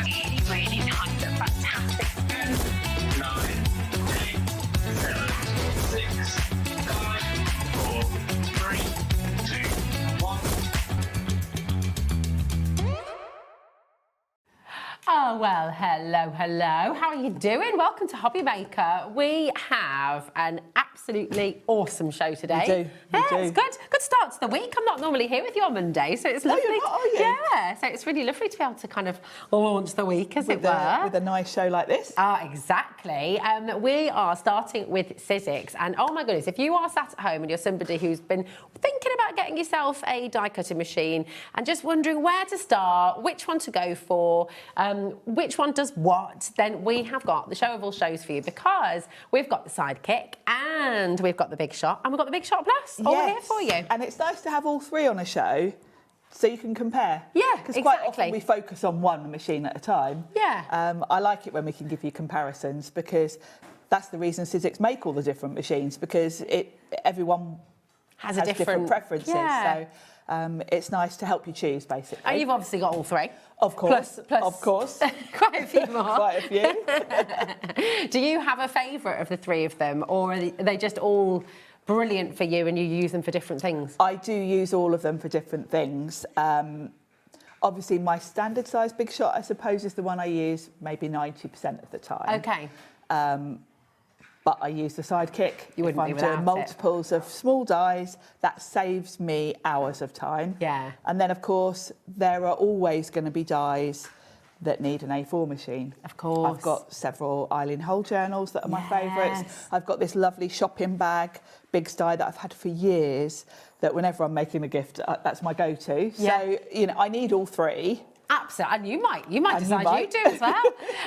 really, really nice and fantastic. 10, 9, 8, 7, 6, 5, 4, 3, 2, 1. Oh, well, hello, hello. How are you doing? Welcome to HobbyMaker. We have an absolutely awesome show today. We do. It's good. Good start to the week. I'm not normally here with you on Monday, so it's lovely. You're not, are you? Yeah, so it's really lovely to be able to kind of launch the week, as it were. With a nice show like this. Exactly. We are starting with Sizzix, and oh my goodness, if you are sat at home and you're somebody who's been thinking about getting yourself a die cutting machine and just wondering where to start, which one to go for, which one does what, then we have got the show of all shows for you, because we've got the Sidekick and we've got the Big Shot and we've got the Big Shot Plus all here for you. And it's nice to have all three on a show so you can compare. Yeah, because quite often we focus on one machine at a time. Yeah. I like it when we can give you comparisons, because that's the reason Sizzix make all the different machines, because everyone has different preferences. Yeah. So it's nice to help you choose, basically. And you've obviously got all three. Of course. Plus of course. quite a few more. Quite a few. Do you have a favourite of the three of them, or are they just all brilliant for you and you use them for different things? I do use all of them for different things. Obviously, my standard size Big Shot, I suppose, is the one I use maybe 90% of the time. Okay. But I use the Sidekick. You wouldn't if be I'm without doing multiples of small dies, that saves me hours of time. Yeah. And then, of course, there are always going to be dies that need an A4 machine. Of course. I've got several Eileen Hull journals that are my favourites. I've got this lovely shopping bag, big die that I've had for years, that whenever I'm making a gift, that's my go-to. Yeah. So, you know, I need all three. Absolutely, and you might decide you do as well.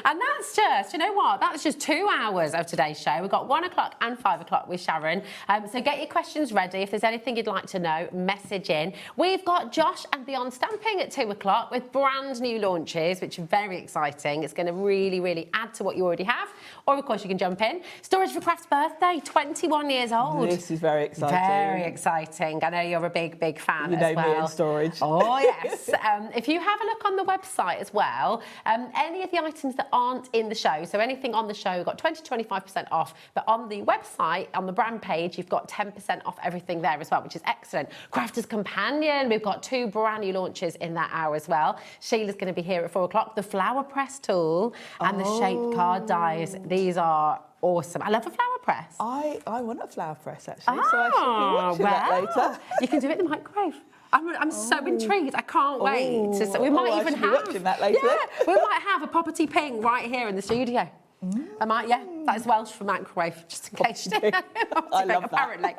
And that's just, you know what, that's just 2 hours of today's show. We've got 1 o'clock and 5 o'clock with Sharon. So get your questions ready. If there's anything you'd like to know, message in. We've got Josh and Beyond Stamping at 2 o'clock with brand new launches, which are very exciting. It's going to really, really add to what you already have. Or, of course, you can jump in. Storage4Crafts' birthday, 21 years old. This is very exciting. Very exciting. I know you're a big, big fan as well. You know me in storage. Oh, yes. If you have a look on the website as well, any of the items that aren't in the show, so anything on the show, we've got 20 to 25% off, but on the website, on the brand page, you've got 10% off everything there as well, which is excellent. Crafter's Companion, we've got 2 brand new launches in that hour as well. Sheila's going to be here at 4 o'clock. The flower press tool and the shaped card dies, these are awesome. I love a flower press. I want a flower press, actually, so I should be watching that later. You can do it in the microwave. I'm so intrigued. I can't wait to. So we might even have. Watching that later. Yeah, we might have a property ping right here in the studio. I might, yeah. That is Welsh for microwave, just in case. I love apparently.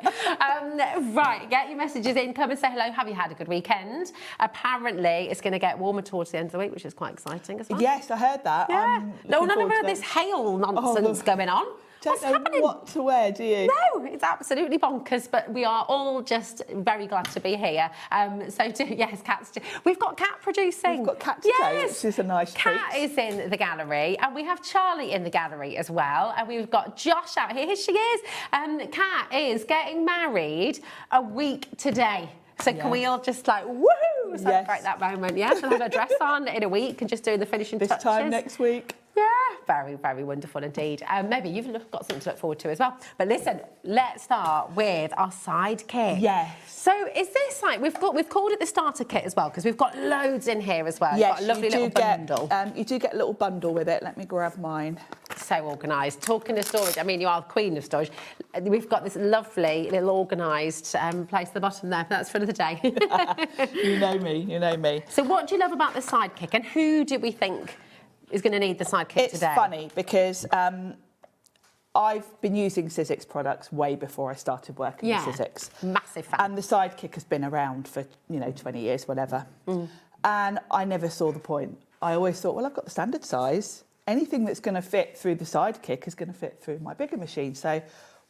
Right, get your messages in. Come and say hello. Have you had a good weekend? Apparently, it's going to get warmer towards the end of the week, which is quite exciting as well. Yes, I heard that. Yeah. No, none of this hail nonsense going on. What's happening? What to wear, do you? No, it's absolutely bonkers, but we are all just very glad to be here. Yes, Kat's. We've got Kat producing. We've got Kat today, which is a nice treat. Kat is in the gallery, and we have Charlie in the gallery as well, and we've got Josh out here. Here she is. Kat is getting married a week today. So can we all just like, woohoo, celebrate that moment, yeah? She'll have her dress on in a week and just doing the finishing touches. This time next week. Yeah, very, very wonderful indeed. Maybe you've got something to look forward to as well. But listen, let's start with our Sidekick. Yes. So is this like, we've called it the starter kit as well, because we've got loads in here as well. Yes, you've got a lovely little bundle. You do get a little bundle with it. Let me grab mine. So organised. Talking of storage, I mean, you are the queen of storage. We've got this lovely little organised place at the bottom there. That's for another day. You know me, you know me. So what do you love about the Sidekick, and who do we think is going to need the Sidekick today? It's funny because I've been using Sizzix products way before I started working with Sizzix. Massive fan. And the Sidekick has been around for, 20 years, whatever. And I never saw the point. I always thought, well, I've got the standard size. Anything that's going to fit through the Sidekick is going to fit through my bigger machine. So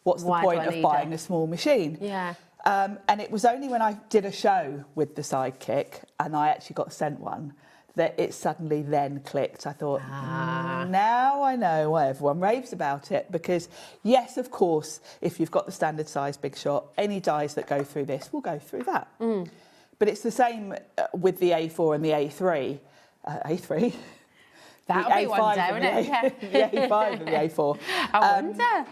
what's the point of buying a small machine? Yeah. And it was only when I did a show with the Sidekick and I actually got sent one that it suddenly then clicked. I thought, now I know why everyone raves about it, because yes, of course, if you've got the standard size Big Shot, any dies that go through this will go through that. But it's the same with the A4 and the A3. That'll be one day, won't it? Yeah. The A5 and the A4. I wonder.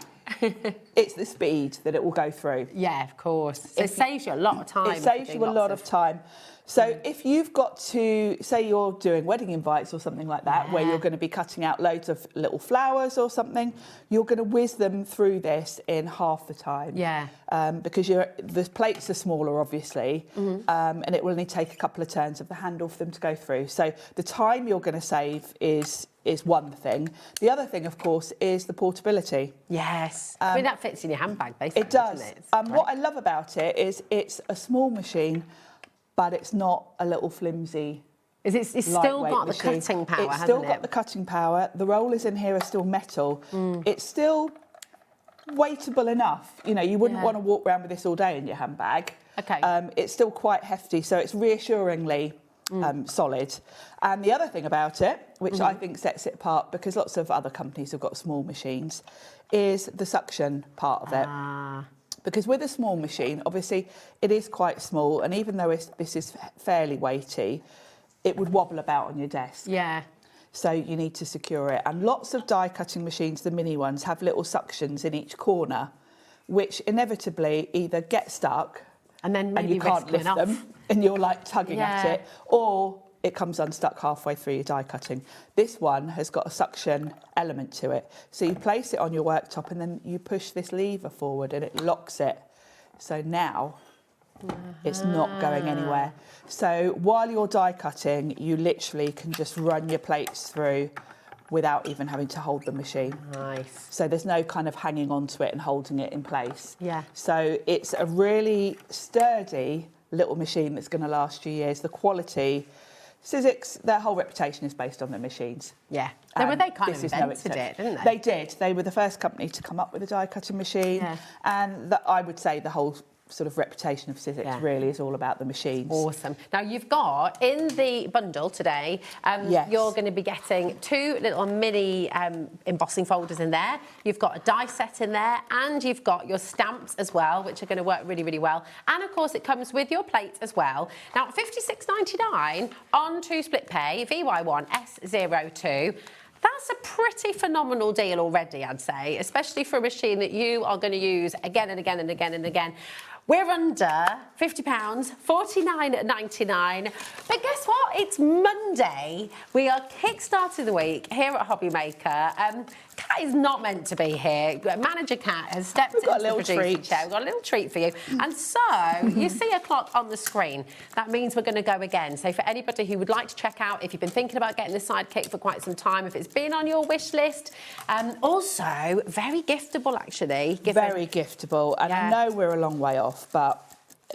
It's the speed that it will go through. Yeah, of course. So it saves you a lot of time. It saves you a lot of time. So if you've got to, say you're doing wedding invites or something like that, where you're going to be cutting out loads of little flowers or something, you're going to whiz them through this in half the time. Yeah. Because the plates are smaller, obviously, and it will only take a couple of turns of the handle for them to go through. So the time you're going to save is one thing. The other thing, of course, is the portability. Yes. I mean, that fits in your handbag, basically. It does. Doesn't it? What I love about it is it's a small machine, but it's not a little flimsy. It's still got the machine. cutting power, It's hasn't still it? got the cutting power. The rollers in here are still metal. It's still weightable enough. You know, you wouldn't want to walk around with this all day in your handbag. Okay. It's still quite hefty, so it's reassuringly solid. And the other thing about it, which I think sets it apart, because lots of other companies have got small machines, is the suction part of it. Because with a small machine, obviously, it is quite small, and even though this is fairly weighty, it would wobble about on your desk. Yeah. So you need to secure it. And lots of die cutting machines, the mini ones, have little suctions in each corner, which inevitably either get stuck And then maybe you can't lift them, and you're like tugging at it, or it comes unstuck halfway through your die cutting. This one has got a suction element to it. So you place it on your worktop and then you push this lever forward and it locks it. So now it's not going anywhere. So while you're die cutting, you literally can just run your plates through without even having to hold the machine. Nice. So there's no kind of hanging onto it and holding it in place. Yeah. So it's a really sturdy little machine that's going to last you years. The quality, Sizzix, their whole reputation is based on their machines. Yeah. They kind of invented it, didn't they? They did. They were the first company to come up with a die cutting machine. Yeah. And I would say the whole sort of reputation of Sizzix really is all about the machines. Awesome. Now you've got in the bundle today, you're going to be getting 2 little mini embossing folders in there. You've got a die set in there, and you've got your stamps as well, which are going to work really, really well. And of course, it comes with your plate as well. Now, $56.99 on 2 split pay, VY1 S02. That's a pretty phenomenal deal already, I'd say, especially for a machine that you are going to use again and again and again and again. We're under £50, $49.99. But guess what? It's Monday. We are kickstarting the week here at HobbyMaker. Kat is not meant to be here. Manager Kat has stepped into the producer chair. We've got a little treat for you. And so you see a clock on the screen. That means we're going to go again. So for anybody who would like to check out, if you've been thinking about getting the Sidekick for quite some time, if it's been on your wish list, also very giftable, actually. Very giftable. And I know we're a long way off, but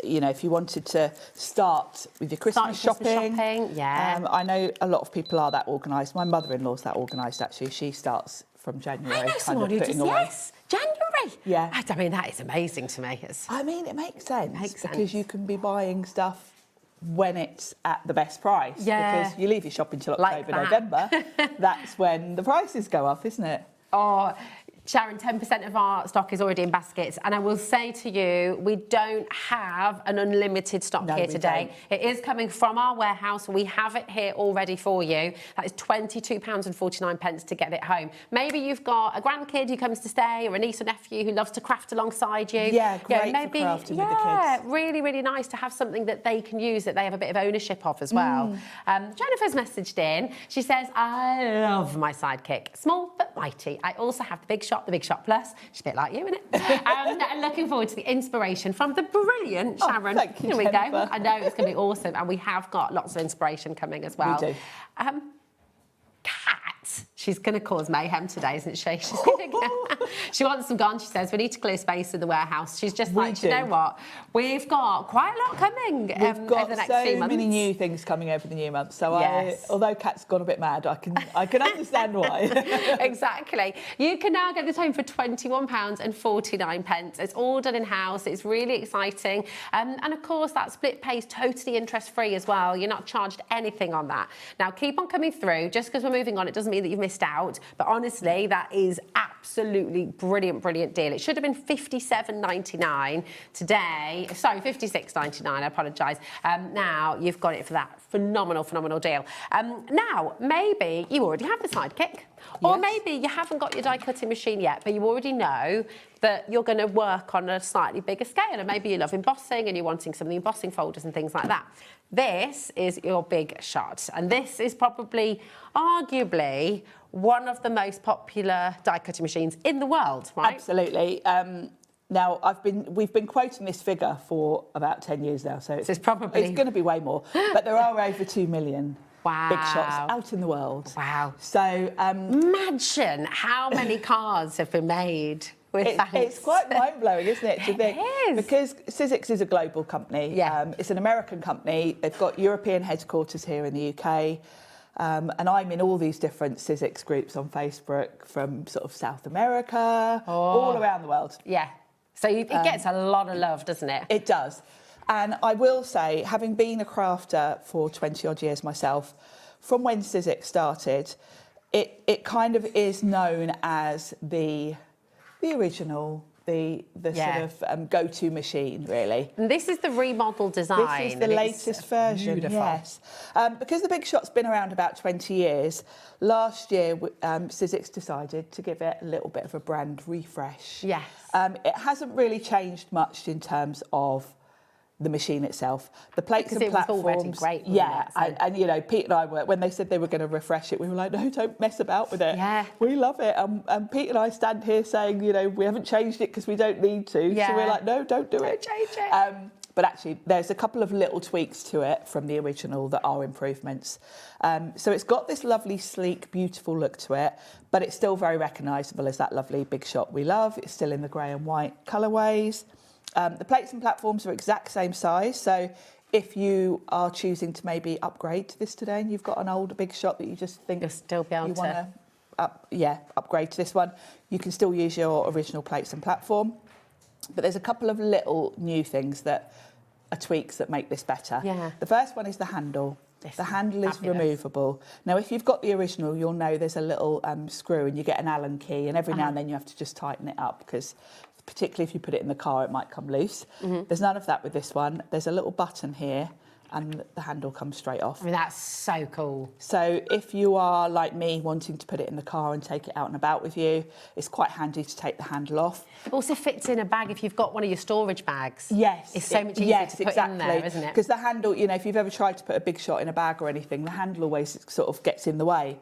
you know, if you wanted to start with your Christmas shopping, I know a lot of people are that organised. My mother-in-law's that organised, actually. She starts from January. I know someone who just, January. Yeah. I mean, that is amazing to me. I mean, it makes sense because you can be buying stuff when it's at the best price. Yeah. Because you leave your shopping till October, November. That's when the prices go up, isn't it? Oh, Sharon, 10% of our stock is already in baskets, and I will say to you, we don't have an unlimited stock here today. It is coming from our warehouse. We have it here all ready for you. That is £22.49 to get it home. Maybe you've got a grandkid who comes to stay, or a niece or nephew who loves to craft alongside you. Yeah, great for crafting with the kids. Really, really nice to have something that they can use, that they have a bit of ownership of as well. Jennifer's messaged in. She says, I love my Sidekick. Small but mighty. I also have the Big Shot Plus. She's a bit like you, isn't it? And looking forward to the inspiration from the brilliant Sharon. Thank you, Here we Jennifer. go. I know it's going to be awesome, and we have got lots of inspiration coming as well. We do. Kat, she's going to cause mayhem today, isn't she? She's going to she wants them gone. She says we need to clear space in the warehouse. She's just like, you know what? We've got quite a lot coming over the next few months. So many new things coming over the new month. So although Kat's gone a bit mad, I can understand why. Exactly. You can now get this home for £21.49. It's all done in house. It's really exciting, and of course that split pay is totally interest free as well. You're not charged anything on that. Now keep on coming through. Just because we're moving on, it doesn't mean that you've missed out. But honestly, that is absolutely absolutely brilliant deal. It should have been £57.99 today. Sorry, £56.99, I apologise. Now you've got it for that phenomenal deal. Now, maybe you already have the Sidekick, or maybe you haven't got your die cutting machine yet, but you already know that you're going to work on a slightly bigger scale, and maybe you love embossing and you're wanting some of the embossing folders and things like that. This is your big shot, and this is probably, arguably, one of the most popular die cutting machines in the world, right? Absolutely. Now, we've been quoting this figure for about 10 years now, so it's going to be way more. But there are over 2 million big shots out in the world. Wow. So imagine how many cars have been made. It's quite mind-blowing, isn't it, to think? It is. Because Sizzix is a global company. Yeah. It's an American company. They've got European headquarters here in the UK. And I'm in all these different Sizzix groups on Facebook from sort of South America, all around the world. Yeah. So it gets a lot of love, doesn't it? It does. And I will say, having been a crafter for 20-odd years myself, from when Sizzix started, it kind of is known as the original, the sort of go-to machine, really. And this is the remodel design. This is the latest version, beautiful. yes. Because the Big Shot's been around about 20 years, last year Sizzix decided to give it a little bit of a brand refresh. Yes. It hasn't really changed much in terms of the machine itself. The plates and platforms. It was already great. Yeah, So. and you know, Pete and I were, when they said they were going to refresh it, we were like, no, don't mess about with it. Yeah. We love it. And Pete and I stand here saying, you know, we haven't changed it because we don't need to. Yeah. So we're like, no, don't do it. Don't change it. But actually, there's a couple of little tweaks to it from the original that are improvements. So it's got this lovely, sleek, beautiful look to it, but it's still very recognisable as that lovely Big Shot we love. It's still in the grey and white colourways. The plates and platforms are exact same size, so if you are choosing to maybe upgrade to this today and you've got an older Big Shot that you just think you'll still be able you to want to upgrade to this one, you can still use your original plates and platform. But there's a couple of little new things that are tweaks that make this better. Yeah. The first one is the handle. The handle is removable. Now, if you've got the original, you'll know there's a little screw and you get an Allen key, and every now and then you have to just tighten it up because particularly if you put it in the car, it might come loose. There's none of that with this one. There's a little button here and the handle comes straight off. I mean, that's so cool. So if you are like me, wanting to put it in the car and take it out and about with you, it's quite handy to take the handle off. It also fits in a bag if you've got one of your storage bags. Yes. It's so much easier to put in there, isn't it? Because the handle, you know, if you've ever tried to put a Big Shot in a bag or anything, the handle always sort of gets in the way.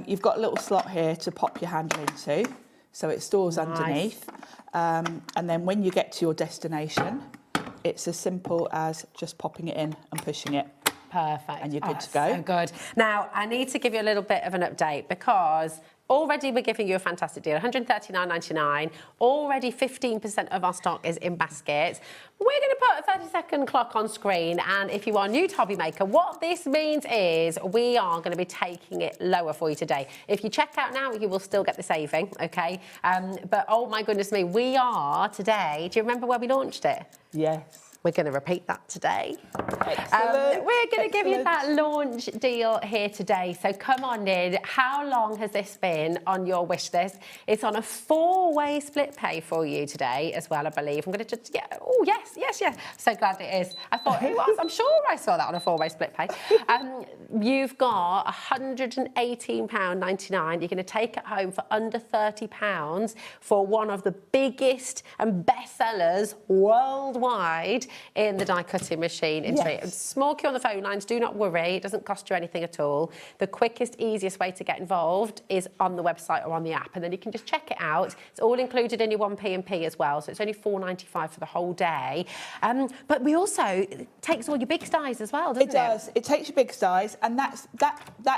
You've got a little slot here to pop your handle into, so it stores underneath. And then when you get to your destination, it's as simple as just popping it in and pushing it. Perfect. And you're good to go. So good. Now, I need to give you a little bit of an update because already we're giving you a fantastic deal, £139.99. Already 15% of our stock is in baskets. We're going to put a 30-second clock on screen, and if you are new to HobbyMaker, what this means is we are going to be taking it lower for you today. If you check out now, you will still get the saving, okay? But oh my goodness me, we are today, do you remember where we launched it? Yes. We're going to repeat that today. Excellent. We're going to give you that launch deal here today. So come on in. How long has this been on your wish list? It's on a 4-way split pay for you today as well, I believe. I'm going to just, oh, yes. So glad it is. I thought it was. I'm sure I saw that on a 4-way split pay. You've got £118.99. You're going to take it home for under £30 for one of the biggest and best sellers worldwide in the die cutting machine industry. Yes. Small queue on the phone lines, do not worry, it doesn't cost you anything at all. The quickest, easiest way to get involved is on the website or on the app, and then you can just check it out. It's all included in your 1P&P as well, so it's only $4.95 for the whole day. But we also, it takes all your big dies as well, doesn't it? It does. It takes your big dies, and that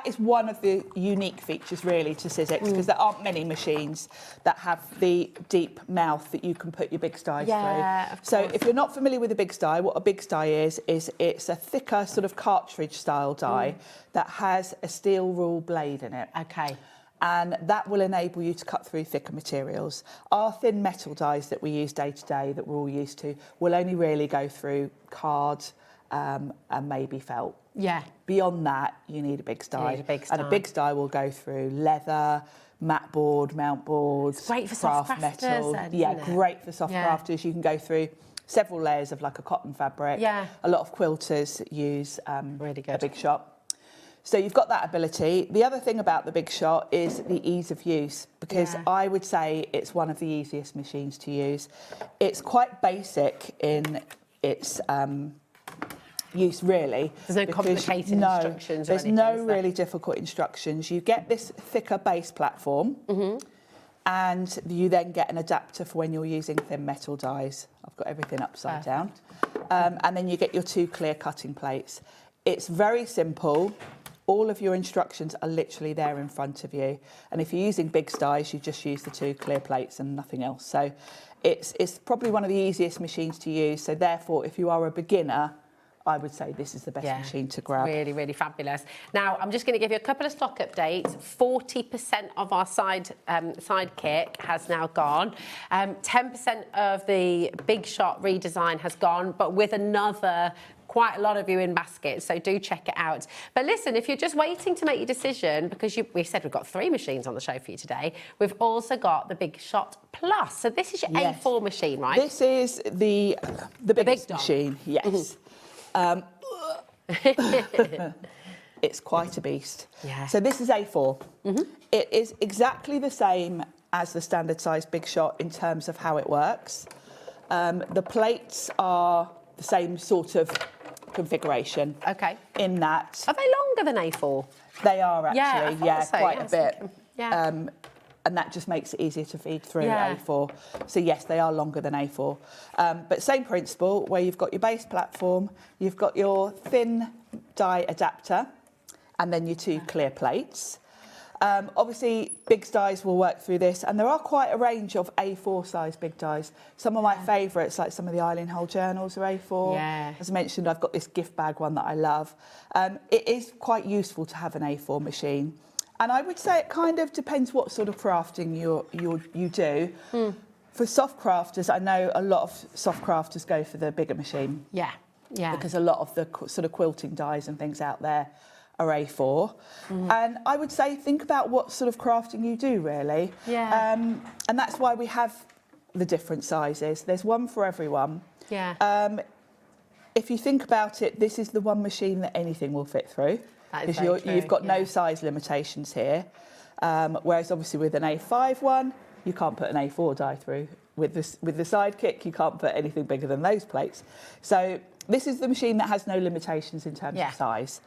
is one of the unique features really to Sizzix, because there aren't many machines that have the deep mouth that you can put your big dies through. So if you're not familiar with a big die, what a big die is it's a thicker sort of cartridge style die that has a steel rule blade in it. Okay. And that will enable you to cut through thicker materials. Our thin metal dies that we use day to day, that we're all used to, will only really go through card and maybe felt. Yeah. Beyond that, you need a big die. You need a big And a die. big die will go through leather, mat board, mount boards, great for soft craft crafters metal. then, Yeah, isn't it? great for soft Yeah. crafters. You can go through several layers of like a cotton fabric. Yeah. A lot of quilters use Really a good. Big Shot. So you've got that ability. The other thing about the Big Shot is the ease of use, because Yeah. I would say it's one of the easiest machines to use. It's quite basic in its use, really. There's no because complicated instructions or there's anything, no is there? really difficult instructions. You get this thicker base platform, and you then get an adapter for when you're using thin metal dies. I've got everything upside down. And then you get your 2 clear cutting plates. It's very simple. All of your instructions are literally there in front of you. And if you're using big dies, you just use the 2 clear plates and nothing else. So it's probably one of the easiest machines to use. So therefore, if you are a beginner, I would say this is the best machine to grab. Really, really fabulous. Now, I'm just going to give you a couple of stock updates. 40% of our side kit has now gone. 10% of the Big Shot redesign has gone, but with another quite a lot of you in baskets, so do check it out. But listen, if you're just waiting to make your decision, because we said we've got 3 machines on the show for you today, we've also got the Big Shot Plus. So this is your A4 machine, right? This is the biggest dog. machine, yes. It's quite a beast. Yeah. So this is A4. It is exactly the same as the standard size Big Shot in terms of how it works. The plates are the same sort of configuration. Okay. In that Are they longer than A4? they are Yeah, I actually, thought so, quite yes, a bit. okay. Yeah. And that just makes it easier to feed through Yeah. A4. So yes, they are longer than A4. But same principle, where you've got your base platform, you've got your thin die adapter, and then your 2 clear plates. Obviously, big dies will work through this, and there are quite a range of A4 size big dies. Some of my favourites, like some of the Eileen Hull journals, are A4. Yeah. As I mentioned, I've got this gift bag one that I love. It is quite useful to have an A4 machine. And I would say it kind of depends what sort of crafting you do. For soft crafters, I know a lot of soft crafters go for the bigger machine. Yeah, yeah. Because a lot of the sort of quilting dies and things out there are A4. And I would say think about what sort of crafting you do, really. Yeah. And that's why we have the different sizes. There's one for everyone. Yeah. If you think about it, this is the one machine that anything will fit through. That is Because very true, you've got no yeah. size limitations here. Whereas obviously with an A5 one, you can't put an A4 die through. With the Sidekick, you can't put anything bigger than those plates. So this is the machine that has no limitations in terms of size.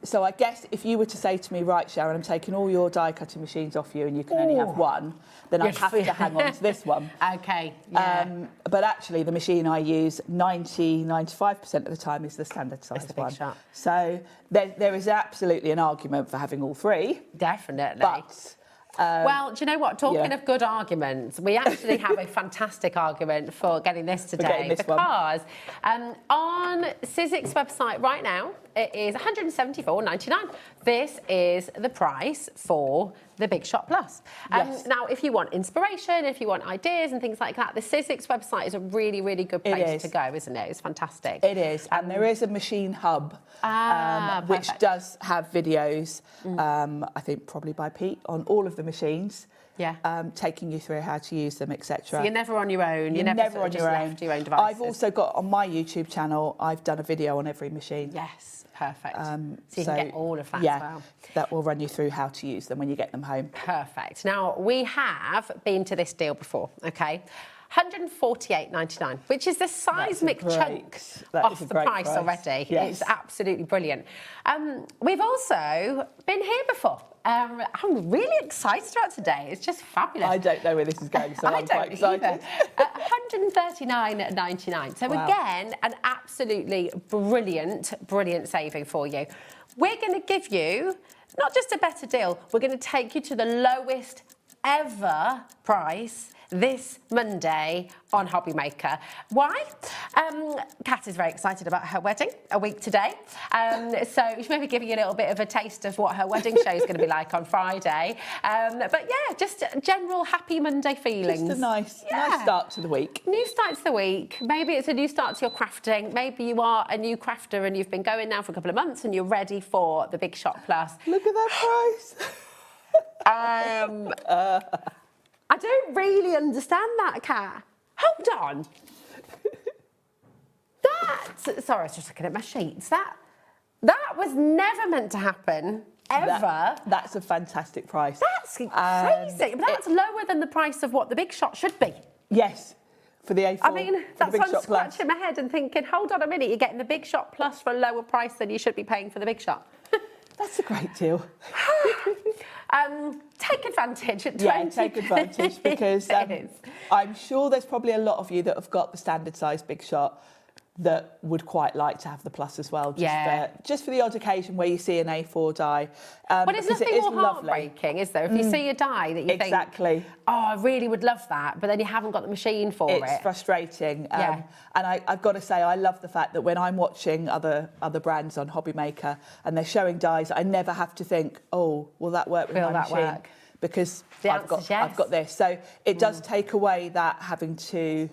So I guess if you were to say to me, right, Sharon, I'm taking all your die cutting machines off you and you can only have one, then I'd have to hang on to this one. Okay, yeah. But actually, the machine I use 95% of the time is the standard size the Big one. Shot. So there is absolutely an argument for having all 3. Definitely. But well, do you know what? Talking yeah. of good arguments, we actually have a fantastic argument for getting this today getting this one. because on Sizzix website right now, it is $174.99. This is the price for the Big Shot Plus. Yes. Now, if you want inspiration, if you want ideas and things like that, the Sizzix website is a really, really good place to go, isn't it? It's fantastic. It is, and there is a machine hub, which perfect. does have videos, I think probably by Pete, on all of the machines. Yeah. Taking you through how to use them, etc. So you're never on your own. You're never sort of on just your left to your own own. devices. I've also got on my YouTube channel, I've done a video on every machine. Yes, perfect. So you So, can get all of that yeah, as well. that will run you through how to use them when you get them home. Perfect. Now, we have been to this deal before, okay? $148.99, which is the seismic great- chunk that off is a the great price price. already. Yes. It's absolutely brilliant. We've also been here before. I'm really excited about today. It's just fabulous. I don't know where this is going, so I'm quite excited. $139.99. So Wow. again, an absolutely brilliant, brilliant saving for you. We're going to give you not just a better deal, we're going to take you to the lowest ever price this Monday on HobbyMaker. Why? Kat is very excited about her wedding a week today. So she's maybe giving you a little bit of a taste of what her wedding show is going to be like on Friday. But yeah, just general happy Monday feelings. Just a nice Yeah. start to the week. New start to the week. Maybe it's a new start to your crafting. Maybe you are a new crafter and you've been going now for a couple of months and you're ready for the Big Shot Plus. Look at that price. I don't really understand that, Kat. Hold on. Sorry, I was just looking at my sheets. That was never meant to happen, ever. That's a fantastic price. That's crazy. But that's lower than the price of what the Big Shot should be. Yes, for the A4. I mean, that's Big why I'm Shot Plus. scratching my head and thinking, hold on a minute, you're getting the Big Shot Plus for a lower price than you should be paying for the Big Shot. That's a great deal. Take advantage at 20. Yeah, take advantage because I'm sure there's probably a lot of you that have got the standard size Big Shot that would quite like to have the Plus as well. Just for the odd occasion where you see an A4 die. Well, there's nothing more lovely. heartbreaking, is there? If you see a die that you think, oh, I really would love that, but then you haven't got the machine for it. It's frustrating. And I've got to say, I love the fact that when I'm watching other brands on HobbyMaker and they're showing dies, I never have to think, oh, will that work with my machine? Because I've got this. So it does take away that having to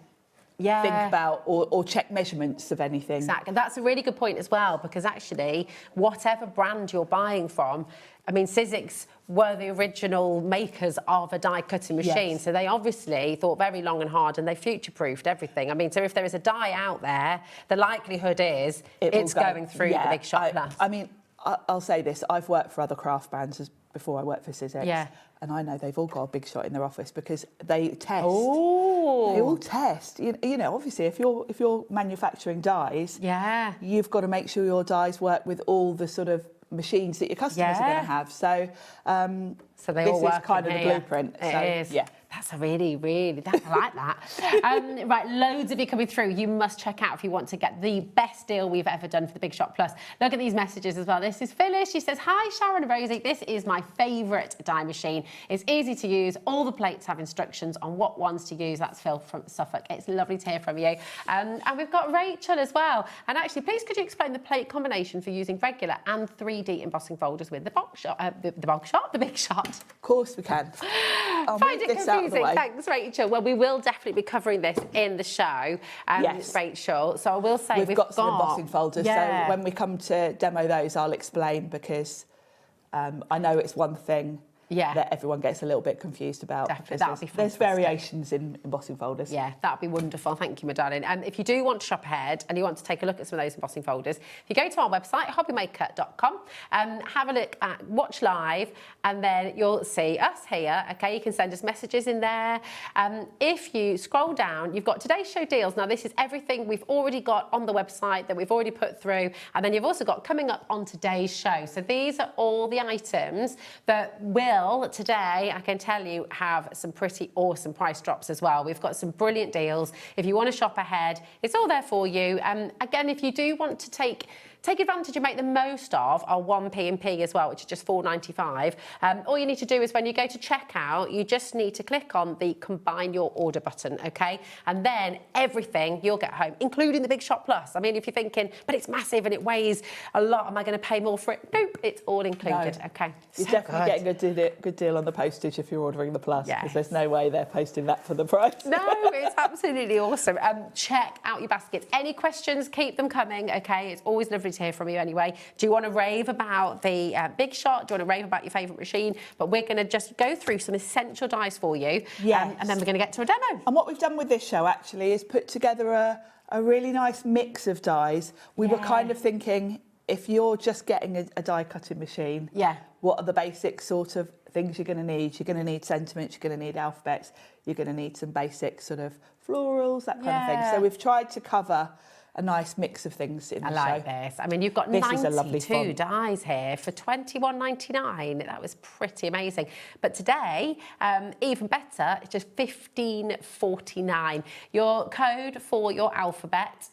think about or check measurements of anything. Exactly. And that's a really good point as well, because actually, whatever brand you're buying from, I mean, Sizzix were the original makers of a die cutting machine. So they obviously thought very long and hard and they future-proofed everything. I mean, so if there is a die out there, the likelihood is it's going through the Big Shot Plus. I mean, I'll say this. I've worked for other craft brands before I worked for Sizzix. Yeah. And I know they've all got a Big Shot in their office because they test. Oh. They all test. You know, obviously, if you're manufacturing dies, you've got to make sure your dies work with all the sort of machines that your customers are going to have. So, so they this all work is kind of the blueprint. It is. Yeah. That's a really, I like that. Right, loads of you coming through. You must check out if you want to get the best deal we've ever done for the Big Shot Plus. Look at these messages as well. This is Phyllis. She says, hi, Sharon and Rosie. This is my favourite die machine. It's easy to use. All the plates have instructions on what ones to use. That's Phil from Suffolk. It's lovely to hear from you. And we've got Rachel as well. And actually, please could you explain the plate combination for using regular and 3D embossing folders with the Big Shot? Of course we can. I'll Find move it this out of the way. Thanks, Rachel. Well, we will definitely be covering this in the show, Rachel. So I will say we've got some embossing folders. So when we come to demo those, I'll explain because I know it's one thing that everyone gets a little bit confused about. Definitely. There's variations in embossing folders. Yeah, that'd be wonderful. Thank you, my darling. And if you do want to shop ahead and you want to take a look at some of those embossing folders, if you go to our website, hobbymaker.com, have a look at Watch Live, and then you'll see us here. Okay, you can send us messages in there. If you scroll down, you've got today's show deals. Now, this is everything we've already got on the website that we've already put through, and then you've also got coming up on today's show. So these are all the items that will today, I can tell you, have some pretty awesome price drops as well. We've got some brilliant deals. If you want to shop ahead, it's all there for you. Again, if you do want to take advantage and make the most of our 1P&P as well, which is just $4.95. All you need to do is when you go to checkout, you just need to click on the combine your order button, okay? And then everything you'll get home, including the Big Shot Plus. I mean, if you're thinking, but it's massive and it weighs a lot, am I going to pay more for it? Nope, it's all included, okay? You're definitely getting a good deal on the postage if you're ordering the Plus, because there's no way they're posting that for the price. No, it's absolutely awesome. Check out your baskets. Any questions, keep them coming, okay? It's always lovely to hear from you anyway. Do you want to rave about the Big Shot? Do you want to rave about your favourite machine? But we're going to just go through some essential dies for you. And then we're going to get to a demo. And what we've done with this show actually is put together a really nice mix of dies. We were kind of thinking, if you're just getting a die cutting machine, what are the basic sort of things you're going to need? You're going to need sentiments, you're going to need alphabets, you're going to need some basic sort of florals, that kind of thing. So we've tried to cover a nice mix of things in the show. I like this. I mean, you've got 92 dies here for $21.99. That was pretty amazing. But today, even better, it's just $15.49. Your code for your alphabet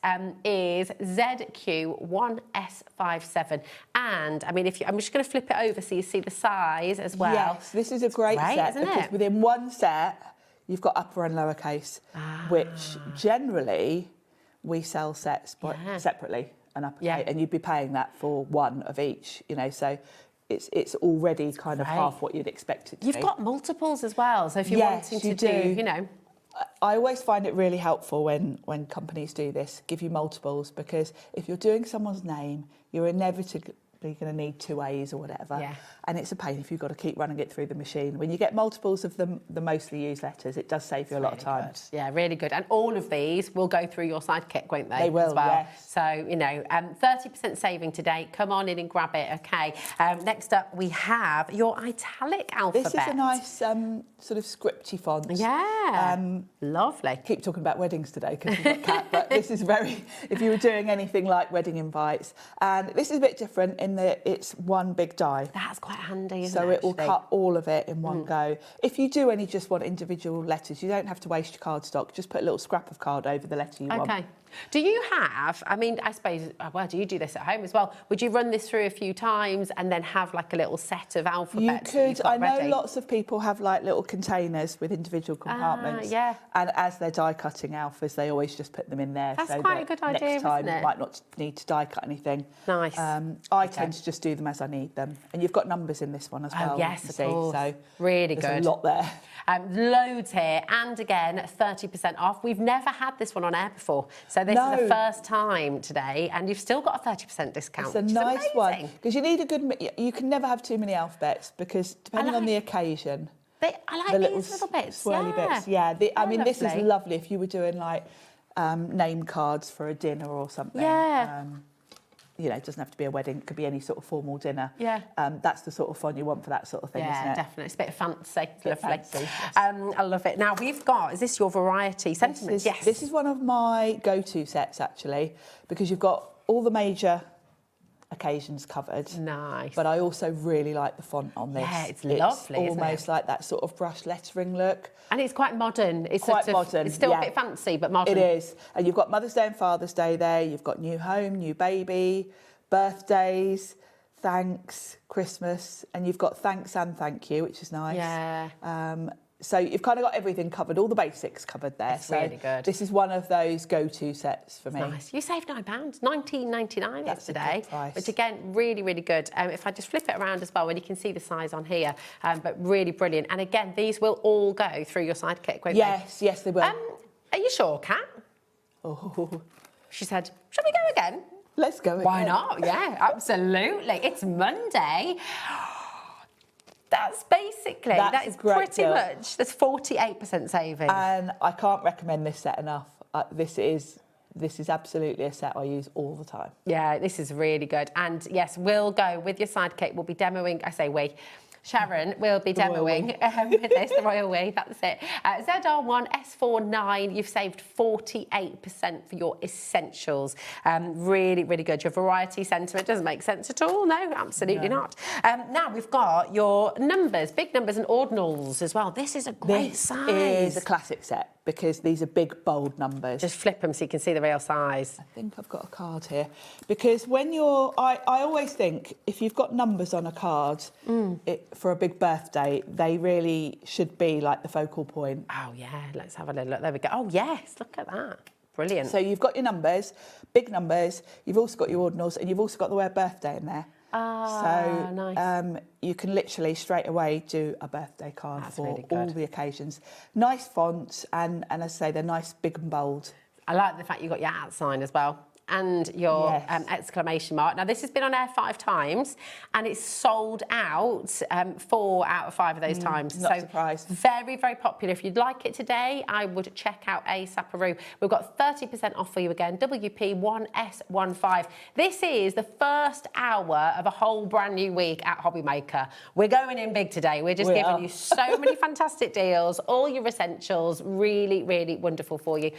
is ZQ1S57. And I mean, I'm just going to flip it over so you see the size as well. Yes, this is a great set because within one set, you've got upper and lowercase, which generally we sell sets separately and uppercase, and you'd be paying that for one of each, you know, so it's already kind of half what you'd expect it to be. You've got multiples as well, so if you're wanting to do, you know. I always find it really helpful when companies do this, give you multiples, because if you're doing someone's name, you're inevitably you're going to need 2 A's or whatever. Yeah. And it's a pain if you've got to keep running it through the machine. When you get multiples of the mostly used letters, it does save you a lot of time. Good. Yeah, really good. And all of these will go through your Sidekick, won't they? They will, as well. yes. So, you know, 30% saving today. Come on in and grab it, okay? Next up, we have your italic alphabet. This is a nice sort of scripty font. Yeah, lovely. Keep talking about weddings today because we've got Cat, but this is very, if you were doing anything like wedding invites. And this is a bit different in that it's one big die. That's quite handy, isn't So it? it will cut all of it in one go. If you do only just want individual letters, you don't have to waste your cardstock. Just put a little scrap of card over the letter you want. Okay. Do you have, I mean, I suppose, well, do you do this at home as well? Would you run this through a few times and then have like a little set of alphabets? You could. I know ready? lots of people have like little containers with individual compartments. Yeah. And as they're die cutting alphas, they always just put them in there. That's so quite that a good idea, next time isn't it? you might not need to die cut anything. Nice. I tend to just do them as I need them. And you've got numbers in this one as well. Oh, yes, you of course. So really there's good. a lot there. Loads here, and again, 30% off. We've never had this one on air before, so this is the first time today, and you've still got a 30% discount. It's a nice one because you need a good. You can never have too many alphabets because depending on the occasion. I like these little bits, swirly bits. Yeah, I mean, this is lovely. lovely if you were doing like name cards for a dinner or something. Yeah. You know, it doesn't have to be a wedding. It could be any sort of formal dinner. Yeah. That's the sort of font you want for that sort of thing, isn't it? Yeah, definitely. It's a bit of fancy. Lovely. Fancy, yes. I love it. Now, we've got, is this your variety sentiments? Yes. This is one of my go-to sets, actually, because you've got all the major occasions covered. Nice. But I also really like the font on this. Yeah, it's lovely, isn't it? Almost like that sort of brush lettering look. And it's quite modern. It's Quite sort of, modern, It's still yeah. a bit fancy, but modern. It is. And you've got Mother's Day and Father's Day there. You've got new home, new baby, birthdays, thanks, Christmas. And you've got thanks and thank you, which is nice. Yeah. So you've kind of got everything covered, all the basics covered there. That's really good. This is one of those go-to sets for me. Nice. You saved £9, $19.99 That's a yesterday, good price. which again, really, really good. If I just flip it around as well, and you can see the size on here, but really brilliant. And again, these will all go through your Sidekick, won't Yes, yes, they will. they? Are you sure, Kat? Oh, She said, shall we go again? let's go again. Why not? Yeah, absolutely. It's Monday. That's basically, That's that a is great pretty deal. much, that's 48% saving. And I can't recommend this set enough. This is absolutely a set I use all the time. Yeah, this is really good. And yes, we'll go with your Sidekick. We'll be demoing, I say we, Sharon will be demoing with this, the Royal We, that's it. ZR1 S49, you've saved 48% for your essentials. Really, really good. Your variety sentiment doesn't make sense at all. No, absolutely not. Now we've got your numbers, big numbers and ordinals as well. This is a great size. This is a classic set because these are big, bold numbers. Just flip them so you can see the real size. I think I've got a card here because when you're, I always think if you've got numbers on a card for a big birthday, they really should be like the focal point. Oh yeah, let's have a little look. There we go. Oh yes, look at that. Brilliant. So you've got your numbers, big numbers, you've also got your ordinals and you've also got the word birthday in there. Ah, nice. You can literally straight away do a birthday card That's for really all good. the occasions. Nice fonts and as I say, they're nice, big and bold. I like the fact you got your @ sign as well and your Yes. exclamation mark. Now, this has been on air 5 times and it's sold out 4 out of 5 of those times. Not so surprised. Very, very popular. If you'd like it today, I would check out ASAParoo. We've got 30% off for you again, WP1S15. This is the first hour of a whole brand new week at HobbyMaker. We're going in big today. We're just We giving are. you so many fantastic deals, all your essentials, really, really wonderful for you.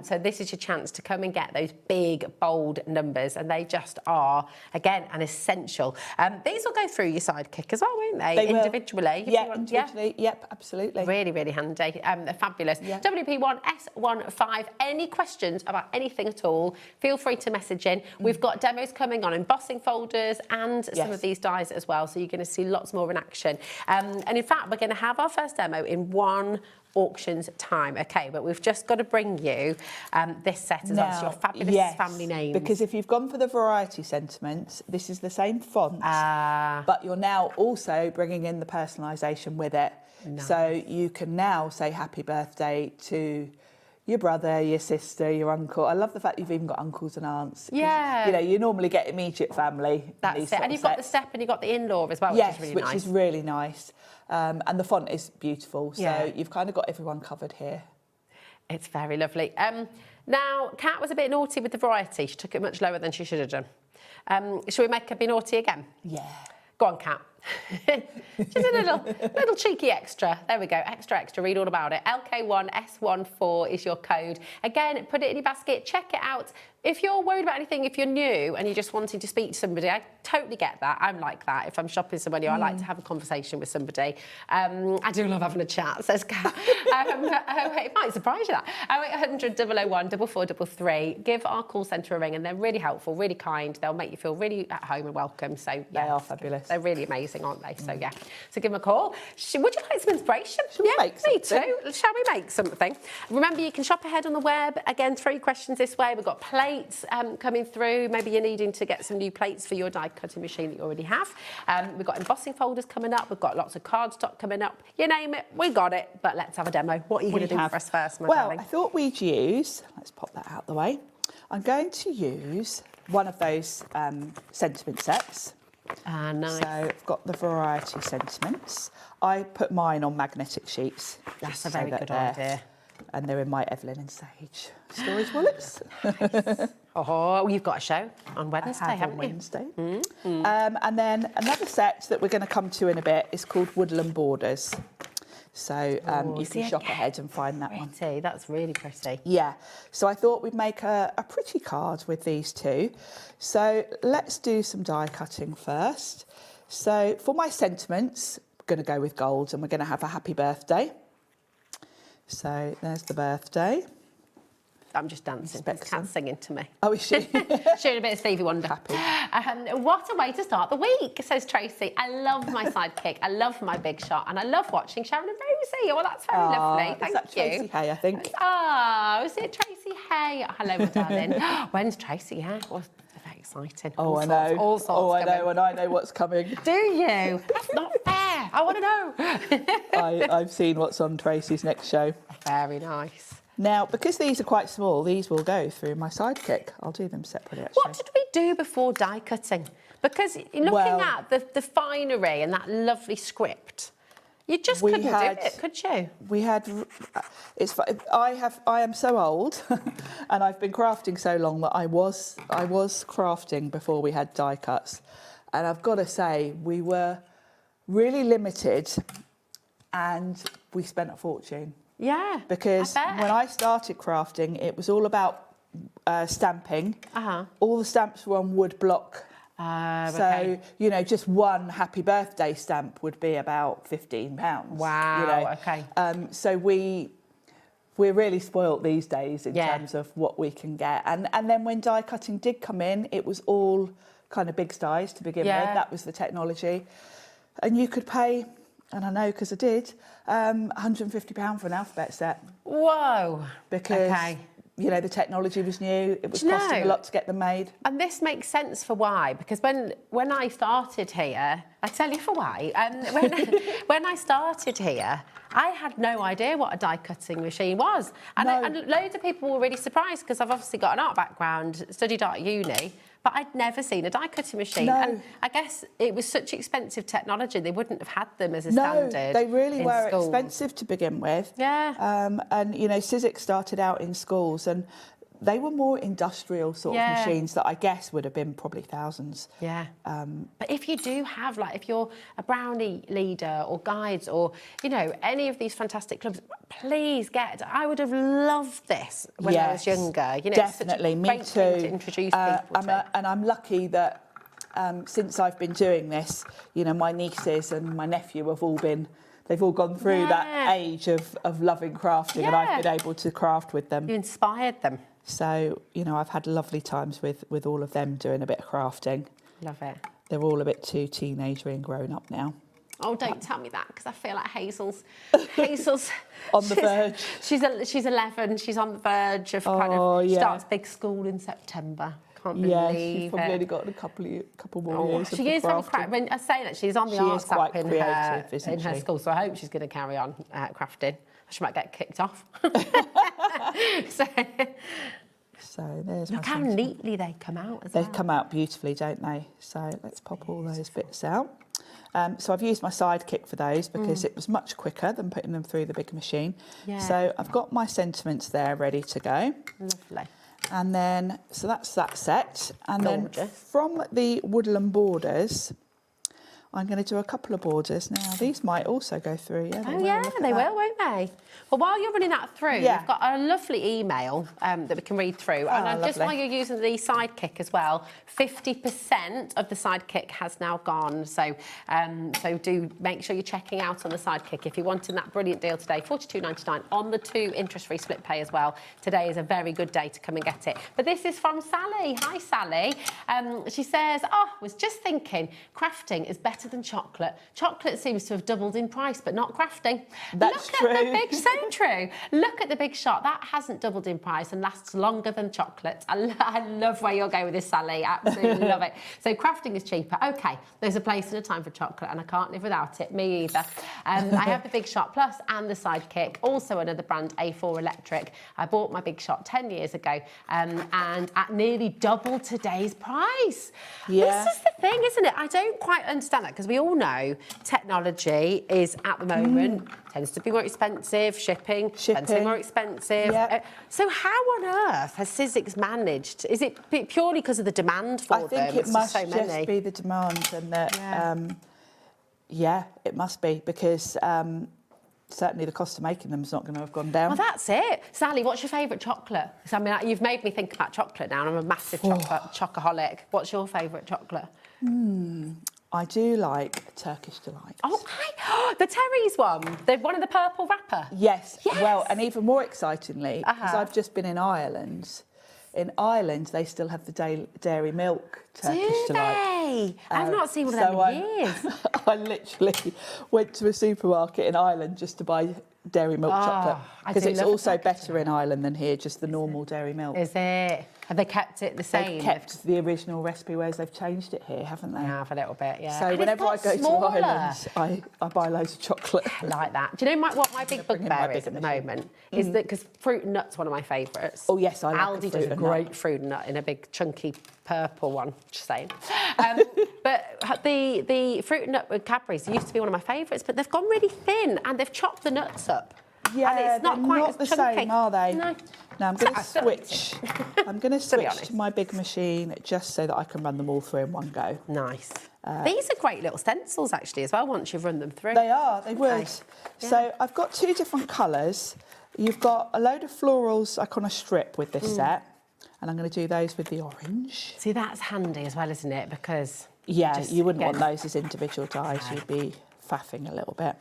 So this is your chance to come and get those big, bold numbers, and they just are, again, an essential. These will go through your Sidekick as well, won't they? They will. Individually. if you Yeah, want- individually. Yep, absolutely. Really, really handy. They're fabulous. Yeah. WP1S15. Any questions about anything at all, feel free to message in. We've got demos coming on embossing folders and some Yes. of these dies as well, so you're going to see lots more in action. And in fact, we're going to have our first demo in 1 auction's time. Okay, but we've just got to bring you this set as well. It's your fabulous family names. Because if you've gone for the variety sentiments, this is the same font, but you're now also bringing in the personalisation with it. Nice. So you can now say happy birthday to your brother, your sister, your uncle. I love the fact you've even got uncles and aunts. 'Cause, Yeah. You know, you normally get immediate family. in That's these it. sort And of you've got the sets. step and you've got the in-law as well, Yes, which is really which nice. is really nice. And the font is beautiful. So Yeah. you've kind of got everyone covered here. It's very lovely. Now, Kat was a bit naughty with the variety. She took it much lower than she should have done. Shall we make her be naughty again? Yeah. Go on, Kat. Just a little cheeky extra. There we go. Extra. Read all about it. LK1S14 is your code. Again, put it in your basket. Check it out. If you're worried about anything, if you're new and you're just wanting to speak to somebody, I totally get that. I'm like that. If I'm shopping somewhere new, I like to have a conversation with somebody. I do love having a chat, says Kat. It might surprise you that. 0800 001 4433. Give our call centre a ring, and they're really helpful, really kind. They'll make you feel really at home and welcome. So They are fabulous. They're really amazing, aren't they? So yeah. So give them a call. Would you like some inspiration? Shall we make me something? too. Shall we make something? Remember, you can shop ahead on the web. Again, 3 questions this way. We've got plates coming through. Maybe you're needing to get some new plates for your die cutting machine that you already have. We've got embossing folders coming up. We've got lots of cardstock coming up. You name it, we got it. But let's have a demo. What are you going to do for us first, my Well, darling? I thought we'd use, let's pop that out the way. I'm going to use one of those sentiment sets. Ah, nice. So I've got the variety sentiments. I put mine on magnetic sheets. That's just a so very that good they're- idea. And they're in my Evelyn and Sage storage wallets. Oh, you've got a show on Wednesday, I have haven't on you? Wednesday. And then another set that we're going to come to in a bit is called Woodland Borders. So you see can it? shop ahead and find that one. Pretty. That's really pretty. Yeah, so I thought we'd make a pretty card with these two. So let's do some die cutting first. So for my sentiments, I'm going to go with gold, and we're going to have a happy birthday. So there's the birthday. I'm just dancing. Expect Kat's singing to me. Oh, is she? Showing a bit of Stevie Wonder. Happy. What a way to start the week, says Tracy. I love my sidekick. I love my big shot. And I love watching Sharon and Rosie. Oh, well, that's very lovely. Thank is that you. Tracy Hay, I think? Oh, is it Tracy Hay? Hello, my darling. When's Tracy? Yeah. Well, very exciting. Oh, All I sorts, know. all sorts Oh, I coming. know, and I know what's coming. Do you? That's not fair. I want to know. I've seen what's on Tracy's next show. Very nice. Now, because these are quite small, these will go through my sidekick. I'll do them separately, actually. What did we do before die cutting? Because looking Well- at the finery and that lovely script, you just couldn't do it, could you? We had. I am so old, and I've been crafting so long that I was crafting before we had die cuts, and I've got to say we were really limited, and we spent a fortune. Yeah. Because I bet. when I started crafting, it was all about stamping. Uh-huh. All the stamps were on wood block. Okay. So, just one happy birthday stamp would be about £15. Wow, okay. So we're really spoilt these days in terms of what we can get. And then when die cutting did come in, it was all kind of big size to begin with. That was the technology. And you could pay, and I know because I did, £150 for an alphabet set. Whoa. Because, Okay. the technology was new. It was Do you costing know? a lot to get them made. And this makes sense for why, because when I started here, I tell you for why. When I started here, I had no idea what a die cutting machine was, and, No. and loads of people were really surprised because I've obviously got an art background, studied art at uni, but I'd never seen a die cutting machine. No. And I guess it was such expensive technology; they wouldn't have had them as a No, standard. they really in were schools. expensive to begin with. Yeah. And, Sizzix started out in schools, and they were more industrial sort of machines that I guess would have been probably thousands. Yeah. But if you do have, if you're a brownie leader or guides or, any of these fantastic clubs, please I would have loved this when I was younger. Definitely, it's such a me great too. thing to introduce people to. And I'm lucky that since I've been doing this, my nieces and my nephew they've all gone through that age of loving crafting, and I've been able to craft with them. You inspired them. So, I've had lovely times with all of them doing a bit of crafting. Love it. They're all a bit too teenagery and grown up now. Oh, don't tell me that, because I feel like Hazel's On the verge. She's 11. She's on the verge of starts big school in September. Can't Yeah, believe she's probably it. only got a couple more years. She is very crafty. When I say that, she's on the She arts is quite app in creative, her isn't she? school, so I hope she's going to carry on crafting. She might get kicked off. So there's Look my how sentiment. neatly they come out as well. They come out beautifully, don't they? So let's pop all those bits out. So I've used my sidekick for those because it was much quicker than putting them through the big machine. Yeah. So I've got my sentiments there ready to go. Lovely. And then, so that's that set. And Gorgeous. then from the woodland borders, I'm going to do a couple of borders. Now, these might also go through. Yeah, Oh yeah, they will, won't they? Well, while you're running that through, Yeah. we've got a lovely email that we can read through. And just lovely. while you're using the sidekick as well, 50% of the sidekick has now gone. So, so do make sure you're checking out on the sidekick. If you're wanting that brilliant deal today, $42.99 on the 2 interest-free split pay as well. Today is a very good day to come and get it. But this is from Sally. Hi, Sally. She says, was just thinking, crafting is better than chocolate. Chocolate seems to have doubled in price, but not crafting. That's Look at true. the big, so true. Look at the Big Shot. That hasn't doubled in price and lasts longer than chocolate. I love where you're going with this, Sally. Absolutely love it. So crafting is cheaper. Okay, there's a place and a time for chocolate, and I can't live without it. Me either. I have the Big Shot Plus and the Sidekick, also another brand, A4 Electric. I bought my Big Shot 10 years ago, and at nearly double today's price. Yeah. This is the thing, isn't it? I don't quite understand that, because we all know technology is, at the moment, tends to be more expensive, shipping tends to be more expensive. Yep. So how on earth has Sizzix managed? Is it purely because of the demand for them? I think it It's must so many. just be the demand, and that, it must be, because certainly the cost of making them is not going to have gone down. Well, that's it. Sally, what's your favourite chocolate? 'Cause, I mean, you've made me think about chocolate now, and I'm a massive chocoholic. What's your favourite chocolate? I do like Turkish Delight. The Terry's one. The one in the purple wrapper. Yes. Yes. Well, and even more excitingly, because I've just been in Ireland. In Ireland, they still have the dairy milk Turkish Delight. I've not seen one of them in years. I literally went to a supermarket in Ireland just to buy dairy milk chocolate, I because do it's love a also Turkish better in Ireland than here, just the normal dairy milk. Is it? Have they kept it the same? They've kept the original recipe, whereas they've changed it here, haven't they? I have a little bit, yeah. So And whenever I it's go got to smaller. Ireland, I buy loads of chocolate. I like that. Do you know what my big bring in my bugbear is bigger at the machine. moment? Is that, because fruit and nuts one of my favourites. Oh, yes, I like a Aldi fruit does a and great nut. fruit and nut in a big chunky purple one. Just saying. But the fruit and nut with Cadbury's used to be one of my favourites, but they've gone really thin and they've chopped the nuts up. Yeah, and it's not they're quite not as the chunky. same, are they? No. Now I'm going to I still like switch. I'm going to be switch honest. to my big machine just so that I can run them all through in one go. Nice. These are great little stencils actually as well once you've run them through. They are. They would. Okay. So I've got 2 different colours. You've got a load of florals like on a strip with this set, and I'm going to do those with the orange. See, that's handy as well, isn't it? Because Yeah, just you wouldn't want get- those as individual dies. You'd be faffing a little bit.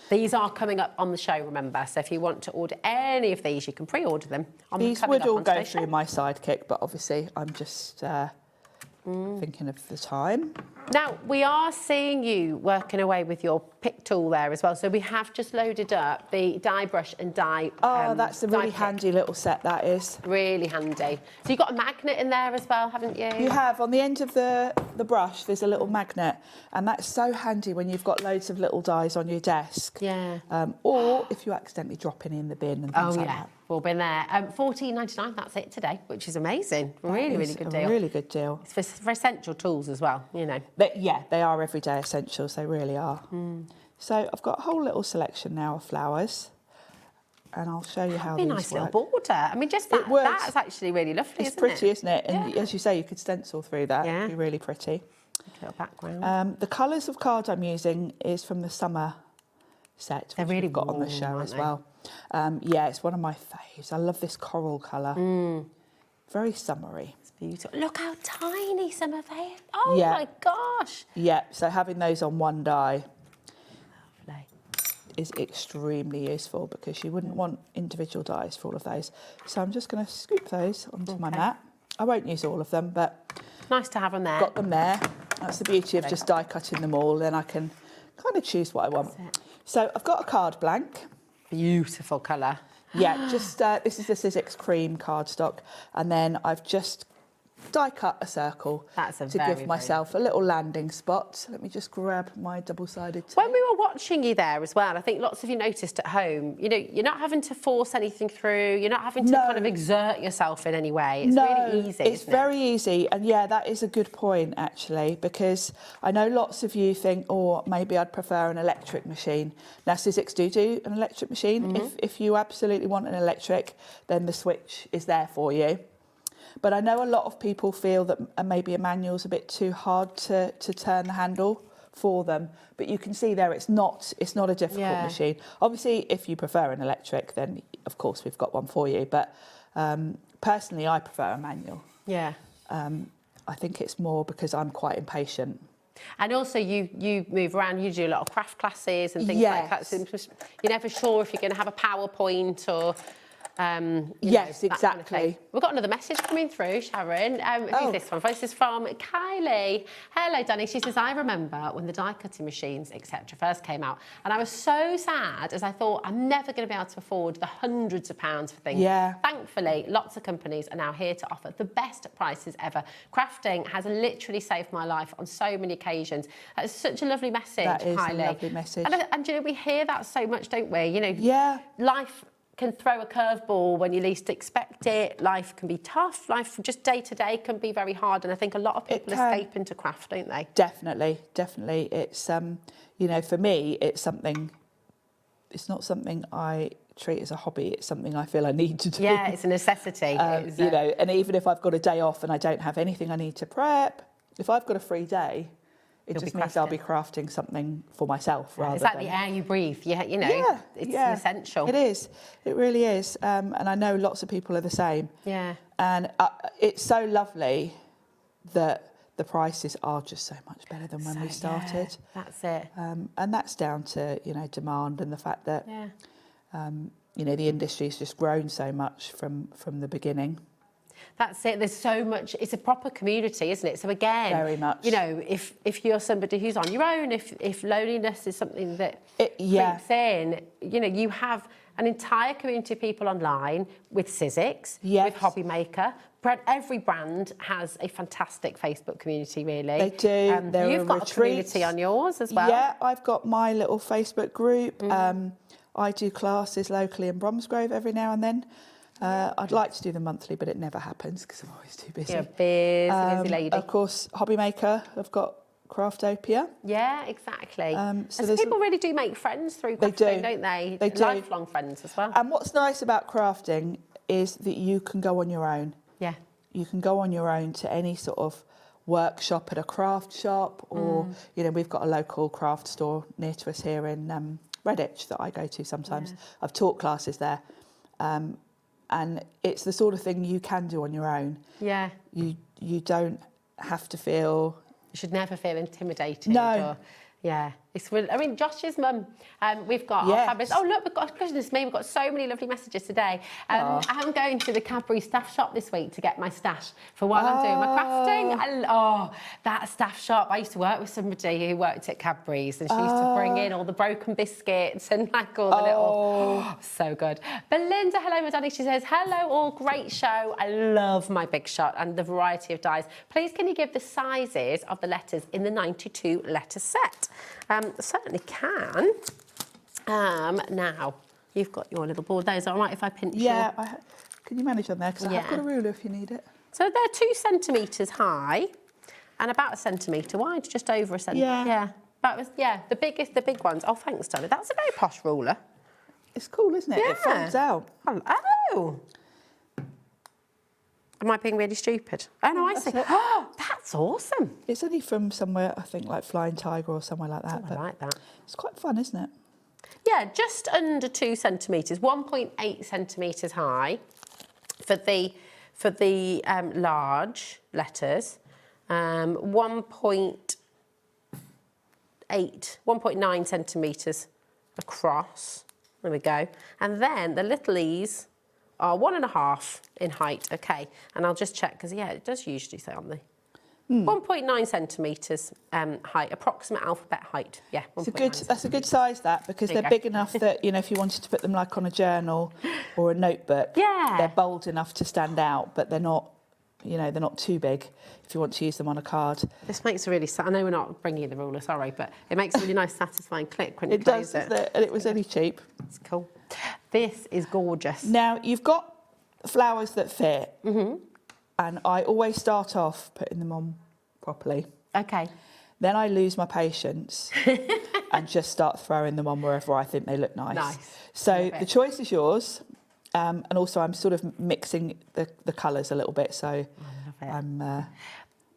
These are coming up on the show, remember. So if you want to order any of these, you can pre-order them. These coming would up all on go today's through show. my sidekick, but obviously I'm just thinking of the time. Now, we are seeing you working away with your pick tool there as well. So we have just loaded up the die brush and die. Oh, that's a die really kit. handy little set, that is. Really handy. So you've got a magnet in there as well, haven't you? You have, on the end of the brush, there's a little magnet, and that's so handy when you've got loads of little dies on your desk. Yeah. Or if you accidentally drop it in the bin and things like that. We'll be there. $14.99, that's it today, which is amazing. Really, really It's good a deal. really good deal. It's for essential tools as well, you know. They are everyday essentials, they really are. So I've got a whole little selection now of flowers, and I'll show you how Be a these nice work. little border. I mean, just that, It would. that's actually really lovely, It's isn't pretty, it? isn't it? And as you say, you could stencil through that. Yeah. It'd be really pretty. Little background. The colours of cards I'm using is from the summer set, They're which really we've got on the warm, show aren't as they? well. Yeah, it's one of my faves. I love this coral colour. Very summery. It's beautiful. Look how tiny some of they. Oh Yeah. my gosh. Yeah, so having those on one die Lovely. is extremely useful, because you wouldn't want individual dies for all of those. So I'm just going to scoop those onto my mat. I won't use all of them, but Nice to have them there. got them there. That's the beauty of just die cutting them all. Then I can kind of choose what I want. That's it. So I've got a card blank. Beautiful colour. Yeah, just this is the Sizzix cream cardstock, and then I've just die cut a circle That's a to very, give myself a little landing spot. Let me just grab my double-sided tape. When we were watching you there as well, I think lots of you noticed at home, you know, you're not having to force anything through, you're not having to kind of exert yourself in any way. It's really easy, it's isn't very easy. And yeah, that is a good point, actually, because I know lots of you think, oh, maybe I'd prefer an electric machine. Now, Sizzix do an electric machine. If you absolutely want an electric, then the switch is there for you. But I know a lot of people feel that maybe a manual's a bit too hard to turn the handle for them. But you can see there it's not a difficult machine. Obviously, if you prefer an electric, then of course we've got one for you. But personally, I prefer a manual. Yeah. I think it's more because I'm quite impatient. And also you move around, you do a lot of craft classes and things like that. So you're never sure if you're going to have a PowerPoint or... yes, exactly. Kind of We've got another message coming through, Sharon. Who's this one? This is from Kylie. Hello, Danny. She says, I remember when the die cutting machines, etc., first came out, and I was so sad as I thought I'm never going to be able to afford the hundreds of pounds for things. Yeah. Thankfully, lots of companies are now here to offer the best prices ever. Crafting has literally saved my life on so many occasions. That's such a lovely message, that is Kylie. a lovely message. And you know, we hear that so much, don't we? You know, life can throw a curveball when you least expect it. Life can be tough. Life just day to day can be very hard. And I think a lot of people escape into craft, don't they? Definitely. It's, you know, for me, it's not something I treat as a hobby. It's something I feel I need to do. Yeah, it's a necessity. You know, and even if I've got a day off and I don't have anything I need to prep, if I've got a free day, it just means I'll be crafting something for myself rather It's like than... the air you breathe, you know, it's essential. It is, it really is. And I know lots of people are the same. Yeah. And it's so lovely that the prices are just so much better than when we started. Yeah, that's it. And that's down to, you know, demand and the fact that, you know, the industry's just grown so much from the beginning. That's it. There's so much. It's a proper community, isn't it? So again, very much. You know, if you're somebody who's on your own, if loneliness is something that creeps in, you know, you have an entire community of people online with Sizzix, with HobbyMaker. Every brand has a fantastic Facebook community, really. They do. You've got a community on yours as well. Yeah, I've got my little Facebook group. I do classes locally in Bromsgrove every now and then. I'd like to do them monthly, but it never happens because I'm always too busy. You're a busy lady. Of course, HobbyMaker have got Craftopia. Yeah, exactly. So people really do make friends through crafting, don't they? They do. Lifelong friends as well. And what's nice about crafting is that you can go on your own. Yeah. You can go on your own to any sort of workshop at a craft shop or, you know, we've got a local craft store near to us here in Redditch that I go to sometimes. Yeah. I've taught classes there. And it's the sort of thing you can do on your own. Yeah. You don't have to feel... You should never feel intimidated. No. Yeah. It's really, I mean, Josh's mum, we've got our fabulous... Oh, look, we've got, goodness me, we've got so many lovely messages today. I'm going to the Cadbury staff shop this week to get my stash for while I'm doing my crafting. That staff shop. I used to work with somebody who worked at Cadbury's and she used to bring in all the broken biscuits and like all the little... so good. Belinda, hello, my daddy. She says, hello, all, great show. I love my Big Shot and the variety of dies. Please, can you give the sizes of the letters in the 92 letter set? Certainly can. Now, you've got your little board there. Is that all right if I pinch you? Yeah, can you manage on there? Because I've got a ruler if you need it. So they're 2 centimetres high and about 1 centimetre wide, just over 1 centimetre. Yeah. That was, the big ones. Oh, thanks, Danny. That's a very posh ruler. It's cool, isn't it? Yeah. It folds out. Oh. Am I being really stupid? Oh, no, I see. Oh, that's awesome. It's only from somewhere, I think, like Flying Tiger or somewhere like that. I like that. It's quite fun, isn't it? Yeah, just under 2 centimetres, 1.8 centimetres high for the large letters, 1.9 centimetres across. There we go. And then the little e's are 1.5 in height, okay. And I'll just check, because, it does usually say on the 1.9 centimetres height, approximate alphabet height. Yeah, that's a good size, that, because they're big enough that, you know, if you wanted to put them like on a journal or a notebook, they're bold enough to stand out, but they're not you know, they're not too big if you want to use them on a card. This makes a really, I know we're not bringing you the ruler, sorry, but it makes a really nice satisfying click when you close it. And it was only cheap. It's cool. This is gorgeous. Now, you've got flowers that fit, and I always start off putting them on properly. Okay. Then I lose my patience and just start throwing them on wherever I think they look nice. Nice. So the choice is yours. And also I'm sort of mixing the colours a little bit. So I love it.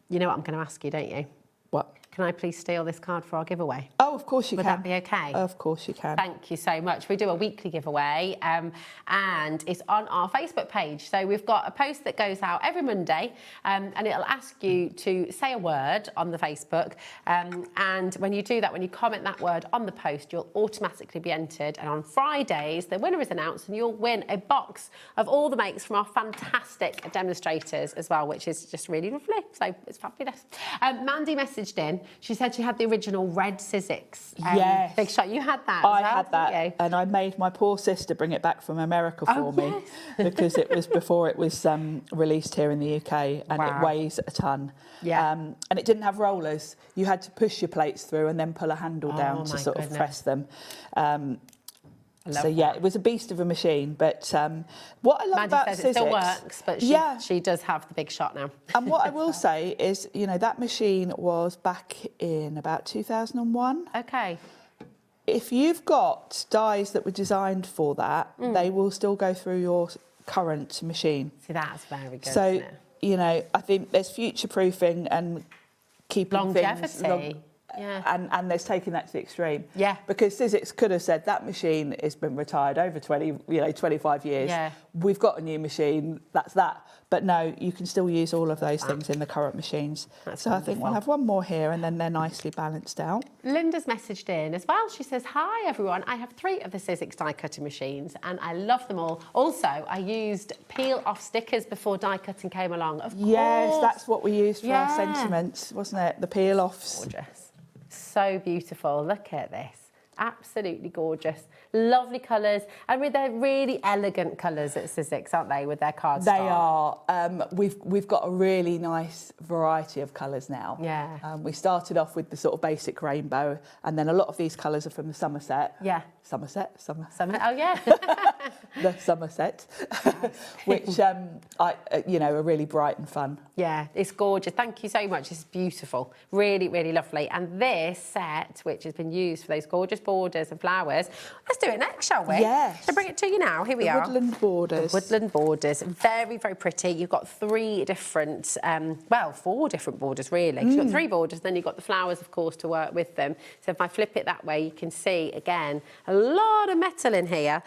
You know what I'm going to ask you, don't you? What? Can I please steal this card for our giveaway? Oh, of course you Would can. that be okay? Of course you can. Thank you so much. We do a weekly giveaway and it's on our Facebook page. So we've got a post that goes out every Monday and it'll ask you to say a word on the Facebook. And when you do that, when you comment that word on the post, you'll automatically be entered. And on Fridays, the winner is announced and you'll win a box of all the makes from our fantastic demonstrators as well, which is just really lovely. So it's fabulous. Mandy messaged in. She said she had the original red Sizzix yes. big shot. You had that I as well, had that, didn't you? and I made my poor sister bring it back from America for me yes. because it was before it was released here in the UK, and Wow. it weighs a ton. Yeah. And it didn't have rollers. You had to push your plates through and then pull a handle down to my sort goodness. of press them. So yeah, it was a beast of a machine. But what I love Mandy about says Sizzix, it still works, but she does have the big shot now. and what I will say is, you know, that machine was back in about 2001. Okay. If you've got dies that were designed for that, they will still go through your current machine. See, that's very good, So, isn't it? you know, I think there's future proofing and keeping Longevity. things Yeah. and there's taking that to the extreme. Yeah. Because Sizzix could have said that machine has been retired over 25 years. Yeah. We've got a new machine, that's that. But no, you can still use all of those things in the current machines. That's so I think we'll wonderful. have one more here and then they're nicely balanced out. Linda's messaged in as well. She says, hi, everyone. I have 3 of the Sizzix die cutting machines and I love them all. Also, I used peel-off stickers before die cutting came along. Of course. Yes, that's what we used for our Yeah. sentiments, wasn't it? The peel-offs. Gorgeous. So beautiful. Look at this. Absolutely gorgeous. Lovely colours. I mean, they're really elegant colours at Sizzix, aren't they, with their cardstock? They are. We've got a really nice variety of colours now. Yeah. We started off with the sort of basic rainbow, and then a lot of these colours are from the Somerset. Yeah. Oh, yeah. The Somerset, which are really bright and fun. Yeah, it's gorgeous. Thank you so much. It's beautiful. Really, really lovely. And this set, which has been used for those gorgeous borders and flowers, let's do it next, shall we? Yes. Shall I bring it to you now? Here we The are. woodland borders. The woodland borders. Very, very pretty. You've got 3 different, 4 different borders, really. You've got 3 borders, then you've got the flowers, of course, to work with them. So if I flip it that way, you can see, again, a lot of metal in here.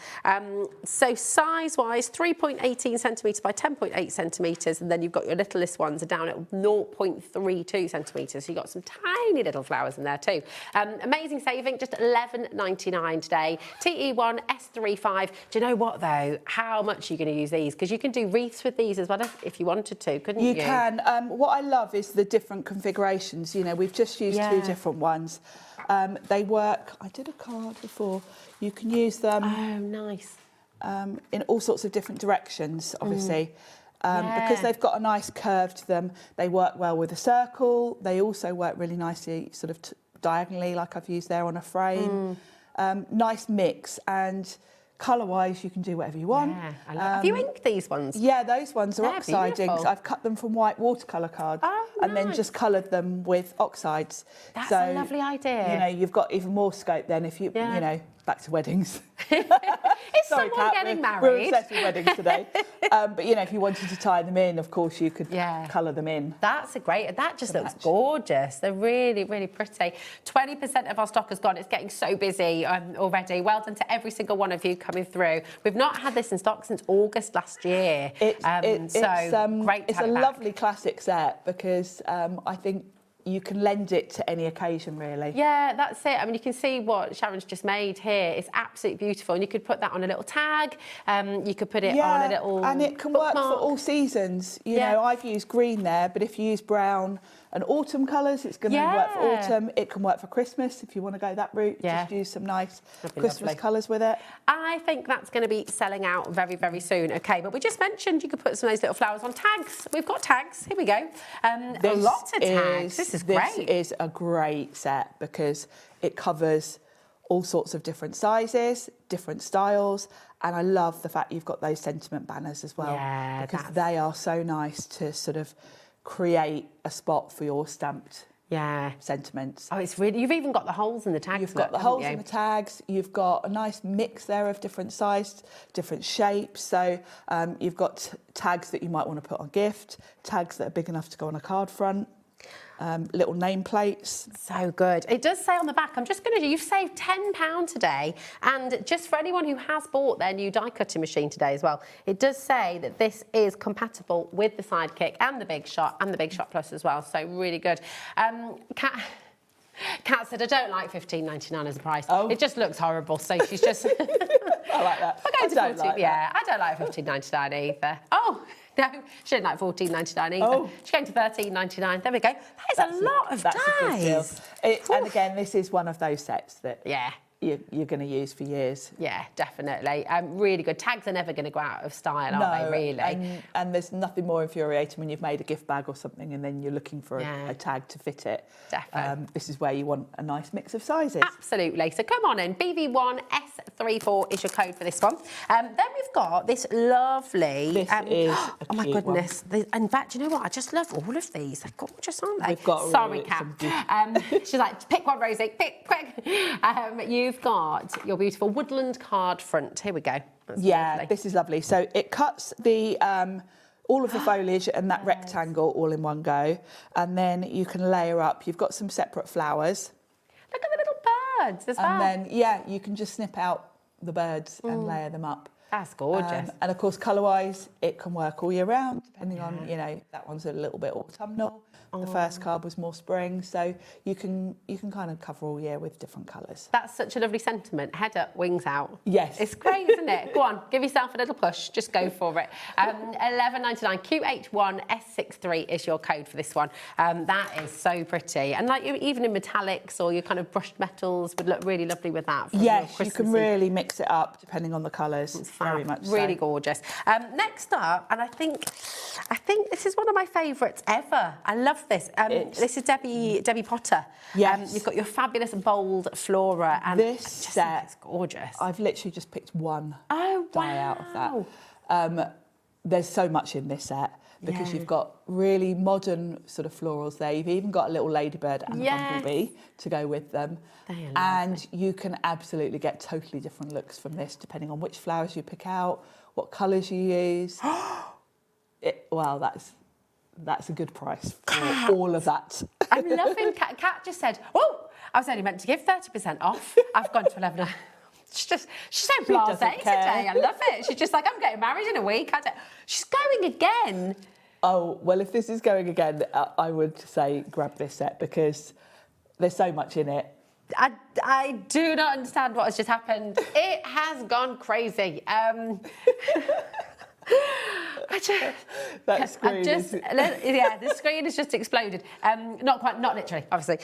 So size-wise, 3.18 centimetres by 10.8 centimetres, and then you've got your littlest ones are down at 0.32 centimetres. So you've got some tiny little flowers in there too. Amazing saving, just $11.99 today. TE1 S35. Do you know what though? How much are you going to use these? Because you can do wreaths with these as well if you wanted to, couldn't you? You can. What I love is the different configurations. You know, we've just used 2 different ones. They work. I did a card before. You can use them. Oh, nice. In all sorts of different directions, obviously. Because they've got a nice curve to them. They work well with a circle. They also work really nicely sort of diagonally, like I've used there on a frame. Nice mix, and colour-wise, you can do whatever you want. Yeah, I love have you inked these ones? Yeah, those ones are They're oxide beautiful. inks. I've cut them from white watercolour cards and then nice. just coloured them with oxides. That's a lovely idea. You know, you've got even more scope then if you, you know, back to weddings. Is Sorry, someone Kat, getting we're married? obsessed with weddings today. But, you know, if you wanted to tie them in, of course, you could colour them in. That's a great, that just looks gorgeous. They're really, really pretty. 20% of our stock has gone. It's getting so busy already. Well done to every single one of you coming through. We've not had this in stock since August last year. It's great to it's have a it back. lovely classic set because I think you can lend it to any occasion, really. Yeah, that's it. I mean, you can see what Sharon's just made here. It's absolutely beautiful. And you could put that on a little tag. You could put it on a little and it can work for all seasons. You know, I've used green there, but if you use brown and autumn colours. It's going to work for autumn. It can work for Christmas if you want to go that route. Just use some nice Christmas colours with it. I think that's going to be selling out very, very soon. Okay, but we just mentioned you could put some of those little flowers on tags. We've got tags. Here we go. A lot of tags. This is great. This is a great set because it covers all sorts of different sizes, different styles, and I love the fact you've got those sentiment banners as well, because they are so nice to sort of create a spot for your stamped sentiments. Oh, it's really, you've even got the holes in the tags. You've got the holes in the tags, you've got a nice mix there of different sizes, different shapes, so you've got tags that you might want to put on gift, tags that are big enough to go on a card front. Little nameplates. So good. It does say on the back, I'm just going to do, you've saved £10 today, and just for anyone who has bought their new die cutting machine today as well, it does say that this is compatible with the Sidekick and the Big Shot and the Big Shot Plus as well, so really good. Kat said, I don't like $15.99 as a price. Oh. It just looks horrible, so she's just... I like that. I don't like that. I don't like $15.99 either. Oh, no, she didn't like $14.99 either. Oh. She came to $13.99. There we go. That is a lot of dies. A good deal. And again, this is one of those sets that you're going to use for years. Yeah, definitely. Really good. Tags are never going to go out of style, are they, really? And there's nothing more infuriating when you've made a gift bag or something and then you're looking for a tag to fit it. Definitely. This is where you want a nice mix of sizes. Absolutely. So come on in. BV1S34 is your code for this one. Then we've got this lovely... This is a oh, my cute goodness. In fact, you know what? I just love all of these. They're gorgeous, aren't they? We've got Sorry, Kat. She's like, pick one, Rosie. Pick, quick. You've got your beautiful woodland card front. Here we go. That's lovely. This is lovely. So it cuts the all of the foliage and that rectangle all in one go, and then you can layer up. You've got some separate flowers. Look at the little birds as well. And then you can just snip out the birds and layer them up. That's gorgeous. And of course, colour-wise, it can work all year round, depending on, that one's a little bit autumnal. The first card was more spring, so you can kind of cover all year with different colours. That's such a lovely sentiment. Head up, wings out. Yes. It's great, isn't it? Go on, give yourself a little push. Just go for it. $11.99. QH1S63 is your code for this one. That is so pretty. And like even in metallics or your kind of brushed metals would look really lovely with that. Yes, you can really mix it up depending on the colours. It's very much really gorgeous. Next up, and I think this is one of my favourites ever. I love this. This is Debbie Potter. Yes. You've got your fabulous bold flora, and this set is gorgeous. I've literally just picked one die out of that. There's so much in this set because you've got really modern sort of florals there. You've even got a little ladybird and a bumblebee to go with them. And you can absolutely get totally different looks from this depending on which flowers you pick out, what colours you use. Well, that's a good price for all of that. I'm loving Kat just said, oh, I was only meant to give 30% off. I've gone to 11. She's so blasé today. I love it. She's just like, I'm getting married in a week. She's going again. Oh, well, if this is going again, I would say grab this set because there's so much in it. I do not understand what has just happened. It has gone crazy. The screen has just exploded. Not literally, obviously.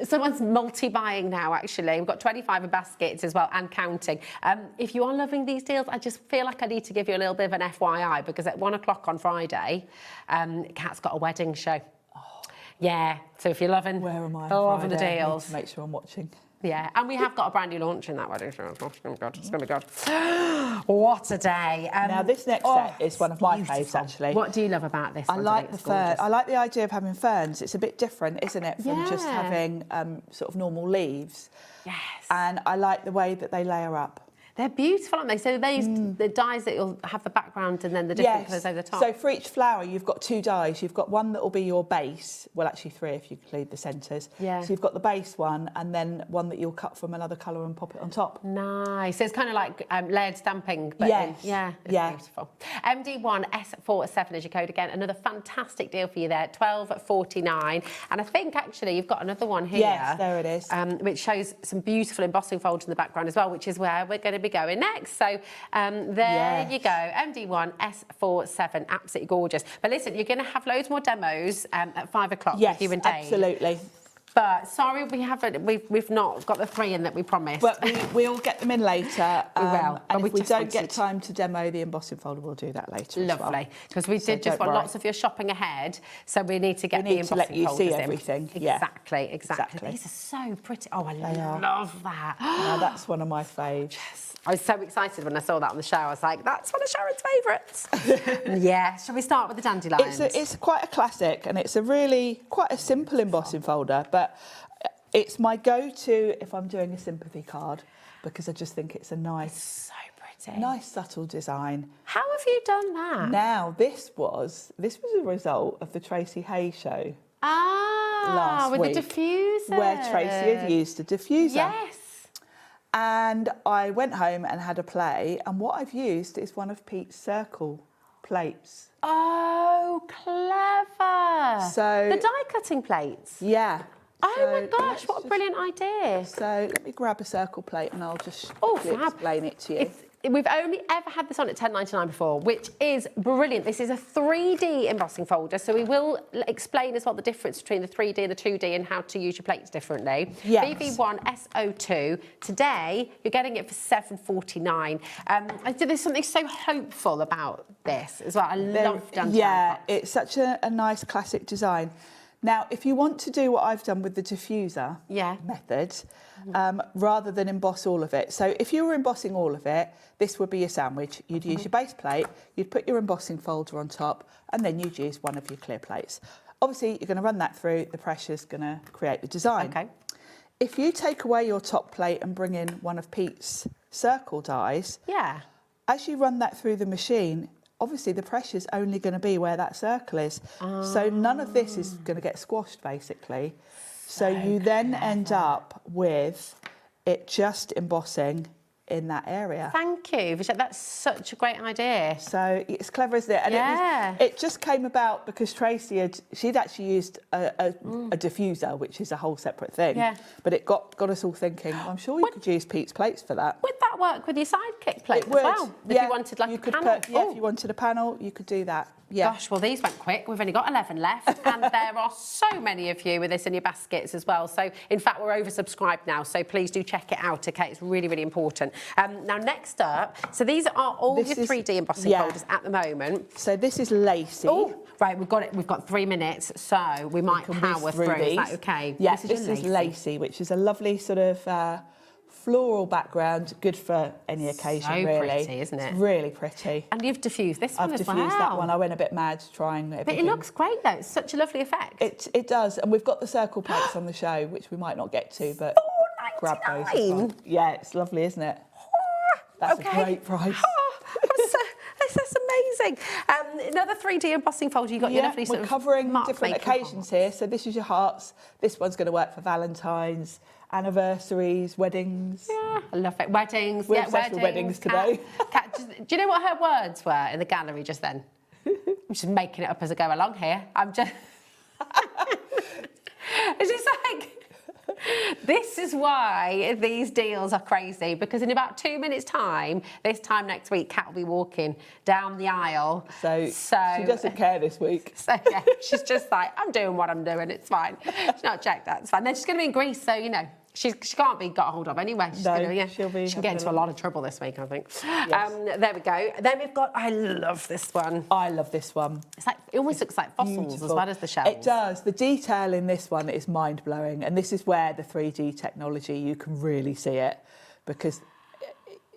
Someone's multi-buying now, actually. We've got 25 in baskets as well and counting. If you are loving these deals, I just feel like I need to give you a little bit of an FYI because at 1 o'clock on Friday, Kat's got a wedding show. Yeah, so if you're loving loving the deals. I need to make sure I'm watching. Yeah, and we have got a brand new launch in that wedding show. It's going to be good. What a day. Now, this next set is one of my faves, actually. What do you love about this? I like the fern. I like the idea of having ferns. It's a bit different, isn't it, from just having sort of normal leaves. Yes. And I like the way that they layer up. They're beautiful, aren't they? So the dies that you'll have the background and then the different colours over the top. So for each flower, you've got 2 dies. You've got one that will be your base. Well, actually 3 if you include the centres. Yeah. So you've got the base one and then one that you'll cut from another colour and pop it on top. Nice. So it's kind of like layered stamping. But it's beautiful. MD1S47 is your code again. Another fantastic deal for you there. $12.49. And I think actually you've got another one here. Yes, there it is. Which shows some beautiful embossing folds in the background as well, which is where we're going to be be going next. So there you go, MD1 S47, absolutely gorgeous. But listen, you're going to have loads more demos at 5 o'clock with you and Dave. Absolutely. But sorry, we've not got the 3 in that we promised. But we'll get them in later. We will. And if we don't get time to demo the embossing folder, we'll do that later. Lovely, because we did just want lots of your shopping ahead, so we need to get the embossing to let you folders see in. everything. Exactly. These are so pretty. Oh, I love that. Now, that's one of my faves. Yes. I was so excited when I saw that on the show. I was like, that's one of Sharon's favourites. Yeah. Shall we start with the dandelions? It's quite a classic, and it's quite a simple embossing folder, but it's my go-to if I'm doing a sympathy card, because I just think it's a nice, subtle design. How have you done that? Now, this was a result of the Tracy Hayes show. Last with week, the diffuser. Where Tracy had used a diffuser. Yes. And I went home and had a play, and what I've used is one of Pete's circle plates. Oh, clever. So the die cutting plates. Yeah. Oh my gosh, what a brilliant idea. So let me grab a circle plate and I'll just fab. explain it to you. We've only ever had this on at £10.99 before, which is brilliant. This is a 3D embossing folder, so we will explain as well the difference between the 3D and the 2D and how to use your plates differently. Yes. BV1 SO2. Today, you're getting it for £7.49. There's something so hopeful about this as well. I love dandelion. Yeah, it's such a nice classic design. Now, if you want to do what I've done with the diffuser method, rather than emboss all of it. So if you were embossing all of it, this would be your sandwich. You'd use your base plate, you'd put your embossing folder on top, and then you'd use one of your clear plates. Obviously, you're going to run that through, the pressure's going to create the design. Okay. If you take away your top plate and bring in one of Pete's circle dies, as you run that through the machine, obviously the pressure's only going to be where that circle is. So none of this is going to get squashed, basically. So you then end up with it just embossing in that area. Thank you. That's such a great idea. So it's clever, isn't it? And it just came about because Tracy she'd actually used a diffuser, which is a whole separate thing. Yeah. But it got us all thinking, well, I'm sure you could use Pete's plates for that. Would that work with your sidekick plate as well? If you wanted like a panel? If you wanted a panel, you could do that. Yeah. Gosh, well, these went quick. We've only got 11 left, and there are so many of you with this in your baskets as well. So, in fact, we're oversubscribed now, so please do check it out, OK? It's really, really important. Now, next up, so these are all your 3D embossing folders at the moment. So this is Lacey. Oh, right, we've got it. We've got 3 minutes, so we might power through. Is that OK? Yes, this is Lacey, which is a lovely sort of floral background, good for any occasion, really. So pretty, isn't it? It's really pretty. And you've diffused this one as well. I've diffused that one. I went a bit mad trying everything. But it looks great, though. It's such a lovely effect. It does. And we've got the circle plates on the show, which we might not get to, but grab those as well. Yeah, it's lovely, isn't it? That's a great price. That's amazing. Another 3D embossing folder. You've got your lovely sort of covering different occasions here. So this is your hearts. This one's going to work for Valentine's, anniversaries, weddings. Yeah, I love it. Weddings. We're obsessed with weddings today. Do you know what her words were in the gallery just then? I'm just making it up as I go along here. I'm just... It's just like... This is why these deals are crazy, because in about 2 minutes' time, this time next week, Kat will be walking down the aisle. So she doesn't care this week. So, yeah, she's just like, I'm doing what I'm doing, it's fine. She's not checked that, it's fine. Then she's going to be in Greece, so, you know, she can't be got hold of anyway. She can get into a lot of trouble this week, I think. Yes. There we go. Then we've got, I love this one. I love this one. It's like, it almost looks like fossils as well as the shells. It does. The detail in this one is mind-blowing. And this is where the 3D technology, you can really see it. Because,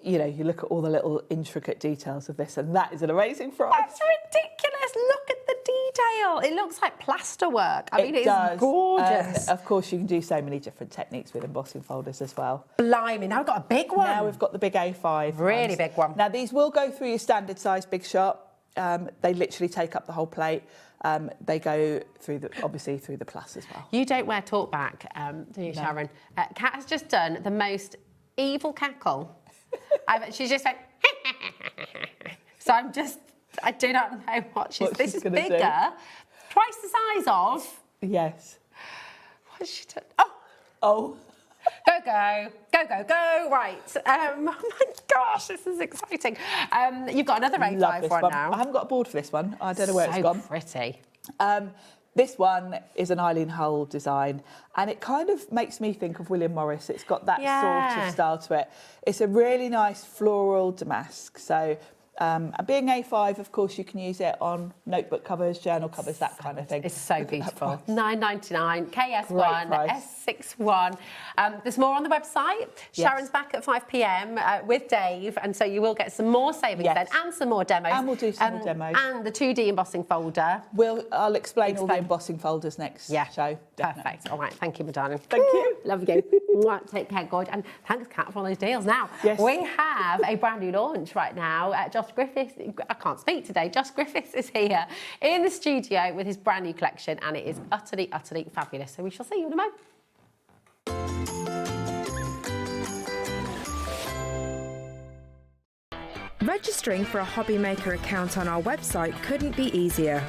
you know, you look at all the little intricate details of this, and that is an amazing price. That's ridiculous. Look at the detail. It looks like plasterwork. I mean, it's gorgeous. Of course, you can do so many different techniques with embossing folders as well. Blimey, now we've got a big one. Now we've got the big A5. Really big one. Now, these will go through your standard size Big Shot. They literally take up the whole plate. They go through obviously through the plus as well. You don't wear talkback, do you, Sharon? Kat has just done the most evil cackle. She's just like, so I do not know what she's. This is bigger, twice the size of. Yes. What's she done? Oh. Go, go, go, go, go. Right. Oh my gosh, this is exciting. You've got another Love A5 this one one. now. I haven't got a board for this one. I don't know where it's gone. So pretty. This one is an Eileen Hull design, and it kind of makes me think of William Morris. It's got that sort of style to it. It's a really nice floral damask. So, and being A5, of course, you can use it on notebook covers, journal covers, that kind of thing. It's so beautiful. $9.99, KS1, Great price. S61. There's more on the website. Yes. Sharon's back at 5 p.m. With Dave, and so you will get some more savings then, and some more demos. And we'll do some more demos. And the 2D embossing folder. I'll explain all the embossing folders next show. Definitely. Perfect. All right, thank you, my darling. Thank you. Love you. Mwah. Take care, God. And thanks, Kat, for all those deals. Now, we have a brand new launch right now. Josh Griffiths, I can't speak today. Josh Griffiths is here in the studio with his brand new collection, and it is utterly, utterly fabulous. So we shall see you in a moment. Registering for a HobbyMaker account on our website couldn't be easier.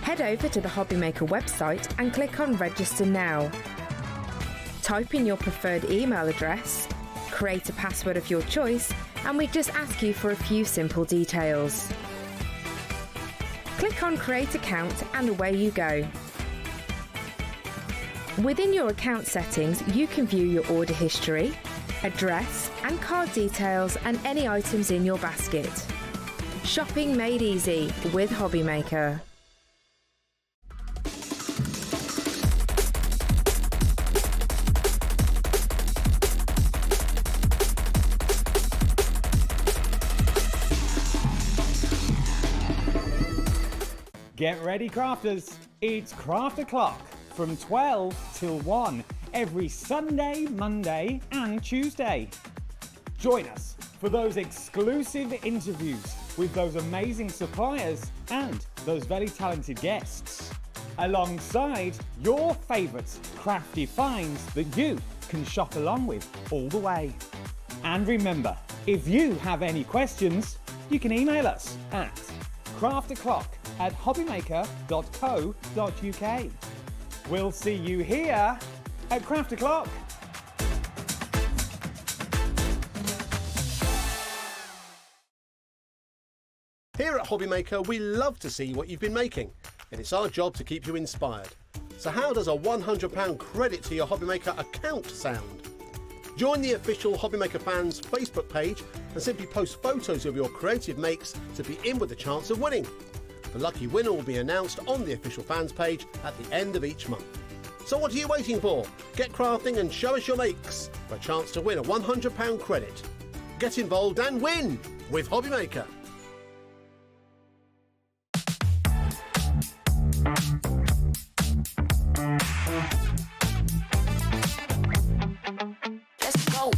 Head over to the HobbyMaker website and click on Register Now. Type in your preferred email address, create a password of your choice, and we just ask you for a few simple details. Click on Create Account and away you go. Within your account settings, you can view your order history, address and card details and any items in your basket. Shopping made easy with HobbyMaker. Get ready, crafters. It's Craft O'Clock from 12 till 1 every Sunday, Monday and Tuesday. Join us for those exclusive interviews with those amazing suppliers and those very talented guests, alongside your favourite crafty finds that you can shop along with all the way. And remember, if you have any questions, you can email us at crafto'clock@hobbymaker.co.uk. We'll see you here at Craft O'Clock. Here at HobbyMaker, we love to see what you've been making, and it's our job to keep you inspired. So how does a £100 credit to your HobbyMaker account sound? Join the official HobbyMaker fans Facebook page and simply post photos of your creative makes to be in with a chance of winning. The lucky winner will be announced on the official fans page at the end of each month. So what are you waiting for? Get crafting and show us your makes for a chance to win a £100 credit. Get involved and win with HobbyMaker. Let's go.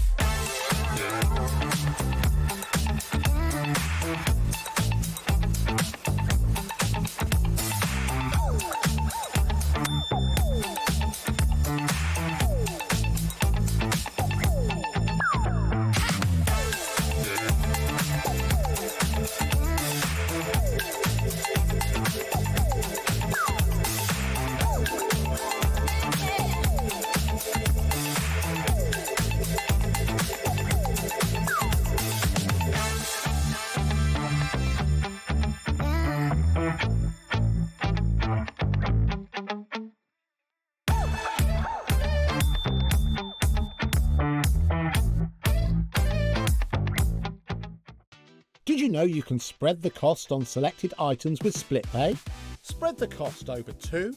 Did you know you can spread the cost on selected items with split pay? Spread the cost over 2,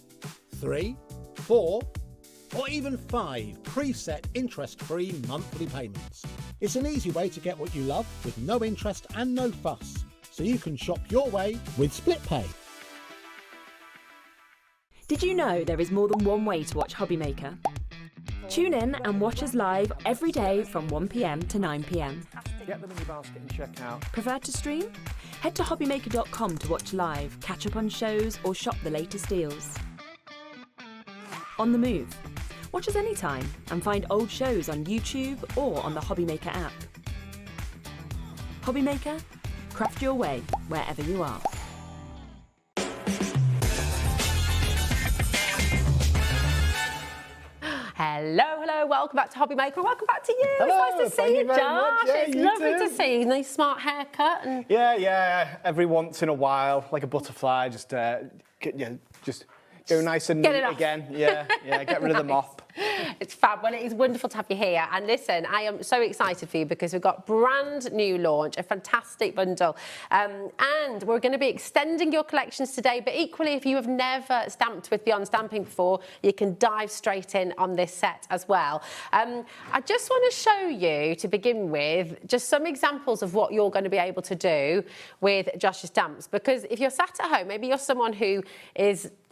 3, 4, or even 5 preset interest-free monthly payments. It's an easy way to get what you love with no interest and no fuss, so you can shop your way with split pay. Did you know there is more than one way to watch HobbyMaker? Tune in and watch us live every day from 1 p.m. to 9 p.m. Get them in your basket and check out. Prefer to stream? Head to hobbymaker.com to watch live, catch up on shows or shop the latest deals. On the move? Watch us anytime and find old shows on YouTube or on the HobbyMaker app. HobbyMaker? Craft your way wherever you are. Hello, welcome back to HobbyMaker. Welcome back to you. Hello, It's nice to thank see you you, very much. Josh. Yeah, It's you lovely too. to see you. Nice smart haircut. And Yeah. Every once in a while, like a butterfly, just go nice and Get it neat off. again. Yeah. Get rid of the mop. It's fab. Well, it is wonderful to have you here. And listen, I am so excited for you because we've got brand new launch, a fantastic bundle. And we're going to be extending your collections today. But equally, if you have never stamped with Beyond Stamping before, you can dive straight in on this set as well. I just want to show you, to begin with, just some examples of what you're going to be able to do with Josh's stamps. Because if you're sat at home, maybe you're someone who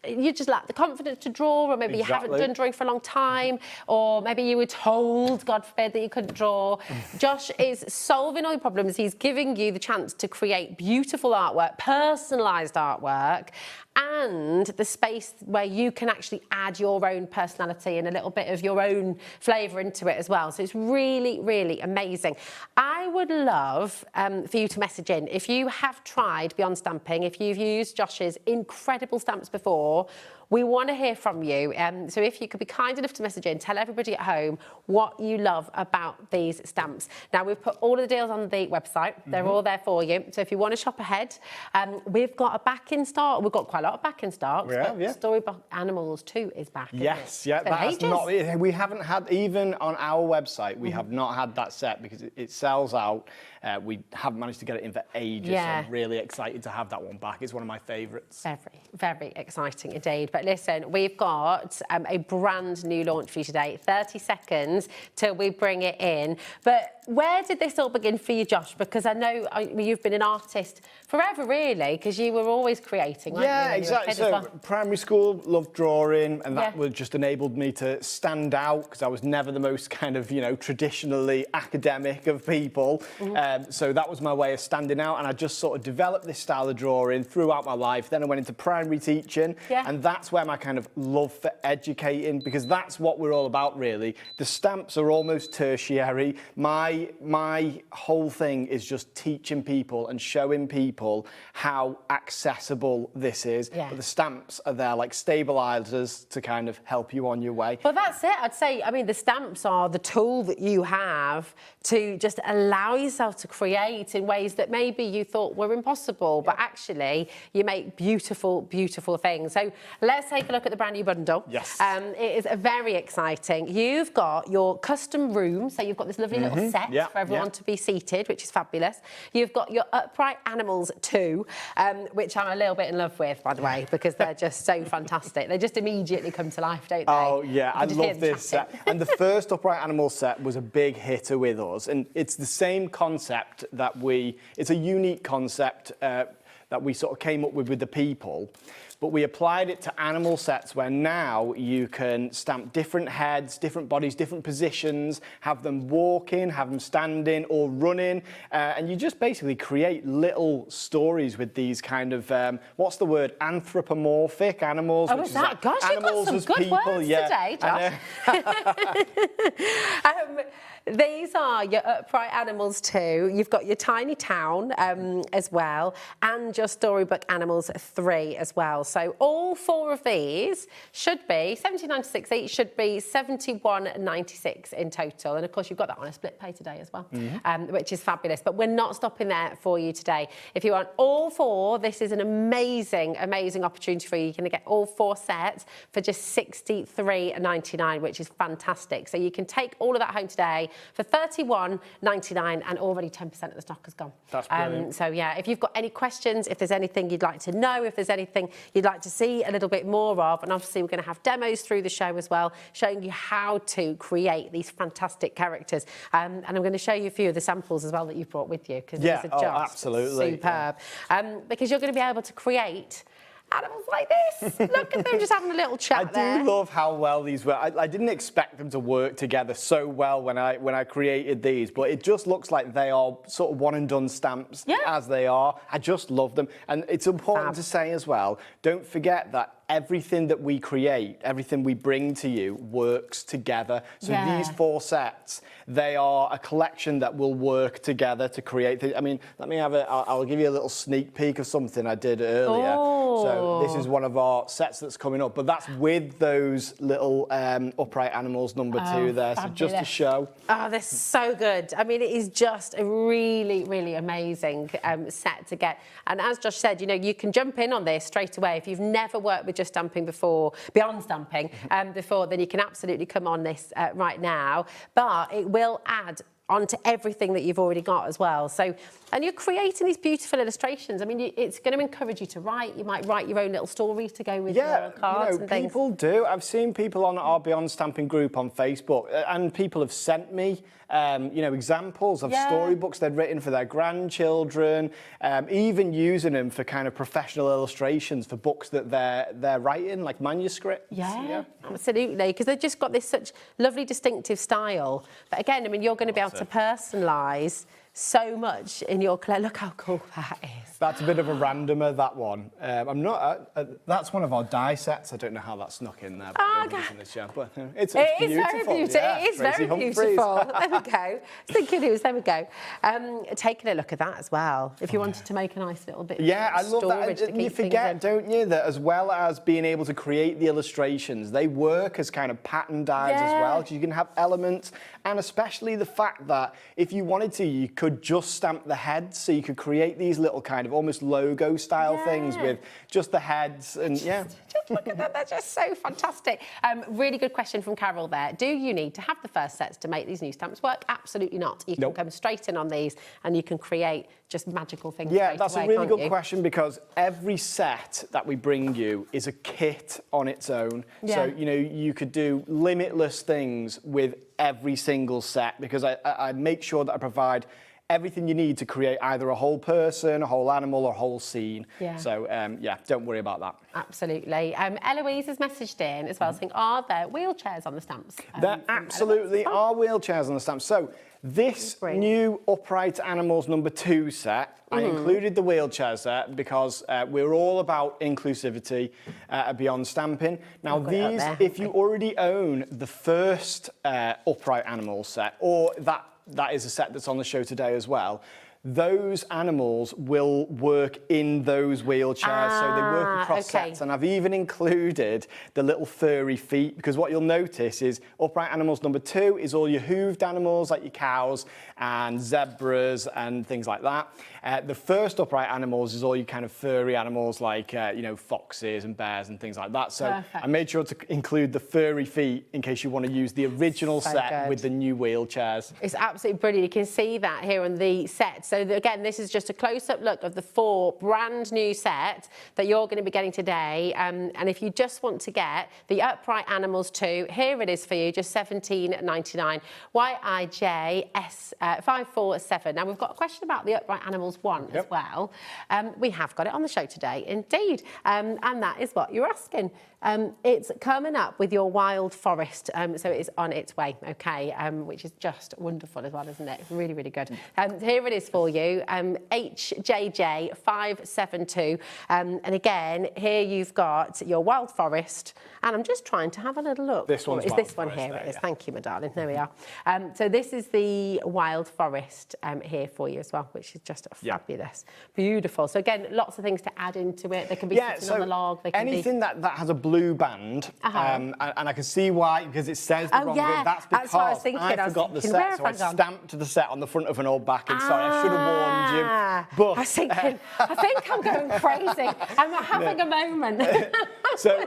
you just lack the confidence to draw, or maybe you haven't done drawing for a long time, or maybe you were told, God forbid, that you couldn't draw. Josh is solving all your problems. He's giving you the chance to create beautiful artwork, personalised artwork, and the space where you can actually add your own personality and a little bit of your own flavour into it as well. So it's really, really amazing. I would love for you to message in if you have tried Beyond Stamping, if you've used Josh's incredible stamps before. We want to hear from you. So if you could be kind enough to message in, tell everybody at home what you love about these stamps. Now, we've put all of the deals on the website. They're all there for you. So if you want to shop ahead, we've got a back in stock. We've got quite a lot of back in stock. Storybook Animals 2 is back. Yes, that's not. We haven't had, even on our website, we have not had that set because it sells out. We haven't managed to get it in for ages. Yeah. So I'm really excited to have that one back. It's one of my favourites. Very, very exciting indeed. But listen, we've got a brand new launch for you today. 30 seconds till we bring it in. But where did this all begin for you, Josh? Because I know you've been an artist forever, really, because you were always creating, weren't you? Yeah, exactly. So primary school, loved drawing, and that would just enabled me to stand out because I was never the most kind of, traditionally academic of people. So that was my way of standing out, and I just sort of developed this style of drawing throughout my life. Then I went into primary teaching, and that's where my kind of love for educating, because that's what we're all about, really. The stamps are almost tertiary. My whole thing is just teaching people and showing people how accessible this is. But the stamps are there like stabilizers to kind of help you on your way. Well, that's it. I'd say, the stamps are the tool that you have to just allow yourself to create in ways that maybe you thought were impossible, but actually you make beautiful, beautiful things. So let's take a look at the brand new bundle. Yes. It is very exciting. You've got your custom room, so you've got this lovely little set for everyone to be seated, which is fabulous. You've got your Upright Animals 2, which I'm a little bit in love with, by the way, because they're just so fantastic. They just immediately come to life, don't they? Oh, yeah, I love this set. And the first Upright Animals set was a big hitter with us, and it's the same concept that it's a unique concept that we sort of came up with the people, but we applied it to animal sets where now you can stamp different heads, different bodies, different positions, have them walking, have them standing or running, and you just basically create little stories with these kind of, what's the word, anthropomorphic animals. Oh, is that? Gosh, you've got some good words today, Josh. These are your Upright Animals 2. You've got your Tiny Town as well, and your Storybook Animals 3 as well. So all four of these should be $17.96 each, should be $71.96 in total. And of course, you've got that on a split pay today as well, which is fabulous. But we're not stopping there for you today. If you want all four, this is an amazing, amazing opportunity for you. You're going to get all four sets for just $63.99, which is fantastic. So you can take all of that home today for $31.99, and already 10% of the stock has gone. That's brilliant. So yeah, if you've got any questions, if there's anything you'd like to know, if there's anything you'd like to see a little bit more of, and obviously we're going to have demos through the show as well, showing you how to create these fantastic characters. And I'm going to show you a few of the samples as well that you've brought with you, because these are just absolutely superb. Because you're going to be able to create animals like this. Look at them just having a little chat there. I do love how well these work. I didn't expect them to work together so well when I created these, but it just looks like they are sort of one and done stamps as they are. I just love them. And it's important to say as well, don't forget that everything that we create, everything we bring to you works together. So these 4 sets, they are a collection that will work together to create. I mean, let me have I'll give you a little sneak peek of something I did earlier. So this is one of our sets that's coming up, but that's with those little upright animals number 2 there. Fabulous. So just to show. Oh, they're so good. I mean, it is just a really, really amazing set to get. And as Josh said, you know, you can jump in on this straight away. If you've never worked with just stamping before, beyond stamping before, then you can absolutely come on this right now. But it will add onto everything that you've already got as well. So, and you're creating these beautiful illustrations. I mean, it's going to encourage you to write. You might write your own little story to go with your cards and things. People do. I've seen people on our Beyond Stamping group on Facebook, and people have sent me, examples of storybooks they'd written for their grandchildren, even using them for kind of professional illustrations for books that they're writing, like manuscripts. Yeah, absolutely, because they've just got this such lovely distinctive style. But again, I mean, you're going to be able to personalise so much in your clay. Look how cool that is. That's a bit of a randomer, that one. I'm not. That's one of our die sets. I don't know how that snuck in there. But it's beautiful. It is very beautiful. There we go. Thinking it was. There we go. Taking a look at that as well. If you wanted to make a nice little bit. Yeah, I of love storage that. to And you keep things forget, in. don't you, that as well as being able to create the illustrations, they work as kind of pattern dies as well. Because you can have elements, and especially the fact that if you wanted to, you could just stamp the heads, so you could create these little kind of almost logo style things with just the heads, and Just look at that, they're just so fantastic. Really good question from Carol there. Do you need to have the first sets to make these new stamps work? Absolutely not. You can come straight in on these and you can create just magical things. Yeah, that's away, a really good you? question, because every set that we bring you is a kit on its own. So, you know, you could do limitless things with every single set, because I make sure that I provide everything you need to create either a whole person, a whole animal, or a whole scene. So, don't worry about that. Absolutely. Eloise has messaged in as well, saying, are there wheelchairs on the stamps? There absolutely are wheelchairs on the stamps. So this new Upright Animals number 2 set, I included the wheelchair set because we're all about inclusivity beyond stamping. Now these, if you already own the first Upright Animals set, or that is a set that's on the show today as well, those animals will work in those wheelchairs, so they work across sets. And I've even included the little furry feet, because what you'll notice is Upright Animals number 2 is all your hooved animals, like your cows and zebras and things like that. The first Upright Animals is all your kind of furry animals, like foxes and bears and things like that. So I made sure to include the furry feet in case you want to use the original set with the new wheelchairs. It's absolutely brilliant. You can see that here on the set. So again, this is just a close-up look of the 4 brand new sets that you're going to be getting today. And if you just want to get the Upright Animals 2, here it is for you, just $17.99. YIJS 547. Now we've got a question about the Upright Animals 1 as well. We have got it on the show today, indeed. And that is what you're asking. It's coming up with your wild forest, so it's on its way, okay, which is just wonderful as well, isn't it? Really, really good. Here it is for you, HJJ 572, and again, here you've got your wild forest, and I'm just trying to have a little look. This one's is this one here? It is. Thank you, my darling. There we are. So this is the wild forest here for you as well, which is just fabulous, beautiful. So again, lots of things to add into it. They can be sitting on the log. They can anything that has a blue band, and I can see why, because it says the wrong bit. That's because what I was thinking. I forgot the set, so I stamped the set on the front of an old backing. Sorry, I should have warned you. But I was thinking, I think I'm going crazy. I'm not having a moment. So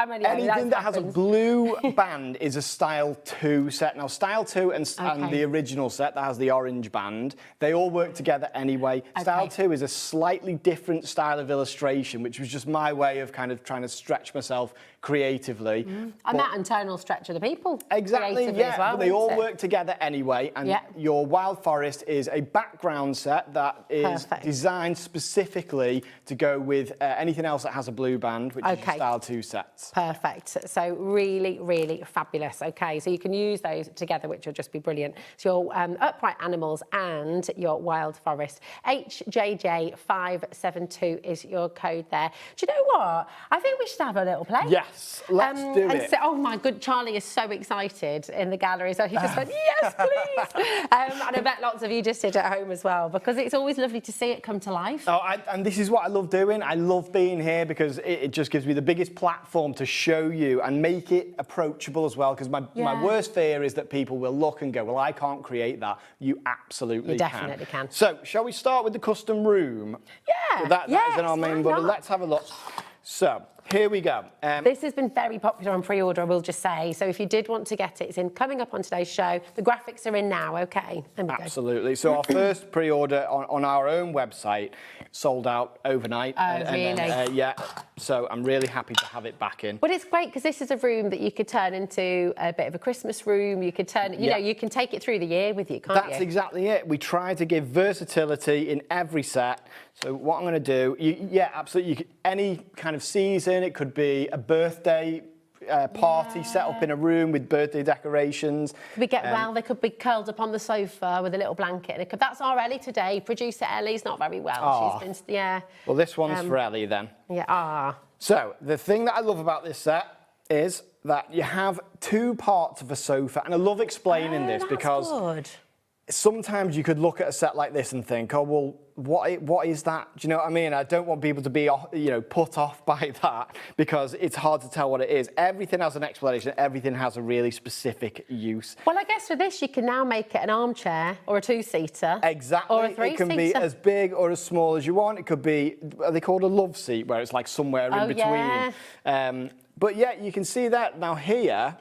anything that has a blue band is a Style 2 set. Now, Style 2 and the original set that has the orange band, they all work together anyway. Style 2 is a slightly different style of illustration, which was just my way of kind of trying to stretch stretch myself creatively. And that internal stretch of the people. Exactly, creatively yeah, as well, but they all won't it? work together anyway, and Yeah. your Wild Forest is a background set that is Perfect. designed specifically to go with anything else that has a blue band, which is your Okay. Style 2 sets. Perfect. So really, really fabulous. Okay, so you can use those together, which will just be brilliant. So your upright animals and your wild forest. HJJ572 is your code there. Do you know what? I think we should have a little play. Yes, let's do and it. So, oh my good, Charlie is so excited in the gallery. So he just went, yes, please. And I bet lots of you just did at home as well, because it's always lovely to see it come to life. Oh, and this is what I love doing. I love being here because it just gives me the biggest platform to show you and make it approachable as well. Because my worst fear is that people will look and go, well, I can't create that. You absolutely You definitely can. So, shall we start with the custom room? Yeah. That is in our main why bundle. not? Let's have a look. So, here we go. This has been very popular on pre-order, I will just say. So if you did want to get it, it's in coming up on today's show. The graphics are in now, okay? There we go. Absolutely. So our first pre-order on our own website sold out overnight. Really? Yeah. So I'm really happy to have it back in. But it's great because this is a room that you could turn into a bit of a Christmas room. You could turn, you know, you can take it through the year with you, can't you? That's exactly it. We try to give versatility in every set. So what I'm going to do, absolutely. Any kind of season, it could be a birthday party set up in a room with birthday decorations. We get they could be curled up on the sofa with a little blanket. That's our Ellie today. Producer Ellie's not very well. Oh. She's been, Well, this one's for Ellie then. Yeah. So the thing that I love about this set is that you have two parts of a sofa, and I love explaining this because good. sometimes you could look at a set like this and think, oh, well, what is that? Do you know what I mean? I don't want people to be, put off by that because it's hard to tell what it is. Everything has an explanation. Everything has a really specific use. Well, I guess for this, you can now make it an armchair or a two-seater. Exactly. Or a three-seater. It can be as big or as small as you want. It could be, are they called a love seat, where it's like somewhere in between. Yeah. But yeah, you can see that now here,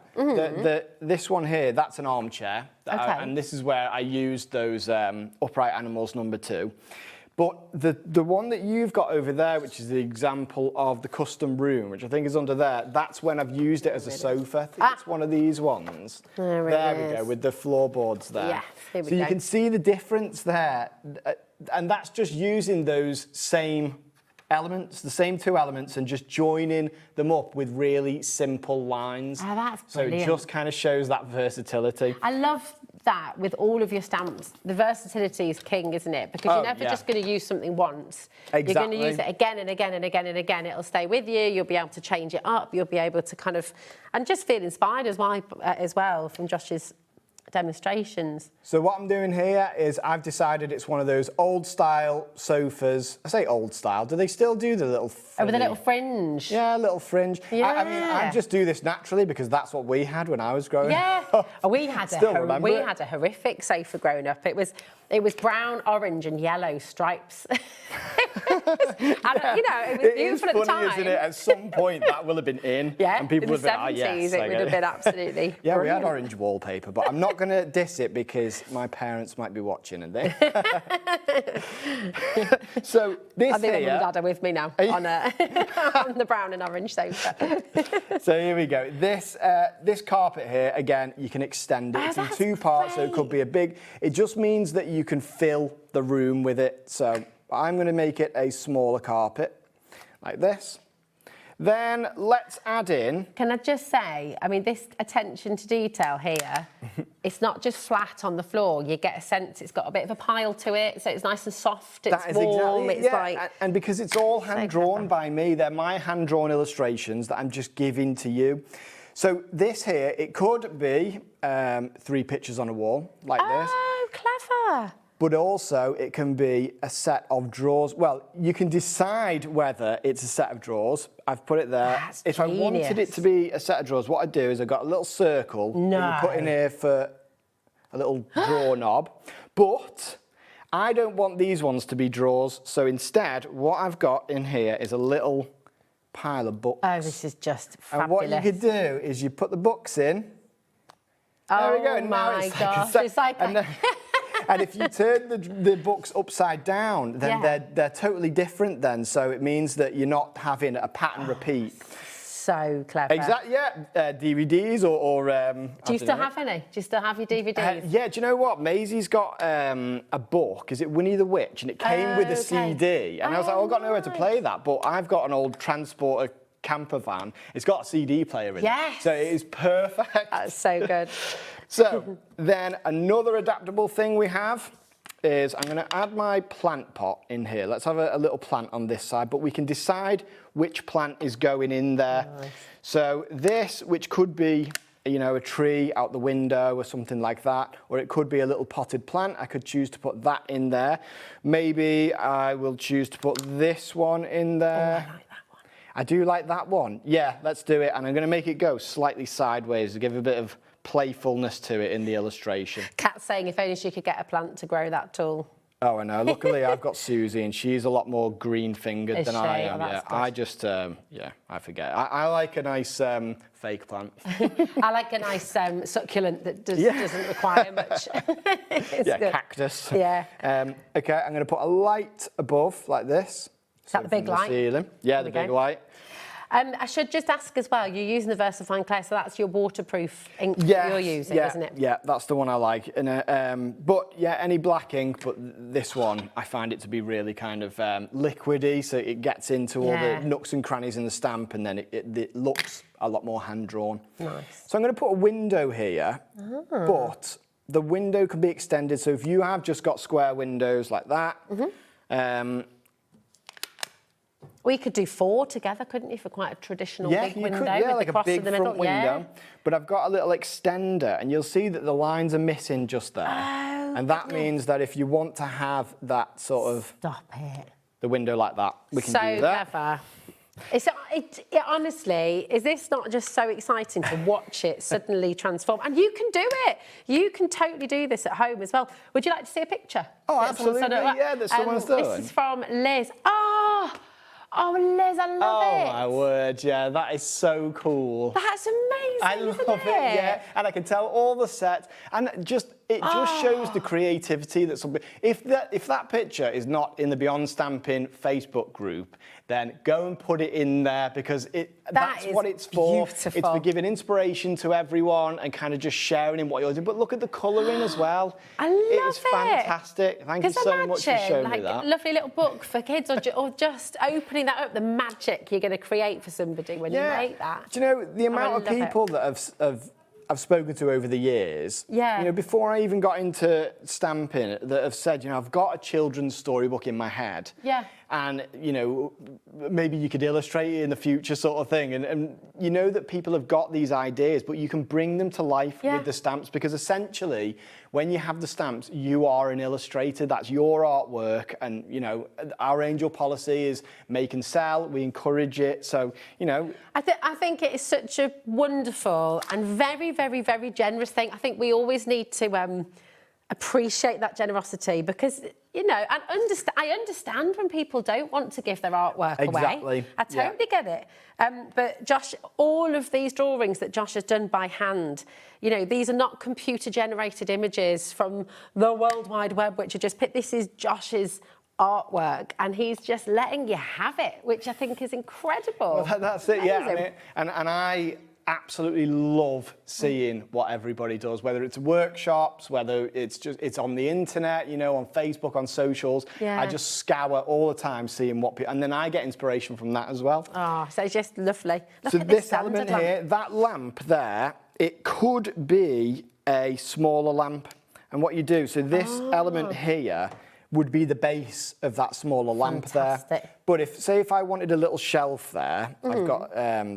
this one here, that's an armchair. And this is where I used those upright animals #2. But the one that you've got over there, which is the example of the custom room, which I think is under there, that's when I've used it as a sofa. I think it's one of these ones. There we go, with the floorboards there. Yes, here we so go. you can see the difference there. And that's just using those same elements, the same two elements, and just joining them up with really simple lines. Oh, that's so brilliant. it just kind of shows that versatility. I love that with all of your stamps. The versatility is king, isn't it? Because you're never just going to use something once. Exactly. You're going to use it again and again and again and again. It'll stay with you. You'll be able to change it up. You'll be able to kind of, and just feel inspired as well from Josh's demonstrations. So what I'm doing here is I've decided it's one of those old style sofas. I say old style. Do they still do the little Oh, with a little fringe. Yeah, a little fringe. Yeah. I mean, I just do this naturally because that's what we had when I was growing up. Yeah, we had a horrific sofa growing up. It was brown, orange, and yellow stripes. It was beautiful at the time. It is funny, isn't it? At some point, that will have been in. Yeah, and people in would the have been, 70s, it would have been absolutely Yeah, brilliant. we had orange wallpaper, but I'm not going to diss it because my parents might be watching and they. So this I think here. Mum and Dad are with me now on the brown and orange sofa. So here we go. This carpet here, again, you can extend it. It's in two parts, so it could be it just means that you can fill the room with it. So I'm going to make it a smaller carpet, like this. Then let's add in... Can I just say, I mean, this attention to detail here, it's not just flat on the floor. You get a sense it's got a bit of a pile to it, so it's nice and soft, it's warm, it's like... And because it's all hand-drawn by me, they're my hand-drawn illustrations that I'm just giving to you. So this here, it could be 3 pictures on a wall, like this. Oh, clever. But also, it can be a set of drawers. Well, you can decide whether it's a set of drawers. I've put it there. That's if genius. I wanted it to be a set of drawers, what I do is I've got a little circle that you put in here for a little drawer knob. But I don't want these ones to be drawers. So instead, what I've got in here is a little pile of books. Oh, this is just fabulous. And what you could do is you put the books in. There we go. Oh, my gosh. It's like... And if you turn the books upside down, then they're totally different then. So it means that you're not having a pattern repeat. So clever. Exactly, yeah. DVDs or Do you still have any? Do you still have your DVDs? yeah, do you know what? Maisie's got a book. Is it Winnie the Witch? And it came with a CD. And I was like, I've got nowhere to play that. But I've got an old transporter camper van. It's got a CD player in it. So it is perfect. That's so good. So then another adaptable thing we have is I'm going to add my plant pot in here. Let's have a little plant on this side, but we can decide which plant is going in there. Nice. So this, which could be, you know, a tree out the window or something like that, or it could be a little potted plant. I could choose to put that in there. Maybe I will choose to put this one in there. Oh, I like that one. I do like that one. Yeah, let's do it. And I'm going to make it go slightly sideways to give a bit of playfulness to it in the illustration. Kat's saying if only she could get a plant to grow that tall. Oh, I know. Luckily, I've got Susie, and she's a lot more green-fingered than I am. Oh, yeah, I just, I forget. I like a nice fake plant. I like a nice succulent that doesn't require much. Yeah, good. Cactus. Yeah. Okay, I'm going to put a light above, like this. Is that the big light? Ceiling. Yeah, the big light. I should just ask as well, you're using the VersaFine clay, so that's your waterproof ink you're using, isn't it? Yeah, that's the one I like. And, but yeah, any black ink, but this one, I find it to be really kind of liquidy, so it gets into all the nooks and crannies in the stamp, and then it looks a lot more hand-drawn. Nice. So I'm going to put a window here, but the window can be extended, so if you have just got square windows like that, we could do 4 together, couldn't you, for quite a traditional big window? Yeah, with like the cross a big in the middle. front window. But I've got a little extender, and you'll see that the lines are missing just there. Oh, and that means that if you want to have that sort of... Stop it. The window like that, we can do that. So clever. Honestly, is this not just so exciting to watch it suddenly transform? And you can do it. You can totally do this at home as well. Would you like to see a picture? Oh, absolutely. Yeah, that someone's doing. This is from Liz. Oh, Liz, I love it. Oh, my word, yeah, that is so cool. That's amazing, I love it, yeah. And I can tell all the sets, and it just shows the creativity that somebody... If that picture is not in the Beyond Stamping Facebook group, then go and put it in there, because that's what it's for. Beautiful. It's for giving inspiration to everyone and kind of just sharing in what you're doing. But look at the colouring as well. I love it. It's fantastic. Thank you so much for showing me that. Lovely little book for kids, or just opening that up, the magic you're going to create for somebody when you make that. Do you know, the amount of people that I've spoken to over the years, you know, before I even got into stamping, that have said, you know, I've got a children's storybook in my head. Yeah. And, you know, maybe you could illustrate it in the future, sort of thing. And you know that people have got these ideas, but you can bring them to life with the stamps, because essentially, when you have the stamps, you are an illustrator. That's your artwork. And, you know, our Angel policy is make and sell. We encourage it. So, you know. I think it is such a wonderful and very, very, very generous thing. I think we always need to appreciate that generosity, because, you know, and I understand when people don't want to give their artwork away. I totally get it. But Josh, all of these drawings that Josh has done by hand, you know, these are not computer-generated images from the World Wide Web, which are just picked. This is Josh's artwork, and he's just letting you have it, which I think is incredible. Well, that's it, yeah. I mean, and I absolutely love seeing what everybody does, whether it's workshops, whether it's on the internet, you know, on Facebook, on socials. I just scour all the time seeing what people, and then I get inspiration from that as well. Oh, so it's just lovely. Look so at this element here, that lamp there, it could be a smaller lamp. And what you do, so this element here would be the base of that smaller lamp there. But if I wanted a little shelf there, I've got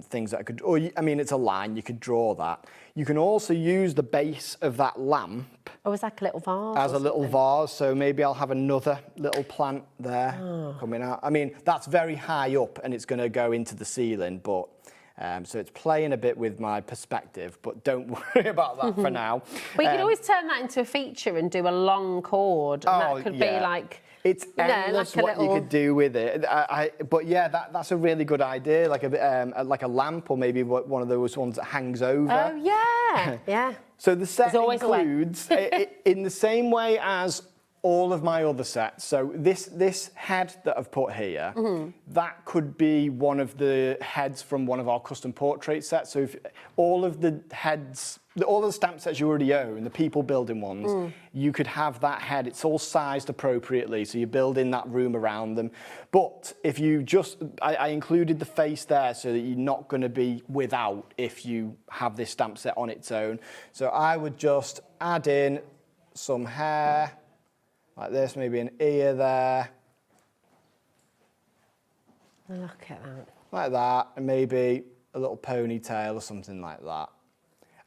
things that I could, or I mean, it's a line, you could draw that. You can also use the base of that lamp. Oh, it's like a little vase. As a little vase, so maybe I'll have another little plant there coming out. I mean, that's very high up and it's going to go into the ceiling, but so it's playing a bit with my perspective, but don't worry about that for now. Well, you could always turn that into a feature and do a long cord. And that could be like... It's endless what you could do with it. But yeah, that's a really good idea, like a lamp, or maybe one of those ones that hangs over. Oh, yeah, yeah. So the set includes, in the same way as all of my other sets. So this head that I've put here, that could be one of the heads from one of our custom portrait sets. So if all of the heads, all of the stamp sets you already own, the people building ones, you could have that head. It's all sized appropriately, so you build in that room around them. But if you just, I included the face there so that you're not going to be without if you have this stamp set on its own. So I would just add in some hair, like this, maybe an ear there. Look at that. Like that, and maybe a little ponytail or something like that.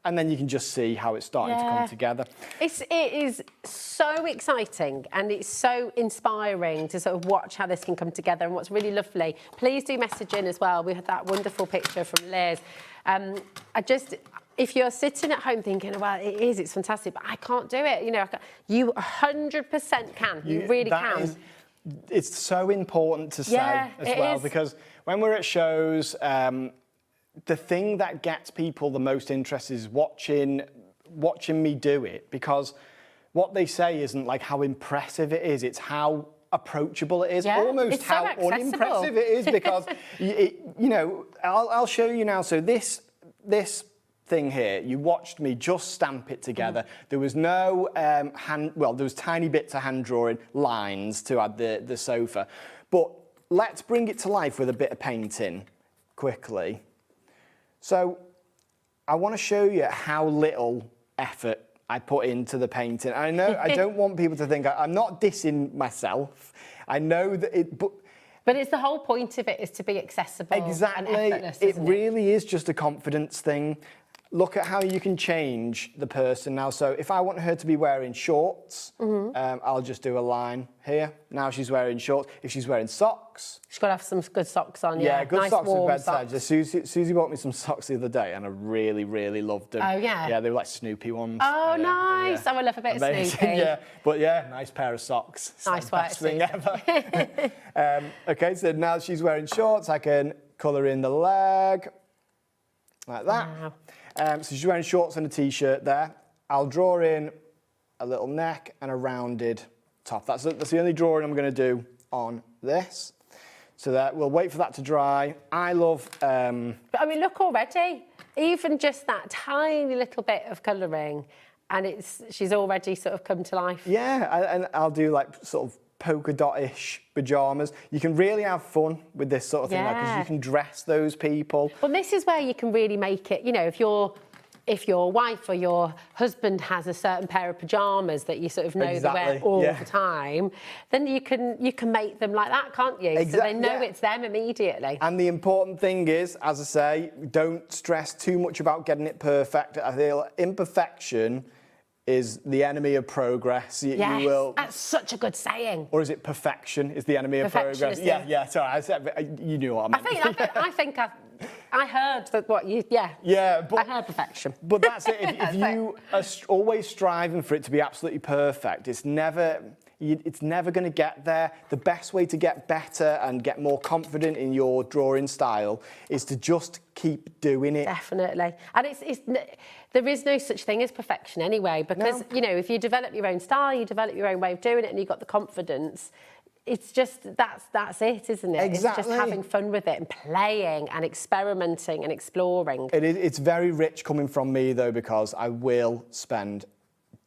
And then you can just see how it's starting to come together. It is so exciting and it's so inspiring to sort of watch how this can come together. And what's really lovely, please do message in as well. We had that wonderful picture from Liz. If you're sitting at home thinking, well, it's fantastic, but I can't do it, you know, you 100% can. You really can. It's so important to say as well, because when we're at shows, the thing that gets people the most interested is watching me do it, because what they say isn't like how impressive it is, it's how approachable it is, almost how unimpressive it is, because you know, I'll show you now. So this thing here, you watched me just stamp it together. There was no there was tiny bits of hand drawing lines to add the sofa, but let's bring it to life with a bit of painting quickly. So I want to show you how little effort I put into the painting. I know I don't want people to think I'm not dissing myself. I know that it, but it's the whole point of it is to be accessible and effortless, it really is just a confidence thing. Look at how you can change the person now. So if I want her to be wearing shorts, I'll just do a line here. Now she's wearing shorts. If she's wearing socks, she's got to have some good socks on. Yeah, good nice socks with bedside. socks. Susie bought me some socks the other day, and I really, really loved them. Oh yeah. Yeah, they were like Snoopy ones. Oh nice. Yeah. Oh, I love a bit of Snoopy. Yeah, but yeah, nice pair of socks. It's nice the best thing ever. Okay, so now she's wearing shorts. I can colour in the leg like that. Wow. So she's wearing shorts and a t-shirt there. I'll draw in a little neck and a rounded top. That's the only drawing I'm going to do on this. So that we'll wait for that to dry. I love... But I mean, look already. Even just that tiny little bit of colouring, and she's already sort of come to life. Yeah, and I'll do like sort of polka dot-ish pyjamas. You can really have fun with this sort of thing because you can dress those people. Well, this is where you can really make it, you know, if your wife or your husband has a certain pair of pyjamas that you sort of know they wear all the time, then you can make them like that, can't you? So they know it's them immediately. And the important thing is, as I say, don't stress too much about getting it perfect. I feel imperfection is the enemy of progress. You will... That's such a good saying. Or is it perfection is the enemy of progress? Yeah, sorry, I said, you knew what I meant. I heard that what you, but I heard perfection. But that's it. If you are always striving for it to be absolutely perfect, it's never going to get there. The best way to get better and get more confident in your drawing style is to just keep doing it. Definitely. And there is no such thing as perfection anyway, because, you know, if you develop your own style, you develop your own way of doing it and you've got the confidence, it's just, that's it, isn't it? Exactly. It's just having fun with it and playing and experimenting and exploring. It's very rich coming from me, though, because I will spend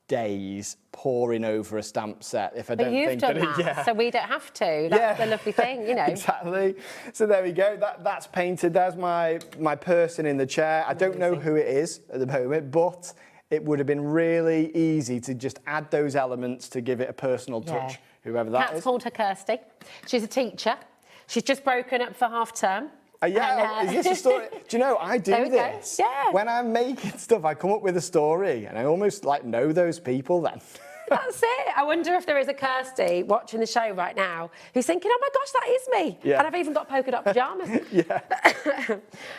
days poring over a stamp set if I don't think that. But you've done that, so we don't have to. That's the lovely thing, you know. Exactly. So there we go. That's painted. There's my person in the chair. I don't know who it is at the moment, but it would have been really easy to just add those elements to give it a personal touch, whoever that is. Kat's called her Kirsty. She's a teacher. She's just broken up for half term. Is this a story? Do you know, I do this. Yeah. When I'm making stuff, I come up with a story, and I almost like know those people then. That's it. I wonder if there is a Kirsty watching the show right now who's thinking, oh my gosh, that is me. Yeah. And I've even got polka dot pyjamas.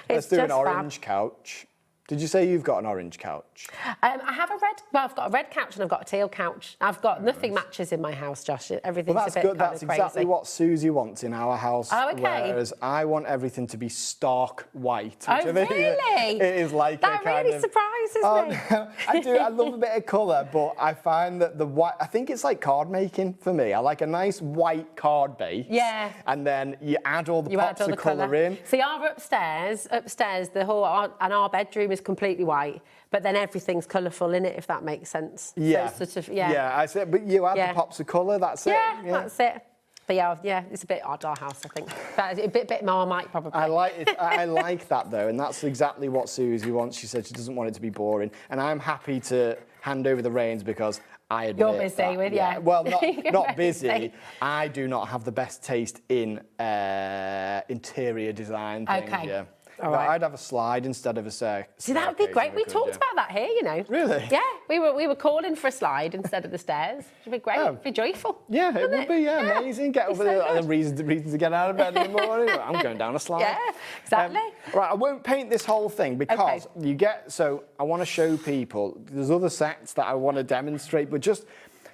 Let's do an orange couch. Did you say you've got an orange couch? I have I've got a red couch and I've got a teal couch. I've got nothing matches in my house, Josh. Everything's Well, that's a bit good. That's kind of exactly what Susie wants in our house. Oh, okay. Whereas I want everything to be stark white. Oh, which I think really? It is like that a kind really of, surprises me. No, I do. I love a bit of colour, but I find that the white. I think it's like card making for me. I like a nice white card base. Yeah. And then you add all the pops of colour in. See, our upstairs, the whole and our bedroom is completely white, but then everything's colourful in it, if that makes sense. Yeah. So sort of, yeah. Yeah, I said, but you add the pops of colour. That's it. Yeah, that's it. But yeah, it's a bit odd, our house, I think. But a bit Marmite, probably. I like it. I like that though, and that's exactly what Susie wants. She said she doesn't want it to be boring, and I'm happy to hand over the reins because I admit You're busy that, with, Well, not busy. busy. I do not have the best taste in interior design things. Okay. Yeah. All right. I'd have a slide instead of a staircase. See, that would be great. We talked about that here, you know. Really? Yeah, we were calling for a slide instead of the stairs. It'd be great. It'd be joyful. Yeah, it would wouldn't be amazing. Get over so the reason to get out of bed in the morning. I'm going down a slide. Yeah, exactly. Right, I won't paint this whole thing because you get. So I want to show people. There's other sets that I want to demonstrate, but just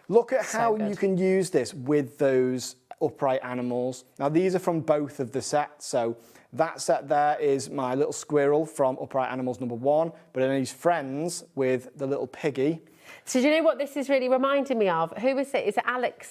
look at how you can use this with those upright animals. Now these are from both of the sets. So that set there is my little squirrel from Upright Animals #1, but then he's friends with the little piggy. So do you know what this is really reminding me of? Who is it? Is it Alex?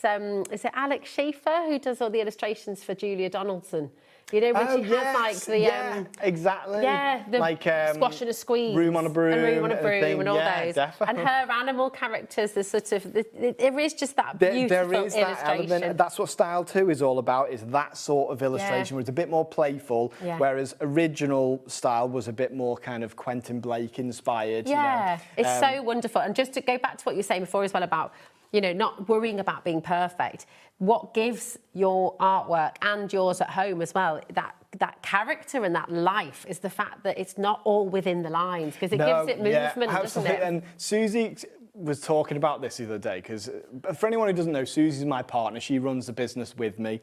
Is it Alex Schaefer who does all the illustrations for Julia Donaldson? You know when she has like the exactly. Yeah, the like squash and a squeeze, room on a broom, and room on a broom, and all those. Definitely. And her animal characters, the sort of there is just that beautiful there is illustration. that element. That's what Style 2 is all about. Is that sort of illustration where it's a bit more playful, whereas original style was a bit more kind of Quentin Blake inspired. Yeah, you know? it's so wonderful. And just to go back to what you were saying before as well about, you know, not worrying about being perfect. What gives your artwork and yours at home as well that character and that life is the fact that it's not all within the lines, because it gives it movement, doesn't it? And Susie was talking about this the other day, because for anyone who doesn't know, Susie's my partner. She runs the business with me.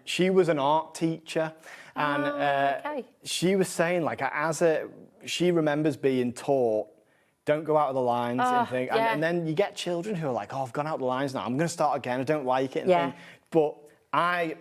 She was an art teacher, and she was saying, like, she remembers being taught, don't go out of the lines and things. And then you get children who are like, oh, I've gone out of the lines now. I'm going to start again. I don't like it. And but I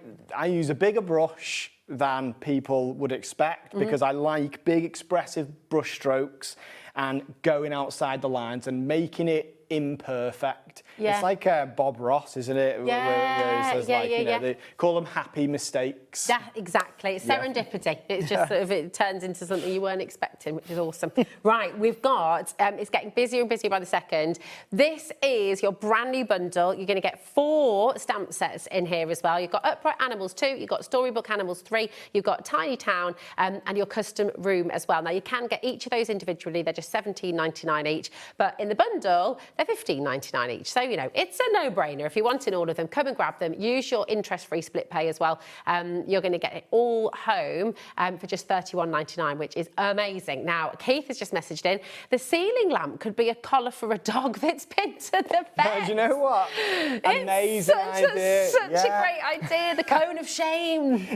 use a bigger brush than people would expect because I like big, expressive brush strokes and going outside the lines and making it imperfect. It's like Bob Ross, isn't it? Where he says, they call them happy mistakes. Yeah, exactly. It's serendipity. It's just sort of, it turns into something you weren't expecting, which is awesome. Right, we've got, it's getting busier and busier by the second. This is your brand new bundle. You're going to get 4 stamp sets in here as well. You've got Upright Animals 2, you've got Storybook Animals 3, you've got Tiny Town, and your custom room as well. Now, you can get each of those individually. They're just $17.99 each, but in the bundle, they're $15.99 each. So, you know, it's a no-brainer. If you're wanting all of them, come and grab them. Use your interest-free split pay as well. You're going to get it all home for just $31.99, which is amazing. Now, Keith has just messaged in, the ceiling lamp could be a collar for a dog that's pinned to the bed. Do you know what? Amazing idea. Such a great idea. The cone of shame.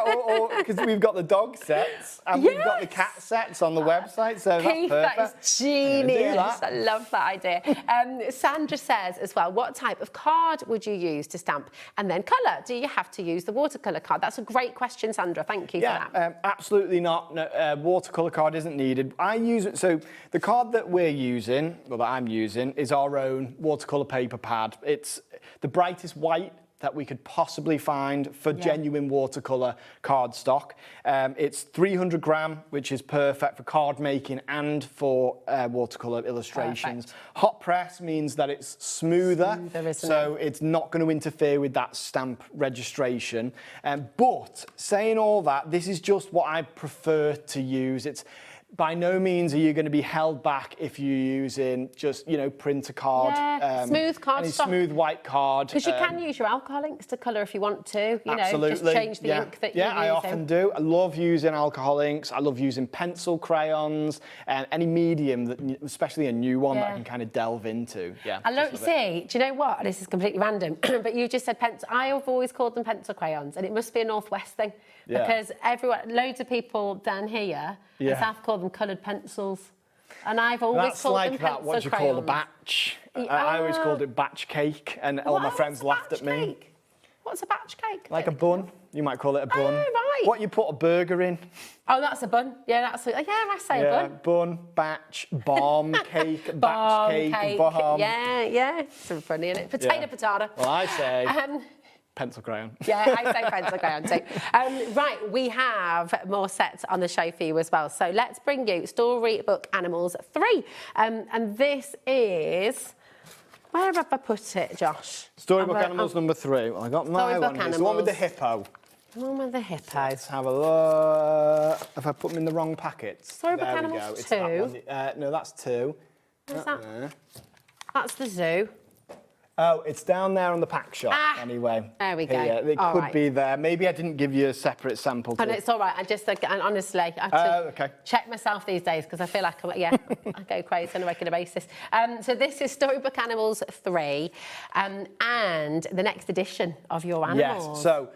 Or because we've got the dog sets and we've got the cat sets on the website, so Keith, that's perfect. that is genius. I love that idea. Sandra says as well, what type of card would you use to stamp? And then colour. Do you have to use the watercolour card? That's a great question, Sandra. Thank you for that. Absolutely not. No, watercolour card isn't needed. I use it. So the card that we're using, or that I'm using, is our own watercolour paper pad. It's the brightest white that we could possibly find for genuine watercolour cardstock. It's 300 gram, which is perfect for card making and for watercolour illustrations. Perfect. Hot press means that it's smoother so it's not going to interfere with that stamp registration. But saying all that, this is just what I prefer to use. It's by no means are you going to be held back if you're using just, you know, printer card. Smooth card any stock. Smooth white card. Because you can use your alcohol inks to colour if you want to. You Absolutely. know, just change the ink that you're using. Yeah, I often do. I love using alcohol inks. I love using pencil crayons and any medium, that, especially a new one that I can kind of delve into. Yeah. I love see. Do you know what? This is completely random, but you just said pencil. I have always called them pencil crayons, and it must be a Northwest thing because loads of people down here in South call call them coloured pencils. And I've always That's called like them that, pencil what do you crayons. call a batch? I always called it batch cake, and all my friends laughed at me. Cake? What's a batch cake? Like a bun. You might call it a bun. Oh, right. What you put a burger in. Oh, that's a bun. Yeah, that's I say a bun. Batch, bomb, cake, Bomb, batch cake, bomb. Yeah. It's funny, isn't it? Potato. Well, I say pencil crayon. Yeah, I say pencil crayon too. Right, we have more sets on the show for you as well. So let's bring you Storybook Animals 3. And this is... Where have I put it, Josh? Storybook Animals number 3. Well, I got my one. It's the one with the hippo. The one with the hippo. Let's have a look. Have I put them in the wrong packets? Storybook There Animals we go. It's 2. that one. No, that's 2. Where's that? That's the zoo. Oh, it's down there on the pack shop, anyway. There we go. Here. It could be there. Maybe I didn't give you a separate sample. And it's all right. And honestly, I have to check myself these days because I feel like, I go crazy on a regular basis. So this is Storybook Animals 3 and the next edition of your animals. Yes, so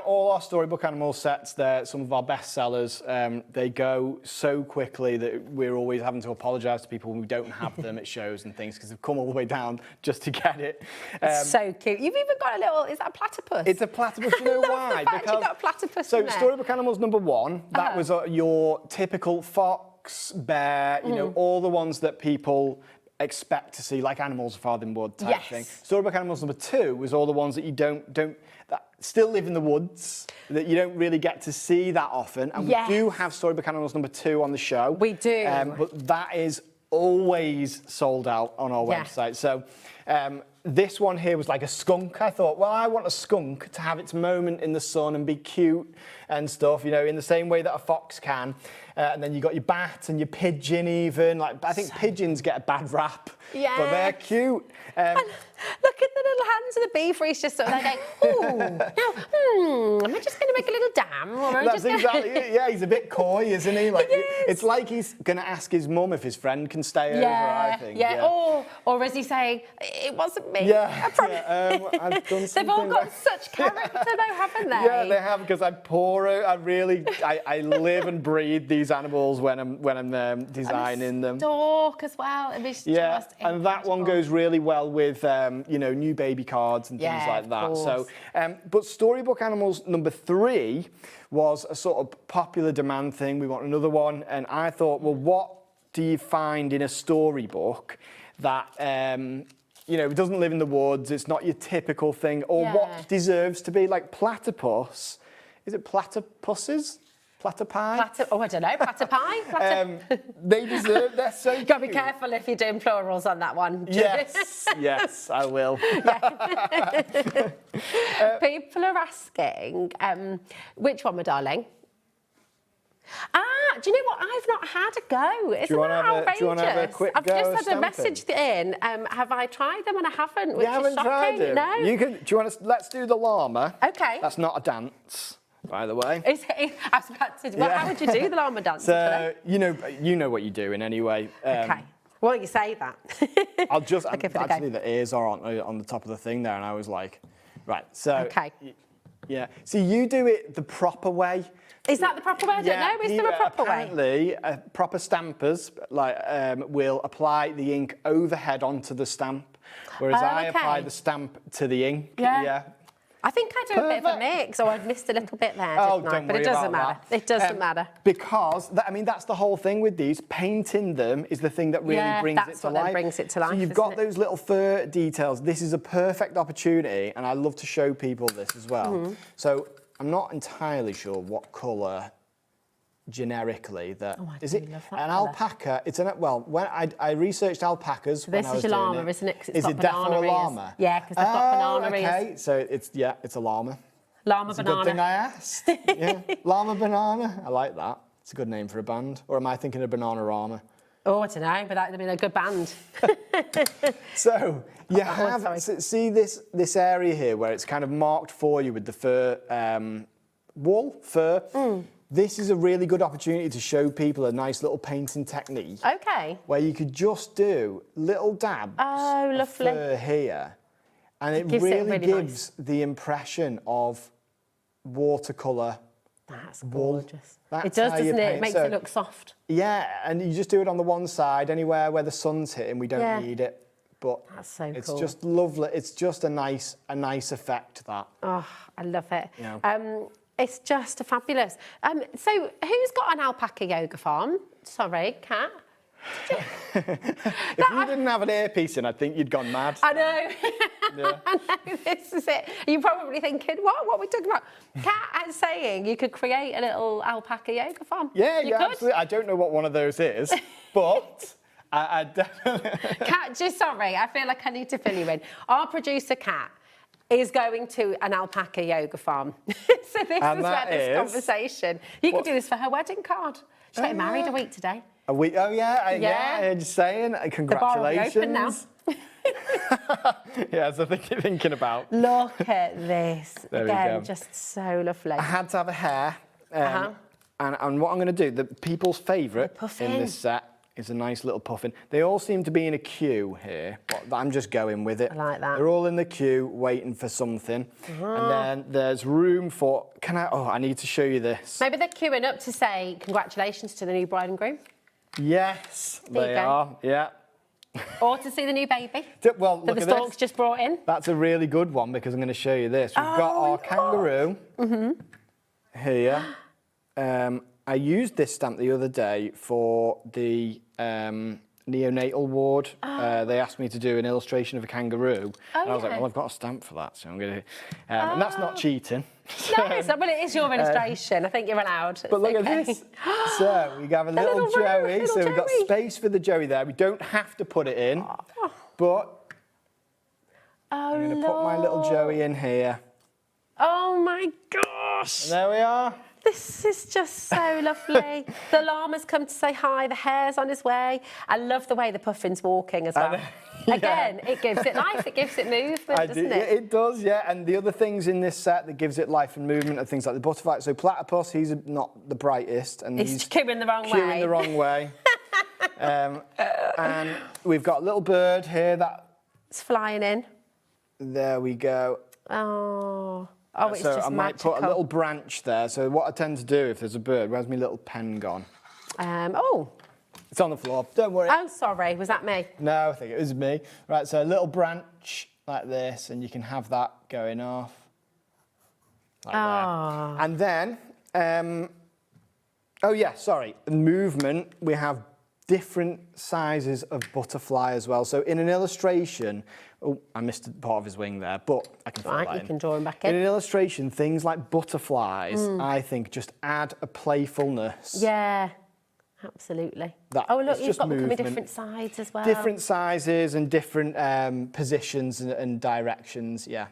all our Storybook Animal sets, they're some of our best sellers. They go so quickly that we're always having to apologise to people when we don't have them at shows and things because they've come all the way down just to get it. So cute. You've even got a little, is that a platypus? It's a platypus, you know why? Because you got a platypus in there. Storybook Animals number 1, that was your typical fox, bear, you know, all the ones that people expect to see, like Animals of Farthing Wood type thing. Storybook Animals number 2 was all the ones that you don't that still live in the woods, that you don't really get to see that often. And we do have Storybook Animals number 2 on the show. We do. But that is always sold out on our website. So this one here was like a skunk. I thought, well, I want a skunk to have its moment in the sun and be cute and stuff, you know, in the same way that a fox can. And then you got your bat and your pigeon even. Like, I think pigeons get a bad rap, but they're cute. Look at the little hands of the beef where he's just sort of like, am I just going to make a little dam? Or That's exactly it. Yeah, he's a bit coy, isn't he? Like, it's like he's going to ask his mum if his friend can stay over, I think. Or is he saying, it wasn't me? I've done something. They've all got such character though, haven't they? Yeah, they have, because I live and breathe these animals when I'm designing them. Stork as well. It was just and that one goes really well with new baby cards and things like that. So, but Storybook Animals number 3 was a sort of popular demand thing. We want another one, and I thought, well, what do you find in a storybook that it doesn't live in the woods? It's not your typical thing, or what deserves to be like platypus? Is it platypuses? Platypi? I don't know. Platypi? They deserve. They're so cute. Got to be careful if you're doing plurals on that one. Yes, I will. People are asking, which one, my darling? Do you know what? I've not had a go. Isn't that outrageous? Do you want to have a quick I've go just had a message in. Have I tried them? And I haven't, which you haven't is shocking. Tried them? No. You can. Do you want to? Let's do the llama. Okay. That's not a dance, by the way. I was about to. Well, how would you do the llama dance? So you know what you're doing anyway. Okay. Well, you say that. I'll just actually the ears are on the top of the thing there, and I was like, right. So okay. Yeah. So you do it the proper way. Is that the proper way? I don't know. Is there a proper way? Apparently, proper stampers will apply the ink overhead onto the stamp, whereas I apply the stamp to the ink. Yeah. I think I do a bit of a mix, or I've missed a little bit there, didn't I? But it doesn't matter. It doesn't matter. Because, that's the whole thing with these. Painting them is the thing that really brings it to life. That brings it to life, So you've got those little fur details. This is a perfect opportunity, and I love to show people this as well. Mm-hmm. So I'm not entirely sure what colour generically is it an colour. Alpaca? It's when I researched alpacas. So this is your llama, isn't it? Is it definitely a llama? Yeah, because they've got banana ears. Okay, so it's a llama. Llama It's banana. a good thing I asked. Yeah, llama banana. I like that. It's a good name for a band. Or am I thinking of Bananarama? Oh, I don't know, but that'd been a good band. So you see this area here where it's kind of marked for you with the fur fur. Mm. This is a really good opportunity to show people a nice little painting technique. Okay. Where you could just do little dabs of fur here, and it really gives the impression of watercolour That's wool. gorgeous. That's It does, how you doesn't it? paint. It makes So- it look soft. Yeah, and you just do it on the one side, anywhere where the sun's hitting, we don't Yeah. need it. But That's so it's cool. just lovely. It's just a nice effect, that. Oh, I love it. Yeah. It's just fabulous. So who's got an alpaca yoga farm? Sorry, Kat. If you didn't have an earpiece in, I'd think you'd gone mad. I know. Yeah. I know, this is it. You're probably thinking, what are we talking about? Kat is saying you could create a little alpaca yoga farm. Yeah, you yeah, could. absolutely. I don't know what one of those is, but I definitely... Kat, just sorry, I feel like I need to fill you in. Our producer, Kat, is going to an alpaca yoga farm. So this is where this conversation... You could do this for her wedding card. She's getting married a week today. A week? Oh, yeah, Yeah. just saying. The bar will be Congratulations. open now. Yeah, so thinking about. Look at this. There we Again, go. just so lovely. I had to have a hair. And what I'm going to do, the people's favourite puffin. in this set is a nice little puffin. They all seem to be in a queue here, but I'm just going with it. I like that. They're all in the queue waiting for something. And then there's room for, I need to show you this. Maybe they're queuing up to say congratulations to the new bride and groom. Yes, There you they go. are, yeah. Or to see the new baby Well, that look the at stalk's this. just brought in. That's a really good one because I'm going to show you this. We've got our kangaroo here. I used this stamp the other day for the neonatal ward. They asked me to do an illustration of a kangaroo. And I was like, well, I've got a stamp for that, so I'm going to... and that's not cheating. No, well, it is your illustration. I think you're allowed. But look It's at okay. this. So we have a little little Joey. little So we've got Joey. space for the Joey there. We don't have to put it in, but I'm going to put my little Joey in here. Oh my gosh. And there we are. This is just so lovely. The llama's come to say hi. The hare's on his way. I love the way the puffin's walking as well. Yeah. Again, it gives it life. It gives it movement, doesn't Yeah, it? it does, yeah. And the other things in this set that gives it life and movement are things like the butterfly. So platypus, he's not the brightest, and He's queuing the wrong way. queuing the wrong way. And we've got a little bird here that. It's flying in. There we go. Oh, it's So just I might magical. put a little branch there. So what I tend to do if there's a bird, where's my little pen gone? It's on the floor. Don't worry. Oh, sorry. Was that me? No, I think it was me. Right, so a little branch like this, and you can have that going off. Like that. And then, movement, we have different sizes of butterfly as well. So in an illustration, I missed part of his wing there, but I can fill that in. You can draw him back in. In an illustration, things like butterflies, I think, just add a playfulness. Yeah, absolutely. That- Oh, look, it's you've just got them coming movement. different sides as well. Different sizes and different positions and directions, yeah.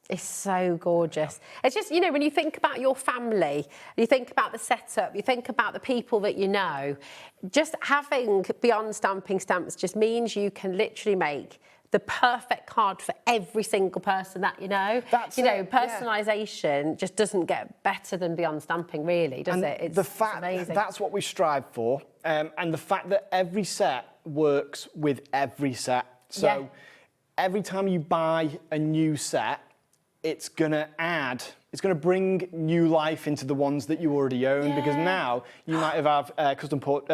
It's so gorgeous. It's just, when you think about your family, you think about the setup, you think about the people that you know, just having Beyond Stamping stamps just means you can literally make the perfect card for every single person that you know. That's it, yeah. Personalisation just doesn't get better than Beyond Stamping, really, does it? It's the fact amazing. that's what we strive for, and the fact that every set works with every set. So Yeah. every time you buy a new set, it's going to bring new life into the ones that you already own, because now you might have custom put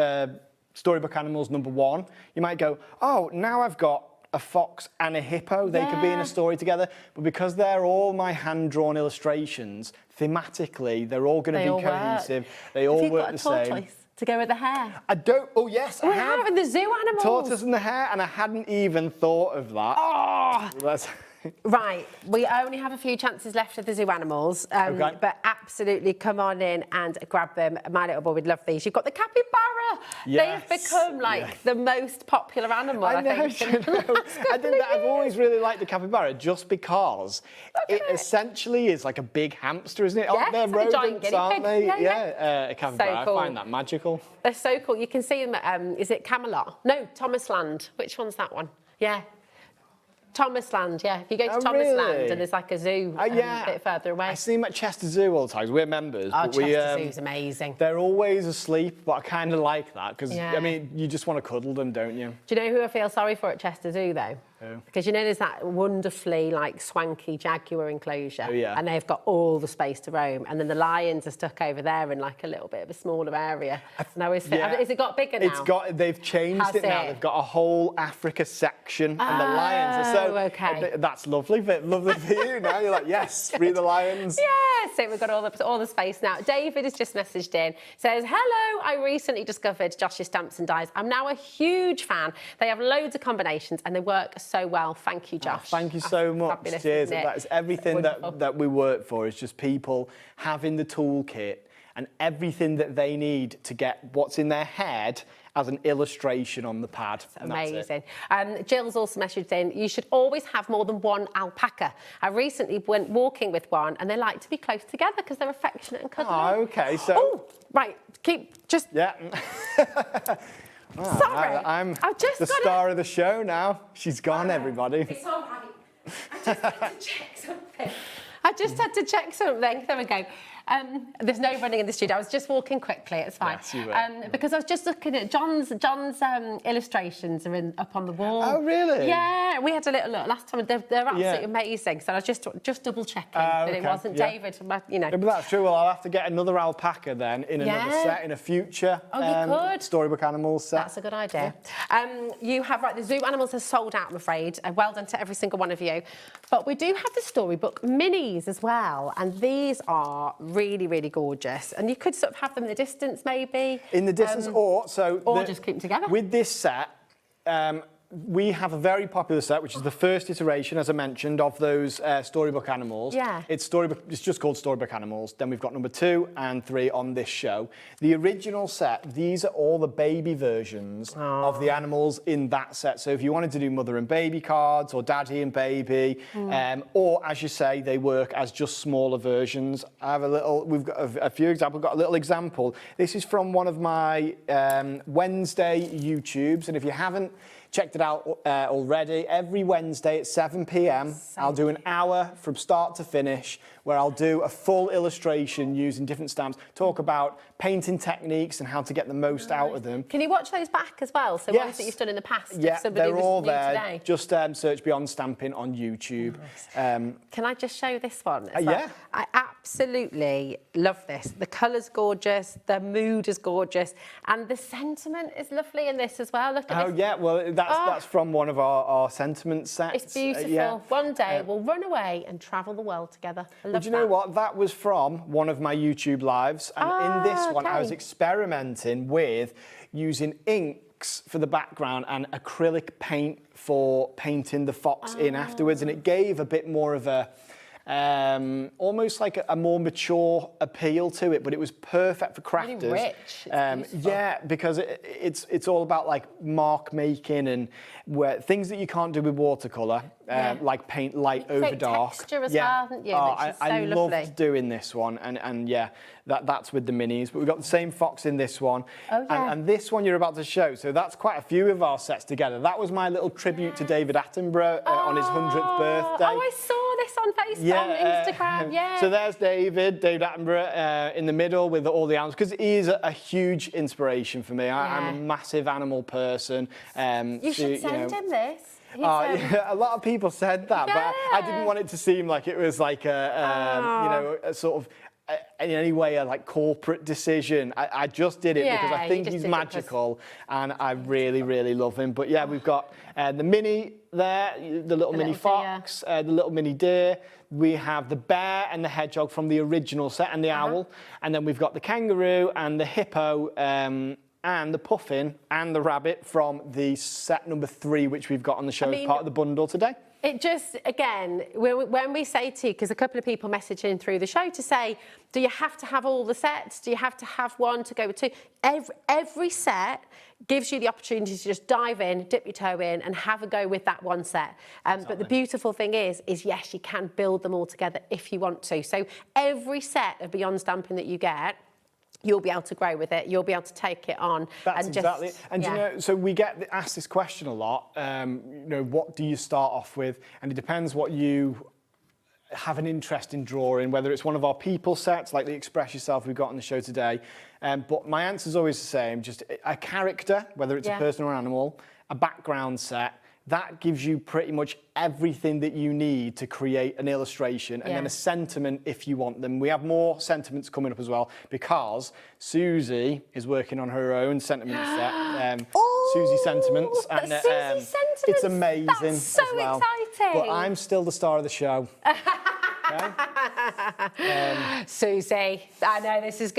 Storybook Animals #1. You might go, oh, now I've got a fox and a hippo. They could be in a story together. But because they're all my hand-drawn illustrations, thematically, they're all going to be cohesive. They all work the same. Have you got a tortoise to go with the hair? I don't. Oh, yes, I have. And the zoo animals. Tortoise and the hare, and I hadn't even thought of that. Oh! That's... Right, we only have a few chances left of the zoo animals, Okay. but absolutely come on in and grab them. My little boy would love these. You've got the capybara. Yes. They've become the most popular animal, I think. I've always really liked the capybara just because it essentially is like a big hamster, isn't it? Yeah, They're it's like a giant rodents, guinea aren't pig. they? Yeah. A capybara. So cool. I find that magical. They're so cool. You can see them at, is it Camelot? No, Thomas Land. Which one's that one? Yeah. Thomas Land, yeah. If you go to Thomas really? Land and there's like a zoo a bit further away. I see them at Chester Zoo all the time. We're members. Oh, but Chester Zoo's amazing. They're always asleep, but I kind of like that because, Yeah. I mean, you just want to cuddle them, don't you? Do you know who I feel sorry for at Chester Zoo, though? Because you know there's that wonderfully like swanky Jaguar enclosure, yeah. and they've got all the space to roam, and then the lions are stuck over there in like a little bit of a smaller area. And I always think, has it got bigger now? They've changed it now. They've got a whole Africa section, and the lions are so. Okay. That's lovely for you. Now you're like, yes, free the lions. Yes, so we've got all the space now. David has just messaged in, says, hello, I recently discovered Josh's Stamps and Dies. I'm now a huge fan. They have loads of combinations and they work so well. Thank you, Josh. Thank you so much. Fabulous, cheers. isn't it? That is everything that we work for, is just people having the toolkit and everything that they need to get what's in their head as an illustration on the pad. Amazing. Jill's also messaged in, you should always have more than one alpaca. I recently went walking with one and they like to be close together because they're affectionate and cuddly. Oh, okay, so... Oh, right, Yeah. Sorry. I'm just the star of the show now. She's gone, everybody. It's all right. I just had to check something. There we go. There's no running in the studio. I was just walking quickly. It's fine. Yes, you were. Because I was just looking at John's illustrations are up on the wall. Oh, really? Yeah, we had a little look last time. They're absolutely amazing. So I was just double checking that it wasn't David. You know. Yeah, but that's true. Well, I'll have to get another alpaca then in another set in a future Storybook Animals set. That's a good idea. You have the Zoo Animals has sold out, I'm afraid. Well done to every single one of you. But we do have the Storybook Minis as well, and these are really, really gorgeous. And you could sort of have them in the distance, maybe. In the distance, or just keep them together. With this set, we have a very popular set, which is the first iteration, as I mentioned, of those Storybook Animals. Yeah. It's just called Storybook Animals. Then we've got number 2 and 3 on this show. The original set, these are all the baby versions of the animals in that set. So if you wanted to do mother and baby cards, or daddy and baby, or as you say, they work as just smaller versions. We've got a few examples. We've got a little example. This is from one of my Wednesday YouTubes, and if you haven't checked it out already, every Wednesday at 7 p.m. I'll do an hour from start to finish where I'll do a full illustration using different stamps, talk about painting techniques and how to get the most out of them. Can you watch those back as well? So ones that you've done in the past, if somebody they're all was new there. today. Just search Beyond Stamping on YouTube. Can I just show this one? Yeah. I absolutely love this. The colour's gorgeous, the mood is gorgeous, and the sentiment is lovely in this as well. Look at this. Oh, yeah, well, that's from one of our sentiment sets. It's beautiful. One day we'll run away and travel the world together. I love But you know what? That was from one of my YouTube lives. And in this one, I was experimenting with using inks for the background and acrylic paint for painting the fox in afterwards. And it gave a bit more of a, almost like a more mature appeal to it, but it was perfect for crafters. Really rich. Yeah, because it's all about like mark making and things that you can't do with watercolour, like paint light over dark. Texture as well, haven't you? Which is so I lovely. loved doing this one, and yeah, that's with the minis. But we've got the same fox in this one, and this one you're about to show. So that's quite a few of our sets together. That was my little tribute to David Attenborough on his 100th birthday. Oh, I saw this on Facebook, on Instagram. Yeah. So there's David Attenborough in the middle with all the animals, because he is a huge inspiration for me. I'm a massive animal person. You should send him this. A lot of people said that, but I didn't want it to seem like it was like a sort of in any way a like corporate decision. I just did it because I think he's magical and I really, really love him. But yeah, we've got the mini there, the little mini fox, the little mini deer. We have the bear and the hedgehog from the original set, and the owl. And then we've got the kangaroo and the hippo, and the puffin and the rabbit from the set number 3, which we've got on the show as part of the bundle today. It just, again, when we say to you, because a couple of people messaged in through the show to say, do you have to have all the sets? Do you have to have one to go with 2? Every set gives you the opportunity to just dive in, dip your toe in, and have a go with that one set. But the beautiful thing is yes, you can build them all together if you want to. So every set of Beyond Stamping that you get, you'll be able to grow with it. You'll be able to take it on. That's exactly. And you know, so we get asked this question a lot. You know, what do you start off with? And it depends what you have an interest in drawing, whether it's one of our people sets, like the Express Yourself we've got on the show today. But my answer is always the same: just a character, whether it's a person or an animal, a background set, that gives you pretty much everything that you need to create an illustration and then a sentiment if you want them. We have more sentiments coming up as well because Susie is working on her own sentiment set. Susie Sentiments. And Susie Sentiments. It's amazing. That's so as well. exciting. But I'm still the star of the show. Susie, I know this is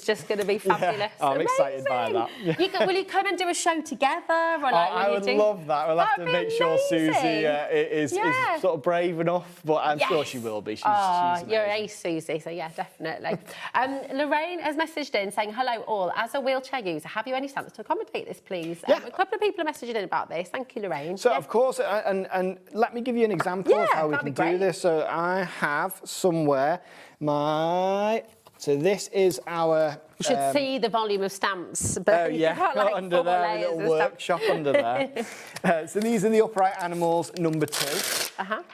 just gonna be fabulous. I'm excited by that. Will you come and do a show together? Or like, I would love that. We'll have to make sure Susie is sort of brave enough, but I'm sure she will be. She's you're an ace, Susie, so yeah, definitely. Lorraine has messaged in saying, hello all, as a wheelchair user, have you any stamps to accommodate this, please? A couple of people are messaging in about this. Thank you, Lorraine. So, of course, and let me give you an example of how we can do this. So I have somewhere so this is our... You should see the volume of stamps. But under there, a little workshop under there. So these are the upright animals number 2.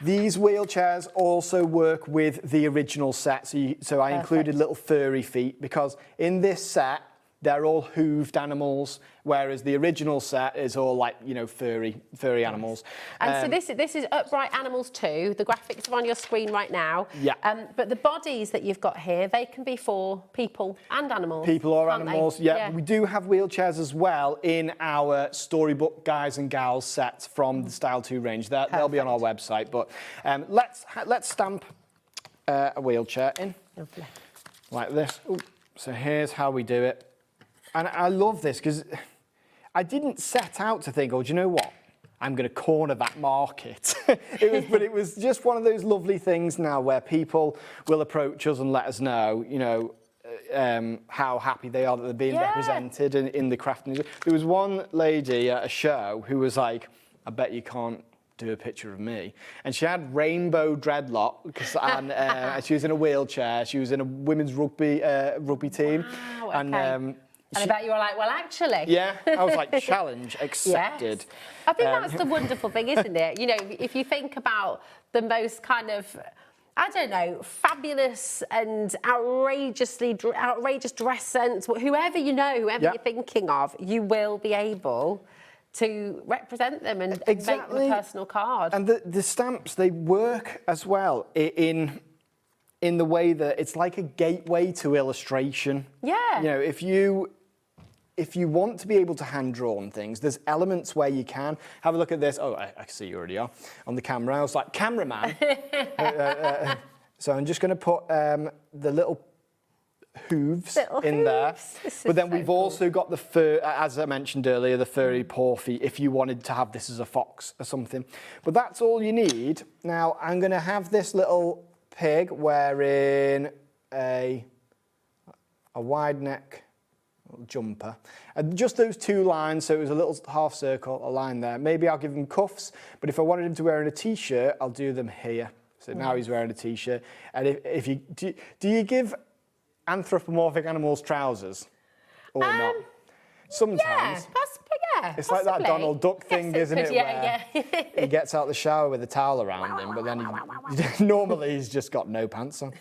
These wheelchairs also work with the original set. So I included little furry feet because in this set, they're all hooved animals, whereas the original set is all like, furry animals. And so this is Upright Animals 2. The graphics are on your screen right now. Yeah. But the bodies that you've got here, they can be for people and animals. People or can't animals, yeah. We do have wheelchairs as well in our storybook guys and gals sets from the Style 2 range. They'll be on our website. But let's stamp a wheelchair in. Lovely. Like this. Ooh. So here's how we do it. And I love this because I didn't set out to think, do you know what? I'm going to corner that market. But it was just one of those lovely things now where people will approach us and let us know, how happy they are that they're being represented in the craft industry. There was one lady at a show who was like, I bet you can't do a picture of me. And she had rainbow dreadlocks and she was in a wheelchair. She was in a women's rugby team. Wow, okay. And I bet you were like, well, actually. Yeah, I was like, challenge accepted. Yes. I think that's the wonderful thing, isn't it? If you think about the most kind of, I don't know, fabulous and outrageous dress sense, whoever you're thinking of, you will be able to represent them and make them a personal card. And the stamps, they work as well in the way that it's like a gateway to illustration. Yeah. If you want to be able to hand draw on things, there's elements where you can. Have a look at this. Oh, I see you already are on the camera. I was like, cameraman. So I'm just going to put the little hooves in there. But then we've also got the fur, as I mentioned earlier, the furry paw feet, if you wanted to have this as a fox or something. But that's all you need. Now, I'm going to have this little pig wearing a wide neck jumper, and just those 2 lines, so it was a little half circle, a line there. Maybe I'll give him cuffs, but if I wanted him to wear a t-shirt, I'll do them here. So now he's wearing a t-shirt. And if you do you give anthropomorphic animals trousers or not? Sometimes. It's possibly. like that Donald Duck thing, isn't it? Yeah. He gets out the shower with a towel around him, but then normally he's just got no pants on.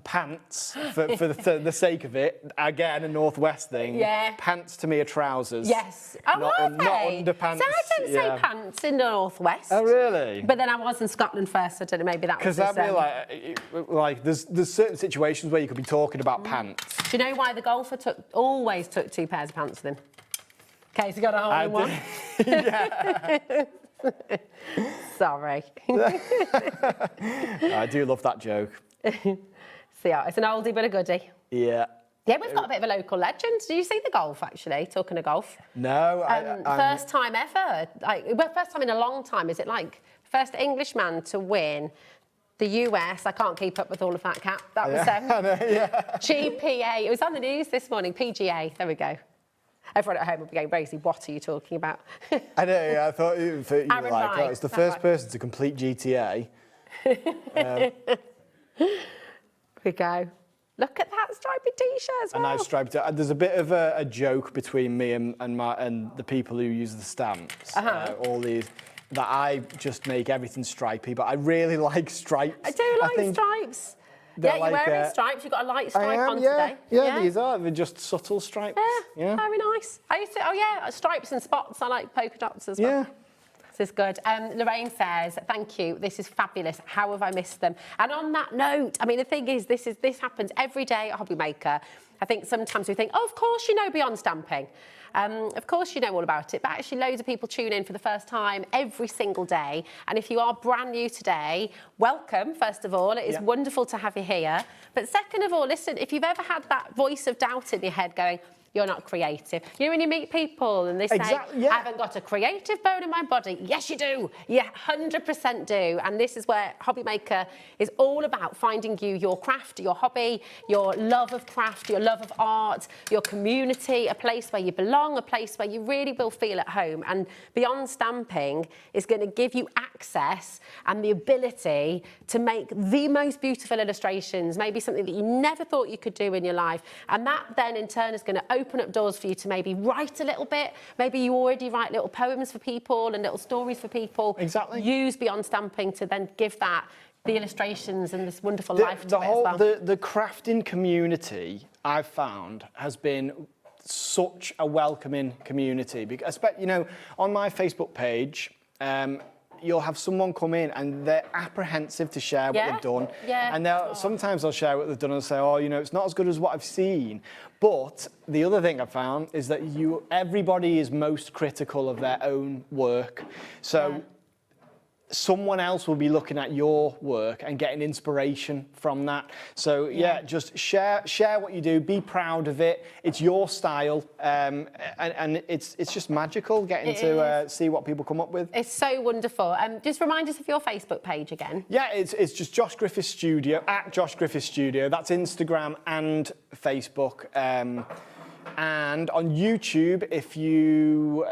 Pants, for the sake of it, again, a Northwest thing. Yeah. Pants to me are trousers. Yes. Not underpants. So I don't say pants in the Northwest. Oh, really? But then I was in Scotland first, so I don't know, maybe that was... Because that'd be like there's certain situations where you could be talking about pants. Do you know why the golfer always took 2 pairs of pants with him? In case he got a hole in one. Yeah. Sorry. I do love that joke. So yeah, it's an oldie but a goodie. Yeah. Yeah, we've got a bit of a local legend. Do you see the golf, actually, talking of golf? No. First time ever. First time in a long time. Is it like first Englishman to win the US? I can't keep up with all of that, Kat. That was GPA. It was on the news this morning. PGA. There we go. Everyone at home will be going, Rosie, what are you talking about? I know, yeah, I thought you were like, Wright. it's the first person to complete GTA. Here we go. Look at that stripy t-shirt as well. A nice striped t-shirt. There's a bit of a joke between me and the people who use the stamps. All these, that I just make everything stripy, but I really like stripes. I do like stripes. They're you're wearing stripes. You've got a light stripe on today. Yeah, these are. They're just subtle stripes. Yeah, very nice. I used to, stripes and spots. I like polka dots as well. Yeah. This is good. Lorraine says, thank you. This is fabulous. How have I missed them? And on that note, I mean, the thing is, this happens every day at HobbyMaker. I think sometimes we think, oh, of course you know beyond stamping. Of course you know all about it, but actually loads of people tune in for the first time every single day. And if you are brand new today, welcome, first of all. It is wonderful to have you here. But second of all, listen, if you've ever had that voice of doubt in your head going, you're not creative. You know, when you meet people and they say, I haven't got a creative bone in my body. Yes, you do. Yeah, 100% do. And this is where HobbyMaker is all about finding you your craft, your hobby, your love of craft, your love of art, your community, a place where you belong, a place where you really will feel at home. And Beyond Stamping is going to give you access and the ability to make the most beautiful illustrations, maybe something that you never thought you could do in your life. And that then in turn is going to open up doors for you to maybe write a little bit. Maybe you already write little poems for people and little stories for people. Exactly. Use Beyond Stamping to then give that the illustrations and this wonderful life to it as well. The crafting community, I've found, has been such a welcoming community. Because, you know, on my Facebook page, you'll have someone come in and they're apprehensive to share what they've done. Yeah. And sometimes they'll share what they've done and say, oh, you know, it's not as good as what I've seen. But the other thing I've found is that everybody is most critical of their own work. So someone else will be looking at your work and getting inspiration from that. So just share what you do, be proud of it. It's your style, and it's just magical getting to see what people come up with. It's so wonderful. Just remind us of your Facebook page again. Yeah, it's just Josh Griffiths Studio, at Josh Griffiths Studio. That's Instagram and Facebook. And on YouTube, if you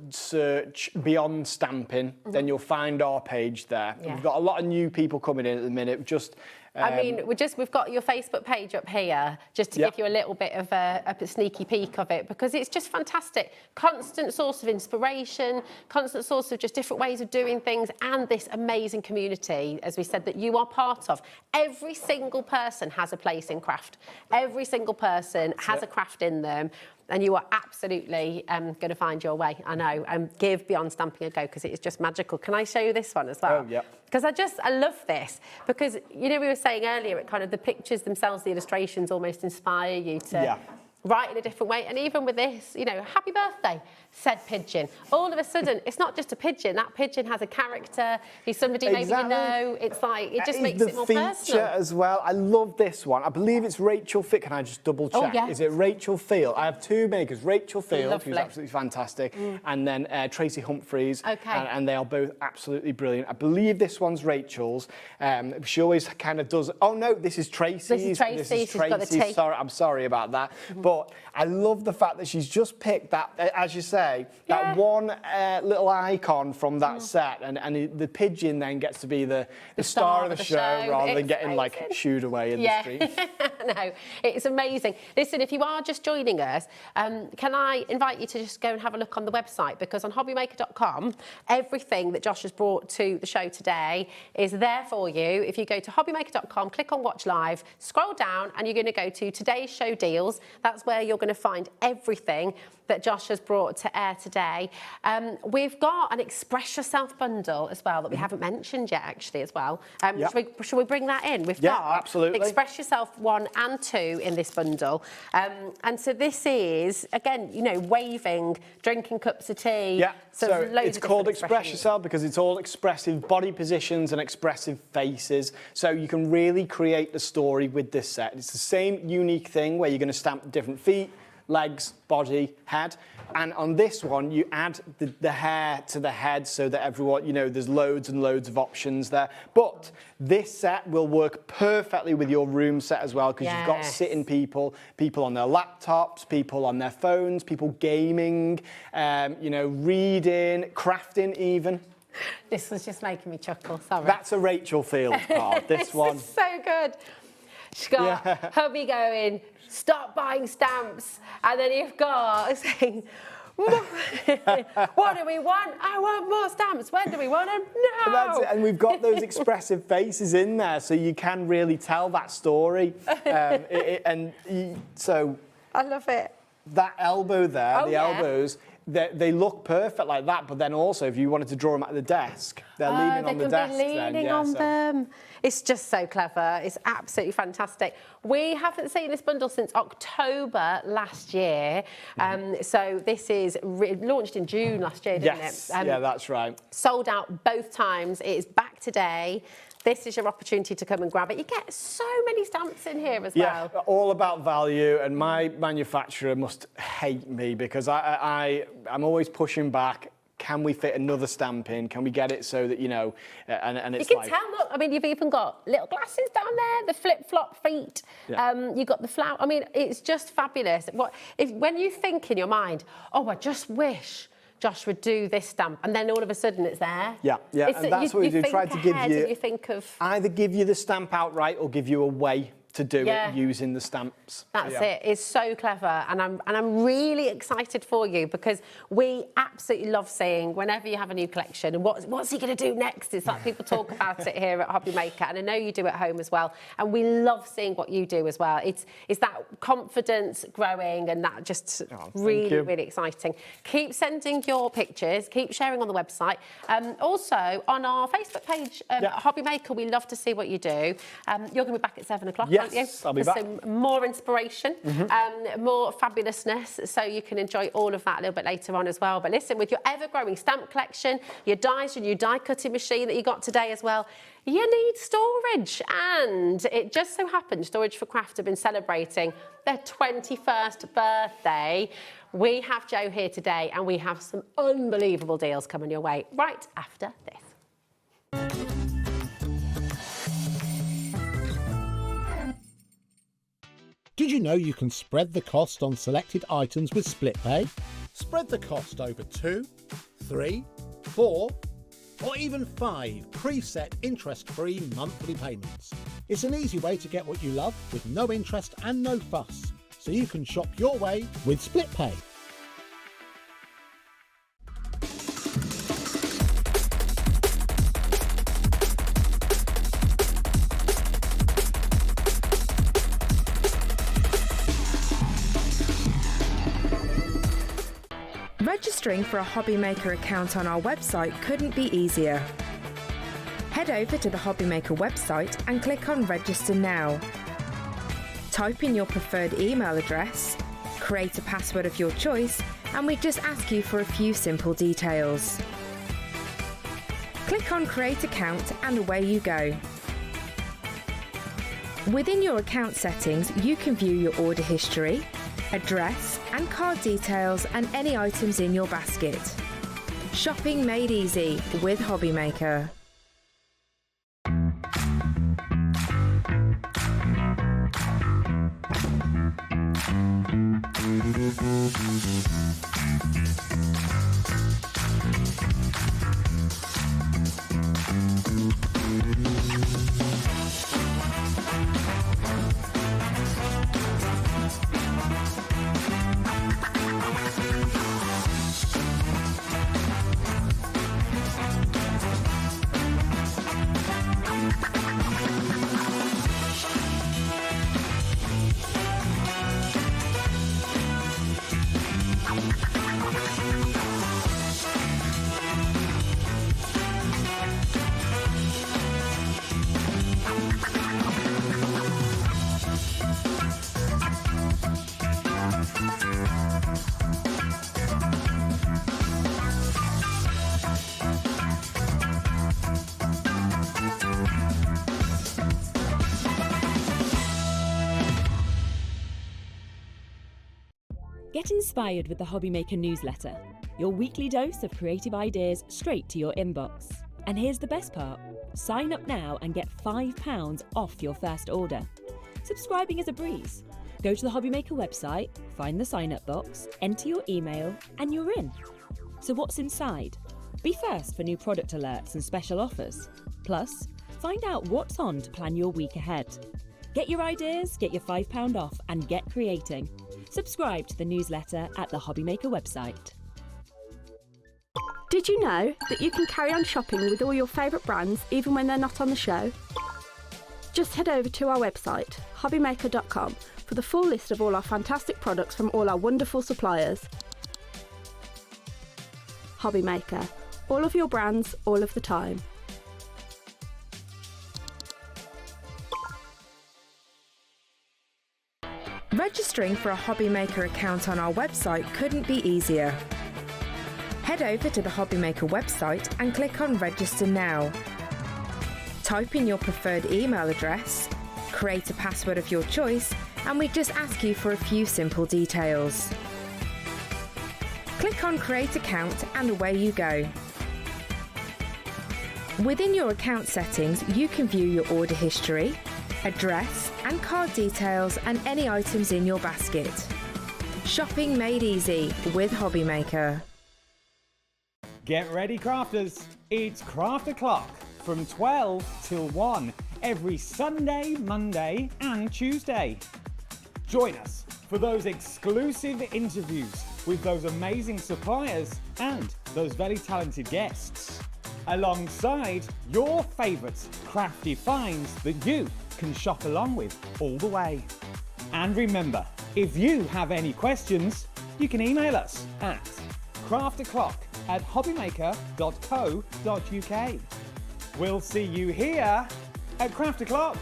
search Beyond Stamping, then you'll find our page there. Yeah. We've got a lot of new people coming in at the minute. I mean, we've got your Facebook page up here just to give you a little bit of a sneaky peek of it, because it's just fantastic. Constant source of inspiration, constant source of just different ways of doing things, and this amazing community, as we said, that you are part of. Every single person has a place in craft. Every single person has a craft in them. And you are absolutely going to find your way, I know. Give Beyond Stamping a go, because it is just magical. Can I show you this one as well? Oh, yeah. Because I love this, because, you know, we were saying earlier, it kind of, the pictures themselves, the illustrations almost inspire you to write in a different way. And even with this, you know, happy birthday, said pigeon. All of a sudden, it's not just a pigeon. That pigeon has a character. He's somebody maybe you know. It's like, it just makes it more personal. The feature as well. I love this one. I believe it's Rachel Field. Can I just double check? Oh, yes. Is it Rachel Field? I have two makers, Rachel Field, who's absolutely fantastic, and then Tracy Humphreys. Okay. And they are both absolutely brilliant. I believe this one's Rachel's. She always kind of does, oh no, this is Tracy's. This is Tracy's. This is Tracy's. Sorry, I'm sorry about that. But I love the fact that she's just picked that, as you say, that one little icon from that set, and the pigeon then gets to be the star of the show rather than getting like shooed away in the street. No, it's amazing. Listen, if you are just joining us, can I invite you to just go and have a look on the website, because on HobbyMaker.com, everything that Josh has brought to the show today is there for you. If you go to HobbyMaker.com, click on Watch Live, scroll down, and you're going to go to Today's Show Deals. That's where you're going to find everything that Josh has brought to air today. We've got an Express Yourself bundle as well that we haven't mentioned yet, actually, as well. Shall we bring that in? We've got absolutely. Express Yourself 1 and 2 in this bundle. And so this is, again, you know, waving, drinking cups of tea. Yeah, so loads it's of called different Express Yourself because it's all expressive body positions and expressive faces. So you can really create the story with this set. It's the same unique thing where you're going to stamp different feet, legs, body, head. And on this one, you add the hair to the head so that everyone, you know, there's loads and loads of options there. But this set will work perfectly with your room set as well, because you've got sitting people on their laptops, people on their phones, people gaming, you know, reading, crafting even. This was just making me chuckle, sorry. That's a Rachel Field card, this one. Is so good. She's got hubby going, stop buying stamps. And then you've got saying, What do we want? I want more stamps. When do we want them? No. And that's it. And we've got those expressive faces in there, so you can really tell that story. So I love it. that elbow there, the yeah. elbows, they look perfect like that, but then also if you wanted to draw them at the desk, they're leaning on the desk. They can be leaning on them. It's just so clever. It's absolutely fantastic. We haven't seen this bundle since October last year. So this is launched in June last year, didn't it? Yeah, that's right. Sold out both times. It is back today. This is your opportunity to come and grab it. You get so many stamps in here as well. Yeah, all about value, and my manufacturer must hate me because I'm always pushing back. Can we fit another stamp in? Can we get it so that, you know, and it's you can tell, look, I mean, you've even got little glasses down there, the flip-flop feet. Yeah. You've got the flower. I mean, it's just fabulous. When you think in your mind, oh, I just wish Josh would do this stamp, and then all of a sudden it's there. Yeah, and that's what we do. Try to give you, you think of either give you the stamp outright or give you a way to do it using the stamps. That's it. It's so clever, and I'm really excited for you because we absolutely love seeing whenever you have a new collection and what's he going to do next. It's like people talk about it here at HobbyMaker, and I know you do at home as well. And we love seeing what you do as well. It's that confidence growing, and that just really exciting. Keep sending your pictures. Keep sharing on the website. Also on our Facebook page, HobbyMaker. We love to see what you do. You're going to be back at 7 o'clock. Yes, I'll be back. Some more inspiration, more fabulousness, so you can enjoy all of that a little bit later on as well. But listen, with your ever-growing stamp collection, your dies, your new die cutting machine that you got today as well, you need storage. And it just so happens Storage4Crafts have been celebrating their 21st birthday. We have Joe here today, and we have some unbelievable deals coming your way right after this. Did you know you can spread the cost on selected items with split pay? Spread the cost over 2, 3, 4, or even 5 preset interest-free monthly payments. It's an easy way to get what you love with no interest and no fuss, so you can shop your way with split pay. Registering for a HobbyMaker account on our website couldn't be easier. Head over to the HobbyMaker website and click on Register Now. Type in your preferred email address, create a password of your choice, and we just ask you for a few simple details. Click on Create Account and away you go. Within your account settings, you can view your order history, address and card details, and any items in your basket. Shopping made easy with HobbyMaker. Get inspired with the HobbyMaker newsletter, your weekly dose of creative ideas straight to your inbox. And here's the best part. Sign up now and get £5 off your first order. Subscribing is a breeze. Go to the HobbyMaker website, find the sign-up box, enter your email, and you're in. So what's inside? Be first for new product alerts and special offers. Plus, find out what's on to plan your week ahead. Get your ideas, get your £5 off, and get creating. Subscribe to the newsletter at the HobbyMaker website. Did you know that you can carry on shopping with all your favourite brands even when they're not on the show? Just head over to our website, HobbyMaker.com, for the full list of all our fantastic products from all our wonderful suppliers. HobbyMaker, all of your brands, all of the time. Registering for a HobbyMaker account on our website couldn't be easier. Head over to the HobbyMaker website and click on Register Now. Type in your preferred email address, create a password of your choice, and we just ask you for a few simple details. Click on Create Account and away you go. Within your account settings, you can view your order history, address and card details and any items in your basket. Shopping made easy with HobbyMaker. Get ready, crafters. It's Craft O'Clock from 12 till 1 every Sunday, Monday and Tuesday. Join us for those exclusive interviews with those amazing suppliers and those very talented guests, alongside your favourite crafty finds that you can shop along with all the way. And remember, if you have any questions, you can email us at crafto'clock@hobbymaker.co.uk. We'll see you here at Craft O'Clock.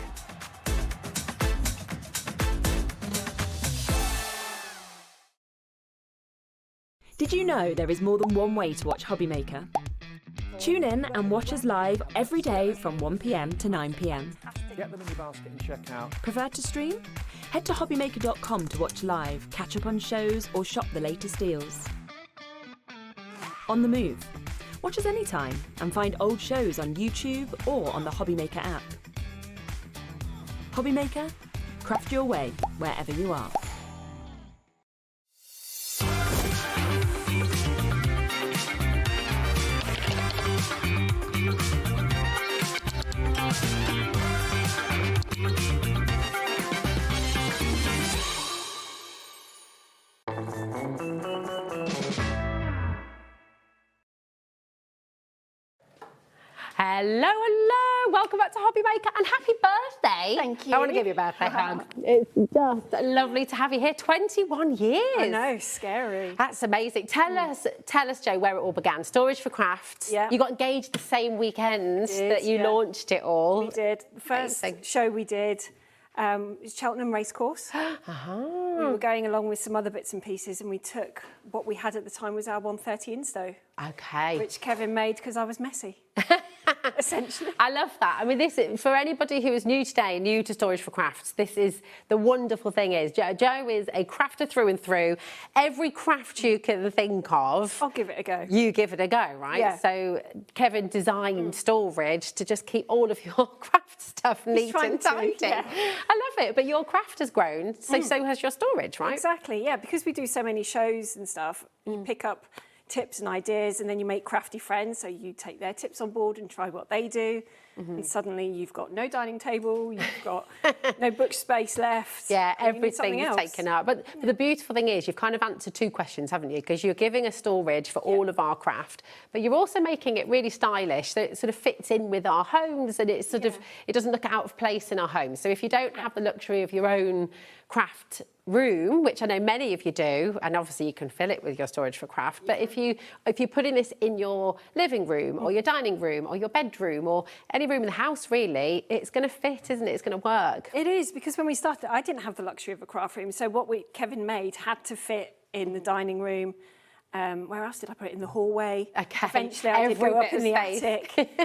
Did you know there is more than one way to watch HobbyMaker? Tune in and watch us live every day from 1 p.m. to 9 p.m. Get them in your basket and check out. Prefer to stream? Head to HobbyMaker.com to watch live, catch up on shows or shop the latest deals. On the move. Watch us anytime and find old shows on YouTube or on the HobbyMaker app. HobbyMaker, craft your way wherever you are. Hello, hello. Welcome back to HobbyMaker and happy birthday. Thank you. I want to give you a birthday hug. It's just lovely to have you here. 21 years. I know, scary. That's amazing. Tell us, Jo, where it all began. Storage4Crafts. Yeah. You got engaged the same weekend that you launched it all. We did. The first show we did was Cheltenham Racecourse. We were going along with some other bits and pieces, and we took what we had at the time was our 130 Insto. Okay. Which Kevin made because I was messy. Essentially. I love that. I mean, this is, for anybody who is new today, new to Storage4Crafts, this is the wonderful thing is Jo is a crafter through and through. Every craft you can think of, I'll give it a go. You give it a go, right? Yeah. So Kevin designed storage to just keep all of your craft stuff neat and tidy. Yeah. I love it. But your craft has grown, so has your storage, right? Exactly, yeah. Because we do so many shows and stuff, you pick up tips and ideas, and then you make crafty friends, so you take their tips on board and try what they do, and suddenly you've got no dining table, you've got no book space left. Yeah, and you need everything is something taken up. But the beautiful thing is you've kind of answered two questions, haven't you? Because you're giving a storage for all of our craft, but you're also making it really stylish, so it sort of fits in with our homes, and it's sort of, it doesn't look out of place in our homes. So if you don't have the luxury of your own craft room, which I know many of you do, and obviously you can fill it with your Storage4Crafts, but if you're putting this in your living room or your dining room or your bedroom or any room in the house, really, it's going to fit, isn't it? It's going to work. It is, because when we started, I didn't have the luxury of a craft room, so what Kevin made had to fit in the dining room. Where else did I put it? In the hallway. Okay. Eventually I did go up in the space. attic.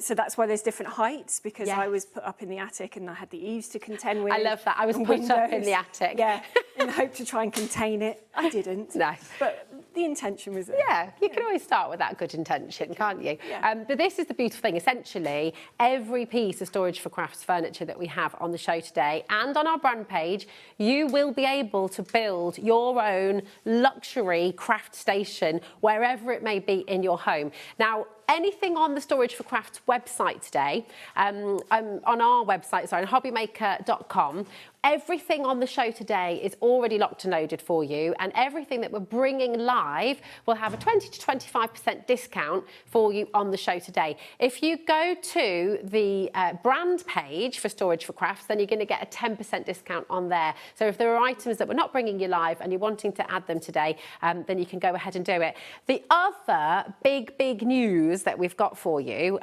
So that's why there's different heights, because I was put up in the attic and I had the eaves to contend with. I love that. I was and put up in windows. the attic. Yeah, in the hope to try and contain it. I didn't. No. But the intention was there. Yeah, you can always start with that good intention, can't you? Yeah. But this is the beautiful thing. Essentially, every piece of Storage4Crafts furniture that we have on the show today and on our brand page, you will be able to build your own luxury craft station wherever it may be in your home. Now, anything on the Storage for Crafts website today, on our website, sorry, on HobbyMaker.com, everything on the show today is already locked and loaded for you, and everything that we're bringing live will have a 20 to 25% discount for you on the show today. If you go to the brand page for Storage for Crafts, then you're going to get a 10% discount on there. So if there are items that we're not bringing you live and you're wanting to add them today, then you can go ahead and do it. The other big news that we've got for you,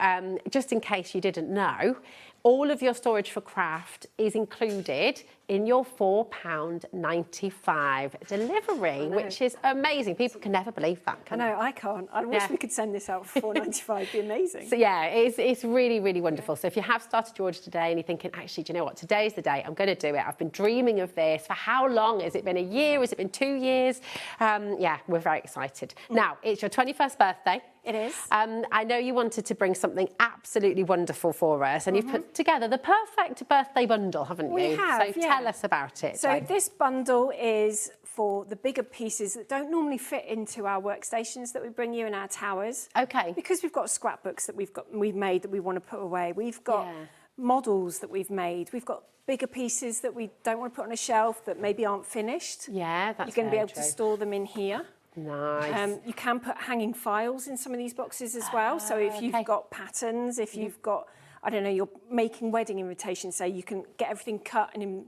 just in case you didn't know, all of your Storage for Craft is included in your £4.95 delivery, which is amazing. People can never believe that, can I know, I can't. I wish we could send this out for £4.95. It'd be amazing. So yeah, it's really, really wonderful. So if you have started your order today and you're thinking, actually, do you know what? Today's the day. I'm going to do it. I've been dreaming of this for how long? Has it been a year? Has it been 2 years? Yeah, we're very excited. Now, it's your 21st birthday. It is. I know you wanted to bring something absolutely wonderful for us, and you've put together the perfect birthday bundle, haven't you? We have, So yeah. tell us about it. So this bundle is for the bigger pieces that don't normally fit into our workstations that we bring you in our towers. Okay. Because we've got scrapbooks that we've made that we want to put away. We've got models that we've made. We've got bigger pieces that we don't want to put on a shelf that maybe aren't finished. Yeah, that's You're going to be very able to store them in here. Nice. You can put hanging files in some of these boxes as well. So if you've got patterns, if you've got, I don't know, you're making wedding invitations, say you can get everything cut and then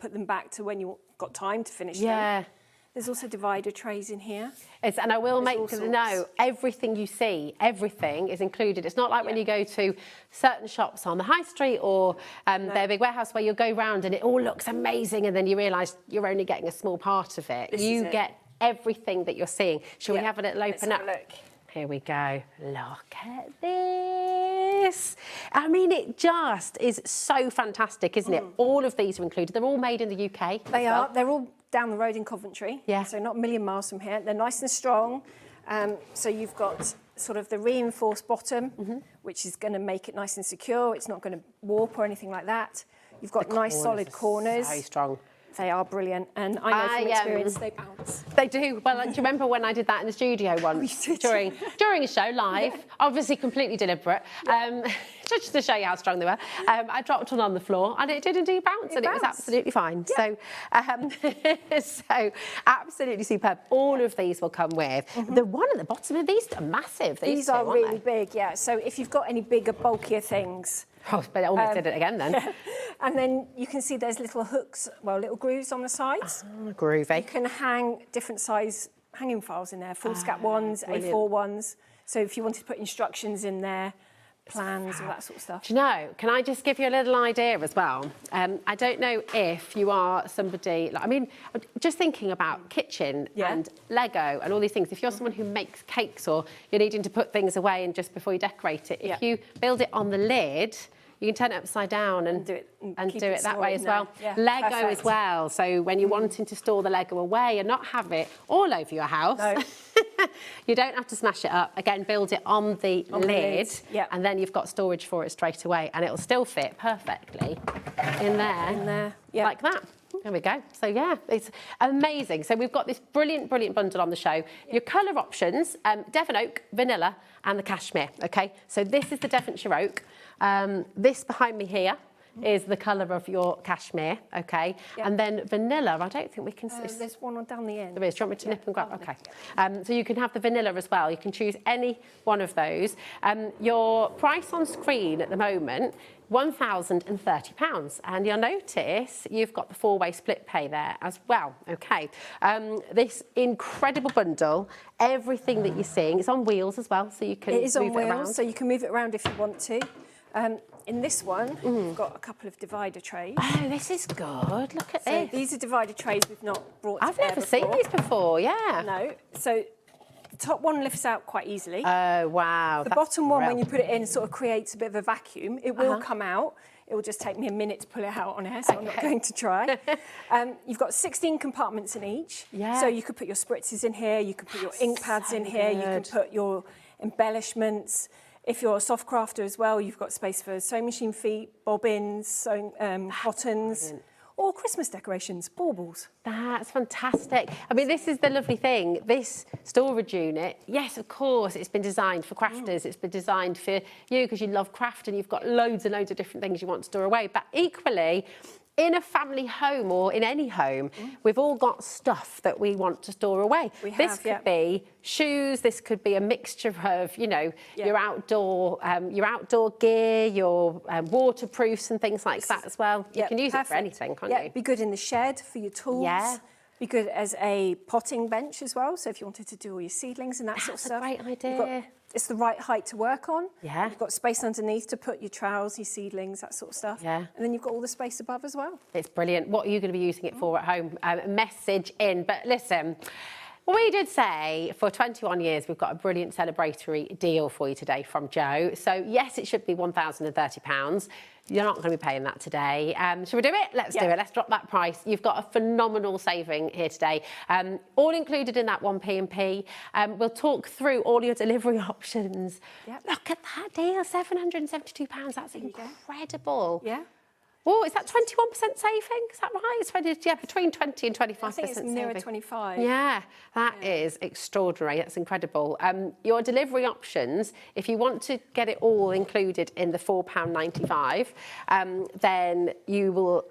put them back to when you've got time to finish them. There's also divider trays in here. And I will make you know, everything you see, everything is included. It's not like when you go to certain shops on the high street or their big warehouse where you'll go round and it all looks amazing and then you realise you're only getting a small part of it. You get everything that you're seeing. Shall we have a little open up? Look. Here we go. Look at this. I mean, it just is so fantastic, isn't it? All of these are included. They're all made in the UK. They are. They're all down the road in Coventry. Yeah. So not a million miles from here. They're nice and strong. So you've got sort of the reinforced bottom, which is going to make it nice and secure. It's not going to warp or anything like that. You've got nice solid corners. So strong. They are brilliant, and I know from experience they bounce. They do. Well, do you remember when I did that in the studio once during a show live? Obviously, completely deliberate. Just to show you how strong they were. I dropped one on the floor, and it did indeed bounce, and it was absolutely fine. So, so absolutely superb. All of these will come with the one at the bottom of these are massive. These are really big, yeah. So if you've got any bigger, bulkier things. Oh, but I almost did it again then. Yeah. And then you can see there's little hooks, well, little grooves on the sides. Groovy. You can hang different size hanging files in there, foolscape ones, A4 ones. So if you wanted to put instructions in there, plans, all that sort of stuff. Do you know, can I just give you a little idea as well? I don't know if you are somebody, like, I mean, just thinking about kitchen and Lego and all these things, if you're someone who makes cakes or you're needing to put things away and just before you decorate it, if you build it on the lid, you can turn it upside down and do it that way as well. Yeah, Lego perfect. as well. So when you're wanting to store the Lego away and not have it all over your house, you don't have to smash it up. Again, build it on the lid, and then you've got storage for it straight away, and it'll still fit perfectly in there, like that. There we go. So yeah, it's amazing. So we've got this brilliant bundle on the show. Your colour options, Devon Oak, Vanilla, and the Cashmere. Okay, so this is the Devonshire Oak. This behind me here is the colour of your Cashmere, okay? And then Vanilla, I don't think we can... there's one on down the end. There is. Do you want me to nip and grab? Okay. So you can have the Vanilla as well. You can choose any one of those. Your price on screen at the moment, £1,030. And you'll notice you've got the 4-way split pay there as well, okay? This incredible bundle, everything that you're seeing, it's on wheels as well, so you can move it around. It is on wheels, so you can move it around if you want to. In this one, we've got a couple of divider trays. Oh, this is good. Look at this. These are divider trays we've not brought I've never seen these before, yeah. No. So the top one lifts out quite easily. Oh, wow. The bottom one, when you put it in, sort of creates a bit of a vacuum. It will come out. It will just take me a minute to pull it out on air, so I'm not going to try. You've got 16 compartments in each. Yeah. So you could put your spritzers in here, you could put your ink pads in here, you can put your embellishments. If you're a soft crafter as well, you've got space for sewing machine feet, bobbins, sewing, cottons, or Christmas decorations, baubles. That's fantastic. I mean, this is the lovely thing. This storage unit, yes, of course, it's been designed for crafters. It's been designed for you because you love craft and you've got loads and loads of different things you want to store away. But equally, in a family home or in any home, we've all got stuff that we want to store away. This could be shoes. This could be a mixture of, you know, your outdoor gear, your waterproofs and things like that as well. You can use it for anything, can't you? Be good in the shed for your tools. Yeah. Be good as a potting bench as well. So if you wanted to do all your seedlings and that sort of stuff. That's a great idea. It's the right height to work on. Yeah. You've got space underneath to put your trowels, your seedlings, that sort of stuff. Yeah. And then you've got all the space above as well. It's brilliant. What are you going to be using it for at home? Message in. But listen, we did say for 21 years we've got a brilliant celebratory deal for you today from Joe. So yes, it should be £1,030. You're not going to be paying that today. Shall we do it? Let's do it. Let's drop that price. You've got a phenomenal saving here today. All included in that 1P&P. We'll talk through all your delivery options. Look at that deal, £772. That's incredible. Yeah. Oh, is that 21% saving? Is that right? It's between 20 and 25%. I think it's nearer 25. Yeah, that is extraordinary. That's incredible. Your delivery options, if you want to get it all included in the £4.95, then you'll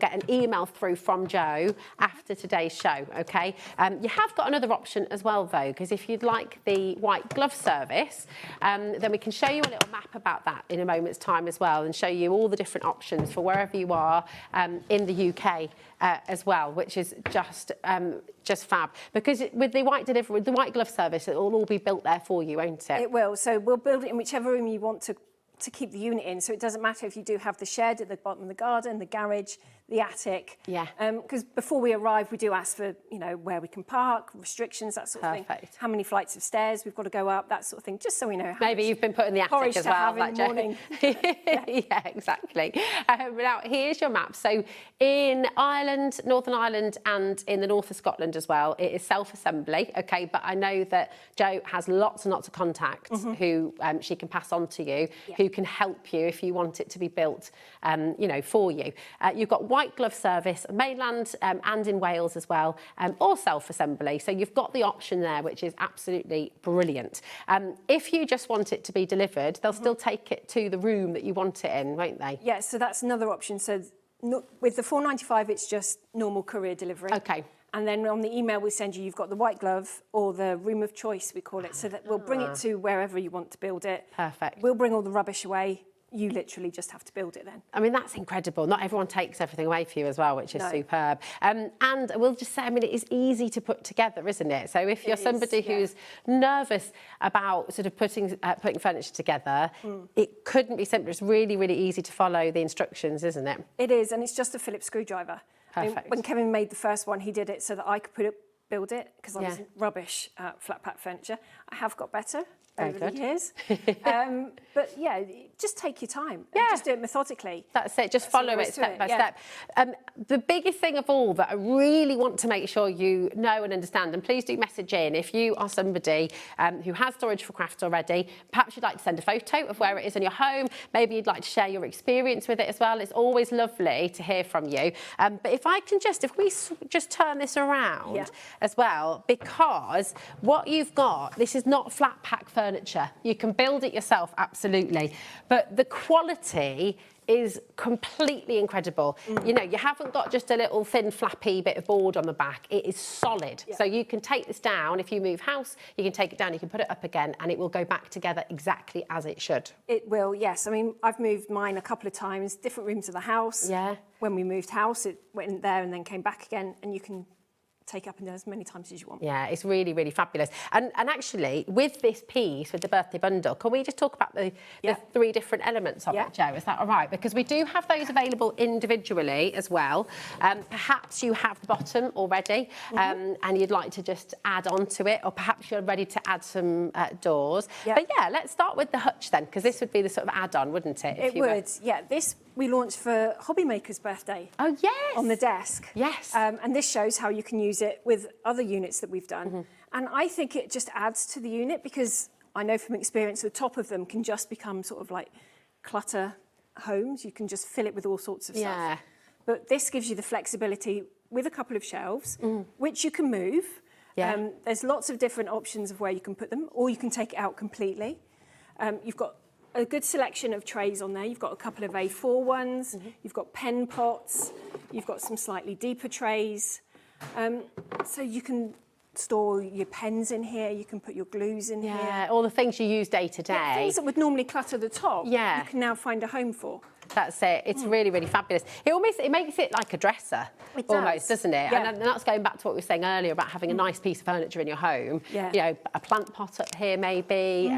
get an email through from Joe after today's show, okay? You have got another option as well, though, because if you'd like the white glove service, then we can show you a little map about that in a moment's time as well and show you all the different options for wherever you are in the UK as well, which is just fab. Because with the white delivery, the white glove service, it will all be built there for you, won't it? It will. So we'll build it in whichever room you want to keep the unit in. So it doesn't matter if you do have the shed at the bottom of the garden, the garage, the attic. Yeah. Because before we arrive, we do ask for, you know, where we can park, restrictions, that sort of thing. Perfect. How many flights of stairs we've got to go up, that sort of thing, just so we know how Maybe you've been put in the attic as well. have in the morning. Yeah, exactly. Now, here's your map. So in Ireland, Northern Ireland and in the north of Scotland as well, it is self-assembly, okay? But I know that Jo has lots and lots of contacts who she can pass on to you, who can help you if you want it to be built, you know, for you. You've got white glove service, mainland and in Wales as well, or self-assembly. So you've got the option there, which is absolutely brilliant. If you just want it to be delivered, they'll still take it to the room that you want it in, won't they? Yeah, so that's another option. So with the £4.95, it's just normal courier delivery. Okay. And then on the email we send you, you've got the white glove or the room of choice, we call it, so that we'll bring it to wherever you want to build it. Perfect. We'll bring all the rubbish away. You literally just have to build it then. I mean, that's incredible. Not everyone takes everything away for you as well, which is superb. And we'll just say, I mean, it is easy to put together, isn't it? So if you're somebody who's nervous about sort of putting furniture together, it couldn't be simpler. It's really, really easy to follow the instructions, isn't it? It is, and it's just a Phillips screwdriver. Perfect. I mean, when Kevin made the first one, he did it so that I could build it, because I was rubbish at flat pack furniture. I have got better over the years. But yeah, just take your time. Yeah. Just do it methodically. That's it. Just follow it step by step. The biggest thing of all that I really want to make sure you know and understand, and please do message in if you are somebody who has Storage4Crafts already, perhaps you'd like to send a photo of where it is in your home, maybe you'd like to share your experience with it as well. It's always lovely to hear from you. But if we just turn this around as well, because what you've got, this is not flat pack furniture. You can build it yourself, absolutely. But the quality is completely incredible. You know, you haven't got just a little thin flappy bit of board on the back. It is solid. So you can take this down. If you move house, you can take it down, you can put it up again, and it will go back together exactly as it should. It will, yes. I mean, I've moved mine a couple of times, different rooms of the house. Yeah. When we moved house, it went there and then came back again, and you can take up and down as many times as you want. Yeah, it's really, really fabulous. And actually, with this piece, with the birthday bundle, can we just talk about the three different elements of it, Jo? Is that all right? Because we do have those available individually as well. Perhaps you have the bottom already and you'd like to just add on to it, or perhaps you're ready to add some doors. But yeah, let's start with the hutch then, because this would be the sort of add-on, wouldn't it? It would, yeah. This we launched for HobbyMaker's birthday. Oh, yes. On the desk. Yes. And this shows how you can use it with other units that we've done. And I think it just adds to the unit, because I know from experience the top of them can just become sort of like clutter homes. You can just fill it with all sorts of stuff. but this gives you the flexibility with a couple of shelves, which you can move. Yeah. There's lots of different options of where you can put them, or you can take it out completely. You've got a good selection of trays on there. You've got a couple of A4 ones, you've got pen pots, you've got some slightly deeper trays. So you can store your pens in here, you can put your glues in here. Yeah, all the things you use day to day. Yeah, things that would normally clutter the top, Yeah. you can now find a home for. That's it. It's really, really fabulous. It makes it like a dresser, It almost, does. doesn't it? Yeah. And that's going back to what we were saying earlier about having a nice piece of furniture in your home. Yeah. You know, a plant pot up here, maybe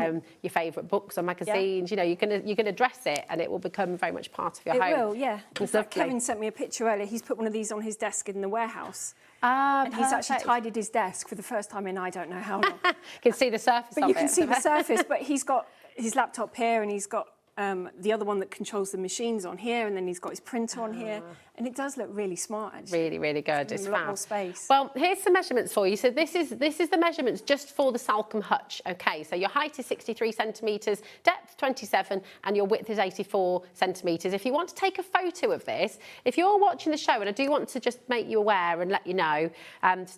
your favourite books or magazines. You know, you're gonna dress it, and it will become very much part of your home. It will, yeah. In It's fact, lovely. Kevin sent me a picture earlier. He's put one of these on his desk in the warehouse. Ah, And he's actually perfect. tidied his desk for the first time in I don't know how long. You can see the surface But of you it. can see the surface, but he's got his laptop here, and he's got the other one that controls the machines on here, and then he's got his printer on here, and it does look really smart, actually. Really, really good. It's a lot fab. more space. Well, here's some measurements for you. So this is the measurements just for the Salcombe hutch. Okay, so your height is 63 centimetres, depth 27, and your width is 84 centimetres. If you want to take a photo of this, if you're watching the show, and I do want to just make you aware and let you know,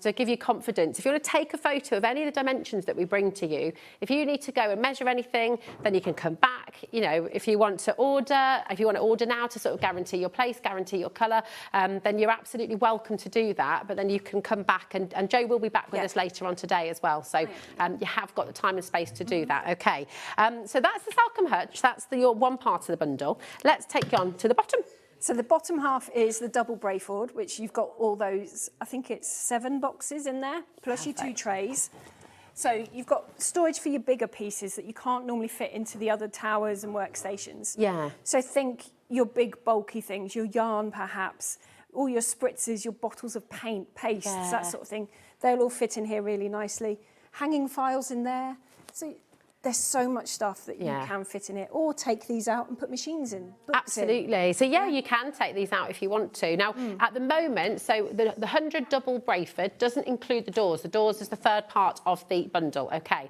to give you confidence, if you want to take a photo of any of the dimensions that we bring to you, if you need to go and measure anything, then you can come back. You know, if you want to order now to sort of guarantee your place, guarantee your colour, then you're absolutely welcome to do that. But then you can come back, and Joe will be back with us later on today as well. So you have got the time and space to do that. Okay. So that's the Salcombe hutch. That's your one part of the bundle. Let's take you on to the bottom. So the bottom half is the double Brayford, which you've got all those, I think it's 7 boxes in there, plus your 2 trays. So you've got storage for your bigger pieces that you can't normally fit into the other towers and workstations. Yeah. So think your big bulky things, your yarn perhaps, all your spritzers, your bottles of paint, pastes, that sort of thing. They'll all fit in here really nicely. Hanging files in there. So there's so much stuff that you can fit in it, or take these out and put machines in. Absolutely. So yeah, you can take these out if you want to. Now, at the moment, so the 100 double Brayford doesn't include the doors. The doors is the third part of the bundle. Okay.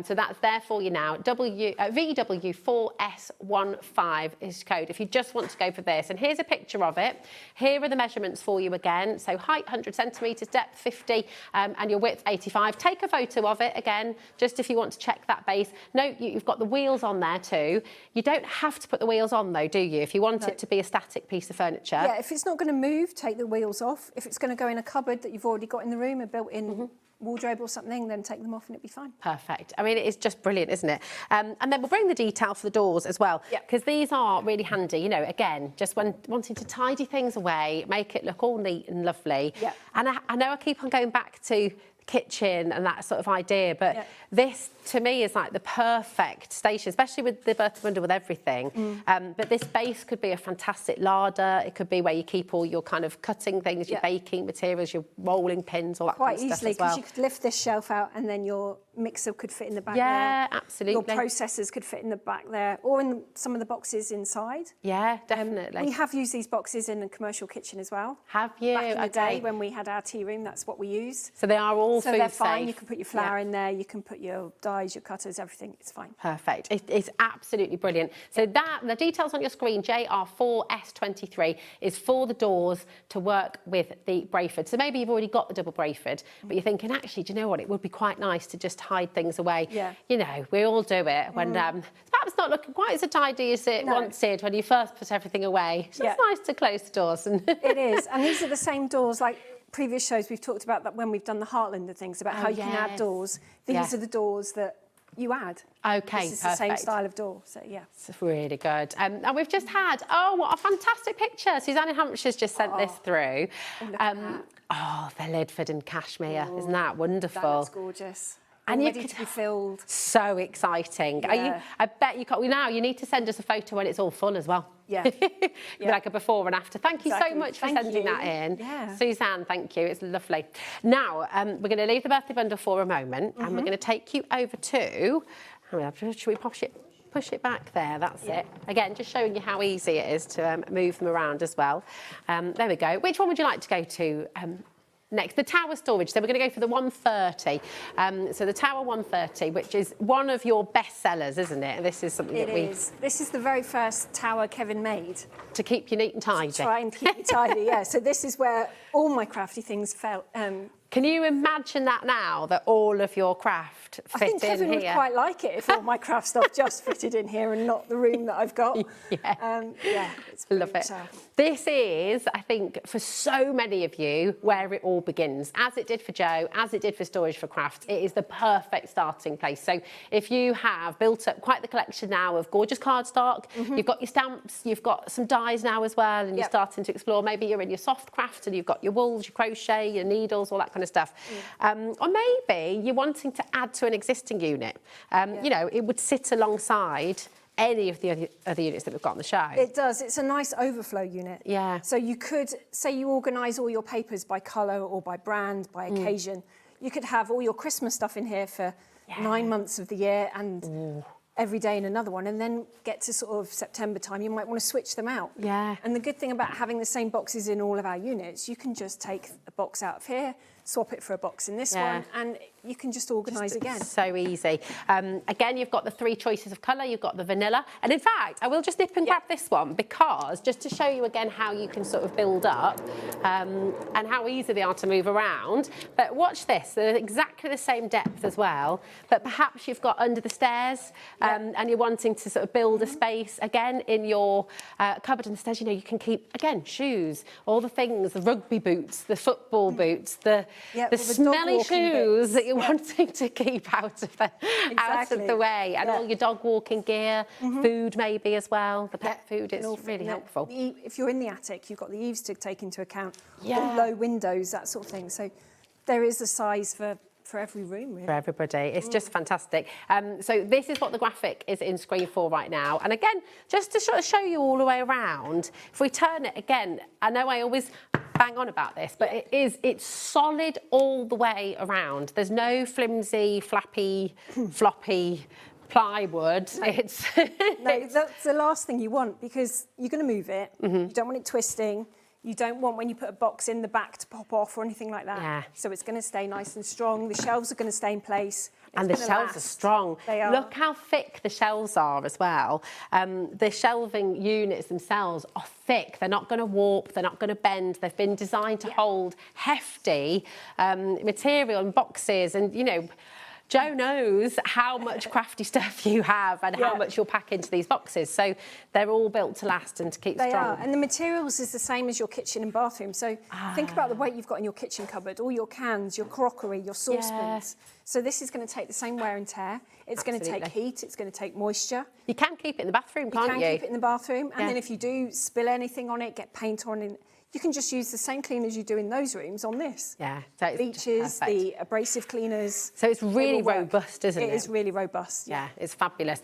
So that's there for you now. VW4S15 is code if you just want to go for this. And here's a picture of it. Here are the measurements for you again. So height 100 centimetres, depth 50, and your width 85. Take a photo of it again, just if you want to check that base. Note you've got the wheels on there too. You don't have to put the wheels on though, do you? If you want it to be a static piece of furniture. Yeah, if it's not going to move, take the wheels off. If it's going to go in a cupboard that you've already got in the room, a built-in wardrobe or something, then take them off and it'll be fine. Perfect. I mean, it is just brilliant, isn't it? And then we'll bring the detail for the doors as well, because these are really handy. You know, again, just when wanting to tidy things away, make it look all neat and lovely. Yeah. And I know I keep on going back to kitchen and that sort of idea, but this to me is like the perfect station, especially with the Brayford Bundle with everything. But this base could be a fantastic larder. It could be where you keep all your kind of cutting things, your baking materials, your rolling pins, all that Quite kind of easily, stuff as well. because you could lift this shelf out and then your mixer could fit in the back there. Yeah, absolutely. Your processors could fit in the back there, or in some of the boxes inside. Yeah, definitely. We have used these boxes in a commercial kitchen as well. Have you? Back in the day when we had our tea room, that's what we used. So they are all So food they're fine. safe. You can put your flour in there, you can put your dies, your cutters, everything. It's fine. Perfect. It's absolutely brilliant. So the details on your screen, JR4S23, is for the doors to work with the Brayford. So maybe you've already got the double Brayford, but you're thinking, actually, do you know what? It would be quite nice to just hide things away. Yeah. You know, we all do it when perhaps not looking quite as tidy as it once did when you first put everything away. So it's nice to close the doors. It is. And these are the same doors like previous shows we've talked about that when we've done the Heartland and things about how you can add doors. These are the doors that you add. Okay, This is the same style of door, so yeah. It's really good. And we've just had, what a fantastic picture. Suzanne in Hampshire's just sent this through. The Lidford and Cashmere. Isn't that wonderful? That looks gorgeous. And All you ready could to be filled. So exciting. Are you? I bet you can't. Now you need to send us a photo when it's all full as well. Yeah. Like a before and after. Thank you so Exactly. much for Thank should you. that in. Yeah. Suzanne, thank you. It's lovely. Now, we're going to leave the birthday bundle for a moment and we're going to take you over to, should we push it back there? That's it. Again, just showing you how easy it is to move them around as well. There we go. Which one would you like to go to? next. The tower storage. So we're going to go for the 130. So the tower 130, which is one of your best sellers, isn't it? This is something that we... It is. This is the very first tower Kevin made. To keep you neat and tidy. To try and keep you tidy, yeah. So this is where all my crafty things fell. Can you imagine that now, that all of your craft fit I think Kevin in would here? quite like it if all my craft stuff just fitted in here and not the room that I've got. Yeah, it's love it. This is, I think, for so many of you, where it all begins. As it did for Joe, as it did for Storage4Crafts, it is the perfect starting place. So if you have built up quite the collection now of gorgeous cardstock, you've got your stamps, you've got some dies now as well, and you're starting to explore. Maybe you're in your soft craft and you've got your wools, your crochet, your needles, all that kind of stuff. Or maybe you're wanting to add to an existing unit. You know, it would sit alongside any of the other units that we've got on the show. It does. It's a nice overflow unit. Yeah. So you could, say you organise all your papers by colour or by brand, by occasion. You could have all your Christmas stuff in here for 9 months of the year and every day in another one, and then get to sort of September time, you might want to switch them out. Yeah. And the good thing about having the same boxes in all of our units, you can just take a box out of here, swap it for a box in this one, and you can just organise again. So easy. Again, you've got the 3 choices of colour, you've got the vanilla. And in fact, I will just nip and grab this one because just to show you again how you can sort of build up and how easy they are to move around. But watch this, they're exactly the same depth as well, but perhaps you've got under the stairs and you're wanting to sort of build a space again in your cupboard and the stairs. You know, you can keep, again, shoes, all the things, the rugby boots, the football boots, the smelly shoes that you're wanting to keep out of the way, and all your dog walking gear, food maybe as well, the pet food is really helpful. If you're in the attic, you've got the eaves to take into account, or low windows, that sort of thing. So there is a size for every room, really. For everybody. It's just fantastic. So this is what the graphic is in screen for right now. And again, just to sort of show you all the way around, if we turn it again, I know I always bang on about this, but it's solid all the way around. There's no flimsy, flappy, floppy plywood. It's no, that's the last thing you want, because you're going to move it. You don't want it twisting. You don't want, when you put a box in the back, to pop off or anything like that. Yeah. So it's going to stay nice and strong. The shelves are going to stay in place. And the shelves are strong. They are. Look how thick the shelves are as well. The shelving units themselves are thick. They're not going to warp. They're not going to bend. They've been designed to hold hefty material and boxes. And, you know, Joe knows how much crafty stuff you have and how much you'll pack into these boxes. So they're all built to last and to keep strong. They are. And the materials is the same as your kitchen and bathroom. So think about the weight you've got in your kitchen cupboard, all your cans, your crockery, your saucepans. So this is going to take the same wear and tear. It's going to take heat. It's going to take moisture. You can keep it in the bathroom, can't you? You can keep it in the bathroom. And then if you do spill anything on it, get paint on it, you can just use the same cleaners you do in those rooms on this. Yeah. So bleaches, the abrasive cleaners. So it's really robust, isn't it? It is really robust. Yeah, it's fabulous.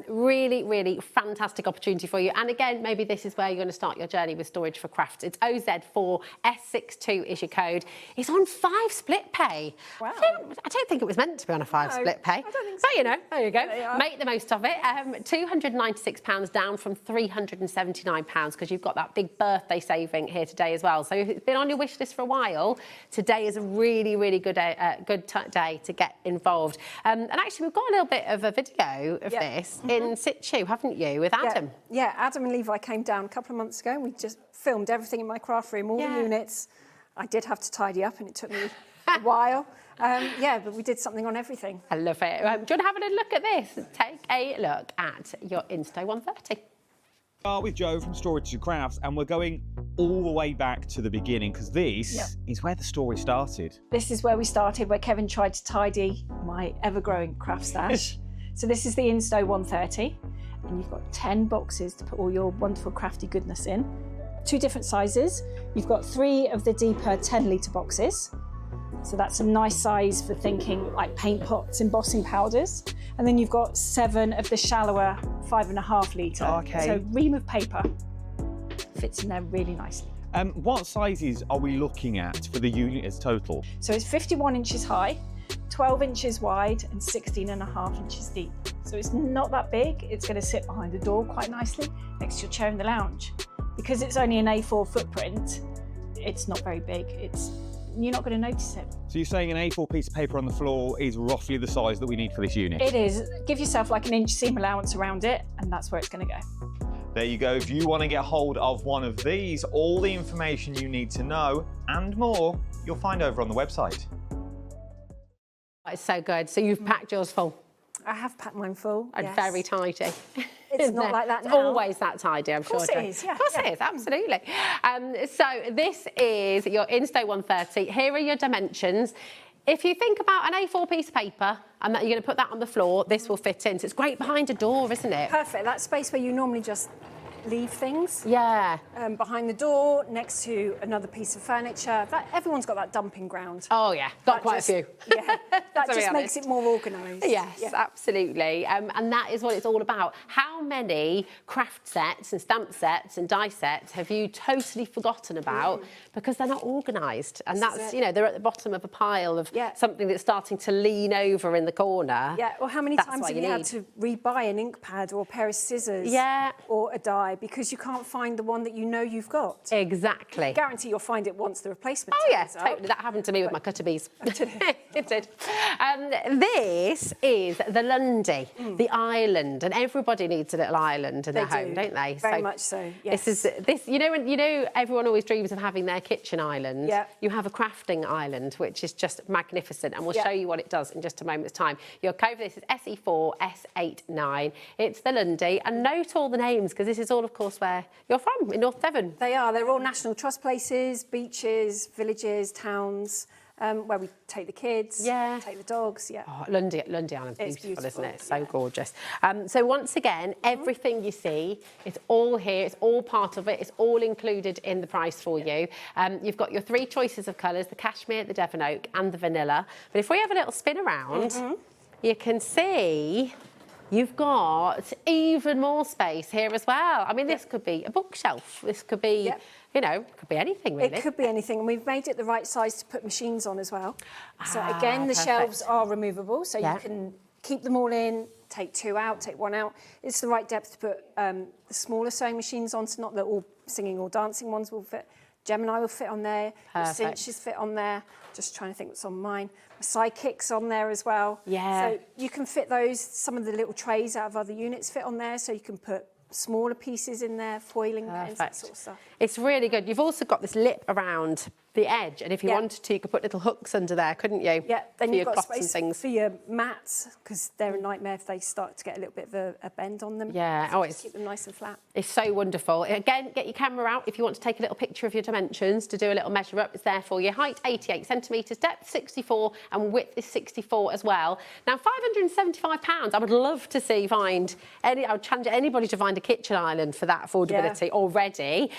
Really, really fantastic opportunity for you. And again, maybe this is where you're going to start your journey with Storage4Crafts. It's OZ4S62 is your code. It's on 5 split pay. Wow. I don't think it was meant to be on a 5 split pay. I don't think so. But, you know, there you go. Make the most of it. £296 down from £379 because you've got that big birthday saving here today as well. So if it's been on your wish list for a while, today is a really, really good day to get involved. And actually, we've got a little bit of a video of this in situ, haven't you, with Adam? Yeah, Adam and Levi came down a couple of months ago and we just filmed everything in my craft room, all the units. I did have to tidy up and it took me a while. But we did something on everything. I love it. Do you want to have a little look at this? Take a look at your Insto 130. With Joe from Storage4Crafts, and we're going all the way back to the beginning because this is where the story started. This is where we started, where Kevin tried to tidy my ever-growing craft stash. So this is the Insto 130, and you've got 10 boxes to put all your wonderful crafty goodness in. 2 different sizes. You've got 3 of the deeper 10-litre boxes. So that's a nice size for thinking like paint pots, embossing powders. And then you've got 7 of the shallower 5.5 litre. Okay. So ream of paper fits in there really nicely. What sizes are we looking at for the unit as total? So it's 51 inches high, 12 inches wide and 16.5 inches deep. So it's not that big. It's going to sit behind the door quite nicely next to your chair in the lounge. Because it's only an A4 footprint, it's not very big. It's you're not going to notice it. So you're saying an A4 piece of paper on the floor is roughly the size that we need for this unit? It is. Give yourself like an inch seam allowance around it, and that's where it's going to go. There you go. If you want to get hold of one of these, all the information you need to know and more, you'll find over on the website. It's so good. So you've packed yours full? I have packed mine full, And yes. very tidy. It's not like that It's now. always that tidy, I'm sure. Of course it is, yeah. Of course it is, absolutely. So this is your Insto 130. Here are your dimensions. If you think about an A4 piece of paper and that you're going to put that on the floor, this will fit in. So it's great behind a door, isn't it? Perfect. That space where you normally just leave things. Yeah. Behind the door, next to another piece of furniture. Everyone's got that dumping ground. Oh, yeah. Got quite a few. Yeah. That just makes it more organised. Yes, absolutely. And that is what it's all about. How many craft sets and stamp sets and die sets have you totally forgotten about because they're not organised? And that's, you know, they're at the bottom of a pile of something that's starting to lean over in the corner. Yeah, well, how many times have you had to rebuy an ink pad or a pair of scissors or a die because you can't find the one that you know you've got? Exactly. I guarantee you'll find it once the replacement turns up. Totally. That happened to me with my cutter bees. It did. This is the Lundy, the island, and everybody needs a little island in their home, don't they? Very much so. Yes. This. You know, everyone always dreams of having their kitchen island. Yeah. You have a crafting island, which is just magnificent, and we'll show you what it does in just a moment's time. Your code for this is SE4S89. It's the Lundy, and note all the names because this is all, of course, where you're from in North Devon. They are. They're all National Trust places, beaches, villages, towns. Where we take the kids, take the dogs, Oh, Lundy Island's beautiful, isn't it? It's so gorgeous. So once again, everything you see, it's all here, it's all part of it, it's all included in the price for you. You've got your 3 choices of colours, the cashmere, the Devon oak and the vanilla. But if we have a little spin around, you can see you've got even more space here as well. I mean, this could be a bookshelf, this could be... You know, it could be anything, really. It could be anything, and we've made it the right size to put machines on as well. So again, the shelves are removable, so you can keep them all in, take 2 out, take 1 out. It's the right depth to put the smaller sewing machines on, so not the all singing or dancing ones will fit. Gemini will fit on there, the cinches fit on there. Just trying to think what's on mine. The sidekicks on there as well. Yeah. So you can fit those, some of the little trays out of other units fit on there, so you can put smaller pieces in there, foiling pens, that sort of stuff. It's really good. You've also got this lip around the edge, and if you wanted to, you could put little hooks under there, couldn't you? Yeah, then for you've your got cloths and space things. for your mats, because they're a nightmare if they start to get a little bit of a bend on them. Yeah, so just keep them nice and flat. It's so wonderful. Again, get your camera out if you want to take a little picture of your dimensions to do a little measure up. It's there for you. Height 88 centimetres, depth 64, and width is 64 as well. Now, £575. I would love to see I would challenge anybody to find a kitchen island for that affordability already.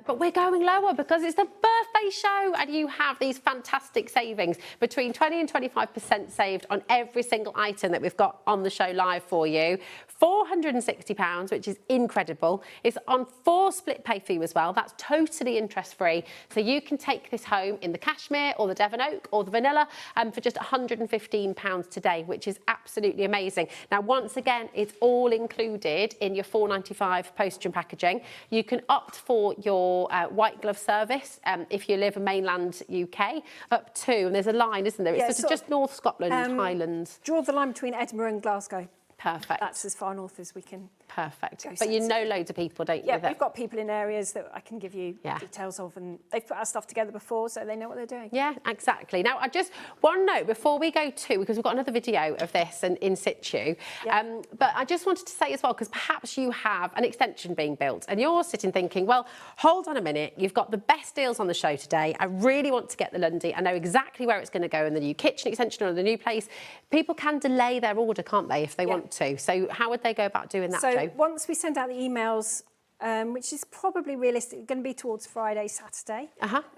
But we're going lower because it's the birthday show, and you have these fantastic savings between 20 and 25% saved on every single item that we've got on the show live for you. £460, which is incredible. It's on 4 split pay for you as well. That's totally interest free. So you can take this home in the cashmere or the Devon oak or the vanilla for just £115 today, which is absolutely amazing. Now, once again, it's all included in your £4.95 postage and packaging. You can opt for your white glove service if you live in mainland UK, up to, and there's a line, isn't there? It's just North Scotland, Highlands. Draw the line between Edinburgh and Glasgow. Perfect. That's as far north as we can. Perfect. But you know loads of people, don't you? Yeah, we've got people in areas that I can give you details of, and they've put our stuff together before, so they know what they're doing. Yeah, exactly. Now, one note before we go to, because we've got another video of this and in situ, but I just wanted to say as well, because perhaps you have an extension being built and you're sitting thinking, well, hold on a minute, you've got the best deals on the show today. I really want to get the Lundy. I know exactly where it's going to go in the new kitchen extension or the new place. People can delay their order, can't they, if they want to? So how would they go about doing that, Jo? Once we send out the emails, which is probably realistic, going to be towards Friday, Saturday.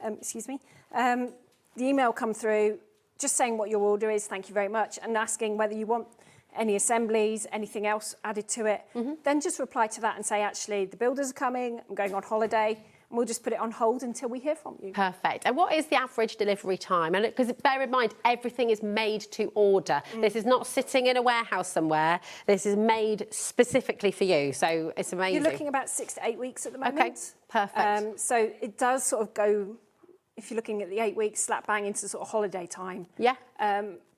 Excuse me. The email come through just saying what your order is, thank you very much, and asking whether you want any assemblies, anything else added to it. Then just reply to that and say, actually, the builders are coming, I'm going on holiday. And we'll just put it on hold until we hear from you. Perfect. And what is the average delivery time? And because bear in mind, everything is made to order. This is not sitting in a warehouse somewhere. This is made specifically for you. So it's amazing. You're looking about 6 to 8 weeks at the moment. Okay, perfect. So it does sort of go if you're looking at the 8 weeks, slap bang into sort of holiday time. Yeah.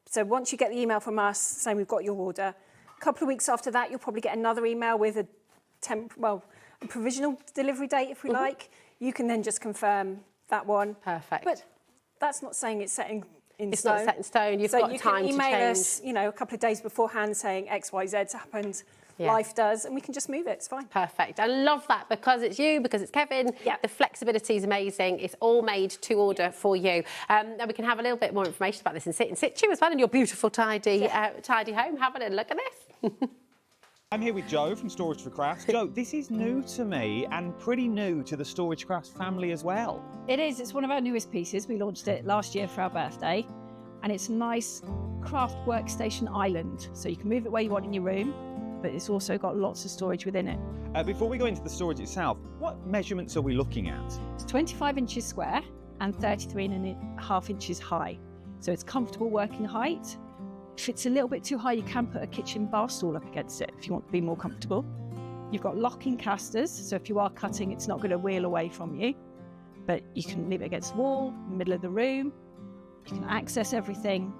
So once you get the email from us saying we've got your order, a couple of weeks after that, you'll probably get another email with a provisional delivery date, if we like. You can then just confirm that one. Perfect. But that's not saying it's set in stone. It's not set in stone. You've got time to change. So you can email us, you know, a couple of days beforehand saying X, Y, Z's happened. Yeah. Life does, and we can just move it. It's fine. Perfect. I love that because it's you, because it's Kevin. Yeah. The flexibility is amazing. It's all made to order for you. And we can have a little bit more information about this in situ as well in your beautiful, tidy home. Have a little look at this. I'm here with Joe from Storage4Crafts. Joe, this is new to me and pretty new to the Storage4Crafts family as well. It is. It's one of our newest pieces. We launched it last year for our birthday, and it's a nice craft workstation island. So you can move it where you want in your room, but it's also got lots of storage within it. Before we go into the storage itself, what measurements are we looking at? It's 25 inches square and 33.5 inches high. So it's comfortable working height. If it's a little bit too high, you can put a kitchen bar stool up against it if you want to be more comfortable. You've got locking casters, so if you are cutting, it's not going to wheel away from you. But you can leave it against the wall, in the middle of the room. You can access everything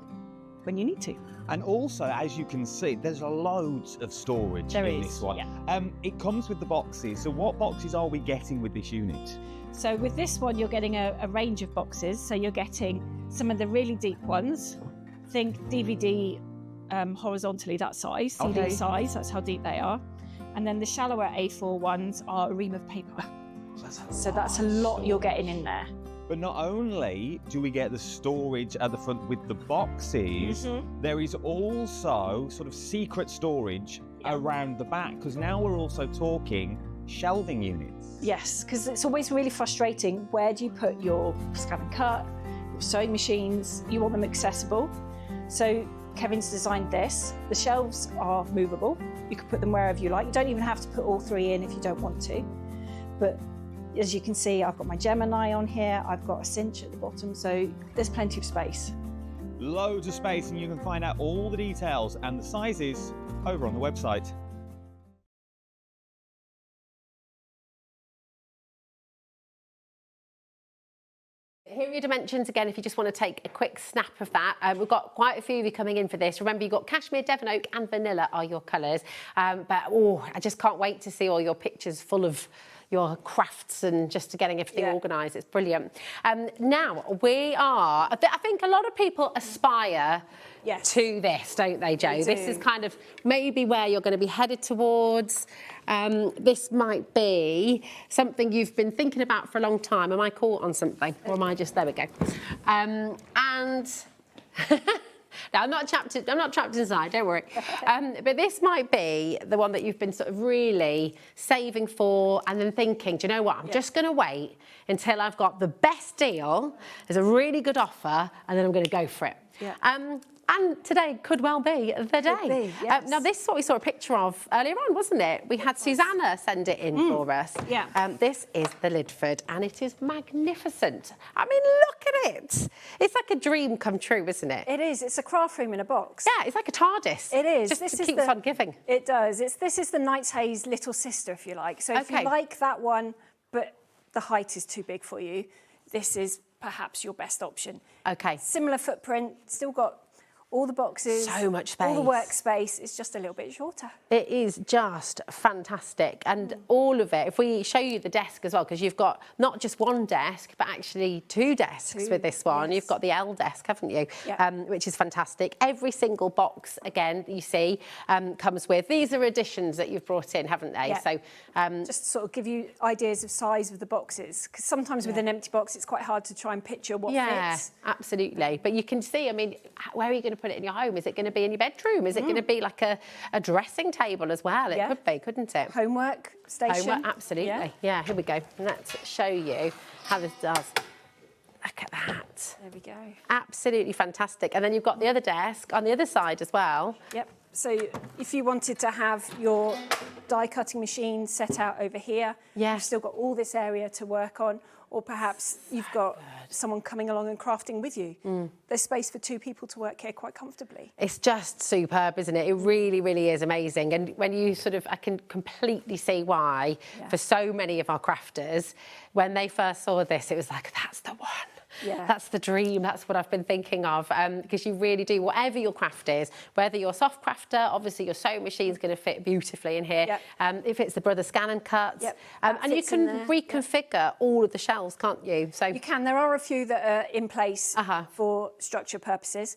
when you need to. And also, as you can see, there's loads of storage in this one. Yeah. It comes with the boxes. So what boxes are we getting with this unit? So with this one, you're getting a range of boxes. So you're getting some of the really deep ones. Think DVD horizontally, that size, CD size, that's how deep they are. And then the shallower A4 ones are a ream of paper. So that's a lot you're getting in there. But not only do we get the storage at the front with the boxes, there is also sort of secret storage around the back, because now we're also talking shelving units. Yes, because it's always really frustrating. Where do you put your scab and cut, your sewing machines? You want them accessible. So Kevin's designed this. The shelves are movable. You can put them wherever you like. You don't even have to put all three in if you don't want to. But as you can see, I've got my Gemini on here. I've got a cinch at the bottom, so there's plenty of space. Loads of space, and you can find out all the details and the sizes over on the website. Here are your dimensions again if you just want to take a quick snap of that. We've got quite a few of you coming in for this. Remember, you've got cashmere, devon oak and vanilla are your colours. I just can't wait to see all your pictures full of your crafts and just getting everything organised. It's brilliant. Now, we are, I think a lot of people aspire to this, don't they, Joe? This is kind of maybe where you're going to be headed towards. This might be something you've been thinking about for a long time. Am I caught on something? Or am I just, there we go. No, I'm not trapped inside, don't worry. But this might be the one that you've been sort of really saving for and then thinking, do you know what, I'm just going to wait until I've got the best deal, there's a really good offer, and then I'm going to go for it. Yeah. And today could well be the day. Yes. Now, this is what we saw a picture of earlier on, wasn't it? We had Susanna send it in for us. Yeah. This is the Lidford, and it is magnificent. I mean, look at it. It's like a dream come true, isn't it? It is. It's a craft room in a box. Yeah, it's like a TARDIS. It is. Just keeps on giving. It does. This is the Knight's Hayes little sister, if you like. So if you like that one, but the height is too big for you, this is perhaps your best option. Okay. Similar footprint, still got all the boxes, so much space, all the workspace. It's just a little bit shorter. It is just fantastic, and all of it. If we show you the desk as well, because you've got not just one desk, but actually two desks with this one. You've got the L desk, haven't you? Yeah. Which is fantastic. Every single box, again, you see, comes with. These are additions that you've brought in, haven't they? Yeah. So just sort of give you ideas of size of the boxes, because sometimes with an empty box, it's quite hard to try and picture what fits. Absolutely. But you can see. I mean, where are you going to put it in your home? Is it going to be in your bedroom? Is it going to be like a dressing table as well? It could be, couldn't it? Homework station. Homework, absolutely. Yeah, here we go. Let's show you how this does. Look at that. There we go. Absolutely fantastic. And then you've got the other desk on the other side as well. Yep. So if you wanted to have your die cutting machine set out over here, you've still got all this area to work on, or perhaps you've got someone coming along and crafting with you. There's space for two people to work here quite comfortably. It's just superb, isn't it? It really, really is amazing. And when you I can completely see why, for so many of our crafters, when they first saw this, it was like, that's the one. Yeah. That's the dream. That's what I've been thinking of, because you really do, whatever your craft is, whether you're a soft crafter, obviously your sewing machine's going to fit beautifully in here. Yep. If it's the Brother Scan and Cuts, Yep. and you can reconfigure all of the shelves, can't you? So you can. There are a few that are in place for structure purposes,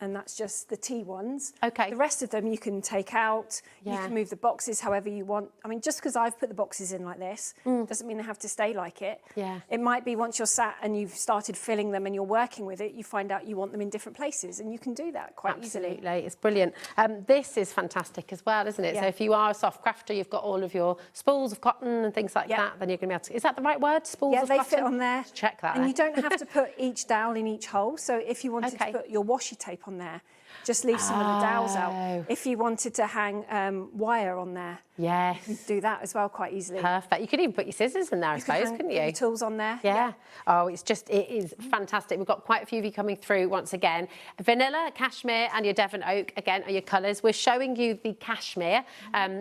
and that's just the T ones. Okay. The rest of them you can take out. You Yeah. can move the boxes however you want. I mean, just because I've put the boxes in like this doesn't mean they have to stay like it. Yeah. It might be once you're sat and you've started filling them and you're working with it, you find out you want them in different places, and you can do that quite easily. Absolutely, it's brilliant. this is fantastic as well, isn't it? Yeah. So if you are a soft crafter, you've got all of your spools of cotton and things like that, then you're going to be able to... Is that the right word? Spools of they cotton? fit on there. Just check that. And you don't have to put each dowel in each hole. So if you wanted to put your washi tape on there, just leave some of the dowels out. If you wanted to hang wire on there, yes, you can do that as well quite easily. Perfect. You could even put your scissors in there, I suppose, couldn't you? Your tools on there. Yeah. Oh, it is fantastic. We've got quite a few of you coming through once again. Vanilla, cashmere and your Devon oak, again, are your colours. We're showing you the cashmere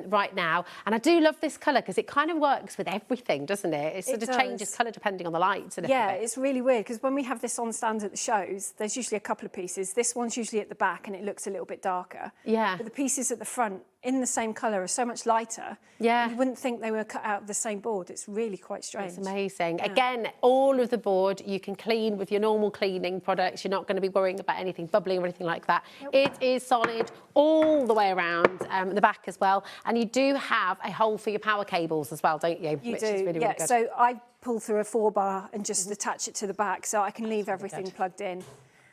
right now. And I do love this colour because it kind of works with everything, doesn't it? It sort of changes colour depending on the lights. Yeah, it's really weird because when we have this on stand at the shows, there's usually a couple of pieces. This one's usually at the back and it looks a little bit darker. Yeah. But the pieces at the front in the same colour are so much lighter. Yeah. You wouldn't think they were cut out of the same board. It's really quite strange. It's amazing. Yeah. Again, all of the board you can clean with your normal cleaning products. You're not going to be worrying about anything bubbling or anything like that. Nope. It is solid all the way around the back as well. And you do have a hole for your power cables as well, don't you? You Which do, is really, yeah. really good. So I pull through a 4-bar and just attach it to the back so I can leave everything plugged in.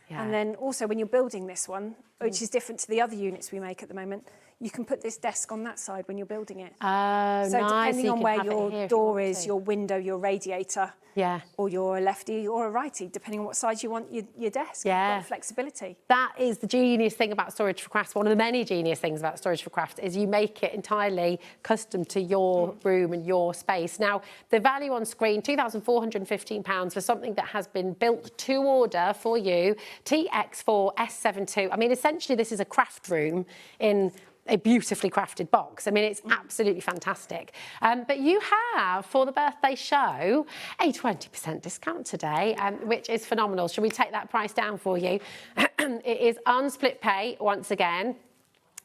Yeah. And then also when you're building this one, which is different to the other units we make at the moment, you can put this desk on that side when you're building it. Oh, so nice. depending You on can where have it here your if you door want is, to. your window, your radiator, Yeah. or you're a lefty or a righty, depending on what side you want your desk. Yeah. You've got flexibility. That is the genius thing about Storage4Crafts. One of the many genius things about Storage4Crafts is you make it entirely custom to your room and your space. Now, the value on screen, £2,415 for something that has been built to order for you, TX4S72. I mean, essentially, this is a craft room in a beautifully crafted box. I mean, it's absolutely fantastic. But you have, for the birthday show, a 20% discount today, which is phenomenal. Should we take that price down for you? It is unsplit pay, once again.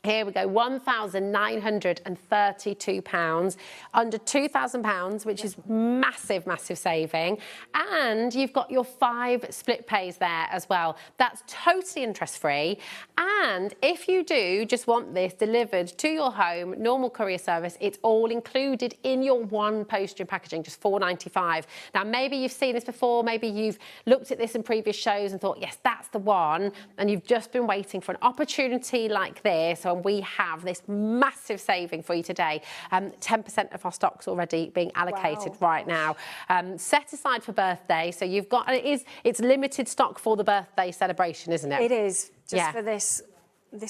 Here we go, £1,932, under £2,000, which is massive, massive saving. And you've got your 5 split pays there as well. That's totally interest-free. And if you do just want this delivered to your home, normal courier service, it's all included in your one postage and packaging, just $4.95. Now, maybe you've seen this before, maybe you've looked at this in previous shows and thought, yes, that's the one, and you've just been waiting for an opportunity like this. So we have this massive saving for you today. 10% of our stock's already being allocated right now. Set aside for birthday. So you've got, it's limited stock for the birthday celebration, isn't it? It is, just for this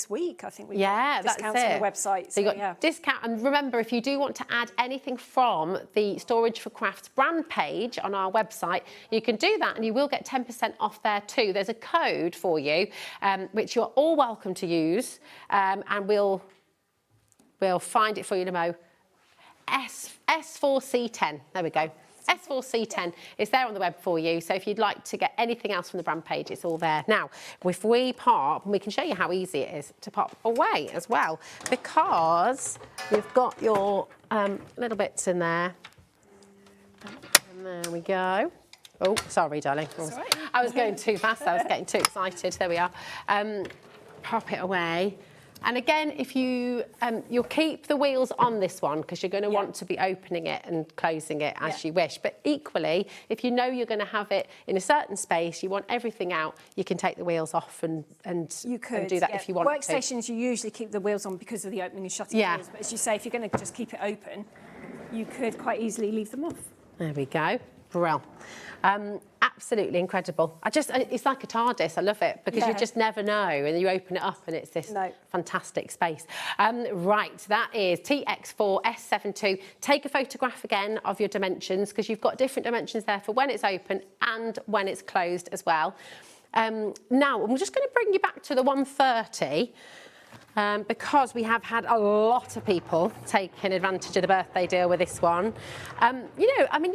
week, I think we've got discounts on the website. So you've got discount. And remember, if you do want to add anything from the Storage4Crafts brand page on our website, you can do that and you will get 10% off there too. There's a code for you, which you're all welcome to use, and we'll find it for you in a mo. S4C10, there we go. S4C10 is there on the web for you. So if you'd like to get anything else from the brand page, it's all there. Now, if we pop, we can show you how easy it is to pop away as well, because you've got your little bits in there. And there we go. Oh, sorry, darling. I was going too fast. I was getting too excited. There we are. Pop it away. And again, if you'll keep the wheels on this one because you're going to want to be opening it and closing it as you wish. But equally, if you know you're going to have it in a certain space, you want everything out, you can take the wheels off and do that if you want to. Workstations, you usually keep the wheels on because of the opening and shutting wheels. But as you say, if you're going to just keep it open, you could quite easily leave them off. There we go. Brilliant. Absolutely incredible. It's like a TARDIS. I love it because you just never know, and you open it up and it's this fantastic space. Right, that is TX4S72. Take a photograph again of your dimensions because you've got different dimensions there for when it's open and when it's closed as well. Now, I'm just going to bring you back to the 130. Because we have had a lot of people taking advantage of the birthday deal with this one. You know, I mean,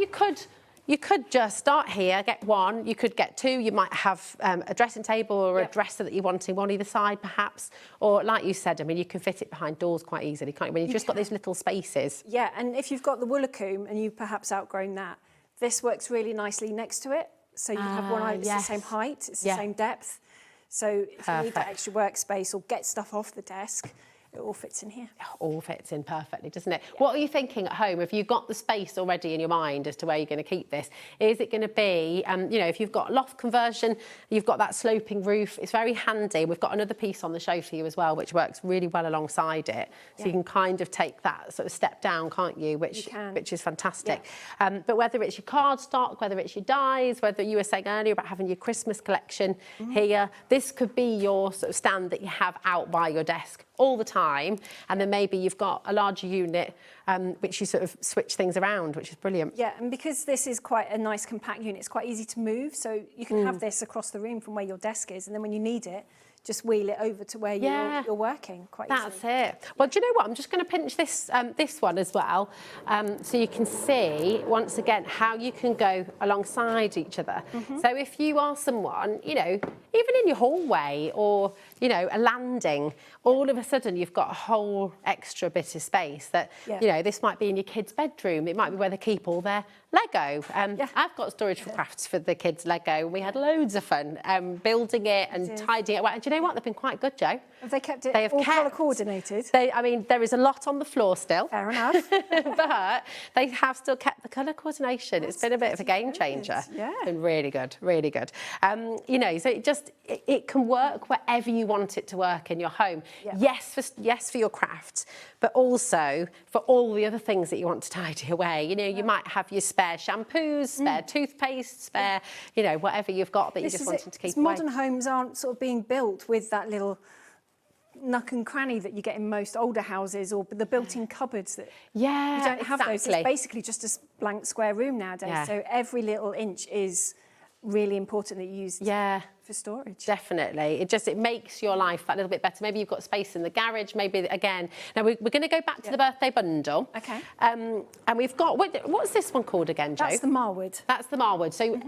you you could just start here, get one, you could get two, you might have a dressing table or a dresser that you're wanting, one either side perhaps, or like you said, I mean, you can fit it behind doors quite easily, can't you, when you've just got these little spaces. Yeah, and if you've got the Woolacombe and you've perhaps outgrown that, this works really nicely next to it. So you have one that's the same height, it's the same depth. So if you need that extra workspace or get stuff off the desk, it all fits in here. It all fits in perfectly, doesn't it? What are you thinking at home? Have you got the space already in your mind as to where you're going to keep this? Is it going to be, you know, if you've got loft conversion, you've got that sloping roof, it's very handy. We've got another piece on the show for you as well, which works really well alongside it. So you can kind of take that sort of step down, can't you? Which is fantastic. But whether it's your cardstock, whether it's your dies, whether you were saying earlier about having your Christmas collection here, this could be your sort of stand that you have out by your desk all the time, and then maybe you've got a larger unit which you sort of switch things around, which is brilliant. Yeah, and because this is quite a nice compact unit, it's quite easy to move, so you can have this across the room from where your desk is, and then when you need it, just wheel it over to where you're working quite easily. That's it. Well, do you know what? I'm just going to pinch this this one as well, so you can see once again how you can go alongside each other. So if you are someone, you know, even in your hallway or, you know, a landing, all of a sudden you've got a whole extra bit of space that, you know, this might be in your kids' bedroom. It might be where they keep all their Lego. I've got Storage4Crafts for the kids' Lego. We had loads of fun building it and tidying it. And do you know what? They've been quite good, Jo. Have they kept it all colour coordinated? I mean, there is a lot on the floor still. Fair enough. But they have still kept the colour coordination. It's been a bit of a game changer. Yeah. It's been really good, really good. You know, so it can work wherever you want it to work in your home. Yes, for your crafts, but also for all the other things that you want to tidy away. You know, you might have your spare shampoos, spare toothpaste, spare, you know, whatever you've got that you just wanted to keep away. Modern homes aren't sort of being built with that little nook and cranny that you get in most older houses, or the built-in cupboards that you don't have those. It's basically just a blank square room nowadays. So every little inch is really important that you use for storage. Definitely. It makes your life that little bit better. Maybe you've got space in the garage, maybe again. Now we're going to go back to the birthday bundle. Okay. And we've got, what's this one called again, Jo? That's the Marwood. That's the Marwood. So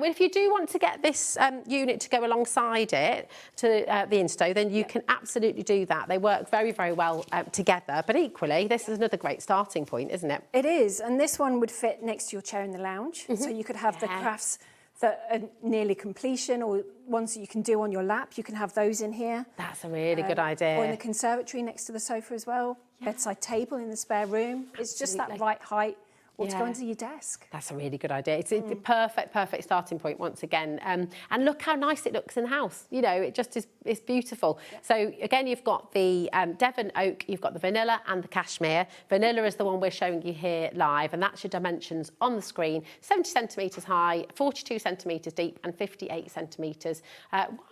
well, if you do want to get this unit to go alongside it, to the Insto, then you can absolutely do that. They work very, very well together. But equally, this is another great starting point, isn't it? It is. And this one would fit next to your chair in the lounge. So you could have the crafts that are nearly completion, or ones that you can do on your lap. You can have those in here. That's a really good idea. Or in the conservatory next to the sofa as well. Bedside table in the spare room. It's just that right height. Or to go into your desk. That's a really good idea. It's a perfect starting point once again. And look how nice it looks in the house. You know, it just is, it's beautiful. So again, you've got the Devon oak, you've got the vanilla and the cashmere. Vanilla is the one we're showing you here live, and that's your dimensions on the screen. 70 centimetres high, 42 centimetres deep, and 58 centimetres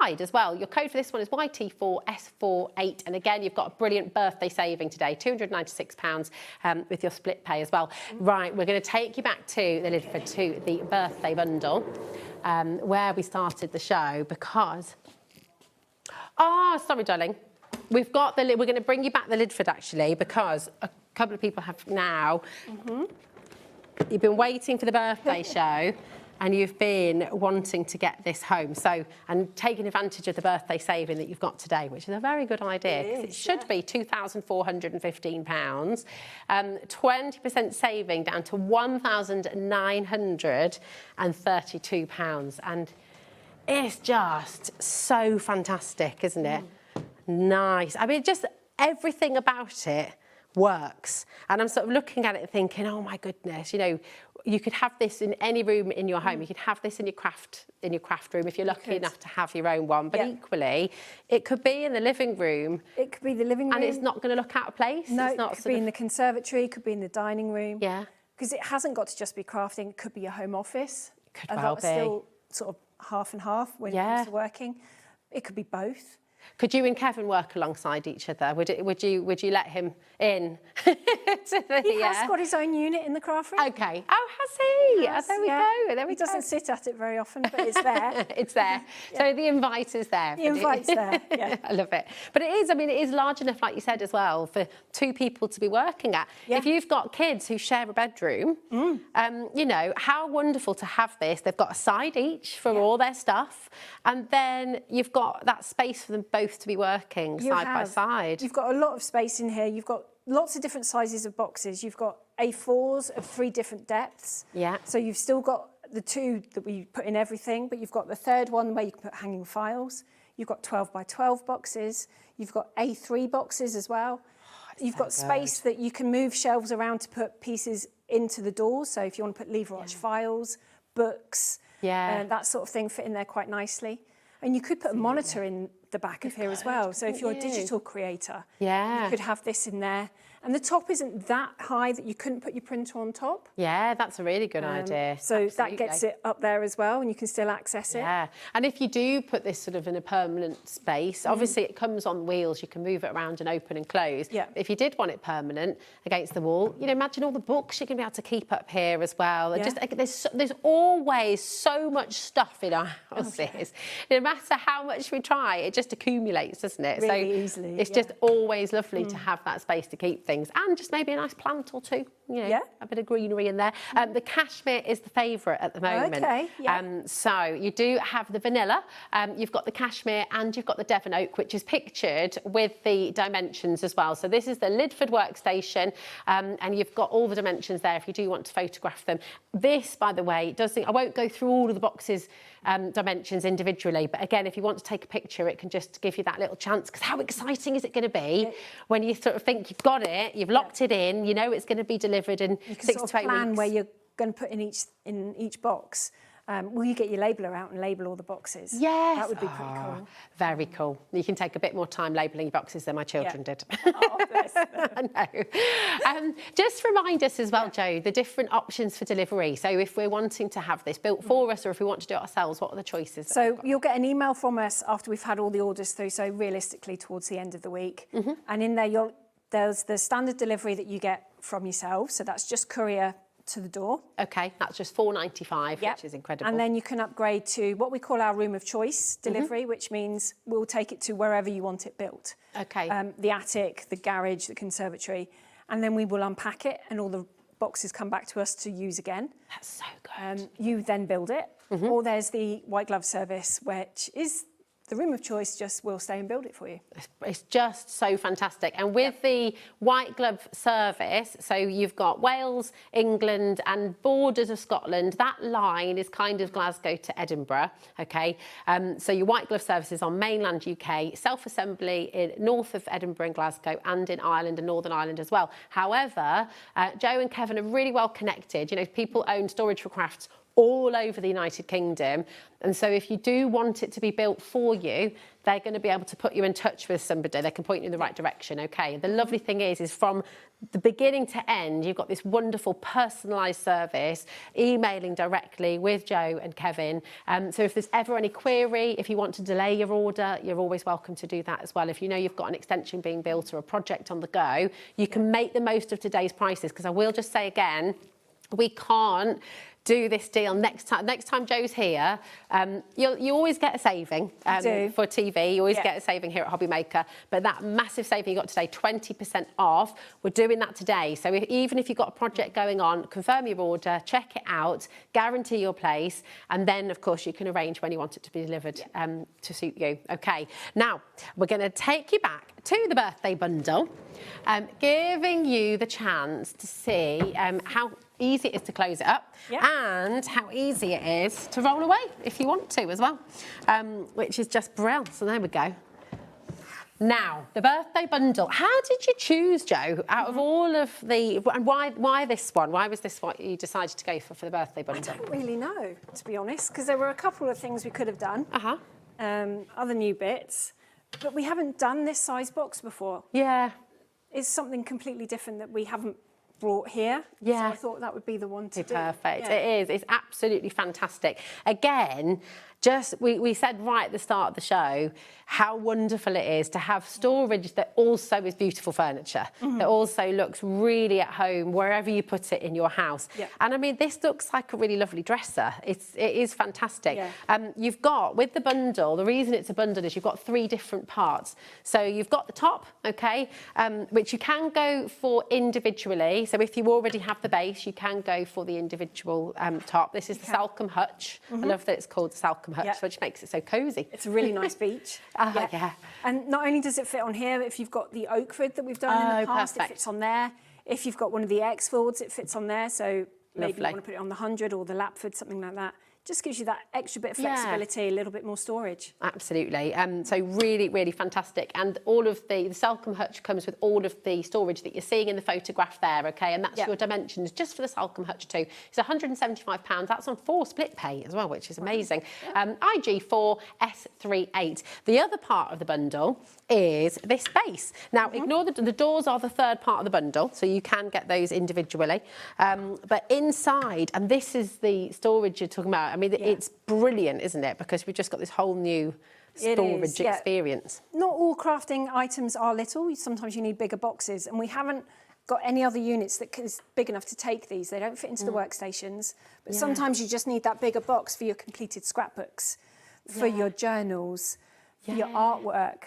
wide as well. Your code for this one is YT4S48. And again, you've got a brilliant birthday saving today, £296 with your split pay as well. Right. We're going to take you back to the Lidford, to the birthday bundle, where we started the show because... Oh, sorry, darling. We've got the... We're going to bring you back the Lidford, actually, because a couple of people have now... You've been waiting for the birthday show and you've been wanting to get this home. So, and taking advantage of the birthday saving that you've got today, which is a very good idea, because it should be £2,415. 20% saving down to £1,932. And it's just so fantastic, isn't it? Nice. I mean, just everything about it works. And I'm sort of looking at it and thinking, oh my goodness, you know, you could have this in any room in your home. You could have this in your craft room if you're lucky enough to have your own one. But equally, it could be in the living room. It could be the living room. And it's not going to look out of place. No, it's not it could be in the conservatory, it could be in the dining room. Yeah. Because it hasn't got to just be crafting. It could be a home office. It could well be. Still sort of half and half when it comes to working. It could be both. Could you and Kevin work alongside each other? Would you let him in? He has got his own unit in the craft room. Okay. Oh, has he? Yes, there we yeah. go. There we He go. doesn't sit at it very often, but it's there. It's there. So the invite is there. The invite's there, yeah. I love it. But it is, I mean, it is large enough, like you said as well, for 2 people to be working at. Yeah. If you've got kids who share a bedroom, you know, how wonderful to have this. They've got a side each for all their stuff. And then you've got that space for them both to be working side by side. You've got a lot of space in here. You've got lots of different sizes of boxes. You've got A4s of 3 different depths. Yeah. So you've still got the 2 that we put in everything, but you've got the 3rd one where you can put hanging files. You've got 12 by 12 boxes. You've got A3 boxes as well. You've got space that you can move shelves around to put pieces into the doors. So if you want to put lever arch files, books, that sort of thing fit in there quite nicely. And you could put a monitor in the back of here as well. So if you're a digital creator, you could have this in there. And the top isn't that high that you couldn't put your printer on top. Yeah, that's a really good idea. So that gets it up there as well, and you can still access it. Yeah, and if you do put this sort of in a permanent space, obviously it comes on wheels, you can move it around and open and close. Yeah. If you did want it permanent against the wall, you know, imagine all the books you're going to be able to keep up here as well. And just there's always so much stuff in our houses. No matter how much we try, it just accumulates, doesn't it? Really easily. It's just always lovely to have that space to keep things, and just maybe a nice plant or 2, you know, a bit of greenery in there. The cashmere is the favourite at the moment. Okay, So you do have the vanilla, you've got the cashmere, and you've got the Devon oak, which is pictured with the dimensions as well. So this is the Lidford workstation, and you've got all the dimensions there if you do want to photograph them. This, by the way, I won't go through all of the boxes dimensions individually, but again, if you want to take a picture, it can just give you that little chance, because how exciting is it going to be when you sort of think you've got it, you've locked it in, you know it's going to be delivered in 6 to 8 plan weeks. where you're going to put in each box. Will you get your labeler out and label all the boxes? Yes. That would be pretty cool. Very cool. You can take a bit more time labelling your boxes than my children did. Oh, bless them. I know. Just remind us as well, Jo, the different options for delivery. So if we're wanting to have this built for us, or if we want to do it ourselves, what are the choices? So you'll get an email from us after we've had all the orders through, so realistically towards the end of the week. And in there, there's the standard delivery that you get from yourself. So that's just courier to the door. Okay, that's just $4.95, which is incredible. And then you can upgrade to what we call our room of choice delivery, which means we'll take it to wherever you want it built. Okay. The attic, the garage, the conservatory, and then we will unpack it and all the boxes come back to us to use again. That's so good. You then build it. Or there's the white glove service, which is the room of choice, just will stay and build it for you. It's just so fantastic. And with the white glove service, so you've got Wales, England and borders of Scotland, that line is kind of Glasgow to Edinburgh, okay? So your white glove service is on mainland UK, self-assembly in north of Edinburgh and Glasgow, and in Ireland and Northern Ireland as well. However, Jo and Kevin are really well connected. You know, people own Storage4Crafts all over the United Kingdom. And so if you do want it to be built for you, they're going to be able to put you in touch with somebody. They can point you in the right direction, okay? The lovely thing is from the beginning to end, you've got this wonderful personalised service, emailing directly with Jo and Kevin. So if there's ever any query, if you want to delay your order, you're always welcome to do that as well. If you know you've got an extension being built or a project on the go, you can make the most of today's prices, because I will just say again, we can't do this deal next time Jo's here. You always get a saving for TV. You always get a saving here at HobbyMaker. But that massive saving you got today, 20% off, we're doing that today. So even if you've got a project going on, confirm your order, check it out, guarantee your place, and then, of course, you can arrange when you want it to be delivered to suit you. Okay, now, we're going to take you back to the birthday bundle, giving you the chance to see how easy it is to close it up and how easy it is to roll away if you want to as well, which is just brilliant. So there we go. Now, the birthday bundle. How did you choose, Jo, out of all of the... And why this one? Why was this what you decided to go for the birthday bundle? I don't really know, to be honest, because there were a couple of things we could have done. Other new bits. But we haven't done this size box before. Yeah. It's something completely different that we haven't brought here. Yeah. So I thought that would be the one to do. Perfect. Yeah. It is. It's absolutely fantastic. Again, we said right at the start of the show how wonderful it is to have storage that also is beautiful furniture, that also looks really at home wherever you put it in your house. Yeah. And I mean, this looks like a really lovely dresser. It is fantastic. Yeah. You've got, with the bundle, the reason it's a bundle is you've got 3 different parts. So you've got the top, okay, which you can go for individually. So if you already have the base, you can go for the individual top. This is the Salcombe Hutch. I love that it's called the Salcombe Hutch, which makes it so cosy. It's a really nice beach. Yeah. And not only does it fit on here, if you've got the oak wood that we've done in the past, perfect. it fits on there. If you've got one of the X-Folds, it fits on there. So maybe you Lovely. want to put it on the 100 or the Lapford, something like that. Just gives you that extra bit of flexibility, a little bit more storage. Absolutely. So really, really fantastic. And all of the Salcombe Hutch comes with all of the storage that you're seeing in the photograph there, okay? And that's your dimensions just for the Salcombe Hutch too. It's £175. That's on 4 split pay as well, which is amazing. IG4 S38. The other part of the bundle is this base. Now, ignore the doors are the 3rd part of the bundle, so you can get those individually. But inside, and this is the storage you're talking about, I mean, it's brilliant, isn't it? Because we've just got this whole new storage experience. Not all crafting items are little. Sometimes you need bigger boxes, and we haven't got any other units that is big enough to take these. They don't fit into the workstations, but sometimes you just need that bigger box for your completed scrapbooks, for your journals, for your artwork,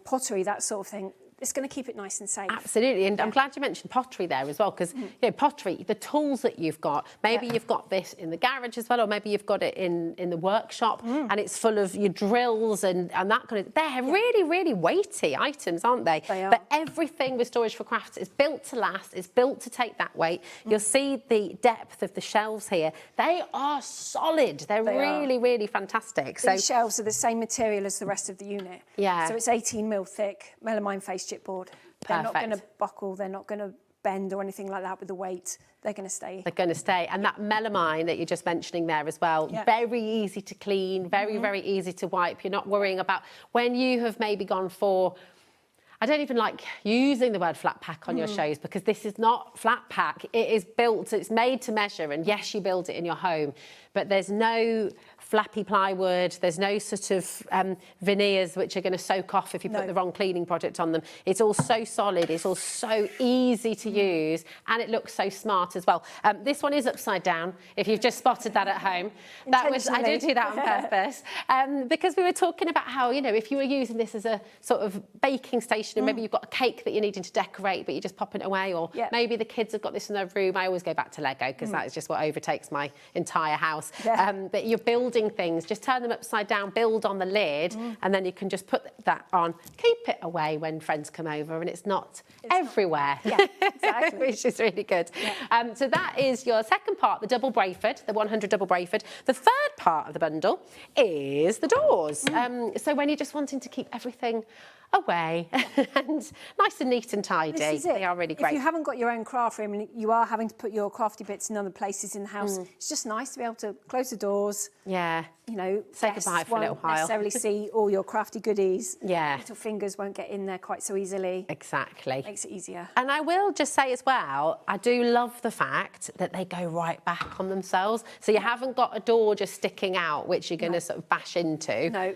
pottery, that sort of thing. It's going to keep it nice and safe. Absolutely, and I'm glad you mentioned pottery there as well, because you know, pottery, the tools that you've got, maybe you've got this in the garage as well, or maybe you've got it in the workshop, and it's full of your drills and that kind of. They're really, really weighty items, aren't they? They are. But everything with Storage4Crafts is built to last. It's built to take that weight. You'll see the depth of the shelves here. They are solid. They're really, really fantastic. These shelves are the same material as the rest of the unit. Yeah. So it's 18 mil thick, melamine face chipboard. They're not going to buckle, they're not going to bend or anything like that with the weight. They're going to stay. They're going to stay. And that melamine that you're just mentioning there as well, very easy to clean, very, very easy to wipe. You're not worrying about when you have maybe gone for, I don't even like using the word flat pack on your shows, because this is not flat pack. It is built, it's made to measure. And yes, you build it in your home, but there's no flappy plywood, there's no sort of veneers which are going to soak off if you put the wrong cleaning product on them. It's all so solid, it's all so easy to use, and it looks so smart as well. This one is upside down, if you've just spotted that at home. I did do that on purpose, because we were talking about how, you know, if you were using this as a sort of baking station, and maybe you've got a cake that you're needing to decorate, but you're just popping it away, or maybe the kids have got this in their room. I always go back to Lego, because that is just what overtakes my entire house. But you're building things, just turn them upside down, build on the lid, and then you can just put that on, keep it away when friends come over, and it's not everywhere. Exactly. Which is really good. So that is your second part, the double Brayford, the 100 double Brayford. The third part of the bundle is the doors. So when you're just wanting to keep everything away and nice and neat and tidy, they are really great. If you haven't got your own craft room and you are having to put your crafty bits in other places in the house, it's just nice to be able to close the doors. You know, say goodbye for a little while. Necessarily see all your crafty goodies. Yeah. Little fingers won't get in there quite so easily. Exactly. Makes it easier. And I will just say as well, I do love the fact that they go right back on themselves. So you haven't got a door just sticking out, which you're going to sort of bash into. No.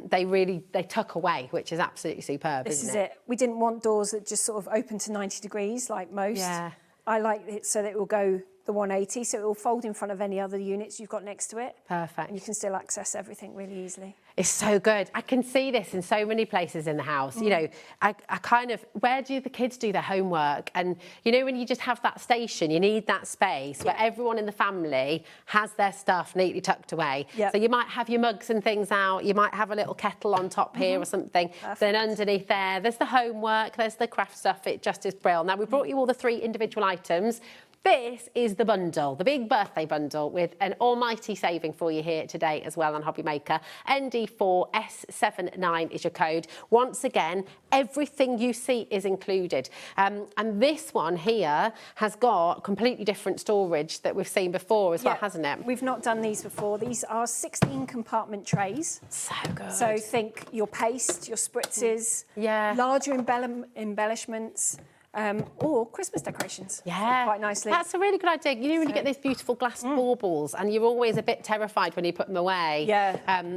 They tuck away, which is absolutely superb, This isn't is it. We didn't want doors that just sort of open to 90 degrees like most. Yeah. I like it so that it will go the 180, so it will fold in front of any other units you've got next to it. Perfect. And you can still access everything really easily. It's so good. I can see this in so many places in the house. You know, I kind of, where do the kids do their homework? And, you know, when you just have that station, you need that space where everyone in the family has their stuff neatly tucked away. So you might have your mugs and things out. You might have a little kettle on top here or something. Then underneath there's the homework, there's the craft stuff. It just is brilliant. Now, we brought you all the 3 individual items. This is the bundle, the big birthday bundle, with an almighty saving for you here today as well on HobbyMaker. ND4S79 is your code. Once again, everything you see is included. And this one here has got completely different storage that we've seen before as well, hasn't it? We've not done these before. These are 16 compartment trays. So good. So think your paste, your spritzes, larger embellishments, or Christmas decorations. Yeah, quite nicely. That's a really good idea. You know, when you get these beautiful glass baubles, and you're always a bit terrified when you put them away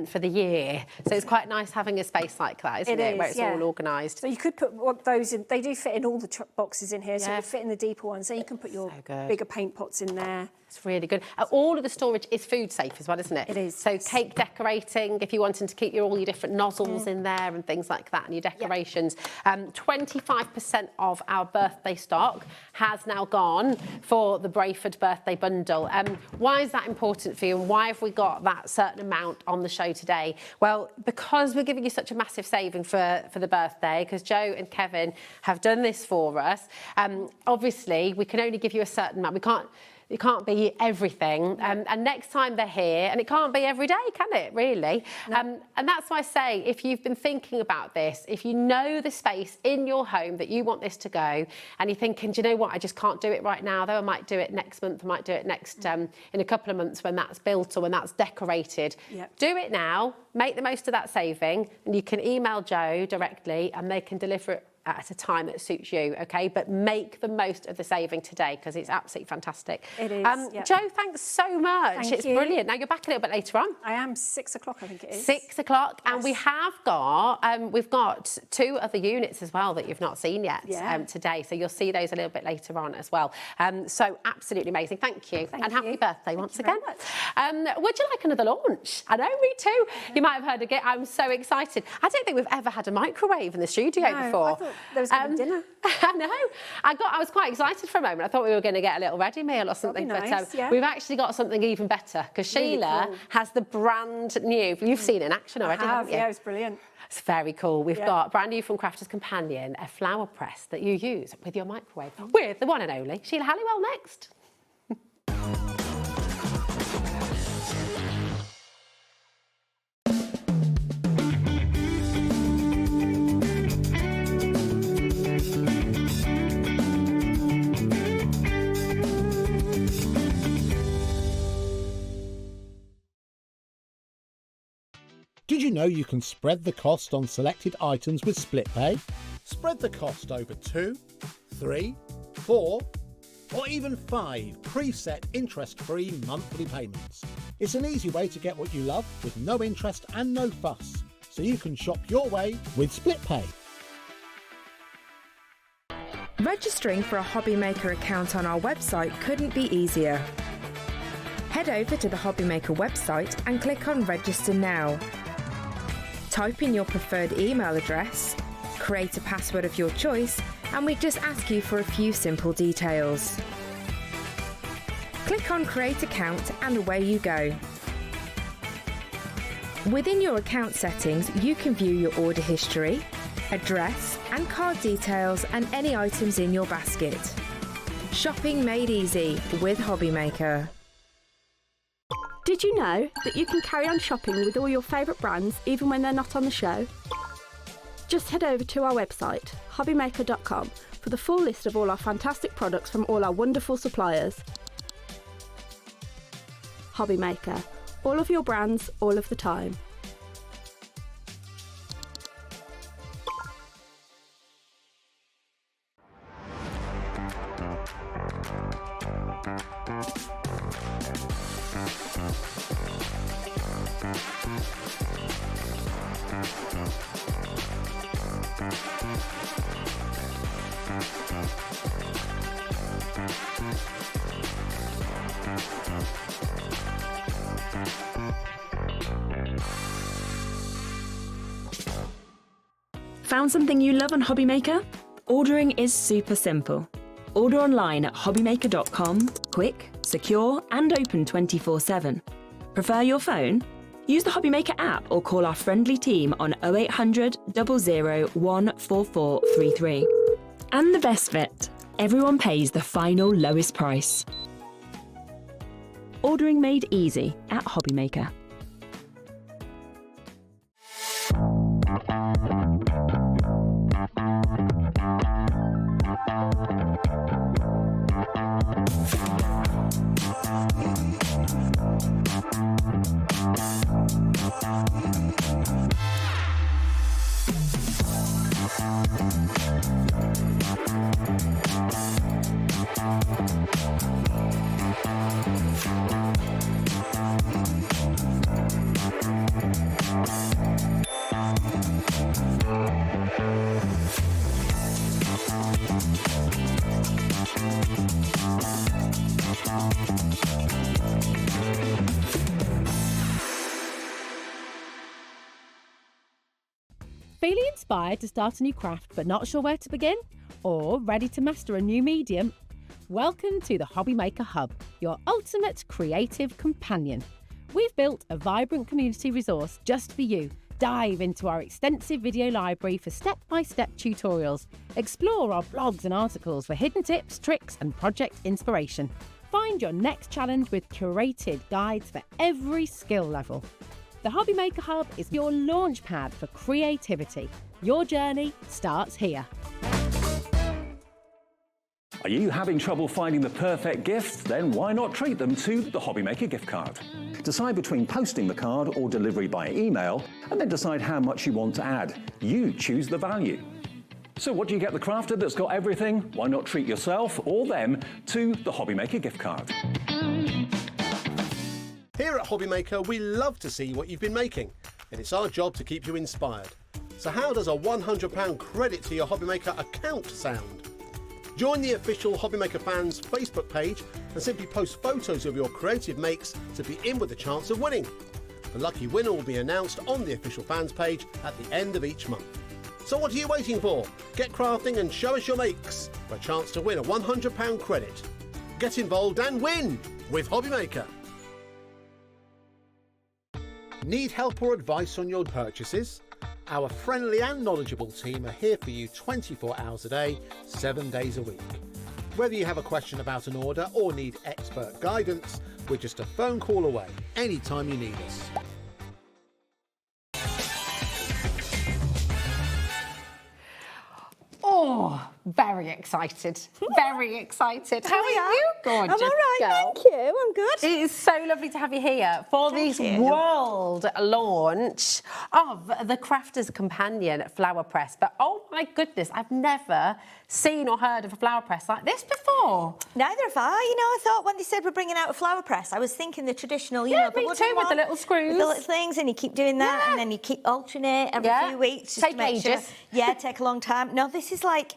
for the year. So it's quite nice having a space like that, isn't it? Where it's all organised. So you could put those in. They do fit in all the boxes in here, so you fit in the deeper ones. So you can put your bigger paint pots in there. It's really good. All of the storage is food safe as well, isn't it? It is. So cake decorating, if you're wanting to keep all your different nozzles in there and things like that, and your decorations. 25% of our birthday stock has now gone for the Brayford birthday bundle. Why is that important for you, and why have we got that certain amount on the show today? Well, because we're giving you such a massive saving for the birthday, because Joe and Kevin have done this for us. Obviously, we can only give you a certain amount. It can't be everything. And next time they're here, and it can't be every day, can it, really? No. And that's why I say, if you've been thinking about this, if you know the space in your home that you want this to go, and you're thinking, do you know what, I just can't do it right now, though I might do it next month, I might do it next, in a couple of months when that's built or when that's decorated. Do it now, make the most of that saving, and you can email Joe directly, and they can deliver it at a time that suits you, okay? But make the most of the saving today, because it's absolutely fantastic. It is. Joe, thanks so much. Thank you. Brilliant. Now you're back a little bit later on. I am 6 o'clock, I think it is. 6 o'clock, and we have got we've got 2 other units as well that you've not seen yet today. So you'll see those a little bit later on as well. So absolutely amazing. Thank you, and happy birthday once again. Would you like another launch? I know, me too. You might have heard again. I'm so excited. I don't think we've ever had a microwave in the studio before. I thought there was going to be dinner. I know. I was quite excited for a moment. I thought we were going to get a little ready meal or something. Nice, but we've actually got something even better, because Sheila has the brand new. You've seen it in action already, haven't you? Yeah, it's brilliant. It's very cool. We've got brand new from Crafter's Companion, a flower press that you use with your microwave, with the one and only Sheila Halliwell next. Did you know you can spread the cost on selected items with split pay? Spread the cost over 2, 3, 4, or even 5 preset interest-free monthly payments. It's an easy way to get what you love with no interest and no fuss, so you can shop your way with split pay. Registering for a HobbyMaker account on our website couldn't be easier. Head over to the HobbyMaker website and click on Register Now. Type in your preferred email address, create a password of your choice, and we just ask you for a few simple details. Click on Create Account and away you go. Within your account settings, you can view your order history, address and card details, and any items in your basket. Shopping made easy with HobbyMaker. Did you know that you can carry on shopping with all your favourite brands even when they're not on the show? Just head over to our website, HobbyMaker.com, for the full list of all our fantastic products from all our wonderful suppliers. HobbyMaker. All of your brands, all of the time. Found something you love on HobbyMaker? Ordering is super simple. Order online at hobbymaker.com, quick, secure, and open 24/7. Prefer your phone? Use the HobbyMaker app or call our friendly team on 0800 00 14433. And the best bit, everyone pays the final lowest price. Ordering made easy at HobbyMaker. Feeling inspired to start a new craft but not sure where to begin? Or ready to master a new medium? Welcome to the HobbyMaker Hub, your ultimate creative companion. We've built a vibrant community resource just for you. Dive into our extensive video library for step-by-step tutorials. Explore our blogs and articles for hidden tips, tricks and project inspiration. Find your next challenge with curated guides for every skill level. The HobbyMaker Hub is your launch pad for creativity. Your journey starts here. Are you having trouble finding the perfect gift? Then why not treat them to the HobbyMaker gift card? Decide between posting the card or delivery by email, and then decide how much you want to add. You choose the value. So what do you get the crafter that's got everything? Why not treat yourself or them to the HobbyMaker gift card? Here at HobbyMaker, we love to see what you've been making, and it's our job to keep you inspired. So how does a £100 credit to your HobbyMaker account sound? Join the official HobbyMaker fans Facebook page and simply post photos of your creative makes to be in with a chance of winning. The lucky winner will be announced on the official fans page at the end of each month. So what are you waiting for? Get crafting and show us your makes for a chance to win a £100 credit. Get involved and win with HobbyMaker. Need help or advice on your purchases? Our friendly and knowledgeable team are here for you 24 hours a day, 7 days a week. Whether you have a question about an order or need expert guidance, we're just a phone call away anytime you need us. Oh, very excited. Very excited. How are you, gorgeous I'm all right, girl? thank you. I'm good. It is so lovely to have you here for this world launch of the Crafter's Companion flower press. But oh my goodness, I've never seen or heard of a flower press like this before. Neither have I. You know, I thought when they said we're bringing out a flower press, I was thinking the traditional, you Yeah, know, the me wooden too, with the one, little screws. with the little things, and you keep doing that, and then you keep alternate every few weeks. Just Take to make ages. Sure. Yeah, take a long time. No, this is like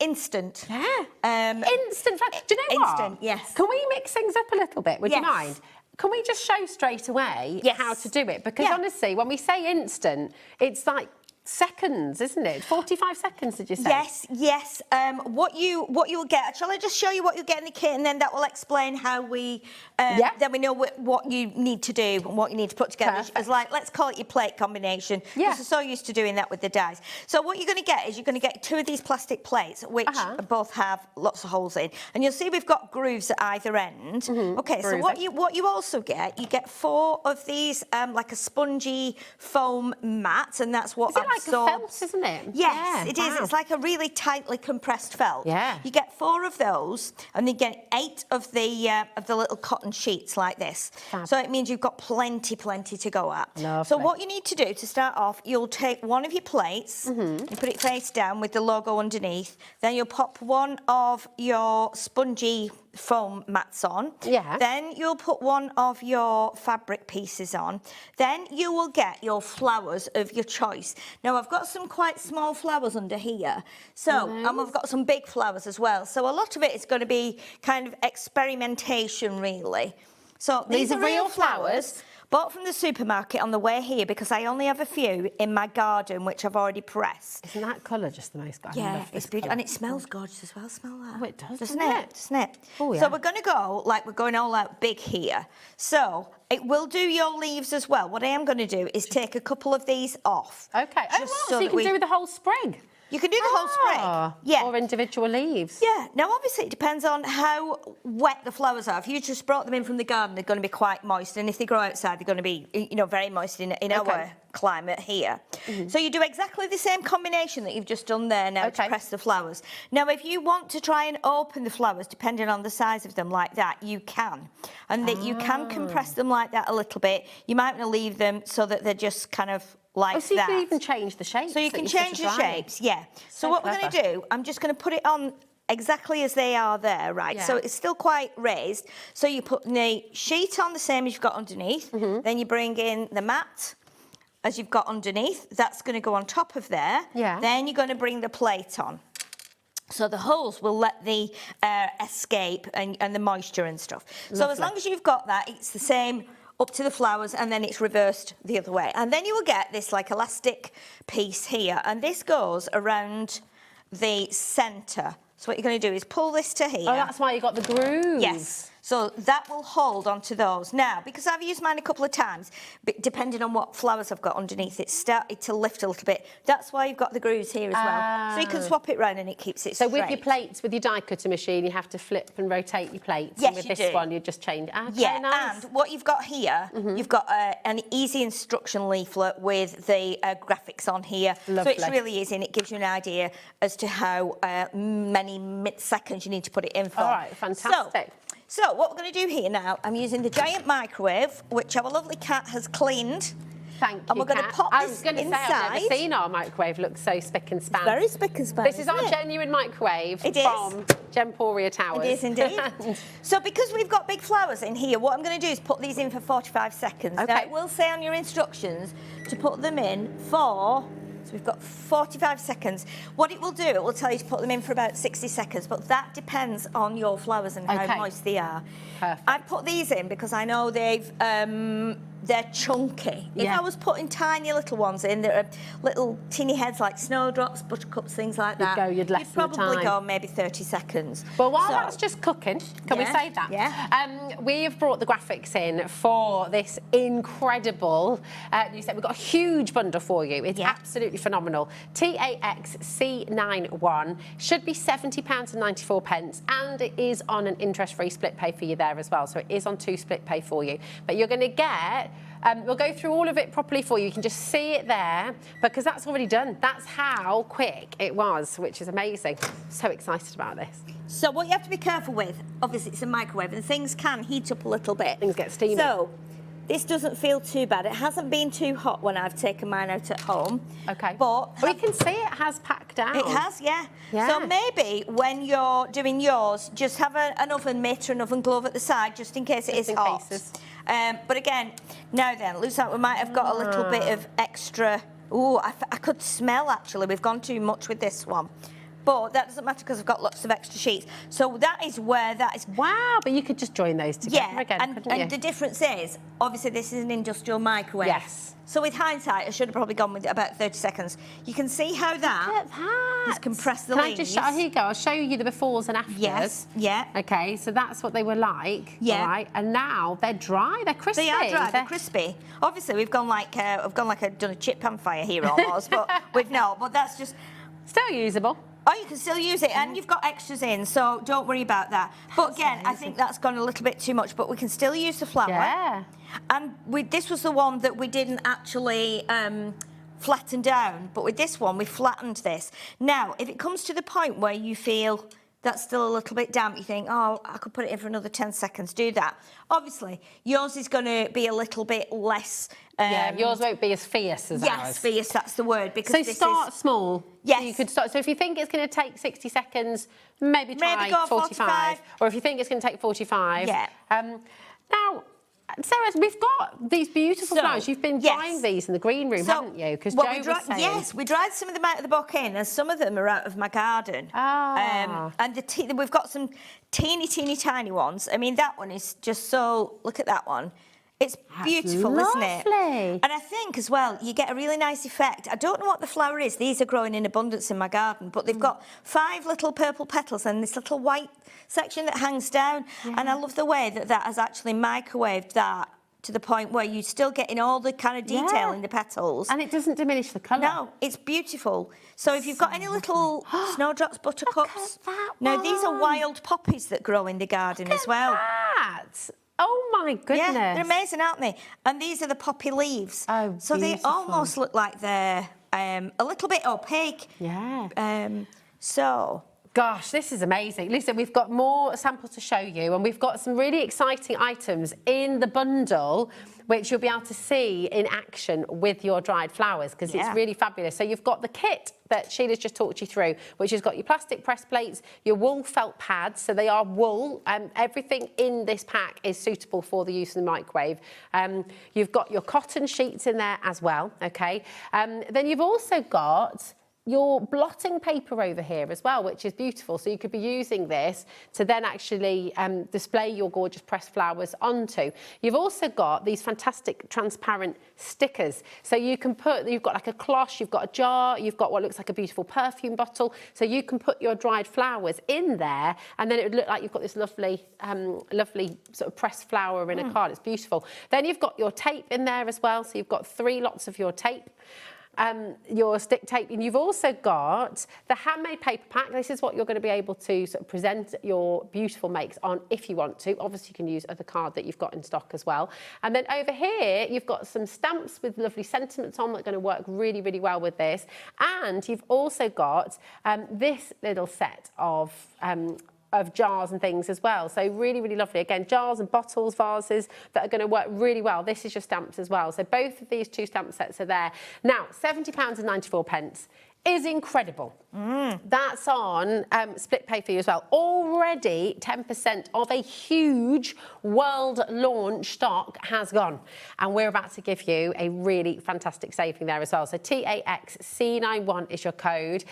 instant. Yeah. Instant. Do you know what? Instant, yes. Can we mix things up a little bit? Would you Yes. mind? Can we just show straight away how to do it? Because Yeah. honestly, when we say instant, it's like seconds, isn't it? 45 seconds, did you say? Yes. What you'll get. Shall I just show you what you'll get in the kit, and then that will explain how we. Then we know what you need to do and what you need to put together. It's like, let's call it your plate combination. Yeah. Because we're so used to doing that with the dies. So what you're going to get is you're going to get 2 of these plastic plates, which both have lots of holes in, and you'll see we've got grooves at either end. Okay. So what you also get, you get 4 of these like a spongy foam mat, and that's what. Is it like a felt, isn't it? Yes, it is. It's like a really tightly compressed felt. Yeah. You get 4 of those, and you get 8 of the little cotton sheets like this. Fab. So it means you've got plenty to go at. Lovely. So what you need to do to start off, you'll take one of your plates, you put it face down with the logo underneath. Then you'll pop one of your spongy foam mats on. Yeah. Then you'll put one of your fabric pieces on. Then you will get your flowers of your choice. Now I've got some quite small flowers under here. So, and we've got some big flowers as well. So a lot of it is going to be kind of experimentation, really. So these are real flowers. Bought from the supermarket on the way here because I only have a few in my garden which I've already pressed. Isn't that colour just the most gorgeous? Yeah, it's beautiful. And it smells gorgeous as well. Smell that. Oh, it does, doesn't it? Doesn't it? Oh, yeah. So we're going to go, like we're going all out big here. So it will do your leaves as well. What I am going to do is take a couple of these off. Okay. So you can do the whole sprig? You can do the whole sprig. Yeah. Or individual leaves. Yeah. Now, obviously, it depends on how wet the flowers are. If you just brought them in from the garden, they're going to be quite moist. And if they grow outside, they're going to be, you know, very moist in our climate here. So you do exactly the same combination that you've just done there now to press the flowers. Now, if you want to try and open the flowers, depending on the size of them like that, you can. And that you can compress them like that a little bit. You might want to leave them so that they're just kind of like so that. You can even change the shapes. So you can change the shapes, yeah. So what we're going to do, I'm just going to put it on exactly as they are there, right? So it's still quite raised. So you put the sheet on the same as you've got underneath. Then you bring in the mat as you've got underneath. That's going to go on top of there. Yeah. Then you're going to bring the plate on. So the holes will let the air escape and the moisture and stuff. Lovely. So as long as you've got that, it's the same up to the flowers, and then it's reversed the other way. And then you will get this like elastic piece here, and this goes around the centre. So what you're going to do is pull this to here. Oh, that's why you got the grooves. Yes. So that will hold onto those. Now, because I've used mine a couple of times, but depending on what flowers I've got underneath, it started to lift a little bit. That's why you've got the grooves here as well. So you can swap it round and it keeps it straight. So with your plates, with your die cutter machine, you have to flip and rotate your plates. Yes, and with you this do. one, you just change. Okay, Yeah, nice. and what you've got here, you've got an easy instruction leaflet with the graphics on here. Lovely. So it's really easy, and it gives you an idea as to how many seconds you need to put it in for. All right, fantastic. So what we're going to do here now, I'm using the giant microwave, which our lovely cat has cleaned. Thank And you, we're going to Kat. pop I this was going to say, inside. I've never seen our microwave look so spick and span. Very spick and span. This is isn't our it? genuine microwave It is. from Gemporia Towers. It is indeed. So because we've got big flowers in here, what I'm going to do is put these in for 45 seconds. Okay. Now, it will say on your instructions to put them in for... So we've got 45 seconds. What it will do, it will tell you to put them in for about 60 seconds, but that depends on your flowers and how moist they are. Perfect. I put these in because I know they're chunky. If I was putting tiny little ones in, that are little teeny heads like snowdrops, buttercups, things like that, you'd lessen the probably time. go maybe 30 seconds. But while So- that's just cooking, can we Yeah, say that? yeah. We have brought the graphics in for this incredible new set. We've got a huge bundle for you. It's absolutely phenomenal. TAXC91 should be £70.94, and it is on an interest-free split pay for you there as well. So it is on 2 split pay for you. But you're going to get... we'll go through all of it properly for you. You can just see it there because that's already done. That's how quick it was, which is amazing. So excited about this. So what you have to be careful with, obviously it's a microwave and things can heat up a little bit. Things get steamy. So this doesn't feel too bad. It hasn't been too hot when I've taken mine out at home. Okay. But we can see it has packed down. it has, yeah. Yeah. So maybe when you're doing yours, just have an oven mitt or an oven glove at the side, just in case it is hot. But again, now then, looks like we might have got a little bit of extra. Ooh, I could smell actually. We've gone too much with this one. But that doesn't matter because I've got lots of extra sheets. So that is where that is. Wow, but you could just join those together again, couldn't you? And the difference is, obviously, this is an industrial microwave. Yes. So with hindsight, I should have probably gone with about 30 seconds. You can see how that has compressed the Can leaves. I just show, here you go, I'll show you the befores and afters. Yes, yeah. Okay, so that's what they were like. Yeah. All right, and now they're dry, they're crispy. They are dry, they're crispy. Obviously, we've gone like, I've done a chip pan fire here almost, but we've not. But that's just... Still usable. Oh, you can still use it, and you've got extras in, so don't worry about that. But again, I think that's gone a little bit too much, but we can still use the flour. Yeah. And this was the one that we didn't actually flatten down, but with this one, we flattened this. Now, if it comes to the point where you feel that's still a little bit damp, you think, oh, I could put it in for another 10 seconds, do that. Obviously, yours is going to be a little bit less... yeah, yours won't be as fierce as ours. Yes, fierce, that's the word. Because so this start small. Yes. So you could start. So if you think it's going to take 60 seconds, maybe try go 45. Or if you think it's going to take 45. Yeah. Now, Sarah, we've got these beautiful flowers. You've been drying these in the green room, haven't you? Because well, Jo was saying... Yes, we dried some of them out of the bouquet, and some of them are out of my garden. And we've got some teeny, tiny ones. I mean, that one is just so... Look at that one. It's beautiful, isn't it? Lovely. And I think as well, you get a really nice effect. I don't know what the flower is. These are growing in abundance in my garden, but they've got 5 little purple petals and this little white section that hangs down. Yeah. And I love the way that that has actually microwaved that to the point where you're still getting all the kind of detail in the petals. And it doesn't diminish the colour. No, it's beautiful. So if you've got any little snowdrops, buttercups... Now, these are wild poppies that grow in the garden as well. That. Oh my goodness. Yeah, they're amazing, aren't they? And these are the poppy leaves. Oh, so beautiful. they almost look like they're a little bit opaque. Yeah. So... Gosh, this is amazing. Listen, we've got more samples to show you, and we've got some really exciting items in the bundle which you'll be able to see in action with your dried flowers, because it's really fabulous. So you've got the kit that Sheila's just talked you through, which has got your plastic press plates, your wool felt pads, so they are wool, everything in this pack is suitable for the use in the microwave. You've got your cotton sheets in there as well, okay? Then you've also got your blotting paper over here as well, which is beautiful. So you could be using this to then actually display your gorgeous pressed flowers onto. You've also got these fantastic transparent stickers. So you can put, you've got like a cloche, you've got a jar, you've got what looks like a beautiful perfume bottle. So you can put your dried flowers in there, and then it would look like you've got this lovely, lovely sort of pressed flower in a card. It's beautiful. Then you've got your tape in there as well. So you've got 3 lots of your tape. Your stick tape, and you've also got the handmade paper pack. This is what you're going to be able to sort of present your beautiful makes on if you want to. Obviously, you can use other card that you've got in stock as well. And then over here, you've got some stamps with lovely sentiments on that are going to work really, really well with this. And you've also got this little set of jars and things as well. So really, really lovely. Again, jars and bottles, vases that are going to work really well. This is your stamps as well. So both of these 2 stamp sets are there. Now, £70.94 is incredible. That's on split pay for you as well. Already 10% of a huge world launch stock has gone. And we're about to give you a really fantastic saving there as well. So TAXC91 is your code.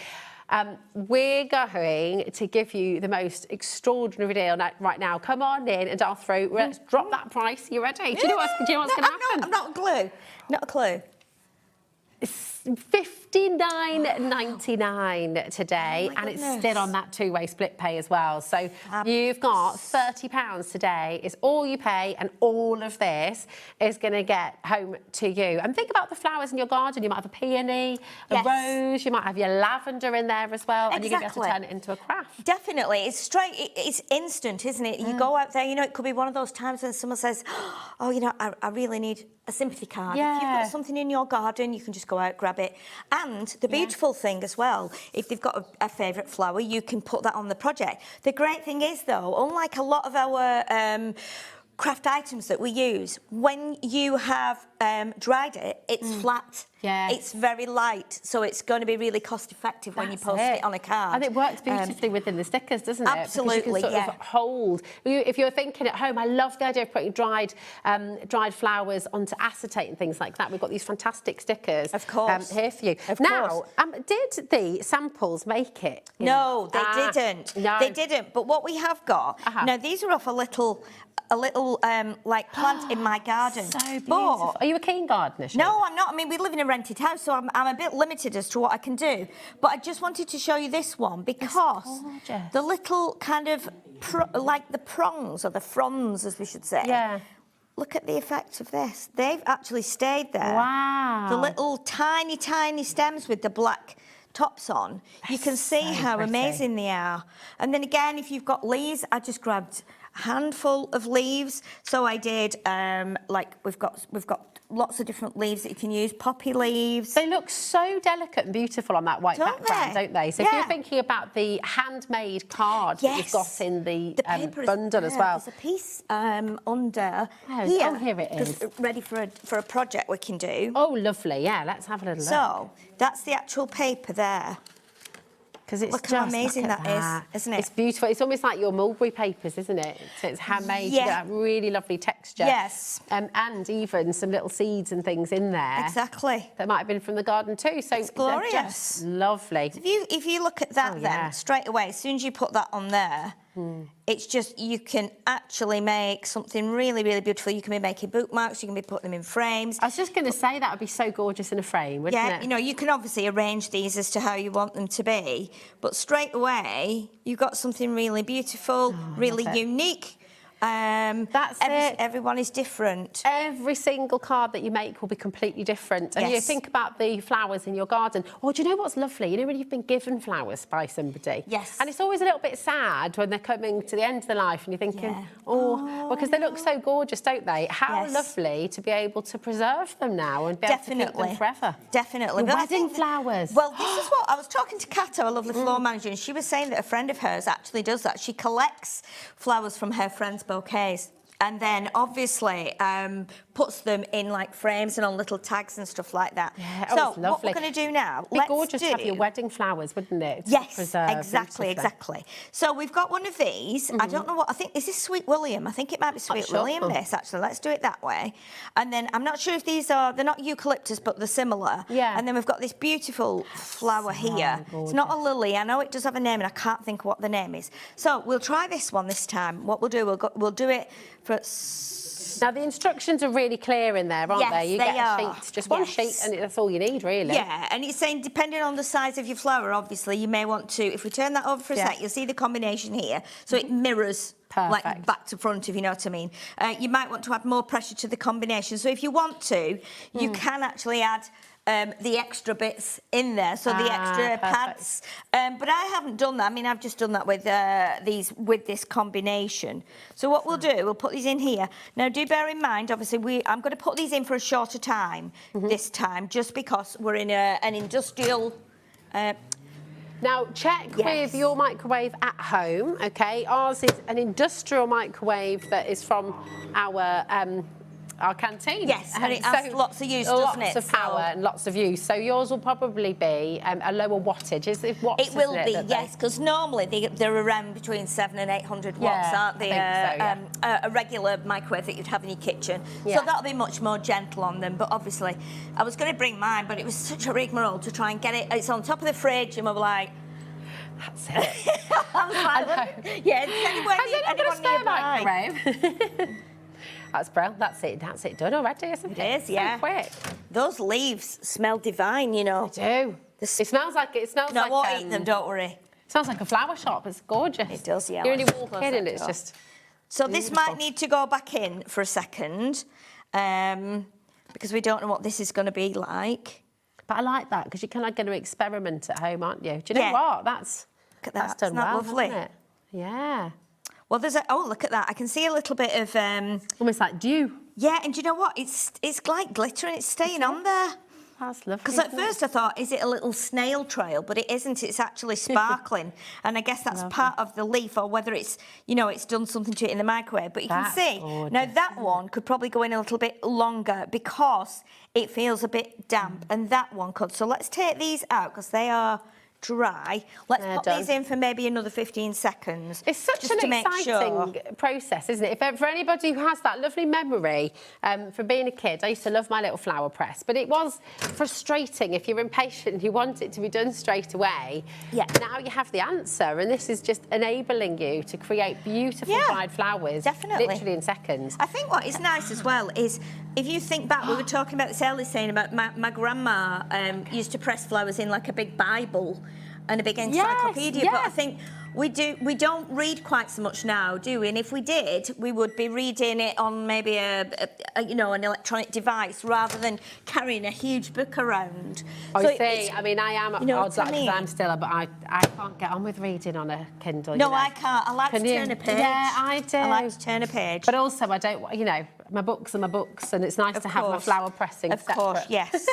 We're going to give you the most extraordinary deal right now. Come on in and I'll throw, let's drop that price. You ready? Do you know what's going to happen? I've not a clue. Not a clue. It's $59.99 today, and it's still on that 2-way split pay as well. So you've got £30 today. It's all you pay, and all of this is going to get home to you. And think about the flowers in your garden. You might have a peony, a rose. You might have your lavender in there as well, and you're going to be able to turn it into a craft. Definitely, it's straight. It's instant, isn't it? You go out there. You know, it could be one of those times when someone says, "Oh, you know, I really need a sympathy card." Yeah. If you've got something in your garden, you can just go out, grab it. And the beautiful thing as well, if they've got a favourite flower, you can put that on the project. The great thing is, though, unlike a lot of our craft items that we use, when you have dried it, it's flat. Yeah. It's very light, so it's going to be really cost effective when you post it on a card. And it works beautifully within the stickers, doesn't it? Absolutely, because you can sort of hold. If you're thinking at home, I love the idea of putting dried flowers onto acetate and things like that. We've got these fantastic stickers here for you. Now, did the samples make it? No, they didn't. No. They didn't. But what we have got, now these are off a little like plant in my garden. So beautiful. Are you a keen gardener? No, I'm not. I mean, we live in a rented house, so I'm a bit limited as to what I can do. But I just wanted to show you this one because the little kind of like the prongs or the fronds, as we should say. Yeah. Look at the effect of this. They've actually stayed there. Wow. The little tiny, tiny stems with the black tops on. You can see how amazing they are. And then again, if you've got leaves, I just grabbed handful of leaves. So I did like we've got lots of different leaves that you can use, poppy leaves. They look so delicate and beautiful on that white background, don't they? So if you're thinking about the handmade card that you've got in the bundle as well. There's a piece under here. Oh, here it is. Just ready for a project we can do. Oh, lovely. Yeah, let's have a little look. So that's the actual paper there. Because it's look how amazing that is, isn't it? It's beautiful. It's almost like your mulberry papers, isn't it? It's handmade. Yeah. You get that really lovely texture. Yes. And even some little seeds and things in there. Exactly. That might have been from the garden too. So it's glorious. Just lovely. So if you look at that then, straight away, as soon as you put that on there, it's just, you can actually make something really, really beautiful. You can be making bookmarks, you can be putting them in frames. I was just going to say that would be so gorgeous in a frame, wouldn't it? Yeah, you know, you can obviously arrange these as to how you want them to be, but straight away, you've got something really beautiful, really unique. That's it. Everyone is different. Every single card that you make will be completely different. And you think about the flowers in your garden. Or do you know what's lovely? You know when you've been given flowers by somebody? Yes. And it's always a little bit sad when they're coming to the end of their life and you're thinking, because they look so gorgeous, don't they? How lovely to be able to preserve them now and be able to keep them forever. Definitely. The wedding flowers. Well, this is what I was talking to Kato, a lovely floor manager, and she was saying that a friend of hers actually does that. She collects flowers from her friends' bouquets and then obviously puts them in like frames and on little tags and stuff like that. Yeah, so it's lovely. what we're going to do now, It'd be gorgeous to have your wedding flowers, wouldn't it? Yes, Preserve exactly. So we've got one of these. I don't know what, I think, is this Sweet William? I think it might be Sweet William, this, actually. Let's do it that way. And then I'm not sure if these are, they're not eucalyptus, but they're similar. Yeah. And then we've got this beautiful flower here. It's not a lily. I know it does have a name, and I can't think what the name is. So we'll try this one this time. What we'll do, we'll do it for... Now, the instructions are really clear in there, aren't they? You get a sheet, just one sheet, and that's all you need, really. Yeah, and it's saying, depending on the size of your flower, obviously, you may want to, if we turn that over for a sec, you'll see the combination here. So it mirrors like back to front, if you know what I mean. You might want to add more pressure to the combination. So if you want to, you can actually add the extra bits in there, so the extra pads. But I haven't done that. I mean, I've just done that with this combination. So what we'll do, we'll put these in here. Now, do bear in mind, obviously, I'm going to put these in for a shorter time this time, just because we're in an industrial... Now, check with your microwave at home, OK? Ours is an industrial microwave that is from our canteen. Yes, and it has lots of use, doesn't it? Lots of power and lots of use. So yours will probably be a lower wattage. It will be, yes, because normally they're around between 700 and 800 watts, aren't they? A regular microwave that you'd have in your kitchen. So that'll be much more gentle on them. But obviously, I was going to bring mine, but it was such a rigmarole to try and get it. It's on top of the fridge, and we were like... That's it. I was like, yeah, has anyone got a spare microwave? That's brilliant. That's it done already, isn't it? It is, yeah. So quick. Those leaves smell divine, you know. They do. It smells like... No, I won't eat them, don't worry. It smells like a flower shop. It's gorgeous. It does, yeah. You only walk in and it's just... So this might need to go back in for a second, because we don't know what this is going to be like. But I like that, because you're kind of going to experiment at home, aren't you? Do you know what? That's done well, lovely. hasn't it? Yeah. Well, there's look at that. I can see a little bit of... almost like dew. Yeah, and do you know what? It's like glitter and it's staying on there. That's lovely. Because at first I thought, is it a little snail trail? But it isn't. It's actually sparkling. And I guess that's part of the leaf, or whether it's, you know, it's done something to it in the microwave. But you can see, now that one could probably go in a little bit longer because it feels a bit damp. And that one could. So let's take these out because they are... dry. Let's put these in for maybe another 15 seconds. It's such an exciting process, isn't it? For anybody who has that lovely memory from being a kid, I used to love my little flower press, but it was frustrating if you're impatient and you want it to be done straight away. Yeah. Now you have the answer, and this is just enabling you to create beautiful dried flowers literally in seconds. I think what is nice as well is, if you think back, we were talking about this earlier, saying about my grandma used to press flowers in like a big Bible and a big encyclopedia, but I think we don't read quite so much now, do we? And if we did, we would be reading it on maybe an electronic device rather than carrying a huge book around. I mean, I am at odds because I'm still, but I can't get on with reading on a Kindle. No, I can't. I like to turn a page. Yeah, I do. I like to turn a page. But also, I don't, you know, my books are my books, and it's nice to have my flower pressing separate. Of course, yes.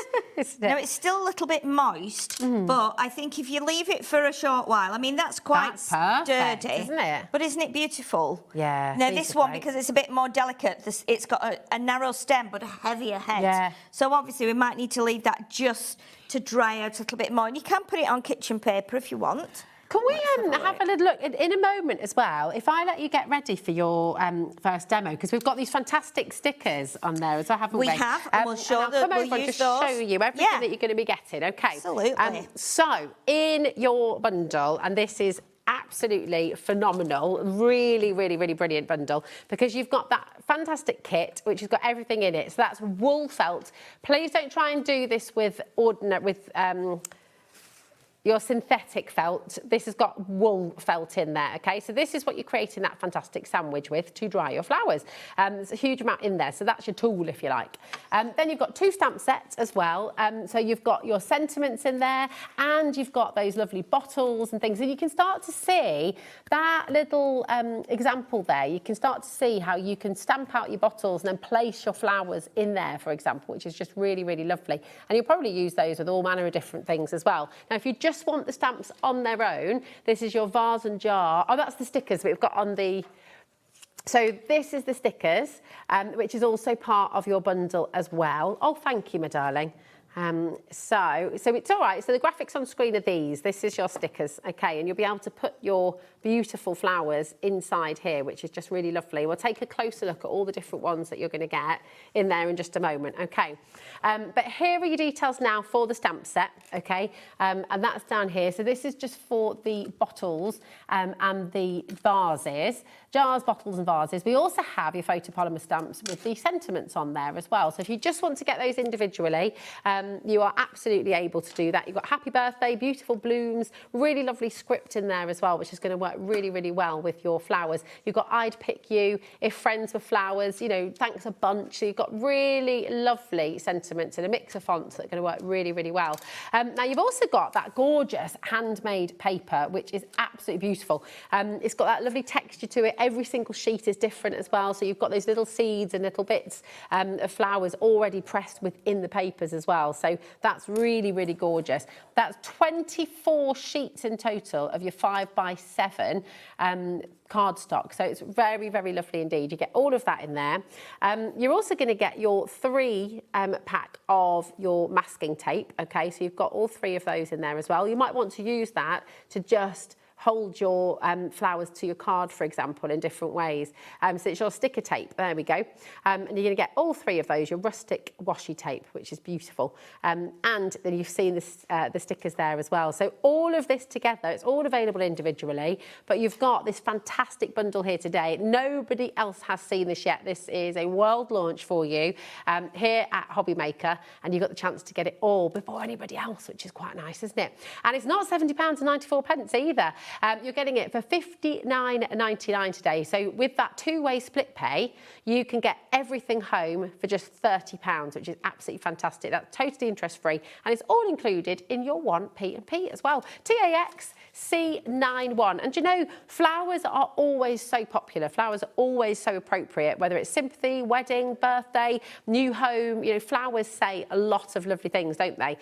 Now, it's still a little bit moist, but I think if you leave it for a short while, I mean, that's quite perfect, sturdy. isn't it? But isn't it beautiful? Yeah. Now, this one, because it's a bit more delicate, it's got a narrow stem but a heavier head. Yeah. So, obviously, we might need to leave that just to dry out a little bit more. And you can put it on kitchen paper if you want. Can we have a little look in a moment as well? If I let you get ready for your first demo, because we've got these fantastic stickers on there as well, haven't we? We have, and we'll show them. Come over and just show you everything that you're going to be getting. Okay. Absolutely. So in your bundle, and this is absolutely phenomenal, really, really, really brilliant bundle, because you've got that fantastic kit which has got everything in it. So that's wool felt. Please don't try and do this with your synthetic felt. This has got wool felt in there, okay? So this is what you're creating that fantastic sandwich with to dry your flowers. There's a huge amount in there, so that's your tool, if you like. Then you've got 2 stamp sets as well. So you've got your sentiments in there, and you've got those lovely bottles and things. And you can start to see that little example there. You can start to see how you can stamp out your bottles and then place your flowers in there, for example, which is just really, really lovely. And you'll probably use those with all manner of different things as well. Now, if you just want the stamps on their own, this is your vase and jar. Oh, that's the stickers we've got on the So this is the stickers, which is also part of your bundle as well. Oh, thank you, my darling. So it's all right. So the graphics on screen are these. This is your stickers, okay? And you'll be able to put your beautiful flowers inside here, which is just really lovely. We'll take a closer look at all the different ones that you're going to get in there in just a moment, okay? But here are your details now for the stamp set, okay? And that's down here. So this is just for the bottles and the vases. Jars, bottles and vases. We also have your photopolymer stamps with the sentiments on there as well. So if you just want to get those individually, you are absolutely able to do that. You've got happy birthday, beautiful blooms, really lovely script in there as well, which is going to work really, really well with your flowers. You've got I'd pick you, if friends were flowers, you know, thanks a bunch. So you've got really lovely sentiments and a mix of fonts that are going to work really, really well. Now you've also got that gorgeous handmade paper, which is absolutely beautiful. It's got that lovely texture to it. Every single sheet is different as well. So you've got those little seeds and little bits of flowers already pressed within the papers as well. So that's really, really gorgeous. That's 24 sheets in total of your 5x7 cardstock. So it's very, very lovely indeed. You get all of that in there. You're also going to get your 3 pack of your masking tape. Okay, so you've got all 3 of those in there as well. You might want to use that to just hold your flowers to your card, for example, in different ways. So it's your sticker tape, there we go. And you're gonna get all 3 of those, your rustic washi tape, which is beautiful. And then you've seen this, the stickers there as well. So all of this together, it's all available individually, but you've got this fantastic bundle here today. Nobody else has seen this yet. This is a world launch for you here at HobbyMaker, and you've got the chance to get it all before anybody else, which is quite nice, isn't it? And it's not £70.94 either. You're getting it for £59.99 today. So with that 2-way split pay, you can get everything home for just £30, which is absolutely fantastic. That's totally interest-free, and it's all included in your 1P&P as well. TAX C91. And you know, flowers are always so popular. Flowers are always so appropriate, whether it's sympathy, wedding, birthday, new home. You know, flowers say a lot of lovely things, don't they?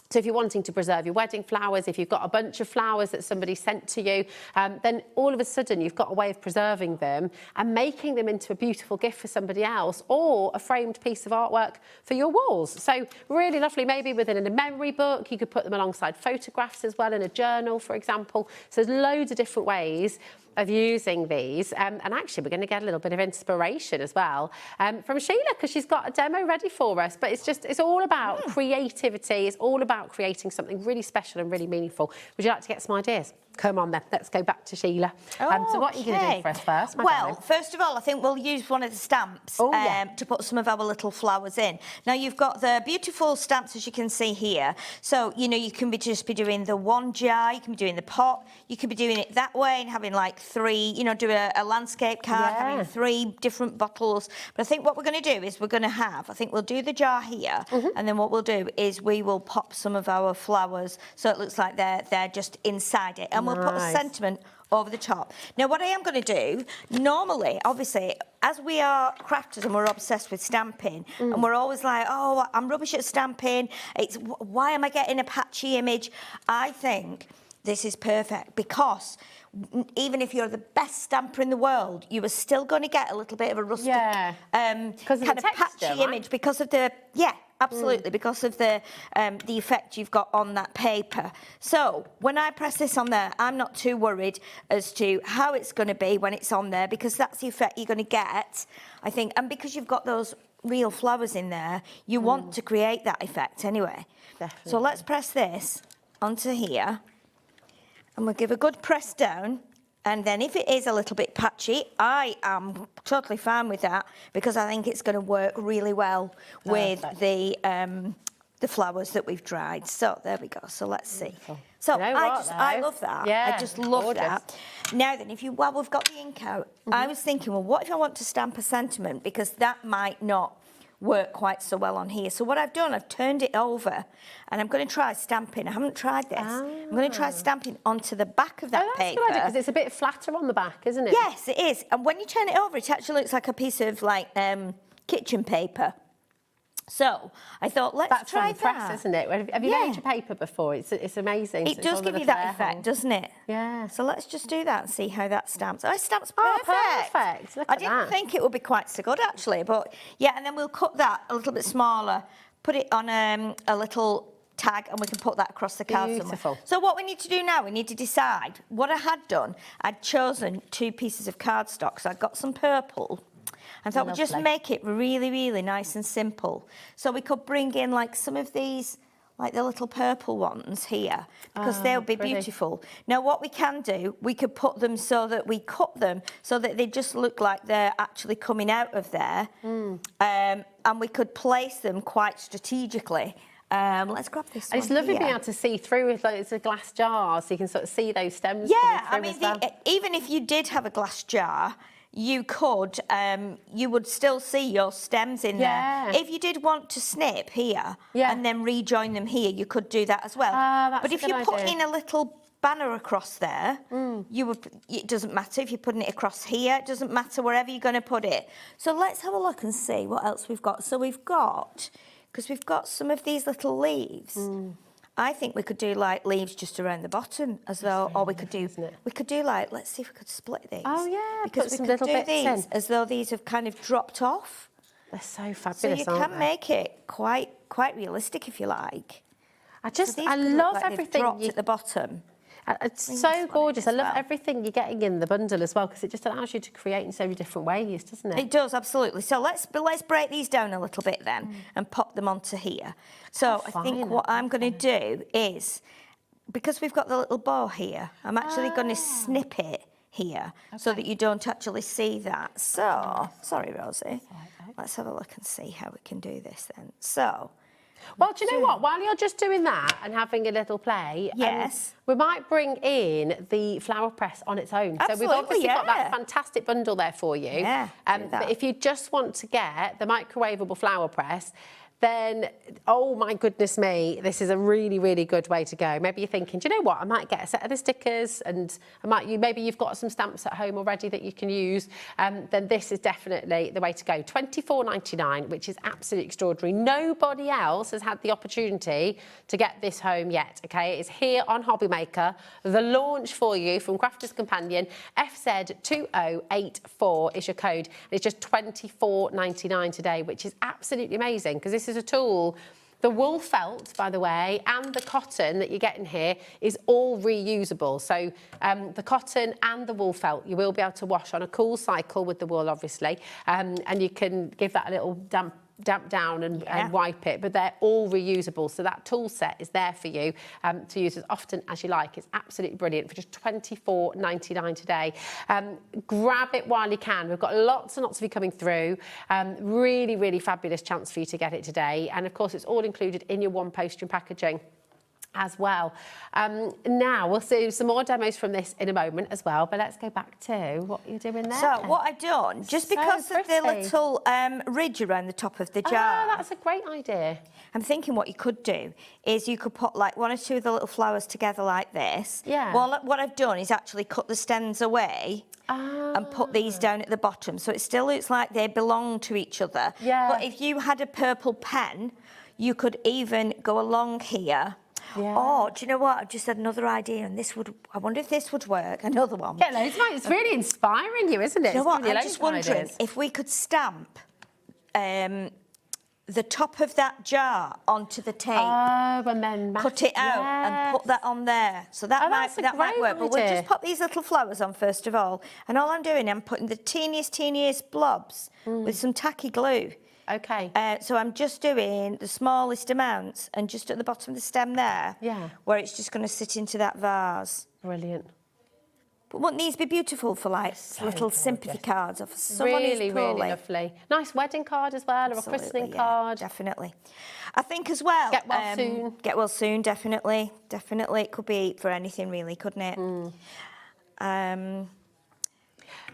So if you're wanting to preserve your wedding flowers, if you've got a bunch of flowers that somebody sent to you, then all of a sudden you've got a way of preserving them and making them into a beautiful gift for somebody else, or a framed piece of artwork for your walls. So really lovely, maybe within a memory book. You could put them alongside photographs as well, in a journal, for example. So there's loads of different ways of using these, and actually we're going to get a little bit of inspiration as well from Sheila, because she's got a demo ready for us. But it's all about creativity. It's all about creating something really special and really meaningful. Would you like to get some ideas? Come on then, let's go back to Sheila. So what are you going to do for us first? Well, first of all, I think we'll use one of the stamps to put some of our little flowers in. Now, you've got the beautiful stamps, as you can see here. So, you know, you can just be doing the one jar, you can be doing the pot, you can be doing it that way and having like 3, you know, do a landscape card, having 3 different bottles. But I think what we're going to do is we'll do the jar here, and then what we'll do is we will pop some of our flowers so it looks like they're just inside it. And we'll put a sentiment over the top. Now, what I am going to do, normally, obviously, as we are crafters and we're obsessed with stamping, and we're always like, oh, I'm rubbish at stamping, why am I getting a patchy image? I think this is perfect, because even if you're the best stamper in the world, you are still going to get a little bit of a rustic kind of patchy image because of the absolutely, because of the effect you've got on that paper. So when I press this on there, I'm not too worried as to how it's going to be when it's on there, because that's the effect you're going to get, I think. And because you've got those real flowers in there, you want to create that effect anyway. Definitely. So let's press this onto here, and we'll give a good press down. And then if it is a little bit patchy, I am totally fine with that, because I think it's going to work really well with the flowers that we've dried. So there we go. So let's see. So I love that. Yeah, I just love that. Now then, while we've got the ink out, I was thinking, well, what if I want to stamp a sentiment? Because that might not work quite so well on here. So what I've done, I've turned it over, and I'm going to try stamping. I haven't tried this. I'm going to try stamping onto the back of that paper. That's good, because it's a bit flatter on the back, isn't it? Yes, it is. And when you turn it over, it actually looks like a piece of like kitchen paper. So I thought, let's try from the press, isn't it? Have you made your paper before? It's amazing. It does give you that effect, doesn't it? Yeah. So let's just do that and see how that stamps. Oh, it stamps perfect. Oh, perfect. Look I at didn't that. think it would be quite so good, actually. But, yeah, and then we'll cut that a little bit smaller, put it on a little tag, and we can put that across the card somewhere. Beautiful. So what we need to do now, we need to decide. What I had done, I'd chosen 2 pieces of cardstock. So I'd got some purple. I thought we'd just make it really, really nice and simple. So we could bring in like some of these, like the little purple ones here, because they'll be beautiful. Now what we can do, we could put them so that we cut them so that they just look like they're actually coming out of there. And we could place them quite strategically. Let's grab this one. It's lovely here. being able to see through with like, it's a glass jar, so you can sort of see those stems. Yeah, I coming mean, through as well. even if you did have a glass jar, you could, you would still see your stems in there. If you did want to snip here and then rejoin them here, you could do that as well. But if you put in a little banner across there, you would. It doesn't matter if you're putting it across here. It doesn't matter wherever you're going to put it. So let's have a look and see what else we've got. So we've got, because we've got some of these little leaves. I think we could do like leaves just around the bottom as well, or we could do like, let's see if we could split these. Oh yeah, because we could do these as though these have kind of dropped off. They're so fabulous. So you can make it quite realistic if you like. I love like everything at the bottom. It's so gorgeous. I love everything you're getting in the bundle as well, because it just allows you to create in so many different ways, doesn't it? It does, absolutely. So let's break these down a little bit then and pop them onto here. So I think what I'm going to do is, because we've got the little bow here, I'm actually going to snip it here so that you don't actually see that. So, sorry, Rosie. Let's have a look and see how we can do this then. So... Well, do you know what? While you're just doing that and having a little play, we might bring in the flower press on its own. So we've obviously got that fantastic bundle there for you. But if you just want to get the microwavable flower press, then, oh my goodness me, this is a really, really good way to go. Maybe you're thinking, do you know what, I might get a set of the stickers and maybe you've got some stamps at home already that you can use, then this is definitely the way to go. $24.99, which is absolutely extraordinary. Nobody else has had the opportunity to get this home yet, okay? It's here on HobbyMaker. The launch for you from Crafter's Companion, FZ2084 is your code. And it's just $24.99 today, which is absolutely amazing, because this is a tool. The wool felt, by the way, and the cotton that you get in here is all reusable. So the cotton and the wool felt, you will be able to wash on a cool cycle with the wool, obviously, and you can give that a little damp down and wipe it, but they're all reusable. So that tool set is there for you to use as often as you like. It's absolutely brilliant for just $24.99 today. Grab it while you can. We've got lots and lots of you coming through. Really, really fabulous chance for you to get it today. And of course, it's all included in your one postage packaging as well. Now we'll see some more demos from this in a moment as well, but let's go back to what you're doing there. So what I've done, just because of the little ridge around the top of the jar. Oh, that's a great idea. I'm thinking what you could do is you could put like 1 or 2 of the little flowers together like this. Yeah. Well, what I've done is actually cut the stems away and put these down at the bottom, so it still looks like they belong to each other. Yeah. But if you had a purple pen, you could even go along here. Yeah. Oh, do you know what? I've just had another idea, and I wonder if this would work. Another one. Get loads, mate. It's really inspiring you, isn't it? Do you know what? I'm just wondering if we could stamp the top of that jar onto the tape. Oh, and then cut it out and put that on there. So that might work. But we'll just pop these little flowers on first of all. And all I'm doing, I'm putting the teeniest blobs with some tacky glue. Okay. So I'm just doing the smallest amounts and just at the bottom of the stem there, where it's just going to sit into that vase. Brilliant. But wouldn't these be beautiful for like little sympathy cards or for someone who's poorly? Really lovely. Nice wedding card as well, or a christening card. Definitely. I think as well. Get well soon. Get well soon, definitely. Definitely. It could be for anything really, couldn't it?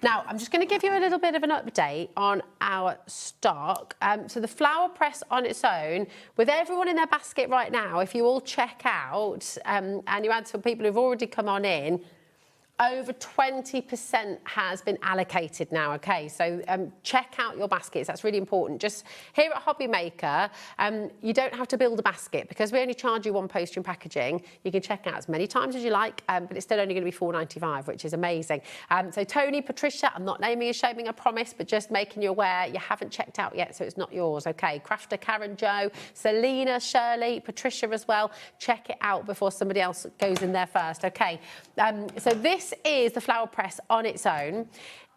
Now, I'm just going to give you a little bit of an update on our stock. So the flower press on its own, with everyone in their basket right now, if you all check out and you add some people who've already come on in, Over 20% has been allocated now, okay? So check out your baskets, that's really important. Just here at HobbyMaker, you don't have to build a basket because we only charge you one poster and packaging. You can check out as many times as you like, but it's still only going to be $4.95, which is amazing. So Tony, Patricia, I'm not naming and shaming, I promise, but just making you aware you haven't checked out yet, so it's not yours, okay? Crafter, Karen, Joe, Selena, Shirley, Patricia as well. Check it out before somebody else goes in there first, okay? So this is the flower press on its own.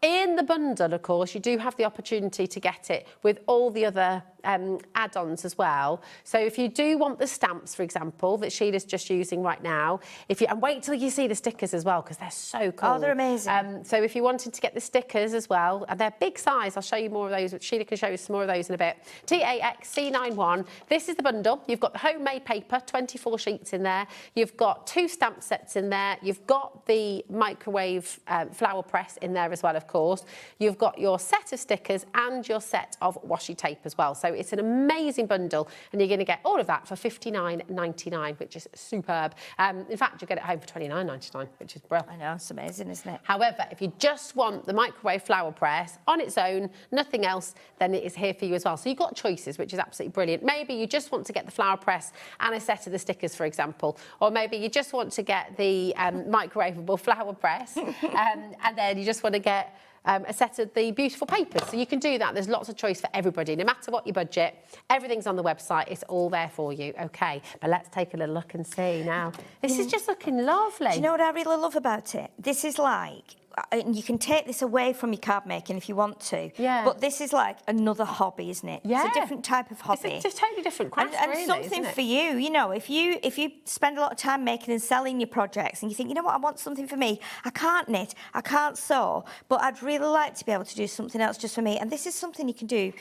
In the bundle, of course, you do have the opportunity to get it with all the other add-ons as well. So if you do want the stamps, for example, that Sheila's just using right now, and wait till you see the stickers as well, because they're so cool. Oh, they're amazing. So if you wanted to get the stickers as well, and they're big size, I'll show you more of those. Sheila can show you some more of those in a bit. TAXC91. This is the bundle. You've got the homemade paper, 24 sheets in there. You've got 2 stamp sets in there. You've got the microwave flower press in there as well, of course. You've got your set of stickers and your set of washi tape as well. So it's an amazing bundle, and you're going to get all of that for $59.99, which is superb. In fact, you'll get it home for $29.99, which is brilliant. I know, it's amazing, isn't it? However, if you just want the microwave flower press on its own, nothing else, then it is here for you as well. So you've got choices, which is absolutely brilliant. Maybe you just want to get the flower press and a set of the stickers, for example, or maybe you just want to get the microwavable flower press, and then you just want to get a set of the beautiful papers. So you can do that. There's lots of choice for everybody. No matter what your budget, everything's on the website. It's all there for you, okay? But let's take a little look and see now. This is just looking lovely. Do you know what I really love about it? This is like, and you can take this away from your card making if you want to. Yeah. But this is like another hobby, isn't it? Yeah. It's a different type of hobby. It's a totally different craft, and really, something isn't it? for you. You know, if you spend a lot of time making and selling your projects, and you think, you know what, I want something for me. I can't knit, I can't sew, but I'd really like to be able to do something else just for me. And this is something you can do.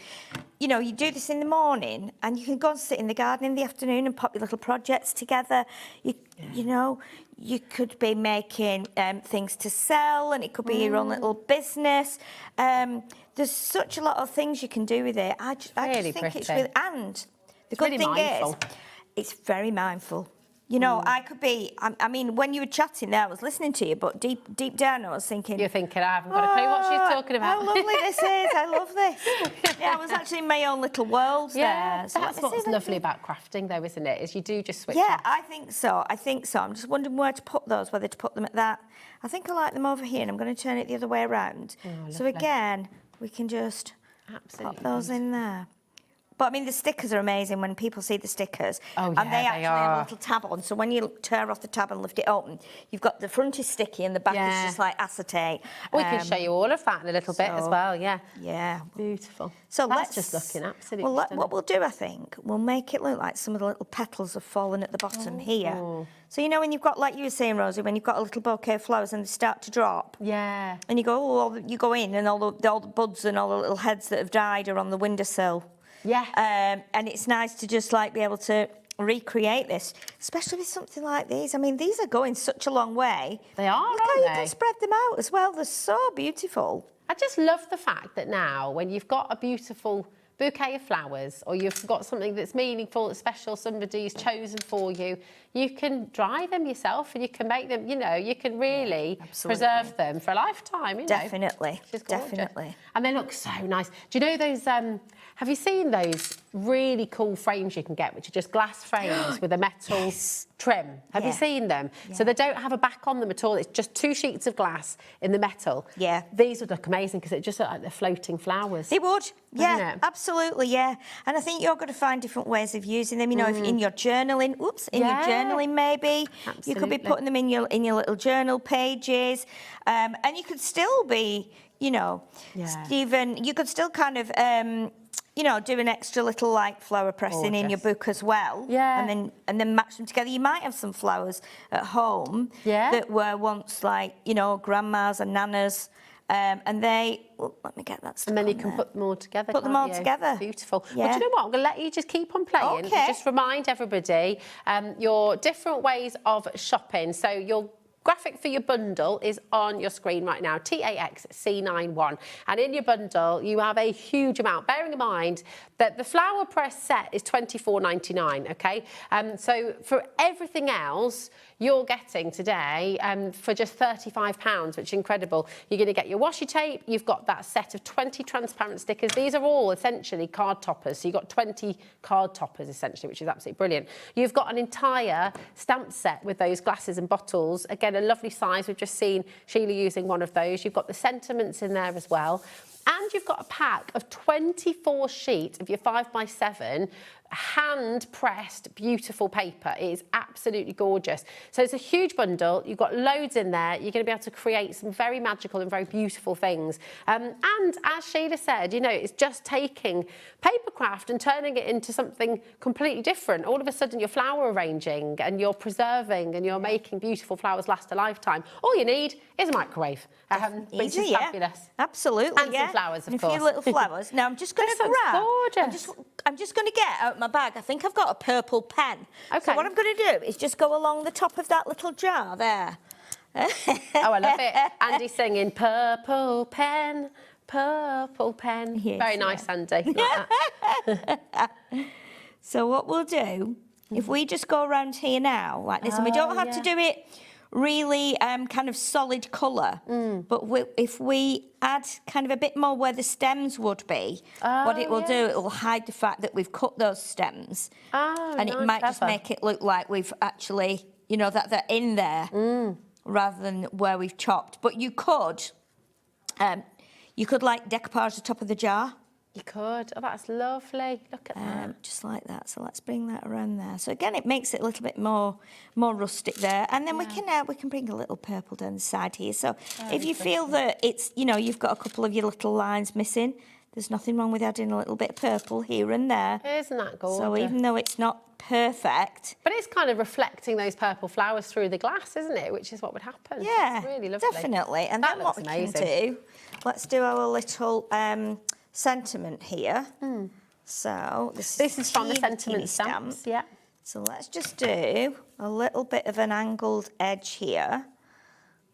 You know, you do this in the morning, and you can go and sit in the garden in the afternoon and pop your little projects together. You know, you could be making things to sell, and it could be your own little business. There's such a lot of things you can do with it. I just think it's really, and the good thing is, it's very mindful. You know, I could be, I mean, when you were chatting there, I was listening to you, but deep down I was thinking... You're thinking, I haven't got a clue what she's talking about. How lovely this is, I love this. Yeah, I was actually in my own little world there. So that's what's lovely about crafting, though, isn't it? Is you do just switch Yeah, off. I think so. I'm just wondering where to put those, whether to put them at that. I think I like them over here, and I'm going to turn it the other way around. So again, we can just pop those in there. But I mean, the stickers are amazing when people see the stickers. Oh, yeah, and they actually have are. a little tab on. So when you tear off the tab and lift it open, you've got the front is sticky and the back is just like acetate. We can show you all of that in a little bit as well, yeah. Yeah. Beautiful. So that's just looking absolutely stunning. What we'll do, I think, we'll make it look like some of the little petals have fallen at the bottom here. So, you know, when you've got, like you were saying, Rosie, when you've got a little bouquet of flowers and they start to drop. Yeah. And you go, you go in and all the buds and all the little heads that have died are on the windowsill. Yeah. And it's nice to just like be able to recreate this, especially with something like these. I mean, these are going such a long way. They are, Look how aren't you they? can spread them out as well. They're so beautiful. I just love the fact that now, when you've got a beautiful bouquet of flowers, or you've got something that's meaningful, that's special, somebody's chosen for you, you can dry them yourself and you can make them, you know, you can really preserve them for a lifetime, you know. Definitely, Which is gorgeous. definitely. And they look so nice. Do you know those, have you seen those really cool frames you can get, which are just glass frames with a metal trim? Have you seen them? Yeah. So they don't have a back on them at all. It's just 2 sheets of glass in the metal. Yeah. These would look amazing because it just look like they're floating flowers. They would. Yeah, it? Absolutely, yeah. And I think you're going to find different ways of using them. You know, if in your journaling, your journaling maybe, you could be putting them in your little journal pages, and you could still be, you know, Stephen, you could still kind of, you know, do an extra little like flower pressing in your book as well. Yeah. And then match them together. You might have some flowers at home that were once like, you know, grandma's and nana's. And they, let me get that. And then you can put them all together. Put them all together. Beautiful. Yeah. Well, do you know what? I'm going to let you just keep on playing. Okay. Just remind everybody your different ways of shopping. So you'll graphic for your bundle is on your screen right now, TAXC91. And in your bundle, you have a huge amount, bearing in mind that the flower press set is £24.99, okay? So for everything else, you're getting today for just £35, which is incredible. You're going to get your washi tape. You've got that set of 20 transparent stickers. These are all essentially card toppers. So you've got 20 card toppers, essentially, which is absolutely brilliant. You've got an entire stamp set with those glasses and bottles. Again, a lovely size. We've just seen Sheila using one of those. You've got the sentiments in there as well. And you've got a pack of 24 sheets of your 5x7 hand-pressed, beautiful paper. It is absolutely gorgeous. So it's a huge bundle. You've got loads in there. You're going to be able to create some very magical and very beautiful things. And as Sheila said, you know, it's just taking papercraft and turning it into something completely different. All of a sudden, you're flower arranging and you're preserving and you're making beautiful flowers last a lifetime. All you need is a microwave, which is fabulous. Absolutely, and some flowers, of and course. A few little flowers. Now, I'm just going to grab... gorgeous. I'm just going to get out my bag. I think I've got a purple pen. Okay. So what I'm going to do is just go along the top of that little jar there. Oh, I love it. Andy's singing purple pen, purple pen. Yes, very nice, Andy. Like that. So what we'll do, if we just go around here now, like this, and we don't have to do it really kind of solid colour, but if we add kind of a bit more where the stems would be, what it will do, it will hide the fact that we've cut those stems, and it might just make it look like we've actually, you know, that they're in there rather than where we've chopped. But you could like decoupage the top of the jar. You could. Oh, that's lovely. Look at that. Just like that. So let's bring that around there. So again, it makes it a little bit more rustic there. And then we can bring a little purple down the side here. So if you feel that it's, you know, you've got a couple of your little lines missing, there's nothing wrong with adding a little bit of purple here and there. Isn't that gorgeous? So even though it's not perfect, but it's kind of reflecting those purple flowers through the glass, isn't it? Which is what would happen. Yeah, it's really lovely. Definitely. And that then what we can do, let's do our little sentiment here. So this is from the sentiment stamps. Yeah. So let's just do a little bit of an angled edge here,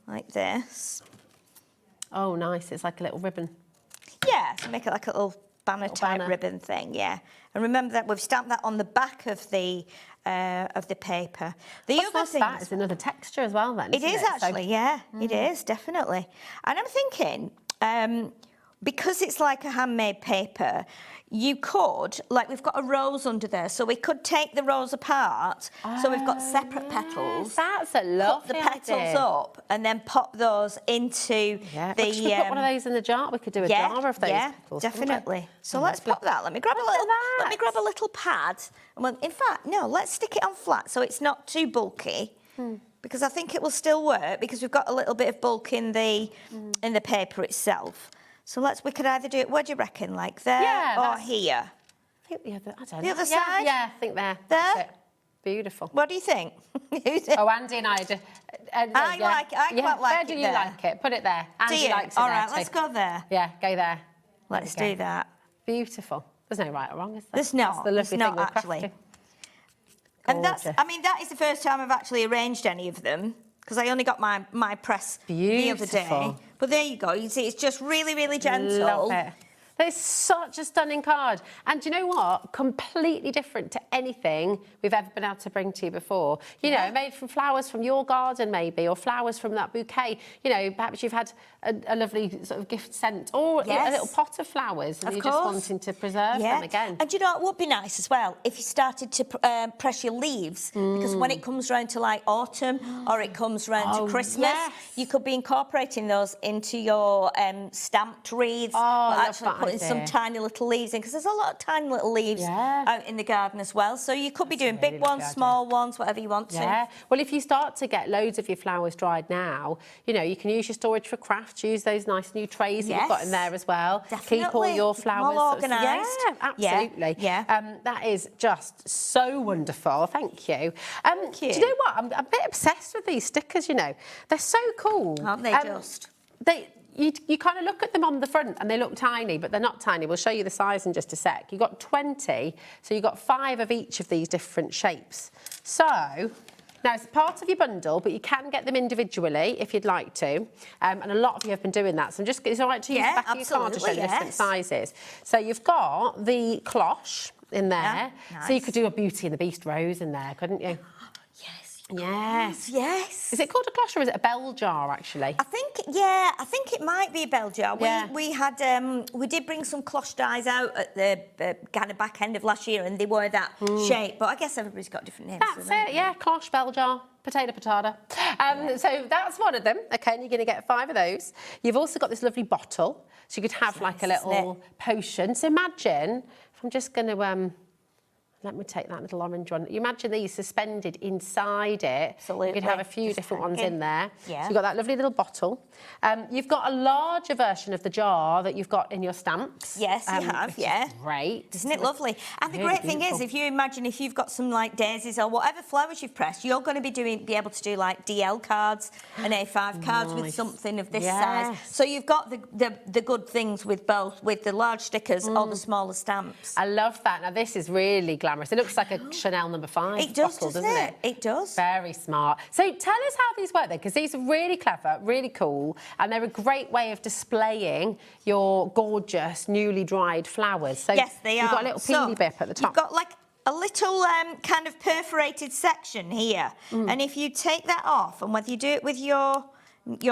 like this. Oh, nice. It's like a little ribbon. Yeah, so make it like a little banner type ribbon thing. Yeah. And remember that we've stamped that on the back of the paper. The other thing is another texture as well. Then it is actually, yeah, it is definitely. And I'm thinking, because it's like a handmade paper, you could, like we've got a rose under there, so we could take the rose apart, so we've got separate petals. That's a lovely Put the petals up and then pop those into the... We should put one of those in the jar. We could do a jar of those petals. Definitely. So let's pop that. Let me grab a little pad. And in fact, no, let's stick it on flat so it's not too bulky. Because I think it will still work because we've got a little bit of bulk in the paper itself. So we could either do it, what do you reckon, like there or here? I think the other, I don't know. The other side? Yeah, I think there. There? That's it. Beautiful. What do you think? Oh, Andy and I do. I quite like it Where do you like it? Put it there. Andy likes it All there right, too. let's go there. Yeah, go there. Let's do that. Beautiful. There's no right or wrong, is there? There's not. That's the lovely There's thing not, with actually. crafting. And that is the first time I've actually arranged any of them, because I only got my press the other day. But there you go. You see, it's just really, really gentle. Love it. It's such a stunning card. And do you know what? Completely different to anything we've ever been able to bring to you before. You know, made from flowers from your garden maybe, or flowers from that bouquet. You know, perhaps you've had a lovely sort of gift sent, or a little pot of flowers and you're just wanting to preserve them again. And you know, it would be nice as well if you started to press your leaves, because when it comes round to like autumn or it comes round to Christmas, you could be incorporating those into your stamped wreaths, but actually putting some tiny little leaves in, because there's a lot of tiny little leaves out in the garden as well. So you could be doing big ones, small ones, whatever you want to. Yeah. Well, if you start to get loads of your flowers dried now, you know, you can use your Storage4Crafts, use those nice new trays that you've got in there as well. Definitely. Keep all your flowers well organised. Yeah, absolutely. Yeah. That is just so wonderful. Thank you. Thank you. Do you know what? I'm a bit obsessed with these stickers, you know. They're so cool. Aren't they just? You kind of look at them on the front and they look tiny, but they're not tiny. We'll show you the size in just a sec. You've got 20, so you've got 5 of each of these different shapes. So Now, it's part of your bundle, but you can get them individually if you'd like to. And a lot of you have been doing that. So it's all right to use the back of your card to show the different sizes. So you've got the cloche in there. Yeah, nice. So you could do a Beauty and the Beast rose in there, couldn't you? Yes. Is it called a cloche or is it a bell jar, actually? I think it might be a bell jar. We had we did bring some cloche dies out at the kind of back end of last year, and they were that shape. But I guess everybody's got different names. That's it. Yeah, cloche, bell jar. Potato. So that's one of them. Okay, and you're going to get 5 of those. You've also got this lovely bottle, so you could have like a little potion. So imagine if I'm just going to let me take that little orange one. You imagine these suspended inside it. Absolutely. You could have a few different ones in there. Yeah. So you've got that lovely little bottle. You've got a larger version of the jar that you've got in your stamps. Yes, you have, yeah. Great. Isn't it lovely? And the Really great thing is, beautiful. if you imagine if you've got some like daisies or whatever flowers you've pressed, you're going to be able to do like DL cards and A5 cards with something of this size. So you've got the good things with both, with the large stickers or the smaller stamps. I love that. Now, this is really glamorous. It looks like a Chanel No. 5 It does, bottle, doesn't doesn't it? It does. Very smart. So tell us how these work then, because these are really clever, really cool, and they're a great way of displaying your gorgeous, newly dried flowers. So yes, they are. You've got a little peely bip at the top. You've got like a little kind of perforated section here. And if you take that off, and whether you do it with your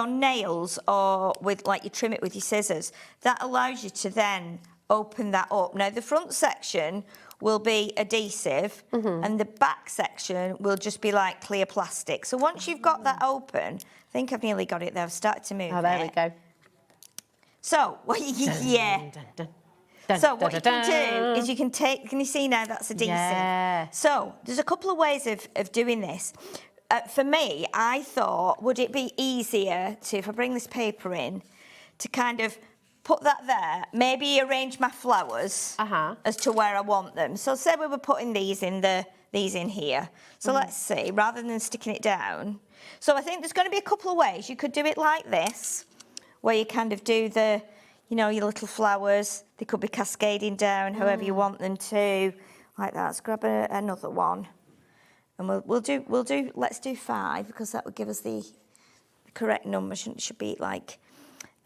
nails or with, like, you trim it with your scissors, that allows you to then open that up. Now, the front section will be adhesive and the back section will just be like clear plastic. So once you've got that open, I think I've nearly got it there. I've started to move. Oh, there we go. So, So what you can do is you can take, can you see now that's adhesive? Yeah. So there's a couple of ways of doing this. For me, I thought, would it be easier to, if I bring this paper in, to kind of put that there, maybe arrange my flowers as to where I want them. So say we were putting these in here. So let's see, rather than sticking it down. So I think there's going to be a couple of ways. You could do it like this, where you kind of do the, you know, your little flowers. They could be cascading down, however you want them to, like that. Let's grab another one, and let's do 5 because that would give us the correct number. Should be like.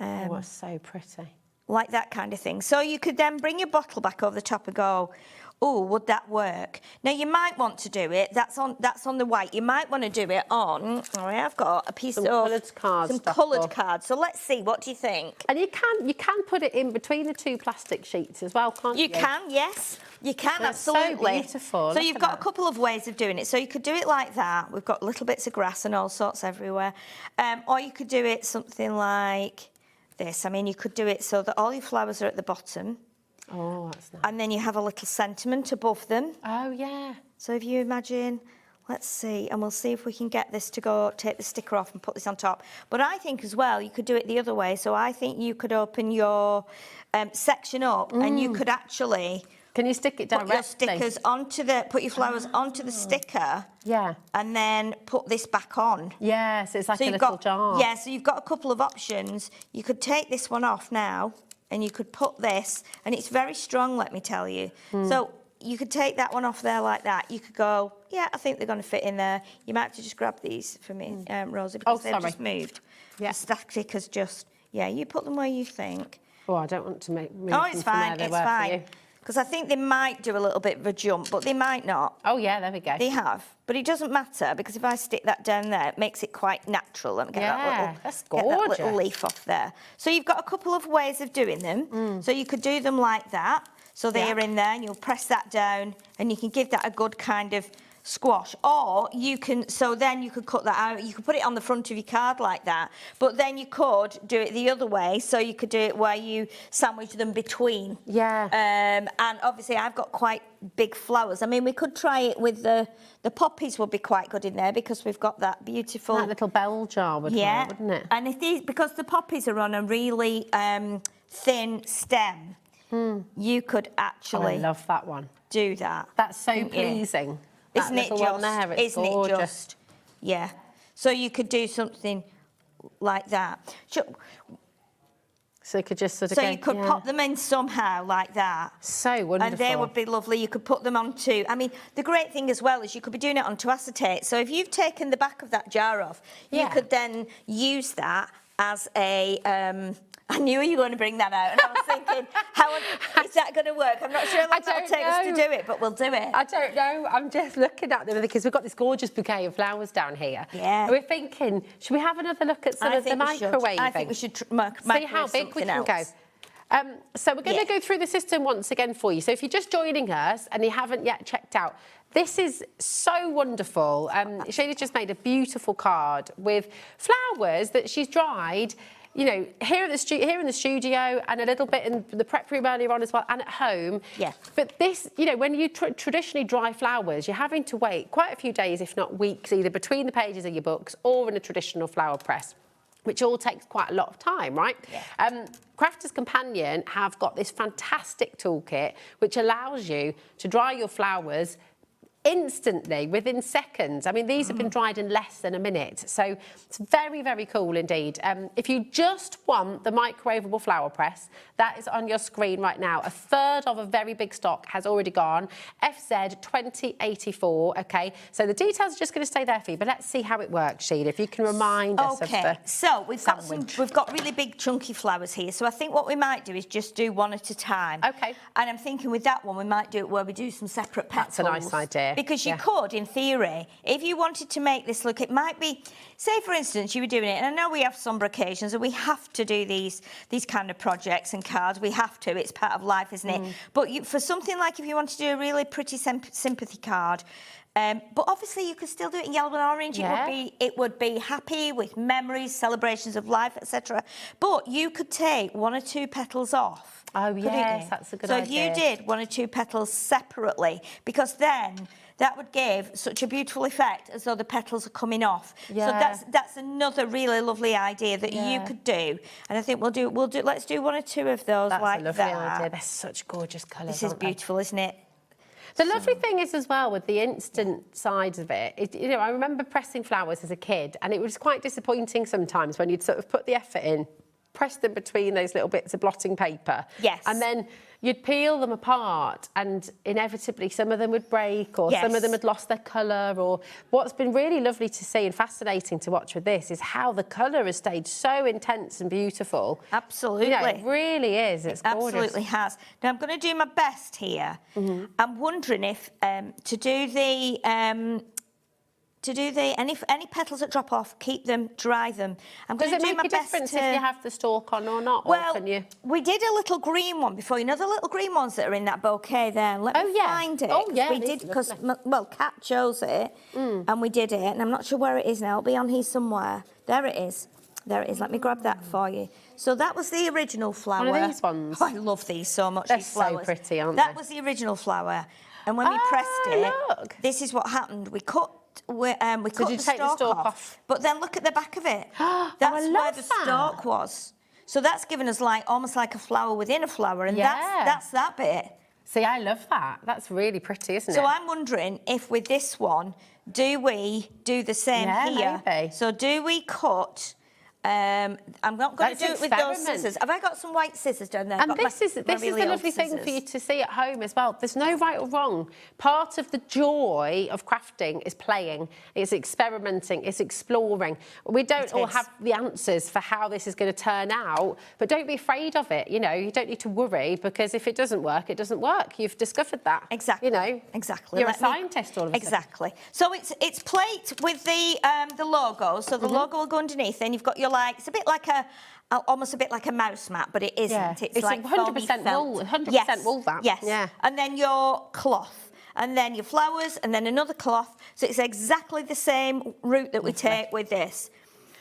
Oh, it's so pretty. Like that kind of thing. So you could then bring your bottle back over the top and go, oh, would that work? Now, you might want to do it, that's on the white. You might want to do it on, I've got a piece of... Some coloured cards. So let's see, what do you think? And you can put it in between the 2 plastic sheets as well, can't you? You can, yes. You can, That's absolutely. so beautiful. So you've got a couple of ways of doing it. So you could do it like that. We've got little bits of grass and all sorts everywhere. Or you could do it something like this. I mean, you could do it so that all your flowers are at the bottom. Oh, that's nice. And then you have a little sentiment above them. Oh, yeah. So if you imagine, let's see, and we'll see if we can get this to go, take the sticker off and put this on top. But I think as well, you could do it the other way. So I think you could open your section up and you could actually... Can you stick it directly? Put your stickers onto put your flowers onto the sticker. Yeah. And then put this back on. Yeah, so it's like a little jar. Yeah, so you've got a couple of options. You could take this one off now, and you could put this, and it's very strong, let me tell you. So you could take that one off there like that. You could go, yeah, I think they're going to fit in there. You might have to just grab these for me, Rosie, because they've just moved. Yeah. The stickers just, yeah, you put them where you think. Oh, I don't want to move Oh, it's fine, it's fine. Because I think they might do a little bit of a jump, but they might not. Oh, yeah, there we go. They have. But it doesn't matter, because if I stick that down there, it makes it quite natural. Let me get that's get that gorgeous. little leaf off there. So you've got a couple of ways of doing them. So you could do them like that. So they're in there, and you'll press that down, and you can give that a good kind of squash. Or you can, so then you could cut that out. You could put it on the front of your card like that. But then you could do it the other way. So you could do it where you sandwich them between. Yeah. And obviously I've got quite big flowers. I mean, we could try it with the poppies would be quite good in there because we've got that beautiful... That little bell jar would work, wouldn't it? And if these, because the poppies are on a really thin stem, you could actually... I love that one. Do that. That's so pleasing. Isn't it just? Isn't it just? Yeah. So you could do something like that. So you could just sort of So you could pop them in somehow like that. So wonderful. And they would be lovely. You could put them onto, I mean, the great thing as well is you could be doing it onto acetate. So if you've taken the back of that jar off, you could then use that as a, I knew you were going to bring that out, and I was thinking, how is that going to work? I'm not sure how long it'll take us to do it, but we'll do it. I don't know. I'm just looking at them because we've got this gorgeous bouquet of flowers down here. Yeah. And we're thinking, should we have another look at some of the microwaving? I think we should see how big we can go. So we're going to go through the system once again for you. So if you're just joining us and you haven't yet checked out, this is so wonderful. Shayla's just made a beautiful card with flowers that she's dried, you know, here in the studio and a little bit in the prep room earlier on as well, and at home. Yeah. But this, you know, when you traditionally dry flowers, you're having to wait quite a few days, if not weeks, either between the pages of your books or in a traditional flower press, which all takes quite a lot of time, right? Yeah. Crafter's Companion have got this fantastic toolkit which allows you to dry your flowers instantly, within seconds. I mean, these have been dried in less than a minute. So it's very, very cool indeed. If you just want the microwavable flower press, that is on your screen right now. A third of a very big stock has already gone. FZ 2084, okay? So the details are just going to stay there for you, but let's see how it works, Sheila, if you can remind us of the so we've got really big chunky flowers here. So I think what we might do is just do one at a time. Okay. And I'm thinking with that one, we might do it where we do some separate petals. That's a nice idea. Because you could, in theory, if you wanted to make this look, it might be, say for instance, you were doing it, and I know we have sombre occasions and we have to do these kind of projects and cards. We have to, it's part of life, isn't it? But for something like if you want to do a really pretty sympathy card, but obviously you could still do it in yellow and orange. Yeah. It would be happy with memories, celebrations of life, etc. But you could take one or two petals off. Oh yes, that's a good idea. So if you did one or two petals separately, because then that would give such a beautiful effect as though the petals are coming off. Yeah. So that's another really lovely idea that you could do. And I think let's do one or two of those like that. That's a lovely idea. They're such gorgeous colours. This is beautiful, isn't it? The lovely thing is as well with the instant sides of it, you know, I remember pressing flowers as a kid and it was quite disappointing sometimes when you'd sort of put the effort in, press them between those little bits of blotting paper. Yes. And then you'd peel them apart and inevitably some of them would break or some of them had lost their colour. Or what's been really lovely to see and fascinating to watch with this is how the colour has stayed so intense and beautiful. Absolutely. You know, it really is. It's gorgeous. Absolutely has. Now, I'm going to do my best here. I'm wondering if to do any petals that drop off, keep them, dry them. I'm going to do my best. Does it make a difference if you have the stalk on or not? Well, or can you... we did a little green one before. You know the little green ones that are in that bouquet there? Let me find it. Oh, yeah. We did, because, well, Kat chose it, and we did it, and I'm not sure where it is now. It'll be on here somewhere. There it is. There it is. Let me grab that for you. So that was the original flower. One of these ones? Oh, I love these so much, They're these flowers. so pretty, aren't they? That was the original flower. And when we pressed it, look. this is what happened. We cut Did you take the stalk off? But then look at the back of it. That's where the stalk was. So that's given us like almost like a flower within a flower, and that's that bit. See, I love that. That's really pretty, isn't it? So I'm wondering if with this one, do we do the same here? Maybe. So do we cut? I'm not going to do it with those scissors. Have I got some white scissors down there? And this is the lovely thing for you to see at home as well. There's no right or wrong. Part of the joy of crafting is playing, it's experimenting, it's exploring. We don't all have the answers for how this is going to turn out, but don't be afraid of it. You know, you don't need to worry, because if it doesn't work, it doesn't work. You've discovered that. Exactly. You know, exactly. You're a scientist all of a sudden. Exactly. So it's plate with the logo. So the logo will go underneath. Then you've got your it's a bit like almost a bit like a mouse mat, but it isn't. Yeah. It's like 100% wool. 100% wool. That. Yes. Yeah. And then your cloth, and then your flowers, and then another cloth. So it's exactly the same route that we take with this.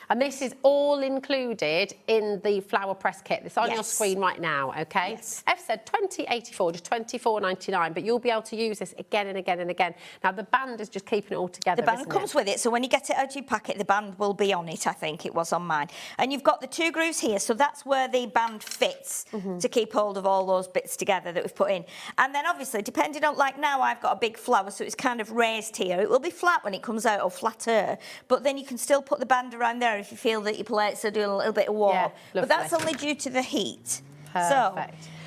And this is all included in the flower press kit. It's on your screen right now, okay? Yes. FZ 2084, just $24.99, but you'll be able to use this again and again and again. Now, the band is just keeping it all together, The band comes with it, so when you get it out of your packet, the band will be on it, I think it was on mine. And you've got the two grooves here, so that's where the band fits to keep hold of all those bits together that we've put in. And then, obviously, depending on, like now, I've got a big flower, so it's kind of raised here. It will be flat when it comes out, or flatter, but then you can still put the band around there if you feel that your plates are doing a little bit of warm. Yeah, but that's only due to the heat. So,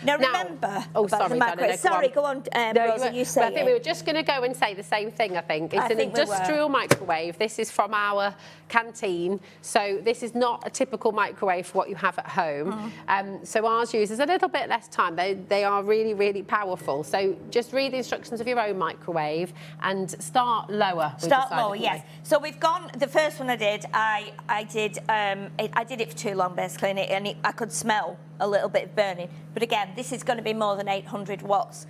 now remember about the microwave. Sorry, go on, Rosie, you say I think we were just going to go and say the same thing, I think. It's an industrial microwave. This is from our canteen. So this is not a typical microwave for what you have at home. So ours uses a little bit less time. They are really, really powerful. So just read the instructions of your own microwave and start lower. Start lower, yes. So we've gone, the first one I did, I did it for too long, basically, and I could smell a little bit of burning. But again, this is going to be more than 800 watts.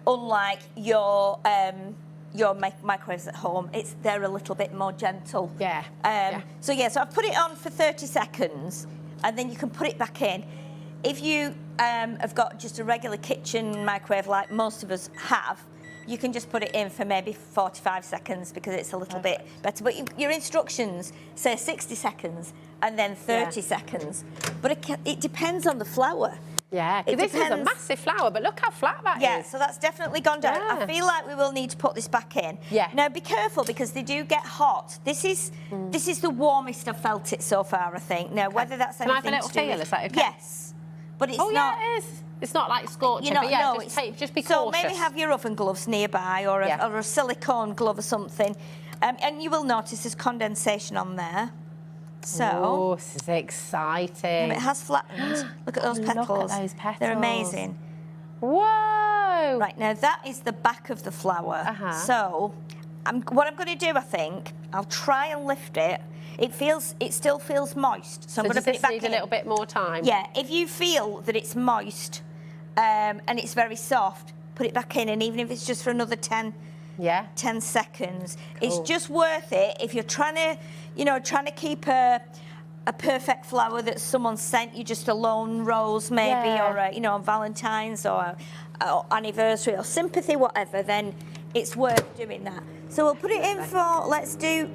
Unlike your microwaves at home, they're a little bit more gentle. So I've put it on for 30 seconds, and then you can put it back in. If you have got just a regular kitchen microwave like most of us have, you can just put it in for maybe 45 seconds because it's a little bit better. But your instructions say 60 seconds and then 30 seconds. But it depends on the flour. Yeah, this is a massive flour, but look how flat that is. Yeah, so that's definitely gone down. I feel like we will need to put this back in. Yeah. Now, be careful because they do get hot. This is the warmest I've felt it so far, I think. Now, whether that's anything Can I have a little feel? Is that okay? Yes. But it's not... yeah, it is. It's not like scorching, but yeah, just be cautious. So maybe have your oven gloves nearby or a silicone glove or something. And you will notice there's condensation on there. So, this is exciting. It has flattened. Look at those petals. Look at those petals. They're amazing. Whoa! Right, now that is the back of the flour. So, what I'm going to do, I think, I'll try and lift it. It still feels moist, so I'm going to put it back in. Need a little bit more time? Yeah, if you feel that it's moist and it's very soft, put it back in, and even if it's just for another 10 seconds, it's just worth it if you're trying to keep a perfect flower that someone sent you, just a lone rose maybe, or on Valentine's or anniversary or sympathy, whatever, then it's worth doing that. So we'll put it in for, let's do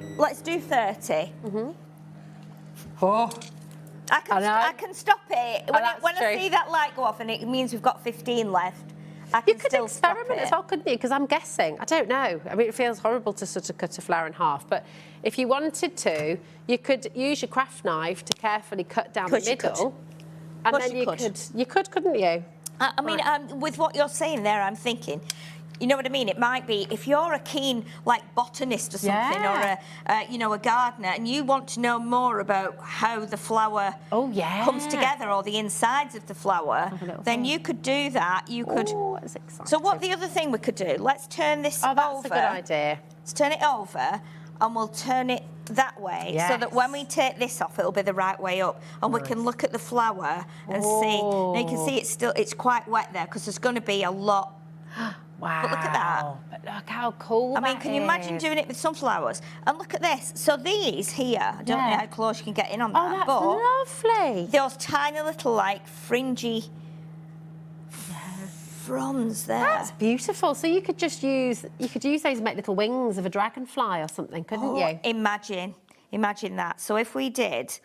30. Oh, I can stop it when I see that light go off, and it means we've got 15 left. You could experiment as well, couldn't you? Because I'm guessing, I don't know. I mean, it feels horrible to sort of cut a flower in half, but if you wanted to, you could use your craft knife to carefully cut down the middle, and then you could, couldn't you? I mean, with what you're saying there, I'm thinking, you know what I mean? It might be, if you're a keen, botanist or something, or a gardener, and you want to know more about how the flower comes together, or the insides of the flower, then you could do that. You could. Oh, that's exciting. So what the other thing we could do? Let's turn this over. Oh, that's a good idea. Let's turn it over, and we'll turn it that way, so that when we take this off, it'll be the right way up, and we can look at the flower and see. Now you can see it's quite wet there because there's going to be a lot. Wow. But look at that. But look how cool I mean, can you imagine doing it with sunflowers? And look at this. So these here, I don't know how close you can get in on that. Oh, that's lovely. Those tiny little, fringy fronds there. That's beautiful. So you could just use those to make little wings of a dragonfly or something, couldn't you? Imagine that. So if we did...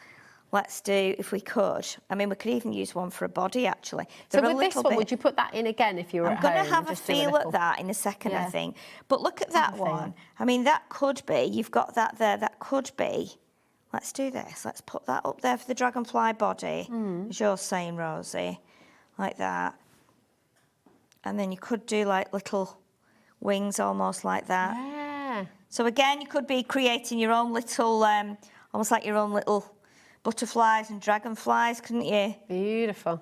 if we could. I mean, we could even use one for a body, actually. So with this one, would you put that in again if you were at home? I'm going to have a feel at that in a second, I think. But look at that one. I mean, that could be, you've got that there, that could be. Let's do this. Let's put that up there for the dragonfly body, as you're saying, Rosie, like that. And then you could do, little wings almost like that. Yeah. So, again, you could be creating your own little, almost like your own little... butterflies and dragonflies, couldn't you? Beautiful.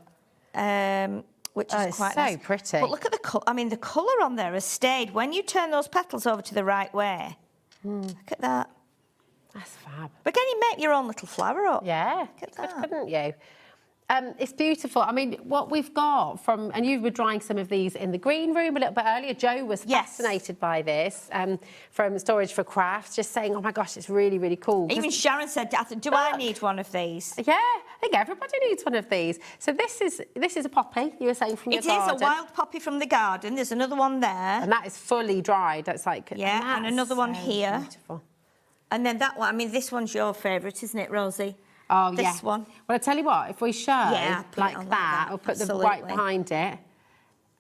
Which is quite so nice. pretty. But look at the colour. I mean, the colour on there has stayed. When you turn those petals over to the right way, look at that. That's fab. But again, you make your own little flower up. Yeah, look at that. Couldn't you? It's beautiful. I mean, what we've got from, and you were drying some of these in the green room a little bit earlier. Joe was fascinated by this from Storage4Crafts, just saying, oh my gosh, it's really, really cool. Even Sharon said, do I need one of these? Yeah, I think everybody needs one of these. So this is a poppy, you were saying, from your garden. It is a wild poppy from the garden. There's another one there. And that is fully dried. That's like... Yeah, and another one here. Beautiful. And then that one, I mean, this one's your favourite, isn't it, Rosie? Oh, this one. Well, I tell you what, if we show like that, or put the white behind it,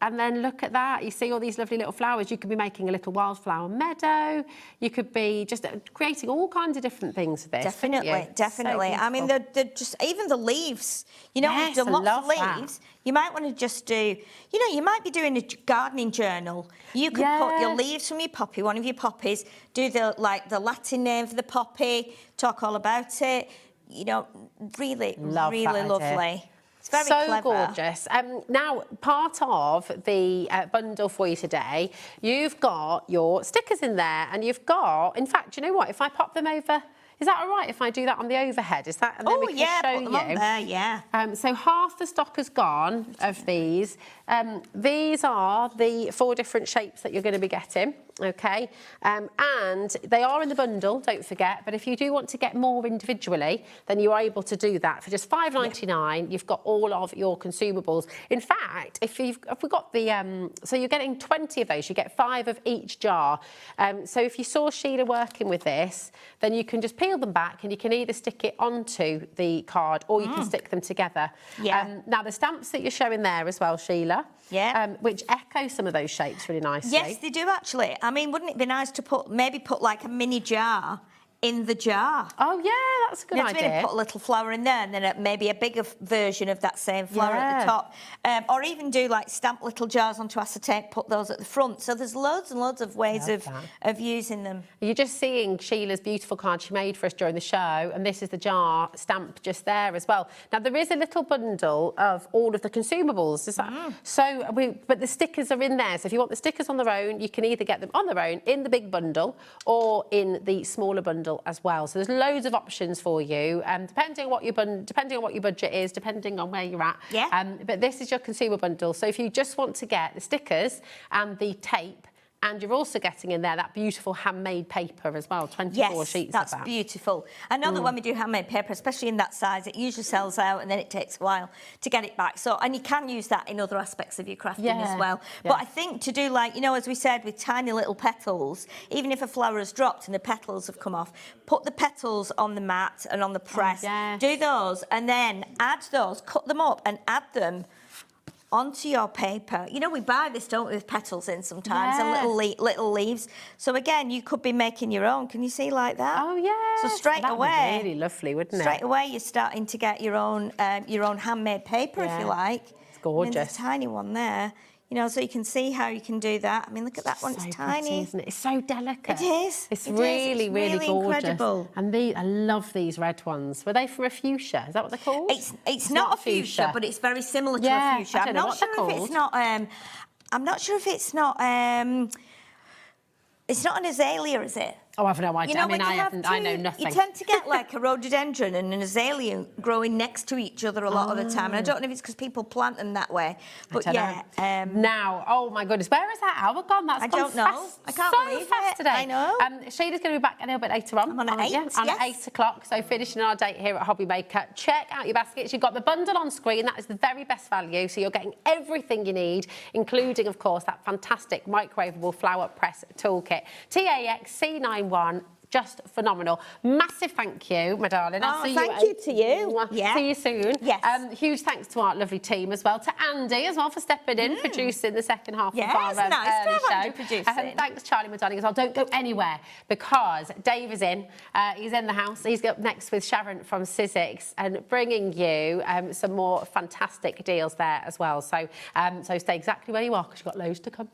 And then look at that. You see all these lovely little flowers. You could be making a little wildflower meadow. You could be just creating all kinds of different things for this. Definitely, definitely. So I mean, they're just, even the leaves. You know, Yes, we've done I lots love of leaves. that. You might want to just do, you know, you might be doing a gardening journal. You could put your leaves from your poppy, one of your poppies, do the Latin name for the poppy, talk all about it. You know, really, really lovely. It's very clever. Gorgeous. Now, part of the bundle for you today, you've got your stickers in there, and you've got, in fact, you know what? If I pop them over, is that all right if I do that on the overhead? Is that? And then we can show put them on there, yeah. So half the stock has gone of these. These are the 4 different shapes that you're going to be getting, okay? And they are in the bundle, don't forget. But if you do want to get more individually, then you are able to do that. For just $5.99, you've got all of your consumables. In fact, if we got the... so you're getting 20 of those. You get 5 of each jar. So if you saw Sheila working with this, then you can just peel them back and you can either stick it onto the card or you can stick them together. Yeah. Now, the stamps that you're showing there as well, Sheila, which echo some of those shapes really nicely. Yes, they do actually. I mean, wouldn't it be nice to maybe put like a mini jar in the jar? Oh, yeah, that's a good idea. Maybe put a little flower in there and then maybe a bigger version of that same flower at the top. Or even do like stamp little jars onto acetate, put those at the front. So there's loads and loads of ways of using them. You're just seeing Sheila's beautiful card she made for us during the show, and this is the jar stamp just there as well. Now, there is a little bundle of all of the consumables. Is that? But the stickers are in there. So if you want the stickers on their own, you can either get them on their own in the big bundle or in the smaller bundle as well. So there's loads of options for you, depending on what your budget is, depending on where you're at. But this is your consumer bundle. So if you just want to get the stickers and the tape, and you're also getting in there that beautiful handmade paper as well, 24 sheets of that. Yes, that's beautiful. I know that when we do handmade paper, especially in that size, it usually sells out and then it takes a while to get it back. So, and you can use that in other aspects of your crafting as well. But I think to do like, you know, as we said, with tiny little petals, even if a flower has dropped and the petals have come off, put the petals on the mat and on the press, do those, and then add those, cut them up and add them onto your paper. You know, we buy this, don't we, with petals in sometimes and little leaves. So again, you could be making your own. Can you see like that? Oh yeah. So straight away, that would be really lovely, wouldn't it? Straight away, you're starting to get your own handmade paper, if you like. It's gorgeous. I mean, there's a tiny one there. You know, so you can see how you can do that. I mean, look at that one, it's tiny. Pretty, isn't it? It's so delicate. It is. It's really gorgeous. Incredible. And I love these red ones. Were they from a fuchsia? Is that what they're called? It's not a fuchsia, but it's very similar to a fuchsia. I'm not sure if it's not. I'm not sure if it's not. It's not an azalea, is it? Oh, I've no idea. You know, I know nothing. You tend to get like a rhododendron and an azalea growing next to each other a lot of the time. And I don't know if it's because people plant them that way. But now, oh my goodness, where is that hour gone? That's gone fast. I can't believe fast it. today. I know. Sheila's going to be back a little bit later on. I'm on at 8. At 8 o'clock. So finishing our date here at HobbyMaker. Check out your baskets. You've got the bundle on screen. That is the very best value. So you're getting everything you need, including, of course, that fantastic microwavable flower press toolkit. TAX C91. Just phenomenal. Massive thank you, my darling. I'll see thank you to you. See you soon. Yes. Huge thanks to our lovely team as well, to Andy as well for stepping in, producing the second half of our nice to have show. Andy producing. Thanks, Charlie, my darling, as well. Don't go anywhere because Dave is in. He's in the house. He's up next with Sharon from Sizzix and bringing you some more fantastic deals there as well. So, so stay exactly where you are because you've got loads to come.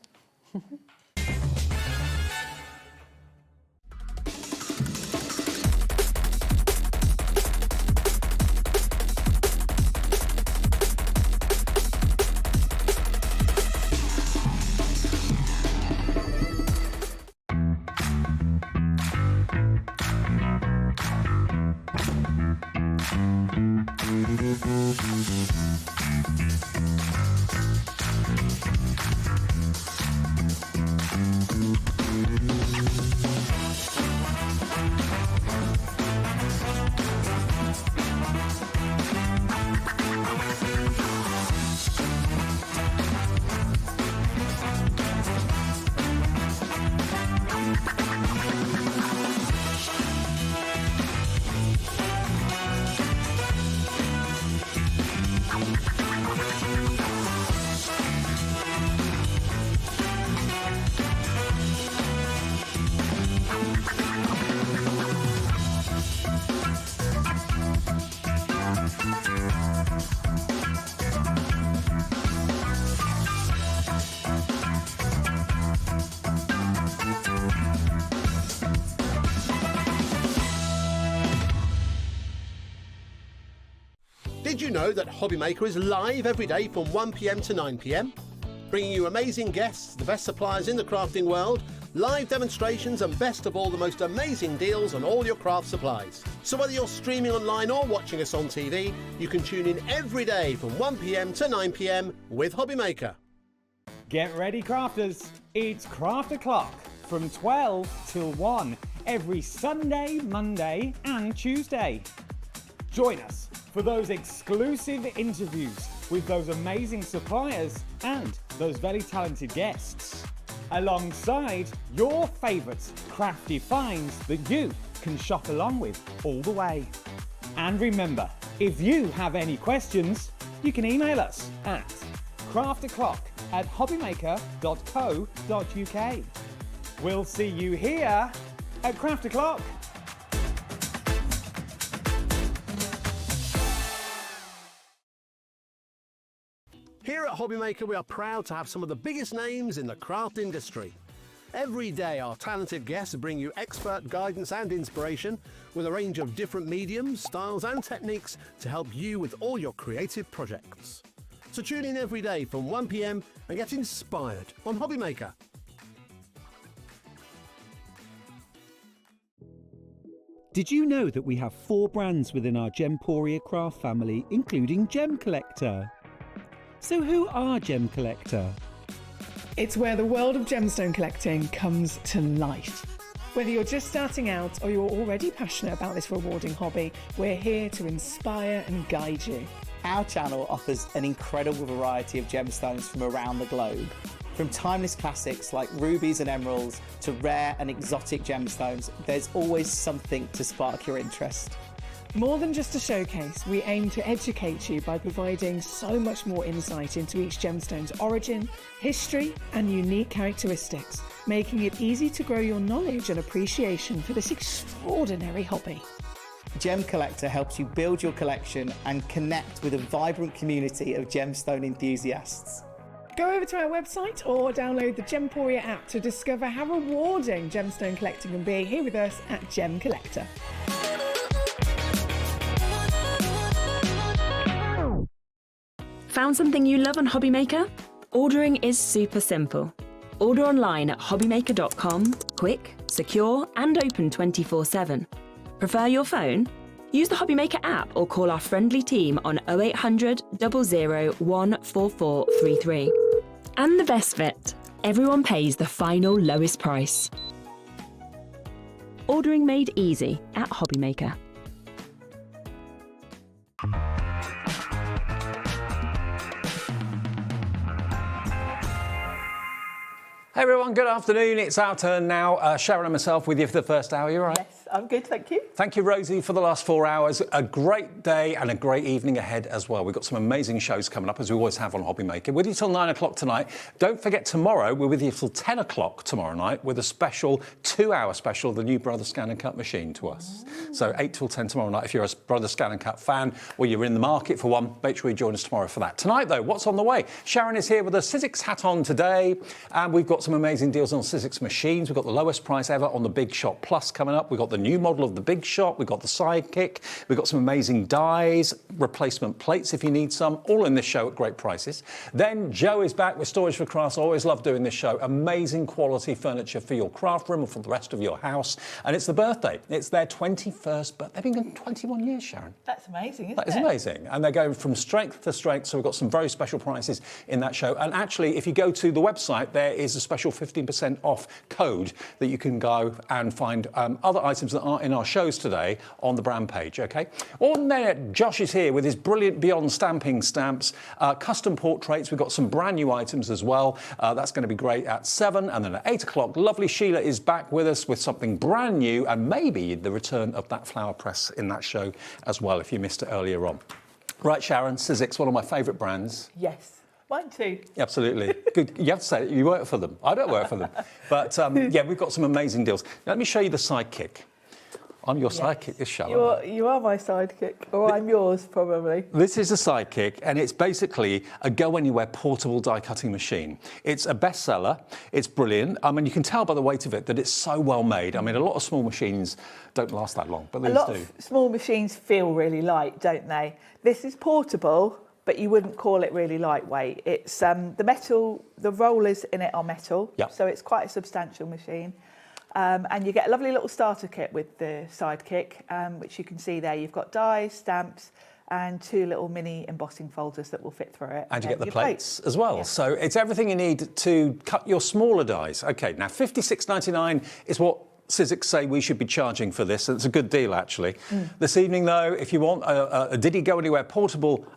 Did you know that HobbyMaker is live every day from 1 p.m. to 9 p.m? Bringing you amazing guests, the best suppliers in the crafting world, live demonstrations and best of all, the most amazing deals on all your craft supplies. So whether you're streaming online or watching us on TV, you can tune in every day from 1 p.m. to 9 p.m. with HobbyMaker. Get ready, crafters. It's Craft O'Clock from 12 till 1 every Sunday, Monday and Tuesday. Join us for those exclusive interviews with those amazing suppliers and those very talented guests, alongside your favourite crafty finds that you can shop along with all the way. And remember, if you have any questions, you can email us at craftoclock@hobbymaker.co.uk. We'll see you here at Craft O'Clock. Here at HobbyMaker, we are proud to have some of the biggest names in the craft industry. Every day, our talented guests bring you expert guidance and inspiration with a range of different mediums, styles and techniques to help you with all your creative projects. So tune in every day from 1 p.m. and get inspired on HobbyMaker. Did you know that we have 4 brands within our Gemporia craft family, including Gem Collector? So who are Gem Collector? It's where the world of gemstone collecting comes to life. Whether you're just starting out or you're already passionate about this rewarding hobby, we're here to inspire and guide you. Our channel offers an incredible variety of gemstones from around the globe. From timeless classics like rubies and emeralds to rare and exotic gemstones, there's always something to spark your interest. More than just a showcase, we aim to educate you by providing so much more insight into each gemstone's origin, history, and unique characteristics, making it easy to grow your knowledge and appreciation for this extraordinary hobby. Gem Collector helps you build your collection and connect with a vibrant community of gemstone enthusiasts. Go over to our website or download the Gemporia app to discover how rewarding gemstone collecting can be here with us at Gem Collector. Found something you love on HobbyMaker? Ordering is super simple. Order online at hobbymaker.com, quick, secure and open 24/7. Prefer your phone? Use the HobbyMaker app or call our friendly team on 0800 00 14433. And the best bit, everyone pays the final lowest price. Ordering made easy at HobbyMaker. Hey everyone, good afternoon. It's our turn now. Sharon and myself with you for the first hour. You all right? Yes, I'm good, thank you. Thank you, Rosie, for the last 4 hours. A great day and a great evening ahead as well. We've got some amazing shows coming up, as we always have on HobbyMaker. With you till 9 o'clock tonight. Don't forget, tomorrow, we're with you till 10 o'clock tomorrow night with a special 2-hour special, the new Brother Scan and Cut machine to us. So 8 till 10 tomorrow night. If you're a Brother Scan and Cut fan or you're in the market for one, make sure you join us tomorrow for that. Tonight, though, what's on the way? Sharon is here with a Sizzix hat on today, and we've got some amazing deals on Sizzix machines. We've got the lowest price ever on the Big Shot Plus coming up. We've got the new model of the Big Shot. We've got the Sidekick. We've got some amazing dies, replacement plates if you need some, all in this show at great prices. Then Joe is back with Storage4Crafts. I always love doing this show. Amazing quality furniture for your craft room or for the rest of your house. And it's the birthday. It's their 21st birthday. They've been going 21 years, Sharon. That's amazing, isn't it? That is amazing. And they're going from strength to strength. So we've got some very special prices in that show. And actually, if you go to the website, there is a special 15% off code that you can go and find other items that aren't in our shows today on the brand page, OK? On there, Josh is here with his brilliant Beyond Stamping stamps, custom portraits. We've got some brand new items as well. That's going to be great at 7. And then at 8 o'clock, lovely Sheila is back with us with something brand new and maybe the return of that flower press in that show as well, if you missed it earlier on. Right, Sharon, Sizzix, one of my favourite brands. Yes. Mine too. Absolutely. Good. You have to say it, you work for them. I don't work for them. But yeah, we've got some amazing deals. Let me show you the Sidekick. I'm your sidekick this show. You are my sidekick, or I'm yours probably. This is a sidekick, and it's basically a go-anywhere portable die-cutting machine. It's a bestseller. It's brilliant. I mean, you can tell by the weight of it that it's so well made. I mean, a lot of small machines don't last that long, but these do. A lot of small machines feel really light, don't they? This is portable, but you wouldn't call it really lightweight. It's the metal, the rollers in it are metal, so it's quite a substantial machine. And you get a lovely little starter kit with the Sidekick, which you can see there. You've got dies, stamps, and 2 little mini embossing folders that will fit through it. And you get the plates as well. Yeah. So it's everything you need to cut your smaller dies. OK, now $56.99 is what Sizzix say we should be charging for this. It's a good deal, actually. This evening, though, if you want a Diddy Go Anywhere portable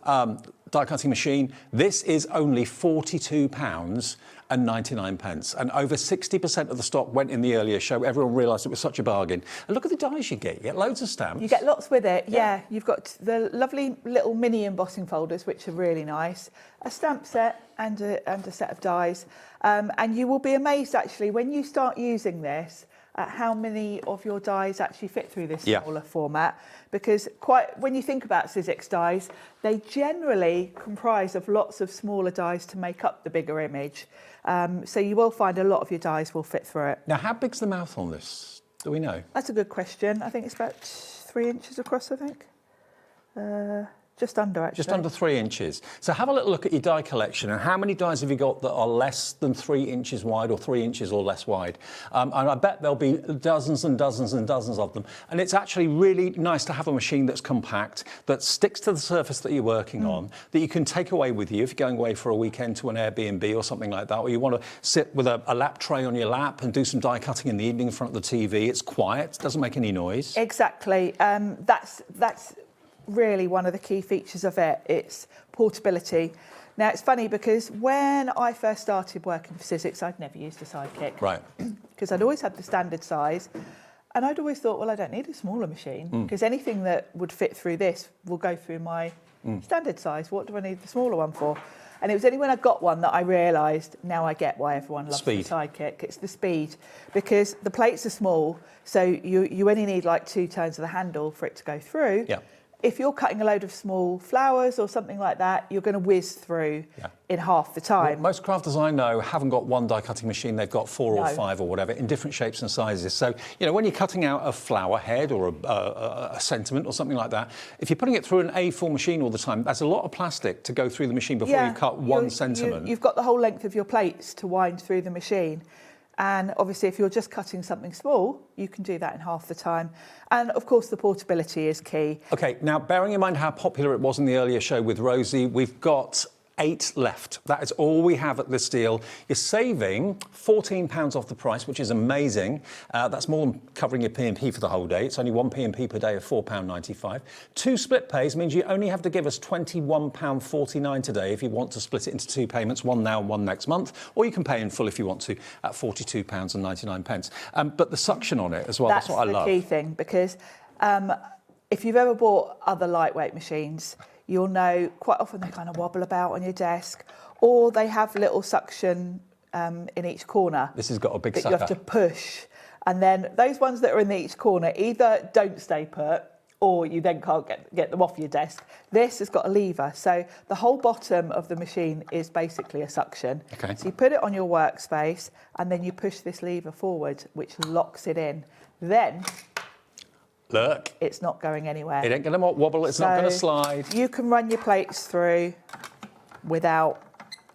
die-cutting machine, this is only £42.99. And over 60% of the stock went in the earlier show. Everyone realised it was such a bargain. And look at the dies you get. You get loads of stamps. You get lots with it, yeah. You've got the lovely little mini embossing folders, which are really nice, a stamp set and a set of dies. And you will be amazed, actually, when you start using this, at how many of your dies actually fit through this smaller format, because when you think about Sizzix dies, they generally comprise of lots of smaller dies to make up the bigger image. So you will find a lot of your dies will fit through it. Now, how big's the mouth on this? Do we know? That's a good question. I think it's about 3 inches across, I think. Just under, actually. Just under 3 inches. So have a little look at your die collection and how many dies have you got that are less than 3 inches wide or 3 inches or less wide. And I bet there'll be dozens and dozens and dozens of them. And it's actually really nice to have a machine that's compact, that sticks to the surface that you're working on, that you can take away with you if you're going away for a weekend to an Airbnb or something like that, or you want to sit with a lap tray on your lap and do some die cutting in the evening in front of the TV. It's quiet, doesn't make any noise. Exactly. That's really one of the key features of it. It's portability. Now, it's funny because when I first started working for Sizzix, I'd never used a Sidekick. Right. Because I'd always had the standard size, and I'd always thought, well, I don't need a smaller machine, because anything that would fit through this will go through my standard size. What do I need the smaller one for? And it was only when I got one that I realised, now I get why everyone loves the Sidekick. It's the speed, because the plates are small, so you only need like 2 turns of the handle for it to go through. Yeah. If you're cutting a load of small flowers or something like that, you're going to whiz through in half the time. Well, most crafters I know haven't got one die cutting machine, they've got 4 or 5 or whatever in different shapes and sizes. So, you know, when you're cutting out a flower head or a sentiment or something like that, if you're putting it through an A4 machine all the time, that's a lot of plastic to go through the machine before you cut one sentiment. You've got the whole length of your plates to wind through the machine. And obviously, if you're just cutting something small, you can do that in half the time. And of course, the portability is key. OK, now bearing in mind how popular it was in the earlier show with Rosie, we've got 8 left. That is all we have at this deal. You're saving £14 off the price, which is amazing. That's more than covering your P&P for the whole day. It's only 1 P&P per day of £4.95. 2 split pays means you only have to give us £21.49 today if you want to split it into 2 payments, one now and one next month, or you can pay in full if you want to at £42.99. But the suction on it as well, that's what I love. That's the key thing, because if you've ever bought other lightweight machines, you'll know quite often they kind of wobble about on your desk, or they have little suction in each corner. This has got a big that sucker. you have to push. And then those ones that are in each corner either don't stay put, or you then can't get them off your desk. This has got a lever, so the whole bottom of the machine is basically a suction. Okay. So you put it on your workspace, and then you push this lever forward, which locks it in. Then look, it's not going anywhere. It ain't going to wobble, it's not going to slide. You can run your plates through without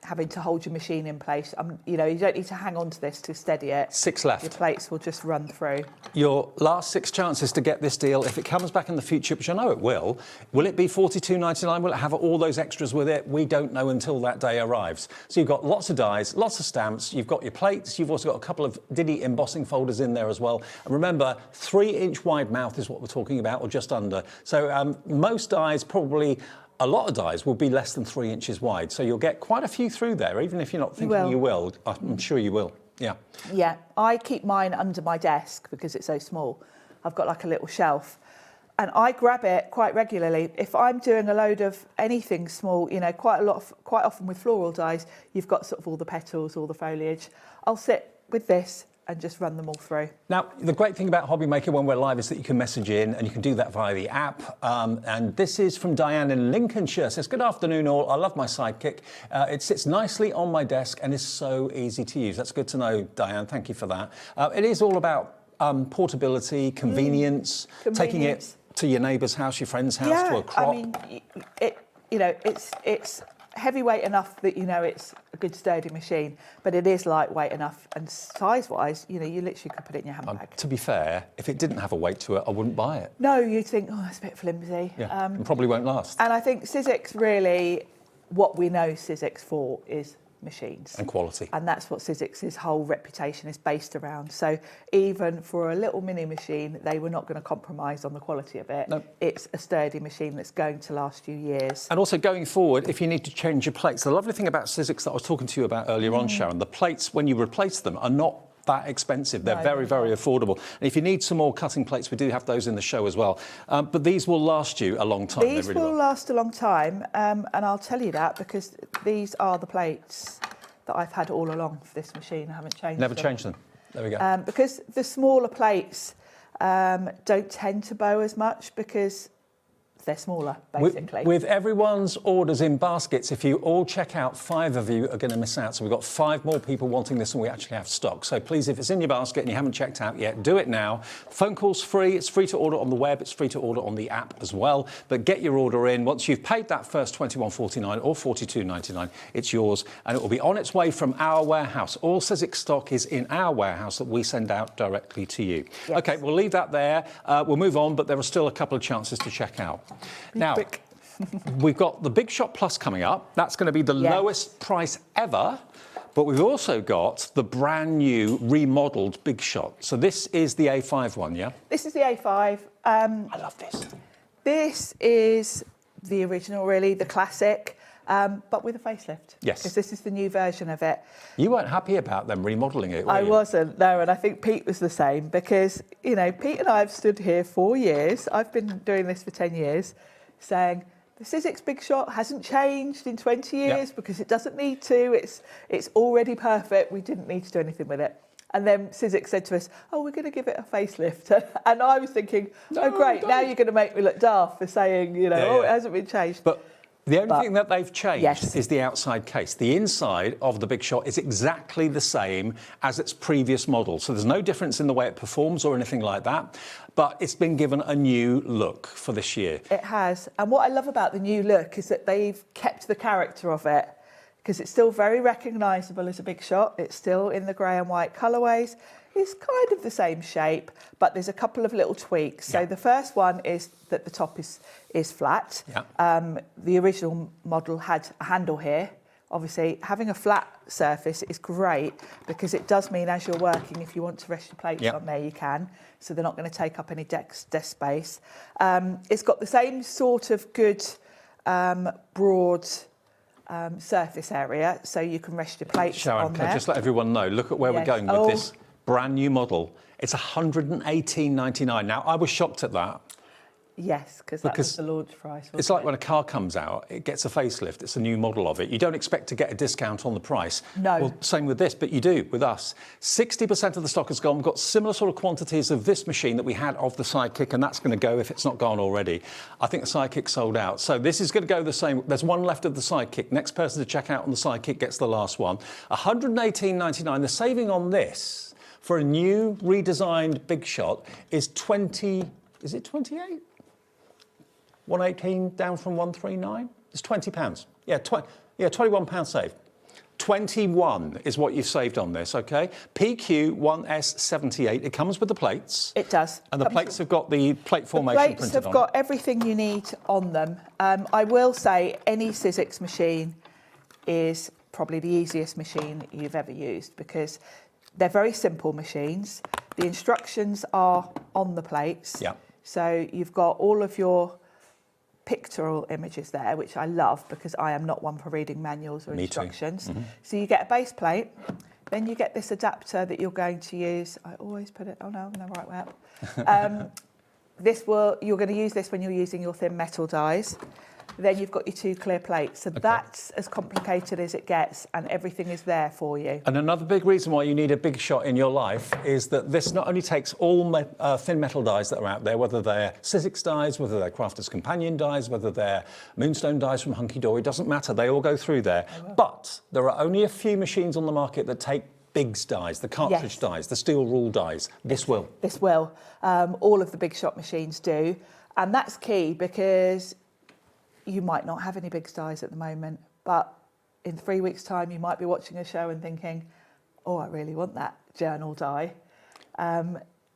having to hold your machine in place. You know, you don't need to hang on to this to steady it. 6 left. Your plates will just run through. Your last 6 chances to get this deal. If it comes back in the future, which I know it will it be $42.99? Will it have all those extras with it? We don't know until that day arrives. So you've got lots of dies, lots of stamps, you've got your plates, you've also got a couple of Diddy embossing folders in there as well. And remember, 3-inch wide mouth is what we're talking about, or just under. So most dies probably... A lot of dies will be less than 3 inches wide, so you'll get quite a few through there, even if you're not thinking you will. I'm sure you will, yeah. Yeah, I keep mine under my desk because it's so small. I've got like a little shelf, and I grab it quite regularly. If I'm doing a load of anything small, you know, quite often with floral dies, you've got sort of all the petals, all the foliage. I'll sit with this and just run them all through. Now, the great thing about HobbyMaker when we're live is that you can message in, and you can do that via the app. And this is from Diane in Lincolnshire. Says, good afternoon all. I love my Sidekick. It sits nicely on my desk and is so easy to use. That's good to know, Diane. Thank you for that. It is all about portability, convenience, taking it to your neighbour's house, your friend's house, to a crop. I mean, it's heavyweight enough that you know it's a good sturdy machine, but it is lightweight enough, and size-wise, you know, you literally could put it in your handbag. To be fair, if it didn't have a weight to it, I wouldn't buy it. No, you'd think, oh, that's a bit flimsy. Yeah, and probably won't last. And I think Sizzix really, what we know Sizzix for is machines. And quality. And that's what Sizzix's whole reputation is based around. So even for a little mini machine, they were not going to compromise on the quality of it. No. It's a sturdy machine that's going to last you years. And also going forward, if you need to change your plates, the lovely thing about Sizzix that I was talking to you about earlier on, Sharon, the plates, when you replace them, are not that expensive. They're very, very affordable. And if you need some more cutting plates, we do have those in the show as well. But these will last you a long time. These will last a long time, and I'll tell you that because these are the plates that I've had all along for this machine. I haven't changed them. Never changed them. There we go. Because the smaller plates don't tend to bow as much because they're smaller, basically. With everyone's orders in baskets, if you all check out, 5 of you are going to miss out. So we've got 5 more people wanting this, and we actually have stock. So please, if it's in your basket and you haven't checked out yet, do it now. Phone call's free. It's free to order on the web. It's free to order on the app as well. But get your order in. Once you've paid that first $21.49 or $42.99, it's yours, and it will be on its way from our warehouse. All Sizzix stock is in our warehouse that we send out directly to you. Yes. OK, we'll leave that there. We'll move on, but there are still a couple of chances to check out. Now, we've got the Big Shot Plus coming up. That's going to be the lowest price ever. But we've also got the brand new remodelled Big Shot. So this is the A5 one, yeah? This is the A5. I love this. This is the original, really, the classic, but with a facelift. Yes. Because this is the new version of it. You weren't happy about them remodelling it, were I you? wasn't, no, and I think Pete was the same because, you know, Pete and I have stood here 4 years. I've been doing this for 10 years, saying the Sizzix Big Shot hasn't changed in 20 years because it doesn't need to. It's already perfect. We didn't need to do anything with it. And then Sizzix said to us, oh, we're going to give it a facelift. And I was thinking, oh, great, now you're going to make me look daft for saying, you know, it hasn't been changed. But the only thing that they've changed is the outside case. The inside of the Big Shot is exactly the same as its previous model. So there's no difference in the way it performs or anything like that. But it's been given a new look for this year. It has. And what I love about the new look is that they've kept the character of it because it's still very recognisable as a Big Shot. It's still in the grey and white colourways. It's kind of the same shape, but there's a couple of little tweaks. So the first one is that the top is flat. The original model had a handle here. Obviously, having a flat surface is great because it does mean as you're working, if you want to rest your plates on there, you can. So they're not going to take up any desk space. It's got the same sort of good broad surface area, so you can rest your plates Sharon, on there. can I just let everyone know, look at where we're going with this brand new model. It's $118.99. Now, I was shocked at that. Yes, because that was the launch price. It's like when a car comes out, it gets a facelift, it's a new model of it. You don't expect to get a discount on the price. No. Well, same with this, but you do with us. 60% of the stock has gone. We've got similar sort of quantities of this machine that we had of the Sidekick, and that's going to go if it's not gone already. I think the Sidekick sold out. So this is going to go the same. There's one left of the Sidekick. Next person to check out on the Sidekick gets the last one. $118.99. The saving on this for a new redesigned Big Shot is 20, is it 28? 118 down from 139? It's £20. Yeah, £21 saved. 21 is what you've saved on this, OK? PQ1S78. It comes with the plates. It does. And the plates have got the plate formation printed on. The plates have got everything you need on them. I will say any Sizzix machine is probably the easiest machine you've ever used because they're very simple machines. The instructions are on the plates. Yeah. So you've got all of your pictorial images there, which I love because I am not one for reading manuals or instructions. So you get a base plate, then you get this adapter that you're going to use. I always put it, oh no, I'm the right way up. You're going to use this when you're using your thin metal dies. then you've got your 2 clear plates. So that's as complicated as it gets, and everything is there for you. And another big reason why you need a big shot in your life is that this not only takes all thin metal dies that are out there, whether they're Sizzix dies, whether they're Crafter's Companion dies, whether they're Moonstone dies from Hunky Dory, doesn't matter, they all go through there. But there are only a few machines on the market that take Biggs dies, the cartridge dies, the steel rule dies. This will. This will. All of the big shot machines do. And that's key because you might not have any Biggs dies at the moment, but in 3 weeks' time, you might be watching a show and thinking, oh, I really want that journal die.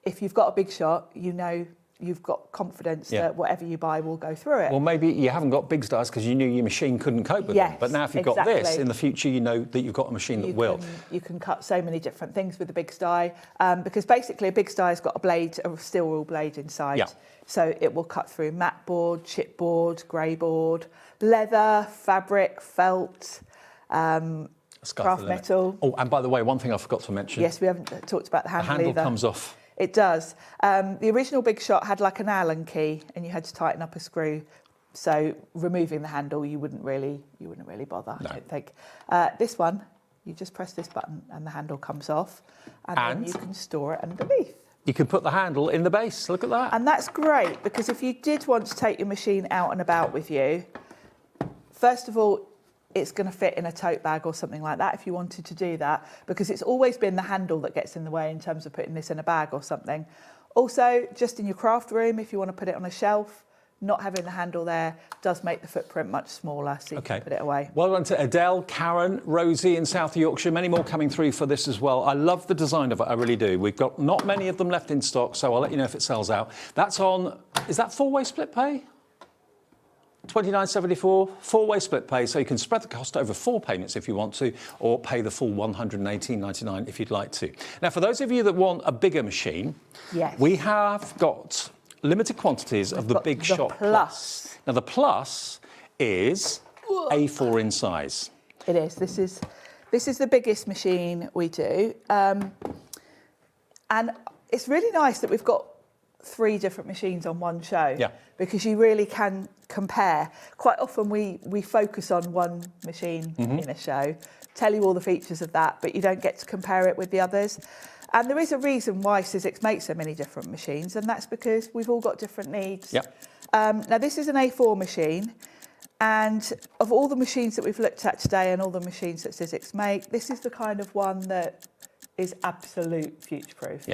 If you've got a big shot, you know you've got confidence that whatever you buy will go through it. Well, maybe you haven't got Biggs dies because you knew your machine couldn't cope with them. But now if you've got this, in the future, you know that you've got a machine that will. You can cut so many different things with the Biggs die because basically a Biggs die has got a blade, a steel rule blade inside. So it will cut through matte board, chipboard, grey board, leather, fabric, felt, craft metal. Oh, and by the way, one thing I forgot to mention. Yes, we haven't talked about the handle either. The handle comes off. It does. The original Big Shot had like an Allen key, and you had to tighten up a screw. So removing the handle, you wouldn't really bother. I don't think. This one, you just press this button, and the handle comes off, and then you can store it underneath. You can put the handle in the base. Look at that. And that's great because if you did want to take your machine out and about with you, first of all, it's going to fit in a tote bag or something like that if you wanted to do that, because it's always been the handle that gets in the way in terms of putting this in a bag or something. Also, just in your craft room, if you want to put it on a shelf, not having the handle there does make the footprint much smaller, so you can put it away. Well done to Adele, Karen, Rosie in South Yorkshire. Many more coming through for this as well. I love the design of it, I really do. We've got not many of them left in stock, so I'll let you know if it sells out. That's on, is that 4-way split pay? $29.74, 4-way split pay, so you can spread the cost over 4 payments if you want to, or pay the full $118.99 if you'd like to. Now, for those of you that want a bigger machine, we have got limited quantities of the Big Shot Plus. Now, the Plus is A4 in size. It is. This is the biggest machine we do, and it's really nice that we've got 3 different machines on one show. Because you really can compare. Quite often we focus on one machine in a show, tell you all the features of that, but you don't get to compare it with the others. And there is a reason why Sizzix makes so many different machines, and that's because we've all got different needs. Now, this is an A4 machine, and of all the machines that we've looked at today and all the machines that Sizzix make, this is the kind of one that is absolute future-proof.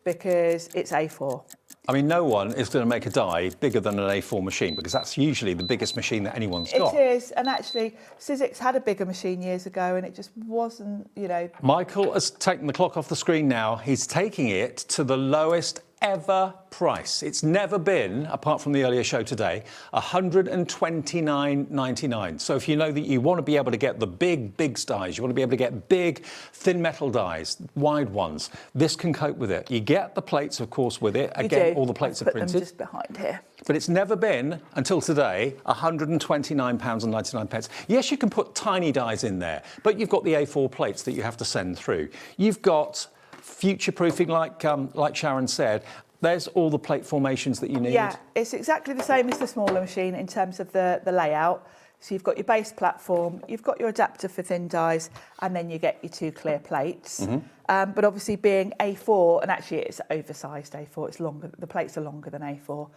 Because it's A4. I mean, no one is going to make a die bigger than an A4 machine because that's usually the biggest machine that anyone's got. It is, and actually, Sizzix had a bigger machine years ago and it just wasn't, you know... Michael has taken the clock off the screen now. He's taking it to the lowest ever price. It's never been, apart from the earlier show today, $129.99. So if you know that you want to be able to get the big dies, you want to be able to get big thin metal dies, wide ones, this can cope with it. You get the plates, of course, with it. Again, all the plates are printed. Them just behind here. But it's never been, until today, £129.99. Yes, you can put tiny dies in there, but you've got the A4 plates that you have to send through. You've got future-proofing, like Sharon said. There's all the plate formations that you need. Yeah, it's exactly the same as the smaller machine in terms of the layout. So you've got your base platform, you've got your adapter for thin dies, and then you get your 2 clear plates. But obviously being A4, and actually it's oversized A4, it's longer, the plates are longer than A4,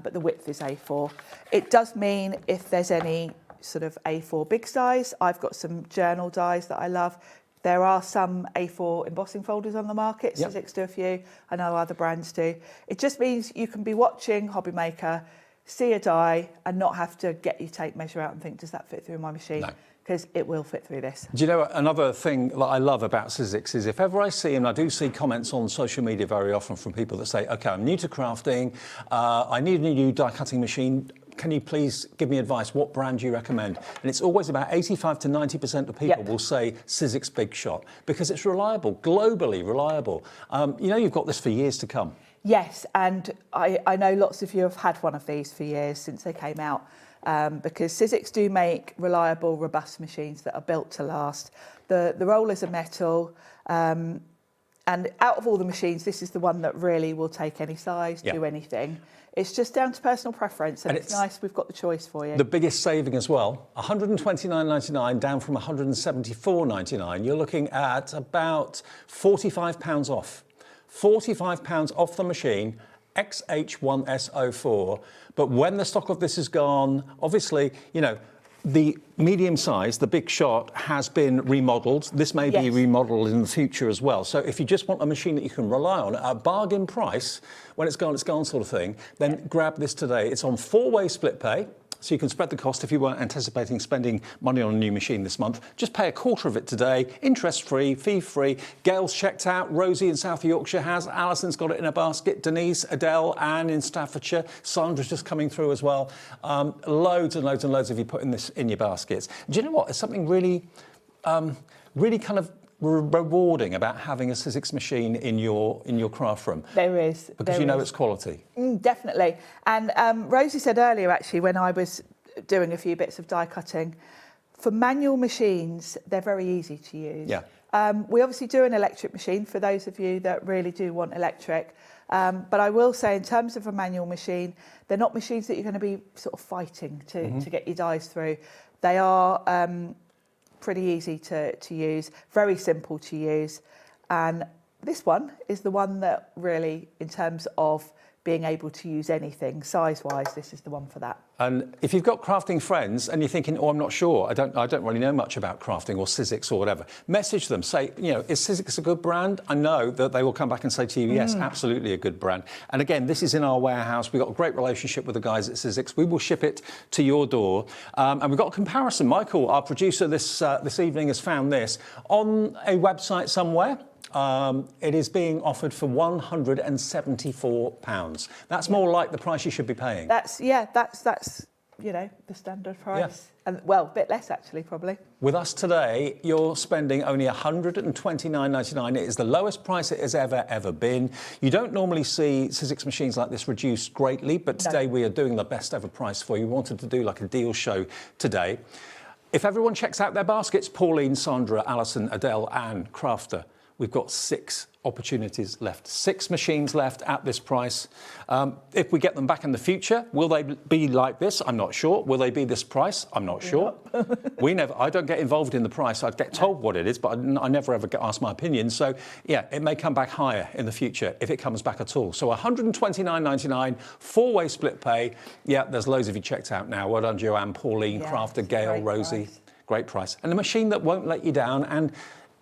but the width is A4. It does mean if there's any sort of A4 big dies, I've got some journal dies that I love. There are some A4 embossing folders on the market. Sizzix do a few. I know other brands do. It just means you can be watching HobbyMaker, see a die, and not have to get your tape measure out and think, does that fit through my machine? Because it will fit through this. Do you know another thing that I love about Sizzix is if ever I see, and I do see comments on social media very often from people that say, OK, I'm new to crafting, I need a new die cutting machine. Can you please give me advice? What brand do you recommend? And it's always about 85 to 90% of people will say Sizzix Big Shot because it's reliable, globally reliable. You know, you've got this for years to come. Yes, and I know lots of you have had one of these for years since they came out because Sizzix do make reliable, robust machines that are built to last. The rollers are metal. And out of all the machines, this is the one that really will take any size, do anything. It's just down to personal preference, and it's nice we've got the choice for you. The biggest saving as well, £129.99 down from £174.99. You're looking at about £45 off. £45 off the machine, XH1S04. But when the stock of this is gone, obviously, you know, the medium size, the big shot, has been remodeled. This may be remodeled in the future as well. So if you just want a machine that you can rely on at a bargain price, when it's gone sort of thing, then grab this today. It's on 4-way split pay. So you can spread the cost if you weren't anticipating spending money on a new machine this month. Just pay a quarter of it today, interest-free, fee-free. Gail's checked out, Rosie in South Yorkshire has, Alison's got it in a basket, Denise, Adele, Anne in Staffordshire, Sandra's just coming through as well. Loads and loads and loads of you putting this in your baskets. Do you know what? There's something really, really kind of rewarding about having a Sizzix machine in your craft room. There is. Because you know it's quality. Definitely. And Rosie said earlier, actually, when I was doing a few bits of die cutting, for manual machines, they're very easy to use. Yeah. We obviously do an electric machine for those of you that really do want electric. But I will say, in terms of a manual machine, they're not machines that you're going to be sort of fighting to get your dies through. They are pretty easy to use, very simple to use. And this one is the one that really, in terms of being able to use anything size-wise, this is the one for that. And if you've got crafting friends and you're thinking, oh, I'm not sure, I don't really know much about crafting or Sizzix or whatever, message them, say, you know, is Sizzix a good brand? I know that they will come back and say to you, yes, absolutely a good brand. And again, this is in our warehouse. We've got a great relationship with the guys at Sizzix. We will ship it to your door. And we've got a comparison. Michael, our producer this evening, has found this on a website somewhere. It is being offered for £174. That's more like the price you should be paying. That's you know, the standard price. And well, a bit less actually, probably. With us today, you're spending only £129.99. It is the lowest price it has ever been. You don't normally see Sizzix machines like this reduced greatly, but today we are doing the best ever price for you. We wanted to do like a deal show today. If everyone checks out their baskets, Pauline, Sandra, Alison, Adele, Anne, Crafter, we've got 6 opportunities left, 6 machines left at this price. If we get them back in the future, will they be like this? I'm not sure. Will they be this price? I'm not sure. I don't get involved in the price. I get told what it is, but I never ever get asked my opinion. So yeah, it may come back higher in the future if it comes back at all. So £129.99, 4-way split pay. Yeah, there's loads of you checked out now. Well done, Joanne, Pauline, Crafter, Gail, Rosie. Great price. And a machine that won't let you down, and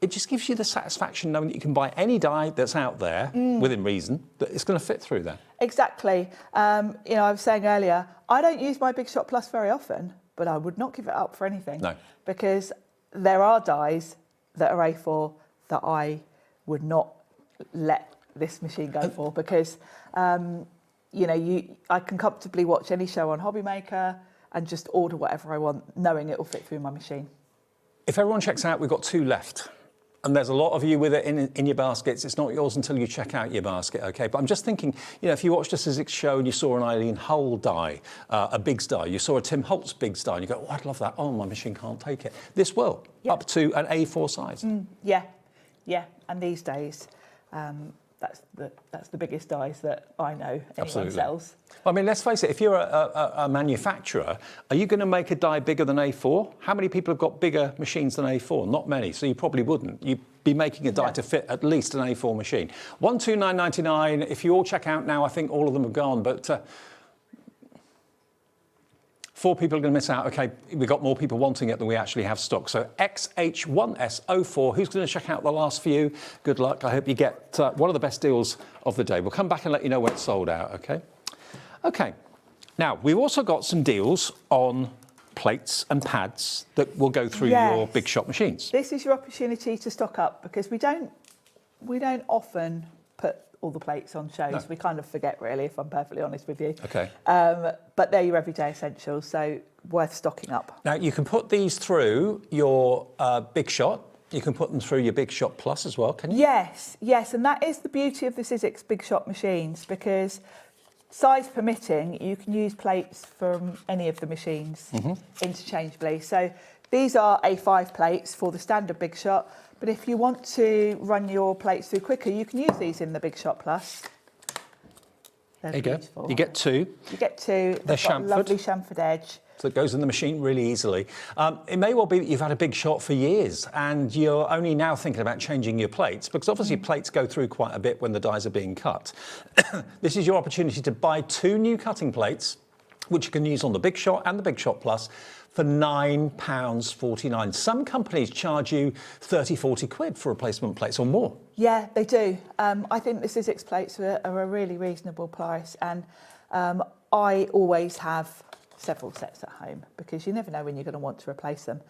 it just gives you the satisfaction knowing that you can buy any die that's out there, within reason, that it's going to fit through there. Exactly. You know, I was saying earlier, I don't use my Big Shot Plus very often, but I would not give it up for anything. No. Because there are dies that are A4 that I would not let this machine go for, because, you know, I can comfortably watch any show on HobbyMaker and just order whatever I want, knowing it will fit through my machine. If everyone checks out, we've got 2 left. And there's a lot of you with it in your baskets. It's not yours until you check out your basket, OK? But I'm just thinking, you know, if you watched a Sizzix show and you saw an Eileen Hull die, a Biggs die, you saw a Tim Holtz Biggs die, and you go, oh, I'd love that. Oh, my machine can't take it. This will, up to an A4 size. Yeah. And these days, that's the biggest dies that I know anyone sells. I mean, let's face it, if you're a manufacturer, are you going to make a die bigger than A4? How many people have got bigger machines than A4? Not many, so you probably wouldn't. You'd be making a die to fit at least an A4 machine. £129.99. If you all check out now, I think all of them have gone, but 4 people are going to miss out. OK, we've got more people wanting it than we actually have stock. So XH1S04, who's going to check out the last few? Good luck. I hope you get one of the best deals of the day. We'll come back and let you know when it's sold out, OK? OK, now we've also got some deals on plates and pads that will go through your Big Shot machines. This is your opportunity to stock up, because we don't often put all the plates on shows. No. We kind of forget, really, if I'm perfectly honest with you. OK. But they're your everyday essentials, so worth stocking up. Now, you can put these through your Big Shot. You can put them through your Big Shot Plus as well, can you? Yes, and that is the beauty of the Sizzix Big Shot machines, because size permitting, you can use plates from any of the machines interchangeably. So these are A5 plates for the standard Big Shot, But if you want to run your plates through quicker, you can use these in the Big Shot Plus. There you go. You get two. You get two. They're They've got a chamfered. lovely chamfered edge. So it goes in the machine really easily. It may well be that you've had a Big Shot for years and you're only now thinking about changing your plates, because obviously plates go through quite a bit when the dies are being cut. This is your opportunity to buy 2 new cutting plates, which you can use on the Big Shot and the Big Shot Plus, for £9.49. Some companies charge you 30, 40 quid for replacement plates or more. Yeah, they do. I think the Sizzix plates are a really reasonable price, and I always have several sets at home because you never know when you're going to want to replace them.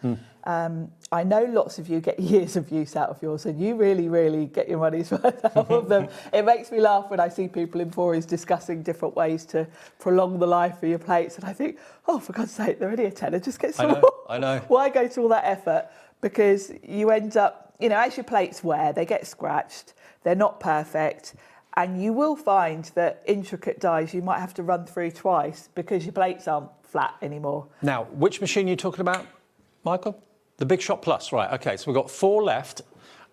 I know lots of you get years of use out of yours, and you really, really get your money's worth out of them. It makes me laugh when I see people in forums discussing different ways to prolong the life of your plates, and I think, oh, for God's sake, they're only a tenner, just get some more. I know. Why go to all that effort? Because you end up, you know, as your plates wear, they get scratched, they're not perfect, and you will find that intricate dies you might have to run through twice because your plates aren't flat anymore. Now, which machine are you talking about, Michael? The Big Shot Plus, right, okay, so we've got 4 left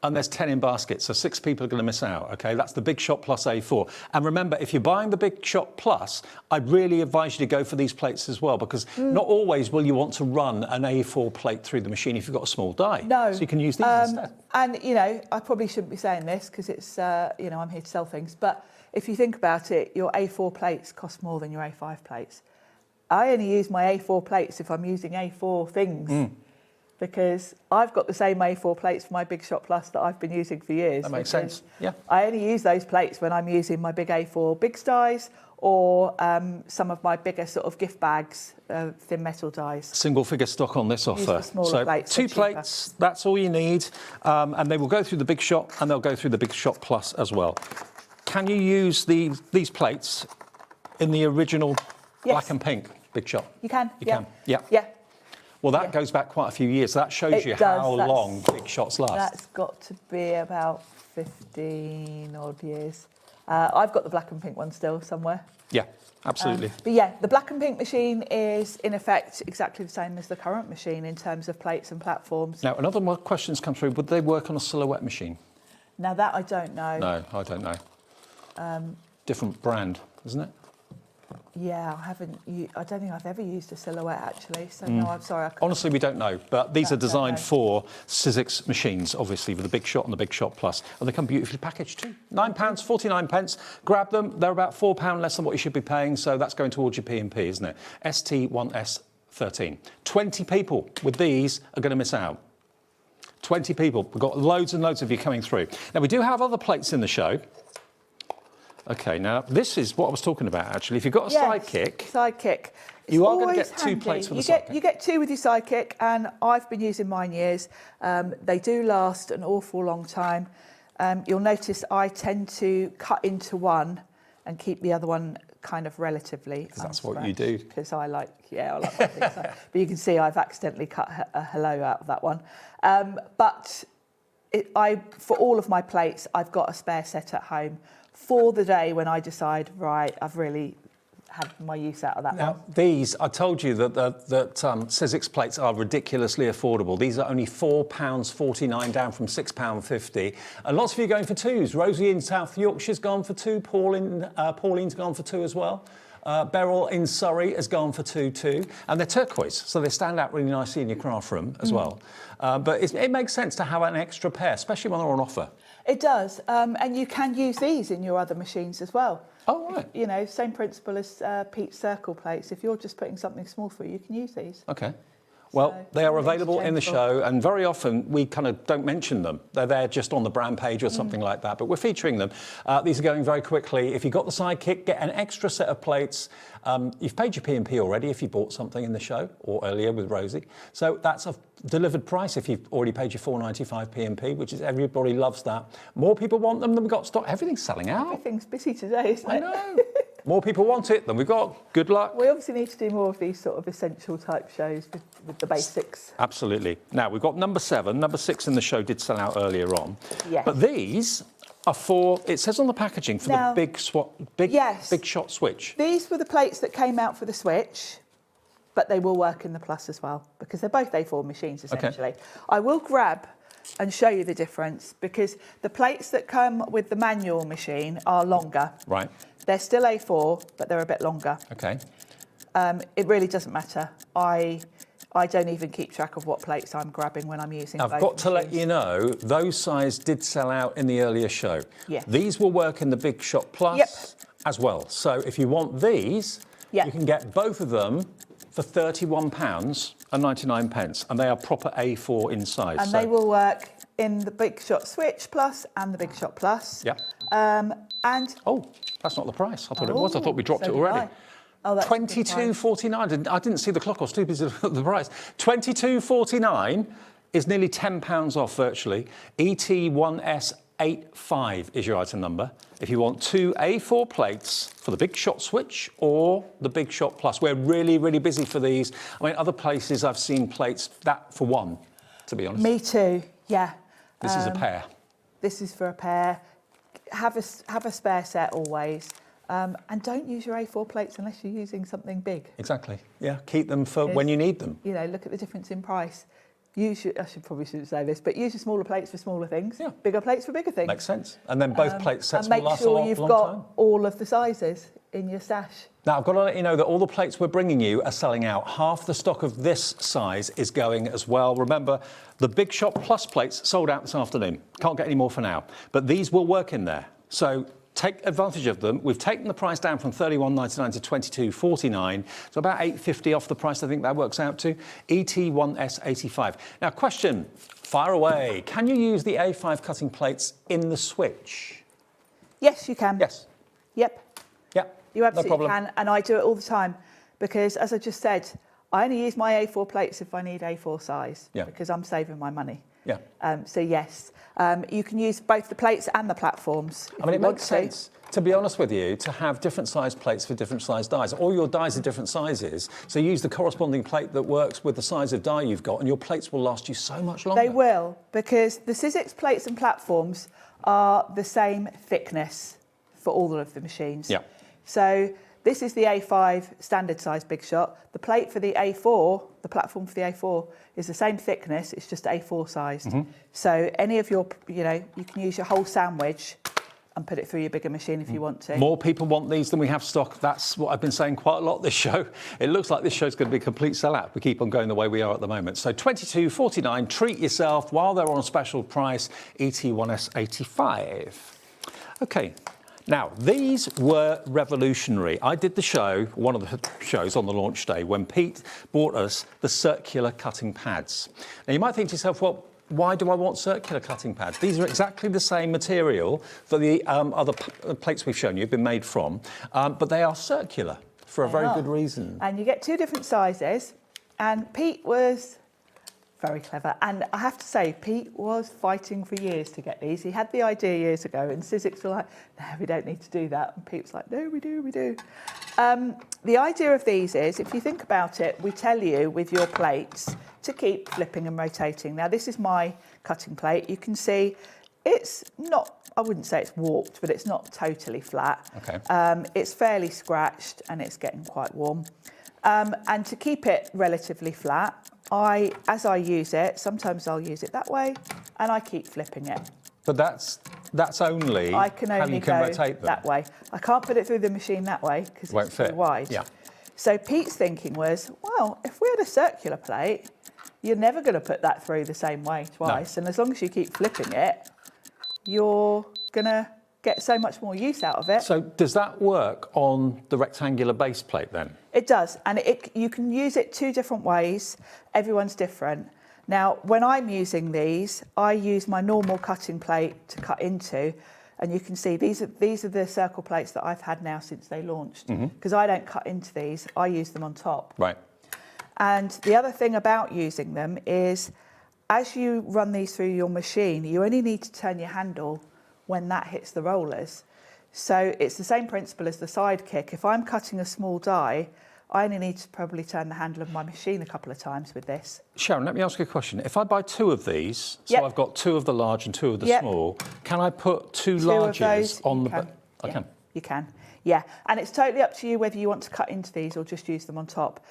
and there's 10 in baskets, so 6 people are going to miss out, okay? That's the Big Shot Plus A4. And remember, if you're buying the Big Shot Plus, I'd really advise you to go for these plates as well, because not always will you want to run an A4 plate through the machine if you've got a small die. No. So you can use these instead. And, you know, I probably shouldn't be saying this because it's, you know, I'm here to sell things, but if you think about it, your A4 plates cost more than your A5 plates. I only use my A4 plates if I'm using A4 things, because I've got the same A4 plates for my Big Shot Plus that I've been using for years. That makes sense, yeah. I only use those plates when I'm using my big A4 big dies or some of my bigger sort of gift bags, thin metal dies. Single figure stock on this offer. the smaller plates, 2 they're cheaper. plates, that's all you need, and they will go through the Big Shot and they'll go through the Big Shot Plus as well. Can you use these plates in the original black and pink Big Shot? You can. You can. Yeah. Yeah. Well, that goes back quite a few years. That shows It you does, how that's- long Big Shots last. That's got to be about 15 odd years. I've got the black and pink one still somewhere. Yeah, absolutely. But yeah, the black and pink machine is in effect exactly the same as the current machine in terms of plates and platforms. Now, another more questions come through. Would they work on a silhouette machine? Now that I don't know. No, I don't know. Different brand, isn't it? Yeah, I don't think I've ever used a silhouette actually. So no, I'm sorry. I can't. Honestly, we don't know, but these are designed for Sizzix machines, obviously, with the Big Shot and the Big Shot Plus, and they come beautifully packaged too. £9.49. Grab them. They're about £4 less than what you should be paying, so that's going towards your P&P, isn't it? ST1S13. 20 people with these are going to miss out. 20 people. We've got loads and loads of you coming through. Now, we do have other plates in the show. OK, now, this is what I was talking about, actually. If you've got a sidekick, you are going to get 2 plates with a sidekick. You get 2 with your sidekick, and I've been using mine years. They do last an awful long time. You'll notice I tend to cut into one and keep the other one kind of relatively that's what you do. Because I like my things. But you can see I've accidentally cut a hello out of that one. But for all of my plates, I've got a spare set at home for the day when I decide, right, I've really had my use out of that one. These, I told you that Sizzix plates are ridiculously affordable. These are only £4.49, down from £6.50. And lots of you are going for 2s. Rosie in South Yorkshire's gone for 2. Pauline's gone for 2 as well. Beryl in Surrey has gone for 2 too. And they're turquoise, so they stand out really nicely in your craft room as well. But it makes sense to have an extra pair, especially when they're on offer. It does, and you can use these in your other machines as well. Oh, right. You know, same principle as Pete's circle plates. If you're just putting something small through, you can use these. OK. Well, they are available in the show, and very often we kind of don't mention them. They're there just on the brand page or something like that, but we're featuring them. These are going very quickly. If you've got the sidekick, get an extra set of plates. You've paid your P&P already if you bought something in the show or earlier with Rosie. So that's a delivered price if you've already paid your £4.95 P&P, which is everybody loves that. More people want them than we've got stock. Everything's selling out. Everything's busy today, isn't it? I know. More people want it than we've got. Good luck. We obviously need to do more of these sort of essential type shows with the basics. Absolutely. Now, we've got number 7. Number 6 in the show did sell out earlier on. Yes. But these are for, it says on the packaging, for the big shot switch. These were the plates that came out for the Switch, but they will work in the Plus as well, because they're both A4 machines, essentially. Okay. I will grab and show you the difference, because the plates that come with the manual machine are longer. Right. They're still A4, but they're a bit longer. Okay. It really doesn't matter. I don't even keep track of what plates I'm grabbing when I'm using. I've got to let you know, those size did sell out in the earlier show. Yeah. These will work in the Big Shot Plus as well. So if you want these, you can get both of them for £31.99, and they are proper A4 in size. And they will work in the Big Shot Switch Plus and the Big Shot Plus. Yep. And oh, that's not the price. I thought it was. I thought we dropped it already. Oh, that's £22.49. I didn't see the clock. I was too busy to look at the price. £22.49 is nearly £10 off virtually. ET1S85 is your item number. If you want 2 A4 plates for the Big Shot Switch or the Big Shot Plus, we're really, really busy for these. I mean, other places I've seen plates that for one, to be honest. Me too. Yeah. This is a pair. This is for a pair. Have a spare set always. And don't use your A4 plates unless you're using something big. Exactly. Yeah, keep them for when you need them. You know, look at the difference in price. I probably shouldn't say this, but use your smaller plates for smaller things. Yeah. Bigger plates for bigger things. Makes sense. And then both plate sets will last a long time. And make sure you've got all of the sizes in your stash. Now, I've got to let you know that all the plates we're bringing you are selling out. Half the stock of this size is going as well. Remember, the Big Shot Plus plates sold out this afternoon. Can't get any more for now. But these will work in there. So take advantage of them. We've taken the price down from $31.99 to $22.49, so about $8.50 off the price I think that works out to. ET1S85. Now, question, fire away. Can you use the A5 cutting plates in the Switch? Yes, you can. Yes. Yep. Yep. You absolutely no problem. can, and I do it all the time because, as I just said, I only use my A4 plates if I need A4 size because I'm saving my money. Yeah. So yes, you can use both the plates and the platforms. I mean, it makes sense, to be honest with you, to have different size plates for different size dies. All your dies are different sizes, so use the corresponding plate that works with the size of die you've got, and your plates will last you so much longer. They will, because the Sizzix plates and platforms are the same thickness for all of the machines. Yeah. So this is the A5 standard size Big Shot. The plate for the A4, the platform for the A4, is the same thickness, it's just A4 sized. So any of your, you can use your whole sandwich and put it through your bigger machine if you want to. More people want these than we have stock. That's what I've been saying quite a lot this show. It looks like this show's going to be a complete sellout. We keep on going the way we are at the moment. So $22.49, treat yourself while they're on a special price, ET1S85. Okay. Now, these were revolutionary. I did the show, one of the shows on the launch day, when Pete bought us the circular cutting pads. Now, you might think to yourself, well, why do I want circular cutting pads? These are exactly the same material that the other plates we've shown you have been made from, but they are circular for a very good reason. And you get 2 different sizes, and Pete was very clever. And I have to say, Pete was fighting for years to get these. He had the idea years ago, and Sizzix were like, no, we don't need to do that. And Pete was like, no, we do, we do. The idea of these is, if you think about it, we tell you with your plates to keep flipping and rotating. Now, this is my cutting plate. You can see it's not, I wouldn't say it's warped, but it's not totally flat. Okay. It's fairly scratched, and it's getting quite warm. And to keep it relatively flat, as I use it, sometimes I'll use it that way, and I keep flipping it. But that's only I can only how you can go rotate them. that way. I can't put it through the machine that way because it's too wide. Yeah. So Pete's thinking was, well, if we had a circular plate, you're never going to put that through the same way twice. And as long as you keep flipping it, you're going to get so much more use out of it. So does that work on the rectangular base plate then? It does, and you can use it 2 different ways. Everyone's different. Now, when I'm using these, I use my normal cutting plate to cut into, and you can see these are the circle plates that I've had now since they launched, because I don't cut into these, I use them on top. Right. And the other thing about using them is, as you run these through your machine, you only need to turn your handle when that hits the rollers. So it's the same principle as the sidekick. If I'm cutting a small die, I only need to probably turn the handle of my machine a couple of times with this. Sharon, let me ask you a question. If I buy 2 of these, so I've got 2 of the large and 2 of the small, can I put 2 larges on the... I can. You can, yeah. And it's totally up to you whether you want to cut into these or just use them on top.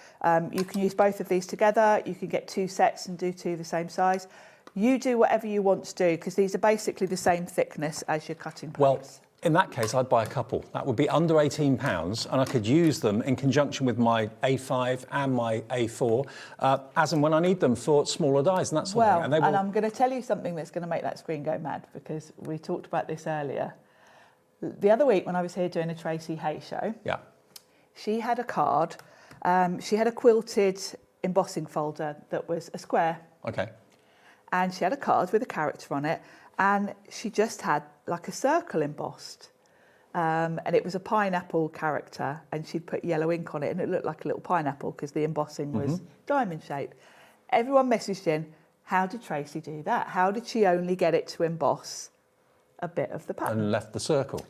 You can use both of these together. You can get 2 sets and do 2 the same size. You do whatever you want to do, because these are basically the same thickness as your cutting plates. Well, in that case, I'd buy a couple. That would be under £18, and I could use them in conjunction with my A5 and my A4, as and when I need them for smaller dies and that sort of thing. And I'm going to tell you something that's going to make that screen go mad, because we talked about this earlier. The other week when I was here doing a Tracy Hay show, she had a card. She had a quilted embossing folder that was a square. Okay. And she had a card with a character on it, and she just had like a circle embossed. And it was a pineapple character, and she'd put yellow ink on it, and it looked like a little pineapple because the embossing was diamond shaped. Everyone messaged in, how did Tracy do that? How did she only get it to emboss a bit of the pattern? And left the circle.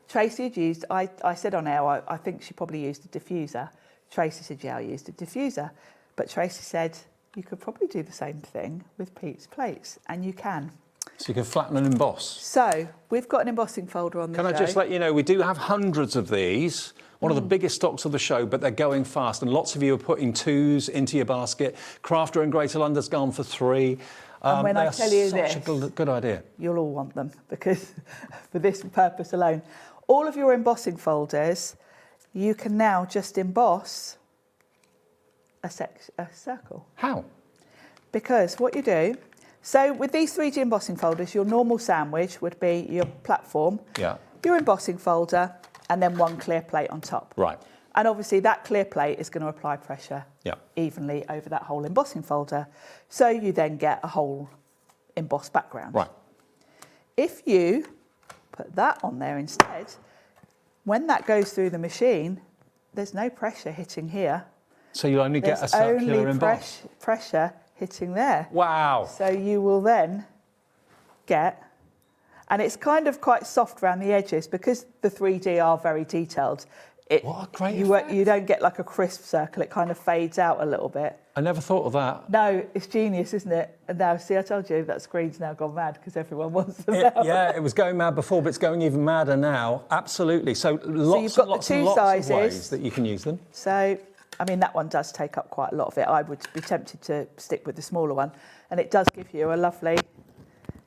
Tracy had used, I said on air, I think she probably used a diffuser. Tracy said, yeah, I used a diffuser. But Tracy said, you could probably do the same thing with Pete's plates, and you can. So you can flatten and emboss. So we've got an embossing folder on the show. Can I just let you know, we do have hundreds of these. One of the biggest stocks of the show, but they're going fast. And lots of you are putting 2s into your basket. Crafter in Greater London's gone for 3. And when I tell you this, such a good idea. You'll all want them, because for this purpose alone, all of your embossing folders, you can now just emboss a circle. How? Because what you do, so with these 3D embossing folders, your normal sandwich would be your platform, your embossing folder, and then one clear plate on top. Right. And obviously that clear plate is going to apply pressure evenly over that whole embossing folder. So you then get a whole embossed background. Right. If you put that on there instead, when that goes through the machine, there's no pressure hitting here. So you'll only get a There's circular only emboss. pressure hitting there. Wow. So you will then get, and it's kind of quite soft around the edges because the 3D are very detailed. What a great you don't get like a crisp circle, it kind of fades out a little bit. I never thought of that. No, it's genius, isn't it? And now, see, I told you that screen's now gone mad because everyone wants them now. Yeah, it was going mad before, but it's going even madder now. Absolutely. So lots you've got and lots the and two lots sizes. of ways that you can use them. So, I mean, that one does take up quite a lot of it. I would be tempted to stick with the smaller one. And it does give you a lovely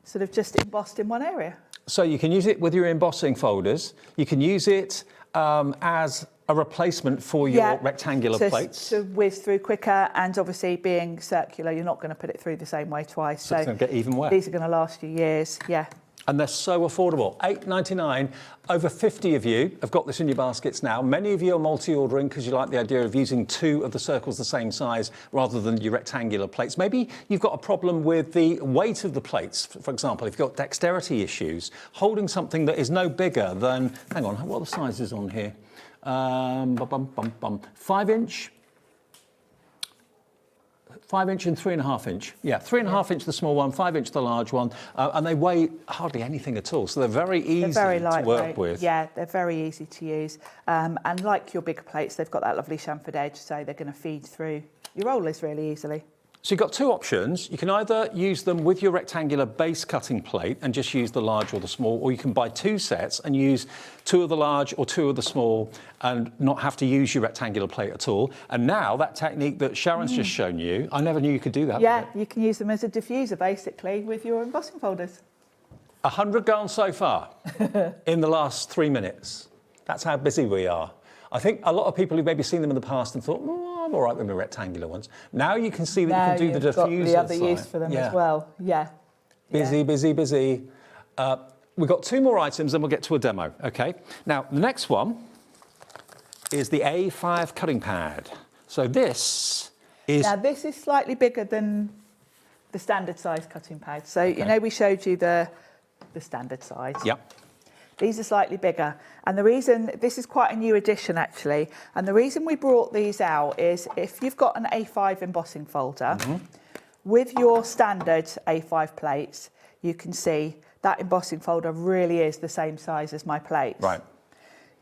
sort of just embossed in one area. So you can use it with your embossing folders. You can use it as a replacement for your rectangular plates. To whiz through quicker, and obviously being circular, you're not going to put it through the same way twice. So it's going to get even wet. These are going to last you years, And they're so affordable. $8.99. Over 50 of you have got this in your baskets now. Many of you are multi-ordering because you like the idea of using 2 of the circles the same size rather than your rectangular plates. Maybe you've got a problem with the weight of the plates. For example, if you've got dexterity issues, holding something that is no bigger than, hang on, what are the sizes on here? 5 inch. 5 inch and 3.5 inch. Yeah, 3.5 inch the small one, 5 inch the large one, and they weigh hardly anything at all. So they're very easy to work with. Yeah, they're very easy to use. And like your bigger plates, they've got that lovely chamfered edge, so they're going to feed through your rollers really easily. So you've got 2 options. You can either use them with your rectangular base cutting plate and just use the large or the small, or you can buy 2 sets and use 2 of the large or 2 of the small and not have to use your rectangular plate at all. And now that technique that Sharon's just shown you, I never knew you could do that. Yeah, you can use them as a diffuser basically with your embossing folders. 100 gone so far in the last 3 minutes. That's how busy we are. I think a lot of people who've maybe seen them in the past and thought, I'm all right with my rectangular ones. Now you can see that you can do the diffuser. Got the other use for them as well. Yeah. Busy. We've got 2 more items, then we'll get to a demo. Okay. Now the next one is the A5 cutting pad. So this is. Now this is slightly bigger than the standard size cutting pad. So you know we showed you the standard size. Yep. These are slightly bigger. And the reason, this is quite a new addition actually, and the reason we brought these out is if you've got an A5 embossing folder, with your standard A5 plates, you can see that embossing folder really is the same size as my plates. Right.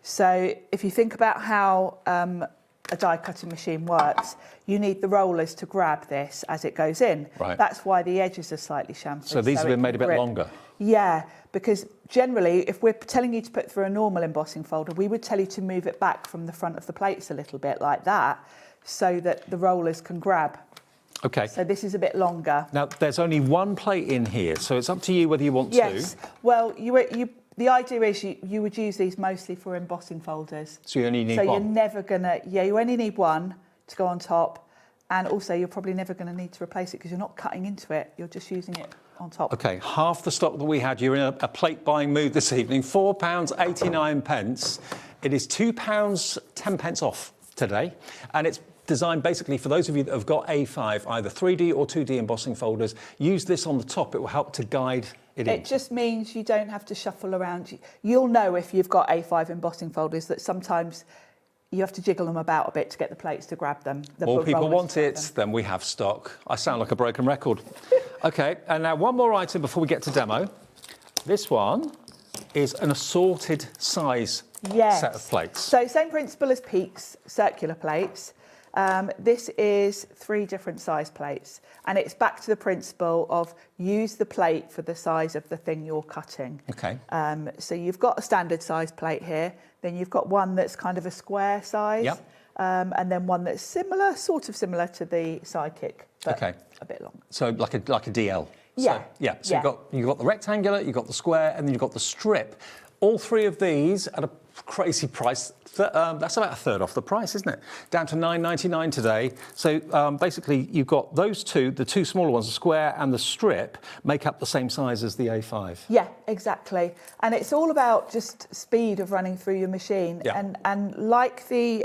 So if you think about how a die cutting machine works, you need the rollers to grab this as it goes in. Right. That's why the edges are slightly chamfered. So these have been made a bit longer. Yeah, because generally, if we're telling you to put through a normal embossing folder, we would tell you to move it back from the front of the plates a little bit like that, so that the rollers can grab. Okay. So this is a bit longer. Now, there's only one plate in here, so it's up to you whether you want Yes. to. Well, the idea is you would use these mostly for embossing folders. So you only need so one. you're never gonna, you only need one to go on top, and also you're probably never going to need to replace it because you're not cutting into it. You're just using it on top. Okay, half the stock that we had. You're in a plate buying mood this evening. £4.89. It is £2.10 off today, and it's designed basically for those of you that have got A5, either 3D or 2D embossing folders. Use this on the top. It will help to guide it in. It just means you don't have to shuffle around. You'll know if you've got A5 embossing folders that sometimes you have to jiggle them about a bit to get the plates to grab them. More people want it, then we have stock. I sound like a broken record. Okay, and now one more item before we get to demo. This one is an assorted size set of plates. So same principle as Peak's circular plates. This is 3 different size plates, and it's back to the principle of use the plate for the size of the thing you're cutting. Okay. So you've got a standard size plate here, then you've got one that's kind of a square size, Yep. and then one that's similar, sort of similar to the Sidekick, but Okay. a bit longer. So like a DL. Yeah. So, yeah. So you've got the rectangular, you've got the square, and then you've got the strip. All 3 of these at a crazy price. That's about a third off the price, isn't it? Down to £9.99 today. So basically, you've got those 2, the 2 smaller ones, the square and the strip, make up the same size as the A5. Yeah, exactly. And it's all about just speed of running through your machine. Yeah. And like the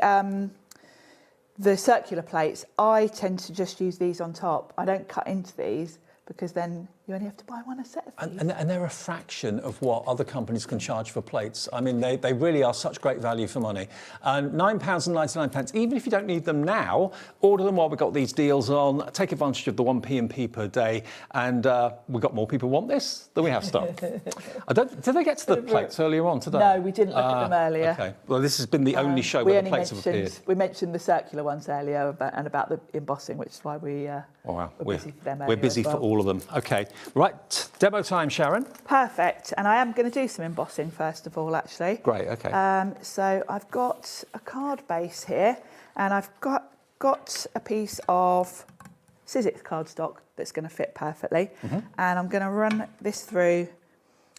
circular plates, I tend to just use these on top. I don't cut into these because then you only have to buy one a set of these. And they're a fraction of what other companies can charge for plates. I mean, they really are such great value for money. And £9.99, even if you don't need them now, order them while we've got these deals on, take advantage of the 1p per day, and we've got more people want this than we have stock. Did they get to the plates earlier on today? No, we didn't look at them earlier. Okay. Well, this has been the only show where the plates have appeared. We mentioned the circular ones earlier about the embossing, which is why we wow. were busy for them We're earlier busy as well. for all of them. Okay. Right. Demo time, Sharon. Perfect. And I am going to do some embossing first of all, actually. Great, okay. So I've got a card base here, and I've got a piece of Sizzix cardstock that's going to fit perfectly. And I'm going to run this through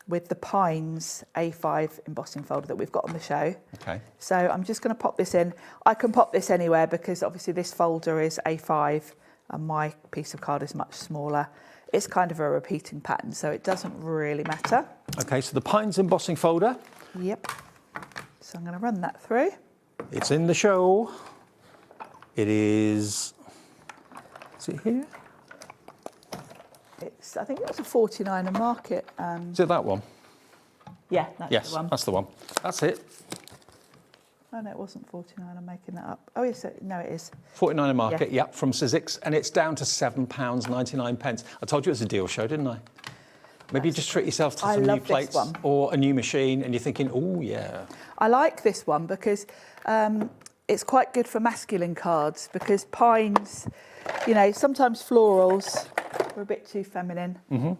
with the Pines A5 embossing folder that we've got on the show. Okay. So I'm just going to pop this in. I can pop this anywhere because obviously this folder is A5 and my piece of card is much smaller. It's kind of a repeating pattern, so it doesn't really matter. Okay, so the Pines embossing folder. Yep. So I'm going to run that through. It's in the show. It is it here? I think it was a 49 a market. Is it that one? Yeah, that's Yes, the one. that's the one. That's it. Oh, no, it wasn't 49. I'm making that up. Oh, yes, no, it is. 49 a market, Yeah. yep, from Sizzix, and it's down to £7.99. I told you it was a deal show, didn't I? Maybe you just treat yourself to I some new love this plates one. or a new machine, and you're thinking, oh, yeah. I like this one because it's quite good for masculine cards because Pines, you know, sometimes florals are a bit too feminine.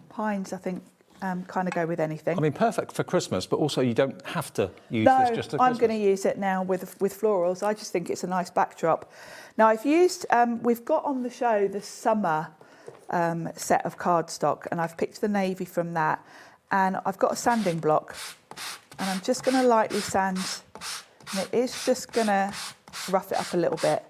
Pines, I think, kind of go with anything. I mean, perfect for Christmas, but also you don't have to use No, this just at I'm Christmas. going to use it now with florals. I just think it's a nice backdrop. Now, I've used, we've got on the show the summer set of cardstock, and I've picked the navy from that. And I've got a sanding block, and I'm just going to lightly sand, and it is just going to rough it up a little bit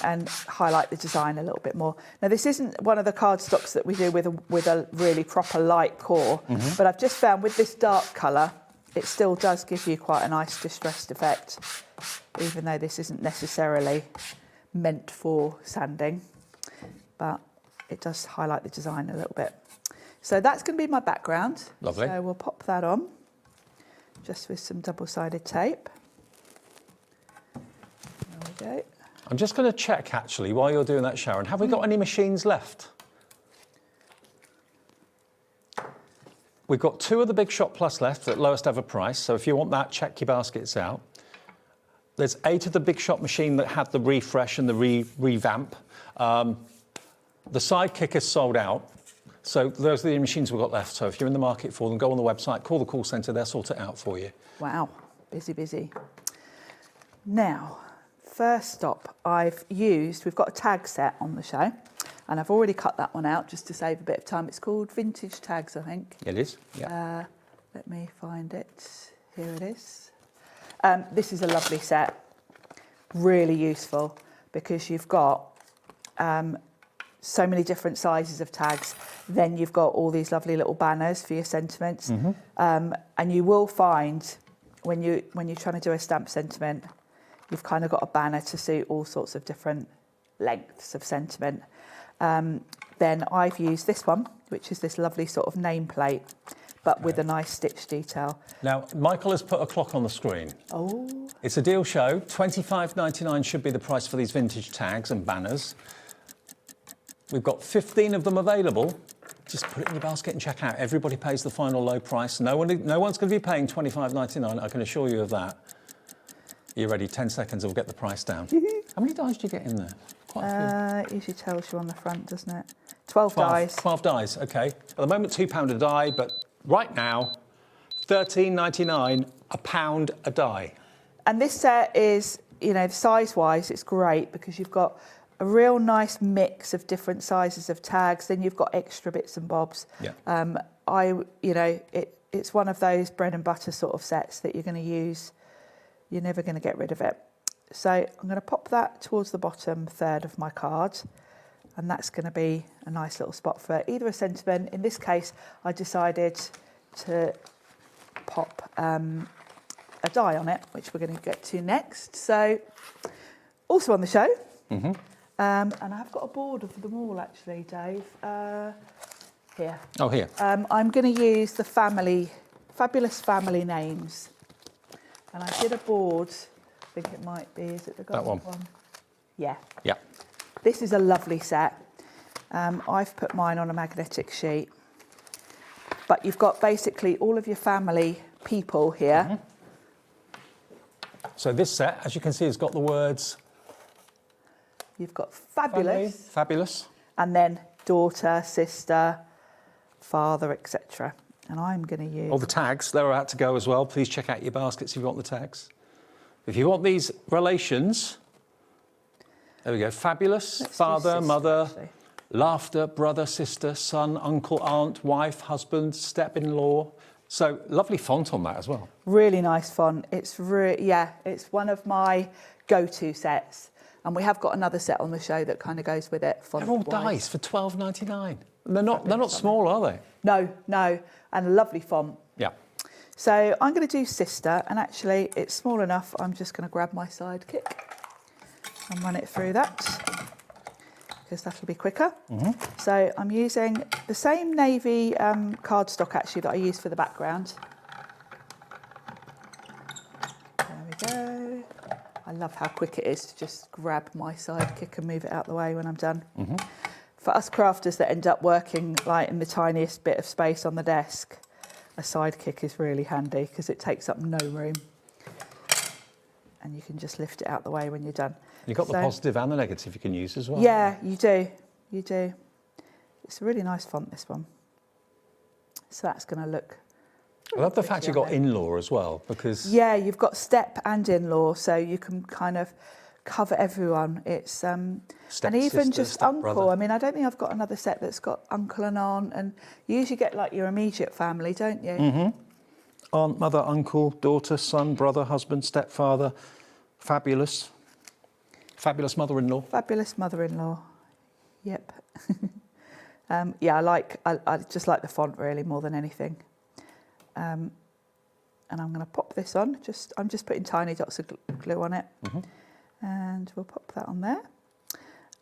and highlight the design a little bit more. Now, this isn't one of the cardstocks that we do with a really proper light core, but I've just found with this dark colour, it still does give you quite a nice distressed effect, even though this isn't necessarily meant for sanding, but it does highlight the design a little bit. So that's going to be my background. Lovely. So we'll pop that on, just with some double-sided tape. There we go. I'm just going to check, actually, while you're doing that, Sharon. Have we got any machines left? We've got 2 of the Big Shot Plus left at lowest ever price. So if you want that, check your baskets out. There's 8 of the Big Shot machine that had the refresh and the revamp. The Sidekick is sold out. So those are the machines we've got left. So if you're in the market for them, go on the website, call the call centre, they'll sort it out for you. Wow, busy, busy. Now, first stop we've got a tag set on the show. And I've already cut that one out just to save a bit of time. It's called Vintage Tags, I think. It is, yeah. Let me find it. Here it is. This is a lovely set. Really useful because you've got so many different sizes of tags. Then you've got all these lovely little banners for your sentiments. And you will find when you're trying to do a stamp sentiment, you've kind of got a banner to suit all sorts of different lengths of sentiment. Then I've used this one, which is this lovely sort of nameplate, but with a nice stitch detail. Now, Michael has put a clock on the screen. Oh. It's a deal show. $25.99 should be the price for these vintage tags and banners. We've got 15 of them available. Just put it in your basket and check out. Everybody pays the final low price. No one's going to be paying $25.99, I can assure you of that. Are you ready? 10 seconds, we'll get the price down. How many dies do you get in there? Quite a few. It usually tells you on the front, doesn't it? 12 dies. 12 dies, OK. At the moment, £2 a die, but right now, £13.99, £1 a die. And this set is, you know, size-wise, it's great because you've got a real nice mix of different sizes of tags. Then you've got extra bits and bobs. Yeah. It's one of those bread and butter sort of sets that you're going to use. You're never going to get rid of it. So I'm going to pop that towards the bottom third of my card. And that's going to be a nice little spot for either a sentiment. In this case, I decided to pop a die on it, which we're going to get to next. So also on the show. And I've got a board of them all, actually, Dave. Here. Oh, here. I'm going to use the fabulous family names. And I did a board, I think it might be, is it the gold one? Yeah. Yeah. This is a lovely set. I've put mine on a magnetic sheet. But you've got basically all of your family people here. So this set, as you can see, has got the words... You've got fabulous. Family, fabulous. And then daughter, sister, father, etc. And I'm going to use... All the tags, they're out to go as well. Please check out your baskets if you want the tags. If you want these relations, there we go. Fabulous, father, sister, mother, actually. Laughter, brother, sister, son, uncle, aunt, wife, husband, step-in-law. So lovely font on that as well. Really nice font. It's it's one of my go-to sets. And we have got another set on the show that kind of goes with it. They're all dice for $12.99. They're not small, are they? No. And a lovely font. Yeah. So I'm going to do sister, and actually it's small enough. I'm just going to grab my sidekick and run it through that because that'll be quicker. So I'm using the same navy cardstock actually that I used for the background. There we go. I love how quick it is to just grab my sidekick and move it out the way when I'm done. For us crafters that end up working like in the tiniest bit of space on the desk, a sidekick is really handy because it takes up no room. And you can just lift it out the way when you're done. You've got the positive and the negative you can use as well. Yeah, you do. You do. It's a really nice font, this one. So that's going to look... I love the fact you've got in-law as well, because... Yeah, you've got step and in-law, so you can kind of cover everyone. It's step and even sister, just step uncle. brother. I mean, I don't think I've got another set that's got uncle and aunt, and you usually get like your immediate family, don't you? Aunt, mother, uncle, daughter, son, brother, husband, stepfather, fabulous mother-in-law. Fabulous mother-in-law. Yep. Yeah, I just like the font really more than anything. And I'm going to pop this on. I'm just putting tiny dots of glue on it. And we'll pop that on there.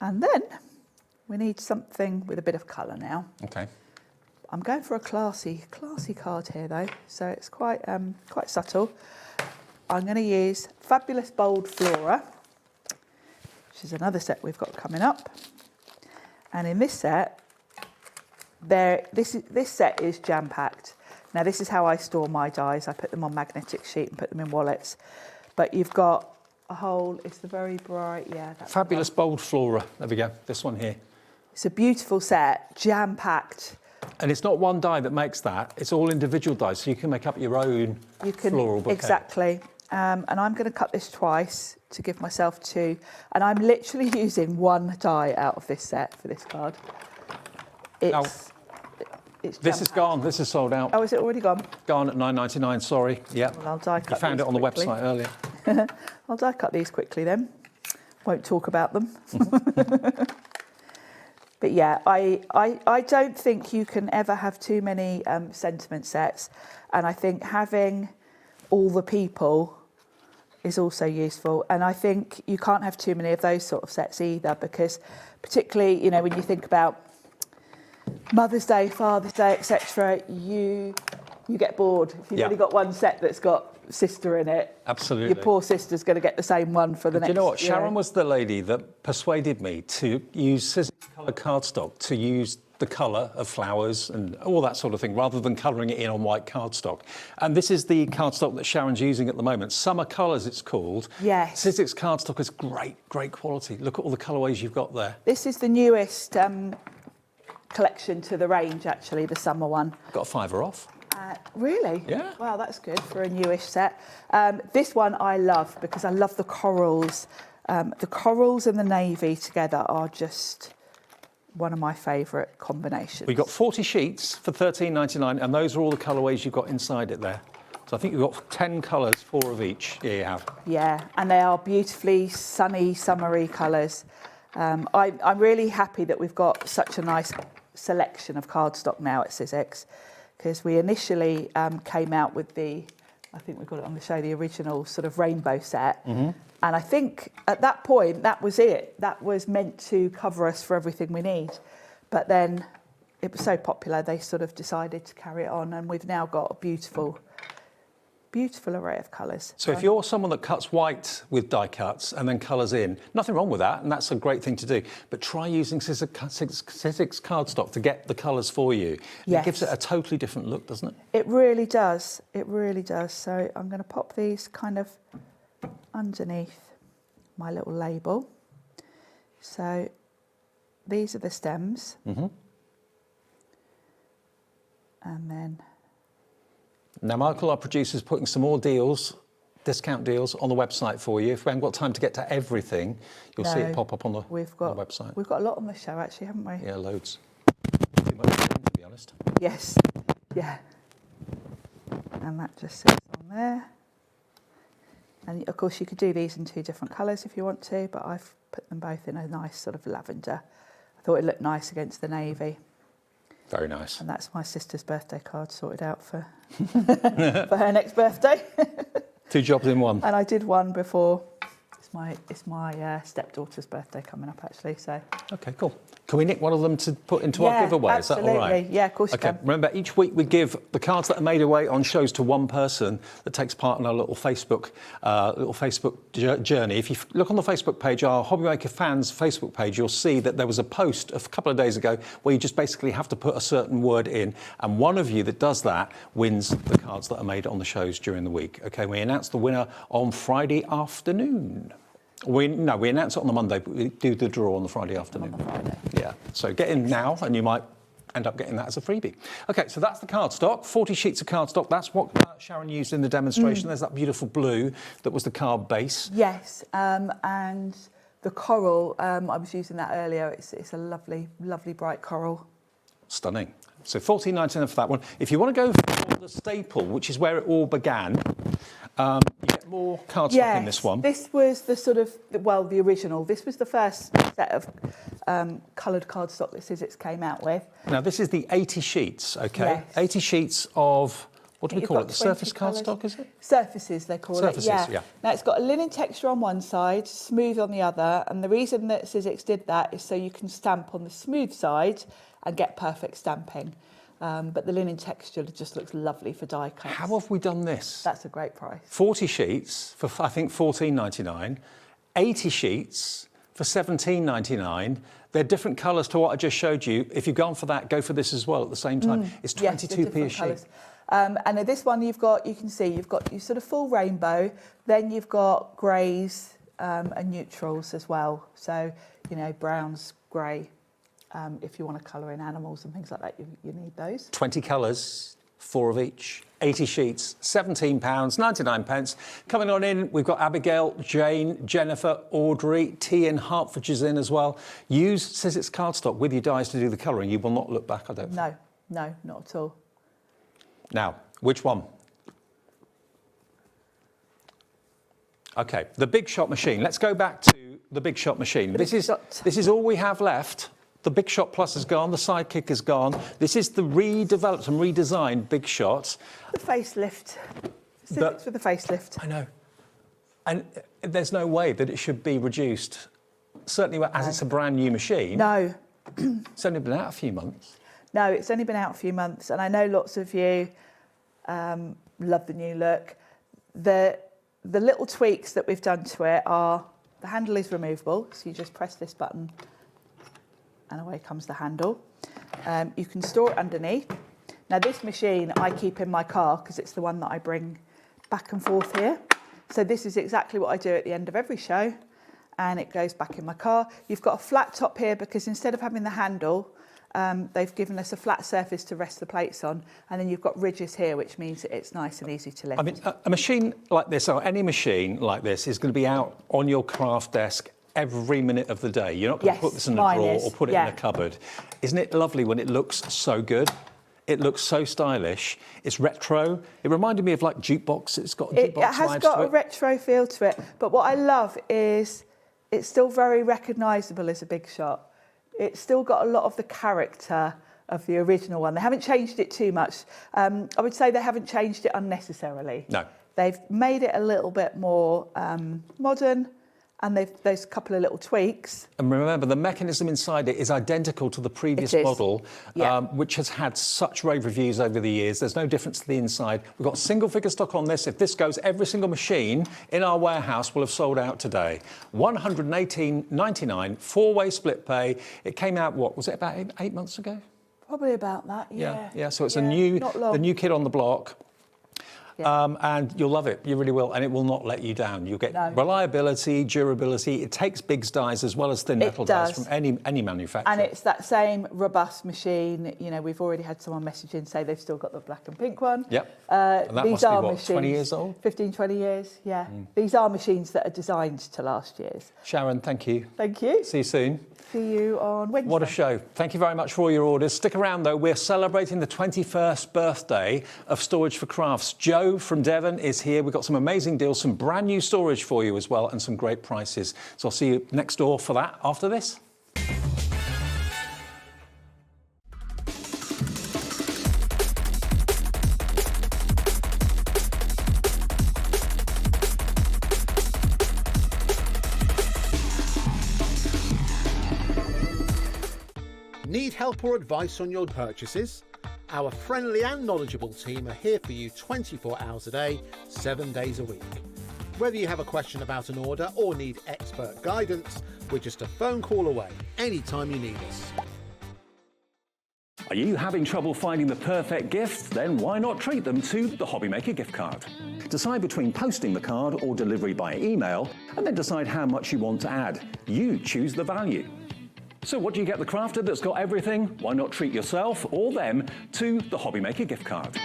And then we need something with a bit of colour now. Okay. I'm going for a classy card here though, so it's quite subtle. I'm going to use Fabulous Bold Flora, which is another set we've got coming up. And in this set, this set is jam-packed. Now this is how I store my dies. I put them on magnetic sheet and put them in wallets. But you've got a whole, it's the very bright, yeah. Fabulous Bold Flora, there we go, this one here. It's a beautiful set, jam-packed. And it's not one die that makes that, it's all individual dies, so you can make up your own floral bouquet. Exactly. and I'm going to cut this twice to give myself 2. And I'm literally using 1 die out of this set for this card. It's this is gone. This is sold out. Oh, is it already gone? Gone at £9.99. Sorry. Yeah. Well, I'll die cut. You found it on the quickly. website earlier. I'll die cut these quickly then. Won't talk about them. But yeah, I don't think you can ever have too many sentiment sets, and I think having all the people is also useful. And I think you can't have too many of those sort of sets either, because particularly, you know, when you think about Mother's Day, Father's Day, etc., you get bored. If you've only got one set that's got sister in it, absolutely, your poor sister's going to get the same one for the next. Do you know what? year. Sharon was the lady that persuaded me to use Sizzix colour cardstock, to use the colour of flowers and all that sort of thing, rather than colouring it in on white cardstock. And this is the cardstock that Sharon's using at the moment. Summer Colours, it's called. Yes. Sizzix cardstock is great quality. Look at all the colourways you've got there. This is the newest collection to the range, actually, the summer one. Got a £5 off. Really? Yeah. Wow, that's good for a newish set. This one I love because I love the corals. The corals and the navy together are just one of my favourite combinations. We got 40 sheets for $13.99, and those are all the colourways you've got inside it there. So I think you've got 10 colours, 4 of each. Yeah, you have. Yeah, and they are beautifully sunny, summery colours. I'm really happy that we've got such a nice selection of cardstock now at Sizzix, because we initially came out with I think we've got it on the show, the original sort of rainbow set. Mm-hmm. And I think at that point, that was it. That was meant to cover us for everything we need. But then it was so popular, they sort of decided to carry it on, and we've now got a beautiful array of colours. So if you're someone that cuts white with die cuts and then colours in, nothing wrong with that, and that's a great thing to do, but try using Sizzix cardstock to get the colours for you. Yes. It gives it a totally different look, doesn't it? It really does. It really does. So I'm going to pop these kind of underneath my little label. So these are the stems. Mm-hmm. And then... Now, Michael, our producer, is putting some more deals, discount deals, on the website for you. If we haven't got time to get to everything, you'll see it pop up on the website. We've got a lot on the show, actually, haven't we? Yeah, loads. Too much, to be honest. Yes. Yeah. And that just sits on there. And of course, you could do these in 2 different colours if you want to, but I've put them both in a nice sort of lavender. I thought it looked nice against the navy. Very nice. And that's my sister's birthday card sorted out for for her next birthday. 2 jobs in one. And I did one before. It's my stepdaughter's birthday coming up, actually. So. Okay, cool. Can we nick one of them to put into our giveaway? Absolutely. Is that all right? Yeah, of course you Okay, can. remember, each week we give the cards that are made away on shows to one person that takes part in our little Facebook journey. If you look on the Facebook page, our HobbyMaker fans Facebook page, you'll see that there was a post a couple of days ago where you just basically have to put a certain word in, and one of you that does that wins the cards that are made on the shows during the week. Okay, we announce the winner on Friday afternoon. We announce it on the Monday, but we do the draw on the Friday afternoon. On the Friday. Yeah, so get in now and you might end up getting that as a freebie. Okay, so that's the cardstock, 40 sheets of cardstock. That's what Sharon used in the demonstration. There's that beautiful blue that was the card base. Yes, and the coral, I was using that earlier. It's a lovely, lovely bright coral. Stunning. So $14.99 for that one. If you want to go for the staple, which is where it all began, you get more cardstock in this one. This was the sort of, the original. This was the first set of coloured cardstock that Sizzix came out with. Now, this is the 80 sheets, okay? Yes. 80 sheets of, what do we You've call got it? The 20 surface colours. cardstock, is it? Surfaces, they call Surfaces, it. yeah. Now, it's got a linen texture on one side, smooth on the other. And the reason that Sizzix did that is so you can stamp on the smooth side and get perfect stamping. But the linen texture just looks lovely for die cuts. How have we done this? That's a great price. 40 sheets for, I think, $14.99. 80 sheets for $17.99. They're different colours to what I just showed you. If you've gone for that, go for this as well at the same time. It's 22p a sheet. Colours. And then this one you can see you've got your sort of full rainbow, then you've got greys and neutrals as well. So, browns, grey. If you want to colour in animals and things like that, you need those. 20 colours, 4 of each. 80 sheets, £17.99. Coming on in, we've got Abigail, Jane, Jennifer, Audrey, T in Hertfordshire's in as well. Use Sizzix cardstock with your dies to do the colouring. You will not look back, I don't think. No, not at all. Now, which one? Okay, the Big Shot machine. Let's go back to the Big Shot machine. This is all we have left. The Big Shot Plus is gone, the Sidekick is gone. This is the redeveloped and redesigned Big Shot. The facelift. Sizzix with the facelift. I know. And there's no way that it should be reduced. Certainly as it's a brand new machine. No. It's only been out a few months. No, it's only been out a few months, and I know lots of you love the new look. The little tweaks that we've done to it are the handle is removable, so you just press this button and away comes the handle. You can store it underneath. Now this machine I keep in my car because it's the one that I bring back and forth here. So this is exactly what I do at the end of every show, and it goes back in my car. You've got a flat top here because instead of having the handle, they've given us a flat surface to rest the plates on, and then you've got ridges here, which means that it's nice and easy to lift. I mean, a machine like this, or any machine like this, is going to be out on your craft desk every minute of the day. You're not going to put this in a drawer or put it in a cupboard. Isn't it lovely when it looks so good? It looks so stylish. It's retro. It reminded me of like jukebox. It's got jukebox vibes to it. It has got a retro feel to it, but what I love is it's still very recognisable as a Big Shot. It's still got a lot of the character of the original one. They haven't changed it too much. I would say they haven't changed it unnecessarily. No. They've made it a little bit more modern, and those couple of little tweaks. And remember, the mechanism inside it is identical to the previous model, which has had such rave reviews over the years. There's no difference to the inside. We've got single figure stock on this. If this goes, every single machine in our warehouse will have sold out today. $118.99, four-way split pay. It came out, what, was it about eight months ago? Probably about that, yeah. Yeah, so it's the new kid on the block. And you'll love it, you really will, and it will not let you down. You'll get reliability, durability. It takes big dies as well as thin metal dies from any manufacturer. And it's that same robust machine. You know, we've already had someone message in say they've still got the black and pink one. Yep. And that these must are be, what, machines, 20 years old? 15, 20 years, yeah. These are machines that are designed to last years. Sharon, thank you. Thank you. See you soon. See you on Wednesday. What a show. Thank you very much for all your orders. Stick around though, we're celebrating the 21st birthday of Storage4Crafts. Joe from Devon is here. We've got some amazing deals, some brand new storage for you as well, and some great prices. So I'll see you next door for that after this. Need help or advice on your purchases? Our friendly and knowledgeable team are here for you 24 hours a day, 7 days a week. Whether you have a question about an order or need expert guidance, we're just a phone call away anytime you need us. Are you having trouble finding the perfect gift? Then why not treat them to the HobbyMaker gift card? Decide between posting the card or delivery by email, and then decide how much you want to add. You choose the value. So what do you get the crafter that's got everything? Why not treat yourself or them to the HobbyMaker gift card?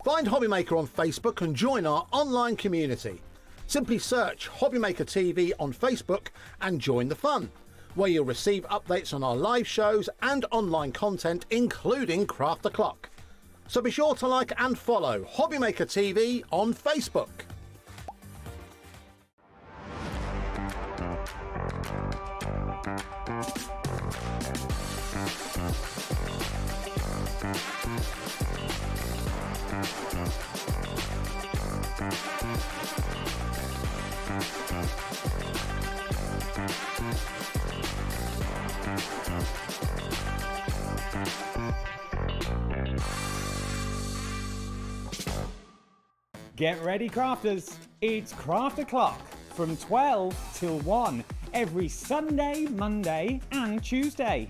Find HobbyMaker on Facebook and join our online community. Simply search HobbyMaker TV on Facebook and join the fun, where you'll receive updates on our live shows and online content, including Craft the Clock. So be sure to like and follow HobbyMaker TV on Facebook. Get ready, crafters. It's Craft O'Clock from 12 till 1 every Sunday, Monday and Tuesday.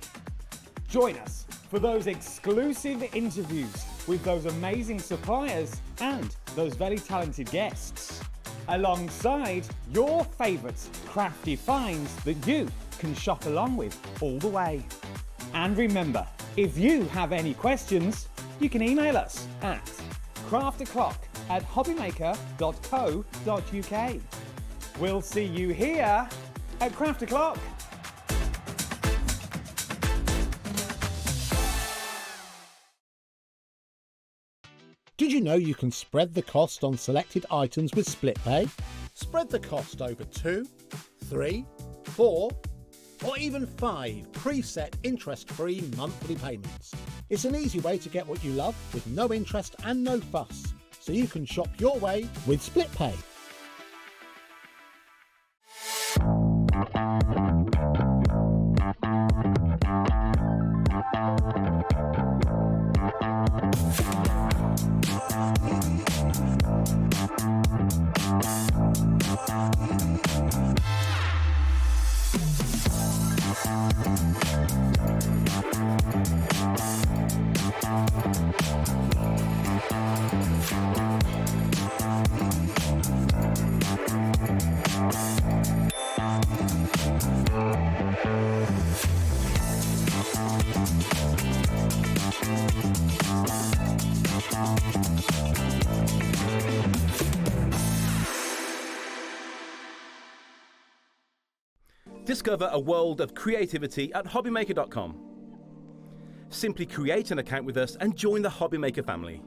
Join us for those exclusive interviews with those amazing suppliers and those very talented guests, alongside your favourite crafty finds that you can shop along with all the way. And remember, If you have any questions, you can email us at crafterclock@hobbymaker.co.uk. We'll see you here at Craft O'Clock. Did you know you can spread the cost on selected items with split pay? Spread the cost over 2, 3, 4, or even 5 preset interest-free monthly payments. It's an easy way to get what you love with no interest and no fuss, so you can shop your way with split pay. Discover a world of creativity at HobbyMaker.com. Simply create an account with us and join the HobbyMaker family.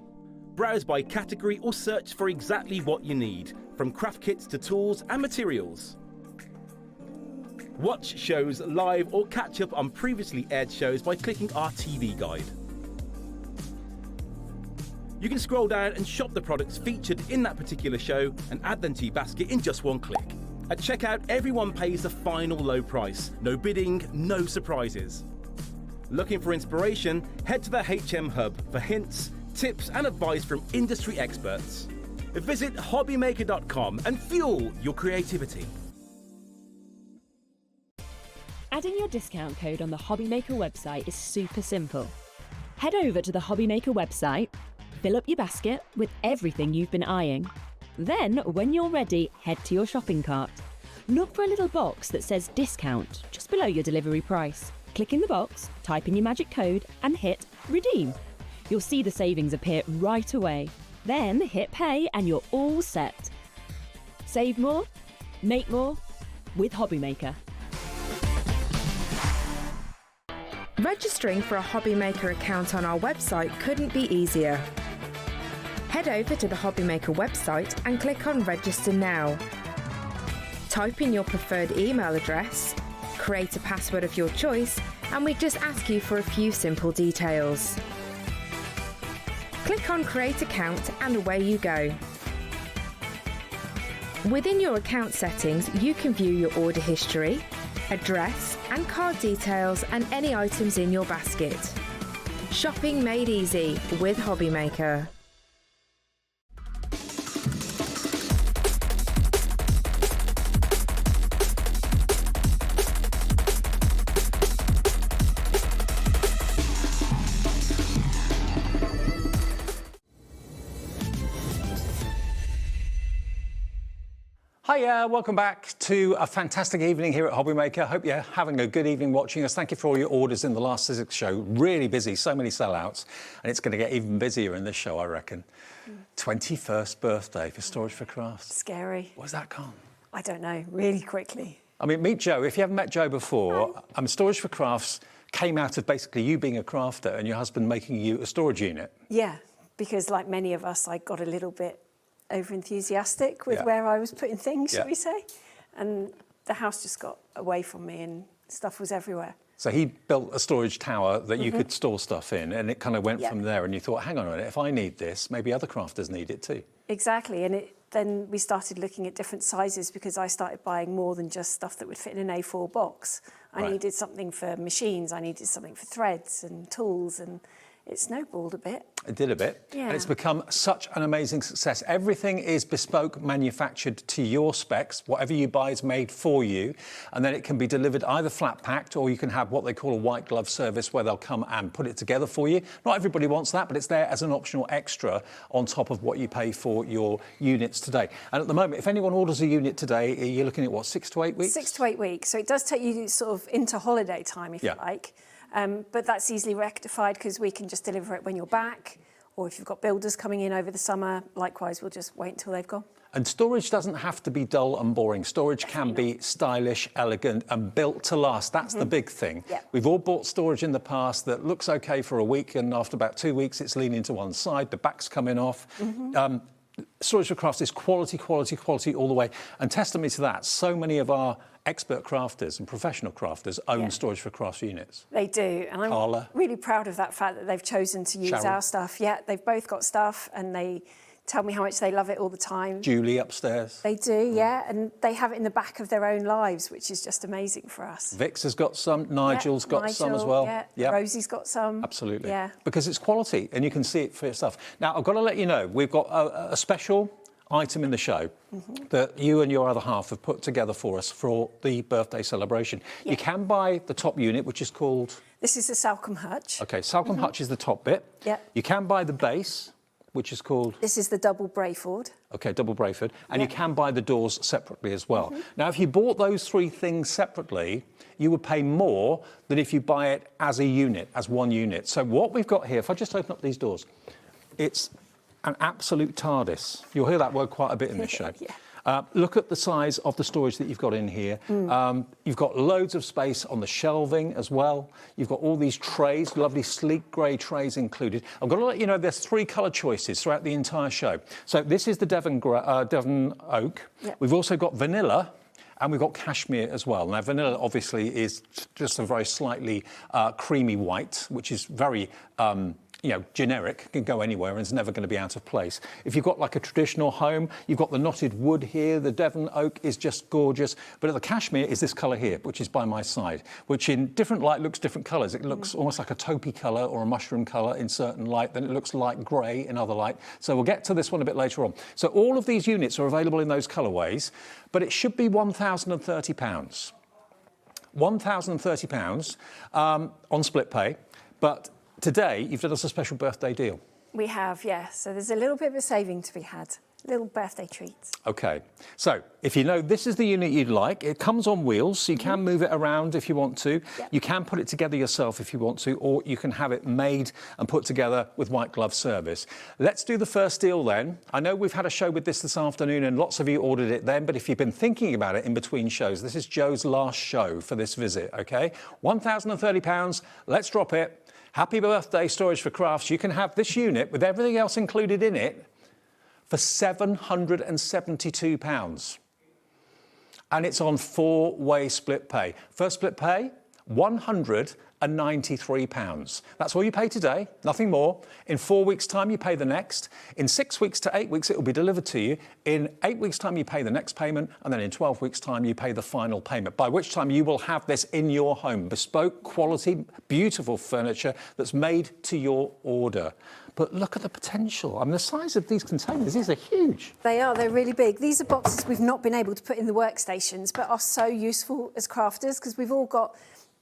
Browse by category or search for exactly what you need, from craft kits to tools and materials. Watch shows live or catch up on previously aired shows by clicking our TV guide. You can scroll down and shop the products featured in that particular show and add them to your basket in just one click. At checkout, everyone pays the final low price. No bidding, no surprises. Looking for inspiration? Head to the HM Hub for hints, tips and advice from industry experts. Visit HobbyMaker.com and fuel your creativity. Adding your discount code on the HobbyMaker website is super simple. Head over to the HobbyMaker website, fill up your basket with everything you've been eyeing. Then, when you're ready, head to your shopping cart. Look for a little box that says discount just below your delivery price. Click in the box, type in your magic code and hit redeem. You'll see the savings appear right away. Then hit pay and you're all set. Save more, make more with HobbyMaker. Registering for a HobbyMaker account on our website couldn't be easier. Head over to the HobbyMaker website and click on Register Now. Type in your preferred email address, create a password of your choice, and we just ask you for a few simple details. Click on Create Account and away you go. Within your account settings, you can view your order history, address and card details and any items in your basket. Shopping made easy with HobbyMaker. Hiya, welcome back to a fantastic evening here at HobbyMaker. Hope you're having a good evening watching us. Thank you for all your orders in the last Sizzix show. Really busy, so many sellouts, and it's going to get even busier in this show, I reckon. 21st birthday for Storage4Crafts. Scary. Where's that gone? I don't know, really quickly. I mean, meet Joe. If you haven't met Joe before, Storage4Crafts came out of basically you being a crafter and your husband making you a storage unit. Yeah, because like many of us, I got a little bit over-enthusiastic with where I was putting things, shall we say. And the house just got away from me and stuff was everywhere. So he built a storage tower that you could store stuff in, and it kind of went from there, and you thought, hang on a minute, if I need this, maybe other crafters need it too. Exactly, and then we started looking at different sizes because I started buying more than just stuff that would fit in an A4 box. I needed something for machines, I needed something for threads and tools, and it snowballed a bit. It did a bit. Yeah. And it's become such an amazing success. Everything is bespoke, manufactured to your specs. Whatever you buy is made for you. And then it can be delivered either flat packed, or you can have what they call a white glove service where they'll come and put it together for you. Not everybody wants that, but it's there as an optional extra on top of what you pay for your units today. And at the moment, if anyone orders a unit today, you're looking at what, 6 to 8 weeks? 6 to 8 weeks. So it does take you sort of into holiday time, if you like. But that's easily rectified because we can just deliver it when you're back, or if you've got builders coming in over the summer, likewise, we'll just wait until they've gone. And storage doesn't have to be dull and boring. Storage can be stylish, elegant, and built to last. That's the big thing. Yeah. We've all bought storage in the past that looks okay for a week, and after about 2 weeks, it's leaning to one side, the back's coming off. Storage4Crafts is quality, quality, quality all the way. And testimony to that, so many of our expert crafters and professional crafters own Storage4Crafts units. They do, and I'm Carla. really proud of that fact that they've chosen to use Sharon. our stuff. Yeah, they've both got stuff, and they tell me how much they love it all the time. Julie upstairs. They do, yeah, and they have it in the back of their own lives, which is just amazing for us. Vix has got some, Nigel's got some as well. Yeah, Rosie's got some. Absolutely. Yeah. Because it's quality and you can see it for yourself. Now, I've got to let you know, we've got a special item in the show that you and your other half have put together for us for the birthday celebration. You can buy the top unit, which is called... This is the Salcombe Hutch. OK, Salcombe Hutch is the top bit. Yeah. You can buy the base, which is called... This is the double Brayford. OK, double Brayford. And you can buy the doors separately as well. Now, if you bought those three things separately, you would pay more than if you buy it as a unit, as one unit. So what we've got here, if I just open up these doors, it's an absolute TARDIS. You'll hear that word quite a bit in this show. Look at the size of the storage that you've got in here. You've got loads of space on the shelving as well. You've got all these trays, lovely sleek grey trays included. I've got to let you know there's 3 colour choices throughout the entire show. So this is the Devon Oak. We've also got vanilla. And we've got cashmere as well. Now, vanilla obviously is just a very slightly creamy white, which is very, generic, can go anywhere and is never going to be out of place. If you've got like a traditional home, you've got the knotted wood here, the Devon oak is just gorgeous, but the cashmere is this colour here, which is by my side, which in different light looks different colours. It looks almost like a taupey colour or a mushroom colour in certain light, then it looks light grey in other light. So we'll get to this one a bit later on. So all of these units are available in those colourways, but it should be £1,030. £1,030 on split pay, but today, you've done us a special birthday deal. We have, yeah. So there's a little bit of a saving to be had. Little birthday treats. OK. So if you know this is the unit you'd like, it comes on wheels, so you can move it around if you want to. You can put it together yourself if you want to, or you can have it made and put together with white glove service. Let's do the first deal then. I know we've had a show with this afternoon and lots of you ordered it then, but if you've been thinking about it in between shows, this is Joe's last show for this visit, OK? £1,030, let's drop it. Happy birthday, Storage4Crafts. You can have this unit with everything else included in it for £772. And it's on 4-way split pay. First split pay, £193. That's all you pay today, nothing more. In 4 weeks' time, you pay the next. In 6 weeks to 8 weeks, it will be delivered to you. In 8 weeks' time, you pay the next payment. And then in 12 weeks' time, you pay the final payment, by which time you will have this in your home. Bespoke, quality, beautiful furniture that's made to your order. But look at the potential. I mean, the size of these containers, these are huge. They are, they're really big. These are boxes we've not been able to put in the workstations, but are so useful as crafters because we've all got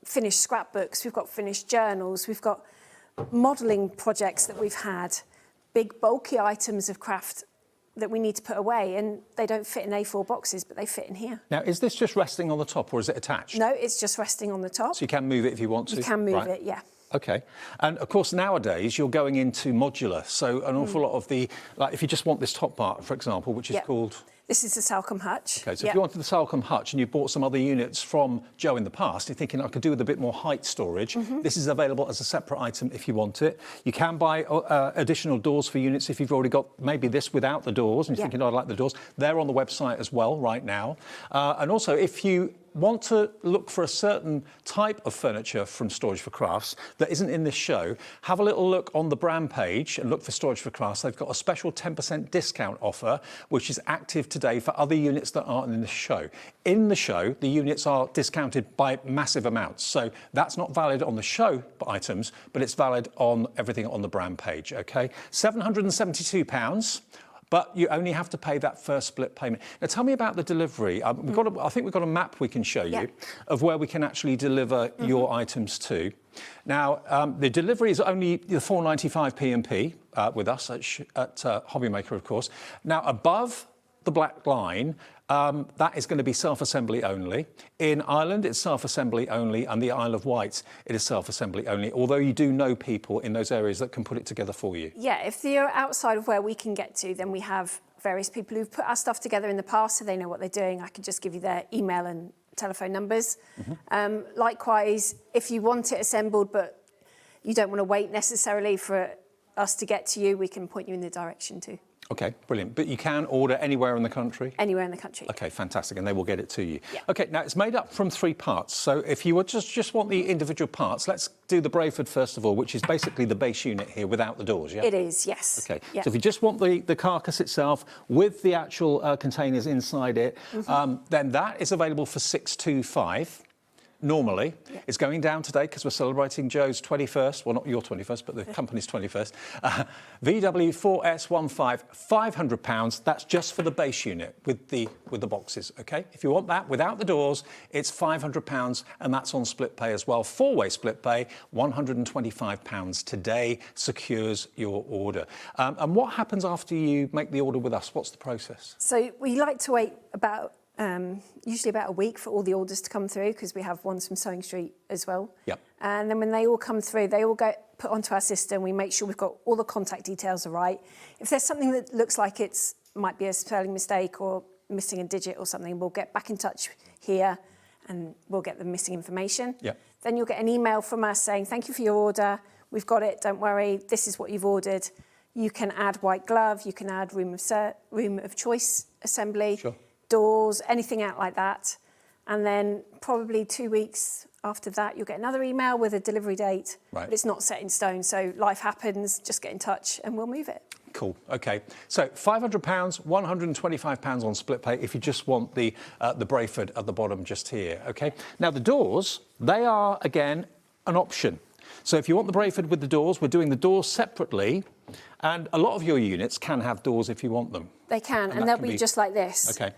finished scrapbooks, we've got finished journals, we've got modelling projects that we've had, big bulky items of craft that we need to put away, and they don't fit in A4 boxes, but they fit in here. Now, is this just resting on the top or is it attached? No, it's just resting on the top. So you can move it if you want to? You can move it, yeah. OK. And, of course, nowadays, you're going into modular. So an awful lot of the... Like, if you just want this top part, for example, which is called... This is the Salcombe Hutch. OK, so if you wanted the Salcombe Hutch and you bought some other units from Joe in the past, you're thinking, I could do with a bit more height storage. This is available as a separate item if you want it. You can buy additional doors for units if you've already got maybe this without the doors and you're thinking, oh, I like the doors. They're on the website as well right now. And also, if you want to look for a certain type of furniture from Storage4Crafts that isn't in this show, have a little look on the brand page and look for Storage4Crafts. They've got a special 10% discount offer, which is active today for other units that aren't in the show. In the show, the units are discounted by massive amounts. So that's not valid on the show items, but it's valid on everything on the brand page, OK? £772. But you only have to pay that first split payment. Now, tell me about the delivery. I think we've got a map we can show you of where we can actually deliver your items to. Now, the delivery is only the £4.95 P&P with us at HobbyMaker, of course. Now, above the black line, that is going to be self-assembly only. In Ireland, it's self-assembly only, and the Isle of Wight, it is self-assembly only, although you do know people in those areas that can put it together for you. Yeah, if you're outside of where we can get to, then we have various people who've put our stuff together in the past, so they know what they're doing. I can just give you their email and telephone numbers. Likewise, if you want it assembled, but you don't want to wait necessarily for us to get to you, we can point you in the direction too. Okay, brilliant. But you can order anywhere in the country? Anywhere in the country. Okay, fantastic, and they will get it to you. Yeah. Okay, now it's made up from 3 parts. So if you would just want the individual parts, let's do the Brayford first of all, which is basically the base unit here without the doors, yeah? It is, yes. Okay, Yeah. so if you just want the carcass itself with the actual containers inside it, then that is available for $625. Normally, it's going down today because we're celebrating Joe's 21st, well, not your 21st, but the company's 21st. VW4S15, £500. That's just for the base unit with the boxes, okay? If you want that without the doors, it's £500, and that's on split pay as well. 4-way split pay, £125 today secures your order. And what happens after you make the order with us? What's the process? So we like to wait about usually about a week for all the orders to come through, because we have ones from Sewing Street as well. Yep. And then when they all come through, they all get put onto our system. We make sure we've got all the contact details are right. If there's something that looks like it's might be a spelling mistake or missing a digit or something, we'll get back in touch here and we'll get the missing information. Yep. Then you'll get an email from us saying, thank you for your order. We've got it, don't worry. This is what you've ordered. You can add white glove, you can add room of choice assembly. Sure. Doors, anything out like that. And then probably 2 weeks after that, you'll get another email with a delivery date. Right. But it's not set in stone, so life happens, just get in touch and we'll move it. Cool, okay. So £500, £125 on split pay if you just want the Brayford at the bottom just here, okay? Now the doors, they are, again, an option. So if you want the Brayford with the doors, we're doing the doors separately, and a lot of your units can have doors if you want them. They can, and they'll be just like this. Okay.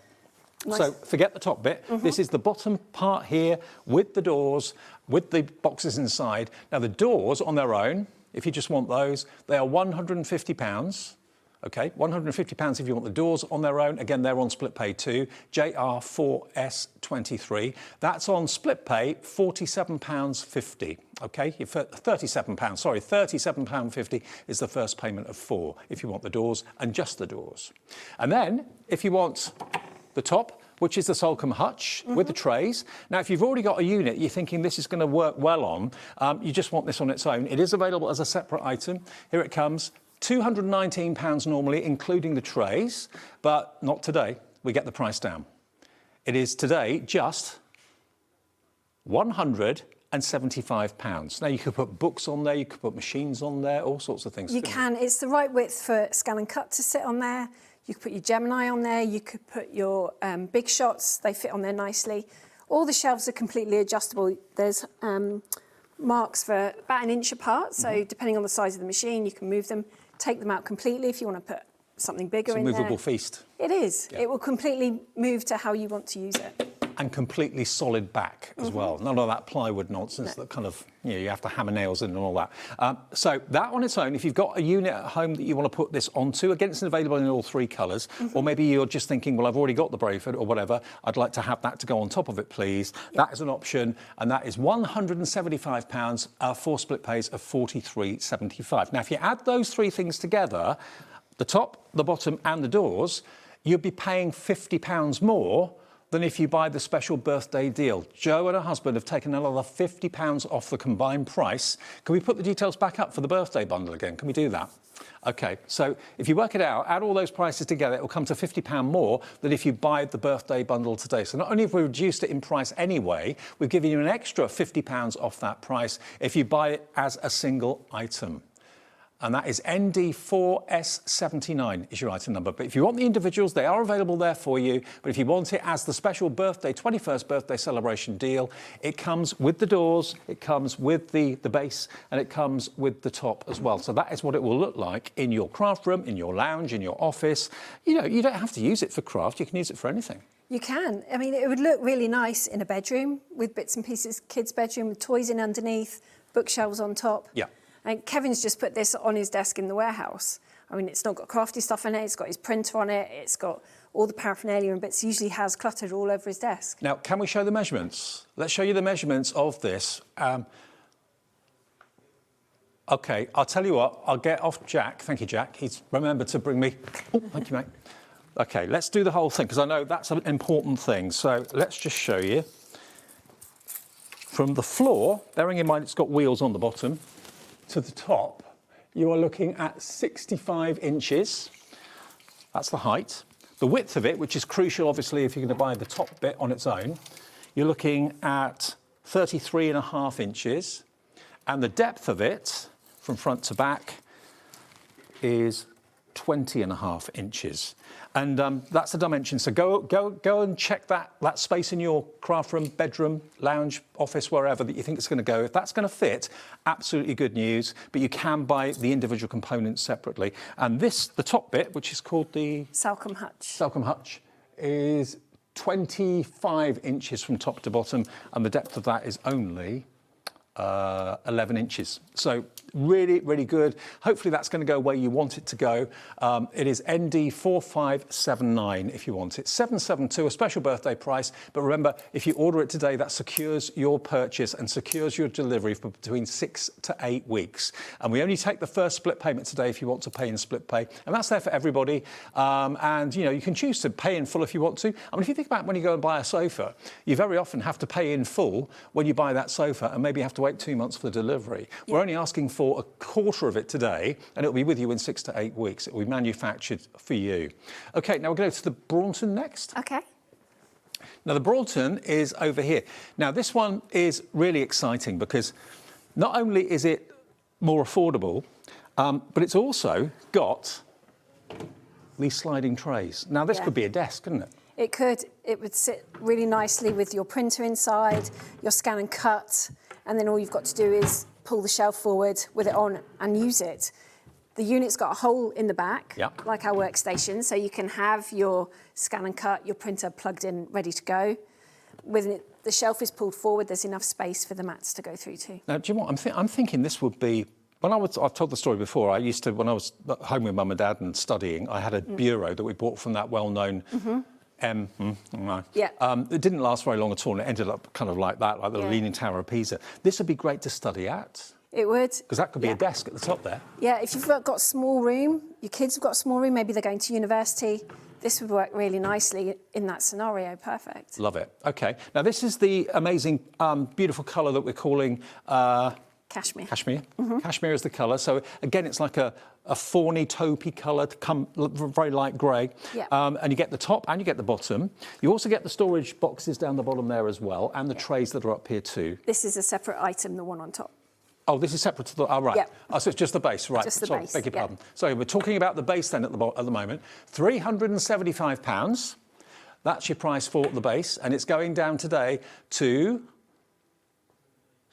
Nice. So forget the top bit. This is the bottom part here with the doors, with the boxes inside. Now the doors on their own, if you just want those, they are £150. Okay, £150 if you want the doors on their own. Again, they're on split pay too. JR4S23. That's on split pay, £47.50. Okay, £37, sorry, £37.50 is the first payment of 4 if you want the doors and just the doors. And then if you want the top, which is the Solcombe hutch with the trays. Now, if you've already got a unit you're thinking this is going to work well on, you just want this on its own. It is available as a separate item. Here it comes. £219 normally, including the trays, but not today. We get the price down. It is today just £175. Now, you could put books on there, you could put machines on there, all sorts of things. You can. It's the right width for scan and cut to sit on there. You could put your Gemini on there. You could put your big shots. They fit on there nicely. All the shelves are completely adjustable. There's marks for about 1 inch apart. So depending on the size of the machine, you can move them, take them out completely if you want to put something bigger in there. It's a movable feast. It is. Yeah. It will completely move to how you want to use it. And completely solid back as well. None of that plywood nonsense that kind of, you know, you have to hammer nails in and all that. So that on its own, if you've got a unit at home that you want to put this onto, again, it's available in all 3 colours, or maybe you're just thinking, well, I've already got the Brayford or whatever, I'd like to have that to go on top of it, please. That is an option, and that is £175 for split pays of £43.75. Now, if you add those 3 things together, the top, the bottom and the doors, you'd be paying £50 more than if you buy the special birthday deal. Joe and her husband have taken another £50 off the combined price. Can we put the details back up for the birthday bundle again? Can we do that? Okay, so if you work it out, add all those prices together, it will come to £50 more than if you buy the birthday bundle today. So not only have we reduced it in price anyway, we've given you an extra £50 off that price if you buy it as a single item. And that is ND4S79 is your item number. But if you want the individuals, they are available there for you. But if you want it as the special birthday, 21st birthday celebration deal, it comes with the doors, it comes with the base, and it comes with the top as well. So that is what it will look like in your craft room, in your lounge, in your office. You know, you don't have to use it for craft, you can use it for anything. You can. I mean, it would look really nice in a bedroom with bits and pieces, kids' bedroom with toys in underneath, bookshelves on top. Yeah. And Kevin's just put this on his desk in the warehouse. I mean, it's not got crafty stuff in it, it's got his printer on it, it's got all the paraphernalia and bits usually has cluttered all over his desk. Now, can we show the measurements? Let's show you the measurements of this. OK, I'll tell you what, I'll get off Jack. Thank you, Jack. He's remembered to bring me... Oh, thank you, mate. OK, let's do the whole thing, because I know that's an important thing. So let's just show you. From the floor, bearing in mind it's got wheels on the bottom, to the top, you are looking at 65 inches. That's the height. The width of it, which is crucial, obviously, if you're going to buy the top bit on its own, you're looking at 33.5 inches. And the depth of it, from front to back, is 20.5 inches. And that's the dimension. So go and check that space in your craft room, bedroom, lounge, office, wherever that you think it's going to go. If that's going to fit, absolutely good news. But you can buy the individual components separately. And this, the top bit, which is called the Salcombe hutch. Salcombe hutch, is 25 inches from top to bottom, and the depth of that is only 11 inches. So really, really good. Hopefully that's going to go where you want it to go. It is ND4579 if you want it. 772, a special birthday price. But remember, if you order it today, that secures your purchase and secures your delivery for between 6 to 8 weeks. And we only take the first split payment today if you want to pay in split pay. And that's there for everybody. And, you know, you can choose to pay in full if you want to. I mean, if you think about when you go and buy a sofa, you very often have to pay in full when you buy that sofa and maybe have to wait 2 months for the delivery. Yeah. We're only asking for a quarter of it today, and it'll be with you in 6 to 8 weeks. It will be manufactured for you. OK, now we're going to go to the Braunton next. OK. Now, the Braunton is over here. Now, this one is really exciting because not only is it more affordable, but it's also got these sliding trays. Now, this could be a desk, couldn't it? It could. It would sit really nicely with your printer inside, your scan and cut, and then all you've got to do is pull the shelf forward with it on and use it. The unit's got a hole in the back, like our workstation, so you can have your scan and cut, your printer plugged in, ready to go. When the shelf is pulled forward, there's enough space for the mats to go through too. Now, do you know what? I'm thinking this would be... I've told the story before, when I was at home with Mum and Dad and studying, I had a bureau that we bought from that well-known... It didn't last very long at all, and it ended up kind of like that, like the Leaning Tower of Pisa. This would be great to study at. It would. Because that could be a desk at the top there. Yeah, if you've got a small room, your kids have got a small room, maybe they're going to university, this would work really nicely in that scenario. Perfect. Love it. OK. Now, this is the amazing, beautiful colour that we're calling... Cashmere. Cashmere. Cashmere is the colour. So, again, it's like a fawny, taupey colour, very light grey. Yeah. And you get the top and you get the bottom. You also get the storage boxes down the bottom there as well, and the trays that are up here too. This is a separate item, the one on top. Oh, this is separate to the... Oh, right. Yeah. Oh, so it's just the base, right. Just the Sorry, base, beg your pardon. So we're talking about the base then at the moment. £375. That's your price for the base, and it's going down today to...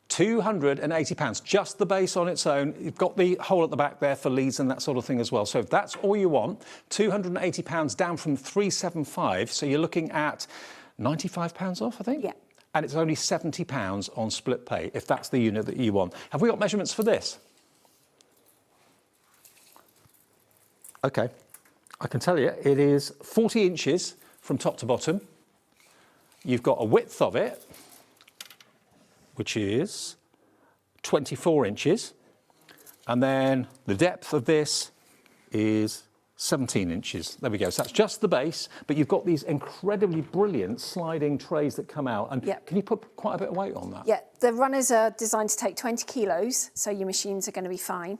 £280, just the base on its own. You've got the hole at the back there for leads and that sort of thing as well. So if that's all you want, £280 down from £375. So you're looking at £95 off, I think? Yeah. And it's only £70 on split pay, if that's the unit that you want. Have we got measurements for this? OK. I can tell you it is 40 inches from top to bottom. You've got a width of it, which is 24 inches. And then the depth of this is 17 inches. There we go. So that's just the base, but you've got these incredibly brilliant sliding trays that come out. And can you put quite a bit of weight on that? Yeah, the runners are designed to take 20 kilos, so your machines are going to be fine.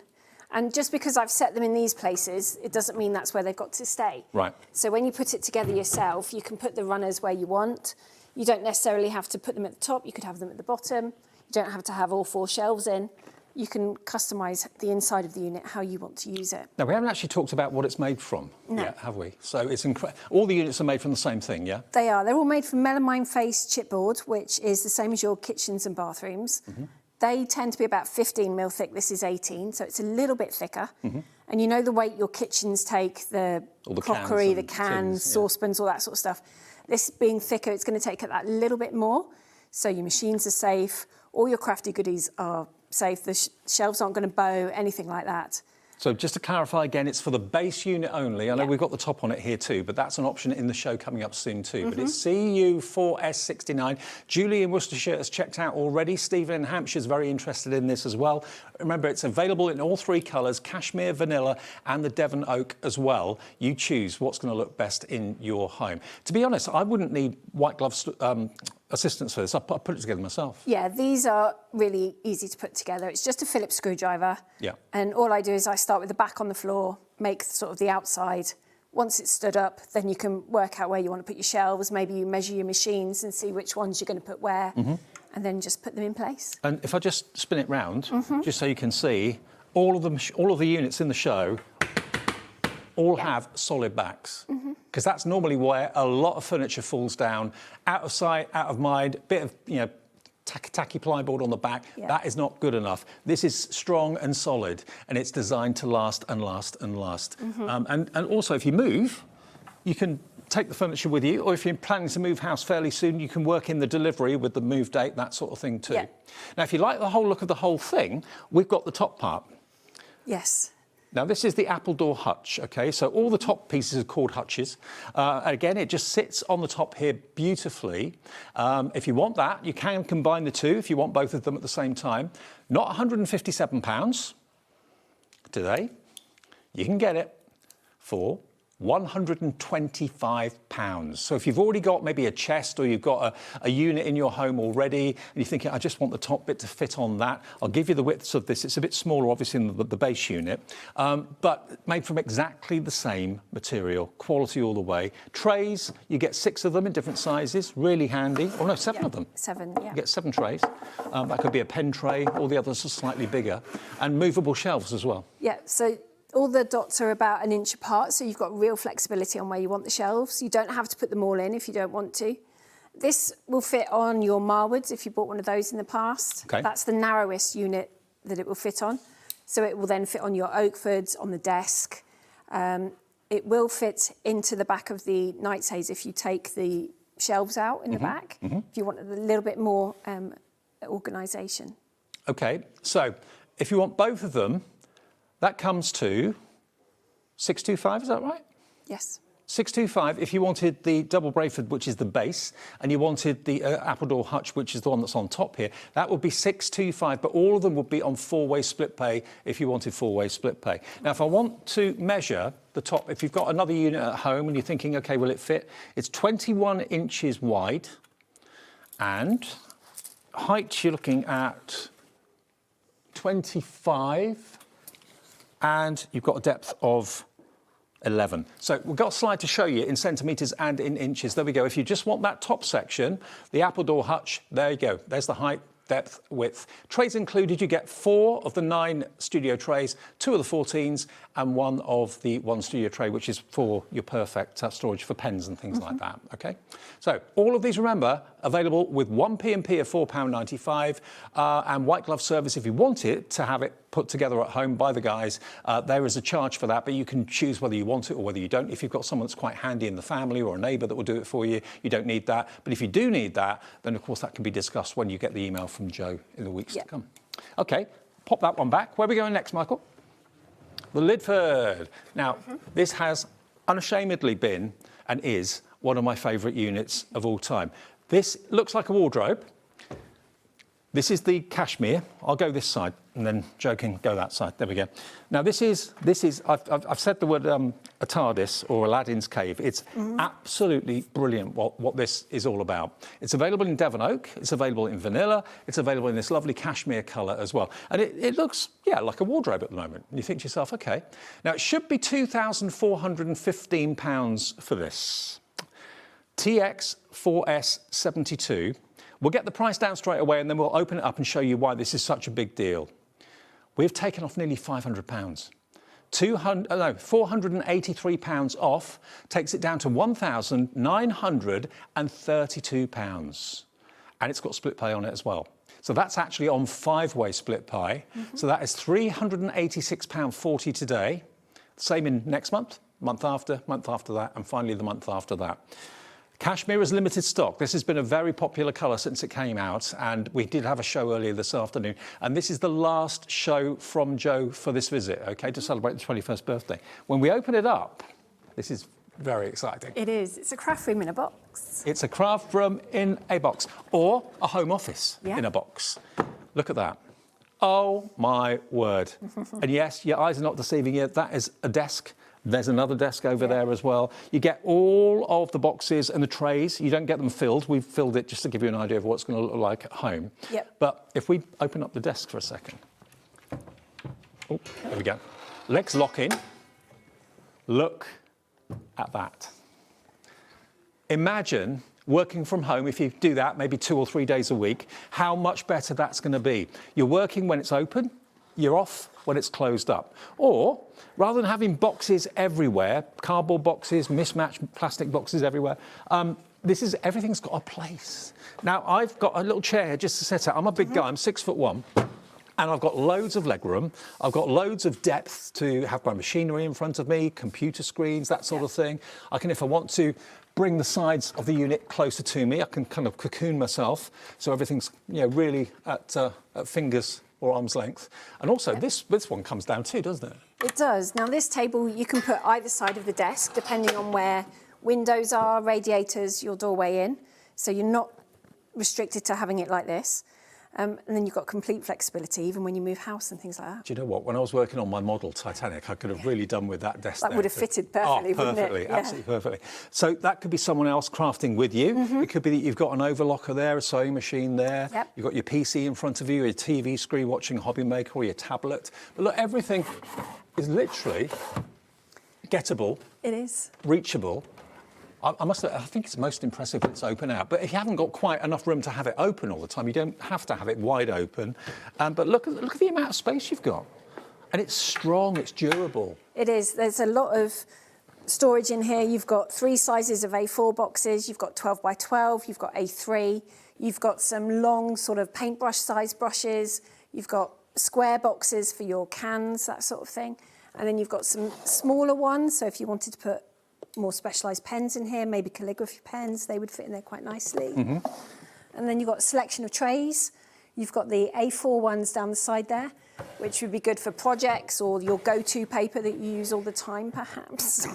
And just because I've set them in these places, it doesn't mean that's where they've got to stay. Right. So when you put it together yourself, you can put the runners where you want. You don't necessarily have to put them at the top. You could have them at the bottom. You don't have to have all 4 shelves in. You can customise the inside of the unit how you want to use it. Now, we haven't actually talked about what it's made from yet, have we? So it's all the units are made from the same thing, yeah? They are. They're all made from melamine face chipboard, which is the same as your kitchens and bathrooms. They tend to be about 15 mil thick. This is 18, so it's a little bit thicker. And you know the weight your kitchens take, the crockery, the cans, saucepans, all that sort of stuff. This being thicker, it's going to take that little bit more. So your machines are safe. All your crafty goodies are safe. The shelves aren't going to bow, anything like that. So just to clarify again, it's for the base unit only. I know we've got the top on it here too, but that's an option in the show coming up soon too. But it's CU4S69. Julie in Worcestershire has checked out already. Stephen in Hampshire is very interested in this as well. Remember, it's available in all 3 colours, cashmere, vanilla and the Devon oak as well. You choose what's going to look best in your home. To be honest, I wouldn't need white glove assistance for this. I put it together myself. Yeah, these are really easy to put together. It's just a Phillips screwdriver. Yeah. And all I do is I start with the back on the floor, make sort of the outside. Once it's stood up, then you can work out where you want to put your shelves. Maybe you measure your machines and see which ones you're going to put where, and then just put them in place. And if I just spin it round, just so you can see, all of the units in the show all have solid backs, because that's normally where a lot of furniture falls down, out of sight, out of mind, bit of, you know, tacky plyboard on the back. That is not good enough. This is strong and solid, and it's designed to last and last and last. And also, if you move, you can take the furniture with you, or if you're planning to move house fairly soon, you can work in the delivery with the move date, that sort of thing too. Now, if you like the whole look of the whole thing, we've got the top part. Yes. Now, this is the apple door hutch, OK? So all the top pieces are called hutches. Again, it just sits on the top here beautifully. If you want that, you can combine the two if you want both of them at the same time. Not £157 today. You can get it for £125. So if you've already got maybe a chest, or you've got a unit in your home already, and you're thinking, I just want the top bit to fit on that, I'll give you the widths of this. It's a bit smaller, obviously, than the base unit, but made from exactly the same material, quality all the way. Trays, you get 6 of them in different sizes, really handy. Oh no, 7 of them. 7, yeah. You get 7 trays. That could be a pen tray, all the others are slightly bigger, and movable shelves as well. Yeah, so all the dots are about 1 inch apart, so you've got real flexibility on where you want the shelves. You don't have to put them all in if you don't want to. This will fit on your Marwoods if you bought one of those in the past. Okay. That's the narrowest unit that it will fit on. So it will then fit on your Oakfords, on the desk. It will fit into the back of the nightshades if you take the shelves out in the back, if you want a little bit more organisation. Okay, so if you want both of them, that comes to £625, is that right? Yes. £625 if you wanted the double Brayford, which is the base, and you wanted the apple door hutch, which is the one that's on top here. That would be £625, but all of them would be on 4-way split pay if you wanted 4-way split pay. Now, if I want to measure the top, if you've got another unit at home and you're thinking, OK, will it fit? It's 21 inches wide, and height you're looking at 25, and you've got a depth of 11. So we've got a slide to show you in centimetres and in inches. There we go. If you just want that top section, the apple door hutch, there you go. There's the height, depth, width. Trays included, you get 4 of the 9 studio trays, 2 of the 14s, and 1 of the 1 studio tray, which is for your perfect storage for pens and things like that, OK? So all of these, remember, available with 1 P&P of £4.95 and white glove service if you want it to have it put together at home by the guys. There is a charge for that, but you can choose whether you want it or whether you don't. If you've got someone that's quite handy in the family or a neighbour that will do it for you, you don't need that. But if you do need that, then of course that can be discussed when you get the email from Joe in the weeks to come. OK, pop that one back. Where are we going next, Michael? The Lidford. Now, this has unashamedly been and is one of my favourite units of all time. This looks like a wardrobe. This is the cashmere. I'll go this side, and then Joe can go that side. There we go. Now, this is. I've said the word a TARDIS or Aladdin's cave. It's absolutely brilliant what this is all about. It's available in Devon oak. It's available in vanilla. It's available in this lovely cashmere colour as well. And it looks, like a wardrobe at the moment. And you think to yourself, OK. Now, it should be £2,415 for this. TX4S72. We'll get the price down straight away, and then we'll open it up and show you why this is such a big deal. We've taken off nearly £500. £483 off takes it down to £1,932. And it's got split pay on it as well. So that's actually on 5-way split pay. So that is £386.40 today. Same in next month, month after that, and finally the month after that. Cashmere is limited stock. This has been a very popular colour since it came out, and we did have a show earlier this afternoon, and this is the last show from Joe for this visit, okay, to celebrate the 21st birthday. When we open it up, this is very exciting. It is. It's a craft room in a box. It's a craft room in a box, or a home office in a box. Look at that. Oh, my word. And yes, your eyes are not deceiving you. That is a desk. There's another desk over there as well. You get all of the boxes and the trays. You don't get them filled. We've filled it just to give you an idea of what it's going to look like at home. Yep. But if we open up the desk for a second. Oh, there we go. Legs lock in. Look at that. Imagine working from home, if you do that maybe 2 or 3 days a week, how much better that's going to be. You're working when it's open, you're off when it's closed up. Or, rather than having boxes everywhere, cardboard boxes, mismatched plastic boxes everywhere, everything's got a place. Now, I've got a little chair here just to set out. I'm a big guy, I'm 6'1", and I've got loads of leg room. I've got loads of depth to have my machinery in front of me, computer screens, that sort of thing. I can, if I want to, bring the sides of the unit closer to me. I can kind of cocoon myself, so everything's really at fingers or arm's length. And also, this one comes down too, doesn't it? It does. Now, this table you can put either side of the desk, depending on where windows are, radiators, your doorway in. So you're not restricted to having it like this. And then you've got complete flexibility, even when you move house and things like that. Do you know what? When I was working on my model Titanic, I could have really done with that desk. That would have fitted perfectly, wouldn't it? Perfectly, absolutely perfectly. So that could be someone else crafting with you. It could be that you've got an overlocker there, a sewing machine there. Yep. You've got your PC in front of you, your TV screen watching HobbyMaker or your tablet. But look, everything is literally gettable. It is. Reachable. I think it's most impressive when it's open out. But if you haven't got quite enough room to have it open all the time, you don't have to have it wide open. But look at the amount of space you've got. And it's strong, it's durable. It is. There's a lot of storage in here. You've got 3 sizes of A4 boxes. You've got 12 by 12. You've got A3. You've got some long sort of paintbrush size brushes. You've got square boxes for your cans, that sort of thing. And then you've got some smaller ones. So if you wanted to put more specialised pens in here, maybe calligraphy pens, they would fit in there quite nicely. And then you've got a selection of trays. You've got the A4 ones down the side there, which would be good for projects or your go-to paper that you use all the time, perhaps.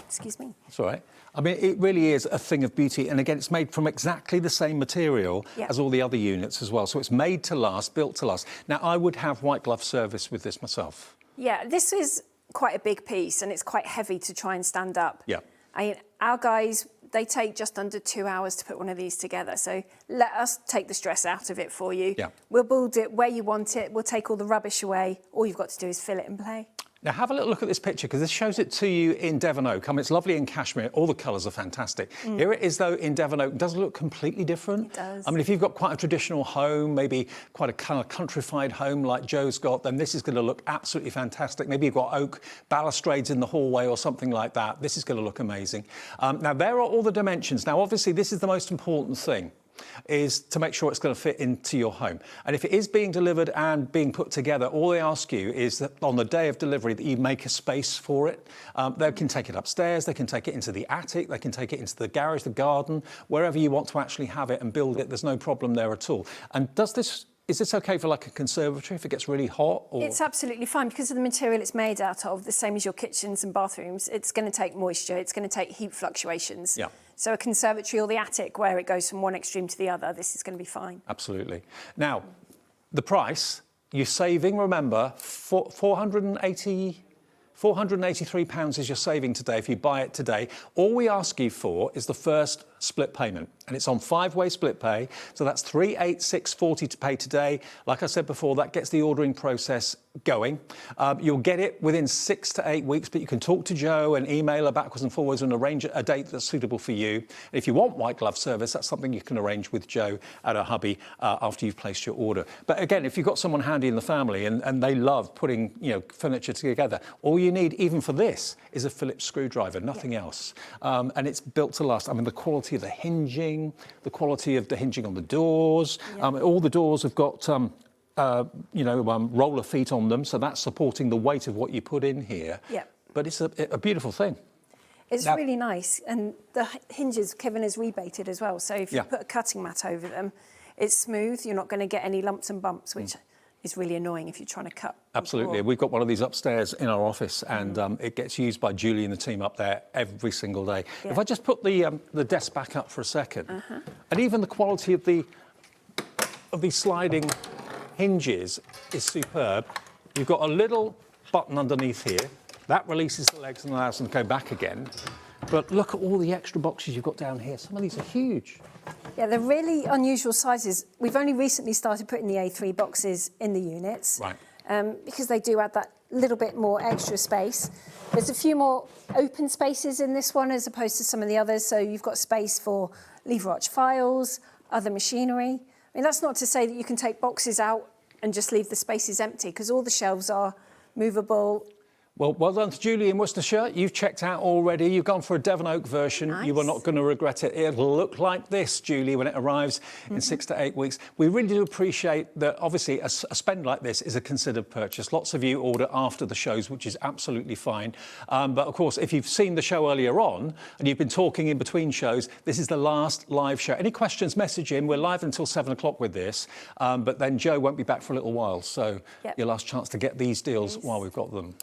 Excuse me. That's all right. I mean, it really is a thing of beauty. And again, it's made from exactly the same material as all the other units as well. So it's made to last, built to last. Now, I would have white glove service with this myself. Yeah, this is quite a big piece and it's quite heavy to try and stand up. Yeah. Our guys, they take just under 2 hours to put one of these together. So let us take the stress out of it for you. Yeah. We'll build it where you want it. We'll take all the rubbish away. All you've got to do is fill it and play. Now, have a little look at this picture, because this shows it to you in Devon Oak. I mean, it's lovely in cashmere. All the colours are fantastic. Here it is, though, in Devon Oak. It does look completely different. It does. I mean, if you've got quite a traditional home, maybe quite a kind of countrified home like Joe's got, then this is going to look absolutely fantastic. Maybe you've got oak balustrades in the hallway or something like that. This is going to look amazing. Now, there are all the dimensions. Now, obviously, this is the most important thing, is to make sure it's going to fit into your home. And if it is being delivered and being put together, all they ask you is that on the day of delivery that you make a space for it. They can take it upstairs, they can take it into the attic, they can take it into the garage, the garden, wherever you want to actually have it and build it. There's no problem there at all. And is this okay for like a conservatory if it gets really hot? Or? It's absolutely fine because of the material it's made out of, the same as your kitchens and bathrooms. It's going to take moisture, it's going to take heat fluctuations. Yeah. So a conservatory or the attic where it goes from one extreme to the other, this is going to be fine. Absolutely. Now, the price, you're saving, remember, £483 is your saving today if you buy it today. All we ask you for is the first split payment, and it's on 5-way split pay, so that's £386.40 to pay today. Like I said before, that gets the ordering process going. You'll get it within 6 to 8 weeks, but you can talk to Joe and email her backwards and forwards and arrange a date that's suitable for you. If you want white glove service, that's something you can arrange with Joe at her hubby after you've placed your order. But again, if you've got someone handy in the family and they love putting furniture together, all you need, even for this, is a Phillips screwdriver, nothing else. And it's built to last. I mean, the quality of the hinging, the quality of the hinging on the doors. All the doors have got roller feet on them, so that's supporting the weight of what you put in here. But it's a beautiful thing. It's really nice, and the hinges Kevin has rebated as well. So if you put a cutting mat over them, it's smooth. You're not going to get any lumps and bumps, which is really annoying if you're trying to cut. Absolutely. We've got one of these upstairs in our office, and it gets used by Julie and the team up there every single day. Yeah. If I just put the desk back up for a second, and even the quality of these sliding hinges is superb. You've got a little button underneath here that releases the legs and allows them to go back again. But look at all the extra boxes you've got down here. Some of these are huge. Yeah, they're really unusual sizes. We've only recently started putting the A3 boxes in the units. Right. Because they do add that little bit more extra space. There's a few more open spaces in this one as opposed to some of the others. So you've got space for lever arch files, other machinery. I mean, that's not to say that you can take boxes out and just leave the spaces empty, because all the shelves are movable. Well done to Julie in Worcestershire. You've checked out already. You've gone for a Devon Oak version. Nice. You are not going to regret it. It'll look like this, Julie, when it arrives in 6 to 8 weeks. We really do appreciate that, obviously, a spend like this is a considered purchase. Lots of you order after the shows, which is absolutely fine. But, of course, if you've seen the show earlier on and you've been talking in between shows, this is the last live show. Any questions, message in. We're live until 7 o'clock with this. But then Joe won't be back for a little while. So your last chance to get these deals while we've got them.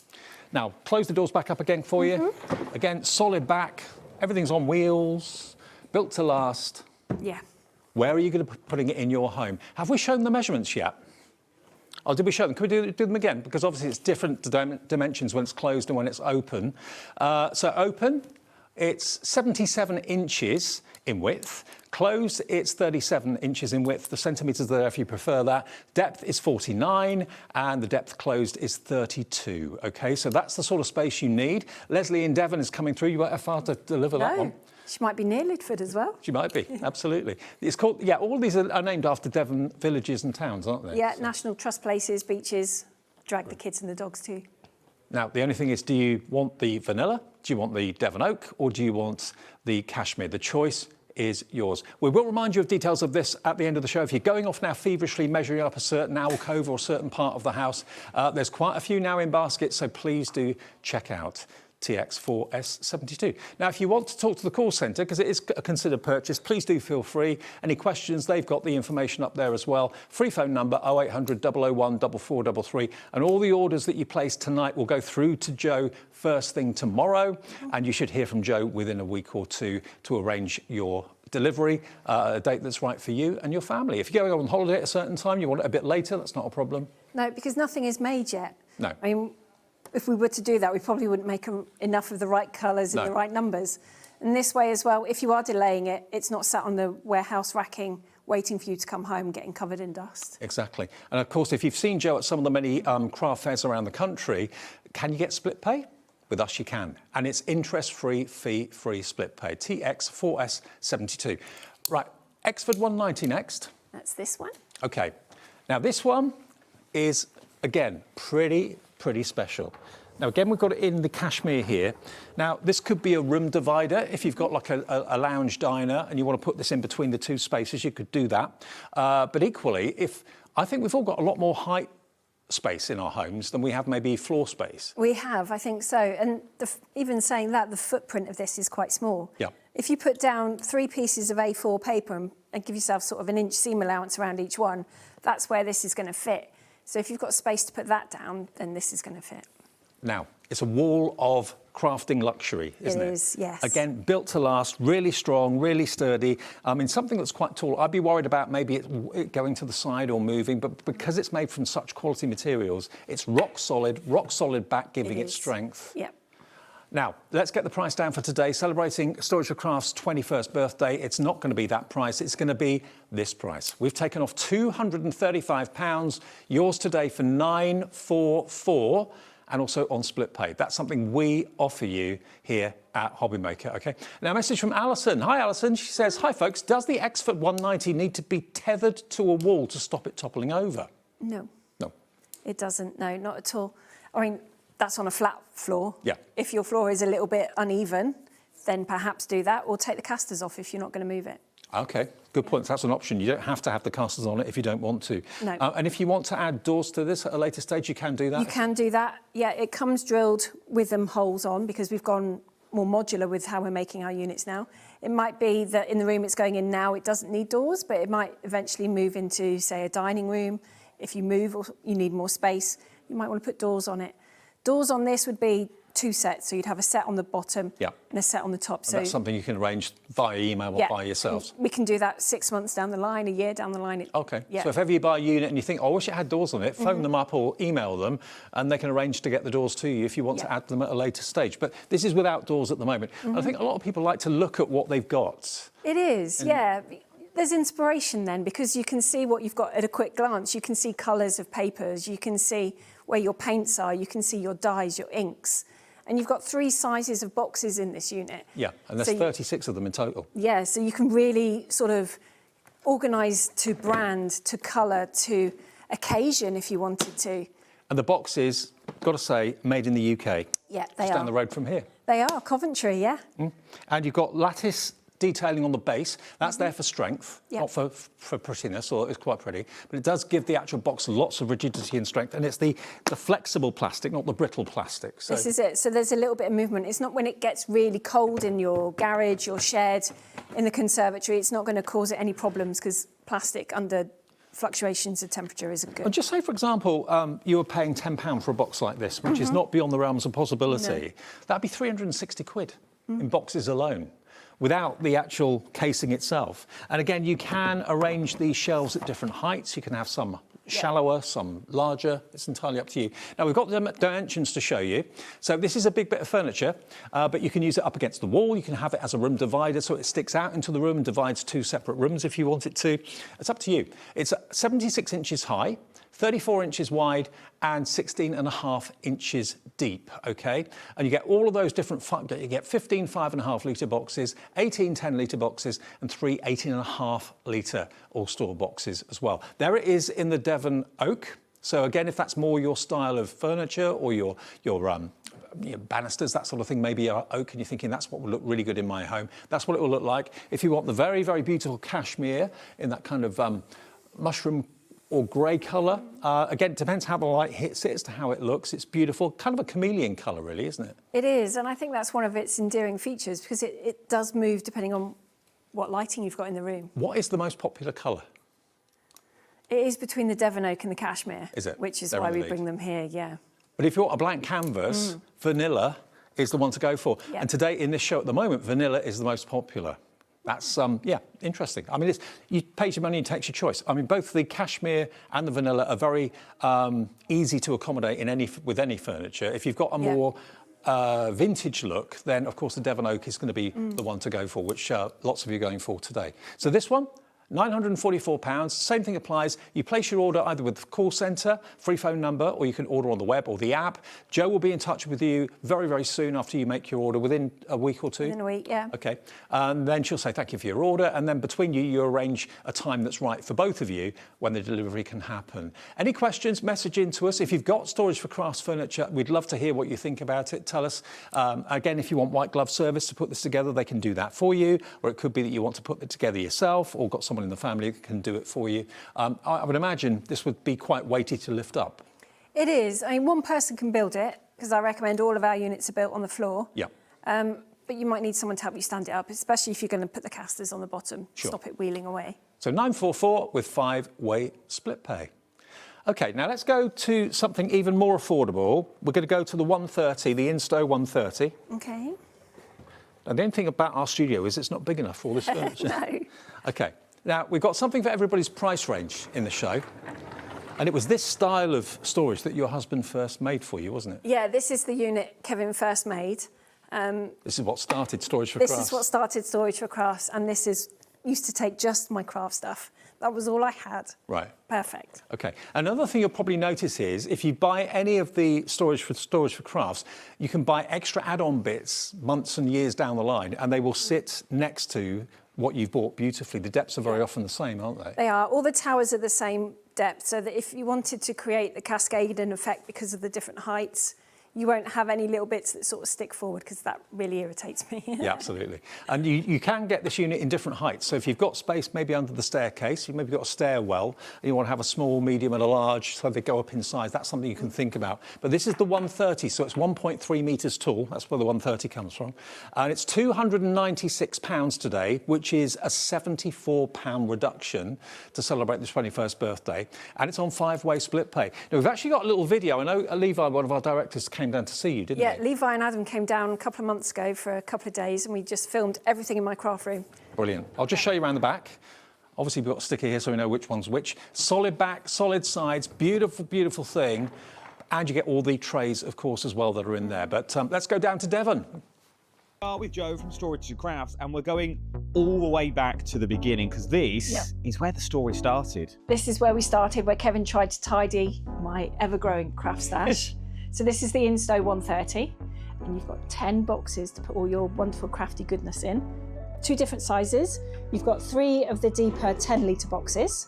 Now, close the doors back up again for you. Again, solid back. Everything's on wheels, built to last. Yeah. Where are you going to be putting it in your home? Have we shown the measurements yet? Oh, did we show them? Can we do them again? Because obviously it's different dimensions when it's closed and when it's open. So open, it's 77 inches in width. Closed, it's 37 inches in width. The centimetres there if you prefer that. Depth is 49 and the depth closed is 32. OK, so that's the sort of space you need. Leslie in Devon is coming through. You won't have far to deliver that one. She might be near Lidford as well. She might be, absolutely. It's called, all of these are named after Devon villages and towns, aren't they? Yeah, National Trust places, beaches, drag the kids and the dogs too. Now, the only thing is, do you want the vanilla, do you want the Devon Oak, or do you want the cashmere? The choice is yours. We will remind you of details of this at the end of the show. If you're going off now feverishly measuring up a certain alcove or a certain part of the house, there's quite a few now in baskets, so please do check out TX4S72. Now, if you want to talk to the call centre, because it is a considered purchase, please do feel free. Any questions, they've got the information up there as well. Free phone number 0800 001 4433. And all the orders that you place tonight will go through to Joe first thing tomorrow. And you should hear from Joe within a week or two to arrange your delivery, a date that's right for you and your family. If you're going on holiday at a certain time, you want it a bit later, that's not a problem. No, because nothing is made yet. No. I mean, if we were to do that, we probably wouldn't make enough of the right colours and the right numbers. And this way as well, if you are delaying it, it's not sat on the warehouse racking waiting for you to come home getting covered in dust. Exactly. And of course, if you've seen Joe at some of the many craft fairs around the country, can you get split pay? With us, you can. And it's interest-free, fee-free split pay. TX4S72. Right, Exford 190 next. That's this one. OK. Now, this one is, again, pretty special. Now, again, we've got it in the cashmere here. Now, this could be a room divider. If you've got like a lounge diner and you want to put this in between the two spaces, you could do that. But equally, I think we've all got a lot more height space in our homes than we have maybe floor space. We have, I think so. And even saying that, the footprint of this is quite small. Yeah. If you put down 3 pieces of A4 paper and give yourself sort of an inch seam allowance around each one, that's where this is going to fit. So if you've got space to put that down, then this is going to fit. Now, it's a wall of crafting luxury, isn't it? It is, yes. Again, built to last, really strong, really sturdy. I mean, something that's quite tall. I'd be worried about maybe it going to the side or moving, but because it's made from such quality materials, it's rock solid back, giving it strength. Yep. Now, let's get the price down for today. Celebrating Storage4Crafts' 21st birthday, it's not going to be that price. It's going to be this price. We've taken off £235. Yours today for £944, and also on split pay. That's something we offer you here at HobbyMaker, OK? Now, a message from Alison. Hi, Alison. She says, hi, folks. Does the Exford 190 need to be tethered to a wall to stop it toppling over? No. No. It doesn't, no, not at all. I mean, that's on a flat floor. Yeah. If your floor is a little bit uneven, then perhaps do that, or take the casters off if you're not going to move it. OK, good point. That's an option. You don't have to have the casters on it if you don't want to. No. And if you want to add doors to this at a later stage, you can do that? You can do that. Yeah, it comes drilled with them holes on because we've gone more modular with how we're making our units now. It might be that in the room it's going in now, it doesn't need doors, but it might eventually move into, say, a dining room. If you move or you need more space, you might want to put doors on it. Doors on this would be 2 sets, so you'd have a set on the bottom and a set on the top. And so that's something you can arrange via email or by yourselves. We can do that 6 months down the line, a year down the line. Okay, so if ever you buy a unit and you think, oh, I wish it had doors on it, phone them up or email them and they can arrange to get the doors to you if you want to add them at a later stage. But this is without doors at the moment. And I think a lot of people like to look at what they've got. It is, There's inspiration then, because you can see what you've got at a quick glance. You can see colours of papers, you can see where your paints are, you can see your dyes, your inks. And you've got 3 sizes of boxes in this unit. Yeah, and there's 36 of them in total. Yeah, so you can really sort of organise to brand, to colour, to occasion if you wanted to. And the boxes, got to say, made in the UK. Yeah, they Just are. down the road from here. They are, Coventry, yeah. And you've got lattice detailing on the base. That's there for strength, Yep. not for prettiness, or it's quite pretty. But it does give the actual box lots of rigidity and strength. And it's the flexible plastic, not the brittle plastic. So This is it. So there's a little bit of movement. It's not when it gets really cold in your garage, your shed, in the conservatory, it's not going to cause it any problems because plastic under fluctuations of temperature isn't good. Well, just say, for example, you were paying £10 for a box like this, which is not beyond the realms of possibility. No. That'd be 360 quid in boxes alone, without the actual casing itself. And again, you can arrange these shelves at different heights. You can have some shallower, some larger. It's entirely up to you. Now, we've got the dimensions to show you. So this is a big bit of furniture, but you can use it up against the wall. You can have it as a room divider, so it sticks out into the room and divides 2 separate rooms if you want it to. It's up to you. It's 76 inches high, 34 inches wide and 16.5 inches deep, okay? And you get all of those different, you get 15 5.5 litre boxes, 18 10 litre boxes and 3 18.5 litre all-store boxes as well. There it is in the Devon oak. So again, if that's more your style of furniture or your banisters, that sort of thing, maybe oak, and you're thinking that's what will look really good in my home, that's what it will look like. If you want the very, very beautiful cashmere in that kind of mushroom or grey colour. Again, it depends how the light hits it as to how it looks. It's beautiful, kind of a chameleon colour, really, isn't it? It is, and I think that's one of its endearing features because it does move depending on what lighting you've got in the room. What is the most popular colour? It is between the Devon oak and the cashmere. Is it? Which is They're why in the we lead. bring them here, yeah. But if you want a blank canvas, vanilla is the one to go for. Yeah. And today, in this show at the moment, vanilla is the most popular. That's, interesting. I mean, you pay your money and takes your choice. I mean, both the cashmere and the vanilla are very easy to accommodate with any furniture. If you've got a more vintage look, then, of course, the Devon oak is going to be the one to go for, which lots of you are going for today. So this one, £944, same thing applies. You place your order either with the call centre, free phone number, or you can order on the web or the app. Jo will be in touch with you very, very soon after you make your order, within a week or 2. Within a week, yeah. Okay. And then she'll say thank you for your order, and then between you, you arrange a time that's right for both of you when the delivery can happen. Any questions, message in to us. If you've got Storage4Crafts furniture, we'd love to hear what you think about it. Tell us. Again, if you want white glove service to put this together, they can do that for you, or it could be that you want to put it together yourself or got someone in the family that can do it for you. I would imagine this would be quite weighty to lift up. It is. I mean, one person can build it because I recommend all of our units are built on the floor. Yeah. But you might need someone to help you stand it up, especially if you're going to put the casters on the bottom, Sure. stop it wheeling away. So 944 with 5-way split pay. Okay, now let's go to something even more affordable. We're going to go to the 130, the Insto 130. Okay. And the only thing about our studio is it's not big enough for all this furniture. No. Okay. Now, we've got something for everybody's price range in the show. And it was this style of storage that your husband first made for you, wasn't it? Yeah, this is the unit Kevin first made. This is what started Storage4Crafts. This is what started Storage4Crafts, and this used to take just my craft stuff. That was all I had. Right. Perfect. Okay. Another thing you'll probably notice is if you buy any of the Storage4Crafts, you can buy extra add-on bits months and years down the line, and they will sit next to what you've bought beautifully. The depths are very often the same, aren't they? They are. All the towers are the same depth, so that if you wanted to create the cascading effect because of the different heights, you won't have any little bits that sort of stick forward, because that really irritates me. Yeah, absolutely. And you can get this unit in different heights. So if you've got space maybe under the staircase, you've maybe got a stairwell, and you want to have a small, medium and a large, so they go up in size, that's something you can think about. But this is the 130, so it's 1.3 metres tall. That's where the 130 comes from. And it's £296 today, which is a £74 reduction to celebrate the 21st birthday. And it's on 5-way split pay. Now, we've actually got a little video. I know Levi, one of our directors, came down to see you, didn't he? Yeah, Levi and Adam came down a couple of months ago for a couple of days, and we just filmed everything in my craft room. Brilliant. I'll just show you around the back. Obviously, we've got a sticker here so we know which one's which. Solid back, solid sides, beautiful, beautiful thing. And you get all the trays, of course, as well that are in there. But let's go down to Devon. With Joe from Storage4Crafts, and we're going all the way back to the beginning, because this is where the story started. This is where we started, where Kevin tried to tidy my ever-growing craft stash. So this is the Insto 130, and you've got 10 boxes to put all your wonderful crafty goodness in. 2 different sizes. You've got 3 of the deeper 10-litre boxes.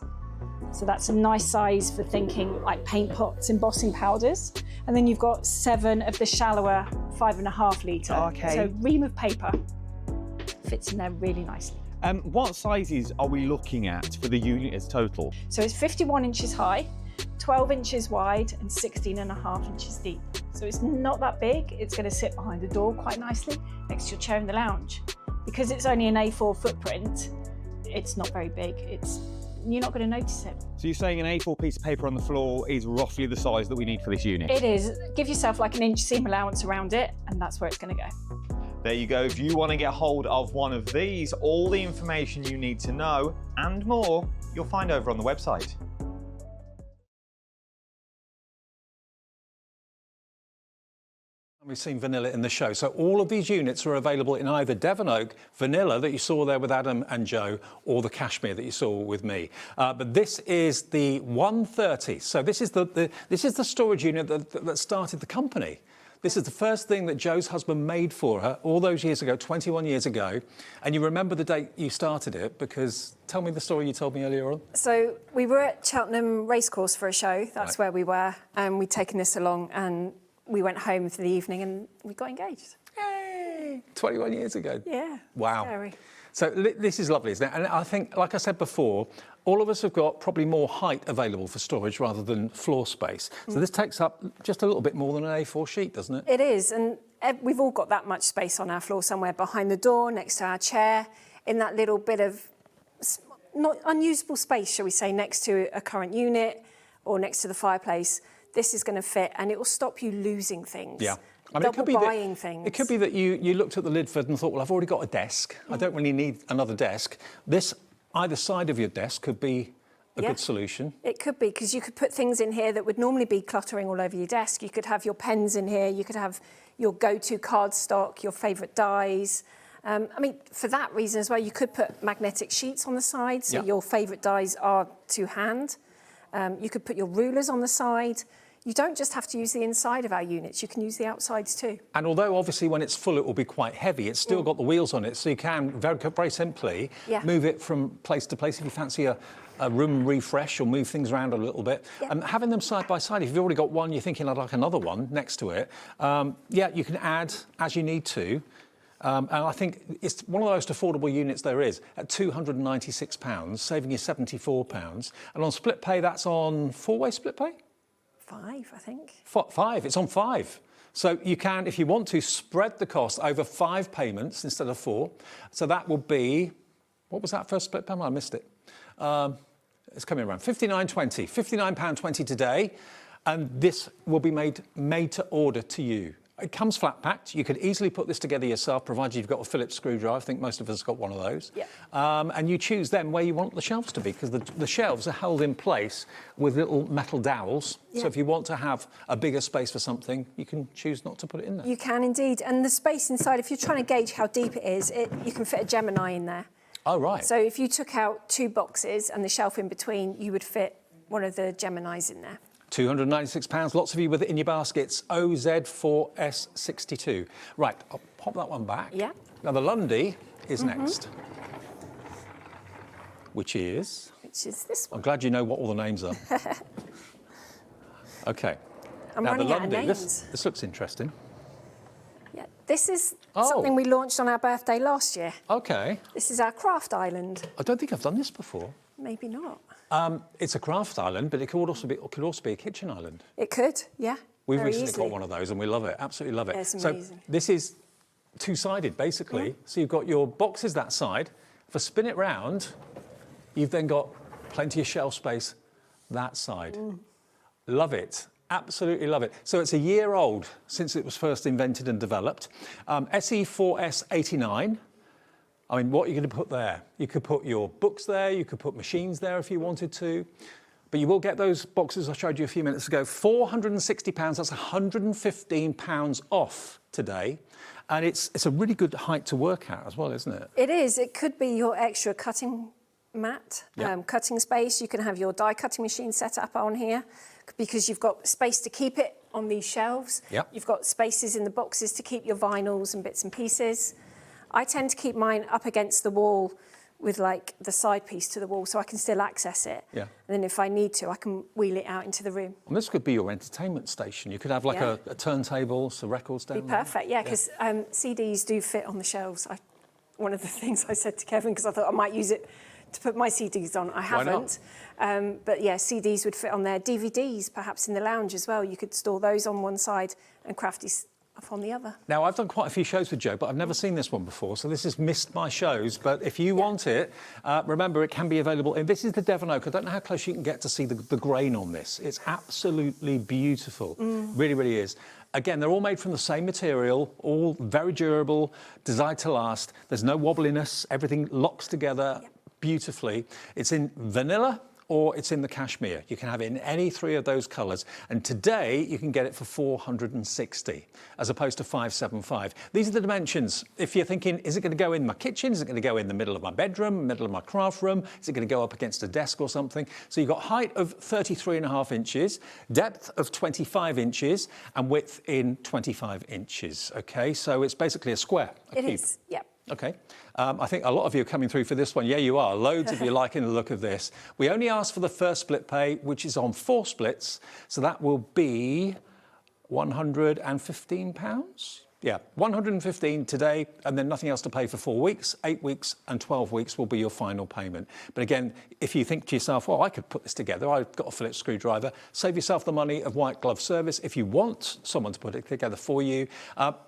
So that's a nice size for thinking like paint pots, embossing powders. And then you've got 7 of the shallower 5.5 litre. Okay. So ream of paper fits in there really nicely. What sizes are we looking at for the unit as total? So it's 51 inches high, 12 inches wide and 16.5 inches deep. So it's not that big. It's going to sit behind the door quite nicely next to your chair in the lounge. Because it's only an A4 footprint, it's not very big. You're not going to notice it. So you're saying an A4 piece of paper on the floor is roughly the size that we need for this unit? It is. Give yourself like an inch seam allowance around it, and that's where it's going to go. There you go. If you want to get hold of one of these, all the information you need to know and more, you'll find over on the website. We've seen vanilla in the show. So all of these units are available in either Devon Oak, vanilla that you saw there with Adam and Joe, or the cashmere that you saw with me. But this is the 130. So this is the storage unit that started the company. This is the first thing that Joe's husband made for her all those years ago, 21 years ago. And you remember the date you started it, because tell me the story you told me earlier on. So we were at Cheltenham Racecourse for a show. That's where we were. And we'd taken this along, and we went home for the evening and we got engaged. Yay! 21 years ago. Yeah. Wow. Scary. So this is lovely, isn't it? And I think, like I said before, all of us have got probably more height available for storage rather than floor space. So this takes up just a little bit more than an A4 sheet, doesn't it? It is, and we've all got that much space on our floor somewhere behind the door, next to our chair, in that little bit of not unusable space, shall we say, next to a current unit or next to the fireplace. This is going to fit, and it will stop you losing things. Yeah. I mean, buying things. It could be that you looked at the Lidford and thought, well, I've already got a desk. I don't really need another desk. This, either side of your desk, could be a good solution. It could be, because you could put things in here that would normally be cluttering all over your desk. You could have your pens in here. You could have your go-to cardstock, your favourite dies. I mean, for that reason as well, you could put magnetic sheets on the side, so your favourite dies are to hand. You could put your rulers on the side. You don't just have to use the inside of our units, you can use the outsides too. And although obviously when it's full it will be quite heavy, it's still got the wheels on it, so you can very simply move it from place to place if you fancy a room refresh or move things around a little bit. And having them side by side, if you've already got one, you're thinking I'd like another one next to it, you can add as you need to. And I think it's one of the most affordable units there is at £296, saving you £74. And on split pay, that's on 4-way split pay? 5, I think. 5, it's on 5. So you can, if you want to, spread the cost over 5 payments instead of 4. So that will be, what was that first split payment? I missed it. It's coming around £59.20, £59.20 today. And this will be made to order to you. It comes flat packed. You could easily put this together yourself, provided you've got a Phillips screwdriver. I think most of us have got one of those. And you choose then where you want the shelves to be, because the shelves are held in place with little metal dowels. So if you want to have a bigger space for something, you can choose not to put it in there. You can indeed. And the space inside, if you're trying to gauge how deep it is, you can fit a Gemini in there. Oh, right. So if you took out 2 boxes and the shelf in between, you would fit one of the Geminis in there. £296, lots of you with it in your baskets, OZ4S62. Right, I'll pop that one back. Yeah. Now the Lundy is next, which is this one. I'm glad you know what all the names are. Okay, I'm now, running the out of Lundy, names. this looks interesting. Yeah, this is Oh. something we launched on our birthday last year. Okay. This is our craft island. I don't think I've done this before. Maybe not. It's a craft island, but it could also be a kitchen island. It could, yeah. We've very recently easily. got one of those and we love it, absolutely love it. Yeah, it's so amazing. this is two-sided, basically. So you've got your boxes that side. For spin it round, you've then got plenty of shelf space that side. Love it. Absolutely love it. So it's a year old since it was first invented and developed. SE4S89. I mean, what are you going to put there? You could put your books there, you could put machines there if you wanted to. But you will get those boxes I showed you a few minutes ago. £460, that's £115 off today. And it's a really good height to work at as well, isn't it? It is. It could be your extra cutting mat, Yeah. cutting space. You can have your die cutting machine set up on here because you've got space to keep it on these shelves. Yep. You've got spaces in the boxes to keep your vinyls and bits and pieces. I tend to keep mine up against the wall with like the side piece to the wall so I can still access it. Yeah. And then if I need to, I can wheel it out into the room. And this could be your entertainment station. You could have like Yeah. a turntable, some records down Be there. perfect, yeah, because CDs do fit on the shelves. One of the things I said to Kevin, because I thought I might use it to put my CDs on. I Why haven't. But yeah, CDs would fit on there. DVDs, perhaps in the lounge as well. You could store those on one side and Crafties up on the other. Now, I've done quite a few shows with Joe, but I've never seen this one before, so this has missed my shows. But if you want it, remember, it can be available. And this is the Devon Oak. I don't know how close you can get to see the grain on this. It's absolutely beautiful. Really, really is. Again, they're all made from the same material, all very durable, designed to last. There's no wobbliness. Everything locks together beautifully. It's in vanilla, or it's in the cashmere. You can have it in any three of those colours. And today, you can get it for $460, as opposed to $575. These are the dimensions. If you're thinking, is it going to go in my kitchen? Is it going to go in the middle of my bedroom, middle of my craft room? Is it going to go up against a desk or something? So you've got height of 33.5 inches, depth of 25 inches, and width in 25 inches, OK? So it's basically a square, a It cube. is, yeah. OK. I think a lot of you are coming through for this one. Yeah, you are. Loads of you liking the look of this. We only asked for the first split pay, which is on 4 splits. So that will be £115. Yeah, 115 today, and then nothing else to pay for 4 weeks. 8 weeks and 12 weeks will be your final payment. But again, if you think to yourself, well, I could put this together, I've got a Phillips screwdriver, save yourself the money of white glove service if you want someone to put it together for you.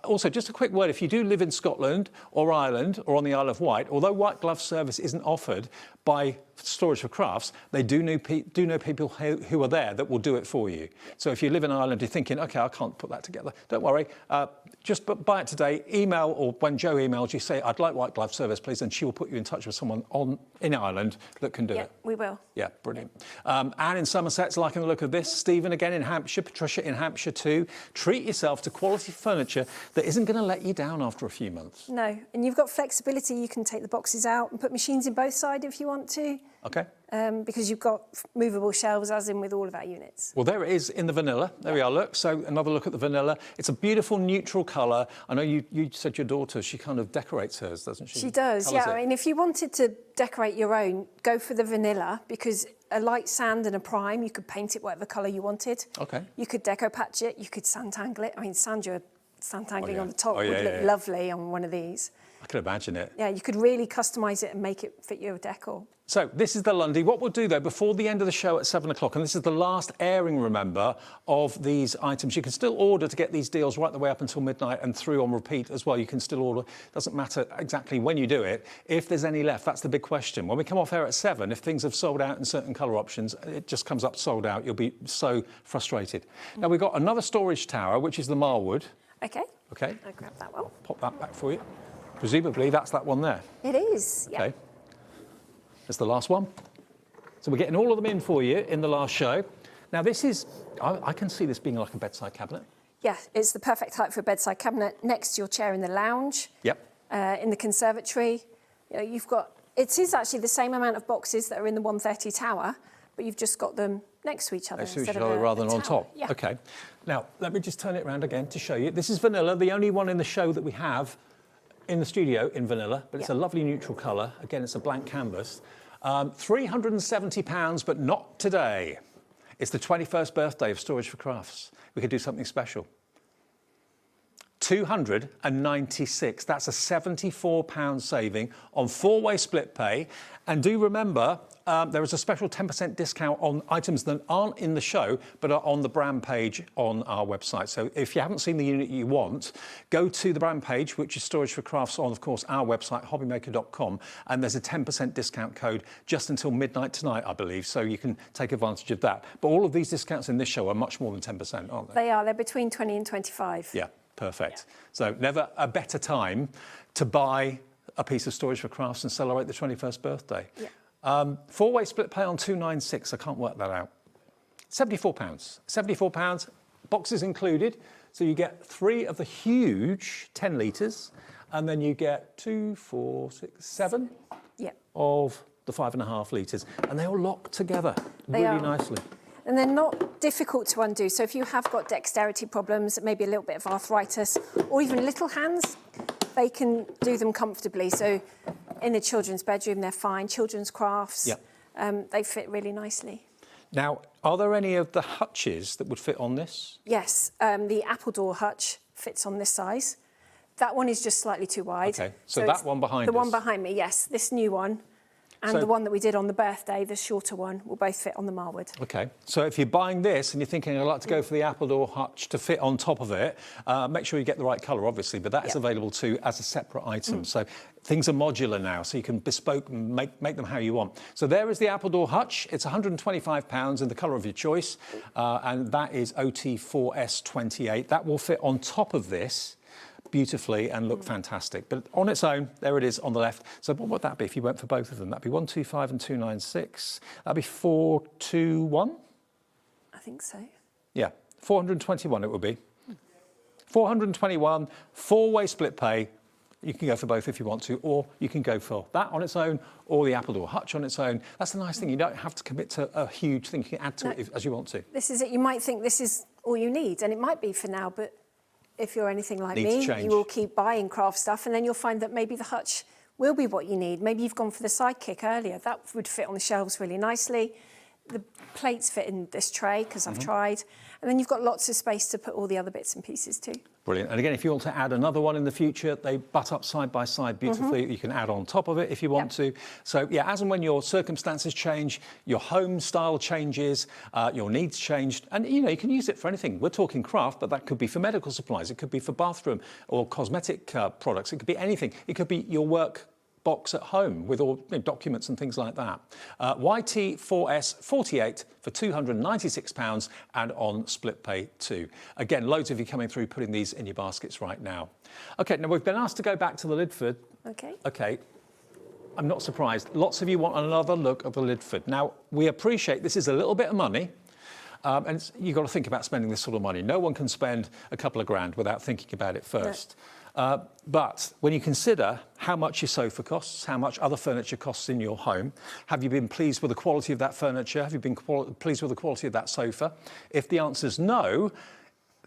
Also, just a quick word, if you do live in Scotland or Ireland or on the Isle of Wight, although white glove service isn't offered by Storage4Crafts, they do know people who are there that will do it for you. So if you live in Ireland, you're thinking, OK, I can't put that together. Don't worry. Just buy it today, email, or when Joe emails you, say, I'd like white glove service, please, and she will put you in touch with someone in Ireland that can do it. We will. Yeah, brilliant. Anne in Somerset's liking the look of this. Stephen again in Hampshire, Patricia in Hampshire too. Treat yourself to quality furniture that isn't going to let you down after a few months. No, and you've got flexibility. You can take the boxes out and put machines in both sides if you want to. OK. Because you've got movable shelves, as in with all of our units. Well, there it is in the vanilla. There we are, look. So another look at the vanilla. It's a beautiful neutral colour. I know you said your daughter, she kind of decorates hers, doesn't she? She does, Colours yeah. it. I mean, if you wanted to decorate your own, go for the vanilla, because a light sand and a prime, you could paint it whatever colour you wanted. OK. You could deco patch it, you could santangle it. I mean, santangling yeah. on the top Oh, yeah, would look yeah. lovely on one of these. I can imagine it. Yeah, you could really customise it and make it fit your decor. So this is the Lundy. What we'll do, though, before the end of the show at 7 o'clock, and this is the last airing, remember, of these items. You can still order to get these deals right the way up until midnight and through on repeat as well. You can still order. Doesn't matter exactly when you do it. If there's any left, that's the big question. When we come off air at 7, if things have sold out in certain colour options, it just comes up sold out. You'll be so frustrated. Now, we've got another storage tower, which is the Marwood. OK. OK. I'll grab that one. Pop that back for you. Presumably, that's that one there. It is, yeah. OK. That's the last one. So we're getting all of them in for you in the last show. Now, this is, I can see this being like a bedside cabinet. Yeah, it's the perfect height for a bedside cabinet next to your chair in the lounge. Yep. In the conservatory. You know, you've got, it is actually the same amount of boxes that are in the 130 tower, but you've just got them next to each other. Next to each instead of other a rather than on tower. top. Yeah. OK. Now, let me just turn it around again to show you. This is vanilla, the only one in the show that we have in the studio in vanilla, but it's a lovely neutral colour. Again, it's a blank canvas. £370, but not today. It's the 21st birthday of Storage4Crafts. We could do something special. 296, that's a £74 saving on 4-way split pay. And do remember, there is a special 10% discount on items that aren't in the show, but are on the brand page on our website. So if you haven't seen the unit you want, go to the brand page, which is Storage4Crafts on, of course, our website, HobbyMaker.com, and there's a 10% discount code just until midnight tonight, I believe, so you can take advantage of that. But all of these discounts in this show are much more than 10%, aren't they? They are. They're between 20 and 25. Yeah. Perfect. So never a better time to buy a piece of Storage4Crafts and celebrate the 21st birthday. Yeah. 4-way split pay on 296. I can't work that out. £74. £74. Boxes included. So you get 3 of the huge 10 litres, and then you get 2, 4, 6, 7 of the 5.5 litres, and they all lock together really nicely. And they're not difficult to undo. So if you have got dexterity problems, maybe a little bit of arthritis, or even little hands, they can do them comfortably. So in the children's bedroom, they're fine. Children's crafts, they fit really nicely. Now, are there any of the hutches that would fit on this? Yes, the apple door hutch fits on this size. That one is just slightly too wide. Okay, so that one behind us. The one behind me, yes. This new one. And the one that we did on the birthday, the shorter one, will both fit on the Marwood. OK, so if you're buying this and you're thinking, I'd like to go for the apple door hutch to fit on top of it, make sure you get the right colour, obviously, but that is available too as a separate item. So things are modular now, so you can bespoke and make them how you want. So there is the apple door hutch. It's £125 in the colour of your choice, and that is OT4S28. That will fit on top of this beautifully and look fantastic. But on its own, there it is on the left. So what would that be if you went for both of them? That'd be 125 and 296. That'd be 421. I think so. Yeah, 421 it would be. 421, 4-way split pay. You can go for both if you want to, or you can go for that on its own, or the apple door hutch on its own. That's the nice thing. You don't have to commit to a huge thing. You can add to it as you want to. This is it. You might think this is all you need, and it might be for now, but if you're anything like me, you will keep buying craft stuff, and then you'll find that maybe the hutch will be what you need. Maybe you've gone for the sidekick earlier. That would fit on the shelves really nicely. The plates fit in this tray, because I've tried. And then you've got lots of space to put all the other bits and pieces too. Brilliant. And again, if you want to add another one in the future, they butt up side by side beautifully. You can add on top of it if you want to. So, yeah, as and when your circumstances change, your home style changes, your needs change, and, you know, you can use it for anything. We're talking craft, but that could be for medical supplies. It could be for bathroom or cosmetic products. It could be anything. It could be your work box at home with all documents and things like that. YT4S48 for £296 and on split pay too. Again, loads of you coming through putting these in your baskets right now. OK, now we've been asked to go back to the Lidford. OK. I'm not surprised. Lots of you want another look at the Lidford. Now, we appreciate this is a little bit of money. And you've got to think about spending this sort of money. No one can spend a couple of grand without thinking about it first. But when you consider how much your sofa costs, how much other furniture costs in your home, have you been pleased with the quality of that furniture? Have you been pleased with the quality of that sofa? If the answer is no,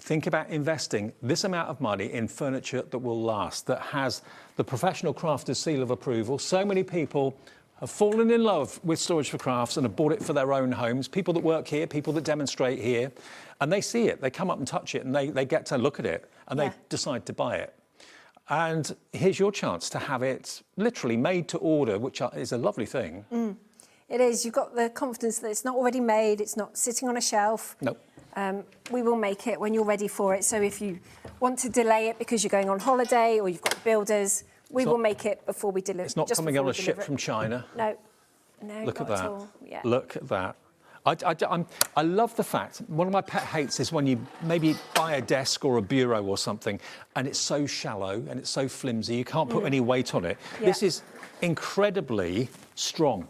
think about investing this amount of money in furniture that will last, that has the professional crafter's seal of approval. So many people have fallen in love with Storage4Crafts and have bought it for their own homes. People that work here, people that demonstrate here, and they see it. They come up and touch it, and they get to look at it, and they decide to buy it. And here's your chance to have it literally made to order, which is a lovely thing. It is. You've got the confidence that it's not already made, it's not sitting on a shelf. Nope. We will make it when you're ready for it. So if you want to delay it because you're going on holiday or you've got builders, we will make it before we deliver. It's not coming on a ship from China. No, no, Look at not that. at all. Yeah. Look at that. I love the fact, one of my pet hates is when you maybe buy a desk or a bureau or something and it's so shallow and it's so flimsy, you can't put any weight on it. This is incredibly strong.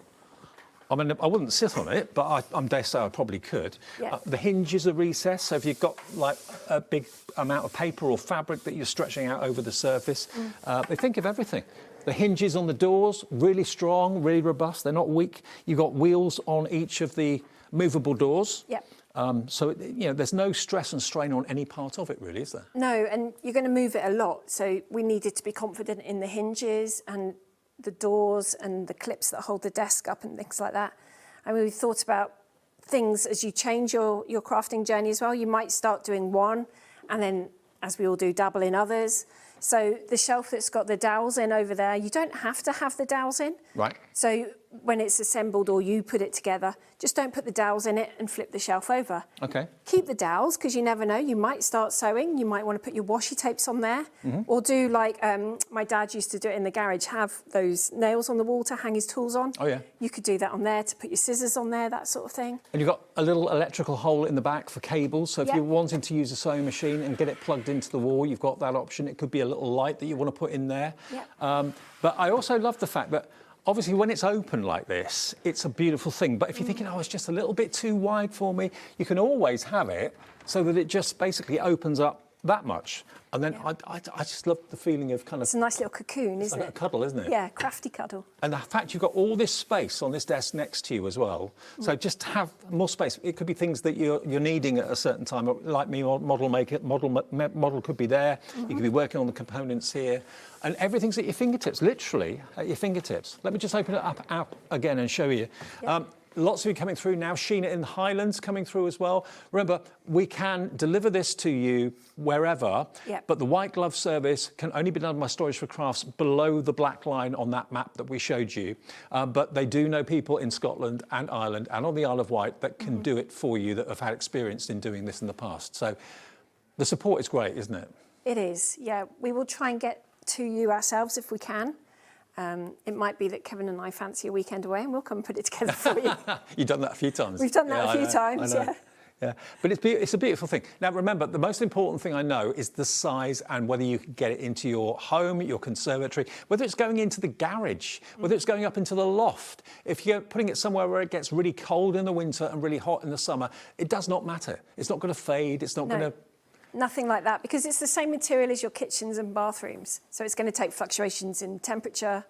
I mean, I wouldn't sit on it, but I dare say I probably could. The hinges are recessed, so if you've got like a big amount of paper or fabric that you're stretching out over the surface, they think of everything. The hinges on the doors, really strong, really robust. They're not weak. You've got wheels on each of the movable doors. So, you know, there's no stress and strain on any part of it, really, is there? No, and you're going to move it a lot. So we needed to be confident in the hinges and the doors and the clips that hold the desk up and things like that. I mean, we thought about things as you change your crafting journey as well. You might start doing one and then, as we all do, dabble in others. So the shelf that's got the dowels in over there, you don't have to have the dowels in. Right. So when it's assembled or you put it together, just don't put the dowels in it and flip the shelf over. Okay. Keep the dowels, because you never know, you might start sewing, you might want to put your washi tapes on there, or do like my dad used to do it in the garage, have those nails on the wall to hang his tools on. Oh, yeah. You could do that on there to put your scissors on there, that sort of thing. And you've got a little electrical hole in the back for cables, so if Yeah. you're wanting to use a sewing machine and get it plugged into the wall, you've got that option. It could be a little light that you want to put in there. Yeah. But I also love the fact that obviously when it's open like this, it's a beautiful thing. But if you're thinking, oh, it's just a little bit too wide for me, you can always have it so that it just basically opens up that much. And then I just love the feeling of kind of... It's a nice little cocoon, isn't like it? a cuddle, isn't it? Yeah, crafty cuddle. And the fact you've got all this space on this desk next to you as well. So just to have more space. It could be things that you're needing at a certain time. Like me, model could be there. You could be working on the components here. And everything's at your fingertips, literally at your fingertips. Let me just open it up again and show you. Lots of you coming through now. Sheena in the Highlands coming through as well. Remember, we can deliver this to you wherever, but the white glove service can only be done by Storage4Crafts below the black line on that map that we showed you. But they do know people in Scotland and Ireland and on the Isle of Wight that can do it for you, that have had experience in doing this in the past. So the support is great, isn't it? It is, yeah. We will try and get to you ourselves if we can. It might be that Kevin and I fancy a weekend away and we'll come and put it together for you. You've done that a few times. We've done that a few times, yeah. Yeah, but it's a beautiful thing. Now, remember, the most important thing I know is the size and whether you can get it into your home, your conservatory, whether it's going into the garage, whether it's going up into the loft. If you're putting it somewhere where it gets really cold in the winter and really hot in the summer, it does not matter. It's not going to fade. It's not going to... Nothing like that, because it's the same material as your kitchens and bathrooms. So it's going to take fluctuations in temperature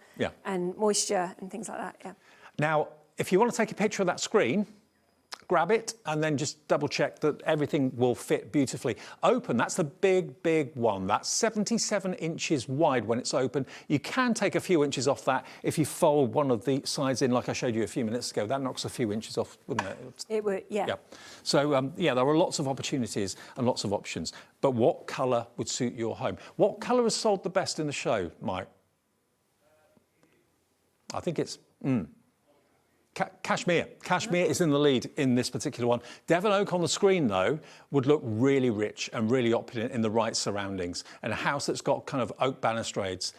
and moisture and things like that, yeah. Now, if you want to take a picture of that screen, grab it and then just double check that everything will fit beautifully. Open, that's the big, big one. That's 77 inches wide when it's open. You can take a few inches off that if you fold one of the sides in, like I showed you a few minutes ago. That knocks a few inches off, wouldn't it? It would, yeah. So, yeah, there are lots of opportunities and lots of options. But what colour would suit your home? What colour has sold the best in the show, Mike? I think it's... Cashmere. Cashmere is in the lead in this particular one. Devon Oak on the screen, though, would look really rich and really opulent in the right surroundings. And a house that's got kind of oak balustrades.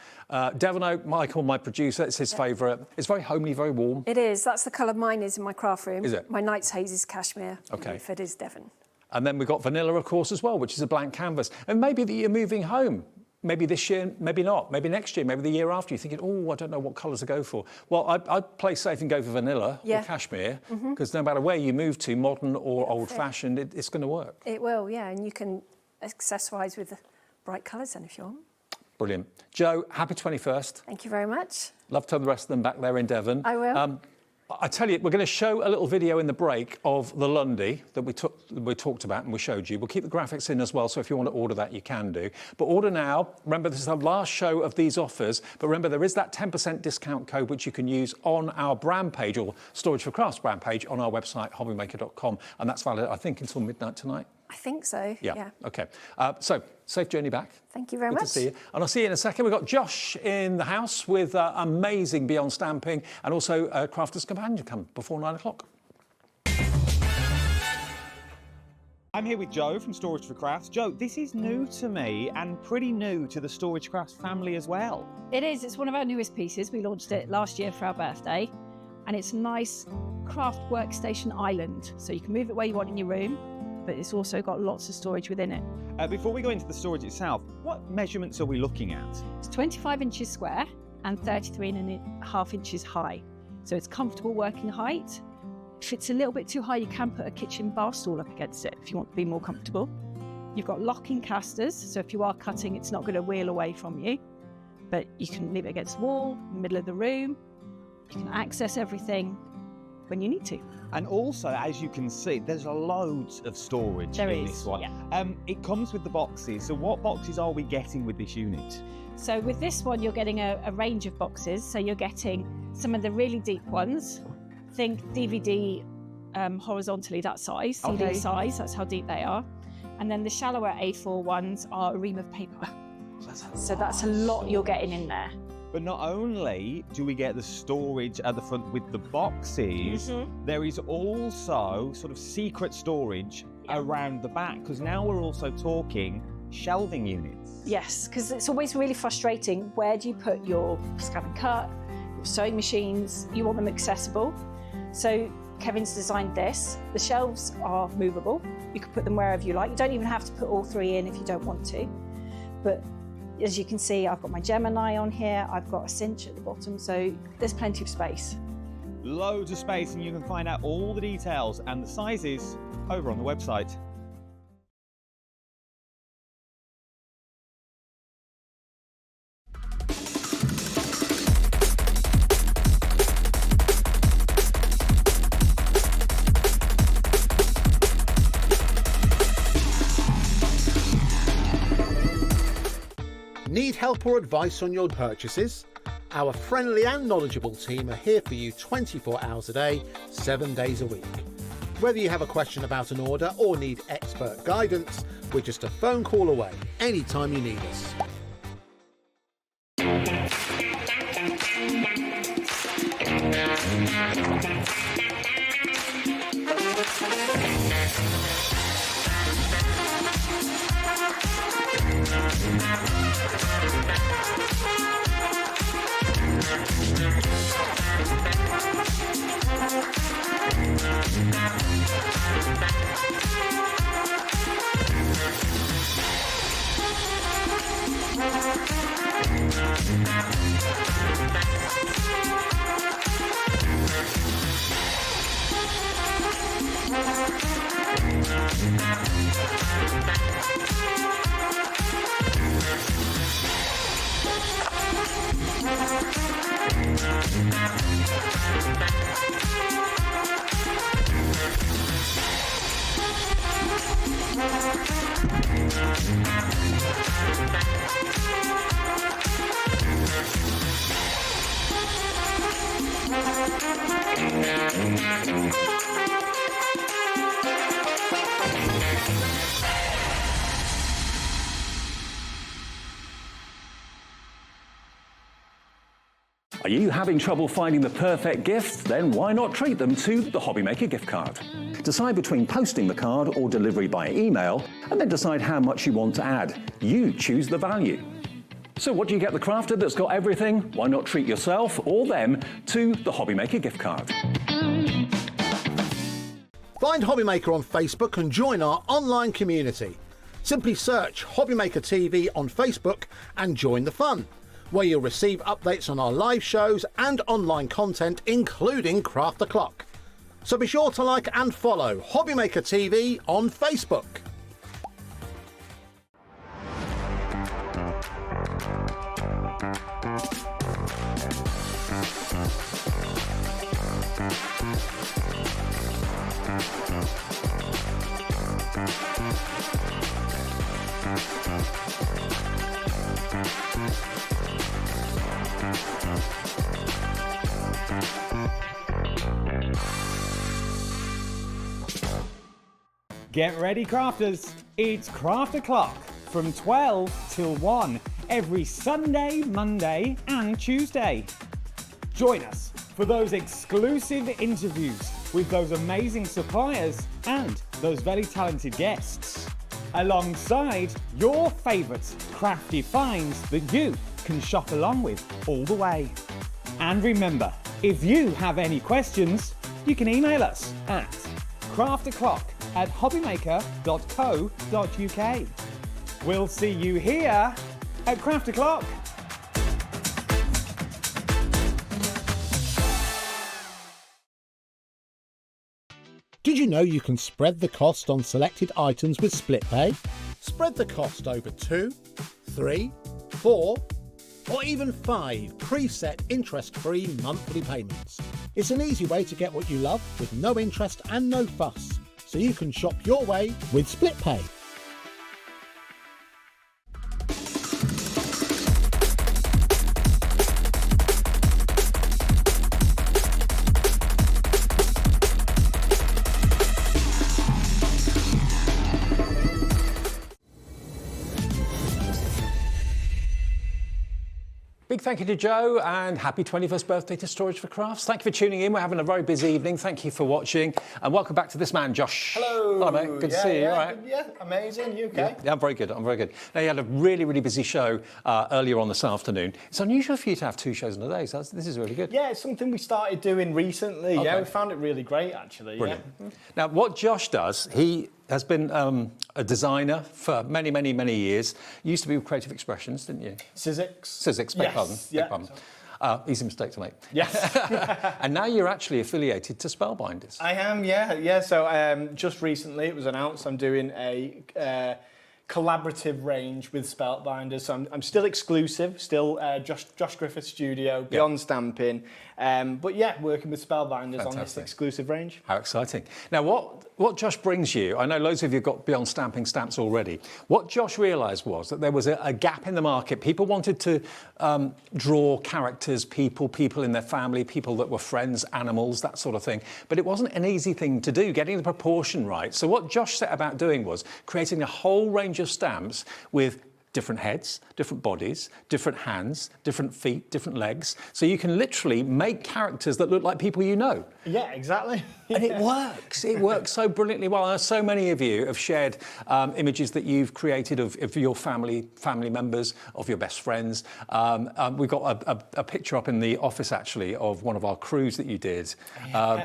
Devon Oak, Michael, my producer, it's his favourite. It's very homely, very warm. It is. That's the colour mine is in my craft room. Is it? My Knight's Haze is cashmere. Okay. If it is Devon. And then we've got vanilla, of course, as well, which is a blank canvas. And maybe that you're moving home. Maybe this year, maybe not. Maybe next year, maybe the year after. You're thinking, oh, I don't know what colours to go for. Well, I'd play safe and go for vanilla or cashmere, because no matter where you move to, modern or old-fashioned, it's going to work. It will, yeah. And you can accessorise with the bright colours then if you want. Brilliant. Jo, happy 21st. Thank you very much. Love to have the rest of them back there in Devon. I will. I tell you, we're going to show a little video in the break of the Lundy that we talked about and we showed you. We'll keep the graphics in as well, so if you want to order that, you can do. But order now. Remember, this is the last show of these offers. But remember, there is that 10% discount code which you can use on our brand page, or Storage4Crafts brand page, on our website, HobbyMaker.com. And that's valid, I think, until midnight tonight. I think so, yeah. OK. So, safe journey back. Thank you very Good much. to see you. And I'll see you in a second. We've got Josh in the house with amazing Beyond Stamping, and also Crafter's Companion come before 9 o'clock. I'm here with Jo from Storage4Crafts. Jo, this is new to me and pretty new to the Storage4Crafts family as well. It is. It's one of our newest pieces. We launched it last year for our birthday, and it's a nice craft workstation island. So you can move it where you want in your room, but it's also got lots of storage within it. Before we go into the storage itself, what measurements are we looking at? It's 25 inches square and 33.5 inches high. So it's comfortable working height. If it's a little bit too high, you can put a kitchen bar stool up against it if you want to be more comfortable. You've got locking casters, so if you are cutting, it's not going to wheel away from you. But you can leave it against the wall, in the middle of the room. You can access everything when you need to. And also, as you can see, there's loads of storage in this one. Yeah. It comes with the boxes. So what boxes are we getting with this unit? So with this one, you're getting a range of boxes. So you're getting some of the really deep ones. Think DVD horizontally that size, CD Okay. size, that's how deep they are. And then the shallower A4 ones are a ream of paper. So that's a lot you're getting in there. But not only do we get the storage at the front with the boxes, there is also sort of secret storage around the back, because now we're also talking shelving units. Yes, because it's always really frustrating. Where do you put your scan and cut, your sewing machines? You want them accessible. So Kevin's designed this. The shelves are movable. You can put them wherever you like. You don't even have to put all three in if you don't want to. But as you can see, I've got my Gemini on here. I've got a cinch at the bottom, so there's plenty of space. Loads of space, and you can find out all the details and the sizes over on the website. Need help or advice on your purchases? Our friendly and knowledgeable team are here for you 24 hours a day, 7 days a week. Whether you have a question about an order or need expert guidance, we're just a phone call away anytime you need us. Are you having trouble finding the perfect gift? Then why not treat them to the HobbyMaker gift card? Decide between posting the card or delivery by email, and then decide how much you want to add. You choose the value. So what do you get the crafter that's got everything? Why not treat yourself or them to the HobbyMaker gift card? Find HobbyMaker on Facebook and join our online community. Simply search HobbyMaker TV on Facebook and join the fun, where you'll receive updates on our live shows and online content, including Craft the Clock. So be sure to like and follow HobbyMaker TV on Facebook. Get ready, crafters. It's Craft O'Clock from 12 till 1 every Sunday, Monday and Tuesday. Join us for those exclusive interviews with those amazing suppliers and those very talented guests, alongside your favourite crafty finds that you can shop along with all the way. And remember, if you have any questions, you can email us at craftoclock@hobbymaker.co.uk. We'll see you here at Craft O'Clock. Did you know you can spread the cost on selected items with split pay? Spread the cost over 2, 3, 4, or even 5 preset interest-free monthly payments. It's an easy way to get what you love with no interest and no fuss, so you can shop your way with split pay. Big thank you to Joe and happy 21st birthday to Storage4Crafts. Thank you for tuning in. We're having a very busy evening. Thank you for watching and welcome back to this man, Josh. Hello. Hello, mate. Good to see you. All right. Yeah, amazing. You okay? Yeah, I'm very good. I'm very good. Now, you had a really, really busy show earlier on this afternoon. It's unusual for you to have 2 shows in a day, so this is really good. Yeah, it's something we started doing recently. Okay. Yeah, we found it really great, actually. Brilliant. Yeah. Now, what Josh does, he has been a designer for many, many, many years. You used to be with Creative Expressions, didn't you? Sizzix, beg pardon. Yeah. Beg pardon. Easy mistake to make. Yes. And now you're actually affiliated to Spellbinders. I am, yeah. So just recently it was announced I'm doing a collaborative range with Spellbinders. So I'm still exclusive, still Josh Griffiths Studio, Beyond Stamping. But yeah, working with Spellbinders on this exclusive range. How exciting. Now, what Josh brings you, I know loads of you have got Beyond Stamping stamps already. What Josh realised was that there was a gap in the market. People wanted to draw characters, people in their family, people that were friends, animals, that sort of thing. But it wasn't an easy thing to do, getting the proportion right. So what Josh set about doing was creating a whole range of stamps with different heads, different bodies, different hands, different feet, different legs. So you can literally make characters that look like people you know. Yeah, exactly. And it works. It works so brilliantly well. So many of you have shared images that you've created of your family members, of your best friends. We've got a picture up in the office, actually, of one of our crews that you did.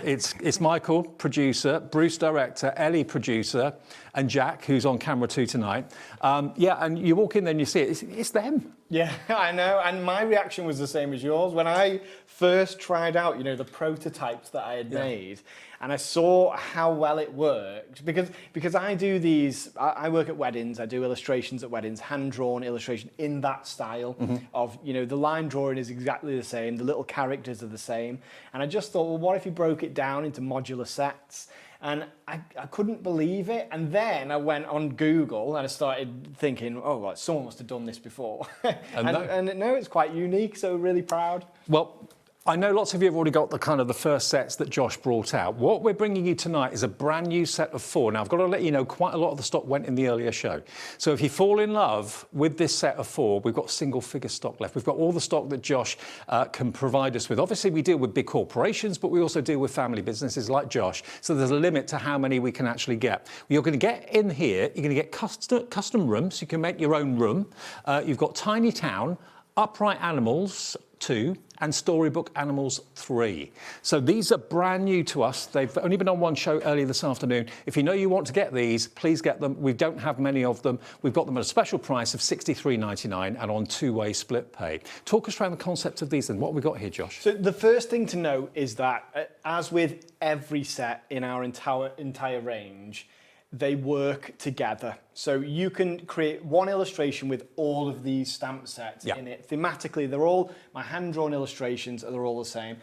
It's Michael, producer, Bruce, director, Ellie, producer, and Jack, who's on camera too tonight. And you walk in there and you see it. It's them. Yeah, I know, and my reaction was the same as yours. When I first tried out, the prototypes that I had made, and I saw how well it worked, because I do these, I work at weddings, I do illustrations at weddings, hand-drawn illustration in that style of, the line drawing is exactly the same, the little characters are the same, and I just thought, well, what if you broke it down into modular sets? And I couldn't believe it. And then I went on Google and I started thinking, oh, right, someone must have done this before. and no, it's quite unique, so really proud. Well, I know lots of you have already got the first sets that Josh brought out. What we're bringing you tonight is a brand new set of 4. Now, I've got to let you know, quite a lot of the stock went in the earlier show. So if you fall in love with this set of 4, we've got single figure stock left. We've got all the stock that Josh can provide us with. Obviously, we deal with big corporations, but we also deal with family businesses like Josh. So there's a limit to how many we can actually get. You're going to get in here, you're going to get custom rooms. You can make your own room. You've got Tiny Town, Upright Animals 2, and Storybook Animals 3. So these are brand new to us. They've only been on one show earlier this afternoon. If you know you want to get these, please get them. We don't have many of them. We've got them at a special price of $63.99 and on 2-way split pay. Talk us around the concept of these then. What have we got here, Josh? So the first thing to note is that, as with every set in our entire range, they work together. So you can create one illustration with all of these stamp sets in it. Thematically, they're all my hand-drawn illustrations, they're all the same.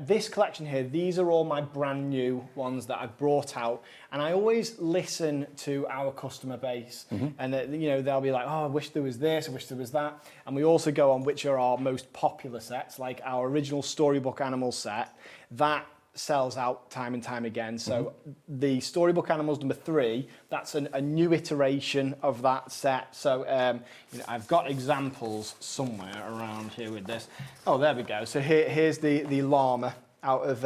This collection here, these are all my brand new ones that I've brought out. And I always listen to our customer base. And they'll be like, oh, I wish there was this, I wish there was that. And we also go on which are our most popular sets, like our original Storybook Animals set. That sells out time and time again. So the Storybook Animals number 3, that's a new iteration of that set. So I've got examples somewhere around here with this. Oh, there we go. So here's the llama out of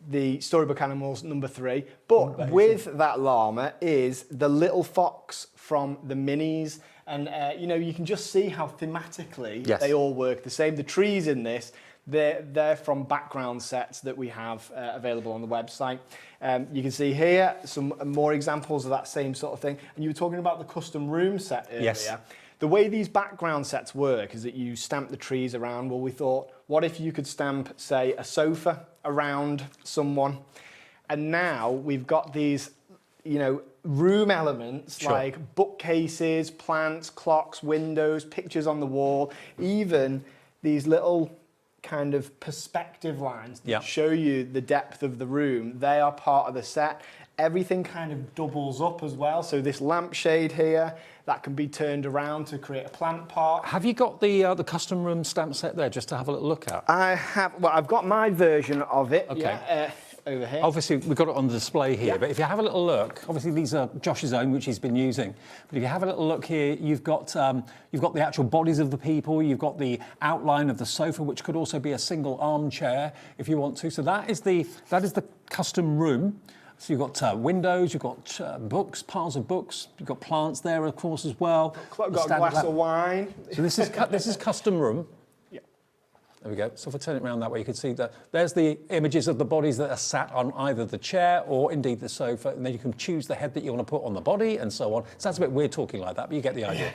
the Storybook Animals number 3. But with that llama is the little fox from the minis. And you can just see how thematically they all work the same. The trees in this, they're from background sets that we have available on the website. You can see here some more examples of that same sort of thing. And you were talking about the custom room set earlier. Yes. The way these background sets work is that you stamp the trees around. Well, we thought, what if you could stamp, say, a sofa around someone? And now we've got these, room elements like bookcases, plants, clocks, windows, pictures on the wall, even these little kind of perspective lines that show you the depth of the room. They are part of the set. Everything kind of doubles up as well. So this lampshade here, that can be turned around to create a plant pot. Have you got the custom room stamp set there just to have a little look at? I have. Well, I've got my version of it. Okay. Yeah. over here. Obviously, we've got it on the display here, but if you have a little look, obviously these are Josh's own, which he's been using. But if you have a little look here, you've got the actual bodies of the people, you've got the outline of the sofa, which could also be a single armchair if you want to. So that is the custom room. So you've got windows, you've got books, piles of books, you've got plants there, of course, as well. Got a glass of wine. So this is custom room. There we go. So if I turn it around that way, you can see that there's the images of the bodies that are sat on either the chair or indeed the sofa, and then you can choose the head that you want to put on the body and so on. Sounds a bit weird talking like that, but you get the idea.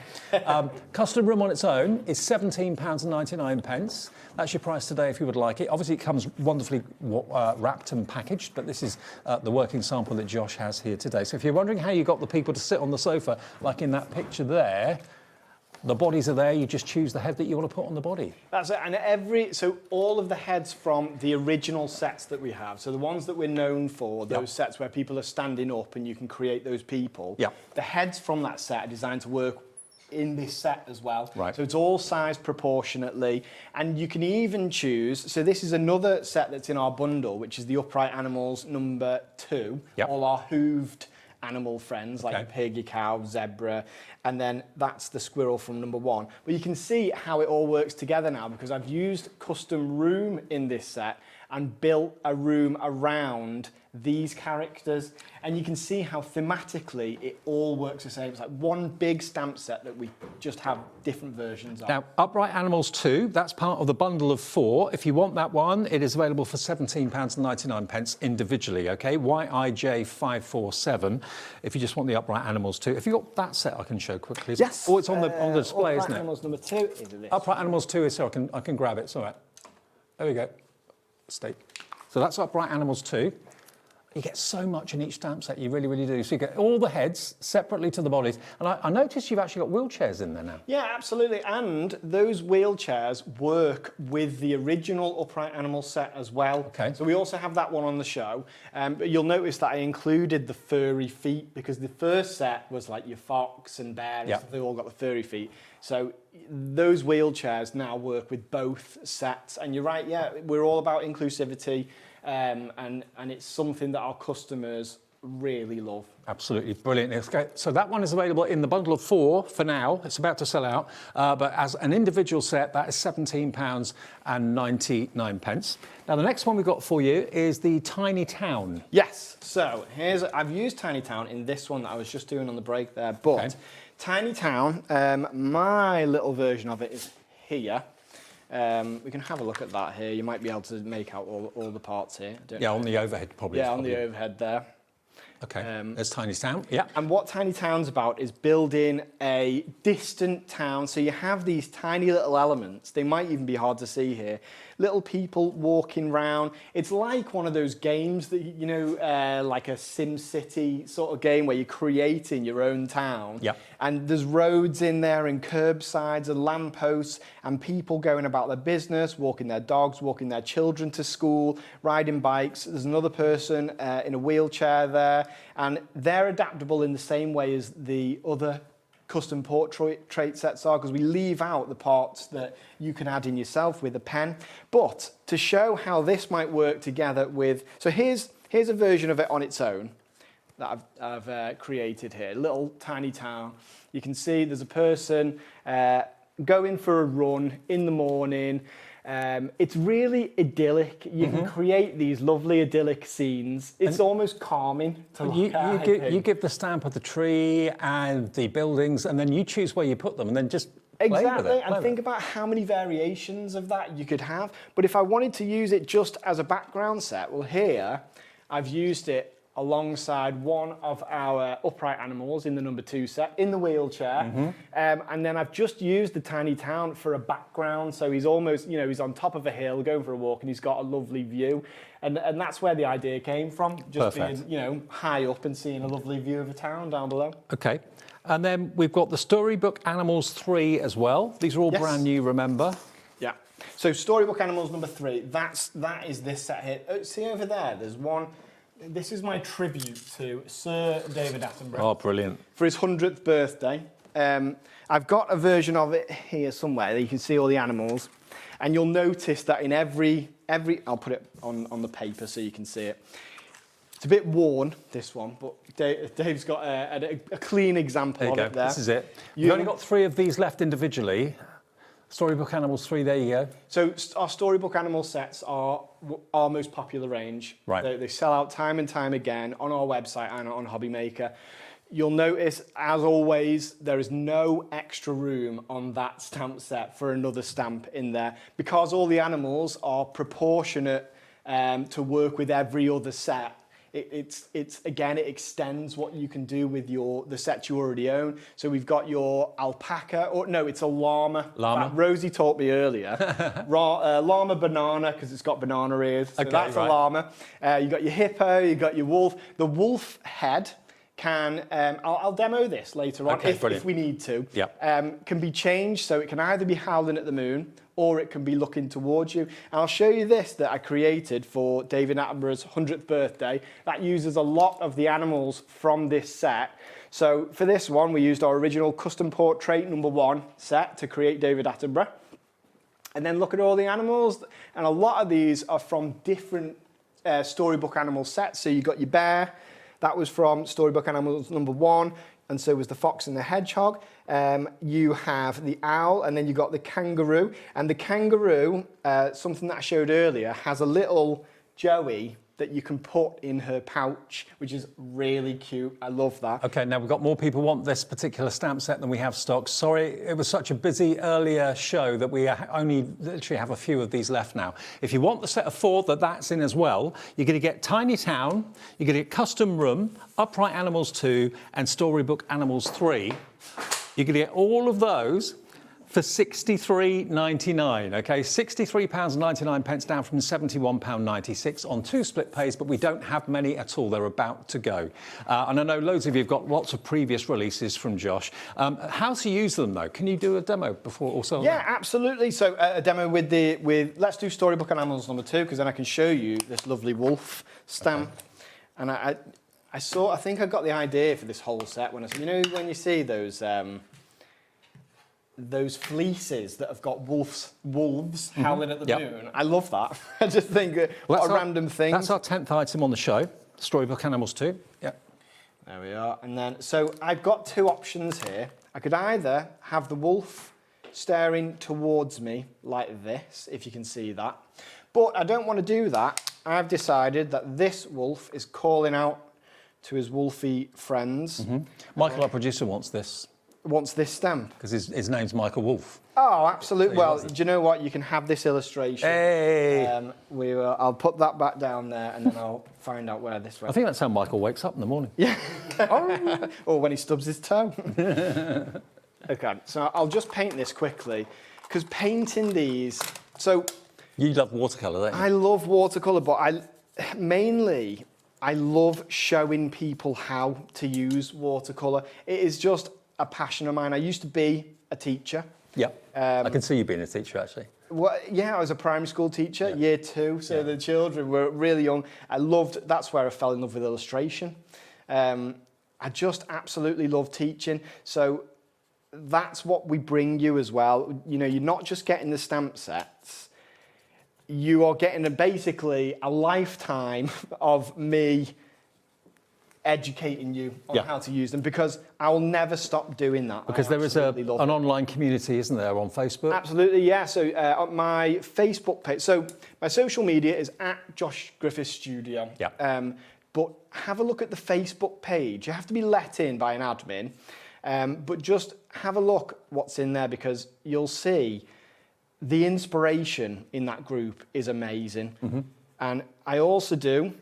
Custom room on its own is £17.99. That's your price today if you would like it. Obviously, it comes wonderfully wrapped and packaged, but this is the working sample that Josh has here today. So if you're wondering how you got the people to sit on the sofa, like in that picture there, the bodies are there, you just choose the head that you want to put on the body. That's it, and so all of the heads from the original sets that we have, so the ones that we're known for, those sets where people are standing up and you can create those people, the heads from that set are designed to work in this set as well. Right. So it's all sized proportionately, and you can even choose, so this is another set that's in our bundle, which is the Upright Animals number 2, all our hooved animal friends like your pig, your cow, zebra, and then that's the squirrel from number 1. But you can see how it all works together now because I've used custom room in this set and built a room around these characters, and you can see how thematically it all works the same. It's like one big stamp set that we just have different versions of. Now, Upright Animals 2, that's part of the bundle of 4. If you want that one, it is available for £17.99 individually, okay? YIJ547, if you just want the Upright Animals 2. If you've got that set, I can show quickly. Yes. Oh, it's on the display, isn't it? Upright Animals number 2 is this. Upright Animals 2 is so I can grab it, it's all right. There we go. Steak. So that's Upright Animals 2. You get so much in each stamp set, you really, really do. So you get all the heads separately to the bodies. And I noticed you've actually got wheelchairs in there now. Yeah, absolutely. And those wheelchairs work with the original Upright Animal set as well. Okay. So we also have that one on the show. But you'll notice that I included the furry feet because the first set was like your fox and bear and stuff. They've all got the furry feet. So those wheelchairs now work with both sets. And you're right, yeah, we're all about inclusivity. And it's something that our customers really love. Absolutely brilliant. Okay, so that one is available in the bundle of 4 for now. It's about to sell out. But as an individual set, that is £17.99. Now, the next one we've got for you is the Tiny Town. Yes. So I've used Tiny Town in this one that I was just doing on the break there. But Tiny Town, my little version of it is here. We can have a look at that here. You might be able to make out all the parts here. On the overhead probably. Yeah, on the overhead there. Okay, there's Tiny Town, yeah. And what Tiny Town's about is building a distant town. So you have these tiny little elements. They might even be hard to see here. Little people walking around. It's like one of those games that, you know, like a Sim City sort of game where you're creating your own town. Yeah. And there's roads in there and curbsides and lampposts and people going about their business, walking their dogs, walking their children to school, riding bikes. There's another person in a wheelchair there. And they're adaptable in the same way as the other custom portrait sets are, because we leave out the parts that you can add in yourself with a pen. But to show how this might work together with, so here's a version of it on its own that I've created here, little tiny town. You can see there's a person going for a run in the morning. It's really idyllic. You can create these lovely idyllic scenes. It's almost calming to look at. You give the stamp of the tree and the buildings, and then you choose where you put them, and then just play with it. Exactly, and think about how many variations of that you could have. But if I wanted to use it just as a background set, well, here I've used it alongside one of our upright animals in the number 2 set, in the wheelchair. And then I've just used the tiny town for a background. So he's almost, you know, he's on top of a hill going for a walk and he's got a lovely view. And that's where the idea came from, just being, you know, high up and seeing a lovely view of a town down below. Okay. And then we've got the Storybook Animals 3 as well. These are all brand new, remember? Yeah. So Storybook Animals number 3, that is this set here. See over there, there's one. This is my tribute to Sir David Attenborough. Oh, brilliant. For his 100th birthday. I've got a version of it here somewhere that you can see all the animals. And you'll notice that in every I'll put it on the paper so you can see it. It's a bit worn, this one, but Dave's got a clean example of it there. This is it. You've only got 3 of these left individually. Storybook Animals 3, there you go. So our Storybook Animal sets are our most popular range. Right. They sell out time and time again on our website and on HobbyMaker. You'll notice, as always, there is no extra room on that stamp set for another stamp in there because all the animals are proportionate to work with every other set. It extends what you can do with the sets you already own. So we've got your alpaca, or no, it's a llama. Llama. Rosie taught me earlier. Llama banana, because it's got banana ears. So that's a llama. You've got your hippo, you've got your wolf. The wolf head can, I'll demo this later on if we need to, can be changed. So it can either be howling at the moon or it can be looking towards you. And I'll show you this that I created for David Attenborough's 100th birthday. That uses a lot of the animals from this set. So for this one, we used our original custom portrait #1 set to create David Attenborough. And then look at all the animals. And a lot of these are from different Storybook Animal sets. So you've got your bear. That was from Storybook Animals #1, and so was the fox and the hedgehog. You have the owl, and then you got the kangaroo. And the kangaroo, something that I showed earlier, has a little Joey that you can put in her pouch, which is really cute. I love that. Okay, now we've got more people want this particular stamp set than we have stock. Sorry, it was such a busy earlier show that we only literally have a few of these left now. If you want the set of 4 that's in as well, you're going to get Tiny Town, you're going to get Custom Room, Upright Animals 2, and Storybook Animals 3. You're going to get all of those for £63.99, okay? £63.99 down from £71.96 on 2 split pays, but we don't have many at all. They're about to go. And I know loads of you have got lots of previous releases from Josh. How to use them, though? Can you do a demo before also? Yeah, absolutely. So a demo with let's do Storybook Animals #2, because then I can show you this lovely wolf stamp. Okay. And I think I got the idea for this whole set when when you see those fleeces that have got wolves howling at the moon. I love that. I just think what a random thing. That's our 10th item on the show, Storybook Animals 2. Yeah. There we are. And then, so I've got 2 options here. I could either have the wolf staring towards me like this, if you can see that. But I don't want to do that. I've decided that this wolf is calling out to his wolfy friends. Michael, our producer, wants this stamp. Because his name's Michael Wolf. Oh, absolutely. Well, do you know what? You can have this illustration. Hey! I'll put that back down there and then I'll find out where this went. I think that's how Michael wakes up in the morning. Yeah. Or when he stubs his toe. Okay, so I'll just paint this quickly. Because painting these... So... You love watercolour, don't you? I love watercolour, but I love showing people how to use watercolour. It is just a passion of mine. I used to be a teacher. Yeah, I can see you being a teacher, actually. Well, yeah, I was a primary school teacher, year 2, so the children were really young. That's where I fell in love with illustration. I just absolutely love teaching. So that's what we bring you as well. You're not just getting the stamp sets, you are getting basically a lifetime of me educating you on how to use them, because I will never stop doing that. Because there is an online community, isn't there, on Facebook? Absolutely, yeah. So on my Facebook page, so my social media is @JoshGriffithsStudio. Yeah. But have a look at the Facebook page. You have to be let in by an admin, but just have a look what's in there, because you'll see the inspiration in that group is amazing. And I also do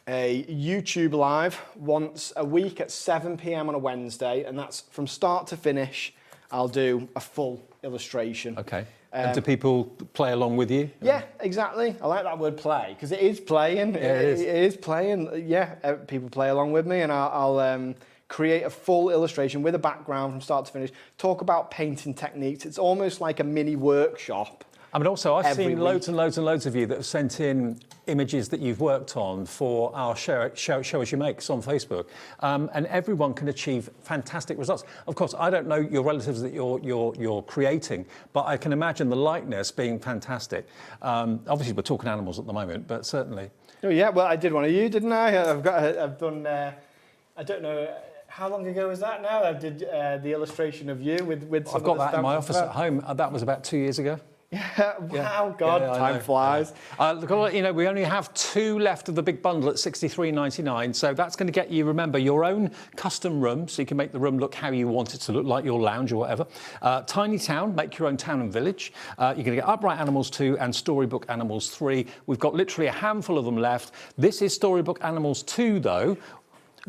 a YouTube live once a week at 7 p.m. on a Wednesday, and that's from start to finish. I'll do a full illustration. Okay. And do people play along with you? Yeah, exactly. I like that word play, because it is playing. Yeah, it is playing. Yeah, people play along with me, and I'll create a full illustration with a background from start to finish, talk about painting techniques. It's almost like a mini workshop I mean, also, I've every seen week. loads and loads and loads of you that have sent in images that you've worked on for our show as you makes on Facebook, and everyone can achieve fantastic results. Of course, I don't know your relatives that you're creating, but I can imagine the likeness being fantastic. Obviously, we're talking animals at the moment, but certainly. Oh yeah, well, I did one of you, didn't I? I've done. I don't know. How long ago was that now? I did the illustration of you with. I've got that in my office at home. That was about 2 years ago. Yeah, wow, God, Yeah, time flies. Look, you know, we only have 2 left of the big bundle at $63.99, so that's going to get you, remember, your own custom room, so you can make the room look how you want it to look, like your lounge or whatever. Tiny Town, make your own town and village. You're going to get Upright Animals 2 and Storybook Animals 3. We've got literally a handful of them left. This is Storybook Animals 2, though.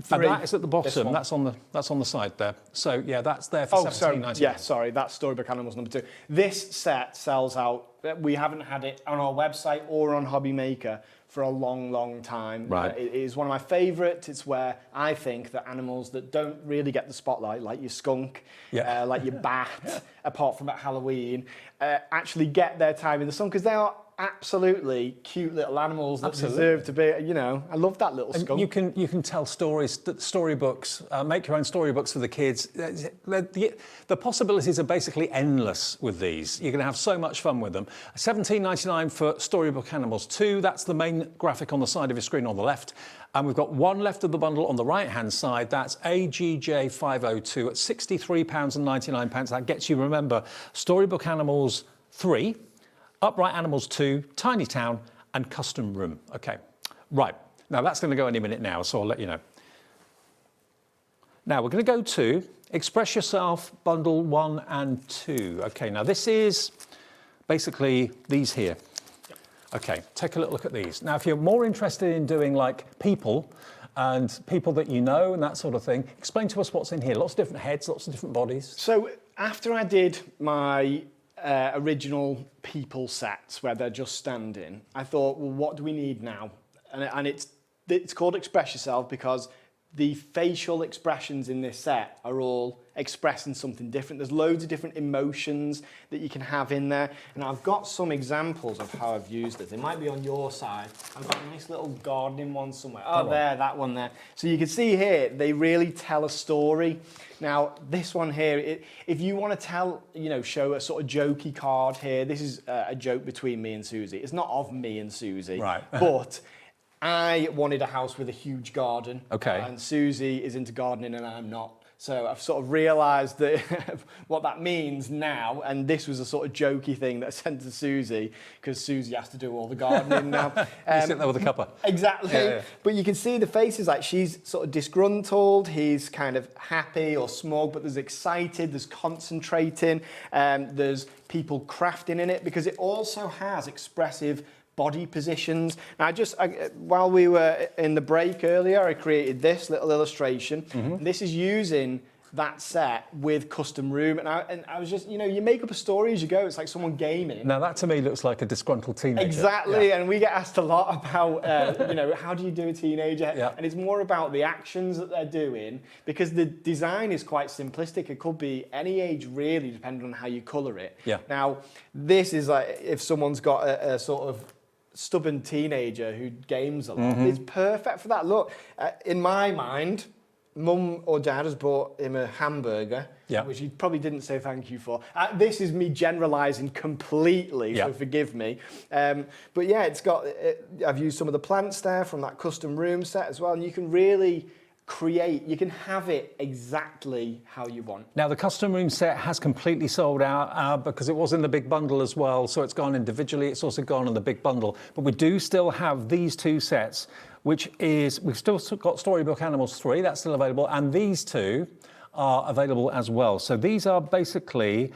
3. And that is at the bottom. That's on the side there. So yeah, that's there for $17.99. Yeah, sorry, that's Storybook Animals number 2. This set sells out. We haven't had it on our website or on HobbyMaker for a long, long time. Right. It is one of my favourites. It's where I think that animals that don't really get the spotlight, like your skunk, like your bat, apart from at Halloween, actually get their time in the sun, because they are absolutely cute little animals that deserve to be, you know, I love that little skunk. And you can tell stories, storybooks, make your own storybooks for the kids. The possibilities are basically endless with these. You're going to have so much fun with them. $17.99 for Storybook Animals 2. That's the main graphic on the side of your screen on the left. And we've got 1 left of the bundle on the right-hand side. That's AGJ502 at £63.99. That gets you, remember, Storybook Animals 3, Upright Animals 2, Tiny Town, and Custom Room. Okay, right. Now, that's going to go any minute now, so I'll let you know. Now, we're going to go to Express Yourself Bundle 1 and 2. Okay, now this is basically these here. Okay, take a little look at these. Now, if you're more interested in doing like people and people that you know and that sort of thing, explain to us what's in here. Lots of different heads, lots of different bodies. So after I did my original people sets where they're just standing, I thought, well, what do we need now? And it's called Express Yourself because the facial expressions in this set are all expressing something different. There's loads of different emotions that you can have in there. And I've got some examples of how I've used it. They might be on your side. I've got a nice little gardening one somewhere. Oh, there, that one there. So you can see here, they really tell a story. Now, this one here, if you want to tell, you know, show a sort of jokey card here, this is a joke between me and Susie. It's not of me and Susie, right? But I wanted a house with a huge garden. Okay. And Susie is into gardening and I'm not. So I've sort of realised that what that means now, and this was a sort of jokey thing that I sent to Susie, because Susie has to do all the gardening now. You sit there with a cuppa. Exactly. Yeah. But you can see the faces, like she's sort of disgruntled, he's kind of happy or smug, but there's excited, there's concentrating, there's people crafting in it, because it also has expressive body positions. Now, while we were in the break earlier, I created this little illustration. Mm-hmm. This is using that set with custom room, and I was just, you know, you make up a story as you go. It's like someone gaming. Now that to me looks like a disgruntled teenager. Exactly, yeah. And we get asked a lot about, you know, how do you do a teenager? Yeah. And it's more about the actions that they're doing, because the design is quite simplistic. It could be any age really, depending on how you colour it. Yeah. Now, this is like if someone's got a sort of stubborn teenager who games a lot. Mm-hmm. It's perfect for that. Look, in my mind, Mum or Dad has bought him a hamburger, which he probably didn't say thank you for. This is me generalising completely, so forgive me. But yeah, it's got. I've used some of the plants there from that custom room set as well, and you can really create, you can have it exactly how you want. Now the custom room set has completely sold out because it was in the big bundle as well, so it's gone individually, it's also gone in the big bundle, but we do still have these 2 sets, which is, we've still got Storybook Animals 3, that's still available, and these 2 are available as well. So these are basically,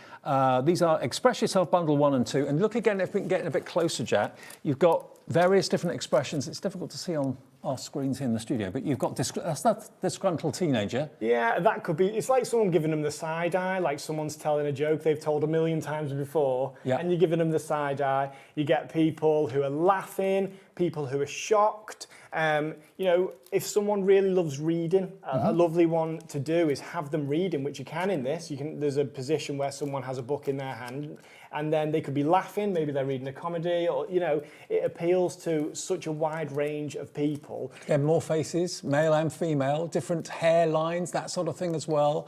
these are Express Yourself Bundle 1 and 2, and look again, if we can get a bit closer, Jack, you've got various different expressions. It's difficult to see on our screens here in the studio, but you've got that's that disgruntled teenager. Yeah, that could be. It's like someone giving them the side eye, like someone's telling a joke they've told 1,000,000 times before, and you're giving them the side eye. You get people who are laughing, people who are shocked. You know, if someone really loves reading, a lovely one to do is have them reading, which you can in this. There's a position where someone has a book in their hand and then they could be laughing, maybe they're reading a comedy, or, you know, it appeals to such a wide range of people. Yeah, more faces, male and female, different hairlines, that sort of thing as well.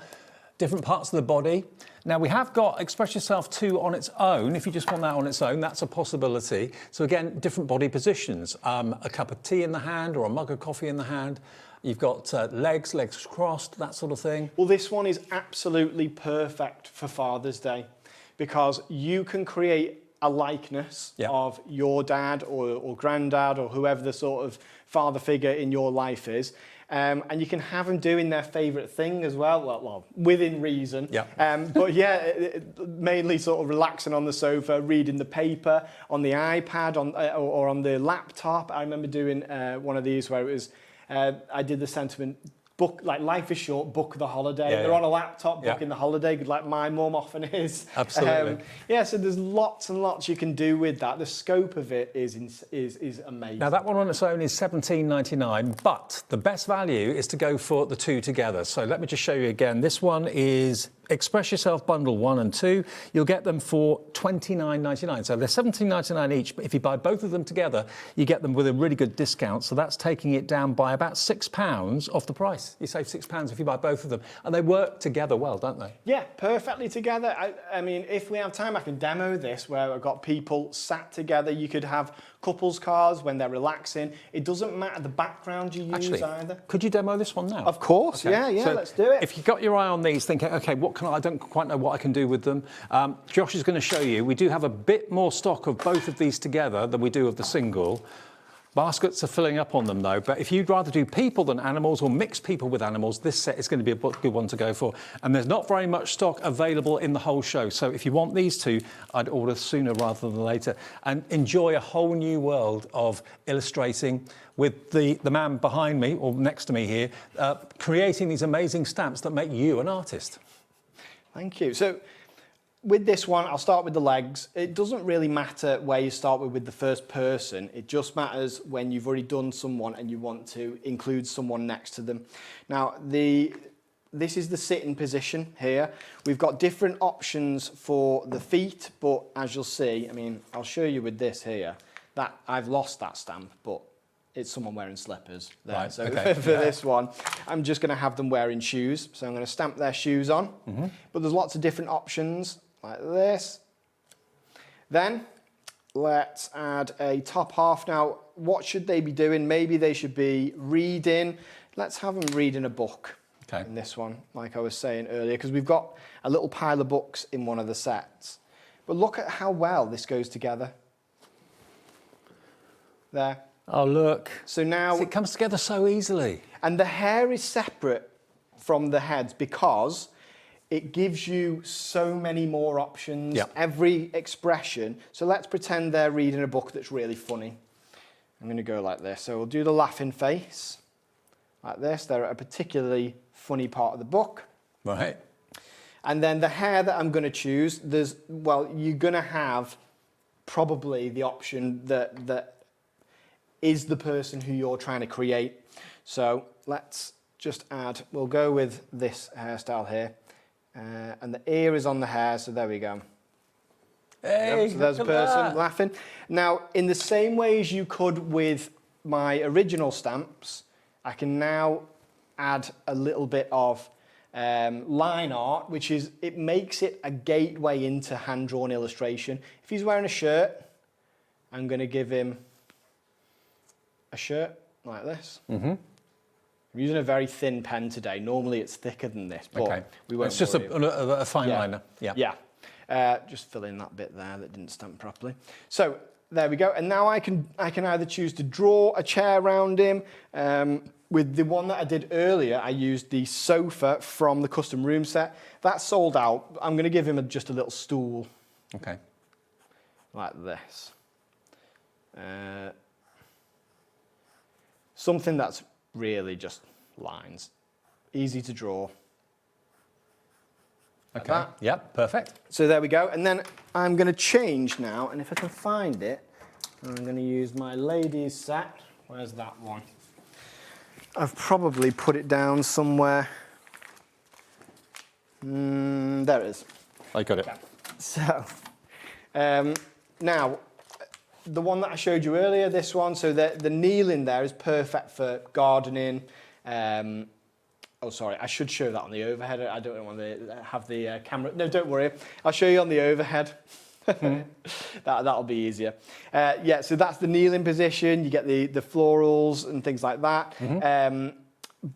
Different parts of the body. Now we have got Express Yourself 2 on its own. If you just want that on its own, that's a possibility. So again, different body positions. A cup of tea in the hand or a mug of coffee in the hand. You've got legs crossed, that sort of thing. Well, this one is absolutely perfect for Father's Day because you can create a likeness of your dad or granddad or whoever the sort of father figure in your life is. And you can have them doing their favourite thing as well, within reason. But yeah, mainly sort of relaxing on the sofa, reading the paper, on the iPad or on the laptop. I remember doing one of these where it was, I did the sentiment, book, like life is short, book the holiday. They're on a laptop booking the holiday, like my mum often is. Absolutely. Yeah, so there's lots and lots you can do with that. The scope of it is amazing. Now that one on its own is $17.99, but the best value is to go for the two together. So let me just show you again. This one is Express Yourself Bundle 1 and 2. You'll get them for $29.99. So they're $17.99 each, but if you buy both of them together, you get them with a really good discount. So that's taking it down by about £6 off the price. You save £6 if you buy both of them. And they work together well, don't they? Yeah, perfectly together. I mean, if we have time, I can demo this where I've got people sat together. You could have couples cards when they're relaxing. It doesn't matter the background you use either. Could you demo this one now? Of course, yeah, So let's do it. If you've got your eye on these, thinking, okay, what can I don't quite know what I can do with them. Josh is going to show you. We do have a bit more stock of both of these together than we do of the single. Baskets are filling up on them though, but if you'd rather do people than animals or mix people with animals, this set is going to be a good one to go for. And there's not very much stock available in the whole show. So if you want these two, I'd order sooner rather than later and enjoy a whole new world of illustrating with the man behind me or next to me here, creating these amazing stamps that make you an artist. Thank you. So with this one, I'll start with the legs. It doesn't really matter where you start with the first person. It just matters when you've already done someone and you want to include someone next to them. Now, this is the sitting position here. We've got different options for the feet, but as you'll see, I mean, I'll show you with this here, that I've lost that stamp, but it's someone wearing slippers there. Right, so okay. for this one, I'm just going to have them wearing shoes. So I'm going to stamp their shoes on. But there's lots of different options like this. Then let's add a top half. Now, what should they be doing? Maybe they should be reading. Let's have them reading a book in this one, like I was saying earlier, because we've got a little pile of books in one of the sets. But look at how well this goes together. There. Oh, look. So now it comes together so easily. And the hair is separate from the heads because it gives you so many more options, every expression. So let's pretend they're reading a book that's really funny. I'm going to go like this. So we'll do the laughing face like this. They're at a particularly funny part of the book. Right. And then the hair that I'm going to choose, you're going to have probably the option that is the person who you're trying to create. So let's just add, we'll go with this hairstyle here. And the ear is on the hair, so there we go. Hey, so there's a person laughing. Now, in the same way as you could with my original stamps, I can now add a little bit of line art, which is, it makes it a gateway into hand-drawn illustration. If he's wearing a shirt, I'm going to give him a shirt like this. I'm using a very thin pen today. Normally it's thicker than this, but we won't. It's just a fine liner. Yeah. Just fill in that bit there that didn't stamp properly. So there we go. And now I can either choose to draw a chair around him. With the one that I did earlier, I used the sofa from the custom room set. That's sold out. I'm going to give him just a little stool. Okay. Like this. Something that's really just lines. Easy to draw. Like that. Yep, perfect. So there we go. And then I'm going to change now, and if I can find it, I'm going to use my ladies set. Where's that one? I've probably put it down somewhere. There it is. I got it. Okay. So, now, the one that I showed you earlier, this one, so the kneeling there is perfect for gardening. Oh, sorry, I should show that on the overhead. I don't want to have the camera. No, don't worry. I'll show you on the overhead. That'll be easier. Yeah, so that's the kneeling position. You get the florals and things like that.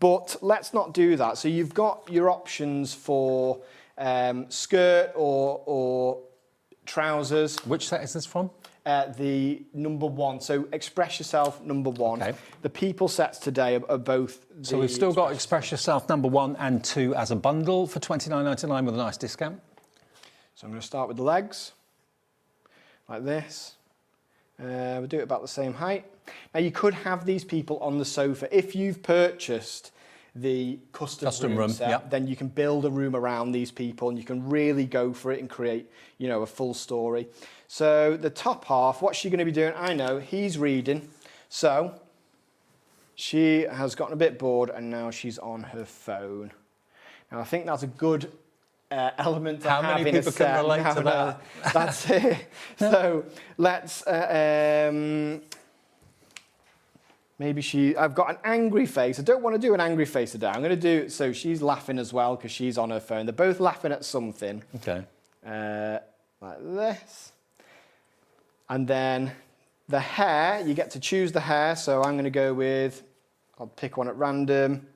But let's not do that. So you've got your options for skirt or trousers. Which set is this from? The number 1. So Express Yourself number 1. Okay. The people sets today are both. So we've still got Express Yourself number 1 and 2 as a bundle for $29.99 with a nice discount. So I'm going to start with the legs, like this. We'll do it about the same height. Now you could have these people on the sofa. If you've purchased the custom room set, yep, then you can build a room around these people and you can really go for it and create, you know, a full story. So the top half, what's she going to be doing? I know, he's reading. So she has gotten a bit bored and now she's on her phone. Now I think that's a good element to How have many in a people set. can relate to that? That's it. So let's... maybe I've got an angry face. I don't want to do an angry face today. I'm going to do, so she's laughing as well because she's on her phone. They're both laughing at something. Okay. Like this. And then the hair, you get to choose the hair. So I'm going to go with, I'll pick one at random.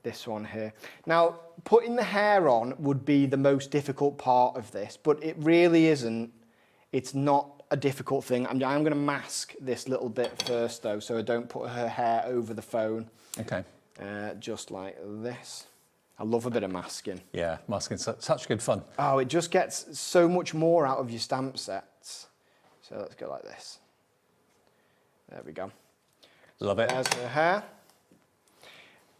This one here. Now, putting the hair on would be the most difficult part of this, but it really isn't. It's not a difficult thing. I'm going to mask this little bit first, though, so I don't put her hair over the phone. Okay. Just like this. I love a bit of masking. Yeah, masking's such good fun. Oh, it just gets so much more out of your stamp sets. So let's go like this. There we go. Love it. There's her hair.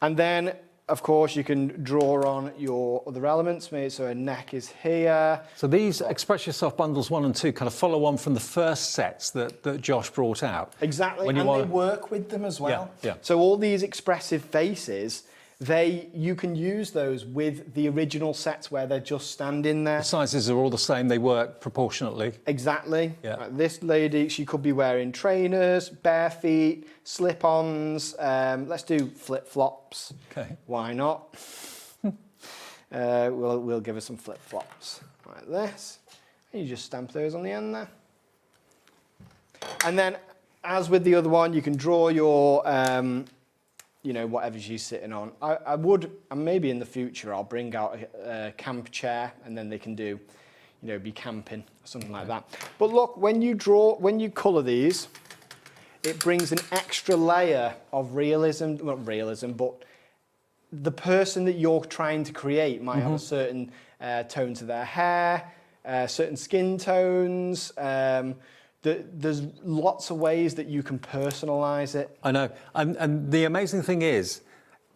And then, of course, you can draw on your other elements. So her neck is here. So these Express Yourself bundles 1 and 2 kind of follow on from the first sets that Josh brought out. Exactly, and they work with them as well. Yeah. So all these expressive faces, you can use those with the original sets where they're just standing there. The sizes are all the same, they work proportionately. Exactly. Yeah. Like this lady, she could be wearing trainers, bare feet, slip-ons. Let's do flip-flops. Okay. Why not? We'll give her some flip-flops like this. And you just stamp those on the end there. And then, as with the other one, you can draw your you know, whatever she's sitting on. I would, and maybe in the future, I'll bring out a camp chair and then they can do, you know, be camping or something like that. But look, when you colour these, it brings an extra layer of realism, not realism, but the person that you're trying to create might have a certain tone to their hair, certain skin tones, there's lots of ways that you can personalise it. I know, and the amazing thing is,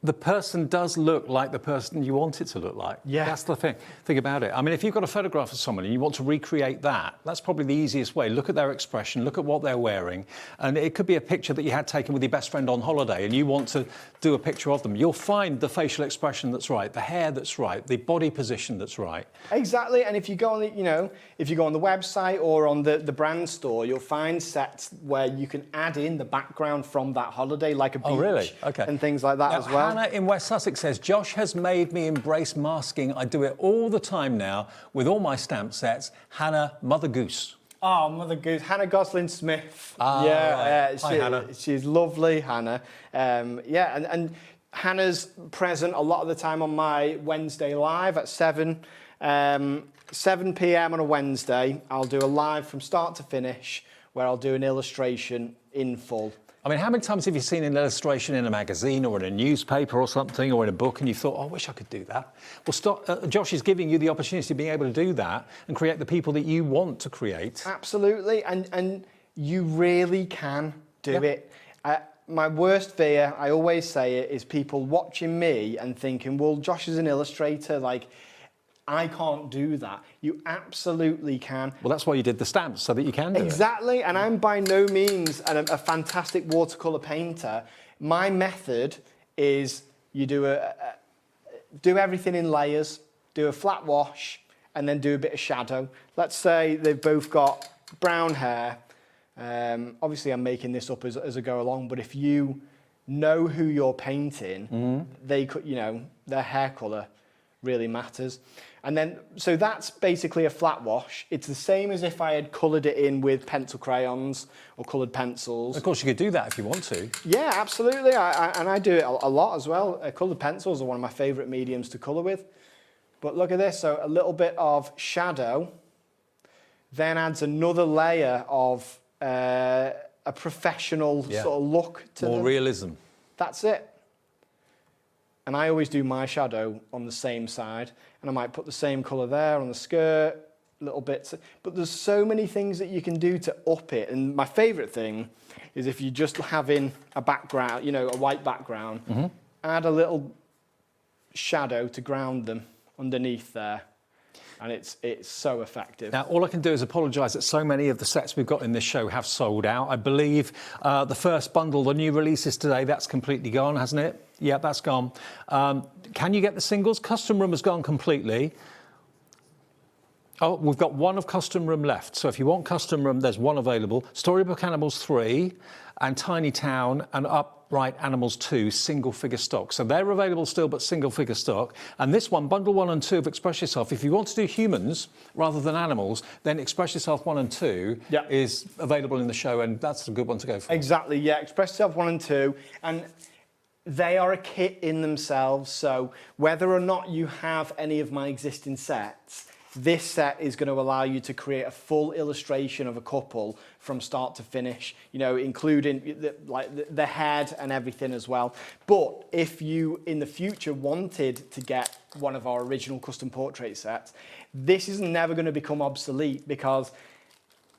the person does look like the person you want it to look like. Yeah. That's the thing about it. I mean, if you've got a photograph of someone and you want to recreate that, that's probably the easiest way. Look at their expression, look at what they're wearing, and it could be a picture that you had taken with your best friend on holiday and you want to do a picture of them. You'll find the facial expression that's right, the hair that's right, the body position that's right. Exactly, and if you go on the, you know, if you go on the website or on the brand store, you'll find sets where you can add in the background from that holiday, like a beach. Oh, really? Okay. And things like that Now, as well. Hannah in West Sussex says, Josh has made me embrace masking. I do it all the time now with all my stamp sets. Hannah, Mother Goose. Oh, Mother Goose. Hannah Gosling-Smith. Ah, right. Hi, Hannah. She's lovely, Hannah. Yeah, and Hannah's present a lot of the time on my Wednesday live at 7 p.m. on a Wednesday. I'll do a live from start to finish where I'll do an illustration in full. I mean, how many times have you seen an illustration in a magazine or in a newspaper or something or in a book and you thought, oh, I wish I could do that? Well, Josh is giving you the opportunity of being able to do that and create the people that you want to create. Absolutely, and you really can do it. My worst fear, I always say it, is people watching me and thinking, well, Josh is an illustrator, like, I can't do that. You absolutely can. Well, that's why you did the stamps, so that you can do it. Exactly, and I'm by no means a fantastic watercolour painter. My method is you do everything in layers, do a flat wash, and then do a bit of shadow. Let's say they've both got brown hair. Obviously, I'm making this up as I go along, but if you know who you're painting, they could, you know, their hair colour really matters. And then, so that's basically a flat wash. It's the same as if I had coloured it in with pencil crayons or coloured pencils. Of course, you could do that if you want to. Yeah, absolutely. And I do it a lot as well. Coloured pencils are one of my favourite mediums to colour with. But look at this, so a little bit of shadow then adds another layer of a professional sort of look to more them. realism. That's it. And I always do my shadow on the same side, and I might put the same colour there on the skirt, little bits. But there's so many things that you can do to up it. And my favourite thing is if you're just having a background, you know, a white background, add a little shadow to ground them underneath there. And it's so effective. Now, all I can do is apologise that so many of the sets we've got in this show have sold out. I believe the first bundle, the new releases today, that's completely gone, hasn't it? Yeah, that's gone. Can you get the singles? Custom Room has gone completely. Oh, we've got one of Custom Room left. So if you want Custom Room, there's one available. Storybook Animals 3 and Tiny Town and Upright Animals 2, single figure stock. So they're available still, but single figure stock. And this one, Bundle 1 and 2 of Express Yourself, if you want to do humans rather than animals, then Express Yourself 1 and 2 is available in the show, and that's a good one to go for. Exactly, yeah, Express Yourself 1 and 2. And they are a kit in themselves, so whether or not you have any of my existing sets, this set is going to allow you to create a full illustration of a couple from start to finish, you know, including the head and everything as well. But if you, in the future, wanted to get one of our original custom portrait sets, this is never going to become obsolete because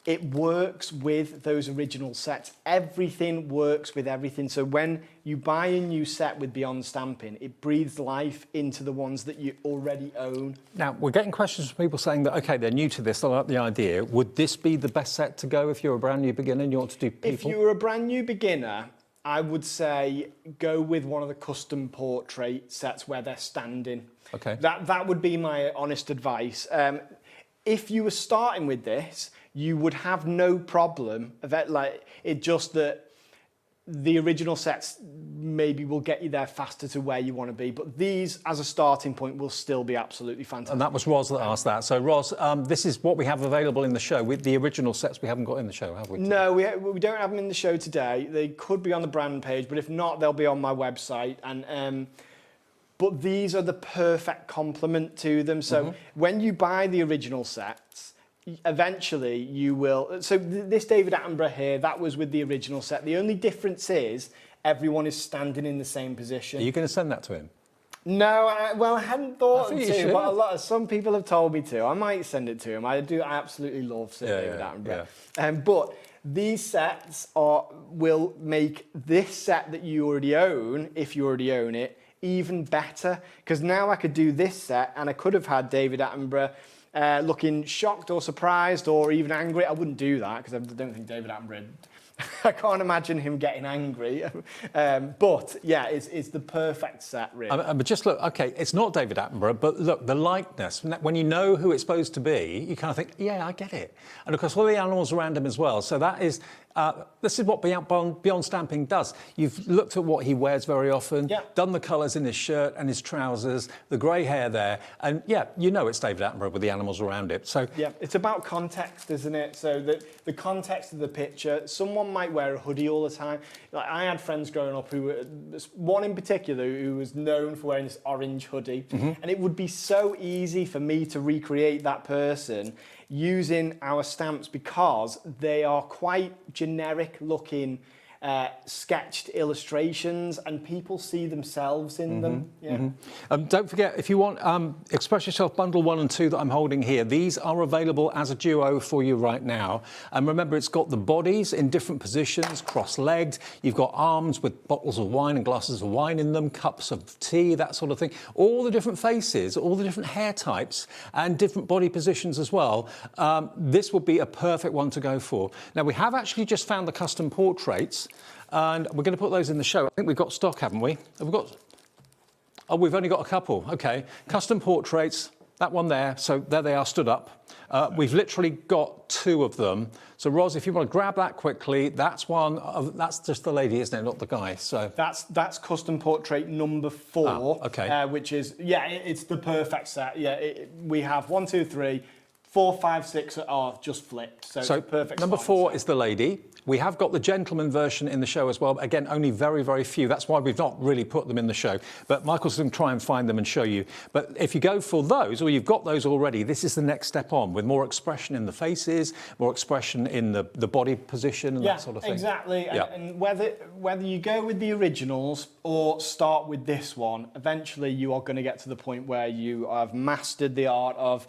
it works with those original sets. Everything works with everything. So when you buy a new set with Beyond Stamping, it breathes life into the ones that you already own. Now, we're getting questions from people saying that, OK, they're new to this, they like the idea. Would this be the best set to go if you're a brand new beginner and you want to do people? If you were a brand new beginner, I would say go with one of the custom portrait sets where they're standing. OK. That would be my honest advice. If you were starting with this, you would have no problem of it, like it just that the original sets maybe will get you there faster to where you want to be, but these as a starting point will still be absolutely fantastic. And that was Roz that asked that. So Roz, this is what we have available in the show. With the original sets we haven't got in the show, have we? No, we don't have them in the show today. They could be on the brand page, but if not, they'll be on my website. And but these are the perfect complement to them. So when you buy the original sets, eventually you will. So this David Attenborough here, that was with the original set. The only difference is everyone is standing in the same position. Are you going to send that to him? No, I hadn't thought I to, but some people have told me to. I might send it to him. I absolutely love Sir David Attenborough. But these sets will make this set that you already own, if you already own it, even better. Because now I could do this set, and I could have had David Attenborough looking shocked or surprised or even angry. I wouldn't do that because I don't think David Attenborough, I can't imagine him getting angry. But yeah, it's the perfect set, really. But just look, OK, it's not David Attenborough, but look, the likeness, when you know who it's supposed to be, you kind of think, yeah, I get it. And of course, all the animals around him as well. So that is, this is what Beyond Stamping does. You've looked at what he wears very often, done the colours in his shirt and his trousers, the grey hair there, and yeah, you know it's David Attenborough with the animals around it. So yeah, it's about context, isn't it? So the context of the picture. Someone might wear a hoodie all the time. Like I had friends growing up who were, one in particular who was known for wearing this orange hoodie, and it would be so easy for me to recreate that person using our stamps because they are quite generic looking sketched illustrations, and people see themselves in them. Yeah. Don't forget, if you want Express Yourself Bundle 1 and 2 that I'm holding here, these are available as a duo for you right now. And remember, it's got the bodies in different positions, cross-legged. You've got arms with bottles of wine and glasses of wine in them, cups of tea, that sort of thing. All the different faces, all the different hair types, and different body positions as well. This would be a perfect one to go for. Now, we have actually just found the custom portraits, and we're going to put those in the show. I think we've got stock, haven't we? Have we got... Oh, we've only got a couple. OK. Custom portraits, that one there. So there they are, stood up. We've literally got 2 of them. So, Ros, if you want to grab that quickly, that's one. That's just the lady, isn't it, not the guy? So that's custom portrait number 4. OK. Which is, it's the perfect set. Yeah, we have 1, 2, 3, 4, 5, 6 are just flipped. So it's a perfect number size. 4 is the lady. We have got the gentleman version in the show as well. Again, only very, very few. That's why we've not really put them in the show. But Michael's going to try and find them and show you. But if you go for those, or you've got those already, this is the next step on, with more expression in the faces, more expression in the body position and that sort of thing. Exactly. Yeah. And whether you go with the originals or start with this one, eventually you are going to get to the point where you have mastered the art of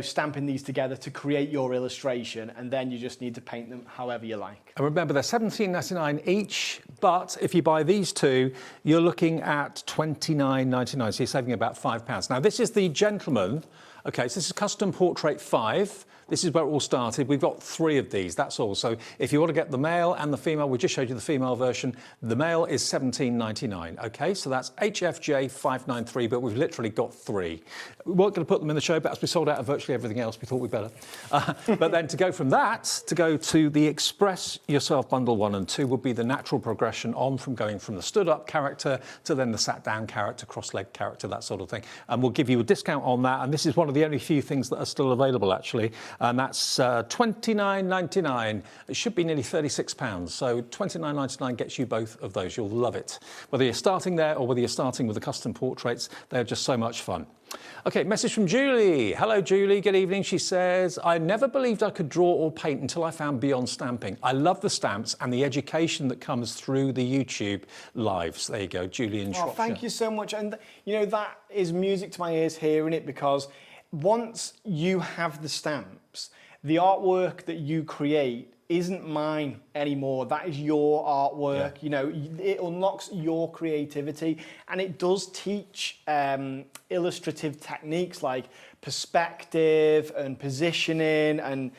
stamping these together to create your illustration, and then you just need to paint them however you like. And remember, they're $17.99 each, but if you buy these 2, you're looking at $29.99, so you're saving about £5. Now, this is the gentleman. OK, so this is Custom Portrait 5. This is where it all started. We've got 3 of these, that's all. So if you want to get the male and the female, we just showed you the female version. The male is $17.99, OK? So that's HFJ 593, but we've literally got 3. We weren't going to put them in the show, but as we sold out of virtually everything else, we thought we'd better. But then to go from that, to go to the Express Yourself Bundle 1 and 2 would be the natural progression on from going from the stood-up character to then the sat-down character, cross-legged character, that sort of thing. And we'll give you a discount on that. And this is one of the only few things that are still available, actually. And that's $29.99. It should be nearly £36. So $29.99 gets you both of those. You'll love it. Whether you're starting there or whether you're starting with the custom portraits, they're just so much fun. OK, message from Julie. Hello, Julie. Good evening. She says, I never believed I could draw or paint until I found Beyond Stamping. I love the stamps and the education that comes through the YouTube lives. There you go, Julie in Shropshire. Thank you so much. And, that is music to my ears hearing it, because once you have the stamps, the artwork that you create isn't mine anymore. That is your artwork. It unlocks your creativity, and it does teach illustrative techniques like perspective and positioning and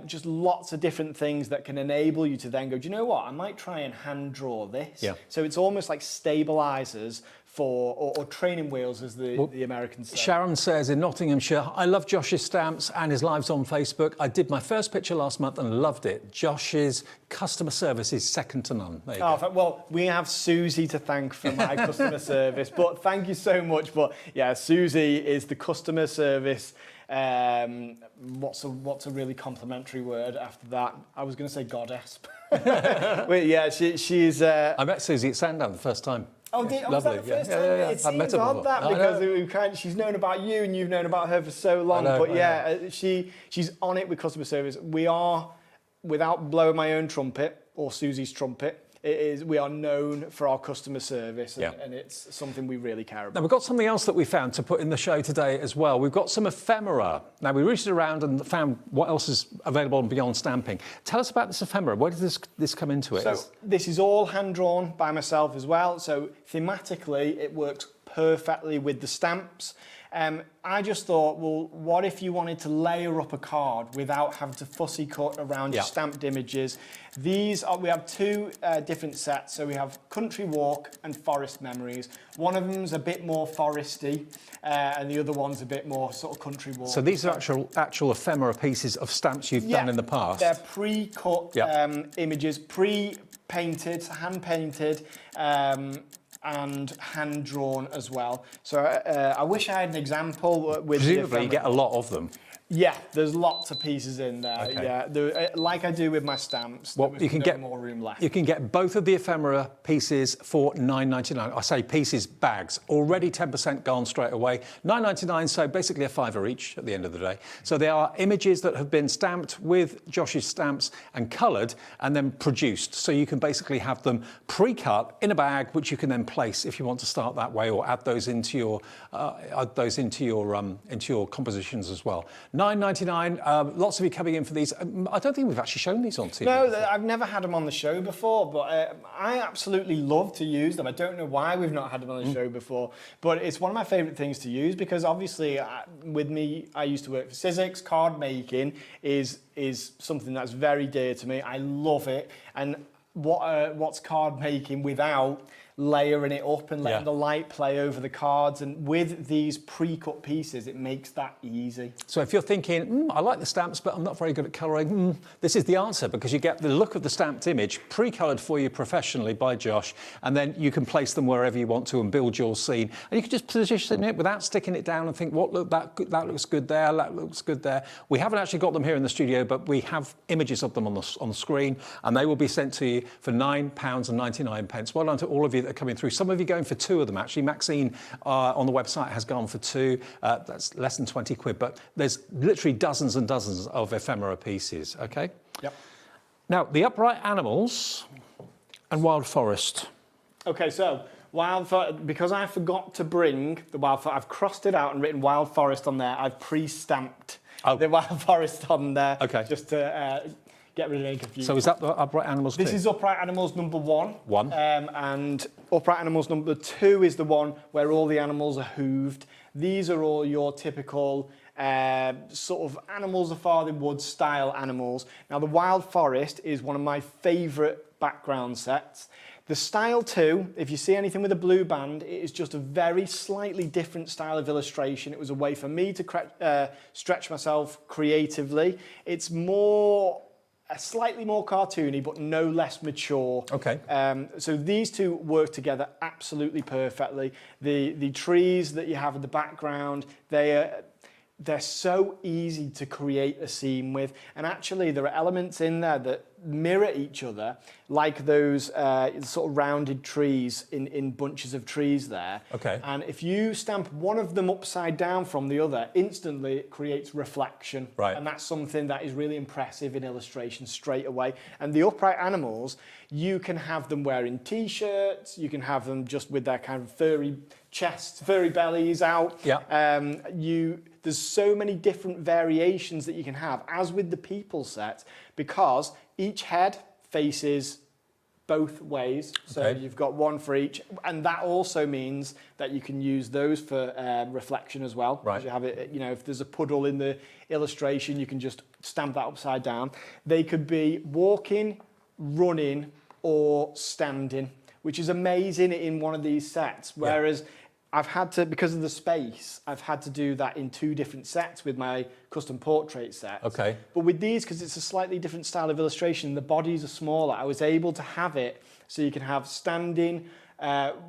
just lots of different things that can enable you to then go, do you know what? I might try and hand draw this. Yeah. So it's almost like stabilizers or training wheels, as the Americans say. Sharon says in Nottinghamshire, I love Josh's stamps and his lives on Facebook. I did my first picture last month and loved it. Josh's customer service is second to none. There you go. Well, we have Susie to thank for my customer service, but thank you so much. But yeah, Susie is the customer service. What's a really complimentary word after that? I was going to say goddess. Wait, yeah, she's. I met Susie at Sandown the first time. Oh, was that the first time? It seems odd that, because she's known about you and you've known about her for so long. She's on it with customer service. We are, without blowing my own trumpet or Susie's trumpet, we are known for our customer service, and it's something we really care about. Now, we've got something else that we found to put in the show today as well. We've got some ephemera. Now, we reached around and found what else is available on Beyond Stamping. Tell us about this ephemera. Where does this come into it? So this is all hand-drawn by myself as well. So thematically, it works perfectly with the stamps. I just thought, well, what if you wanted to layer up a card without having to fussy cut around your stamped images? We have 2 different sets. So we have Country Walk and Forest Memories. One of them's a bit more foresty, and the other one's a bit more sort of country walk. So these are actual ephemera pieces of stamps you've done in the past? They're pre-cut images, pre-painted, hand-painted, and hand-drawn as well. So I wish I had an example with Presumably you get a lot of them. Yeah, there's lots of pieces in there. Okay. Yeah, like I do with my stamps. Well, there you was can no get more room left. You can get both of the ephemera pieces for $9.99. I say pieces, bags. Already 10% gone straight away. $9.99, so basically a £5 each at the end of the day. So they are images that have been stamped with Josh's stamps and coloured and then produced. So you can basically have them pre-cut in a bag, which you can then place if you want to start that way, or add those into your compositions as well. $9.99. Lots of you coming in for these. I don't think we've actually shown these on TV. No, before. I've never had them on the show before, but I absolutely love to use them. I don't know why we've not had them on the show before, but it's one of my favourite things to use because obviously with me, I used to work for Sizzix. Card making is something that's very dear to me. I love it. And what's card making without layering it up and letting the light play over the cards? And with these pre-cut pieces, it makes that easy. So if you're thinking, I like the stamps, but I'm not very good at colouring, this is the answer, because you get the look of the stamped image pre-coloured for you professionally by Josh, and then you can place them wherever you want to and build your scene. And you can just position it without sticking it down and think, that looks good there, that looks good there. We haven't actually got them here in the studio, but we have images of them on the screen, and they will be sent to you for £9.99. Well done to all of you that are coming through. Some of you going for 2 of them, actually. Maxine on the website has gone for 2. That's less than 20 quid, but there's literally dozens and dozens of ephemera pieces, okay? Yep. Now, the upright animals and wild forest. Okay, so because I forgot to bring the wild forest, I've crossed it out and written wild forest on there. I've pre-stamped the wild forest on there, just to get rid of any confusion. So is that the upright animals This too? is upright animals number 1. And upright animals number 2 is the one where all the animals are hooved. These are all your typical sort of animals of farthing wood style animals. Now the wild forest is one of my favourite background sets. The style 2, if you see anything with a blue band, it is just a very slightly different style of illustration. It was a way for me to stretch myself creatively. It's slightly more cartoony, but no less mature. Okay. So these two work together absolutely perfectly. The trees that you have in the background, they're so easy to create a scene with, and actually there are elements in there that mirror each other, like those sort of rounded trees in bunches of trees there. Okay. And if you stamp one of them upside down from the other, instantly it creates reflection. Right. And that's something that is really impressive in illustration straight away. And the upright animals, you can have them wearing t-shirts, you can have them just with their kind of furry chests, furry bellies out. Yeah. There's so many different variations that you can have, as with the people set, because each head faces both ways. So you've got one for each. And that also means that you can use those for reflection as well. Right. You have it, if there's a puddle in the illustration, you can just stamp that upside down. They could be walking, running, or standing, which is amazing in one of these sets. Whereas I've had to, because of the space, I've had to do that in 2 different sets with my custom portrait set. Okay. But with these, because it's a slightly different style of illustration, the bodies are smaller, I was able to have it so you can have standing,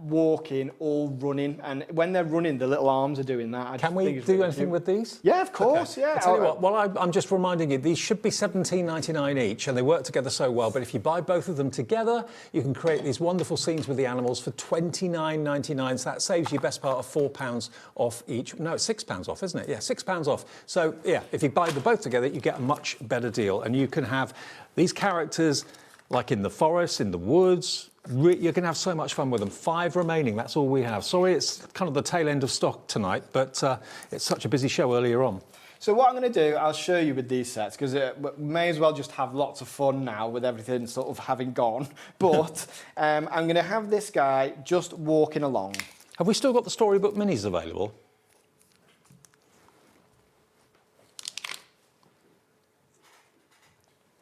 walking, all running. And when they're running, the little arms are doing that. Can we do anything with these? Yeah, of course, yeah. I'll tell you what, I'm just reminding you, these should be $17.99 each, and they work together so well, but if you buy both of them together, you can create these wonderful scenes with the animals for $29.99, so that saves you best part of £4 off each. No, it's £6 off, isn't it? Yeah, £6 off. So, yeah, if you buy them both together, you get a much better deal, and you can have these characters like in the forest, in the woods. You're going to have so much fun with them. 5 remaining, that's all we have. Sorry, it's kind of the tail end of stock tonight, but it's such a busy show earlier on. So what I'm going to do, I'll show you with these sets, because we may as well just have lots of fun now with everything sort of having gone. But I'm going to have this guy just walking along. Have we still got the Storybook Minis available?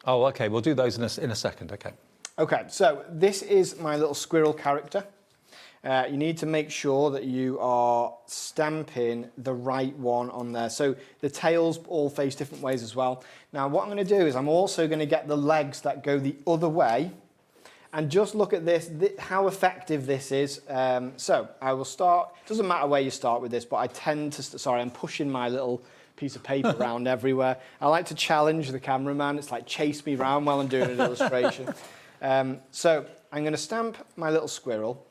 Oh, OK, we'll do those in a second, OK. Okay, so this is my little squirrel character. You need to make sure that you are stamping the right one on there. So the tails all face different ways as well. Now what I'm going to do is I'm also going to get the legs that go the other way, and just look at this, how effective this is. So I will start, it doesn't matter where you start with this, but I tend to, sorry, I'm pushing my little piece of paper around everywhere. I like to challenge the cameraman. It's like chase me around while I'm doing an illustration. So I'm going to stamp my little squirrel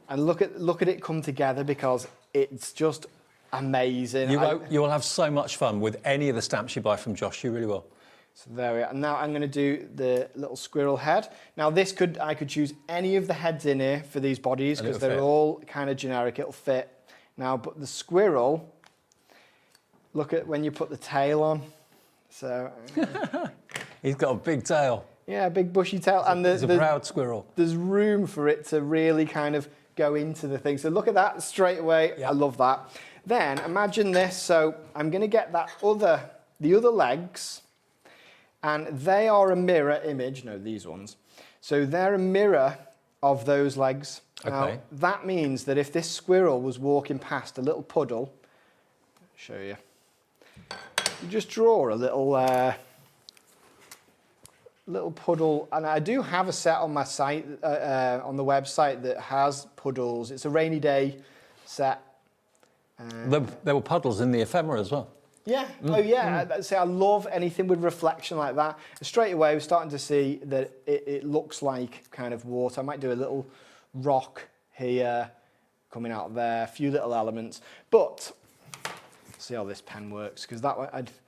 and look at it come together because it's just amazing. You will have so much fun with any of the stamps you buy from Josh. You really will. So there we are. And now I'm going to do the little squirrel head. Now I could choose any of the heads in here for these bodies because they're all kind of generic. It'll fit. Now, but the squirrel, look at when you put the tail on. So he's got a big tail. Yeah, a big bushy tail. He's a proud squirrel. There's room for it to really kind of go into the thing. So look at that straight away. Yep. I love that. Then imagine this. So I'm going to get the other legs. And they are a mirror image. No, these ones. So they're a mirror of those legs. Okay. Now, that means that if this squirrel was walking past a little puddle, I'll show you. You just draw a little puddle, and I do have a set on my site, on the website, that has puddles. It's a rainy day set. There were puddles in the ephemera as well. Yeah. Oh, yeah. I love anything with reflection like that. And straight away, we're starting to see that it looks like kind of water. I might do a little rock here coming out there, a few little elements. But see how this pen works, because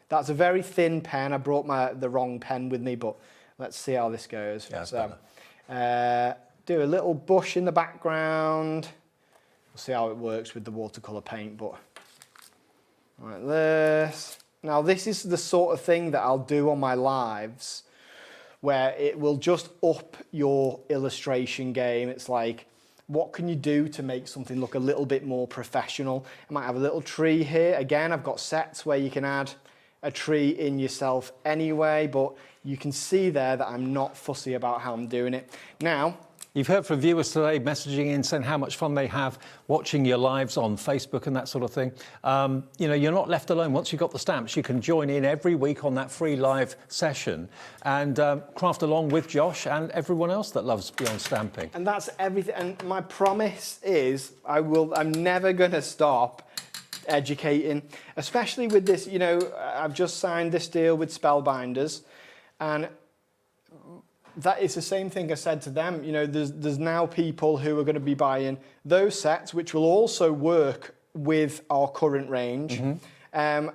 that's a very thin pen. I brought the wrong pen with me, but let's see how this goes. Yeah, so, do a little bush in the background. We'll see how it works with the watercolour paint, but like this. Now, this is the sort of thing that I'll do on my lives where it will just up your illustration game. It's like, what can you do to make something look a little bit more professional? I might have a little tree here. Again, I've got sets where you can add a tree in yourself anyway, but you can see there that I'm not fussy about how I'm doing it. Now, you've heard from viewers today messaging in saying how much fun they have watching your lives on Facebook and that sort of thing. You're not left alone. Once you've got the stamps, you can join in every week on that free live session and craft along with Josh and everyone else that loves Beyond Stamping. And that's everything. And my promise is I'm never going to stop educating, especially with this. I've just signed this deal with Spellbinders, and that is the same thing I said to them. There's now people who are going to be buying those sets, which will also work with our current range. And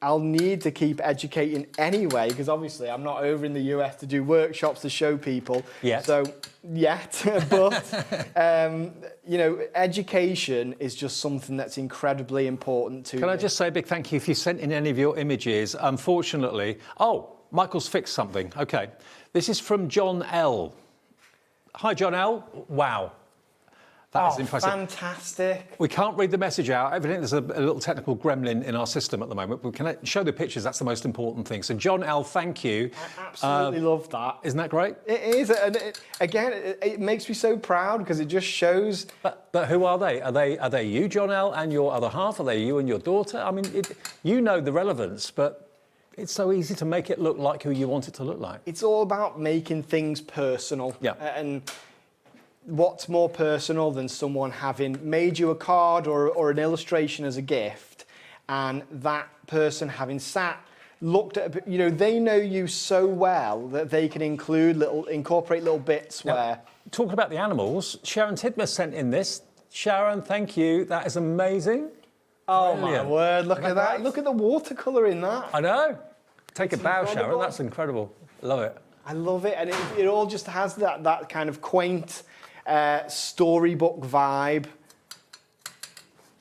I'll need to keep educating anyway, because obviously I'm not over in the US to do workshops to show people. Yet. But education is just something that's incredibly important to me. Can I just say a big thank you if you sent in any of your images? Unfortunately, Michael's fixed something. Okay. This is from John L. Hi, John L. Wow. That is impressive. Fantastic. We can't read the message out. Evidently, there's a little technical gremlin in our system at the moment. We can show the pictures. That's the most important thing. So, John L., thank you. I absolutely love that. Isn't that great? It is. And it makes me so proud because it just shows. But who are they? Are they you, John L., and your other half? Are they you and your daughter? I mean, you know the relevance, but it's so easy to make it look like who you want it to look like. It's all about making things personal. Yeah. And what's more personal than someone having made you a card or an illustration as a gift, and that person having looked at, they know you so well that they can incorporate little bits where. Talking about the animals, Sharon Tidmer sent in this. Sharon, thank you. That is amazing. Oh, brilliant. My word, look at that. Look at the watercolour in that. I know. Take a bow, Sharon. That's incredible. Love it. I love it. And it all just has that kind of quaint storybook vibe.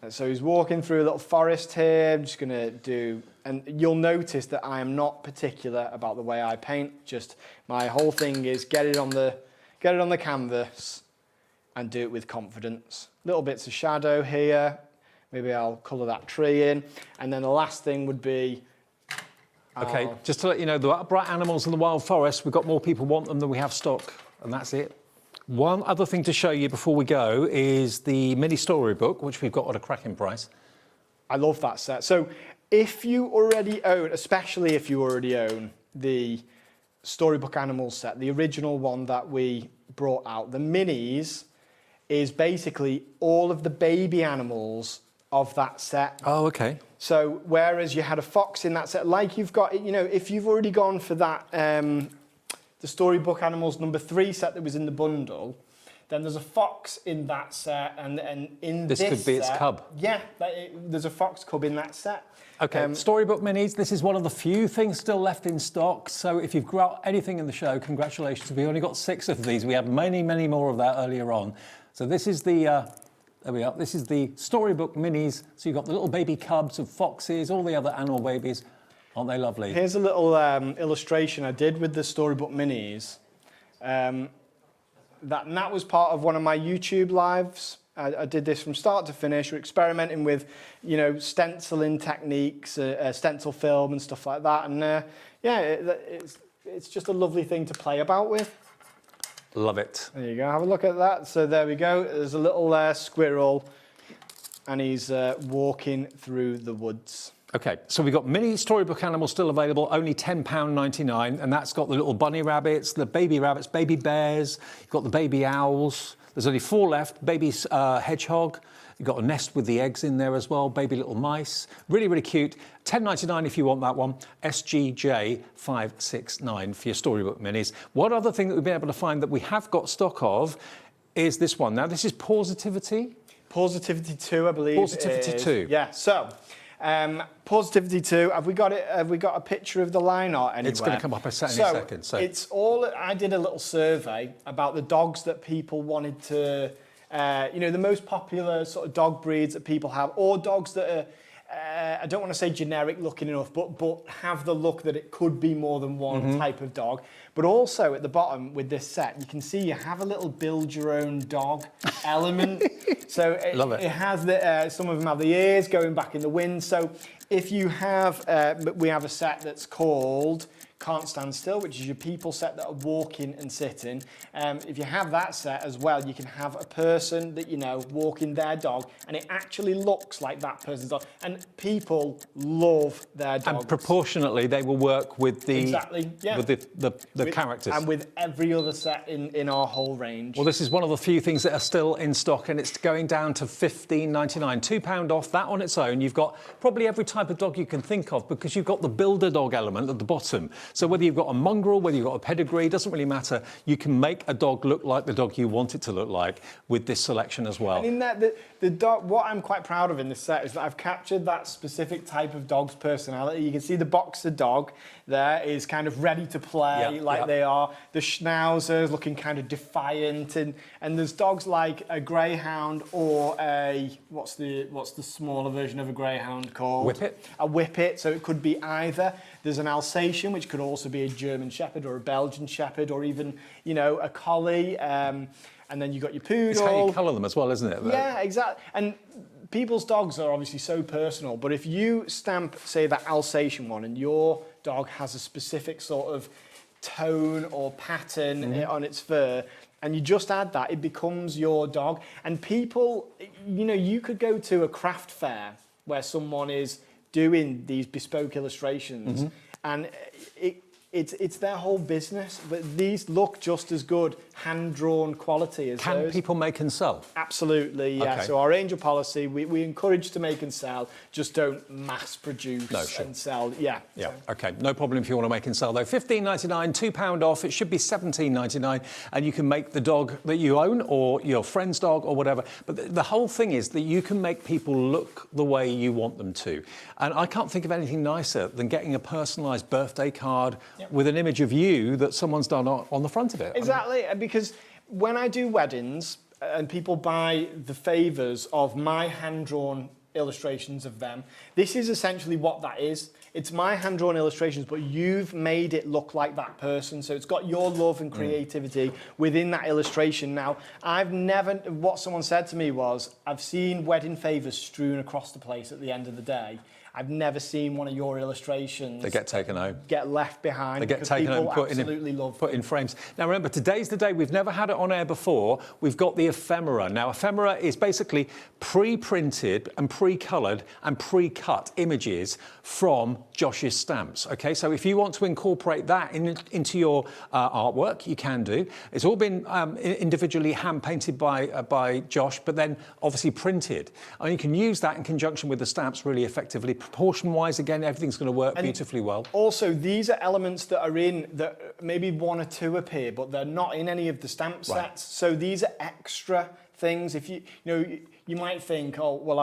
So he's walking through a little forest here. I'm just going to do... And you'll notice that I am not particular about the way I paint. Just my whole thing is get it on the canvas and do it with confidence. Little bits of shadow here. Maybe I'll colour that tree in. And then the last thing would be... OK, just to let you know, the bright animals in the wild forest, we've got more people want them than we have stock, and that's it. One other thing to show you before we go is the mini storybook, which we've got at a cracking price. I love that set. So if you already own, especially if you already own the Storybook Animals set, the original one that we brought out, the minis is basically all of the baby animals of that set. Oh, okay. So whereas you had a fox in that set, like you've got, you know, if you've already gone for that, the Storybook Animals #3 set that was in the bundle, then there's a fox in that set, and in this could be set, its cub. Yeah, there's a fox cub in that set. Okay, Storybook Minis, this is one of the few things still left in stock, so if you've got anything in the show, congratulations. We only got 6 of these. We had many, many more of that earlier on. So this is the, there we are, this is the Storybook Minis. So you've got the little baby cubs of foxes, all the other animal babies. Aren't they lovely? Here's a little illustration I did with the Storybook Minis. That was part of one of my YouTube lives. I did this from start to finish. We're experimenting with, you know, stenciling techniques, stencil film and stuff like that. And yeah, it's just a lovely thing to play about with. Love it. There you go. Have a look at that. So there we go. There's a little squirrel, and he's walking through the woods. Okay, so we've got mini Storybook Animals still available, only £10.99, and that's got the little bunny rabbits, the baby rabbits, baby bears, you've got the baby owls. There's only 4 left, baby hedgehog. You've got a nest with the eggs in there as well, baby little mice. Really, really cute. £10.99 if you want that one. SGJ569 for your Storybook Minis. One other thing that we've been able to find that we have got stock of is this one. Now, this is Positivity. Positivity 2, I believe. Positivity 2. Yeah, so... Positivity 2. Have we got it? Have we got a picture of the line art anywhere? It's going to come up in a second. So it's all. I did a little survey about the dogs that people wanted to, you know, the most popular sort of dog breeds that people have, or dogs that are. I don't want to say generic looking enough, but have the look that it could be more than one type of dog. But also at the bottom with this set, you can see you have a little build your own dog element. So it has the, some of them have the ears going back in the wind. So if you have, we have a set that's called Can't Stand Still, which is your people set that are walking and sitting. If you have that set as well, you can have a person that, you know, walking their dog, and it actually looks like that person's dog. And people love their dogs. And proportionately, they will work with the with the characters. And with every other set in our whole range. Well, this is one of the few things that are still in stock, and it's going down to £15.99, £2 off. That on its own, you've got probably every type of dog you can think of, because you've got the builder dog element at the bottom. So whether you've got a mongrel, whether you've got a pedigree, doesn't really matter. You can make a dog look like the dog you want it to look like with this selection as well. And in that, the dog, what I'm quite proud of in this set is that I've captured that specific type of dog's personality. You can see the boxer dog there is kind of ready to play they are. The schnauzers looking kind of defiant, and there's dogs like a greyhound or a what's the smaller version of a greyhound called? Whippet. A whippet. So it could be either. There's an Alsatian, which could also be a German Shepherd or a Belgian Shepherd, or even, you know, a collie. And then you've got your poodle. It's how you colour them as well, isn't it? Yeah, exactly. And people's dogs are obviously so personal, but if you stamp, say, that Alsatian one, and your dog has a specific sort of tone or pattern on its fur, and you just add that, it becomes your dog. And people, you know, you could go to a craft fair where someone is doing these bespoke illustrations, and it's their whole business, but these look just as good hand-drawn quality as those. Can people make and sell? Absolutely, yeah. Okay. So our angel policy, we encourage to make and sell, just don't mass produce and sell. Yeah. Yeah, okay, no problem if you want to make and sell though. £15.99, £2 off, it should be £17.99, and you can make the dog that you own or your friend's dog or whatever. But the whole thing is that you can make people look the way you want them to. And I can't think of anything nicer than getting a personalised birthday card with an image of you that someone's done on the front of it. Exactly, because when I do weddings and people buy the favours of my hand-drawn illustrations of them, this is essentially what that is. It's my hand-drawn illustrations, but you've made it look like that person. So it's got your love and creativity within that illustration. Now, what someone said to me was, I've seen wedding favours strewn across the place at the end of the day. I've never seen one of your illustrations. They get taken home. Get left behind. They get because taken home, people absolutely love put in frames. Now remember, today's the day. We've never had it on air before. We've got the ephemera. Now ephemera is basically pre-printed and pre-coloured and pre-cut images from Josh's stamps. Okay, so if you want to incorporate that into your artwork, you can do. It's all been individually hand painted by Josh, but then obviously printed. And you can use that in conjunction with the stamps really effectively. Proportion-wise, again, everything's going to work beautifully well. Also, these are elements that are in, that maybe one or two appear, but they're not in any of the stamp sets. Right. So these are extra things. If you might think, oh, well,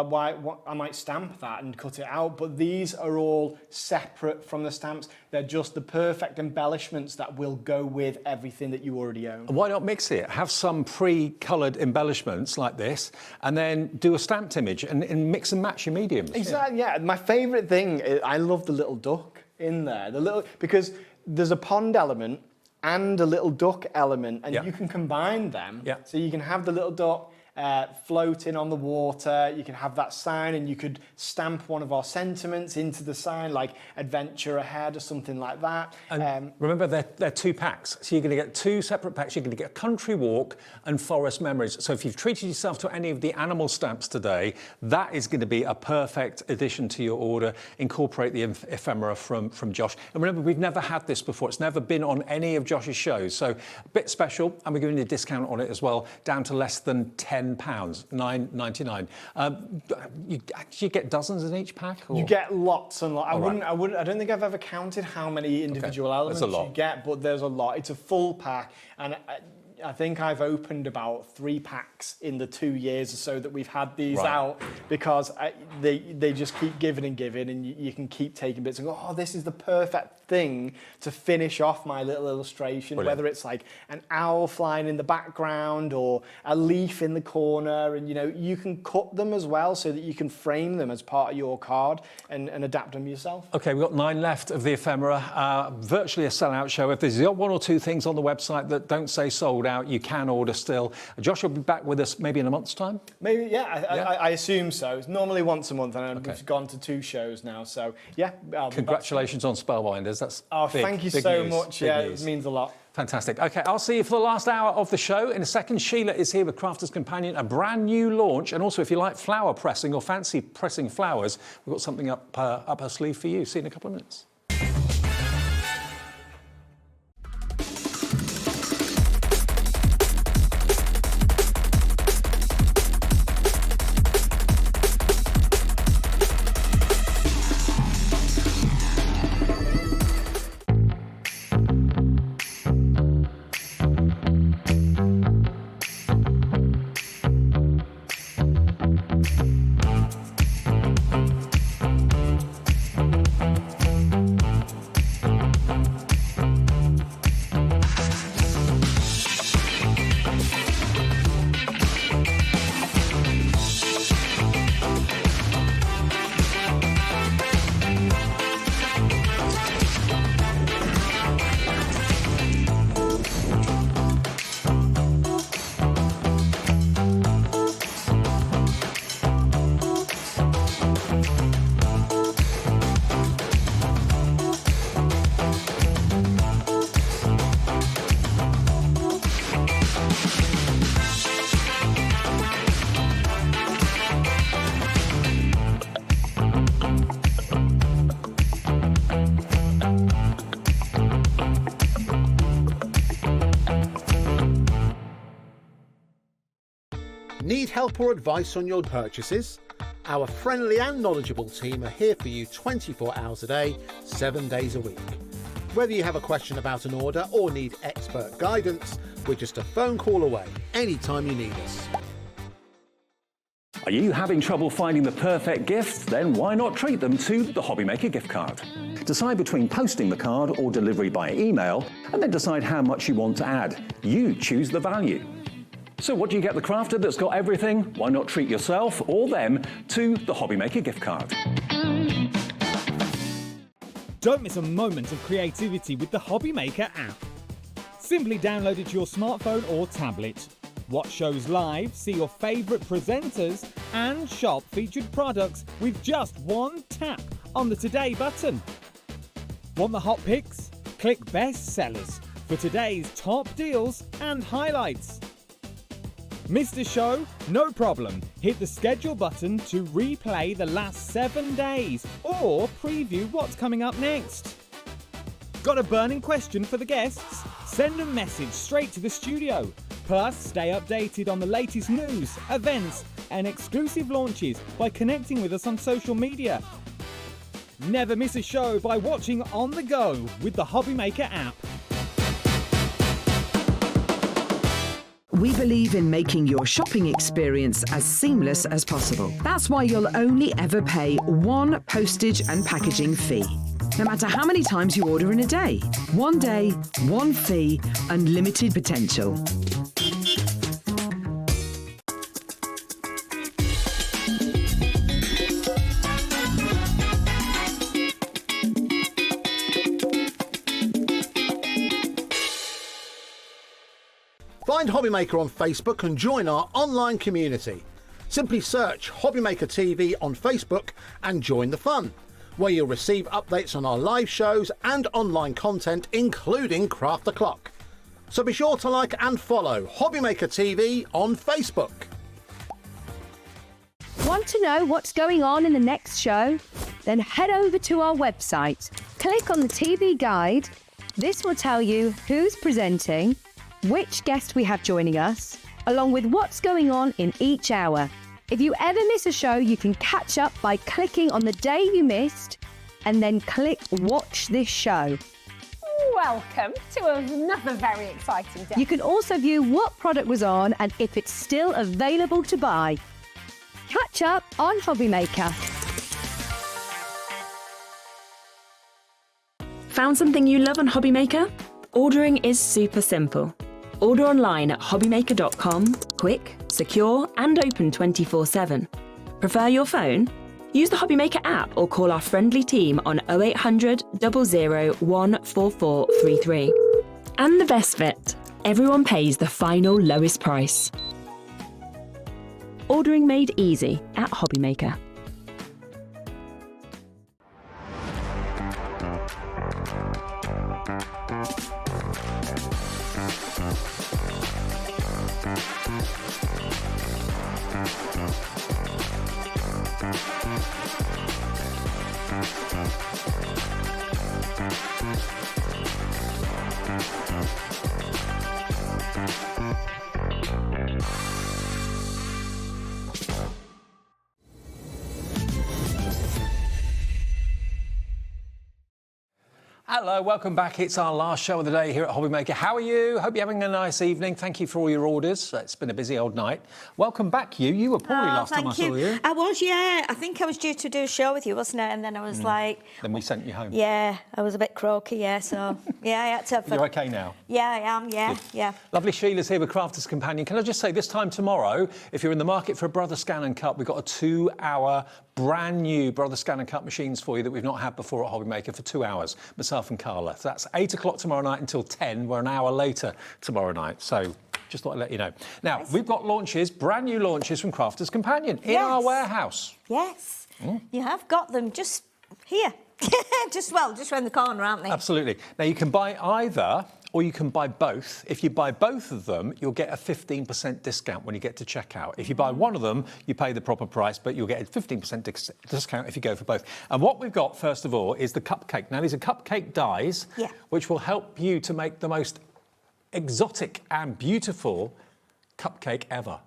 I might stamp that and cut it out, but these are all separate from the stamps. They're just the perfect embellishments that will go with everything that you already own. Why not mix it? Have some pre-coloured embellishments like this, and then do a stamped image and mix and match your mediums. Exactly, yeah. My favourite thing is, I love the little duck in there. Because there's a pond element and a little duck element, and you can combine them. Yeah. So you can have the little duck floating on the water, you can have that sign, and you could stamp one of our sentiments into the sign, like adventure ahead or something like that. And remember, they're 2 packs, so you're going to get 2 separate packs. You're going to get country walk and forest memories. So if you've treated yourself to any of the animal stamps today, that is going to be a perfect addition to your order. Incorporate the ephemera from Josh. And remember, we've never had this before. It's never been on any of Josh's shows, so a bit special, and we're giving you a discount on it as well, down to less than £10, £9.99. You actually get dozens in each pack? Or? You get lots and lots. Right. I don't think I've ever counted how many individual elements you get, but there's a lot. It's a full pack, and I think I've opened about 3 packs in the 2 years or so that we've had these out, because they just keep giving and giving, and you can keep taking bits and go, oh, this is the perfect thing to finish off my little illustration. Brilliant. Whether it's like an owl flying in the background or a leaf in the corner, and you can cut them as well so that you can frame them as part of your card and adapt them yourself. Okay, we've got 9 left of the ephemera. Virtually a sellout show. If there's 1 or 2 things on the website that don't say sold out, you can order still. Josh will be back with us maybe in a month's time? Maybe, yeah. I assume so. It's normally once a month, and we've gone to 2 shows now, so yeah. Congratulations on Spellbinders. That's thank you so much. Yeah, it means a lot. Fantastic. Okay, I'll see you for the last hour of the show. In a second, Sheila is here with Crafter's Companion, a brand new launch. And also, if you like flower pressing or fancy pressing flowers, we've got something up her sleeve for you. See you in a couple of minutes. Need help or advice on your purchases? Our friendly and knowledgeable team are here for you 24 hours a day, 7 days a week. Whether you have a question about an order or need expert guidance, we're just a phone call away anytime you need us. Are you having trouble finding the perfect gift? Then why not treat them to the HobbyMaker gift card? Decide between posting the card or delivery by email, and then decide how much you want to add. You choose the value. So what do you get the crafter that's got everything? Why not treat yourself or them to the HobbyMaker gift card? Don't miss a moment of creativity with the HobbyMaker app. Simply download it to your smartphone or tablet. Watch shows live, see your favourite presenters, and shop featured products with just one tap. on the Today button. Want the hot picks? Click Best Sellers for today's top deals and highlights. Missed a show? No problem. Hit the schedule button to replay the last 7 days or preview what's coming up next. Got a burning question for the guests? Send a message straight to the studio. Plus, stay updated on the latest news, events, and exclusive launches by connecting with us on social media. Never miss a show by watching on the go with the HobbyMaker app. We believe in making your shopping experience as seamless as possible. That's why you'll only ever pay one postage and packaging fee. No matter how many times you order in a day. One day, one fee, unlimited potential. Find HobbyMaker on Facebook and join our online community. Simply search HobbyMaker TV on Facebook and join the fun, where you'll receive updates on our live shows and online content, including Craft the Clock. So be sure to like and follow HobbyMaker TV on Facebook. Want to know what's going on in the next show? Then head over to our website. Click on the TV guide. This will tell you who's presenting, which guest we have joining us, along with what's going on in each hour. If you ever miss a show, you can catch up by clicking on the day you missed and then click Watch This Show. Welcome to another very exciting day. You can also view what product was on and if it's still available to buy. Catch up on HobbyMaker. Found something you love on HobbyMaker? Ordering is super simple. Order online at hobbymaker.com, quick, secure and open 24/7. Prefer your phone? Use the HobbyMaker app or call our friendly team on 0800 00 14433. And the best bit, everyone pays the final lowest price. Ordering made easy at HobbyMaker. Hello, welcome back. It's our last show of the day here at HobbyMaker. How are you? Hope you're having a nice evening. Thank you for all your orders. It's been a busy old night. Welcome back, you. You were poorly last time I saw you. I was, yeah. I think I was due to do a show with you, wasn't it? And then I was like... Then we sent you home. Yeah, I was a bit croaky, yeah, so... Yeah, I had to... You're OK now? Yeah, I am, yeah, yeah. Lovely Sheila's here with Crafter's Companion. Can I just say, this time tomorrow, if you're in the market for a Brother Scan and Cut, we've got a 2-hour brand new Brother Scan and Cut machines for you that we've not had before at HobbyMaker for 2 hours, myself and Carla. So that's 8 o'clock tomorrow night until 10. We're an hour later tomorrow night. So just thought I'd let you know. Now, we've got launches, brand new launches from Crafter's Companion in our warehouse. Yes, you have got them just here. just round the corner, aren't they? Absolutely. Now, you can buy either or you can buy both. If you buy both of them, you'll get a 15% discount when you get to checkout. If you buy one of them, you pay the proper price, but you'll get a 15% discount if you go for both. And what we've got, first of all, is the cupcake. Now, these are cupcake dies, which will help you to make the most exotic and beautiful cupcake ever.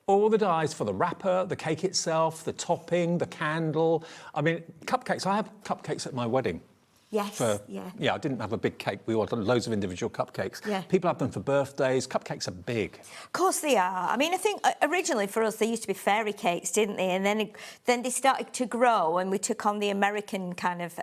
All the dies for the wrapper, the cake itself, the topping, the candle. I mean, cupcakes. I have cupcakes at my wedding. Yes, Yeah, I didn't have a big cake. We ordered loads of individual cupcakes. Yeah. People have them for birthdays. Cupcakes are big. Of course they are. I mean, I think originally for us, they used to be fairy cakes, didn't they? And then they started to grow and we took on the American kind of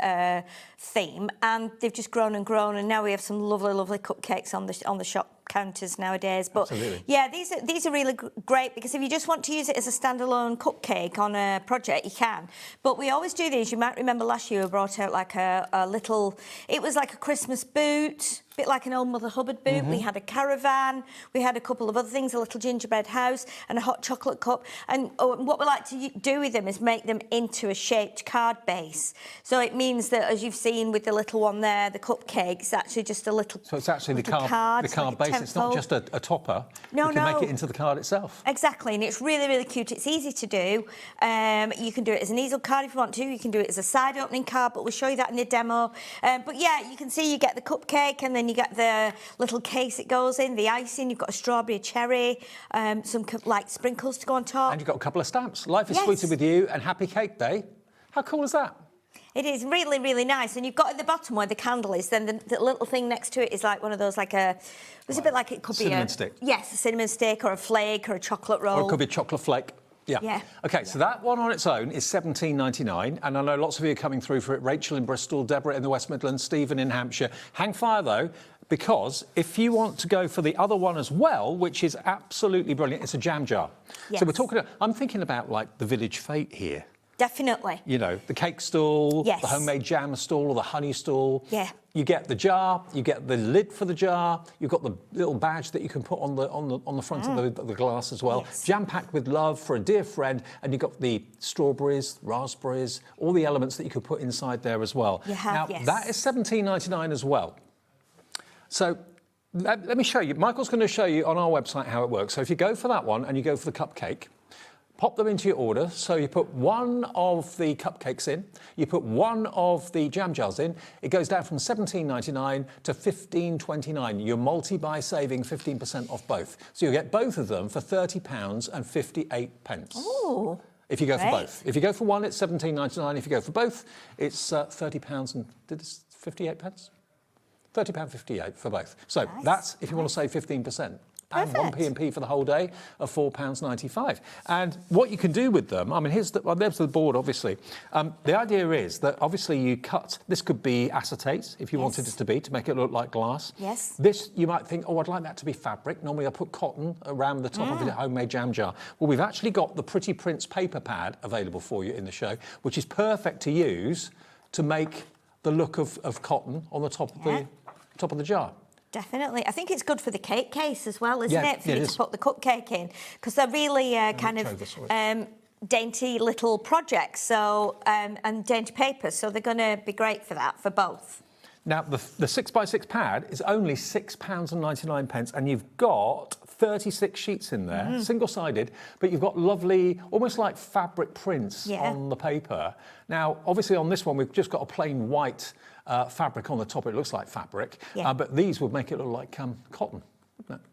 theme and they've just grown and grown and now we have some lovely, lovely cupcakes on the shop counters nowadays. But absolutely. Yeah, these are really great because if you just want to use it as a standalone cupcake on a project, you can. But we always do these. You might remember last year we brought out like a little, it was like a Christmas boot, bit like an old Mother Hubbard boot. We had a caravan, we had a couple of other things, a little gingerbread house and a hot chocolate cup. And what we like to do with them is make them into a shaped card base. So it means that, as you've seen with the little one there, the cupcake, it's actually just a little. So it's actually the card like base. It's not just a topper. No, you can make it into the card itself. Exactly, and it's really, really cute. It's easy to do. You can do it as an easel card if you want to. You can do it as a side opening card, but we'll show you that in the demo. But yeah, you can see you get the cupcake, and then you get the little case it goes in, the icing. You've got a strawberry, a cherry, some like sprinkles to go on top. And you've got a couple of stamps. Life is sweeter with you, and Happy Cake Day. How cool is that? It is really, really nice. And you've got at the bottom where the candle is, then the little thing next to it is like one of those, like a, it's a bit like it could be a... Cinnamon stick. Yes, a cinnamon stick or a flake or a chocolate roll. Or it could be a chocolate flake. Yeah. OK, so that one on its own is $17.99, and I know lots of you are coming through for it. Rachel in Bristol, Deborah in the West Midlands, Stephen in Hampshire. Hang fire, though, because if you want to go for the other one as well, which is absolutely brilliant, it's a jam jar. Yes. So we're talking... I'm thinking about, like, the village fete here. Definitely. You know, the cake stall, yes. the homemade jam stall or the honey stall. Yeah. You get the jar, you get the lid for the jar, you've got the little badge that you can put on the front of the glass as well. Yes. Jam-packed with love for a dear friend, and you've got the strawberries, raspberries, all the elements that you could put inside there as well. You have, now, yes. that is $17.99 as well. So let me show you. Michael's going to show you on our website how it works. So if you go for that one and you go for the cupcake, pop them into your order. So you put one of the cupcakes in, you put one of the jam jars in, it goes down from $17.99 to $15.29. You're multi-buy saving 15% off both. So you'll get both of them for £30.58. Oh. If you go for both. If you go for one, it's $17.99. If you go for both, it's £30 and 58 pence? £30.58 for both. So that's if you want to save 15%. And one P&P for the whole day of £4.95. And what you can do with them, I mean, there's the board, obviously. The idea is that obviously you cut, this could be acetate, if you wanted it to make it look like glass. Yes. This, you might think, oh, I'd like that to be fabric. Normally I put cotton around the top of the homemade jam jar. Well, we've actually got the Pretty Prince paper pad available for you in the show, which is perfect to use to make the look of cotton on the top of the jar. Definitely. I think it's good for the cake case as well, isn't it? For you to put the cupcake in, because they're really dainty little projects, so and dainty papers, so they're going to be great for that, for both. Now, the 6x6 pad is only £6.99, and you've got 36 sheets in there, single-sided, but you've got lovely, almost like fabric prints on the paper. Now, obviously on this one, we've just got a plain white fabric on the top. It looks like fabric, but these would make it look like cotton, wouldn't it?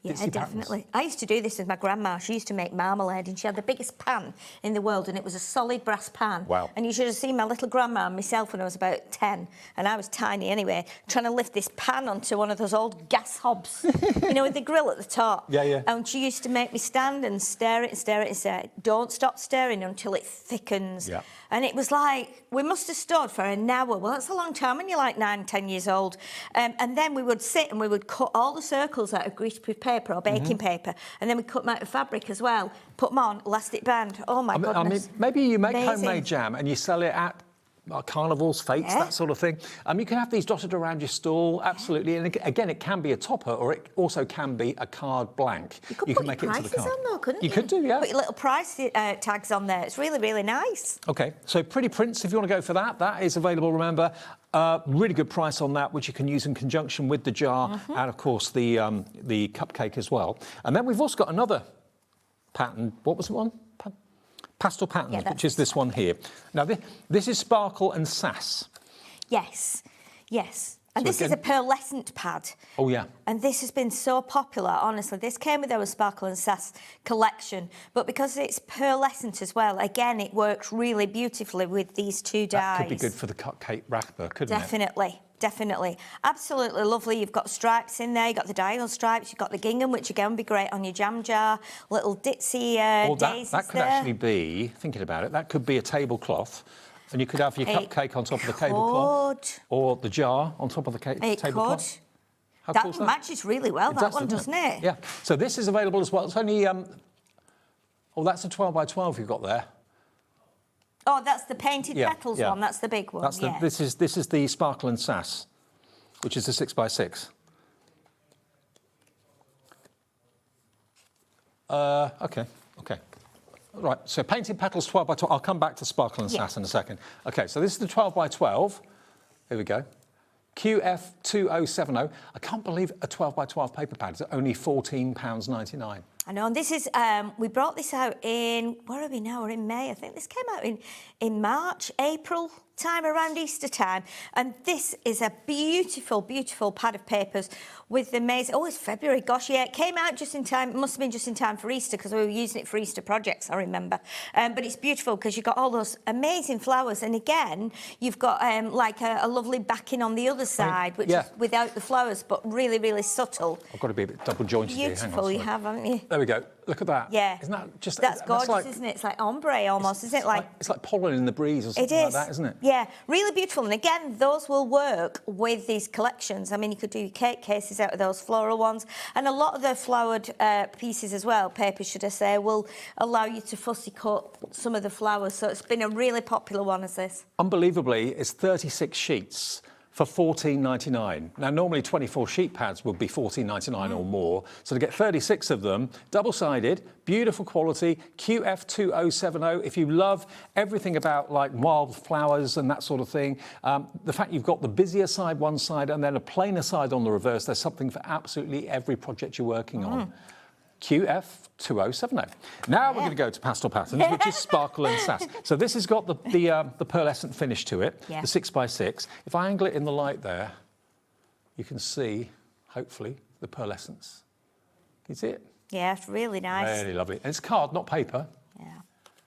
Yeah, definitely. I used to do this with my grandma. She used to make marmalade, and she had the biggest pan in the world, and it was a solid brass pan. Wow. And you should have seen my little grandma and myself when I was about 10, and I was tiny anyway, trying to lift this pan onto one of those old gas hobs, you know, with the grill at the top. Yeah, yeah. And she used to make me stand and stare at it and stare at it and say, don't stop staring until it thickens. Yeah. And it was like, we must have stood for an hour. Well, that's a long time when you're like 9, 10 years old. And then we would sit and we would cut all the circles out of greaseproof paper or baking paper, and then we cut them out of fabric as well, put them on, elastic band. Oh, my goodness. I mean, maybe you make Amazing. homemade jam and you sell it at carnivals, fetes, that sort of thing. You can have these dotted around your stall, absolutely. And again, it can be a topper, or it also can be a card blank. You can make it into the card. On, though, couldn't you? You could do, yeah. Put your little price tags on there. It's really, really nice. OK, so Pretty Prince, if you want to go for that, that is available, remember. Really good price on that, which you can use in conjunction with the jar and, of course, the cupcake as well. And then we've also got another pattern. What was the one? Pastel Patterns, which is this one here. Now, this is Sparkle and Sass. Yes, yes. And So this is a pearlescent pad. Oh, yeah. And this has been so popular, honestly. This came with our Sparkle and Sass collection. But because it's pearlescent as well, again, it works really beautifully with these two dyes. That could be good for the cupcake wrapper, couldn't Definitely. Definitely. Absolutely lovely. You've got stripes in there, you've got the diagonal stripes, you've got the gingham, which again would be great on your jam jar, little ditzy daisies that could actually be, thinking about it, that could be a tablecloth, and you could have your cupcake on top of the tablecloth, or the jar on top of the tablecloth. How cool is that? Matches really well, that one, doesn't it? Yeah. So this is available as well. It's only, that's a 12 by 12 you've got there. Oh, that's the painted petals one. That's the big one. This is the Sparkle and Sass. which is the 6x6. Okay. Right, so painted petals 12 by 12. I'll come back to Sparkle and Sass in a second. Okay, so this is the 12 by 12. Here we go. QF2070. I can't believe a 12 by 12 paper pad is only £14.99. I know, and this is, we brought this out in, where are we now? We're in May. I think this came out in March, April time, around Easter time. And this is a beautiful, beautiful pad of papers with amazing, oh, it's February, gosh, yeah, it came out just in time, it must have been just in time for Easter because we were using it for Easter projects, I remember. But it's beautiful because you've got all those amazing flowers. And again, you've got like a lovely backing on the other side, which is without the flowers, but really, really subtle. I've got to be a bit double jointed here. Beautiful, you have, haven't you? There we go. Look at that. Yeah. Isn't that just... That's gorgeous, isn't it? It's like ombre almost, isn't it? It's like pollen in the breeze or something like that, isn't it? Yeah, really beautiful. And again, those will work with these collections. I mean, you could do cake cases out of those floral ones. And a lot of the flowered pieces as well, papers, should I say, will allow you to fussy cut some of the flowers. So it's been a really popular one as this. Unbelievably, it's 36 sheets for $14.99. Now, normally 24 sheet pads would be $14.99 or more. So to get 36 of them, double-sided, beautiful quality, QF2070. If you love everything about like wildflowers and that sort of thing, the fact you've got the busier side one side and then a plainer side on the reverse, there's something for absolutely every project you're working on. QF2070. Now we're going to go to pastel patterns, which is Sparkle and Sass. So this has got the pearlescent finish to it, the 6x6. If I angle it in the light there, you can see, hopefully, the pearlescence. Can you see it? Yeah, it's really nice. Really lovely. And it's card, not paper. Yeah.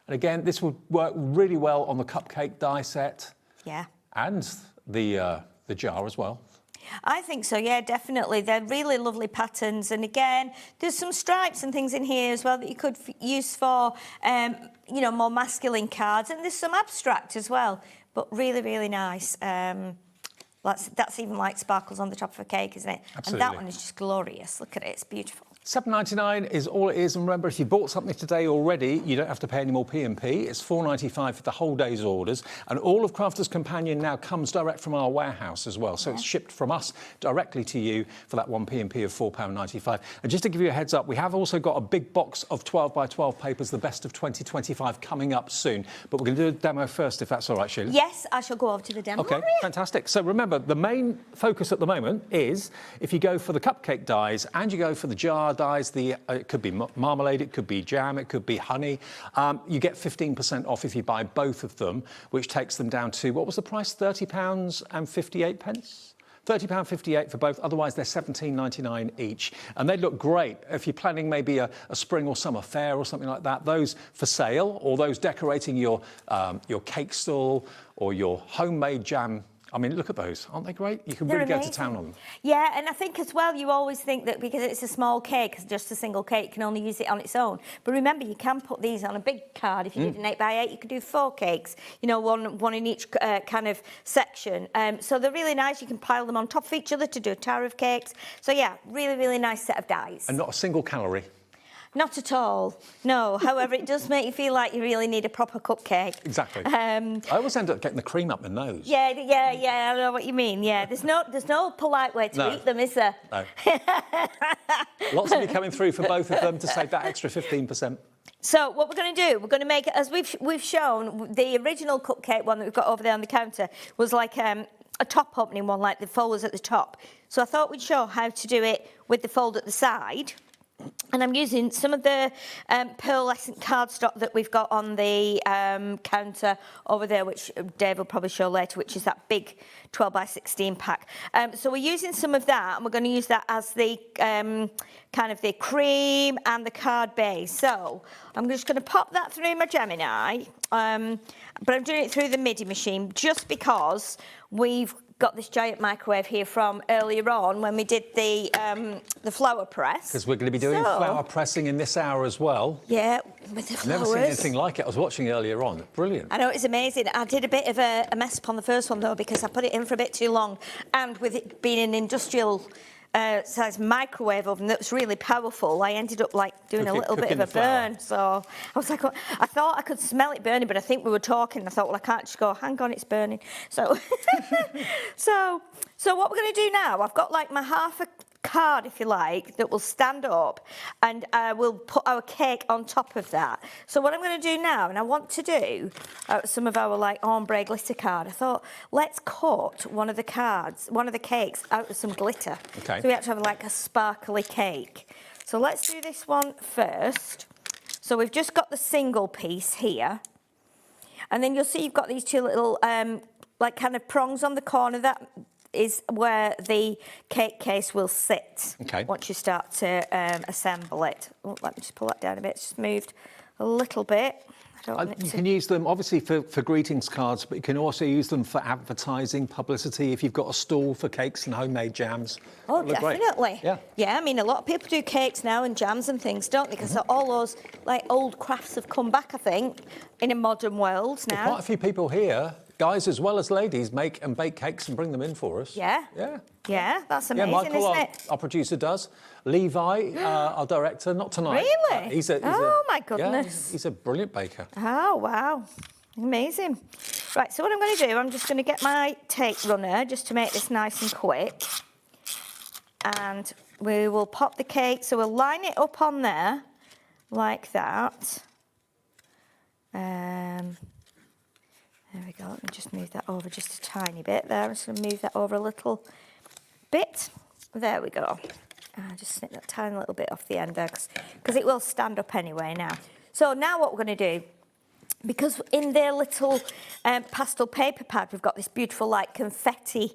And again, this would work really well on the cupcake die set. Yeah. And the jar as well. I think so, yeah, definitely. They're really lovely patterns. And again, there's some stripes and things in here as well that you could use for, you know, more masculine cards. And there's some abstract as well, but really, really nice. That's even like sparkles on the top of a cake, isn't it? Absolutely. And that one is just glorious. Look at it, it's beautiful. $7.99 is all it is, and remember, if you bought something today already, you don't have to pay any more P&P. It's $4.95 for the whole day's orders, and all of Crafter's Companion now comes direct from our warehouse as well, so it's shipped from us directly to you for that one P&P of £4.95. And just to give you a heads up, we have also got a big box of 12 by 12 papers, the best of 2025, coming up soon, but we're going to do a demo first, if that's all right, Sheila. Yes, I shall go over to the demo. Okay, fantastic. So remember, the main focus at the moment is if you go for the cupcake dies and you go for the jar dies, it could be marmalade, it could be jam, it could be honey. You get 15% off if you buy both of them, which takes them down to, what was the price? £30.58? £30.58 for both, otherwise they're $17.99 each. And they look great if you're planning maybe a spring or summer fair or something like that. Those for sale, or those decorating your cake stall or your homemade jam. I mean, look at those. Aren't they great? You can really go to town on them. Yeah, and I think as well, you always think that because it's a small cake, just a single cake, you can only use it on its own. But remember, you can put these on a big card. If you did an 8x8, you could do 4 cakes, you know, one in each kind of section. So they're really nice. You can pile them on top of each other to do a tower of cakes. So yeah, really, really nice set of dies. And not a single calorie. Not at all, no. However, it does make you feel like you really need a proper cupcake. Exactly. I always end up getting the cream up my nose. Yeah, I know what you mean, yeah. There's no polite way to eat them, is there? No. Lots of you coming through for both of them to save that extra 15%. So what we're going to do, we're going to make, as we've shown, the original cupcake one that we've got over there on the counter was like a top opening one, like the folders at the top. So I thought we'd show how to do it with the fold at the side. And I'm using some of the pearlescent cardstock that we've got on the counter over there, which Dave will probably show later, which is that big 12 by 16 pack. So we're using some of that, and we're going to use that as the kind of the cream and the card base. So I'm just going to pop that through my Gemini, but I'm doing it through the MIDI machine just because we've got this giant microwave here from earlier on when we did the flower press. Because we're going to be doing flower pressing in this hour as well. Yeah, with the flowers. I've never seen anything like it. I was watching earlier on. Brilliant. I know, it's amazing. I did a bit of a mess up on the first one, though, because I put it in for a bit too long. And with it being an industrial size microwave oven that was really powerful. I ended up like doing a little bit of a burn. So I was like, I thought I could smell it burning, but I think we were talking. I thought, well, I can't just go, hang on, it's burning. So, so what we're going to do now, I've got like my half a card, if you like, that will stand up, and we'll put our cake on top of that. So what I'm going to do now, and I want to do some of our like ombre glitter card. I thought, let's cut one of the cakes out of some glitter. Okay. So we have to have like a sparkly cake. So let's do this one first. So we've just got the single piece here, and then you'll see you've got these two little like kind of prongs on the corner. That is where the cake case will sit once you start to assemble it. Oh, let me just pull that down a bit. It's just moved a little bit. You can use them obviously for greetings cards, but you can also use them for advertising, publicity. If you've got a stall for cakes and homemade jams. Oh, definitely. Yeah. Yeah, I mean, a lot of people do cakes now and jams and things, don't they? Because all those like old crafts have come back, I think, in a modern world now. Well, quite a few people here, guys as well as ladies, make and bake cakes and bring them in for us. Yeah. Yeah. Yeah, that's amazing, Michael, isn't it? our producer, does. Levi, our director, not tonight. Really? He's a my goodness. Yeah, he's a brilliant baker. Oh, wow. Amazing. Right, so what I'm going to do, I'm just going to get my tape runner just to make this nice and quick. And we will pop the cake, so we'll line it up on there like that. There we go. Let me just move that over just a tiny bit there. I'm just going to move that over a little bit. There we go. Just snip that tiny little bit off the end there because it will stand up anyway now. So now what we're going to do, because in their little pastel paper pad, we've got this beautiful like confetti,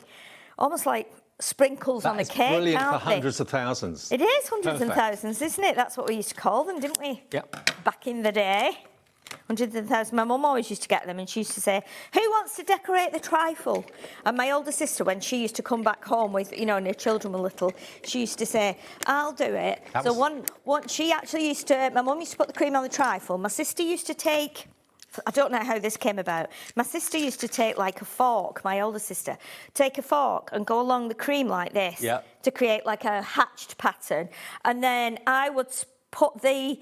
almost like sprinkles on the cake. That's brilliant for aren't they? hundreds of thousands. It is hundreds and thousands, isn't it? That's what we used to call them, didn't we? Yep. Back in the day. Hundreds and thousands. My mum always used to get them, and she used to say, who wants to decorate the trifle? And my older sister, when she used to come back home with, and her children were little, she used to say, I'll do it. So one she actually used to, my mum used to put the cream on the trifle. My sister used to take, I don't know how this came about. My sister used to take like a fork, my older sister, take a fork and go along the cream like this to create like a hatched pattern. And then I would put the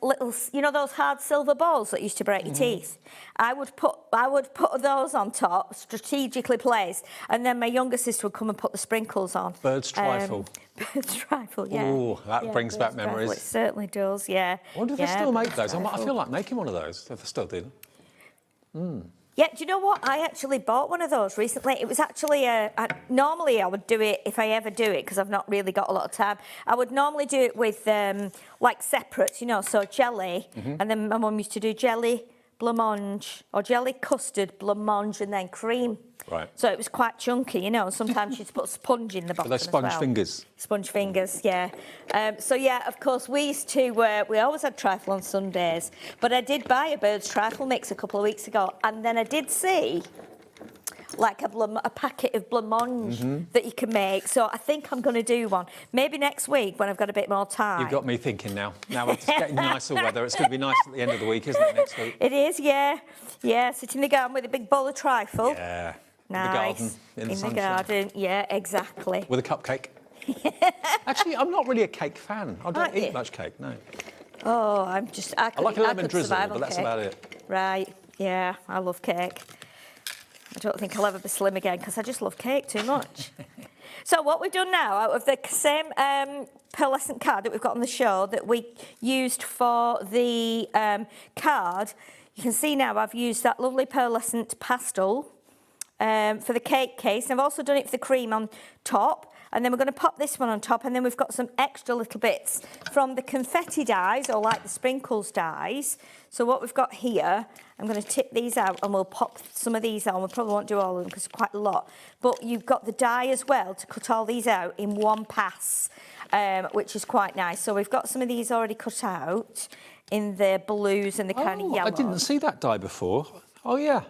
little, those hard silver balls that used to break your teeth. I would put those on top, strategically placed, and then my younger sister would come and put the sprinkles on. Bird's trifle. Bird's trifle, yeah. Oh, that brings back memories. It certainly does, yeah. I wonder if they still make those. I feel like making one of those if they still do them. Yeah, do you know what? I actually bought one of those recently. It was actually normally I would do it, if I ever do it, because I've not really got a lot of time, I would normally do it with, like, separates, so jelly, and then my mum used to do jelly, blancmange, or jelly custard, blancmange, and then cream. Right. So it was quite chunky, Sometimes she'd put sponge in the bottom those sponge as well. fingers. Sponge fingers, yeah. So, yeah, of course, we used to, we always had trifle on Sundays, but I did buy a bird's trifle mix a couple of weeks ago, and then I did see like a packet of blancmange that you can make. So I think I'm going to do one. Maybe next week when I've got a bit more time. You've got me thinking now. Now it's getting nicer weather. It's going to be nice at the end of the week, isn't it, next week? It is, yeah. Yeah, sit in the garden with a big bowl of trifle. Yeah. Nice. In the garden. Garden, yeah, exactly. With a cupcake. Actually, I'm not really a cake fan. I don't eat much cake, no. Oh, I like a lemon drizzle, but that's about it. Right, yeah, I love cake. I don't think I'll ever be slim again because I just love cake too much. So what we've done now, out of the same pearlescent card that we've got on the show that we used for the card, you can see now I've used that lovely pearlescent pastel for the cake case. And I've also done it for the cream on top. And then we're going to pop this one on top, and then we've got some extra little bits from the confetti dies, or like the sprinkles dies. So what we've got here, I'm going to tip these out, and we'll pop some of these on. We probably won't do all of them because it's quite a lot. But you've got the die as well to cut all these out in one pass, which is quite nice. So we've got some of these already cut out in the blues and the kind of yellow. I didn't see that die before. Oh, yeah.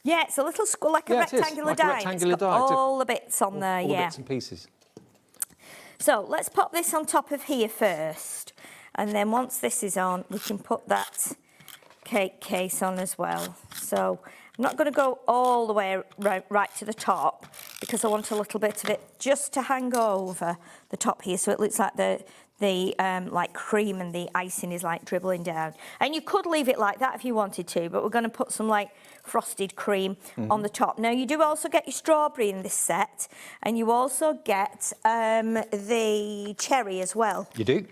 Yeah, it's a little like a rectangular die. It's got all the bits on there, all the bits and pieces. So let's pop this on top of here first, and then once this is on, we can put that cake case on as well. So I'm not going to go all the way right to the top because I want a little bit of it just to hang over the top here, so it looks like the like cream and the icing is like dribbling down. And you could leave it like that if you wanted to, but we're going to put some like frosted cream on the top. Now you do also get your strawberry in this set, and you also get the cherry as well. You do?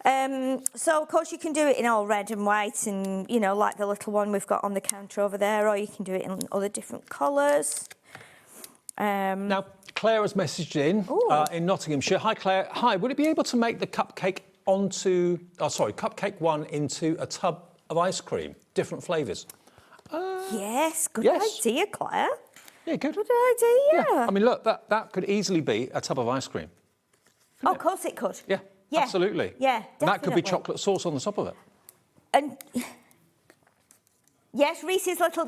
So of course you can do it in all red and white, and you know, like the little one we've got on the counter over there, or you can do it in other different colours. Now, Claire has messaged in Nottinghamshire. Hi, Claire. Hi, would it be able to make the cupcake cupcake one into a tub of ice cream, different flavours? Yes, good idea, Claire. Yeah, good. Good idea. Yeah. I mean, look, that could easily be a tub of ice cream. Oh, of course it could. Yeah, absolutely. Yeah, And definitely. that could be chocolate sauce on the top of it. And yes, Reese's little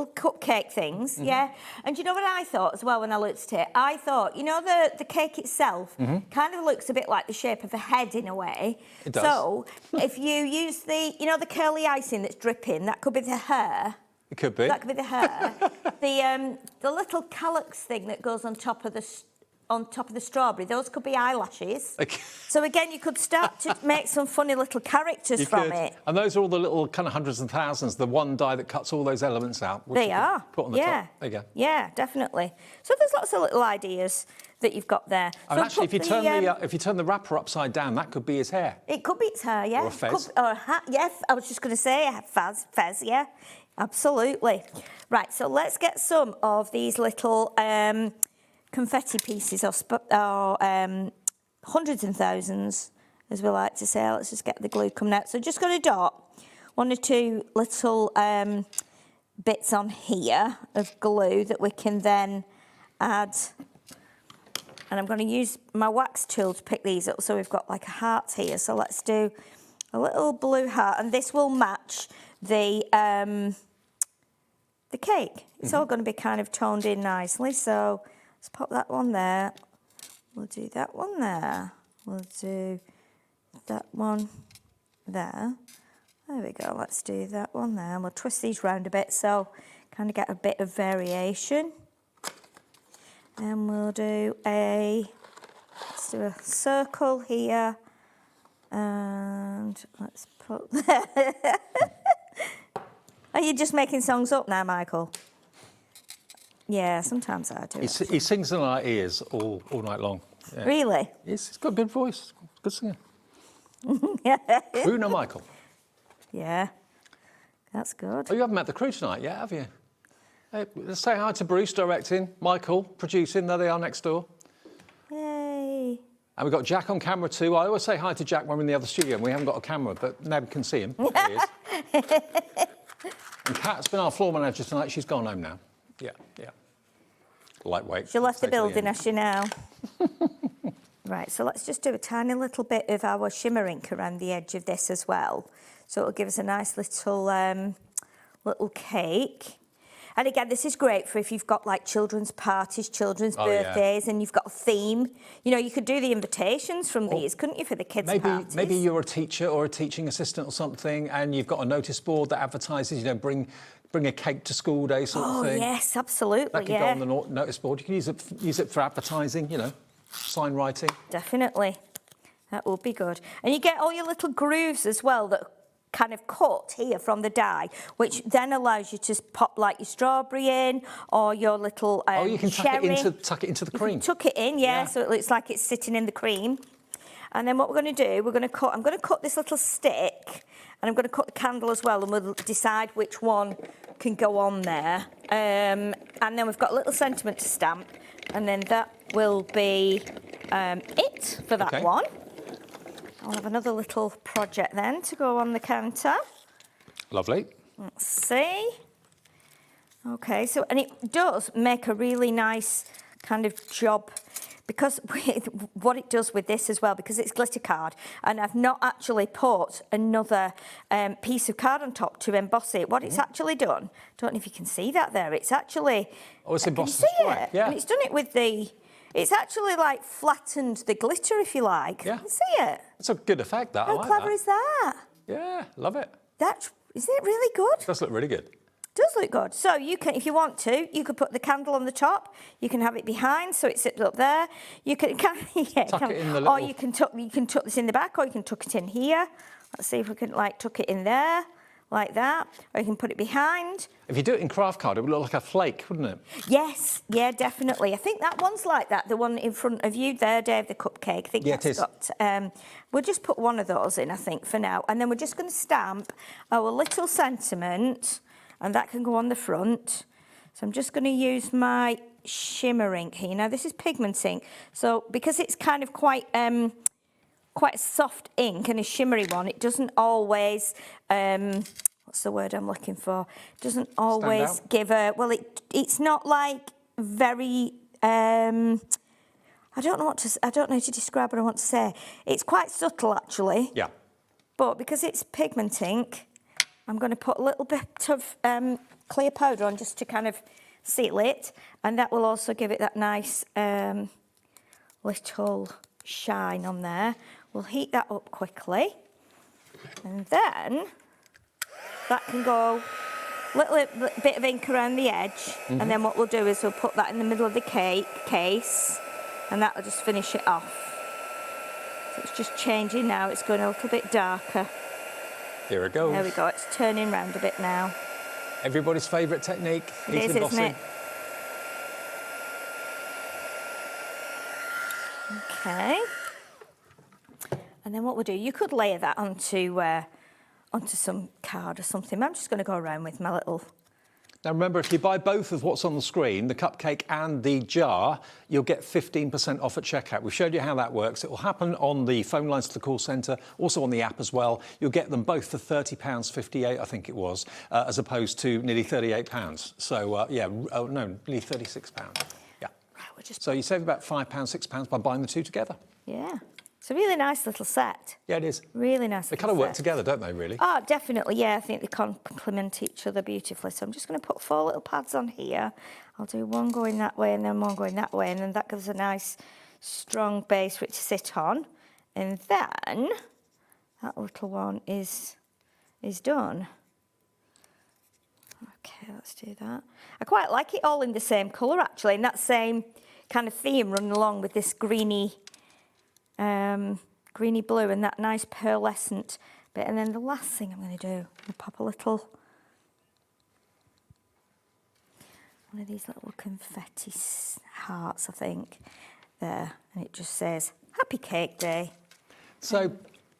cupcake things, yeah. And do you know what I thought as well when I looked at it? I thought, you know, the cake itself kind of looks a bit like the shape of a head in a way. It does. So if you use the curly icing that's dripping, that could be the hair. It could be. That could be the hair. The little calyx thing that goes on top of the strawberry, those could be eyelashes. Okay. So again, you could start to make some funny little characters from it. And those are all the little kind of hundreds and thousands, the one die that cuts all those elements out. Which They you can are. Put on the top. There you go. Yeah, definitely. So there's lots of little ideas that you've got there. And So actually, put if you turn the wrapper upside down, that could be his hair. it could be its hair, yeah. Or a fez. Or a hat, yeah. I was just going to say a fez, yeah. Absolutely. Right, so let's get some of these little confetti pieces or hundreds and thousands, as we like to say. Let's just get the glue coming out. So just going to dot one or two little bits on here of glue that we can then add. And I'm going to use my wax tool to pick these up. So we've got like a heart here. So let's do a little blue heart, and this will match the cake. It's all going to be kind of toned in nicely. So let's pop that one there. We'll do that one there. We'll do that one there. There we go. Let's do that one there. And we'll twist these round a bit so kind of get a bit of variation. And we'll do let's do a circle here. And let's put Are you just making songs up now, Michael? Yeah, sometimes I do. He sings in our ears all night long. Yeah. Really? He's got a good voice. Good singer. Yeah. Crooner Michael. Yeah, that's good. Oh, you haven't met the crew tonight yet, have you? Hey, let's say hi to Bruce directing, Michael producing. There they are next door. Yay. And we've got Jack on camera too. I always say hi to Jack when we're in the other studio and we haven't got a camera, but Neb can see him. There he is. And Kat's been our floor manager tonight. She's gone home now. Yeah. Lightweight. She left the building, has she now? Right, so let's just do a tiny little bit of our shimmer ink around the edge of this as well. So it'll give us a nice little little cake. And again, this is great for if you've got like children's parties, children's birthdays, and you've got a theme. You know, you could do the invitations from these, couldn't you, for the kids' parties? Maybe you're a teacher or a teaching assistant or something, and you've got a notice board that advertises, you know, bring a cake to school day sort of thing. Oh, yes, absolutely, that could go on the notice board. You can use it for advertising, you know, sign writing. Definitely. That would be good. And you get all your little grooves as well that kind of cut here from the die, which then allows you to pop like your strawberry in or your little you can cherry. tuck it into the cream. Tuck it in, yeah, so it looks like it's sitting in the cream. And then what we're going to do, I'm going to cut this little stick, and I'm going to cut the candle as well, and we'll decide which one can go on there. And then we've got a little sentiment to stamp, and then that will be it for that one. I'll have another little project then to go on the counter. Lovely. Let's see. Okay, so, and it does make a really nice kind of job, because what it does with this as well, because it's glitter card, and I've not actually put another piece of card on top to emboss it. What it's actually done, don't know if you can see that there, it's actually... Oh, it's embossed. Can you see it? Yeah. And it's done it with the... It's actually like flattened the glitter, if you like. Yeah. Can you see it? It's a good effect, that. How I like clever that. is that? Yeah, love it. Isn't it really good? It does look really good. does look good. So you can, if you want to, you could put the candle on the top. You can have it behind, so it sits up there. You can tuck it in the little... Or you can tuck this in the back, or you can tuck it in here. Let's see if we can like tuck it in there, like that. Or you can put it behind. If you do it in craft card, it would look like a flake, wouldn't it? Yes, yeah, definitely. I think that one's like that. The one in front of you there, Dave, the cupcake. I think yeah, that's it is. got. We'll just put one of those in, I think, for now, and then we're just going to stamp our little sentiment. And that can go on the front. So I'm just going to use my shimmer ink here. Now this is pigment ink. So because it's kind of quite a soft ink and a shimmery one, it doesn't always, what's the word I'm looking for? It doesn't always give a, well, it's not like very, I don't know how to describe what I want to say. It's quite subtle actually. Yeah. But because it's pigment ink, I'm going to put a little bit of clear powder on just to kind of seal it, and that will also give it that nice little shine on there. We'll heat that up quickly, and then that can go a little bit of ink around the edge, and then what we'll do is we'll put that in the middle of the case, and that will just finish it off. So it's just changing now, it's going a little bit darker. Here it goes. There we go, it's turning round a bit now. Everybody's favourite technique. It is, isn't it? Okay. And then what we'll do, you could layer that onto some card or something. I'm just going to go around with my little... Now remember, if you buy both of what's on the screen, the cupcake and the jar, you'll get 15% off at checkout. We've showed you how that works. It will happen on the phone lines to the call centre, also on the app as well. You'll get them both for £30.58, I think it was, as opposed to nearly £38. So, nearly £36. Yeah. Right, so you save about £5, £6 by buying the two together. Yeah. It's a really nice little set. Yeah, it is. Really nice. They kind of work together, don't they, really? Oh, definitely, yeah. I think they complement each other beautifully. So I'm just going to put 4 little pads on here. I'll do one going that way and then one going that way, and then that gives a nice, strong base for it to sit on. And then that little one is done. Okay, let's do that. I quite like it all in the same colour, actually, and that same kind of theme running along with this greeny blue and that nice pearlescent bit. And then the last thing I'm going to do, I'll pop a little, one of these little confetti hearts, I think, there. And it just says, Happy Cake Day. So...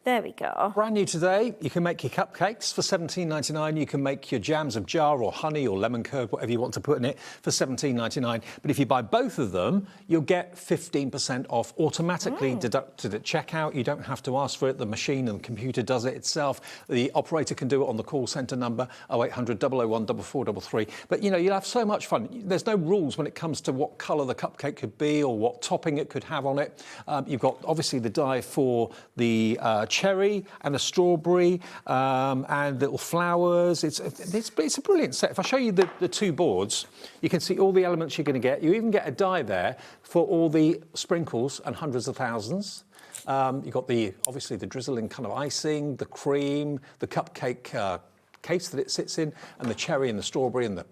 There we go. Brand new today, you can make your cupcakes for £17.99. You can make your jams of jar or honey or lemon curd, whatever you want to put in it, for £17.99. But if you buy both of them, you'll get 15% off automatically deducted at checkout. You don't have to ask for it. The machine and the computer does it itself. The operator can do it on the call centre number, 0800 001 4433. But, you know, you'll have so much fun. There's no rules when it comes to what colour the cupcake could be or what topping it could have on it. You've got, obviously, the die for the cherry and the strawberry and little flowers. It's a brilliant set. If I show you the two boards, you can see all the elements you're going to get. You even get a die there for all the sprinkles and hundreds of thousands. You've got obviously the drizzling kind of icing, the cream, the cupcake case that it sits in, and the cherry and the strawberry and the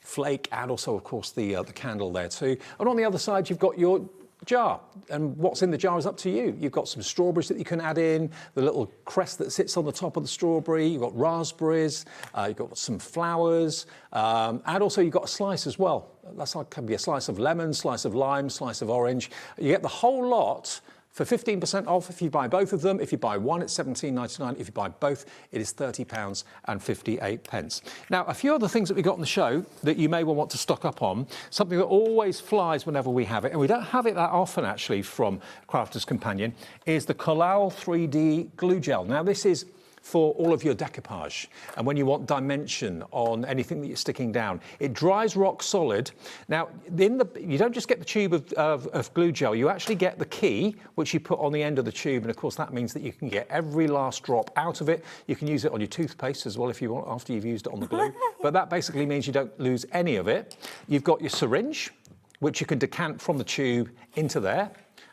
flake, and also, of course, the candle there too. And on the other side, you've got your jar, and what's in the jar is up to you. You've got some strawberries that you can add in, the little crest that sits on the top of the strawberry, you've got raspberries, you've got some flowers, and also you've got a slice as well. That's like, can be a slice of lemon, slice of lime, slice of orange. You get the whole lot for 15% off if you buy both of them. If you buy one, it's £17.99. If you buy both, it is £30.58. Now, a few other things that we got on the show that you may well want to stock up on, something that always flies whenever we have it, and we don't have it that often actually from Crafter's Companion, is the Collal 3D glue gel. Now, this is for all of your decoupage, and when you want dimension on anything that you're sticking down. It dries rock solid. Now, you don't just get the tube of glue gel, you actually get the key, which you put on the end of the tube, and of course that means that you can get every last drop out of it. You can use it on your toothpaste as well if you want, after you've used it on the glue. But that basically means you don't lose any of it. You've got your syringe, which you can decant from the tube into there,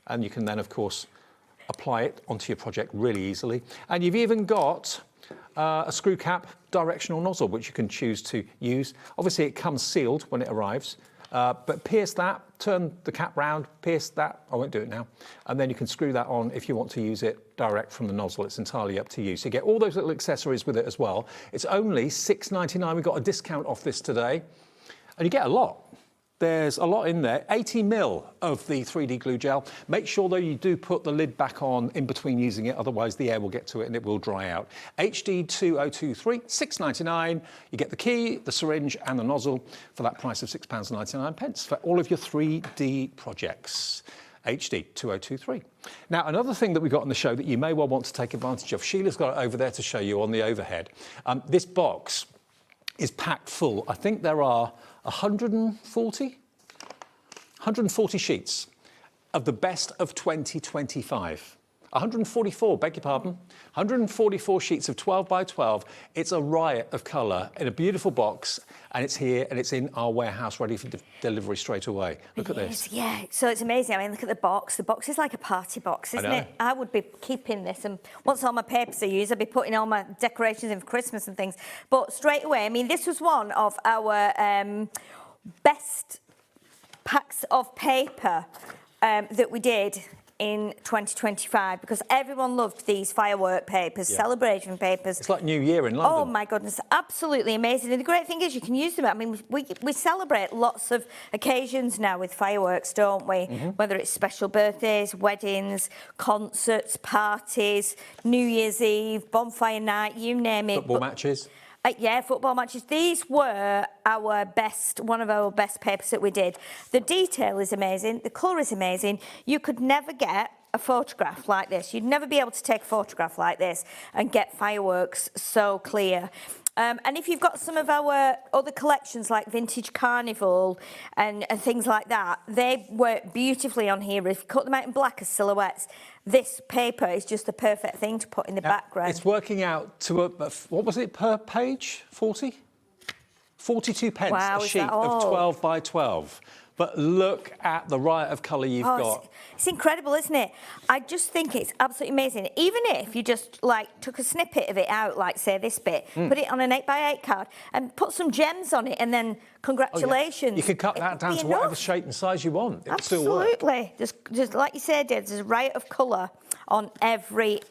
and you can then, of course, apply it onto your project really easily. And you've even got a screw cap directional nozzle, which you can choose to use. Obviously, it comes sealed when it arrives, but pierce that, turn the cap round, pierce that. I won't do it now. And then you can screw that on if you want to use it direct from the nozzle. It's entirely up to you. So you get all those little accessories with it as well. It's only £6.99. We got a discount off this today, and you get a lot. There's a lot in there, 80 mil of the 3D glue gel. Make sure, though, you do put the lid back on in between using it, otherwise the air will get to it and it will dry out. HD2023, £6.99. You get the key, the syringe and the nozzle for that price of £6.99 for all of your 3D projects. HD2023. Now, another thing that we've got on the show that you may well want to take advantage of, Sheila's got it over there to show you on the overhead. This box is packed full. I think there are 140 sheets of the best of 2025. 144, beg your pardon. 144 sheets of 12 by 12. It's a riot of colour in a beautiful box, and it's here and it's in our warehouse ready for delivery straight away. Look at this. Yeah, so it's amazing. I mean, look at the box. The box is like a party box, isn't it? I would be keeping this, and once all my papers are used, I'd be putting all my decorations in for Christmas and things. But straight away, I mean, this was one of our best packs of paper that we did in 2025, because everyone loved these firework papers, celebration papers. It's like New Year in London. Oh my goodness, absolutely amazing. And the great thing is you can use them. I mean, we celebrate lots of occasions now with fireworks, don't we? Whether it's special birthdays, weddings, concerts, parties, New Year's Eve, bonfire night, you name it. Football matches. Yeah, football matches. These were one of our best papers that we did. The detail is amazing. The colour is amazing. You could never get a photograph like this. You'd never be able to take a photograph like this and get fireworks so clear. And if you've got some of our other collections like Vintage Carnival and things like that, they work beautifully on here. If you cut them out in black as silhouettes, this paper is just the perfect thing to put in the background. It's working out to what was it per page? 40? 42 pence a sheet of 12 by 12. But look at the riot of colour you've got. It's incredible, isn't it? I just think it's absolutely amazing. Even if you just took a snippet of it out, like say this bit, put it on an 8x8 card and put some gems on it, and then congratulations. Oh, yeah. You could cut that down to whatever shape and size you want. It would still work. Absolutely. Just like you said, there's a riot of colour on every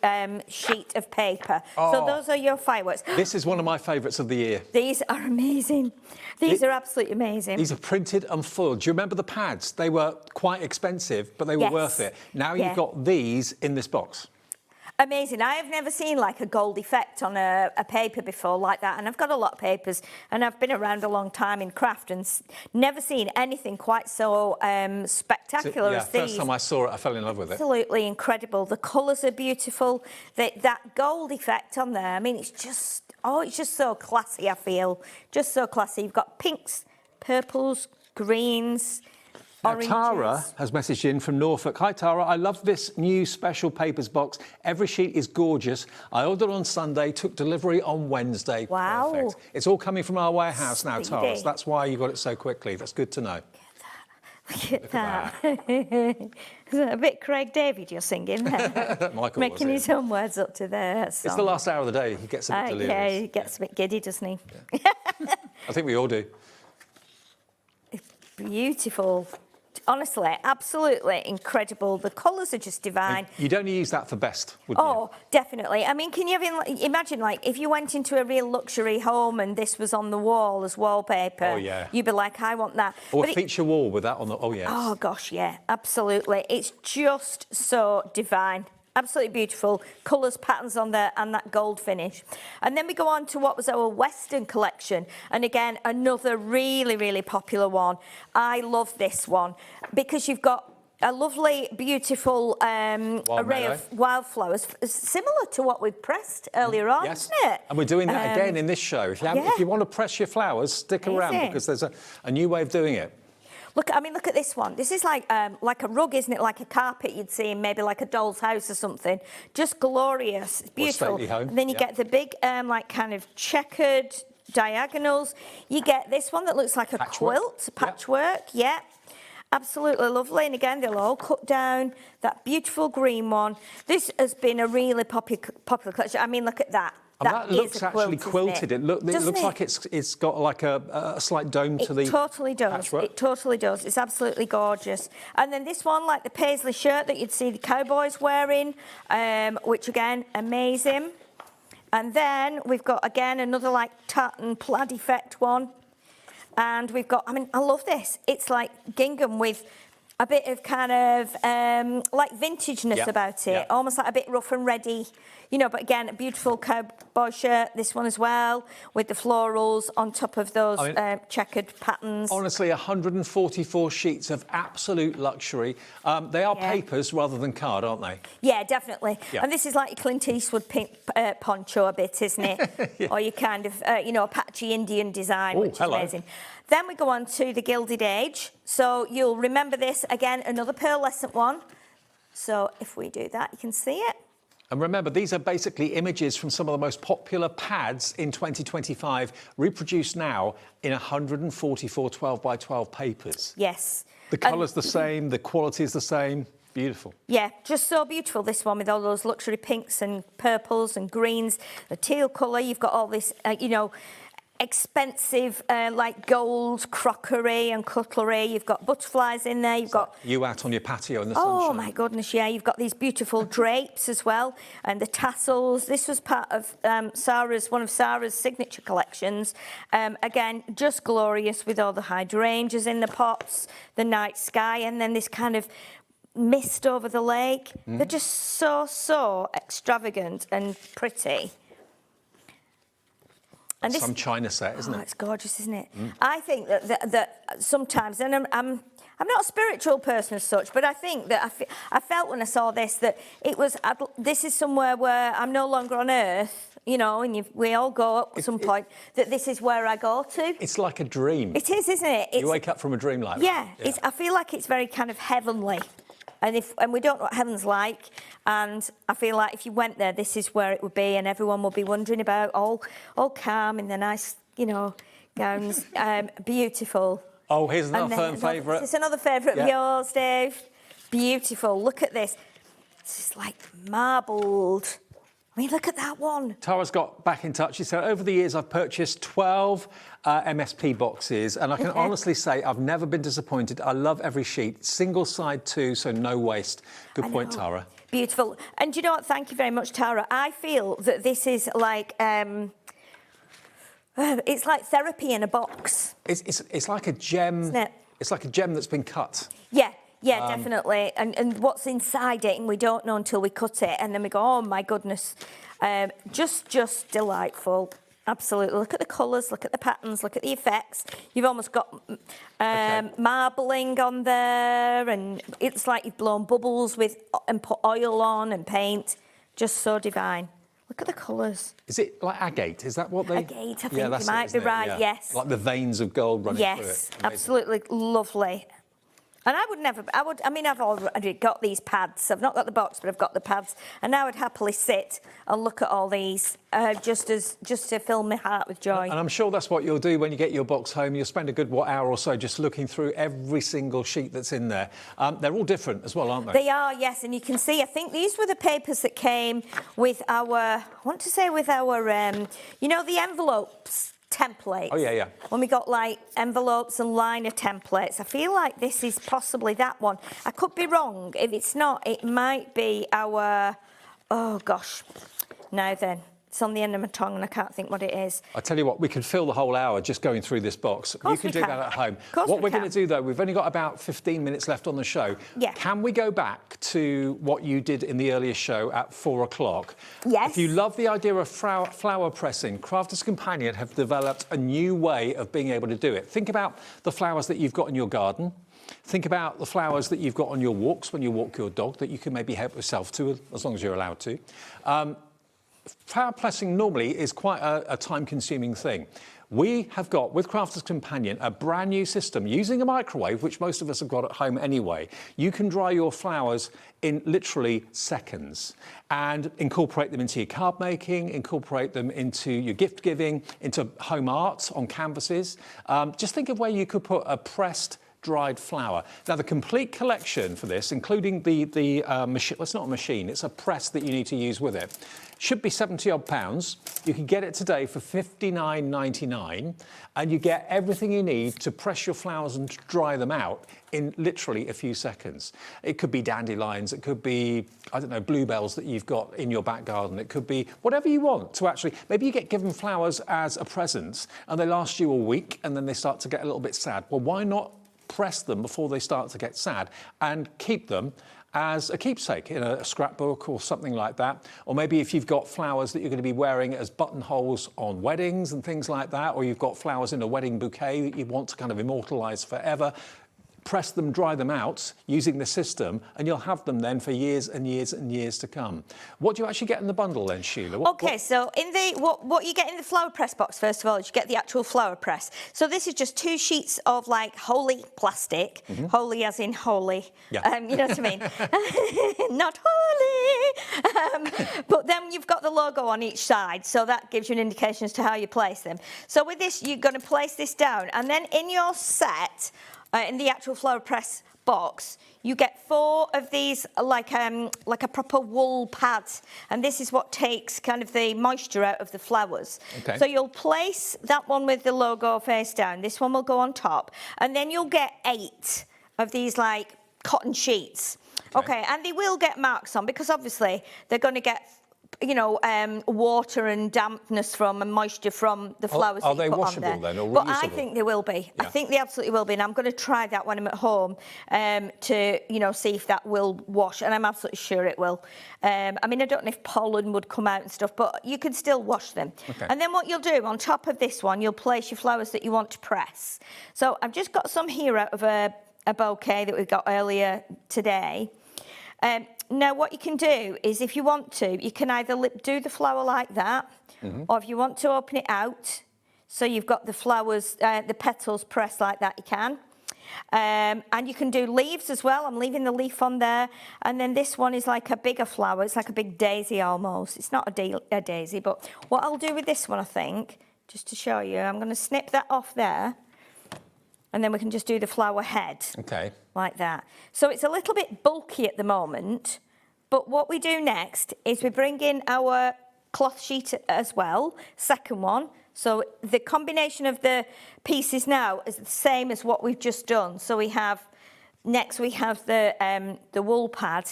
sheet of paper. So those are your fireworks. This is one of my favourites of the year. These are amazing. These are absolutely amazing. These are printed and full. Do you remember the pads? They were quite expensive, but they were worth it. Now you've got these in this box. Amazing. I have never seen like a gold effect on a paper before like that, and I've got a lot of papers and I've been around a long time in craft and never seen anything quite so spectacular as these. First time I saw it, I fell in love with it. Absolutely incredible. The colours are beautiful. That gold effect on there, I mean, it's just so classy, I feel. Just so classy. You've got pinks, purples, greens, oranges. Tara has messaged in from Norfolk. Hi, Tara. I love this new special papers box. Every sheet is gorgeous. I ordered on Sunday, took delivery on Wednesday. Wow. Perfect. It's all coming from our warehouse now, Tara. So that's why you got it so quickly. That's good to know. Look at that. Is it a bit Craig David you're singing there? Michael making his own words up to there. It's the last hour of the day. He gets a bit delirious. Yeah, he gets a bit giddy, doesn't he? Yeah. I think we all do. It's beautiful. Honestly, absolutely incredible. The colours are just divine. You'd only use that for best, wouldn't you? Oh, definitely. I mean, can you imagine, like, if you went into a real luxury home and this was on the wall as wallpaper? Oh, yeah. You'd be like, I want that. Or a feature wall with that on the... Oh, yes. Oh, gosh, yeah, absolutely. It's just so divine. Absolutely beautiful. Colours, patterns on there, and that gold finish. And then we go on to what was our Western collection. And again, another really, really popular one. I love this one because you've got a lovely, beautiful array of wildflowers, similar to what we pressed earlier on, isn't it? And we're doing that again in this show. If you want to press your flowers, stick around because there's a new way of doing it. Look at this one. This is like a rug, isn't it? Like a carpet you'd see in maybe like a doll's house or something. Just glorious. It's beautiful. Home. And then you get the big, like kind of checkered diagonals. You get this one that looks like a quilt, patchwork. Yeah. Absolutely lovely. And again, they'll all cut down. That beautiful green one. This has been a really popular collection. I mean, look at that. And that looks is a actually quilt, quilted. isn't It looks Doesn't like it's got like a slight dome to the It totally does. patchwork. It totally does. It's absolutely gorgeous. And then this one, like the paisley shirt that you'd see the cowboys wearing, which again, amazing. And then we've got, again, another like tartan plaid effect one. And we've got, I mean, I love this. It's like gingham with a bit of kind of like vintageness about it, almost like a bit rough and ready, you know, but again, a beautiful cowboy shirt, this one as well, with the florals on top of those checkered patterns. Honestly, 144 sheets of absolute luxury. They are papers rather than card, aren't they? Yeah, definitely. Yeah. And this is like your Clint Eastwood pink poncho a bit, isn't it? Or your kind of, you know, patchy Indian design, which is amazing. Then we go on to the Gilded Age. So you'll remember this, again, another pearlescent one. So if we do that, you can see it. And remember, these are basically images from some of the most popular pads in 2025, reproduced now in 144 12 by 12 papers. Yes. The colour's the same, the quality is the same. Beautiful. Yeah, just so beautiful, this one, with all those luxury pinks and purples and greens, the teal colour. You've got all this, you know, expensive like gold crockery and cutlery. You've got butterflies in there. You've got you out on your patio in the sunshine. Oh my goodness, yeah. You've got these beautiful drapes as well, and the tassels. This was part of one of Sarah's signature collections. Again, just glorious with all the hydrangeas in the pots, the night sky, and then this kind of mist over the lake. They're just so extravagant and pretty. And this, some China set, isn't it? It's gorgeous, isn't it? I think that sometimes, and I'm not a spiritual person as such, but I think that I felt when I saw this that it was, this is somewhere where I'm no longer on earth, you know, and we all go at some point, that this is where I go to. It's like a dream. It is, isn't it? You wake up from a dream like that. Yeah. I feel like it's very kind of heavenly. And we don't know what heaven's like, and I feel like if you went there, this is where it would be, and everyone would be wondering about all calm in their nice, you know, gowns, beautiful. Oh, here's another favourite. It's another favourite of yours, Dave. Beautiful. Look at this. This is like marbled. I mean, look at that one. Tara's got back in touch. She said, over the years, I've purchased 12 MSP boxes, and I can honestly say I've never been disappointed. I love every sheet. Single side too, so no waste. Good point, Tara. Beautiful. And do you know what? Thank you very much, Tara. I feel that this is like... it's like therapy in a box. It's like a gem. Isn't it? It's like a gem that's been cut. Yeah, definitely. And what's inside it, and we don't know until we cut it, and then we go, oh my goodness, just delightful. Absolutely. Look at the colours, look at the patterns, look at the effects. You've almost got marbling on there, and it's like you've blown bubbles and put oil on and paint. Just so divine. Look at the colours. Is it like agate? Is that what they... Agate, I think you might be right, yes. Like the veins of gold running through it. Yes, absolutely lovely. And I've already got these pads. I've not got the box, but I've got the pads. And I would happily sit and look at all these just to fill my heart with joy. And I'm sure that's what you'll do when you get your box home. You'll spend a good hour or so just looking through every single sheet that's in there. They're all different as well, aren't they? They are, yes. And you can see, I think these were the papers that came with our, you know, the envelopes templates. Oh, yeah. When we got like envelopes and liner templates, I feel like this is possibly that one. I could be wrong. If it's not, it might be our, oh gosh. Now then, it's on the end of my tongue and I can't think what it is. I tell you what, we could fill the whole hour just going through this box. You can do that at home. What we're going to do, though, we've only got about 15 minutes left on the show. Yeah. Can we go back to what you did in the earlier show at 4 o'clock? Yes. If you love the idea of flower pressing, Crafters Companion have developed a new way of being able to do it. Think about the flowers that you've got in your garden. Think about the flowers that you've got on your walks when you walk your dog that you can maybe help yourself to, as long as you're allowed to. Flower pressing normally is quite a time-consuming thing. We have got, with Crafters Companion, a brand new system using a microwave, which most of us have got at home anyway. You can dry your flowers in literally seconds and incorporate them into your card making, incorporate them into your gift giving, into home art on canvases. Just think of where you could put a pressed dried flour. Now, the complete collection for this, including the machine, well, it's not a machine, it's a press that you need to use with it, should be 70 odd pounds. You can get it today for £59.99, and you get everything you need to press your flowers and dry them out in literally a few seconds. It could be dandelions, it could be, I don't know, bluebells that you've got in your back garden. It could be whatever you want to actually, maybe you get given flowers as a present and they last you a week and then they start to get a little bit sad. Well, why not press them before they start to get sad and keep them as a keepsake in a scrapbook or something like that. Or maybe if you've got flowers that you're going to be wearing as buttonholes on weddings and things like that, or you've got flowers in a wedding bouquet that you want to kind of immortalise forever, press them, dry them out using the system, and you'll have them then for years and years and years to come. What do you actually get in the bundle then, Sheila? So in the what you get in the flower press box, first of all, is you get the actual flower press. So this is just 2 sheets of like holy plastic, holy as in holy, yeah. You know what I mean? Not holy. But then you've got the logo on each side, so that gives you an indication as to how you place them. So with this, you're going to place this down, and then in your set, in the actual flower press box, you get 4 of these like a proper wool pad, and this is what takes kind of the moisture out of the flowers. Okay. So you'll place that one with the logo face down. This one will go on top, and then you'll get 8 of these like cotton sheets. Okay, and they will get marks on because obviously they're going to get, you know, water and dampness from and moisture from the flowers are that you they put washable on there. then, or But reusable? I think they will be. Yeah. I think they absolutely will be, and I'm going to try that when I'm at home to, you know, see if that will wash, and I'm absolutely sure it will. I mean, I don't know if pollen would come out and stuff, but you can still wash them. Okay. And then what you'll do on top of this one, you'll place your flowers that you want to press. So I've just got some here out of a bouquet that we got earlier today. Now, what you can do is, if you want to, you can either do the flower like that, or if you want to open it out, so you've got the flowers, the petals pressed like that, you can. And you can do leaves as well. I'm leaving the leaf on there. And then this one is like a bigger flower. It's like a big daisy almost. It's not a daisy, but what I'll do with this one, I think, just to show you, I'm going to snip that off there. And then we can just do the flower head. Okay. Like that. So it's a little bit bulky at the moment, but what we do next is we bring in our cloth sheet as well, second one. So the combination of the pieces now is the same as what we've just done. So we have, next we have the wool pad,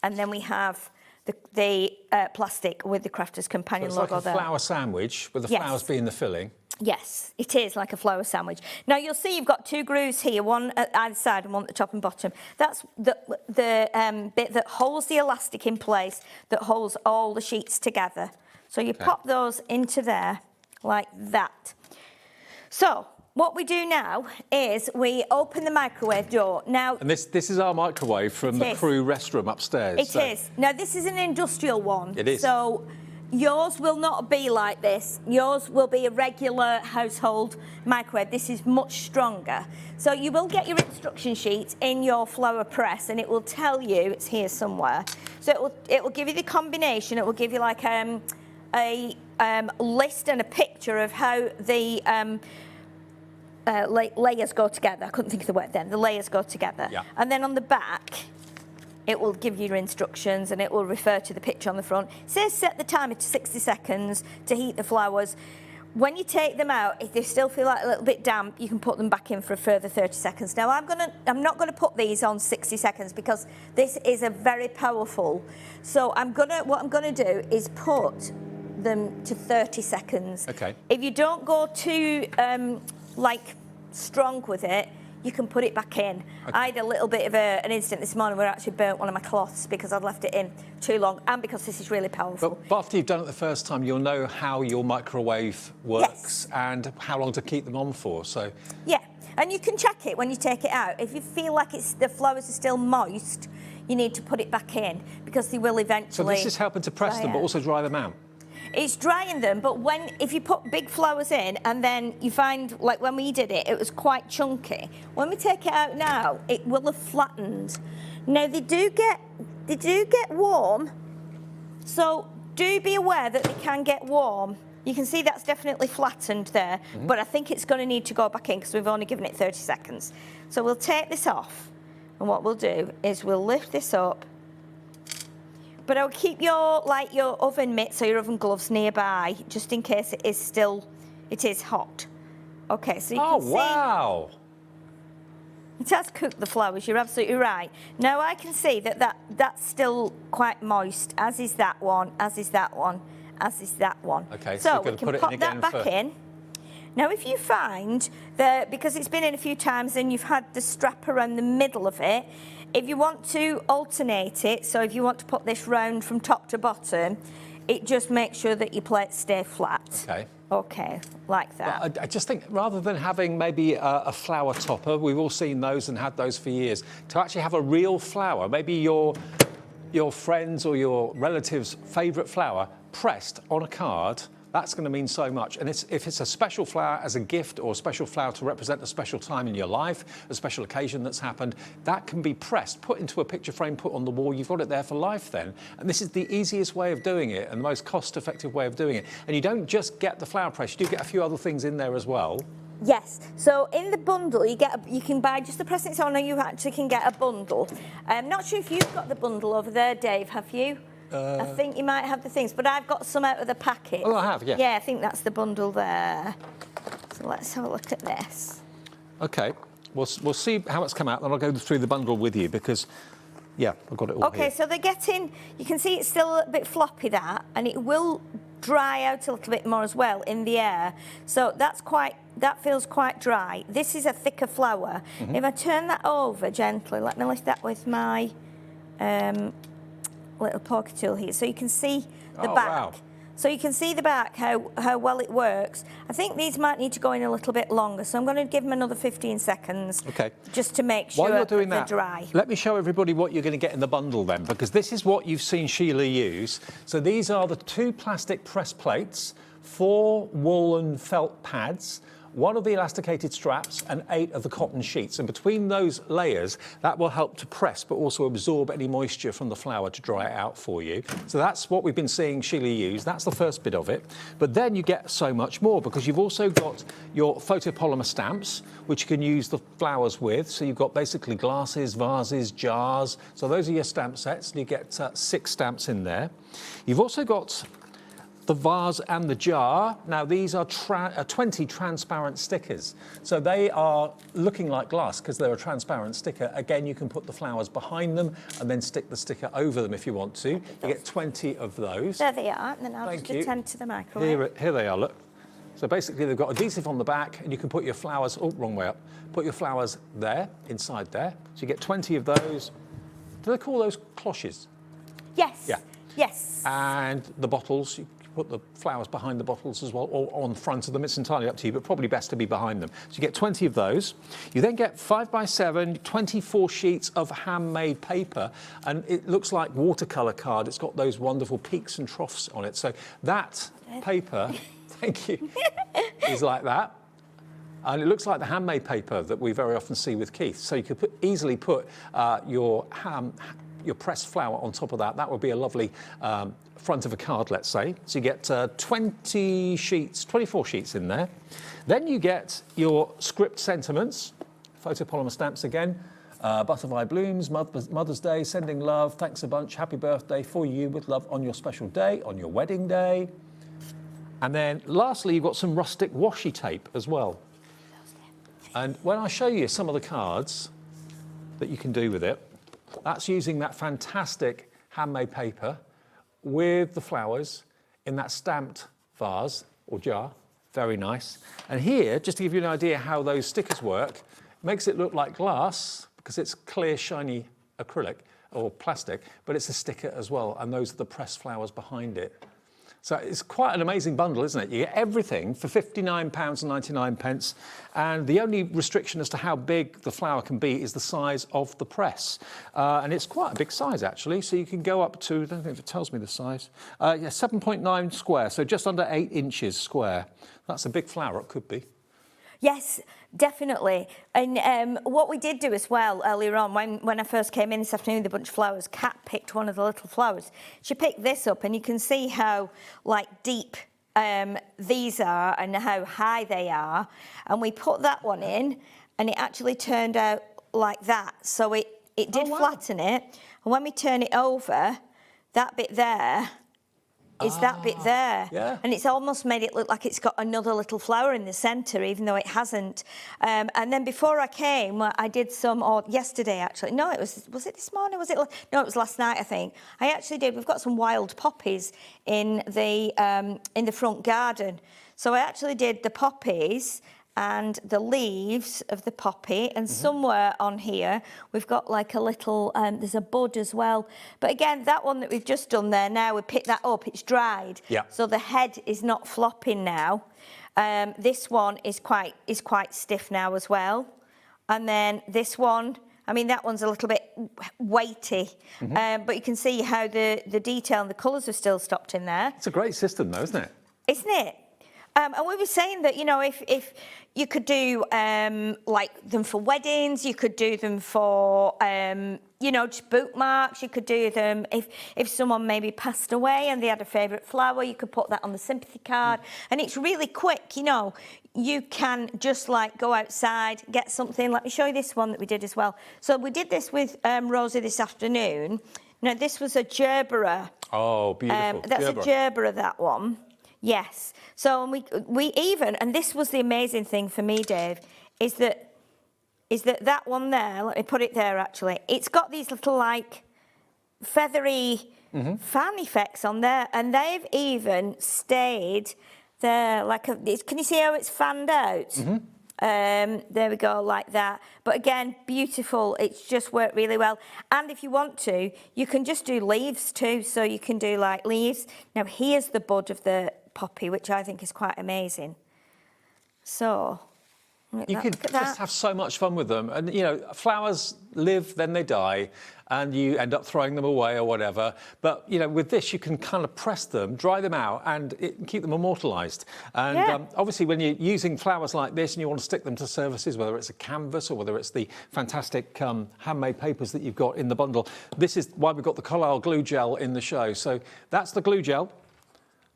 and then we have the plastic with the Crafter's Companion so it's logo like a there. flower sandwich with the flowers being the filling. Yes, it is like a flower sandwich. Now you'll see you've got 2 grooves here, one at either side and one at the top and bottom. That's the bit that holds the elastic in place, that holds all the sheets together. So you pop those into there like that. So what we do now is we open the microwave door. Now, And this is our microwave from the crew restroom upstairs. It is. Now this is an industrial one. It is. So yours will not be like this. Yours will be a regular household microwave. This is much stronger. So you will get your instruction sheet in your flower press, and it will tell you, it's here somewhere. So it will give you the combination. It will give you like a list and a picture of how the layers go together. I couldn't think of the word then. The layers go together. Yeah. And then on the back, it will give you your instructions, and it will refer to the picture on the front. It says set the timer to 60 seconds to heat the flowers. When you take them out, if they still feel like a little bit damp, you can put them back in for a further 30 seconds. Now, I'm not going to put these on 60 seconds because this is a very powerful. So what I'm going to do is put them to 30 seconds. Okay. If you don't go too strong with it, you can put it back in. Okay. I had a little bit of an incident this morning where I actually burnt one of my cloths because I'd left it in too long, and because this is really powerful. But after you've done it the first time, you'll know how your microwave works and how long to keep them on for. So yeah, and you can check it when you take it out. If you feel like the flowers are still moist, you need to put it back in because they will eventually. So this is helping to press them, but also dry them out. It's drying them, but if you put big flowers in and then you find, like when we did it, it was quite chunky. When we take it out now, it will have flattened. Now they do get warm, so do be aware that they can get warm. You can see that's definitely flattened there, but I think it's going to need to go back in because we've only given it 30 seconds. So we'll take this off, and what we'll do is we'll lift this up. But I'll keep your oven mitts or your oven gloves nearby, just in case it is hot. Okay, so you can see. Oh, wow. It has cooked the flowers, you're absolutely right. Now I can see that's still quite moist, as is that one, as is that one, as is that one. Okay, so we can pop that back in. Now if you find that, because it's been in a few times and you've had the strap around the middle of it, if you want to alternate it, so if you want to put this round from top to bottom, it just makes sure that your plates stay flat. Okay. Okay, like that. But I just think rather than having maybe a flower topper, we've all seen those and had those for years, to actually have a real flower, maybe your friends or your relatives' favourite flower pressed on a card, that's going to mean so much. And if it's a special flower as a gift or a special flower to represent a special time in your life, a special occasion that's happened, that can be pressed, put into a picture frame, put on the wall. You've got it there for life then. And this is the easiest way of doing it and the most cost-effective way of doing it. And you don't just get the flower press, you do get a few other things in there as well. Yes, so in the bundle you can buy just the pressing on, or you actually can get a bundle. I'm not sure if you've got the bundle over there, Dave, have you? I think you might have the things, but I've got some out of the packet. Oh, I have, yeah. Yeah, I think that's the bundle there. So let's have a look at this. OK, we'll see how it's come out, and I'll go through the bundle with you because, yeah, I've got it all OK, here. so they're getting, you can see it's still a bit floppy, that, and it will dry out a little bit more as well in the air. So that feels quite dry. This is a thicker flower. If I turn that over gently, let me lift that with my little poker tool here, so you can see the back. Wow. So you can see the back, how well it works. I think these might need to go in a little bit longer, so I'm going to give them another 15 seconds. Okay. Just to make sure While you're doing they're that, dry. let me show everybody what you're going to get in the bundle then, because this is what you've seen Sheila use. So these are the 2 plastic press plates, 4 woolen felt pads, 1 of the elasticated straps and 8 of the cotton sheets. And between those layers, that will help to press, but also absorb any moisture from the flower to dry it out for you. So that's what we've been seeing Sheila use. That's the first bit of it. But then you get so much more, because you've also got your photopolymer stamps, which you can use the flowers with. So you've got basically glasses, vases, jars. So those are your stamp sets. You get 6 stamps in there. You've also got the vase and the jar. Now these are 20 transparent stickers. So they are looking like glass because they're a transparent sticker. Again, you can put the flowers behind them and then stick the sticker over them if you want to. You get 20 of those. There they are, and then I'll just attend to the microwave. Here they are, look. So basically they've got adhesive on the back and you can put your flowers, oh, wrong way up. Put your flowers there, inside there. So you get 20 of those. Do they call those cloches? Yes. Yeah. Yes. And the bottles, you put the flowers behind the bottles as well, or on front of them. It's entirely up to you, but probably best to be behind them. So you get 20 of those. You then get 5x7, 24 sheets of handmade paper, and it looks like watercolour card. It's got those wonderful peaks and troughs on it. So that paper, thank you, is like that. And it looks like the handmade paper that we very often see with Keith. So you could easily put your pressed flower on top of that. That would be a lovely front of a card, let's say. So you get 24 sheets in there. Then you get your script sentiments, photopolymer stamps again, butterfly blooms, Mother's Day, sending love, thanks a bunch, happy birthday for you with love on your special day, on your wedding day. And then lastly, you've got some rustic washi tape as well. And when I show you some of the cards that you can do with it, that's using that fantastic handmade paper with the flowers in that stamped vase or jar. Very nice. And here, just to give you an idea how those stickers work, makes it look like glass because it's clear, shiny acrylic or plastic, but it's a sticker as well. And those are the pressed flowers behind it. So it's quite an amazing bundle, isn't it? You get everything for £59.99, and the only restriction as to how big the flower can be is the size of the press. And it's quite a big size, actually, so you can go up to, I don't think if it tells me the size, 7.9 square, so just under 8 inches square. That's a big flower, it could be. Yes, definitely. And what we did do as well earlier on, when I first came in this afternoon with a bunch of flowers, Kat picked one of the little flowers. She picked this up, and you can see how, like, deep these are and how high they are. And we put that one in, and it actually turned out like that. So it did flatten it. And when we turn it over, that bit there is that bit there. Yeah. And it's almost made it look like it's got another little flower in the centre, even though it hasn't. And then before I came, I did some, or yesterday actually, no, was it this morning? No, it was last night, I think. I actually did, we've got some wild poppies in the front garden. So I actually did the poppies and the leaves of the poppy, and somewhere on here we've got like a little, there's a bud as well. But again, that one that we've just done there now, we picked that up, it's dried. Yeah. So the head is not flopping now. This one is quite stiff now as well. And then this one, I mean, that one's a little bit weighty, but you can see how the detail and the colours are still stopped in there. It's a great system though, isn't it? Isn't it? And we were saying that, you know, if you could do like them for weddings, you could do them for, you know, just bookmarks, you could do them if someone maybe passed away and they had a favourite flower, you could put that on the sympathy card. And it's really quick, you know. You can just like go outside, get something. Let me show you this one that we did as well. So we did this with Rosie this afternoon. Now, this was a gerbera. Oh, beautiful. That's a gerbera, that one. Yes. So we even, and this was the amazing thing for me, Dave, is that one there, let me put it there actually, it's got these little like feathery fan effects on there, and they've even stayed there like can you see how it's fanned out? There we go, like that. But again, beautiful. It's just worked really well. And if you want to, you can just do leaves too. So you can do like leaves. Now here's the bud of the poppy, which I think is quite amazing. So you could just have so much fun with them. And, you know, flowers live, then they die, and you end up throwing them away or whatever. But, you know, with this, you can kind of press them, dry them out, and keep them immortalised. And obviously, when you're using flowers like this and you want to stick them to surfaces, whether it's a canvas or whether it's the fantastic handmade papers that you've got in the bundle, this is why we've got the Collall glue gel in the show. So that's the glue gel.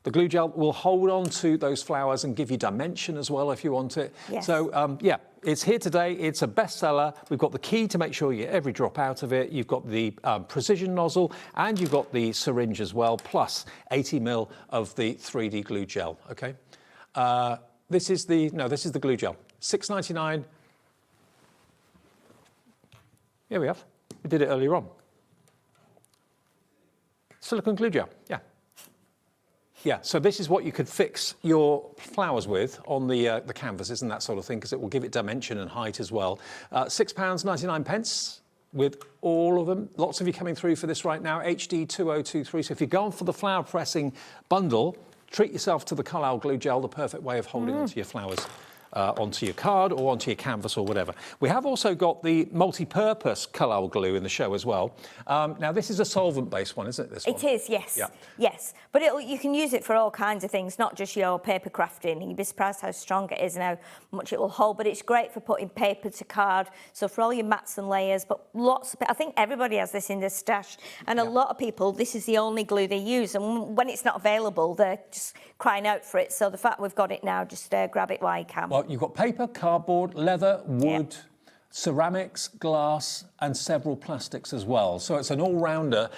The glue gel will hold on to those flowers and give you dimension as well if you want it. Yes. So, yeah, it's here today. It's a bestseller. We've got the key to make sure you get every drop out of it. You've got the precision nozzle, and you've got the syringe as well, plus 80 ml of the 3D glue gel, okay? This is the glue gel. $6.99. Here we have. We did it earlier on. Silicone glue gel, yeah. Yeah, so this is what you could fix your flowers with on the canvases and that sort of thing, because it will give it dimension and height as well. £6.99 with all of them. Lots of you coming through for this right now, HD 2023. So if you're going for the flower pressing bundle, treat yourself to the Collall glue gel, the perfect way of holding onto your flowers. Onto your card or onto your canvas or whatever. We have also got the multi-purpose Collall glue in the show as well. Now, this is a solvent-based one, isn't it, this one? It is, yes. Yeah. Yes. But you can use it for all kinds of things, not just your paper crafting. You'd be surprised how strong it is and how much it will hold. But it's great for putting paper to card, so for all your mats and layers. But I think everybody has this in their stash. And a lot of people, this is the only glue they use. And when it's not available, they're just crying out for it. So the fact we've got it now, just grab it while you can. Well, you've got paper, cardboard, leather, wood, ceramics, glass, and several plastics as well. So it's an all-rounder.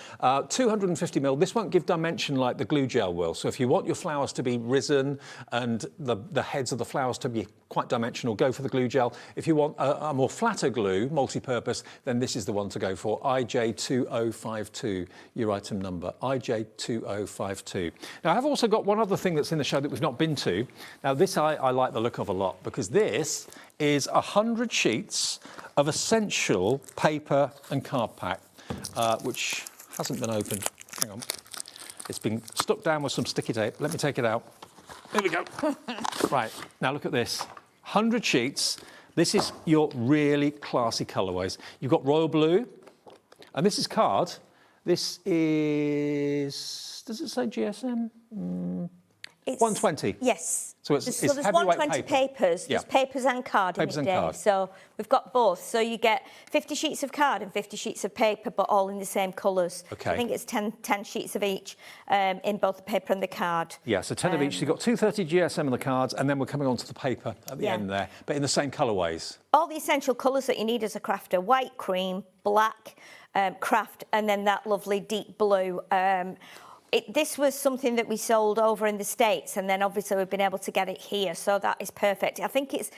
250 ml. This won't give dimension like the glue gel will. So if you want your flowers to be risen and the heads of the flowers to be quite dimensional, go for the glue gel. If you want a more flatter glue, multi-purpose, then this is the one to go for. IJ2052, your item number, IJ2052. Now, I've also got one other thing that's in the show that we've not been to. Now, this I like the look of a lot, because this is 100 sheets of essential paper and card pack, which hasn't been opened. Hang on. It's been stuck down with some sticky tape. Let me take it out. There we go. Right, now look at this. 100 sheets. This is your really classy colourways. You've got royal blue, and this is card. This is, does it say GSM? It's 120? Yes. So it's there's heavyweight 120 paper. papers. Yeah. There's papers and card Papers in and it, card. So we've got both. So you get 50 sheets of card and 50 sheets of paper, but all in the same colours. Okay. I think it's 10 sheets of each in both the paper and the card. Yeah, so 10 of each. So you've got 230 GSM on the cards, and then we're coming on to the paper at the end there, but in the same colourways. All the essential colours that you need as a crafter: white, cream, black, craft, and then that lovely deep blue. This was something that we sold over in the States, and then obviously we've been able to get it here, so that is perfect. I think it's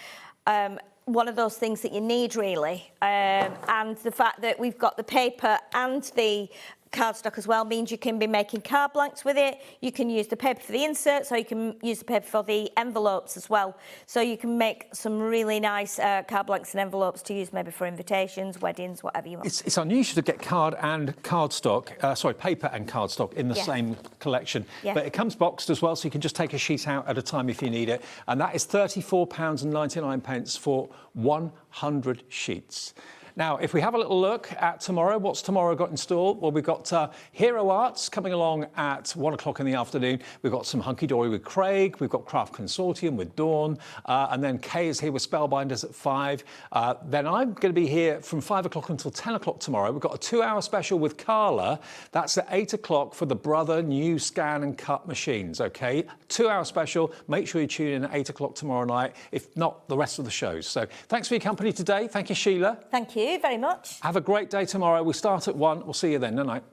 one of those things that you need, really, and the fact that we've got the paper and the cardstock as well means you can be making card blanks with it. You can use the paper for the inserts, or you can use the paper for the envelopes as well. So you can make some really nice card blanks and envelopes to use maybe for invitations, weddings, whatever you want. It's unusual to get paper and cardstock in the same collection. Yeah. But it comes boxed as well, so you can just take a sheet out at a time if you need it. And that is £34.99 for 100 sheets. Now, if we have a little look at tomorrow, what's tomorrow got in store? Well, we've got Hero Arts coming along at 1 o'clock in the afternoon. We've got some Hunky Dory with Craig. We've got Craft Consortium with Dawn. And then Kay is here with Spellbinders at 5. Then I'm going to be here from 5 o'clock until 10 o'clock tomorrow. We've got a 2-hour special with Carla. That's at 8 o'clock for the Brother new scan and cut machines, OK? 2-hour special. Make sure you tune in at 8 o'clock tomorrow night, if not the rest of the shows. So thanks for your company today. Thank you, Sheila. Thank you very much. Have a great day tomorrow. We start at 1. We'll see you then. Night night.